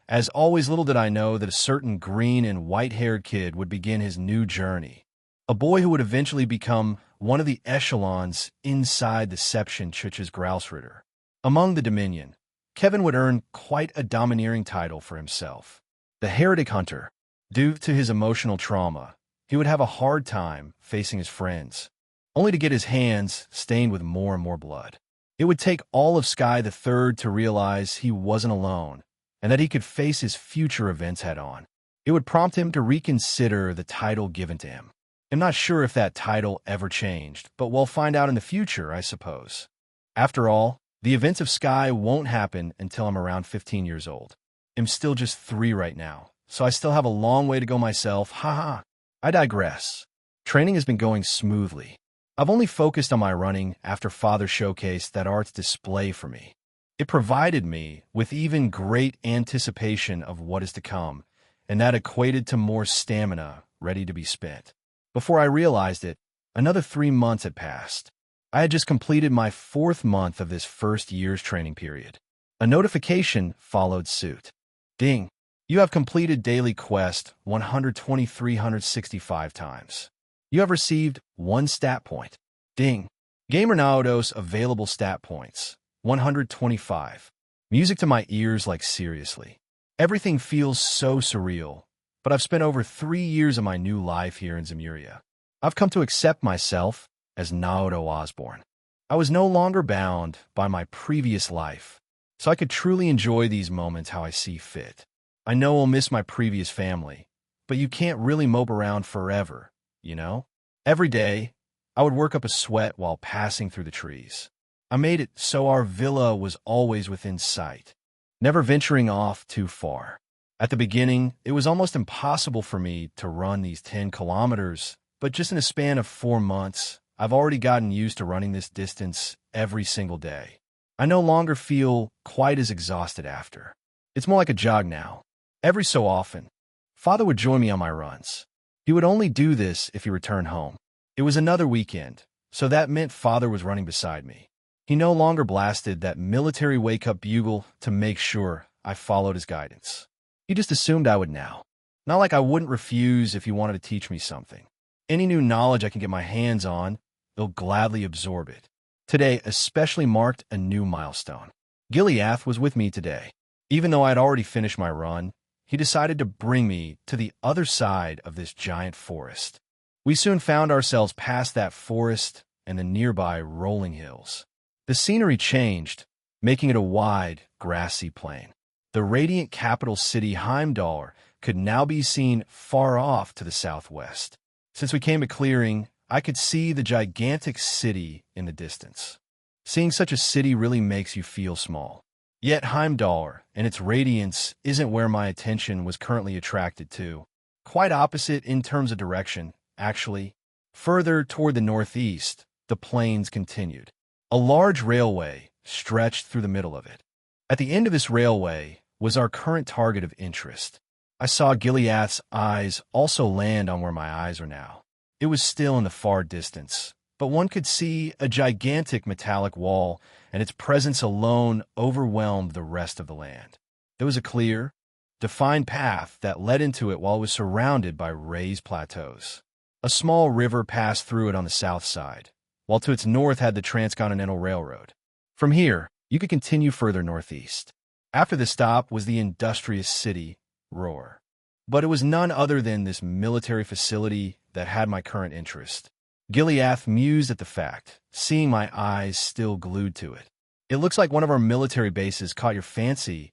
As always, little did I know that a certain green and white-haired kid would begin his new journey. A boy who would eventually become one of the echelons inside the Seption Chuch's Grouse Ritter. Among the Dominion, Kevin would earn quite a domineering title for himself. The heretic hunter. Due to his emotional trauma, he would have a hard time facing his friends, only to get his hands stained with more and more blood. It would take all of Sky the Third to realize he wasn't alone, and that he could face his future events head-on. It would prompt him to reconsider the title given to him. I'm not sure if that title ever changed, but we'll find out in the future, I suppose. After all, the events of Sky won't happen until I'm around 15 years old. I'm still just 3 right now, so I still have a long way to go myself, haha. I digress. Training has been going smoothly. I've only focused on my running after Father showcased that art's display for me. It provided me with even great anticipation of what is to come, and that equated to more stamina ready to be spent. Before I realized it, another 3 months had passed. I had just completed my 4th month of this first year's training period. A notification followed suit. Ding! You have completed daily quest 120,365 times. You have received 1 stat point. Ding! Gamer Naoto's available stat points, 125. Music to my ears, like seriously. Everything feels so surreal, but I've spent over 3 years of my new life here in Zemuria. I've come to accept myself as Naoto Osborne. I was no longer bound by my previous life, so I could truly enjoy these moments how I see fit. I know I'll miss my previous family, but you can't really mope around forever, you know? Every day, I would work up a sweat while passing through the trees. I made it so our villa was always within sight, never venturing off too far. At the beginning, it was almost impossible for me to run these 10 kilometers, but just in a span of 4 months, I've already gotten used to running this distance every single day. I no longer feel quite as exhausted after. It's more like a jog now. Every so often, Father would join me on my runs. He would only do this if he returned home. It was another weekend, so that meant Father was running beside me. He no longer blasted that military wake-up bugle to make sure I followed his guidance. He just assumed I would now. Not like I wouldn't refuse if he wanted to teach me something. Any new knowledge I can get my hands on, he'll gladly absorb it. Today especially marked a new milestone. Gileath was with me today. Even though I'd already finished my run, he decided to bring me to the other side of this giant forest. We soon found ourselves past that forest and the nearby rolling hills. The scenery changed, making it a wide, grassy plain. The radiant capital city Heimdall could now be seen far off to the southwest. Since we came to clearing, I could see the gigantic city in the distance. Seeing such a city really makes you feel small. Yet Heimdall and its radiance isn't where my attention was currently attracted to. Quite opposite in terms of direction, actually. Further toward the northeast, the plains continued. A large railway stretched through the middle of it. At the end of this railway was our current target of interest. I saw Gileath's eyes also land on where my eyes are now. It was still in the far distance, but one could see a gigantic metallic wall, and its presence alone overwhelmed the rest of the land. There was a clear, defined path that led into it while it was surrounded by raised plateaus. A small river passed through it on the south side, while to its north had the Transcontinental Railroad. From here, you could continue further northeast. After the stop was the industrious city, Roar. But it was none other than this military facility that had my current interest. Gileath mused at the fact, seeing my eyes still glued to it. It looks like one of our military bases caught your fancy.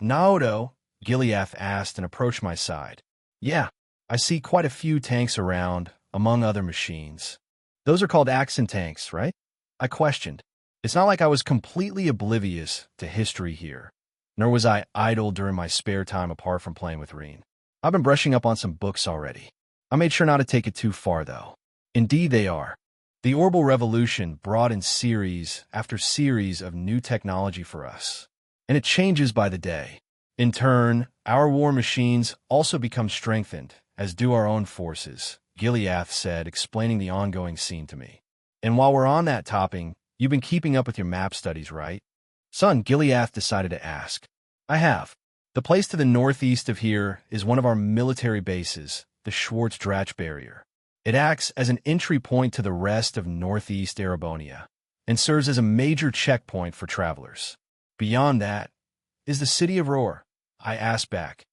Naoto, Gileath asked and approached my side. Yeah, I see quite a few tanks around, among other machines. Those are called accent tanks, right? I questioned. It's not like I was completely oblivious to history here, nor was I idle during my spare time apart from playing with Reen. I've been brushing up on some books already. I made sure not to take it too far, though. Indeed they are. The Orbital Revolution brought in series after series of new technology for us, and it changes by the day. In turn, our war machines also become strengthened, as do our own forces, Gileath said, explaining the ongoing scene to me. And while we're on that topic, you've been keeping up with your map studies, right? Son, Gileath decided to ask. I have. The place to the northeast of here is one of our military bases, the Schwarz-Drach Barrier. It acts as an entry point to the rest of northeast Erebonia and serves as a major checkpoint for travelers. Beyond that is the city of Roar. I asked back.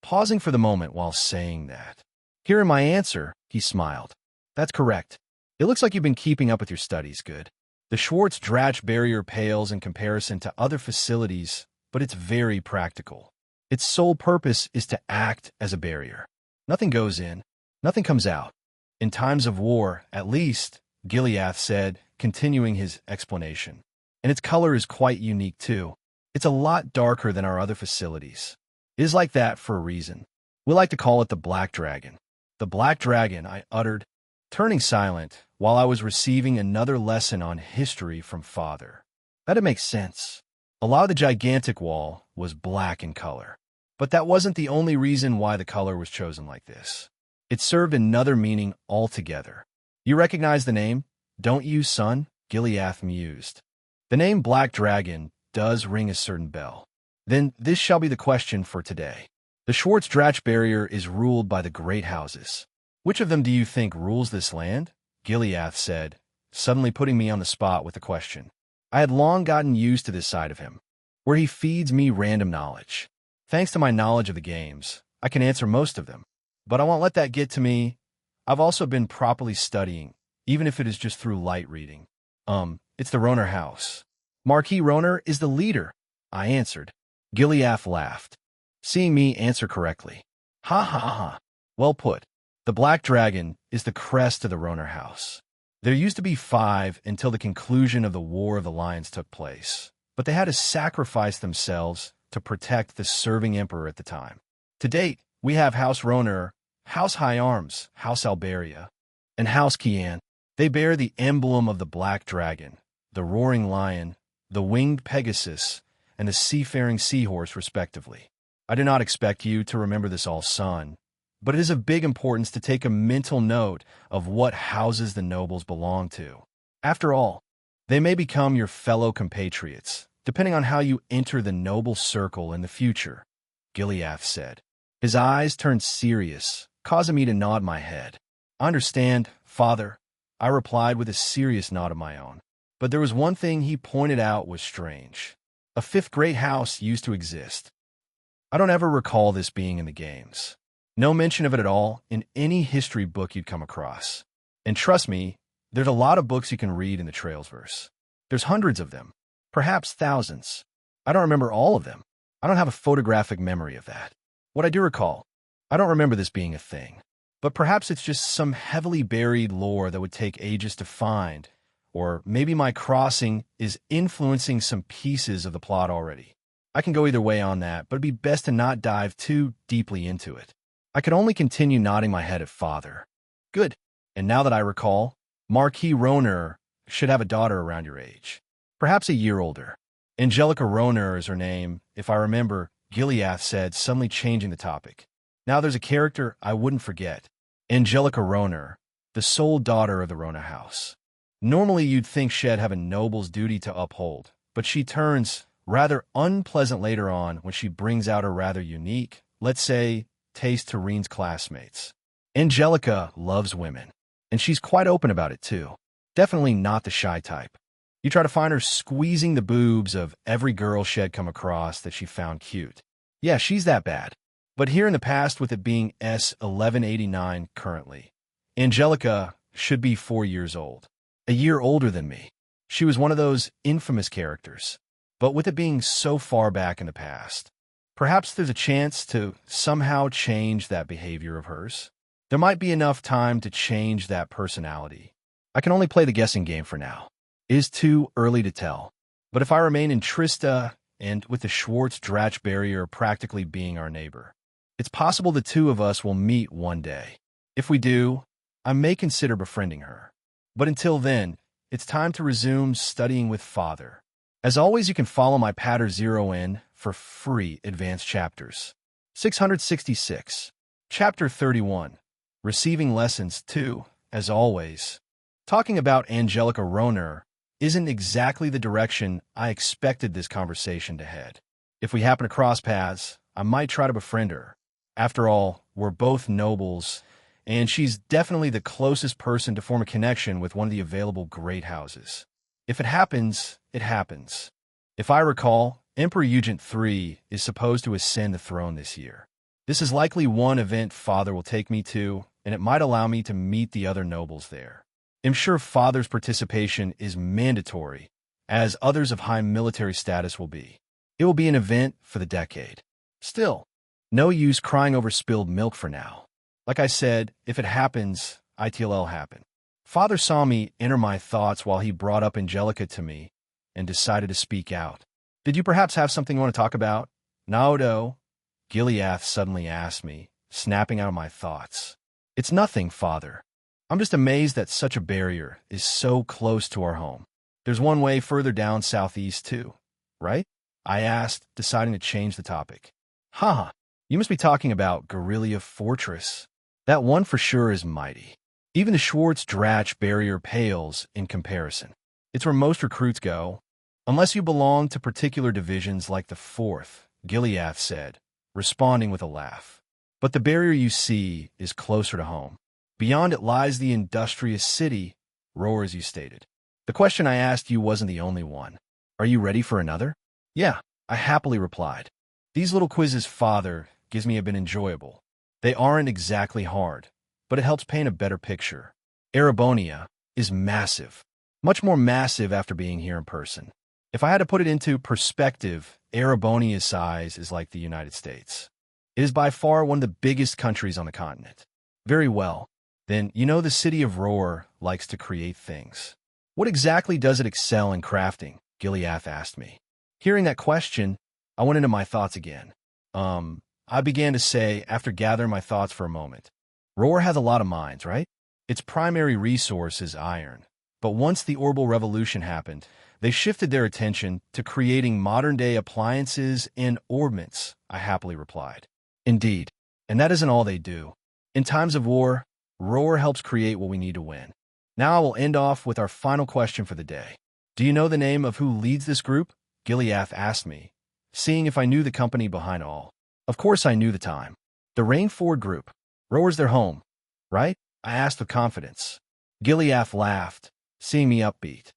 pausing for the moment while saying that. Hearing my answer, he smiled. That's correct. It looks like you've been keeping up with your studies good. The Schwartz-Drach barrier pales in comparison to other facilities, but it's very practical. Its sole purpose is to act as a barrier. Nothing goes in, nothing comes out. In times of war, at least, Gileath said, continuing his explanation. And its color is quite unique too. It's a lot darker than our other facilities. It is like that for a reason. We like to call it the Black Dragon. The Black Dragon, I uttered, turning silent while I was receiving another lesson on history from Father. That'd make sense. A lot of the gigantic wall was black in color. But that wasn't the only reason why the color was chosen like this. It served another meaning altogether. You recognize the name, don't you, son? Gileath mused. The name Black Dragon does ring a certain bell. Then this shall be the question for today. The Schwartz-Drach barrier is ruled by the great houses. Which of them do you think rules this land? Gileath said, suddenly putting me on the spot with a question. I had long gotten used to this side of him, where he feeds me random knowledge. Thanks to my knowledge of the games, I can answer most of them. But I won't let that get to me. I've also been properly studying, even if it is just through light reading. It's the Roner house. Marquis Roner is the leader, I answered. Gileath laughed, seeing me answer correctly. Ha ha ha. Well put. The Black Dragon is the crest of the Roner house. There used to be 5 until the conclusion of the War of the Lions took place, but they had to sacrifice themselves to protect the serving emperor at the time. To date, we have House Roner, House High Arms, House Alberia, and House Kian. They bear the emblem of the Black Dragon, the Roaring Lion, the Winged Pegasus, and the Seafaring Seahorse, respectively. I do not expect you to remember this all, son, but it is of big importance to take a mental note of what houses the nobles belong to. After all, they may become your fellow compatriots, depending on how you enter the noble circle in the future, Gileath said. His eyes turned serious, causing me to nod my head. I understand, father, I replied with a serious nod of my own. But there was one thing he pointed out was strange. A 5th great house used to exist. I don't ever recall this being in the games. No mention of it at all in any history book you'd come across. And trust me, there's a lot of books you can read in the Trailsverse. There's hundreds of them, perhaps thousands. I don't remember all of them. I don't have a photographic memory of that. What I do recall, I don't remember this being a thing. But perhaps it's just some heavily buried lore that would take ages to find, or maybe my crossing is influencing some pieces of the plot already. I can go either way on that, but it'd be best to not dive too deeply into it. I could only continue nodding my head at father. Good. And now that I recall, Marquis Roner should have a daughter around your age. Perhaps a year older. Angelica Roner is her name, if I remember, Gileath said, suddenly changing the topic. Now there's a character I wouldn't forget. Angelica Roner, the sole daughter of the Roner house. Normally you'd think she'd have a noble's duty to uphold, but she turns rather unpleasant later on when she brings out her rather unique, let's say, taste to Reen's classmates. Angelica loves women, and she's quite open about it too. Definitely not the shy type. You try to find her squeezing the boobs of every girl she'd come across that she found cute. Yeah, she's that bad. But here in the past, with it being S1189 currently, Angelica should be 4 years old. A year older than me. She was one of those infamous characters. But with it being so far back in the past, perhaps there's a chance to somehow change that behavior of hers. There might be enough time to change that personality. I can only play the guessing game for now. It is too early to tell. But if I remain in Trista, and with the Schwartz-Drach barrier practically being our neighbor, it's possible the two of us will meet one day. If we do, I may consider befriending her. But until then, it's time to resume studying with Father. As always, you can follow my Patter 0N for free advanced chapters. 666. Chapter 31. Receiving Lessons 2, as always. Talking about Angelica Roner isn't exactly the direction I expected this conversation to head. If we happen to cross paths, I might try to befriend her. After all, we're both nobles, and she's definitely the closest person to form a connection with one of the available great houses. If it happens, it happens. If I recall, Emperor Eugent III is supposed to ascend the throne this year. This is likely one event Father will take me to, and it might allow me to meet the other nobles there. I'm sure Father's participation is mandatory, as others of high military status will be. It will be an event for the decade. Still, no use crying over spilled milk for now. Like I said, if it happens, it'll happen. Father saw me enter my thoughts while he brought up Angelica to me and decided to speak out. Did you perhaps have something you want to talk about? No, Gileath suddenly asked me, snapping out of my thoughts. It's nothing, Father. I'm just amazed that such a barrier is so close to our home. There's one way further down southeast too, right? I asked, deciding to change the topic. Haha, you must be talking about Guerrilla Fortress. That one for sure is mighty. Even the Schwarz-Dratch barrier pales in comparison. It's where most recruits go, unless you belong to particular divisions like the 4th, Gileath said, responding with a laugh. But the barrier you see is closer to home. Beyond it lies the industrious city, Roar, as you stated. The question I asked you wasn't the only one. Are you ready for another? Yeah, I happily replied. These little quizzes, Father, gives me have been enjoyable. They aren't exactly hard, but it helps paint a better picture. Erebonia is massive, much more massive after being here in person. If I had to put it into perspective, Erebonia's size is like the United States. It is by far one of the biggest countries on the continent. Very well. Then, you know the city of Roar likes to create things. What exactly does it excel in crafting? Gileath asked me. Hearing that question, I went into my thoughts again. I began to say, after gathering my thoughts for a moment. Roar has a lot of mines, right? Its primary resource is iron. But once the Orbital Revolution happened, they shifted their attention to creating modern-day appliances and ordnance, I happily replied. Indeed, and that isn't all they do. In times of war, Roar helps create what we need to win. Now I will end off with our final question for the day. Do you know the name of who leads this group? Gileath asked me, seeing if I knew the company behind all. Of course I knew the time. The Rainford Group. Roar's their home, right? I asked with confidence. Gileath laughed, seeing me upbeat.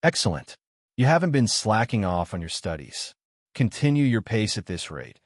Excellent. You haven't been slacking off on your studies. Continue your pace at this rate,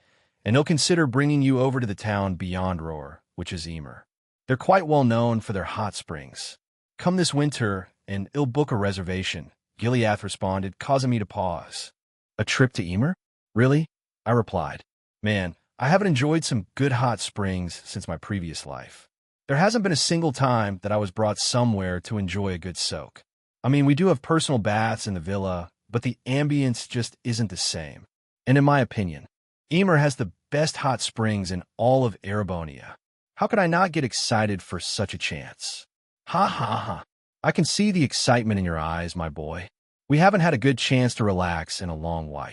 and they'll consider bringing you over to the town beyond Roar, which is Emer. They're quite well known for their hot springs. Come this winter, and I'll book a reservation, Gileath responded, causing me to pause. A trip to Emer? Really? I replied. Man, I haven't enjoyed some good hot springs since my previous life. There hasn't been a single time that I was brought somewhere to enjoy a good soak. I mean, we do have personal baths in the villa, but the ambience just isn't the same. And in my opinion, Emer has the best hot springs in all of Erebonia. How could I not get excited for such a chance? Ha ha ha. I can see the excitement in your eyes, my boy. We haven't had a good chance to relax in a long while.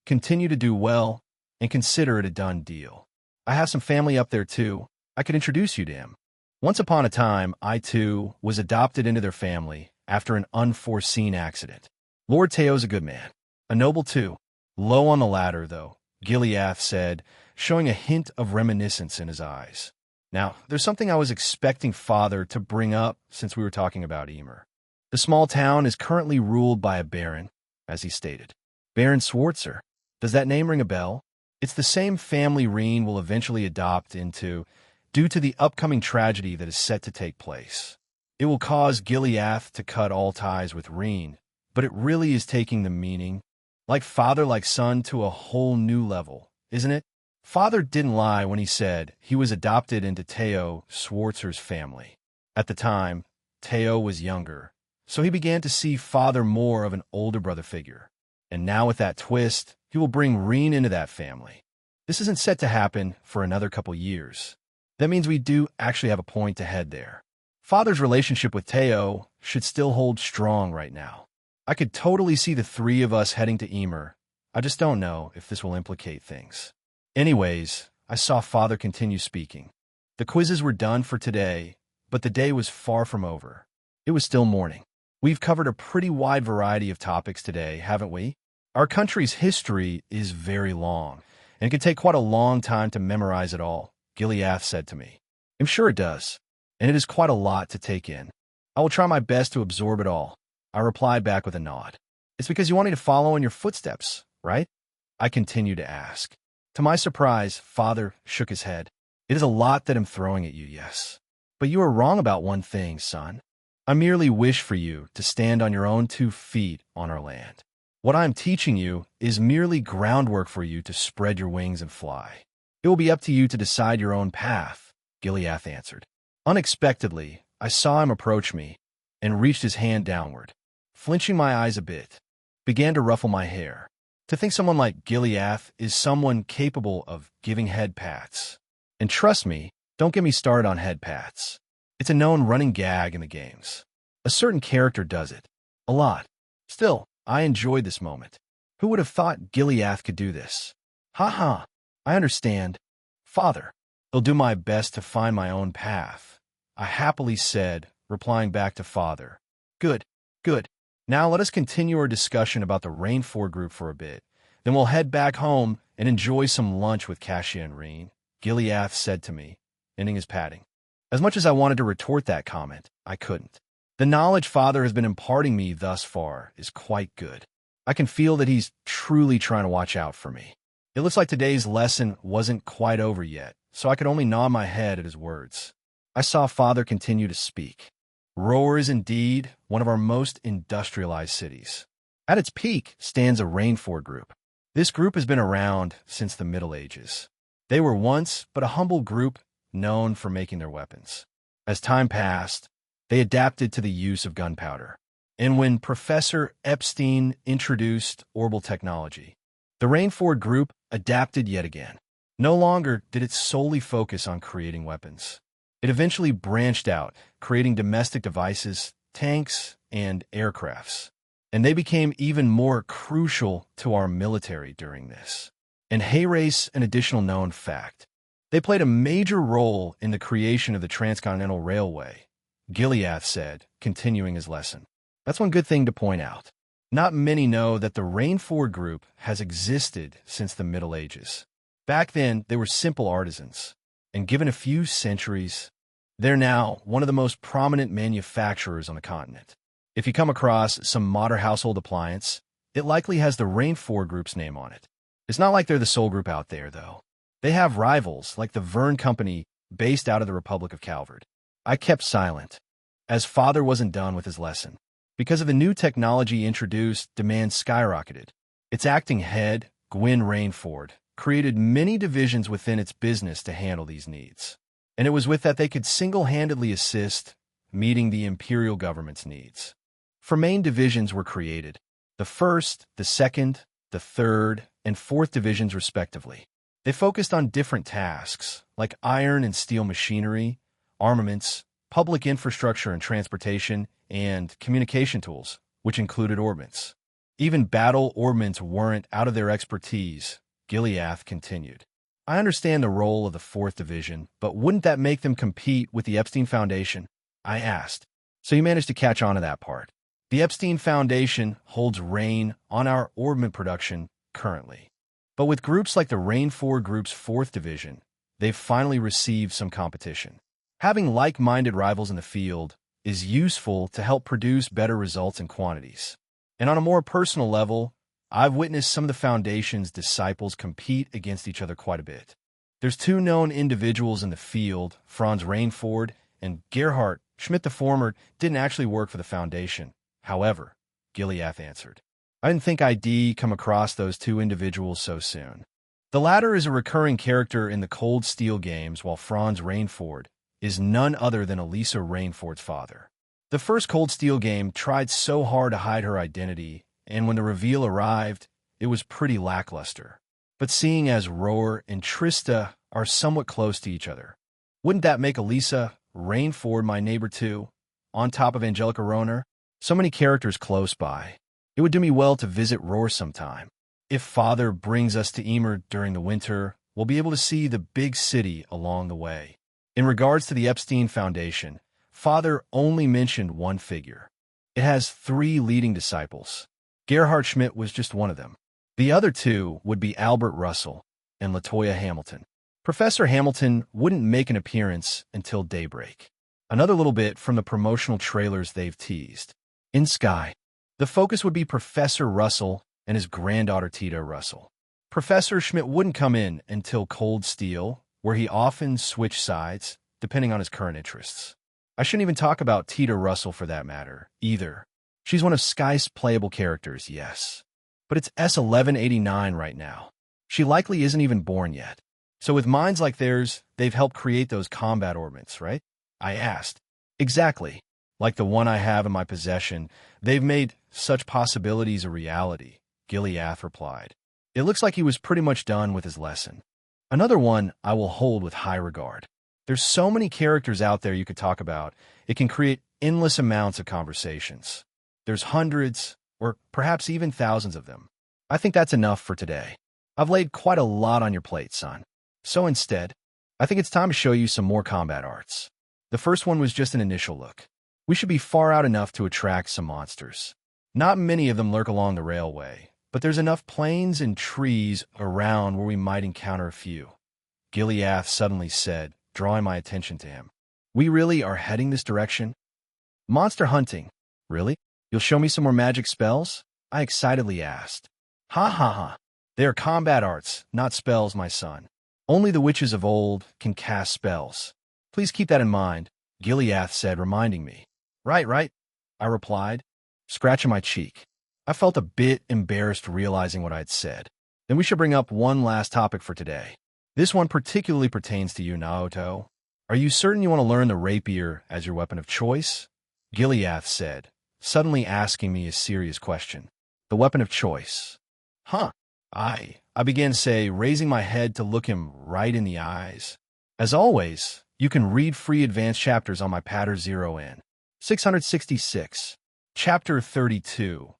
Continue to do well, and consider it a done deal. I have some family up there too. I could introduce you to him. Once upon a time, I too was adopted into their family after an unforeseen accident. Lord Teo's a good man. A noble too. Low on the ladder, though, Gileath said, showing a hint of reminiscence in his eyes. Now, there's something I was expecting Father to bring up since we were talking about Emer. The small town is currently ruled by a baron, as he stated. Baron Schwarzer. Does that name ring a bell? It's the same family Reen will eventually adopt into, due to the upcoming tragedy that is set to take place. It will cause Gileath to cut all ties with Reen, but it really is taking the meaning, like father like son, to a whole new level, isn't it? Father didn't lie when he said he was adopted into Teo Schwarzer's family. At the time, Teo was younger, so he began to see Father more of an older brother figure. And now with that twist, he will bring Reen into that family. This isn't set to happen for another couple years. That means we do actually have a point to head there. Father's relationship with Teo should still hold strong right now. I could totally see the three of us heading to Emer. I just don't know if this will implicate things. Anyways, I saw Father continue speaking. The quizzes were done for today, but the day was far from over. It was still morning. We've covered a pretty wide variety of topics today, haven't we? Our country's history is very long, and it can take quite a long time to memorize it all, Gileath said to me. I'm sure it does, and it is quite a lot to take in. I will try my best to absorb it all, I replied back with a nod. It's because you want me to follow in your footsteps, right? I continued to ask. To my surprise, Father shook his head. It is a lot that I'm throwing at you, yes. But you are wrong about one thing, son. I merely wish for you to stand on your own 2 feet on our land. What I am teaching you is merely groundwork for you to spread your wings and fly. It will be up to you to decide your own path, Gileath answered. Unexpectedly, I saw him approach me and reached his hand downward. Flinching my eyes a bit, began to ruffle my hair. To think someone like Gileath is someone capable of giving head pats. And trust me, don't get me started on head pats. It's a known running gag in the games. A certain character does it. A lot. Still, I enjoyed this moment. Who would have thought Gileath could do this? Ha ha. I understand. Father, I'll do my best to find my own path, I happily said, replying back to Father. Good, good. Now let us continue our discussion about the Rainford group for a bit. Then we'll head back home and enjoy some lunch with Cassia and Reen, Gileath said to me, ending his patting. As much as I wanted to retort that comment, I couldn't. The knowledge Father has been imparting me thus far is quite good. I can feel that he's truly trying to watch out for me. It looks like today's lesson wasn't quite over yet, so I could only nod my head at his words. I saw Father continue to speak. Roar is indeed one of our most industrialized cities. At its peak stands a Rainford group. This group has been around since the Middle Ages. They were once but a humble group known for making their weapons. As time passed, they adapted to the use of gunpowder. And when Professor Epstein introduced orbital technology, the Rainford group adapted yet again. No longer did it solely focus on creating weapons. It eventually branched out, creating domestic devices, tanks, and aircrafts. And they became even more crucial to our military during this. And hey, race, an additional known fact. They played a major role in the creation of the Transcontinental Railway, Gileath said, continuing his lesson. That's one good thing to point out. Not many know that the Rainford group has existed since the Middle Ages. Back then, they were simple artisans. And given a few centuries, they're now one of the most prominent manufacturers on the continent. If you come across some modern household appliance, it likely has the Rainford group's name on it. It's not like they're the sole group out there, though. They have rivals like the Verne Company based out of the Republic of Calvard. I kept silent, as Father wasn't done with his lesson. Because of the new technology introduced, demand skyrocketed. Its acting head, Gwyn Rainford, created many divisions within its business to handle these needs. And it was with that they could single-handedly assist meeting the imperial government's needs. 4 main divisions were created, the 1st, the 2nd, the 3rd, and 4th divisions respectively. They focused on different tasks, like iron and steel machinery, armaments, public infrastructure and transportation, and communication tools, which included ordnance. Even battle ordnance weren't out of their expertise, Gileath continued. I understand the role of the 4th Division, but wouldn't that make them compete with the Epstein Foundation? I asked. So you managed to catch on to that part. The Epstein Foundation holds reign on our ordnance production currently. But with groups like the Rainford Group's 4th Division, they've finally received some competition. Having like-minded rivals in the field is useful to help produce better results and quantities. And on a more personal level, I've witnessed some of the Foundation's disciples compete against each other quite a bit. There's 2 known individuals in the field, Franz Rainford and Gerhard Schmidt. The former didn't actually work for the Foundation. However, Gileath answered. I didn't think I'd come across those 2 individuals so soon. The latter is a recurring character in the Cold Steel games, while Franz Rainford is none other than Elisa Rainford's father. The first Cold Steel game tried so hard to hide her identity, and when the reveal arrived, it was pretty lackluster. But seeing as Roar and Trista are somewhat close to each other, wouldn't that make Elisa Rainford my neighbor too, on top of Angelica Roner? So many characters close by. It would do me well to visit Roar sometime. If Father brings us to Emer during the winter, we'll be able to see the big city along the way. In regards to the Epstein Foundation, Father only mentioned one figure. It has 3 leading disciples. Gerhard Schmidt was just one of them. The other 2 would be Albert Russell and Latoya Hamilton. Professor Hamilton wouldn't make an appearance until daybreak. Another little bit from the promotional trailers they've teased. In Sky, the focus would be Professor Russell and his granddaughter Tita Russell. Professor Schmidt wouldn't come in until Cold Steel, where he often switched sides, depending on his current interests. I shouldn't even talk about Tita Russell for that matter, either. She's one of Sky's playable characters, yes. But it's S1189 right now. She likely isn't even born yet. So with minds like theirs, they've helped create those combat orbits, right? I asked. Exactly. Like the one I have in my possession, they've made such possibilities a reality, Gileath replied. It looks like he was pretty much done with his lesson. Another one I will hold with high regard. There's so many characters out there you could talk about, it can create endless amounts of conversations. There's hundreds, or perhaps even thousands of them. I think that's enough for today. I've laid quite a lot on your plate, son. So instead, I think it's time to show you some more combat arts. The first one was just an initial look. We should be far out enough to attract some monsters. Not many of them lurk along the railway, but there's enough plains and trees around where we might encounter a few. Gileath suddenly said, drawing my attention to him. We really are heading this direction? Monster hunting. Really? You'll show me some more magic spells? I excitedly asked. Ha ha ha. They are combat arts, not spells, my son. Only the witches of old can cast spells. Please keep that in mind, Gileath said, reminding me. Right, I replied, scratching my cheek. I felt a bit embarrassed realizing what I had said. Then we should bring up one last topic for today. This one particularly pertains to you, Naoto. Are you certain you want to learn the rapier as your weapon of choice? Gileath said, suddenly asking me a serious question. The weapon of choice. Huh. I began to say, raising my head to look him right in the eyes. As always, you can read free advanced chapters on my Patter 0N. 666. Chapter 32.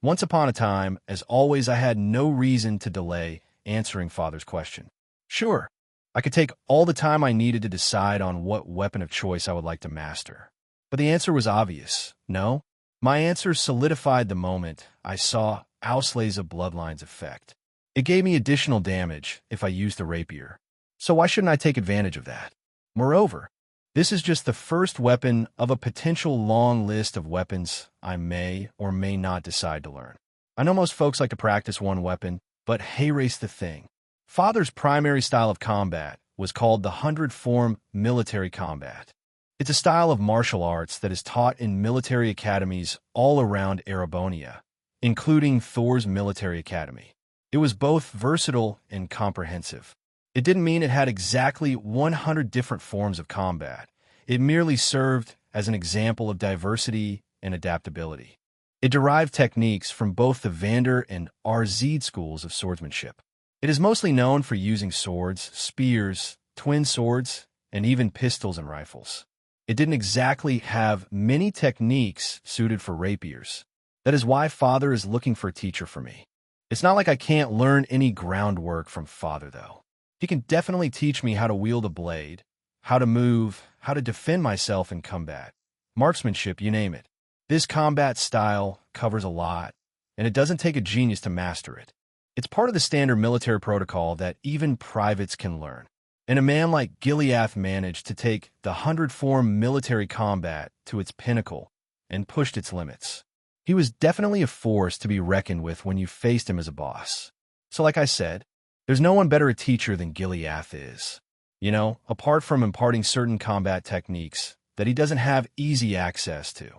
Once upon a time, as always, I had no reason to delay answering Father's question. Sure, I could take all the time I needed to decide on what weapon of choice I would like to master. But the answer was obvious. No. My answer solidified the moment I saw Ausley's Bloodline's effect. It gave me additional damage if I used the rapier. So why shouldn't I take advantage of that? Moreover, this is just the first weapon of a potential long list of weapons I may or may not decide to learn. I know most folks like to practice one weapon, but hey, race the thing. Father's primary style of combat was called the 100-form military combat. It's a style of martial arts that is taught in military academies all around Erebonia, including Thor's military academy. It was both versatile and comprehensive. It didn't mean it had exactly 100 different forms of combat. It merely served as an example of diversity and adaptability. It derived techniques from both the Vander and Arzid schools of swordsmanship. It is mostly known for using swords, spears, twin swords, and even pistols and rifles. It didn't exactly have many techniques suited for rapiers. That is why Father is looking for a teacher for me. It's not like I can't learn any groundwork from Father, though. He can definitely teach me how to wield a blade, how to move, how to defend myself in combat, marksmanship, you name it. This combat style covers a lot, and it doesn't take a genius to master it. It's part of the standard military protocol that even privates can learn. And a man like Gileath managed to take the 100-form military combat to its pinnacle and pushed its limits. He was definitely a force to be reckoned with when you faced him as a boss. So like I said, there's no one better a teacher than Gileath is. You know, apart from imparting certain combat techniques that he doesn't have easy access to,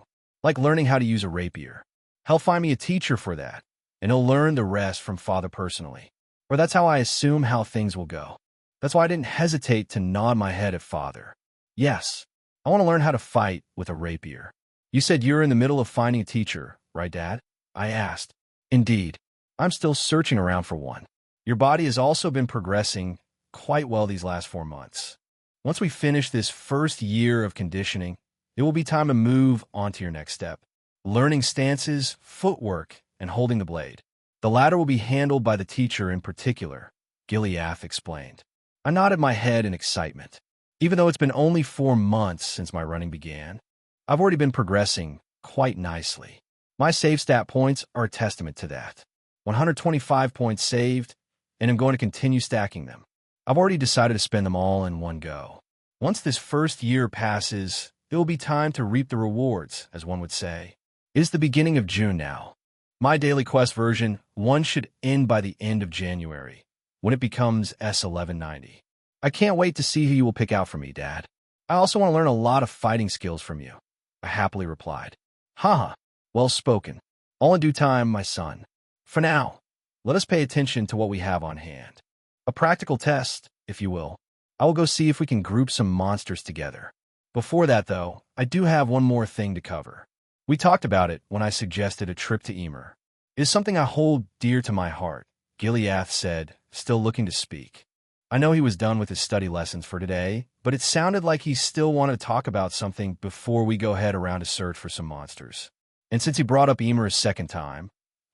like learning how to use a rapier. He'll find me a teacher for that, and he'll learn the rest from Father personally. Or that's how I assume how things will go. That's why I didn't hesitate to nod my head at Father. Yes, I want to learn how to fight with a rapier. You said you're in the middle of finding a teacher, right, Dad? I asked. Indeed. I'm still searching around for one. Your body has also been progressing quite well these last 4 months. Once we finish this first year of conditioning, it will be time to move on to your next step. Learning stances, footwork, and holding the blade. The latter will be handled by the teacher in particular, Gileath explained. I nodded my head in excitement. Even though it's been only 4 months since my running began, I've already been progressing quite nicely. My save stat points are a testament to that. 125 points saved, and I'm going to continue stacking them. I've already decided to spend them all in one go. Once this first year passes, it will be time to reap the rewards, as one would say. It is the beginning of June now. My daily quest version, one should end by the end of January, when it becomes S1190. I can't wait to see who you will pick out for me, Dad. I also want to learn a lot of fighting skills from you, I happily replied. Haha, well spoken. All in due time, my son. For now, let us pay attention to what we have on hand. A practical test, if you will. I will go see if we can group some monsters together. Before that, though, I do have one more thing to cover. We talked about it when I suggested a trip to Emer. It is something I hold dear to my heart, Gileath said, still looking to speak. I know he was done with his study lessons for today, but it sounded like he still wanted to talk about something before we go head around to search for some monsters. And since he brought up Emer a second time,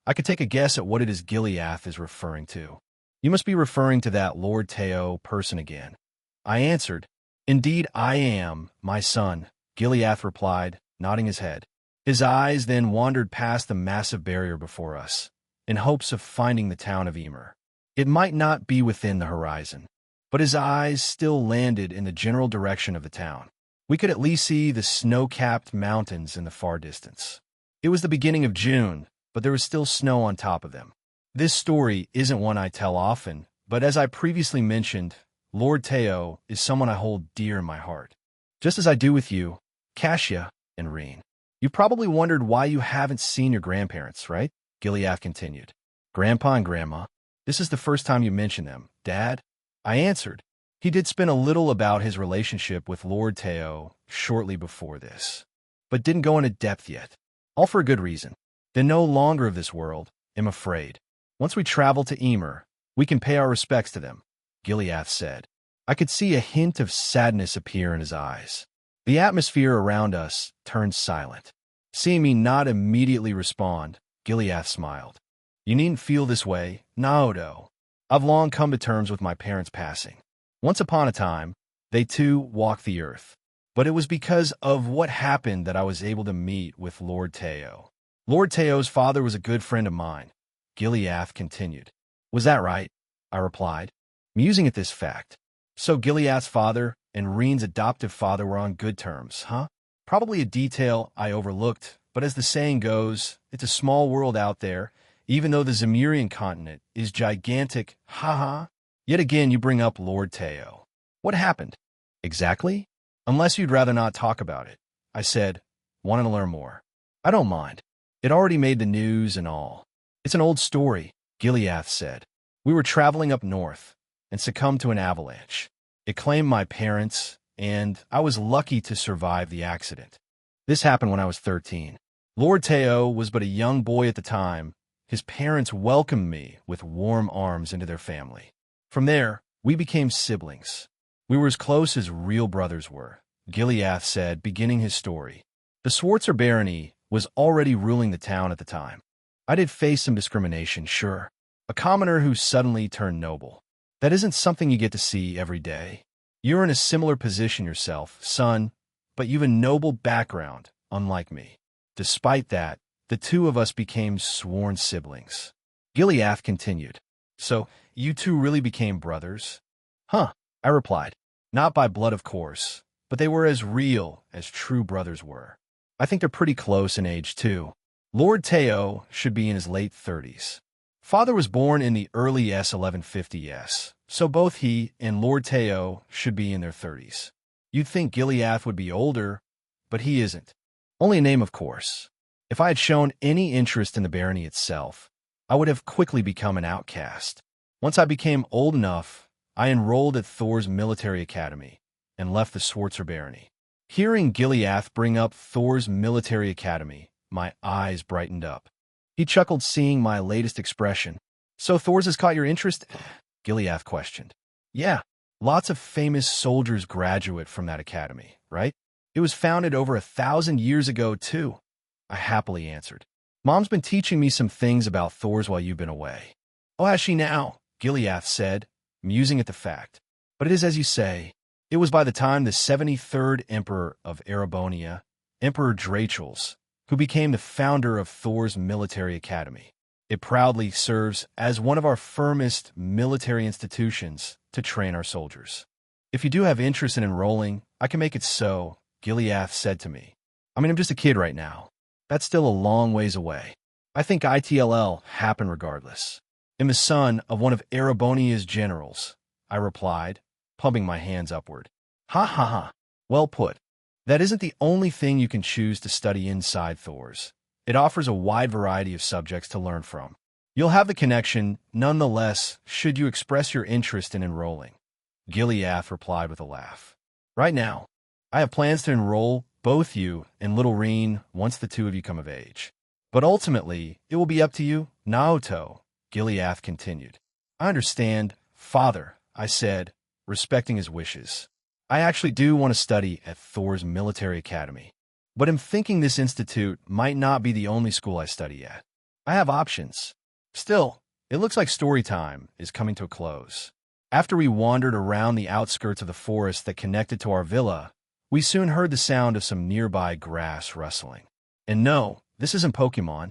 I could take a guess at what it is Gileath is referring to. You must be referring to that Lord Teo person again. I answered. Indeed I am, my son, Gileath replied, nodding his head. His eyes then wandered past the massive barrier before us, in hopes of finding the town of Emer. It might not be within the horizon, but his eyes still landed in the general direction of the town. We could at least see the snow-capped mountains in the far distance. It was the beginning of June, but there was still snow on top of them. This story isn't one I tell often, but as I previously mentioned, Lord Teo is someone I hold dear in my heart. Just as I do with you, Kasia and Reen. You probably wondered why you haven't seen your grandparents, right? Gileath continued. Grandpa and Grandma. This is the first time you mention them, Dad. I answered. He did spin a little about his relationship with Lord Teo shortly before this, but didn't go into depth yet. All for a good reason. They're no longer of this world, I'm afraid. Once we travel to Emer, we can pay our respects to them, Gileath said. I could see a hint of sadness appear in his eyes. The atmosphere around us turned silent. Seeing me not immediately respond, Gileath smiled. You needn't feel this way, Naoto. I've long come to terms with my parents' passing. Once upon a time, they too walked the earth. But it was because of what happened that I was able to meet with Lord Teo. Lord Teo's father was a good friend of mine, Gileath continued. Was that right? I replied, musing at this fact. So Gileath's father and Reen's adoptive father were on good terms, huh? Probably a detail I overlooked, but as the saying goes, it's a small world out there, even though the Zemurian continent is gigantic, haha. Yet again you bring up Lord Teo. What happened? Exactly? Unless you'd rather not talk about it, I said, wanting to learn more. I don't mind. It already made the news and all. It's an old story, Gileath said. We were traveling up north and succumbed to an avalanche. It claimed my parents, and I was lucky to survive the accident. This happened when I was 13. Lord Teo was but a young boy at the time. His parents welcomed me with warm arms into their family. From there, we became siblings. We were as close as real brothers were, Gileath said, beginning his story. The Schwarzer barony was already ruling the town at the time. I did face some discrimination, sure. A commoner who suddenly turned noble. That isn't something you get to see every day. You're in a similar position yourself, son, but you've a noble background, unlike me. Despite that, the two of us became sworn siblings. Gileath continued. So, you two really became brothers? Huh, I replied. Not by blood, of course, but they were as real as true brothers were. I think they're pretty close in age, too. Lord Teo should be in his late 30s. Father was born in the early S1150s, so both he and Lord Teo should be in their 30s. You'd think Gileath would be older, but he isn't. Only a name, of course. If I had shown any interest in the barony itself, I would have quickly become an outcast. Once I became old enough, I enrolled at Thor's military academy and left the Schwarzer barony. Hearing Gileath bring up Thor's military academy, my eyes brightened up. He chuckled, seeing my latest expression. So Thor's has caught your interest? Gileath questioned. Yeah, lots of famous soldiers graduate from that academy, right? It was founded over 1,000 years ago, too, I happily answered. Mom's been teaching me some things about Thor's while you've been away. Oh, has she now? Gileath said, musing at the fact. But it is as you say. It was by the time the 73rd Emperor of Erebonia, Emperor Drachels, who became the founder of Thor's military academy. It proudly serves as one of our firmest military institutions to train our soldiers. If you do have interest in enrolling, I can make it so, Gileath said to me. I mean, I'm just a kid right now. That's still a long ways away. I think ITLL happened regardless. I'm the son of one of Erebonia's generals, I replied, pumping my hands upward. Ha ha ha. Well put. That isn't the only thing you can choose to study inside Thor's. It offers a wide variety of subjects to learn from. You'll have the connection, nonetheless, should you express your interest in enrolling. Gileath replied with a laugh. Right now, I have plans to enroll both you and little Reen once the two of you come of age. But ultimately, it will be up to you, Naoto, Gileath continued. I understand, father, I said, respecting his wishes. I actually do want to study at Thor's military academy. But I'm thinking this institute might not be the only school I study at. I have options. Still, it looks like story time is coming to a close. After we wandered around the outskirts of the forest that connected to our villa, we soon heard the sound of some nearby grass rustling. And no, this isn't Pokemon.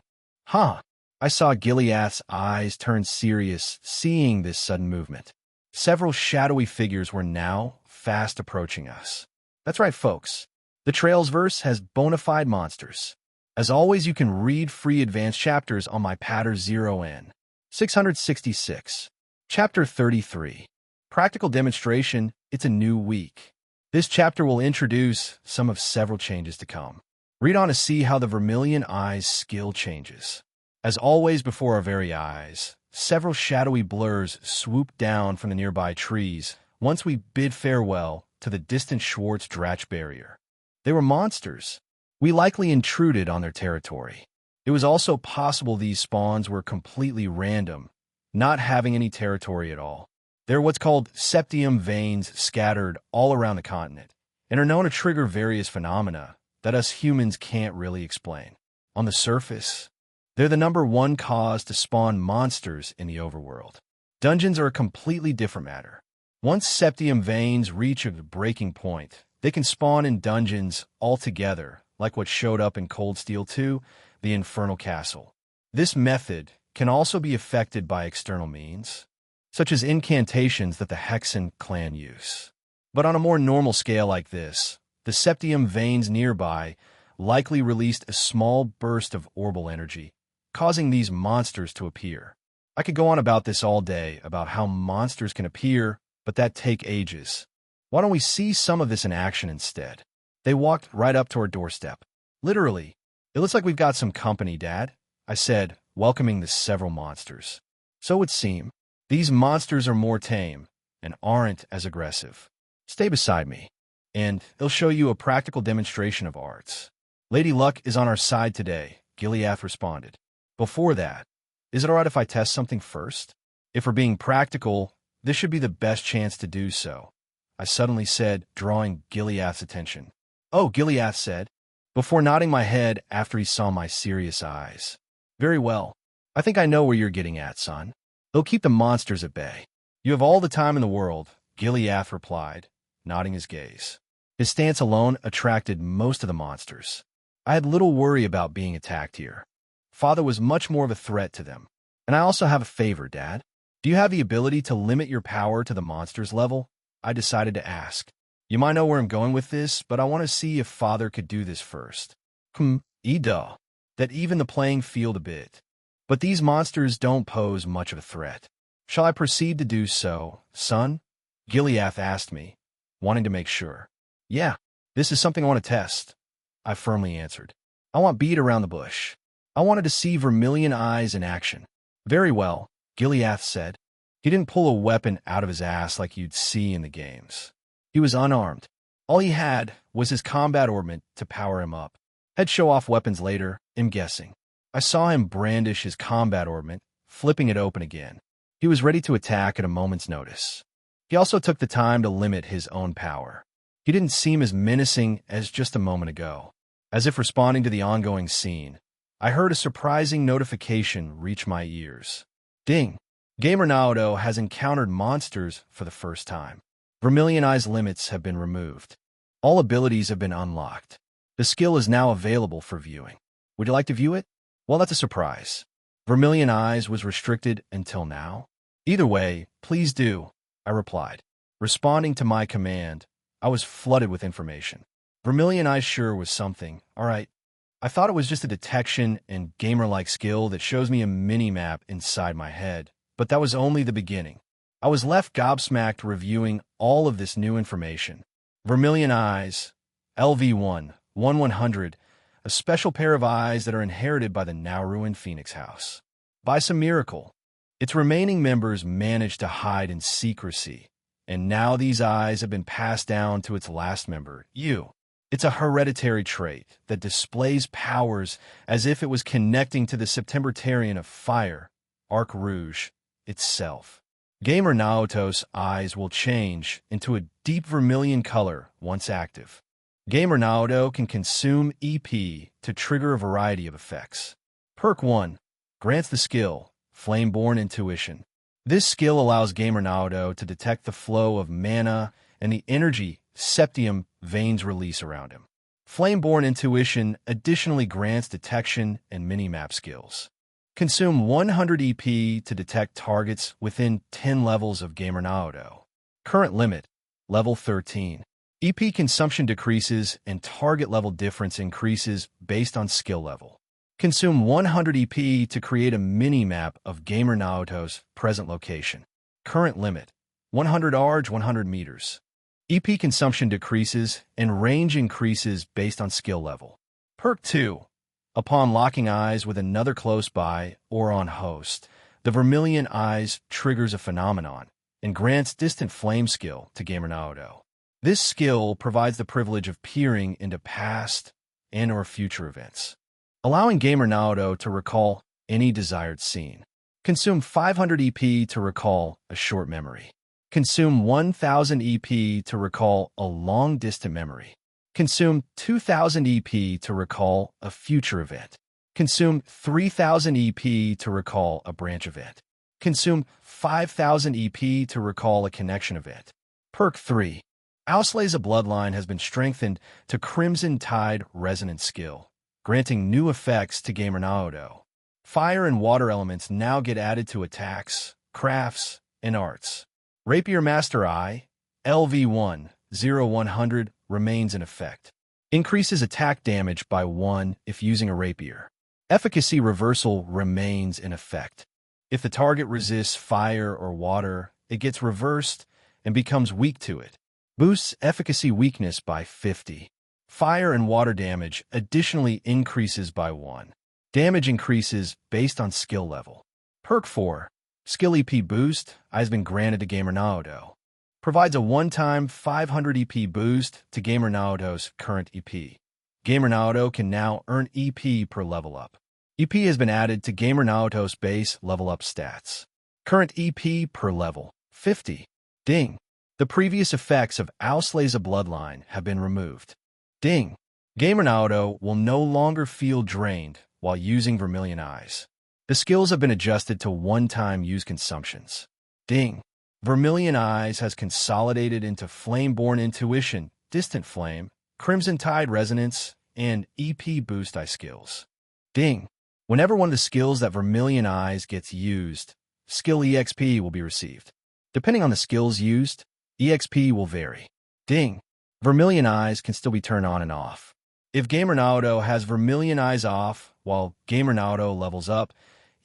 Huh. I saw Gileath's eyes turn serious seeing this sudden movement. Several shadowy figures were now fast approaching us. That's right, folks. The Trails verse has bona fide monsters. As always, you can read free advanced chapters on my Patter 0N. 666. Chapter 33. Practical Demonstration, It's a New Week. This chapter will introduce some of several changes to come. Read on to see how the Vermilion Eyes skill changes. As always before our very eyes, several shadowy blurs swoop down from the nearby trees once we bid farewell to the distant Schwarz-Dratch barrier. They were monsters. We likely intruded on their territory. It was also possible these spawns were completely random, not having any territory at all. They're what's called septium veins scattered all around the continent, and are known to trigger various phenomena that us humans can't really explain. On the surface, they're the #1 cause to spawn monsters in the overworld. Dungeons are a completely different matter. Once septium veins reach a breaking point, they can spawn in dungeons altogether, like what showed up in Cold Steel 2, the Infernal Castle. This method can also be affected by external means, such as incantations that the Hexen clan use. But on a more normal scale like this, the septium veins nearby likely released a small burst of orbal energy, causing these monsters to appear. I could go on about this all day, about how monsters can appear, but that'd take ages. Why don't we see some of this in action instead? They walked right up to our doorstep. Literally. It looks like we've got some company, Dad, I said, welcoming the several monsters. So it would seem. These monsters are more tame and aren't as aggressive. Stay beside me, and it'll show you a practical demonstration of arts. Lady Luck is on our side today, Gileath responded. Before that, is it all right if I test something first? If we're being practical, this should be the best chance to do so, I suddenly said, drawing Gileath's attention. Oh, Gileath said, before nodding my head after he saw my serious eyes. Very well. I think I know where you're getting at, son. They'll keep the monsters at bay. You have all the time in the world, Gileath replied, nodding his gaze. His stance alone attracted most of the monsters. I had little worry about being attacked here. Father was much more of a threat to them. And I also have a favor, Dad. Do you have the ability to limit your power to the monster's level? I decided to ask. You might know where I'm going with this, but I want to see if Father could do this first. Ida. That even the playing field a bit. But these monsters don't pose much of a threat. Shall I proceed to do so, son? Gileath asked me, wanting to make sure. Yeah, this is something I want to test, I firmly answered. I want beat around the bush. I wanted to see Vermilion Eyes in action. Very well, Gileath said. He didn't pull a weapon out of his ass like you'd see in the games. He was unarmed. All he had was his combat ornament to power him up. He'd show off weapons later, I'm guessing. I saw him brandish his combat ornament, flipping it open again. He was ready to attack at a moment's notice. He also took the time to limit his own power. He didn't seem as menacing as just a moment ago. As if responding to the ongoing scene, I heard a surprising notification reach my ears. Ding! Gamer Naoto has encountered monsters for the first time. Vermilion Eyes limits have been removed. All abilities have been unlocked. The skill is now available for viewing. Would you like to view it? Well, that's a surprise. Vermilion Eyes was restricted until now. Either way, please do, I replied. Responding to my command, I was flooded with information. Vermilion Eyes sure was something. All right, I thought it was just a detection and gamer-like skill that shows me a mini-map inside my head, but that was only the beginning. I was left gobsmacked reviewing all of this new information. Vermilion eyes, LV1, 1/100, a special pair of eyes that are inherited by the now-ruined Phoenix House. By some miracle, its remaining members managed to hide in secrecy, and now these eyes have been passed down to its last member, you. It's a hereditary trait that displays powers as if it was connecting to the Septembertarian of fire, Arc Rouge, itself. Gamer Naoto's eyes will change into a deep vermilion color once active. Gamer Naoto can consume EP to trigger a variety of effects. Perk 1 grants the skill, Flameborn Intuition. This skill allows Gamer Naoto to detect the flow of mana and the energy septium veins release around him. Flameborn Intuition additionally grants detection and minimap skills. Consume 100 EP to detect targets within 10 levels of Gamer Naoto. Current limit, level 13. EP consumption decreases and target level difference increases based on skill level. Consume 100 EP to create a mini-map of Gamer Naoto's present location. Current limit, 100 Arg 100 meters. EP consumption decreases and range increases based on skill level. Perk 2. Upon locking eyes with another close by or on host, the Vermilion Eyes triggers a phenomenon and grants Distant Flame skill to Gamer Naoto. This skill provides the privilege of peering into past and/or future events, allowing Gamer Naoto to recall any desired scene. Consume 500 EP to recall a short memory. Consume 1,000 EP to recall a long-distant memory. Consume 2,000 EP to recall a future event. Consume 3,000 EP to recall a branch event. Consume 5,000 EP to recall a connection event. Perk 3. Ausley's Bloodline has been strengthened to Crimson Tide Resonance skill, granting new effects to Gamer Naoto. Fire and water elements now get added to attacks, crafts, and arts. Rapier Master Eye, LV1, 0/100, remains in effect. Increases attack damage by 1 if using a rapier. Efficacy reversal remains in effect. If the target resists fire or water, it gets reversed and becomes weak to it. Boosts efficacy weakness by 50. Fire and water damage additionally increases by 1. Damage increases based on skill level. Perk 4. Skill EP Boost has been granted to Gamer Naoto. Provides a one-time 500 EP boost to Gamer Naoto's current EP. Gamer Naoto can now earn EP per level up. EP has been added to Gamer Naoto's base level up stats. Current EP per level, 50. Ding. The previous effects of Ausley's Bloodline have been removed. Ding. Gamer Naoto will no longer feel drained while using Vermilion Eyes. The skills have been adjusted to one-time use consumptions. Ding. Vermilion Eyes has consolidated into Flameborn Intuition, Distant Flame, Crimson Tide Resonance, and EP Boost Eye skills. Ding. Whenever one of the skills that Vermilion Eyes gets used, skill EXP will be received. Depending on the skills used, EXP will vary. Ding. Vermilion Eyes can still be turned on and off. If Gamer Naoto has Vermilion Eyes off while Gamer Naoto levels up,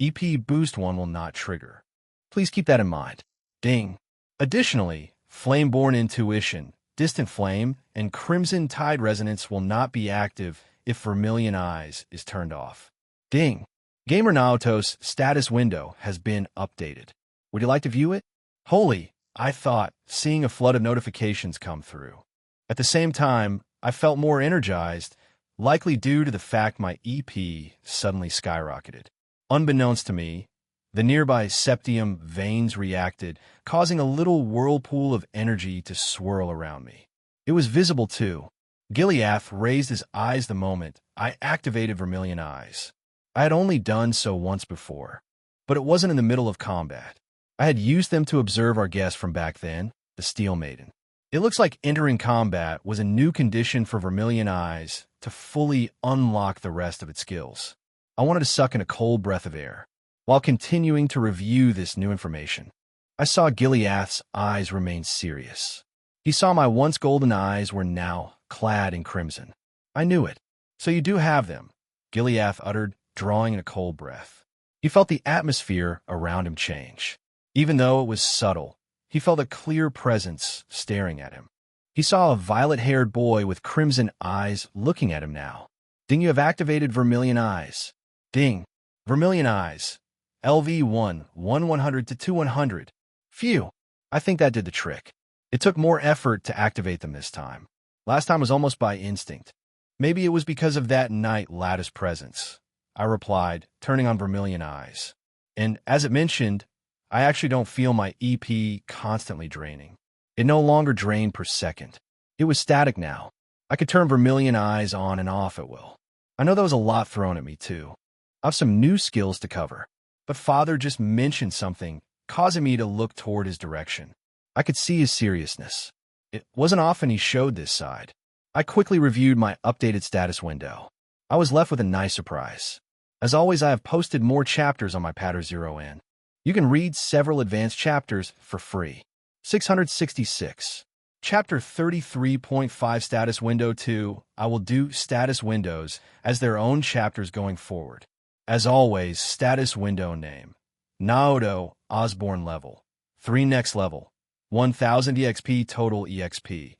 EP Boost 1 will not trigger. Please keep that in mind. Ding. Additionally, Flameborn Intuition, Distant Flame, and Crimson Tide Resonance will not be active if Vermilion Eyes is turned off. Ding. Gamer Naoto's status window has been updated. Would you like to view it? Holy, I thought, seeing a flood of notifications come through. At the same time, I felt more energized, likely due to the fact my EP suddenly skyrocketed. Unbeknownst to me, the nearby septium veins reacted, causing a little whirlpool of energy to swirl around me. It was visible too. Gileath raised his eyes the moment I activated Vermilion Eyes. I had only done so once before, but it wasn't in the middle of combat. I had used them to observe our guest from back then, the Steel Maiden. It looks like entering combat was a new condition for Vermilion Eyes to fully unlock the rest of its skills. I wanted to suck in a cold breath of air. While continuing to review this new information, I saw Gileath's eyes remain serious. He saw my once golden eyes were now clad in crimson. I knew it. So you do have them. Gileath uttered, drawing in a cold breath. He felt the atmosphere around him change. Even though it was subtle, he felt a clear presence staring at him. He saw a violet-haired boy with crimson eyes looking at him now. Ding, you have activated Vermilion Eyes. Ding. Vermilion Eyes. LV1, 100 to 200. Phew. I think that did the trick. It took more effort to activate them this time. Last time was almost by instinct. Maybe it was because of that night lattice presence, I replied, turning on Vermilion Eyes. And as it mentioned, I actually don't feel my EP constantly draining. It no longer drained per second. It was static now. I could turn Vermilion Eyes on and off at will. I know that was a lot thrown at me too. I have some new skills to cover. But Father just mentioned something, causing me to look toward his direction. I could see his seriousness. It wasn't often he showed this side. I quickly reviewed my updated status window. I was left with a nice surprise. As always, I have posted more chapters on my Patter Zero in. You can read several advanced chapters for free. 666. Chapter 33.5 Status Window 2. I will do status windows as their own chapters going forward. As always, status window name. Naoto Osborne level. 3 next level. 1000 EXP total EXP.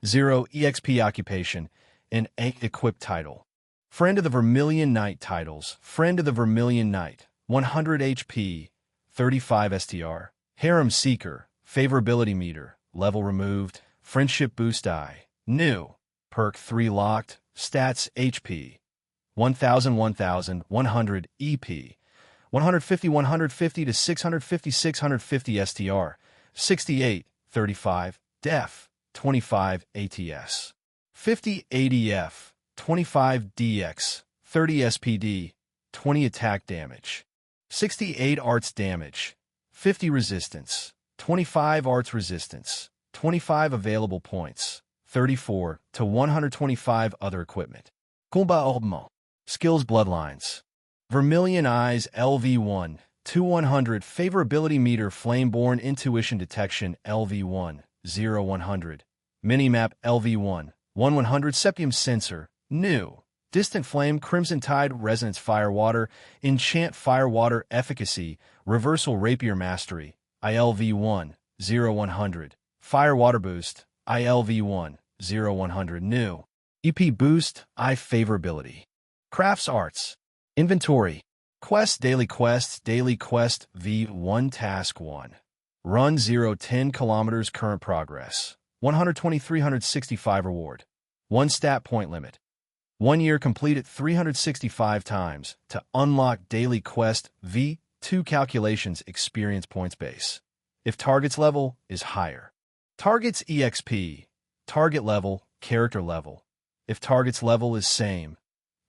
0 EXP occupation. And 8 equipped title. Friend of the Vermilion Knight titles. Friend of the Vermilion Knight. 100 HP. 35 STR. Harem Seeker. Favorability meter. Level removed. Friendship boost die. New. Perk 3 locked. Stats HP. 1000 100 EP. 150 to 650 STR. 68 35 Def. 25 ATS. 50 ADF. 25 DX. 30 SPD. 20 attack damage. 68 arts damage. 50 resistance. 25 arts resistance. 25 available points. 34 to 125 other equipment. Kumba Ultimo. Skills Bloodlines. Vermilion Eyes LV1. 2-100 Favorability Meter Flameborn Intuition Detection LV1. 0-100. Minimap LV1. 1-100 Septium Sensor. New. Distant Flame Crimson Tide Resonance Firewater. Enchant Firewater Efficacy. Reversal Rapier Mastery. ILV1. 0-100. Firewater Boost. ILV1. 0-100 New. EP Boost. I Favorability. Crafts Arts. Inventory. Quests Daily Quests Daily Quest V1 Task 1. Run 0-10 kilometers Current Progress. 120-365 Reward. 1 stat point limit. 1 year completed 365 times to unlock Daily Quest V2 Calculations Experience Points Base. If target's level is higher. Target's EXP. Target level, character level. If target's level is same.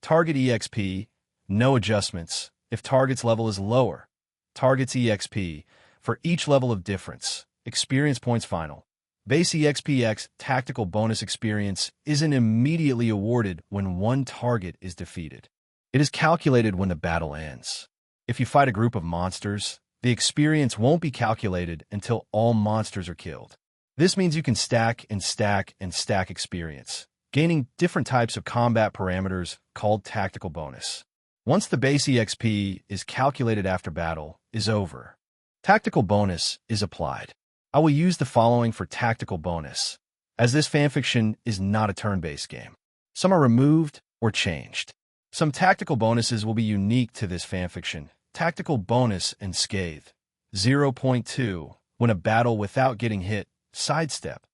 Target EXP, no adjustments. If target's level is lower. Target's EXP, for each level of difference. Experience points final. Base EXPX tactical bonus experience isn't immediately awarded when one target is defeated. It is calculated when the battle ends. If you fight a group of monsters, the experience won't be calculated until all monsters are killed. This means you can stack and stack and stack experience, gaining different types of combat parameters called tactical bonus. Once the base EXP is calculated after battle is over, tactical bonus is applied. I will use the following for tactical bonus, as this fanfiction is not a turn-based game. Some are removed or changed. Some tactical bonuses will be unique to this fanfiction. Tactical bonus and Scathe. 0.2. When a battle without getting hit, sidestep.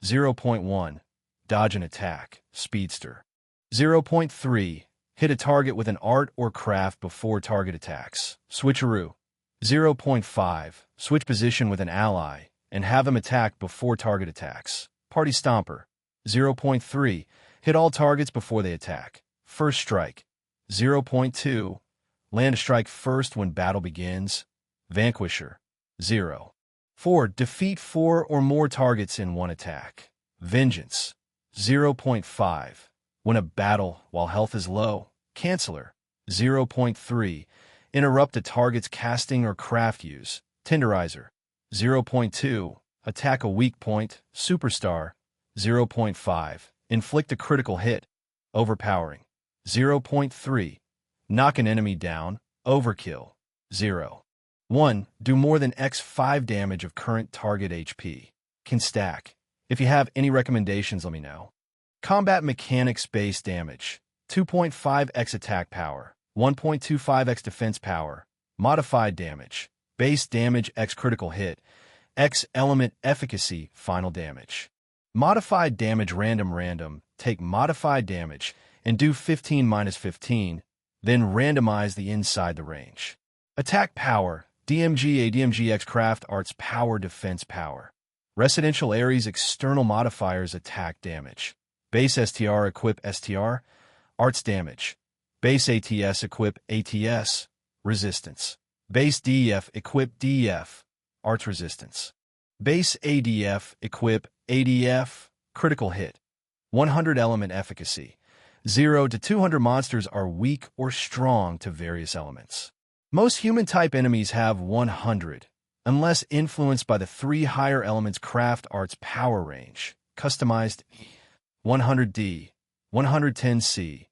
0.1. Dodge an attack, speedster. 0.3. Hit a target with an art or craft before target attacks, switcheroo. 0.5. Switch position with an ally and have them attack before target attacks, party stomper. 0.3. Hit all targets before they attack, first strike. 0.2. Land a strike first when battle begins, vanquisher. 0. 4. Defeat 4 or more targets in one attack, vengeance. 0.5. Win a battle while health is low, canceller. 0.3. Interrupt a target's casting or craft use, tenderizer. 0.2. Attack a weak point, superstar. 0.5. Inflict a critical hit, overpowering. 0.3. Knock an enemy down. Overkill. 0. 1. Do more than x5 damage of current target HP. Can stack. If you have any recommendations, let me know. Combat mechanics base damage. 2.5x attack power. 1.25x defense power. Modified damage. Base damage x critical hit. X element efficacy final damage. Modified damage random. Take modified damage and do 15 minus 15, then randomize the inside the range. Attack power. DMG ADMGX craft arts power defense power. Residential Ares external modifiers attack damage. Base STR equip STR. Arts damage. Base ATS equip ATS. Resistance. Base DF equip DF. Arts resistance. Base ADF equip ADF. Critical hit. 100 element efficacy. 0 to 200 monsters are weak or strong to various elements. Most human-type enemies have 100, unless influenced by the 3 higher elements craft arts power range. Customized 100D, 110C,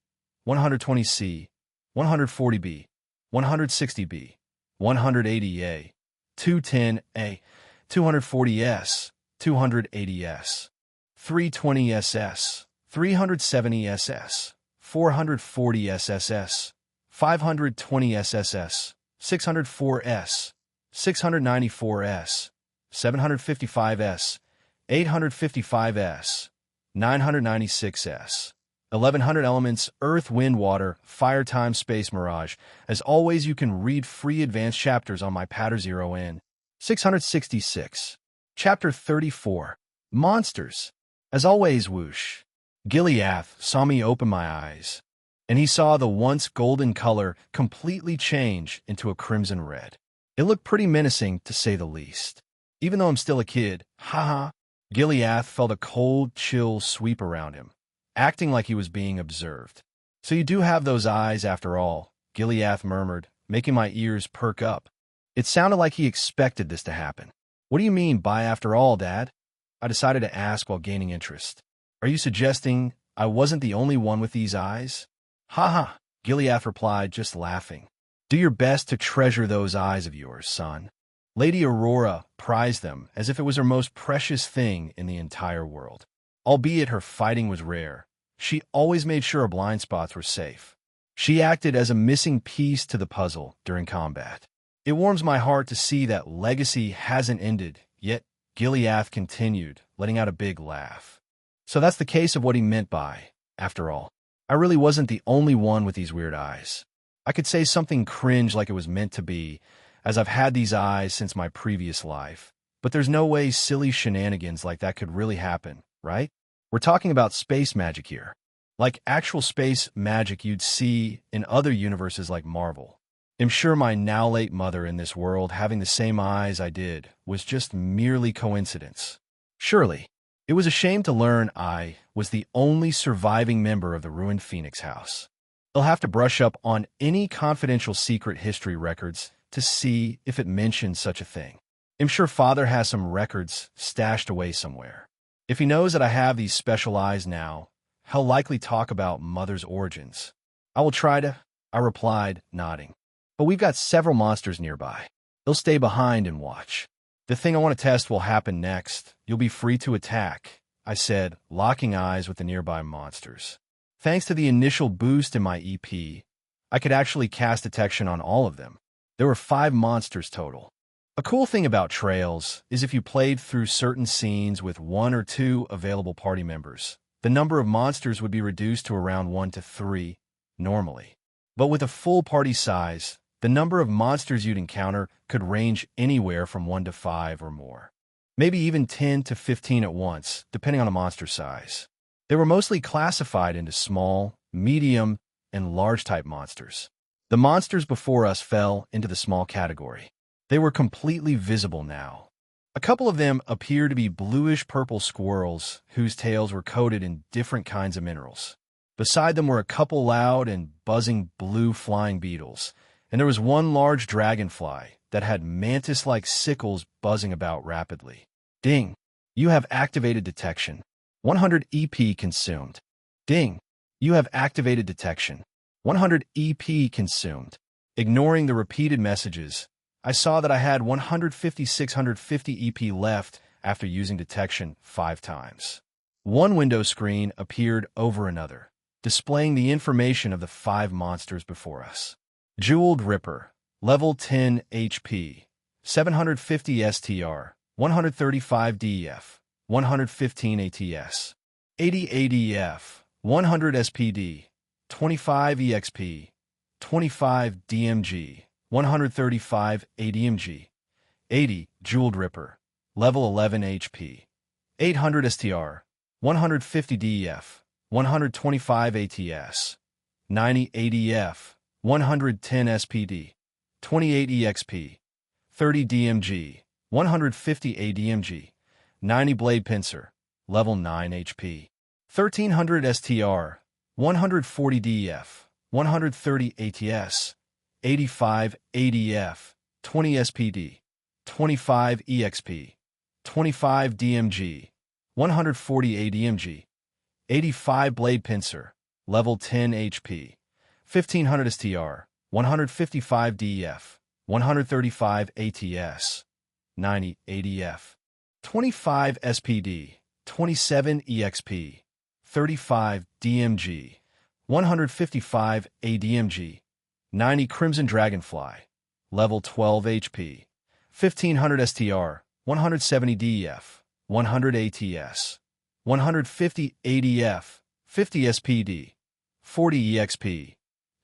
120C, 140B, 160B, 180A, 210A, 240S, 280S, 320SS, 370SS, 440SSS, 520SSS, 604S, 694S, 755S, 855S, 996S, 1100 elements, earth, wind, water, fire, time, space, mirage. As always, you can read free advanced chapters on my Patter 0N. 666. Chapter 34. Monsters. As always, whoosh. Gileath saw me open my eyes, and he saw the once golden color completely change into a crimson red. It looked pretty menacing, to say the least. Even though I'm still a kid, haha, Gileath felt a cold chill sweep around him, acting like he was being observed. So you do have those eyes after all, Gileath murmured, making my ears perk up. It sounded like he expected this to happen. What do you mean by after all, Dad? I decided to ask while gaining interest. Are you suggesting I wasn't the only one with these eyes? Ha, Gileath replied, just laughing. Do your best to treasure those eyes of yours, son. Lady Aurora prized them as if it was her most precious thing in the entire world. Albeit her fighting was rare, she always made sure her blind spots were safe. She acted as a missing piece to the puzzle during combat. It warms my heart to see that legacy hasn't ended, yet Gileath continued, letting out a big laugh. So that's the case of what he meant by, after all. I really wasn't the only one with these weird eyes. I could say something cringe like it was meant to be, as I've had these eyes since my previous life. But there's no way silly shenanigans like that could really happen, right? We're talking about space magic here. Like actual space magic you'd see in other universes like Marvel. I'm sure my now-late mother in this world having the same eyes I did was just merely coincidence. Surely. It was a shame to learn I was the only surviving member of the ruined Phoenix house. They'll have to brush up on any confidential secret history records to see if it mentions such a thing. I'm sure Father has some records stashed away somewhere. If he knows that I have these special eyes now, he'll likely talk about Mother's origins. I will try to, I replied, nodding. But we've got several monsters nearby. They'll stay behind and watch. The thing I want to test will happen next. You'll be free to attack, I said, locking eyes with the nearby monsters. Thanks to the initial boost in my EP, I could actually cast detection on all of them. There were 5 monsters total. A cool thing about Trails is if you played through certain scenes with 1 or 2 available party members, the number of monsters would be reduced to around 1 to 3, normally. But with a full party size, the number of monsters you'd encounter could range anywhere from 1 to 5 or more. Maybe even 10 to 15 at once, depending on the monster size. They were mostly classified into small, medium, and large-type monsters. The monsters before us fell into the small category. They were completely visible now. A couple of them appeared to be bluish-purple squirrels whose tails were coated in different kinds of minerals. Beside them were a couple loud and buzzing blue flying beetles, and there was one large dragonfly that had mantis-like sickles buzzing about rapidly. Ding! You have activated detection. 100 EP consumed. Ding! You have activated detection. 100 EP consumed. Ignoring the repeated messages, I saw that I had 150 EP left after using detection 5 times. One window screen appeared over another, displaying the information of the 5 monsters before us. Jeweled Ripper, level 10 HP, 750 STR, 135 DEF, 115 ATS, 80 ADF, 100 SPD, 25 EXP, 25 DMG, 135 ADMG, 80 Jeweled Ripper, level 11 HP, 800 STR, 150 DEF, 125 ATS, 90 ADF, 110 SPD, 28 EXP, 30 DMG, 150 ADMG, 90 Blade Pincer, level 9 HP, 1300 STR, 140 DEF, 130 ATS, 85 ADF, 20 SPD, 25 EXP, 25 DMG, 140 ADMG, 85 Blade Pincer, level 10 HP, 1500 STR, 155 DEF, 135 ATS, 90 ADF, 25 SPD, 27 EXP, 35 DMG, 155 ADMG, 90 Crimson Dragonfly, level 12 HP, 1500 STR, 170 DEF, 100 ATS, 150 ADF, 50 SPD, 40 EXP,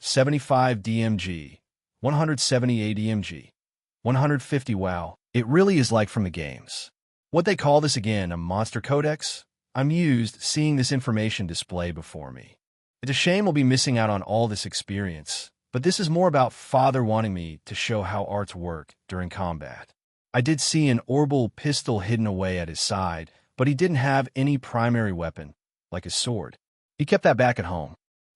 75 DMG, 170 ADMG, 150 WoW. It really is like from the games. What they call this again, a monster codex? I'm used seeing this information display before me. It's a shame we'll be missing out on all this experience, but this is more about Father wanting me to show how arts work during combat. I did see an orbital pistol hidden away at his side, but he didn't have any primary weapon, like his sword. He kept that back at home.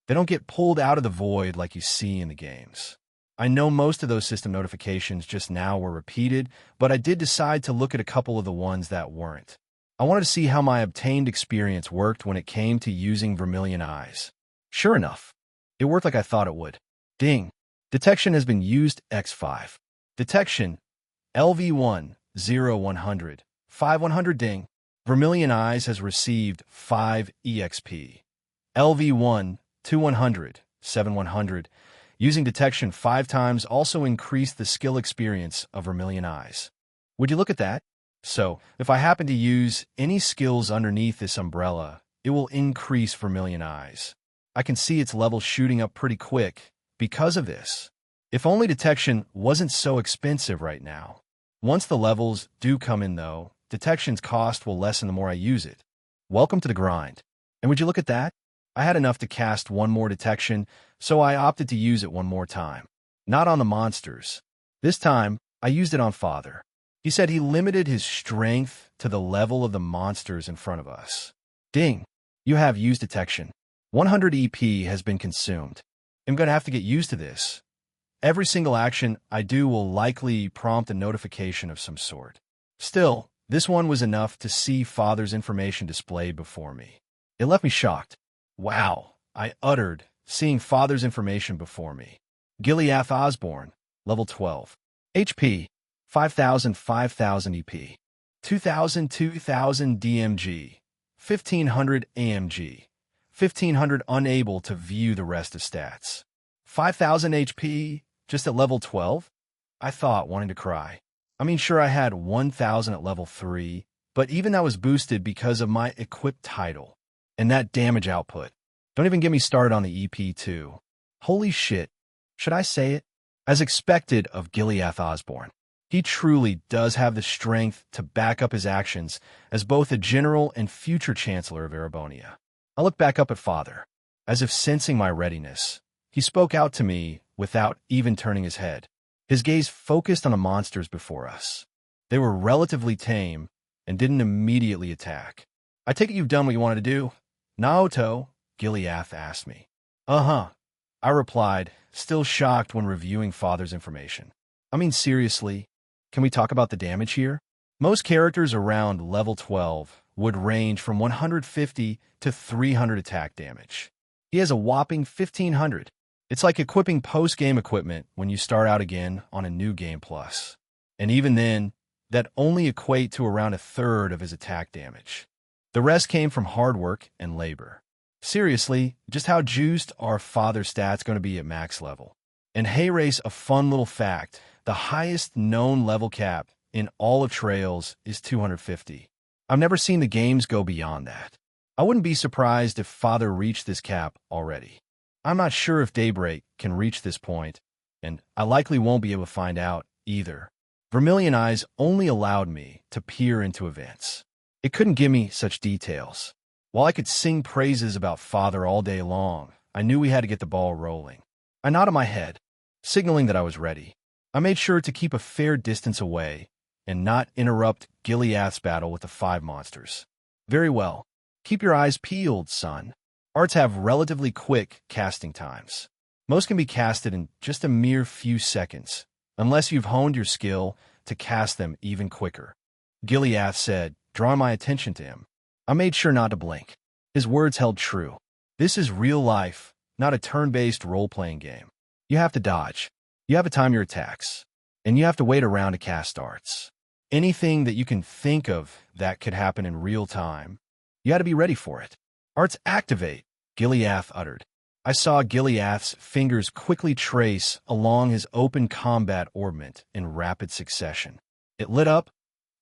They don't get pulled out of the void like you see in the games. I know most of those system notifications just now were repeated, but I did decide to look at a couple of the ones that weren't. I wanted to see how my obtained experience worked when it came to using Vermilion Eyes. Sure enough, it worked like I thought it would. Ding. Detection has been used X5. Detection LV1 0100 5100 ding. Vermilion Eyes has received 5 EXP. LV1 2100 7100 using detection 5 times also increased the skill experience of Vermilion Eyes. Would you look at that? So, if I happen to use any skills underneath this umbrella, it will increase Vermilion Eyes. I can see its level shooting up pretty quick because of this. If only detection wasn't so expensive right now. Once the levels do come in though, detection's cost will lessen the more I use it. Welcome to the grind. And would you look at that? I had enough to cast one more detection, so I opted to use it one more time. Not on the monsters. This time, I used it on Father. He said he limited his strength to the level of the monsters in front of us. Ding. You have used detection. 100 EP has been consumed. I'm going to have to get used to this. Every single action I do will likely prompt a notification of some sort. Still, this one was enough to see Father's information displayed before me. It left me shocked. Wow, I uttered, seeing Father's information before me. Gileath Osborne, level 12. HP, 5000 EP. 2000 DMG. 1500 AMG. 1500 unable to view the rest of stats. 5000 HP, just at level 12? I thought, wanting to cry. I mean, sure, I had 1000 at level 3, but even that was boosted because of my equipped title. And that damage output. Don't even get me started on the EP2. Holy shit. Should I say it? As expected of Gileath Osborne. He truly does have the strength to back up his actions as both a general and future chancellor of Erebonia. I looked back up at Father, as if sensing my readiness. He spoke out to me without even turning his head. His gaze focused on the monsters before us. They were relatively tame and didn't immediately attack. I take it you've done what you wanted to do? Naoto, Gileath asked me. Uh-huh, I replied, still shocked when reviewing Father's information. I mean, seriously, can we talk about the damage here? Most characters around level 12 would range from 150 to 300 attack damage. He has a whopping 1500. It's like equipping post-game equipment when you start out again on a new game plus. And even then, that only equate to around a third of his attack damage. The rest came from hard work and labor. Seriously, just how juiced are father stats going to be at max level? And hey race, a fun little fact, the highest known level cap in all of Trails is 250. I've never seen the games go beyond that. I wouldn't be surprised if father reached this cap already. I'm not sure if Daybreak can reach this point, and I likely won't be able to find out either. Vermilion Eyes only allowed me to peer into events. It couldn't give me such details. While I could sing praises about father all day long, I knew we had to get the ball rolling. I nodded my head, signaling that I was ready. I made sure to keep a fair distance away and not interrupt Gileath's battle with the 5 monsters. Very well. Keep your eyes peeled, son. Arts have relatively quick casting times. Most can be casted in just a mere few seconds, unless you've honed your skill to cast them even quicker. Gileath said, drawing my attention to him. I made sure not to blink. His words held true. This is real life, not a turn-based role-playing game. You have to dodge. You have to time your attacks. And you have to wait around to cast arts. Anything that you can think of that could happen in real time, you got to be ready for it. Arts activate, Gileath uttered. I saw Gileath's fingers quickly trace along his open combat orbment in rapid succession. It lit up,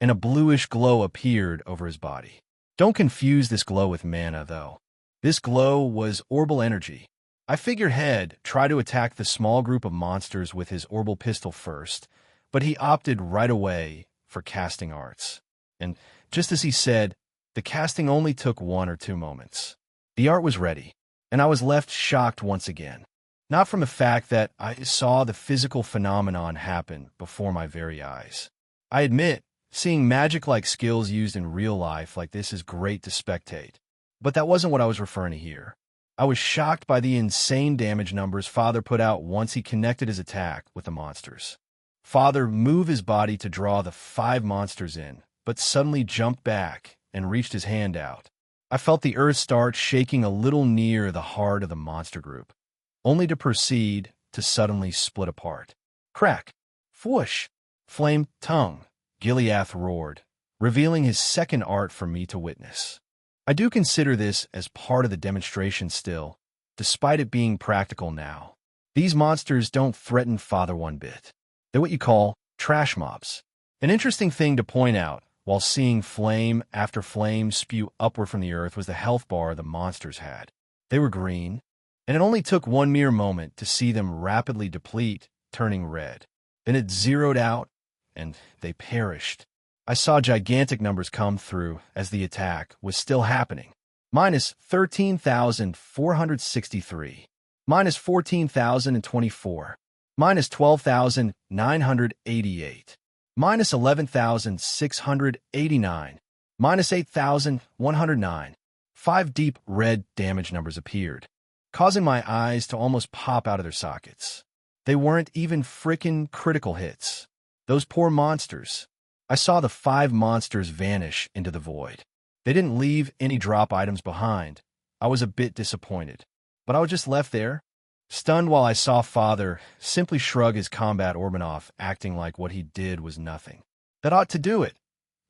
and a bluish glow appeared over his body. Don't confuse this glow with mana, though. This glow was orbal energy. I figured Head try to attack the small group of monsters with his orbal pistol first, but he opted right away for casting arts. And just as he said, the casting only took 1 or 2 moments. The art was ready, and I was left shocked once again. Not from the fact that I saw the physical phenomenon happen before my very eyes. I admit, seeing magic-like skills used in real life like this is great to spectate. But that wasn't what I was referring to here. I was shocked by the insane damage numbers Father put out once he connected his attack with the monsters. Father moved his body to draw the 5 monsters in, but suddenly jumped back and reached his hand out. I felt the earth start shaking a little near the heart of the monster group, only to proceed to suddenly split apart. Crack! Whoosh! Flame tongue! Gileath roared, revealing his second art for me to witness. I do consider this as part of the demonstration still, despite it being practical now. These monsters don't threaten Father one bit. They're what you call trash mobs. An interesting thing to point out, while seeing flame after flame spew upward from the earth, was the health bar the monsters had. They were green, and it only took one mere moment to see them rapidly deplete, turning red. Then it zeroed out, and they perished. I saw gigantic numbers come through as the attack was still happening. Minus 13,463. Minus 14,024. Minus 12,988. Minus 11,689. Minus 8,109. 5 deep red damage numbers appeared, causing my eyes to almost pop out of their sockets. They weren't even frickin' critical hits. Those poor monsters. I saw the 5 monsters vanish into the void. They didn't leave any drop items behind. I was a bit disappointed, but I was just left there, stunned while I saw Father simply shrug his combat orbit off, acting like what he did was nothing. That ought to do it,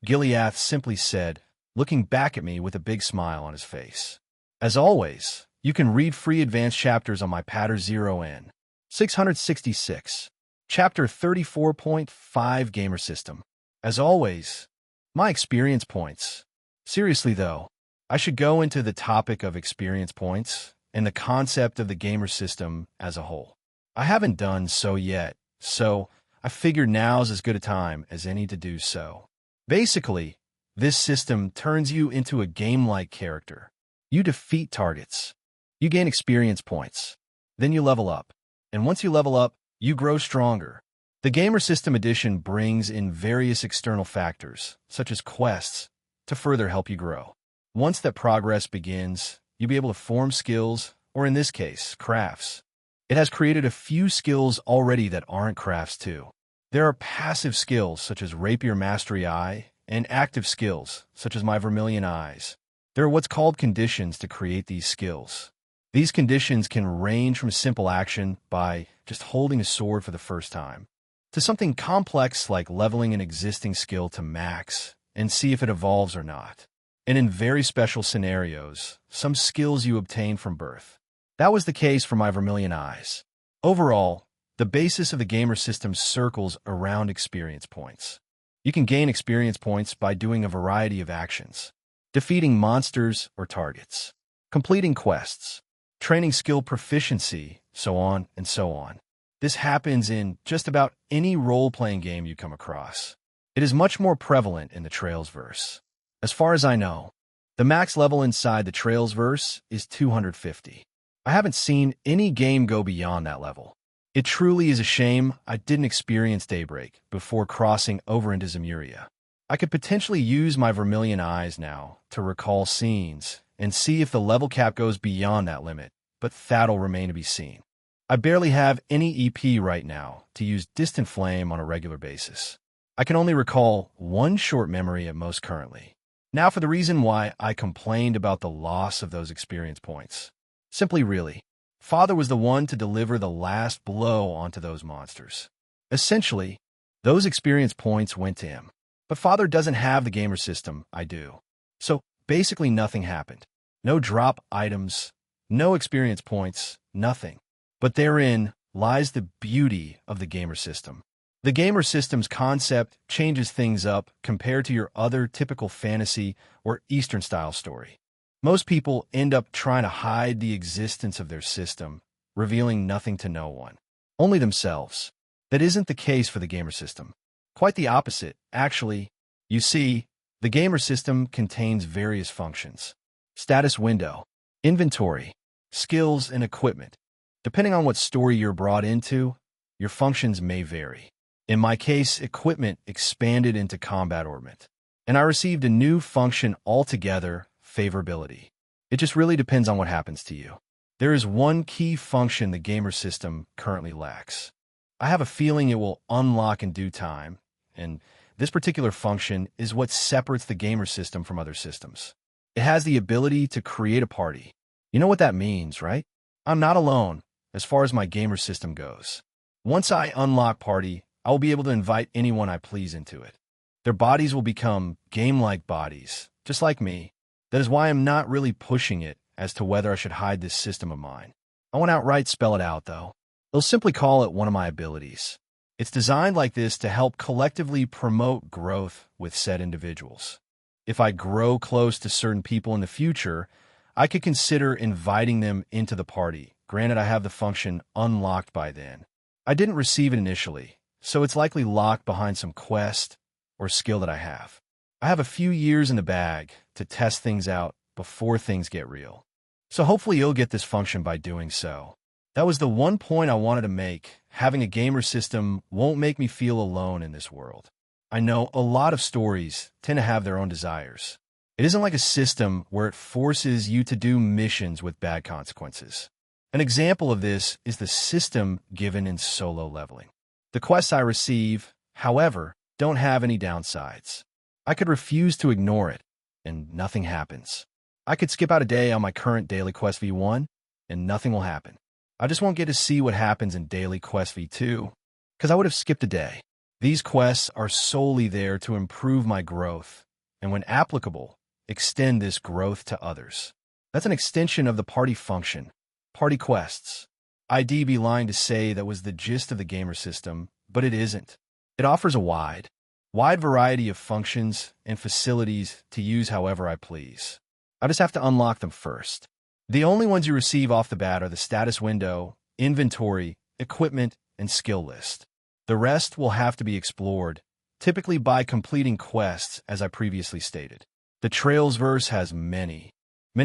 Gileath simply said, looking back at me with a big smile on his face. As always, you can read free advanced chapters on my Patter 0N. 666. Chapter 34.5 Gamer System. As always, my experience points. Seriously though, I should go into the topic of experience points and the concept of the gamer system as a whole. I haven't done so yet, so I figured now's as good a time as any to do so. Basically, this system turns you into a game-like character. You defeat targets. You gain experience points. Then you level up. And once you level up, you grow stronger. The Gamer System Edition brings in various external factors, such as quests, to further help you grow. Once that progress begins, you'll be able to form skills, or in this case, crafts. It has created a few skills already that aren't crafts too. There are passive skills, such as Rapier Mastery Eye, and active skills, such as my Vermilion Eyes. There are what's called conditions to create these skills. These conditions can range from simple action by just holding a sword for the first time, to something complex like leveling an existing skill to max and see if it evolves or not. And in very special scenarios, some skills you obtain from birth. That was the case for my Vermilion Eyes. Overall, the basis of the gamer system circles around experience points. You can gain experience points by doing a variety of actions: defeating monsters or targets, completing quests, training skill proficiency, so on and so on. This happens in just about any role-playing game you come across. It is much more prevalent in the Trailsverse. As far as I know, the max level inside the Trailsverse is 250. I haven't seen any game go beyond that level. It truly is a shame I didn't experience Daybreak before crossing over into Zemuria. I could potentially use my Vermilion Eyes now to recall scenes and see if the level cap goes beyond that limit, but that'll remain to be seen. I barely have any EP right now to use Distant Flame on a regular basis. I can only recall one short memory at most currently. Now for the reason why I complained about the loss of those experience points. Simply really, Father was the one to deliver the last blow onto those monsters. Essentially, those experience points went to him. But Father doesn't have the gamer system I do. So basically nothing happened. No drop items, no experience points, nothing. But therein lies the beauty of the gamer system. The gamer system's concept changes things up compared to your other typical fantasy or Eastern-style story. Most people end up trying to hide the existence of their system, revealing nothing to no one, only themselves. That isn't the case for the gamer system. Quite the opposite, actually. You see, the gamer system contains various functions: status window, inventory, skills, and equipment. Depending on what story you're brought into, your functions may vary. In my case, equipment expanded into combat ornament, and I received a new function altogether: favorability. It just really depends on what happens to you. There is one key function the gamer system currently lacks. I have a feeling it will unlock in due time, and this particular function is what separates the gamer system from other systems. It has the ability to create a party. You know what that means, right? I'm not alone as far as my gamer system goes. Once I unlock party, I will be able to invite anyone I please into it. Their bodies will become game-like bodies, just like me. That is why I'm not really pushing it as to whether I should hide this system of mine. I won't outright spell it out, though. They'll simply call it one of my abilities. It's designed like this to help collectively promote growth with said individuals. If I grow close to certain people in the future, I could consider inviting them into the party. Granted, I have the function unlocked by then. I didn't receive it initially, so it's likely locked behind some quest or skill that I have. I have a few years in the bag to test things out before things get real. So hopefully you'll get this function by doing so. That was the one point I wanted to make. Having a gamer system won't make me feel alone in this world. I know a lot of stories tend to have their own desires. It isn't like a system where it forces you to do missions with bad consequences. An example of this is the system given in solo leveling. The quests I receive, however, don't have any downsides. I could refuse to ignore it, and nothing happens. I could skip out a day on my current daily quest V1, and nothing will happen. I just won't get to see what happens in daily quest V2, because I would have skipped a day. These quests are solely there to improve my growth, and when applicable, extend this growth to others. That's an extension of the party function, party quests. I'd be lying to say that was the gist of the gamer system, but it isn't. It offers a wide variety of functions and facilities to use however I please. I just have to unlock them first. The only ones you receive off the bat are the status window, inventory, equipment, and skill list. The rest will have to be explored, typically by completing quests, as I previously stated. The Trailsverse has many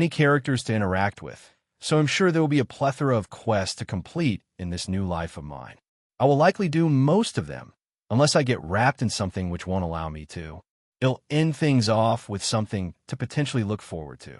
characters to interact with, so I'm sure there will be a plethora of quests to complete in this new life of mine. I will likely do most of them, unless I get wrapped in something which won't allow me to. It'll end things off with something to potentially look forward to.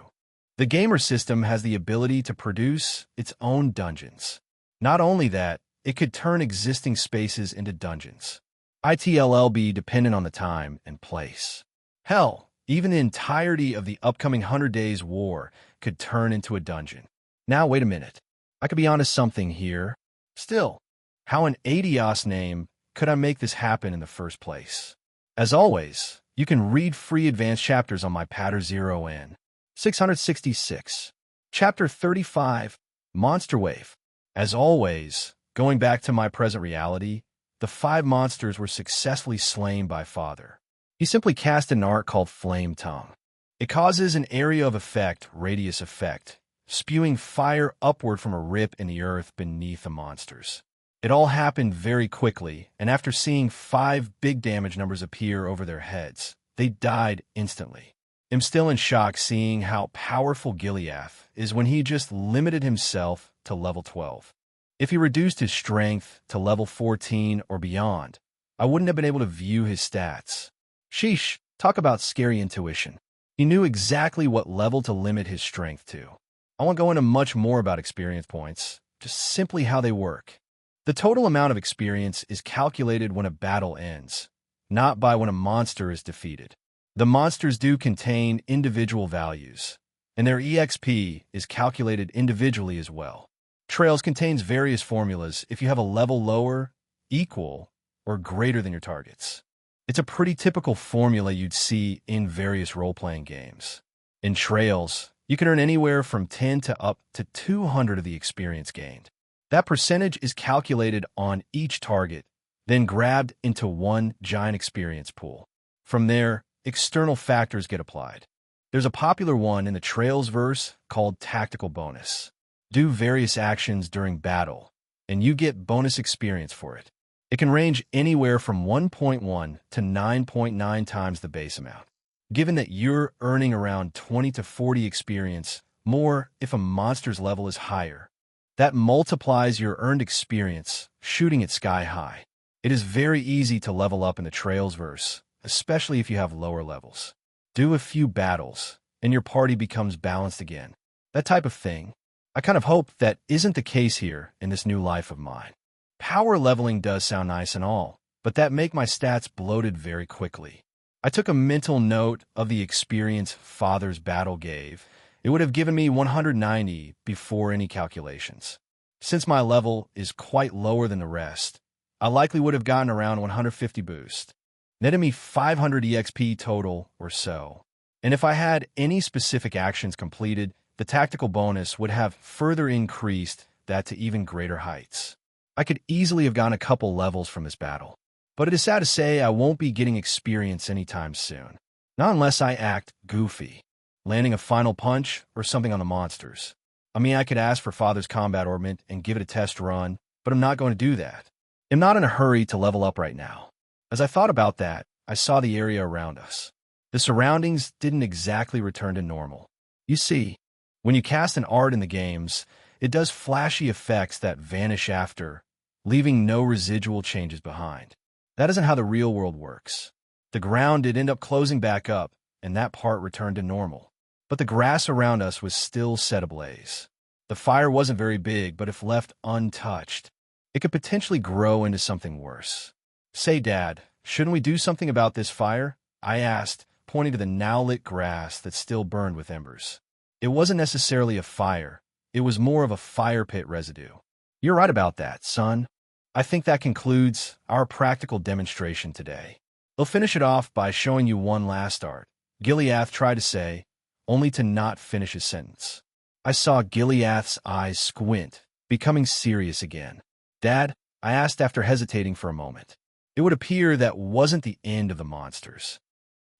The gamer system has the ability to produce its own dungeons. Not only that, it could turn existing spaces into dungeons. It'll be dependent on the time and place. Hell, even the entirety of the upcoming 100 Days War could turn into a dungeon. Now, wait a minute. I could be onto something here. Still, how in Adios name could I make this happen in the first place? As always, you can read free advanced chapters on my Patter 0N. 666. Chapter 35, Monster Wave. As always, going back to my present reality, the 5 monsters were successfully slain by Father. He simply cast an art called Flame Tongue. It causes an area of effect, radius effect, spewing fire upward from a rip in the earth beneath the monsters. It all happened very quickly, and after seeing 5 big damage numbers appear over their heads, they died instantly. I'm still in shock seeing how powerful Gileath is when he just limited himself to level 12. If he reduced his strength to level 14 or beyond, I wouldn't have been able to view his stats. Sheesh, talk about scary intuition. He knew exactly what level to limit his strength to. I won't go into much more about experience points, just simply how they work. The total amount of experience is calculated when a battle ends, not by when a monster is defeated. The monsters do contain individual values, and their EXP is calculated individually as well. Trails contains various formulas if you have a level lower, equal, or greater than your targets. It's a pretty typical formula you'd see in various role-playing games. In Trails, you can earn anywhere from 10 to up to 200 of the experience gained. That percentage is calculated on each target, then grabbed into one giant experience pool. From there, external factors get applied. There's a popular one in the Trails verse called Tactical Bonus. Do various actions during battle, and you get bonus experience for it. It can range anywhere from 1.1 to 9.9 times the base amount. Given that you're earning around 20 to 40 experience, more if a monster's level is higher, that multiplies your earned experience, shooting it sky high. It is very easy to level up in the Trails verse, especially if you have lower levels. Do a few battles, and your party becomes balanced again. That type of thing. I kind of hope that isn't the case here in this new life of mine. Power leveling does sound nice and all, but that make my stats bloated very quickly. I took a mental note of the experience Father's battle gave. It would have given me 190 before any calculations. Since my level is quite lower than the rest, I likely would have gotten around 150 boost, netting me 500 EXP total or so. And if I had any specific actions completed, the tactical bonus would have further increased that to even greater heights. I could easily have gone a couple levels from this battle, but it is sad to say I won't be getting experience anytime soon. Not unless I act goofy, landing a final punch or something on the monsters. I mean, I could ask for Father's combat orbment and give it a test run, but I'm not going to do that. I'm not in a hurry to level up right now. As I thought about that, I saw the area around us. The surroundings didn't exactly return to normal. You see, when you cast an art in the games, it does flashy effects that vanish after, leaving no residual changes behind. That isn't how the real world works. The ground did end up closing back up, and that part returned to normal. But the grass around us was still set ablaze. The fire wasn't very big, but if left untouched, it could potentially grow into something worse. Say, Dad, shouldn't we do something about this fire? I asked, pointing to the now-lit grass that still burned with embers. It wasn't necessarily a fire. It was more of a fire pit residue. You're right about that, son. I think that concludes our practical demonstration today. We'll finish it off by showing you one last art. Gileath tried to say, only to not finish his sentence. I saw Gileath's eyes squint, becoming serious again. Dad, I asked after hesitating for a moment. It would appear that wasn't the end of the monsters.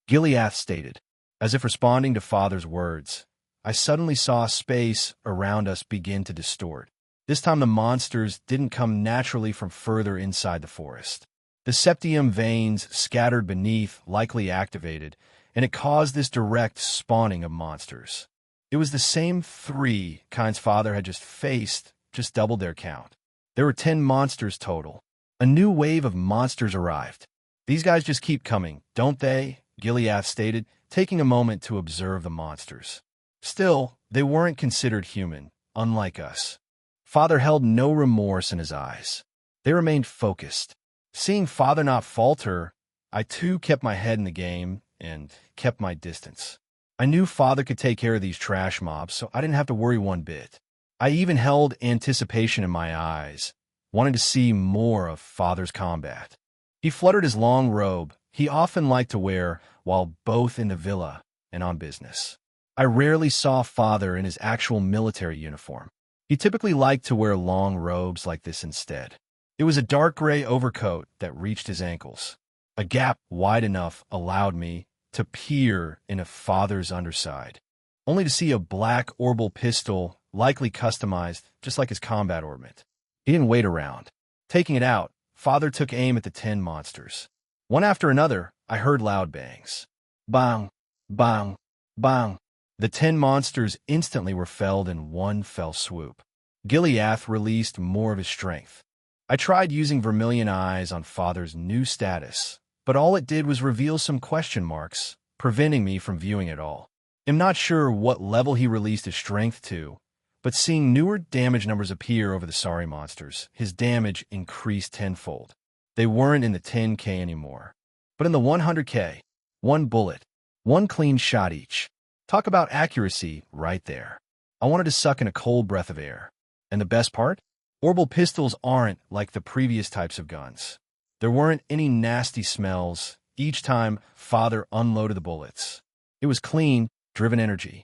Gileath stated, as if responding to Father's words. I suddenly saw space around us begin to distort. This time the monsters didn't come naturally from further inside the forest. The septium veins scattered beneath likely activated, and it caused this direct spawning of monsters. It was the same 3 kinds Father had just faced, just doubled their count. There were 10 monsters total. A new wave of monsters arrived. These guys just keep coming, don't they? Gileath stated, taking a moment to observe the monsters. Still, they weren't considered human, unlike us. Father held no remorse in his eyes. They remained focused. Seeing Father not falter, I too kept my head in the game and kept my distance. I knew Father could take care of these trash mobs, so I didn't have to worry one bit. I even held anticipation in my eyes, wanting to see more of Father's combat. He fluttered his long robe he often liked to wear while both in the villa and on business. I rarely saw Father in his actual military uniform. He typically liked to wear long robes like this instead. It was a dark gray overcoat that reached his ankles. A gap wide enough allowed me to peer into Father's underside, only to see a black orbal pistol, likely customized just like his combat ornament. He didn't wait around. Taking it out, Father took aim at the 10 monsters. One after another, I heard loud bangs. Bang, bang, bang. The 10 monsters instantly were felled in one fell swoop. Gileath released more of his strength. I tried using Vermilion Eyes on Father's new status, but all it did was reveal some question marks, preventing me from viewing it all. I'm not sure what level he released his strength to, but seeing newer damage numbers appear over the sorry monsters, his damage increased tenfold. They weren't in the 10K anymore, but in the 100K. One bullet, one clean shot each. Talk about accuracy right there. I wanted to suck in a cold breath of air. And the best part? Orbal pistols aren't like the previous types of guns. There weren't any nasty smells each time Father unloaded the bullets. It was clean, driven energy.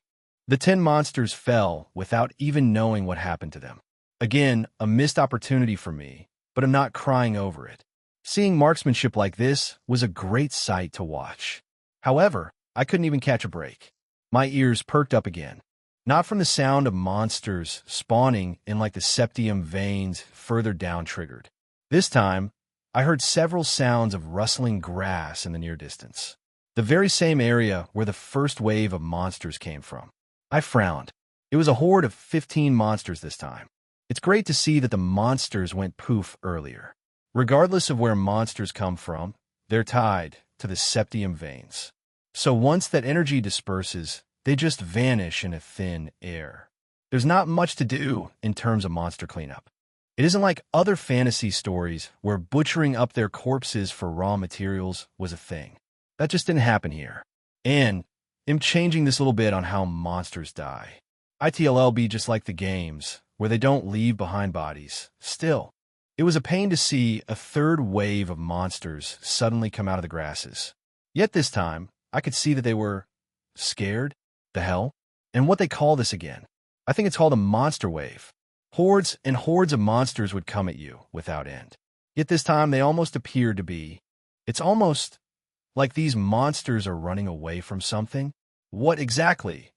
The 10 monsters fell without even knowing what happened to them. Again, a missed opportunity for me, but I'm not crying over it. Seeing marksmanship like this was a great sight to watch. However, I couldn't even catch a break. My ears perked up again. Not from the sound of monsters spawning in like the septium veins further down triggered. This time, I heard several sounds of rustling grass in the near distance. The very same area where the first wave of monsters came from. I frowned. It was a horde of 15 monsters this time. It's great to see that the monsters went poof earlier. Regardless of where monsters come from, they're tied to the septium veins. So once that energy disperses, they just vanish in a thin air. There's not much to do in terms of monster cleanup. It isn't like other fantasy stories where butchering up their corpses for raw materials was a thing. That just didn't happen here. And I'm changing this a little bit on how monsters die. ITLL be just like the games, where they don't leave behind bodies. Still, it was a pain to see a third wave of monsters suddenly come out of the grasses. Yet this time, I could see that they were scared. The hell? And what they call this again? I think it's called a monster wave. Hordes and hordes of monsters would come at you without end. Yet this time they almost appeared to be. It's almost like these monsters are running away from something. What exactly?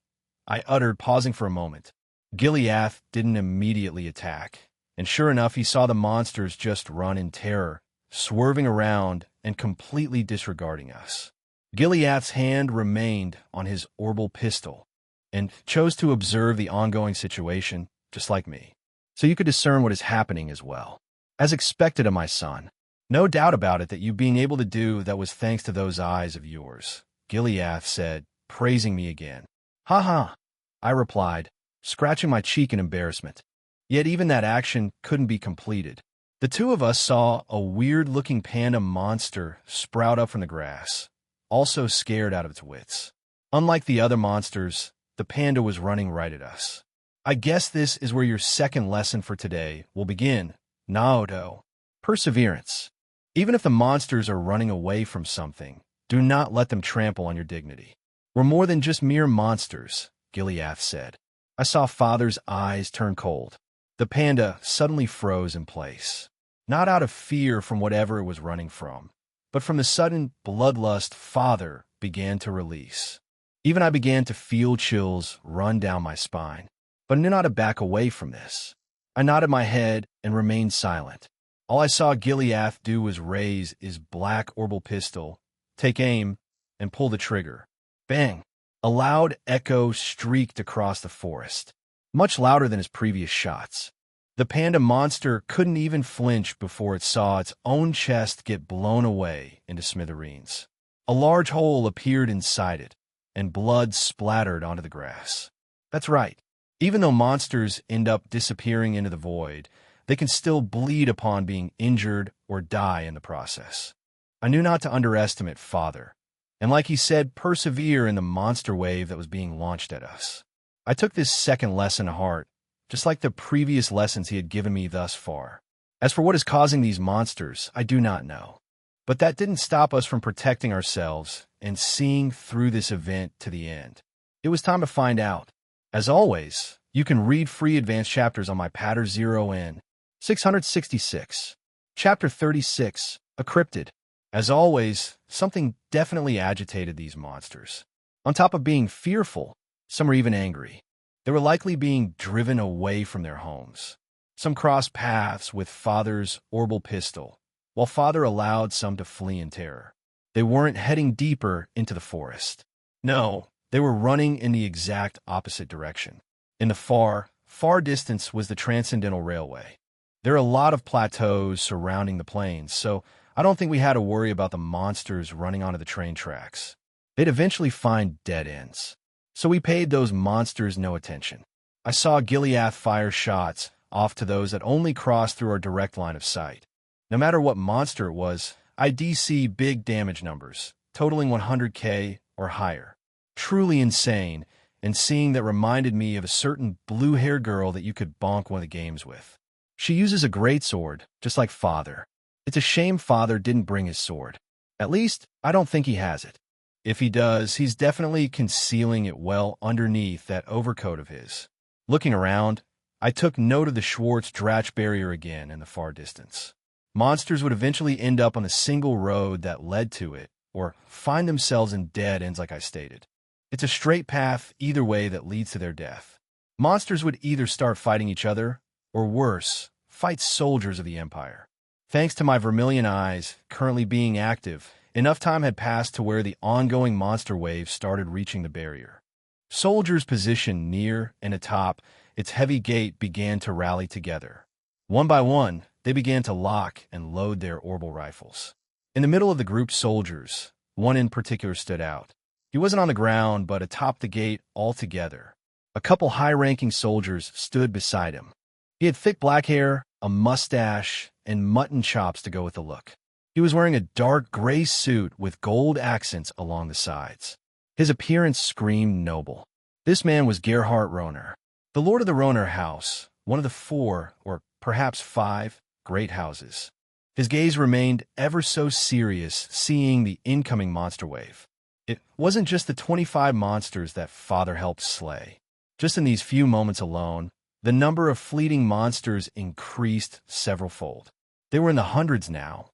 I uttered, pausing for a moment. Gileath didn't immediately attack, and sure enough, he saw the monsters just run in terror, swerving around and completely disregarding us. Gileath's hand remained on his orbal pistol and chose to observe the ongoing situation, just like me. So you could discern what is happening as well. As expected of my son. No doubt about it that you being able to do that was thanks to those eyes of yours, Gileath said, praising me again. Ha ha, I replied, scratching my cheek in embarrassment. Yet even that action couldn't be completed. The two of us saw a weird-looking panda monster sprout up from the grass, also scared out of its wits. Unlike the other monsters, the panda was running right at us. I guess this is where your second lesson for today will begin, Naoto. Perseverance. Even if the monsters are running away from something, do not let them trample on your dignity. We're more than just mere monsters, Gileath said. I saw Father's eyes turn cold. The panda suddenly froze in place, not out of fear from whatever it was running from, but from the sudden bloodlust Father began to release. Even I began to feel chills run down my spine, but I knew not to back away from this. I nodded my head and remained silent. All I saw Gileath do was raise his black orbal pistol, take aim, and pull the trigger. Bang! A loud echo streaked across the forest, much louder than his previous shots. The panda monster couldn't even flinch before it saw its own chest get blown away into smithereens. A large hole appeared inside it, and blood splattered onto the grass. That's right. Even though monsters end up disappearing into the void, they can still bleed upon being injured or die in the process. I knew not to underestimate Father, and like he said, persevere in the monster wave that was being launched at us. I took this second lesson to heart, just like the previous lessons he had given me thus far. As for what is causing these monsters, I do not know. But that didn't stop us from protecting ourselves and seeing through this event to the end. It was time to find out. As always, you can read free advanced chapters on my Patter 0N 666. Chapter 36, A Cryptid. As always, something definitely agitated these monsters. On top of being fearful, some were even angry. They were likely being driven away from their homes. Some crossed paths with Father's orbital pistol, while Father allowed some to flee in terror. They weren't heading deeper into the forest. No, they were running in the exact opposite direction. In the far, far distance was the Transcendental Railway. There are a lot of plateaus surrounding the plains, so I don't think we had to worry about the monsters running onto the train tracks. They'd eventually find dead ends. So we paid those monsters no attention. I saw Gileath fire shots off to those that only crossed through our direct line of sight. No matter what monster it was, I DC big damage numbers, totaling 100k or higher. Truly insane, and seeing that reminded me of a certain blue-haired girl that you could bonk one of the games with. She uses a greatsword, just like Father. It's a shame Father didn't bring his sword. At least, I don't think he has it. If he does, he's definitely concealing it well underneath that overcoat of his. Looking around, I took note of the Schwarz-Dratch barrier again in the far distance. Monsters would eventually end up on the single road that led to it, or find themselves in dead ends like I stated. It's a straight path either way that leads to their death. Monsters would either start fighting each other, or worse, fight soldiers of the Empire. Thanks to my vermilion eyes currently being active, enough time had passed to where the ongoing monster wave started reaching the barrier. Soldiers positioned near and atop its heavy gate began to rally together. One by one, they began to lock and load their orbital rifles. In the middle of the grouped soldiers, one in particular stood out. He wasn't on the ground, but atop the gate altogether. A couple high-ranking soldiers stood beside him. He had thick black hair, a mustache, and mutton chops to go with the look. He was wearing a dark gray suit with gold accents along the sides. His appearance screamed noble. This man was Gerhard Rohner, the lord of the Rohner house, one of the 4, or perhaps 5, great houses. His gaze remained ever so serious, seeing the incoming monster wave. It wasn't just the 25 monsters that Father helped slay. Just in these few moments alone, the number of fleeting monsters increased several-fold. They were in the hundreds now,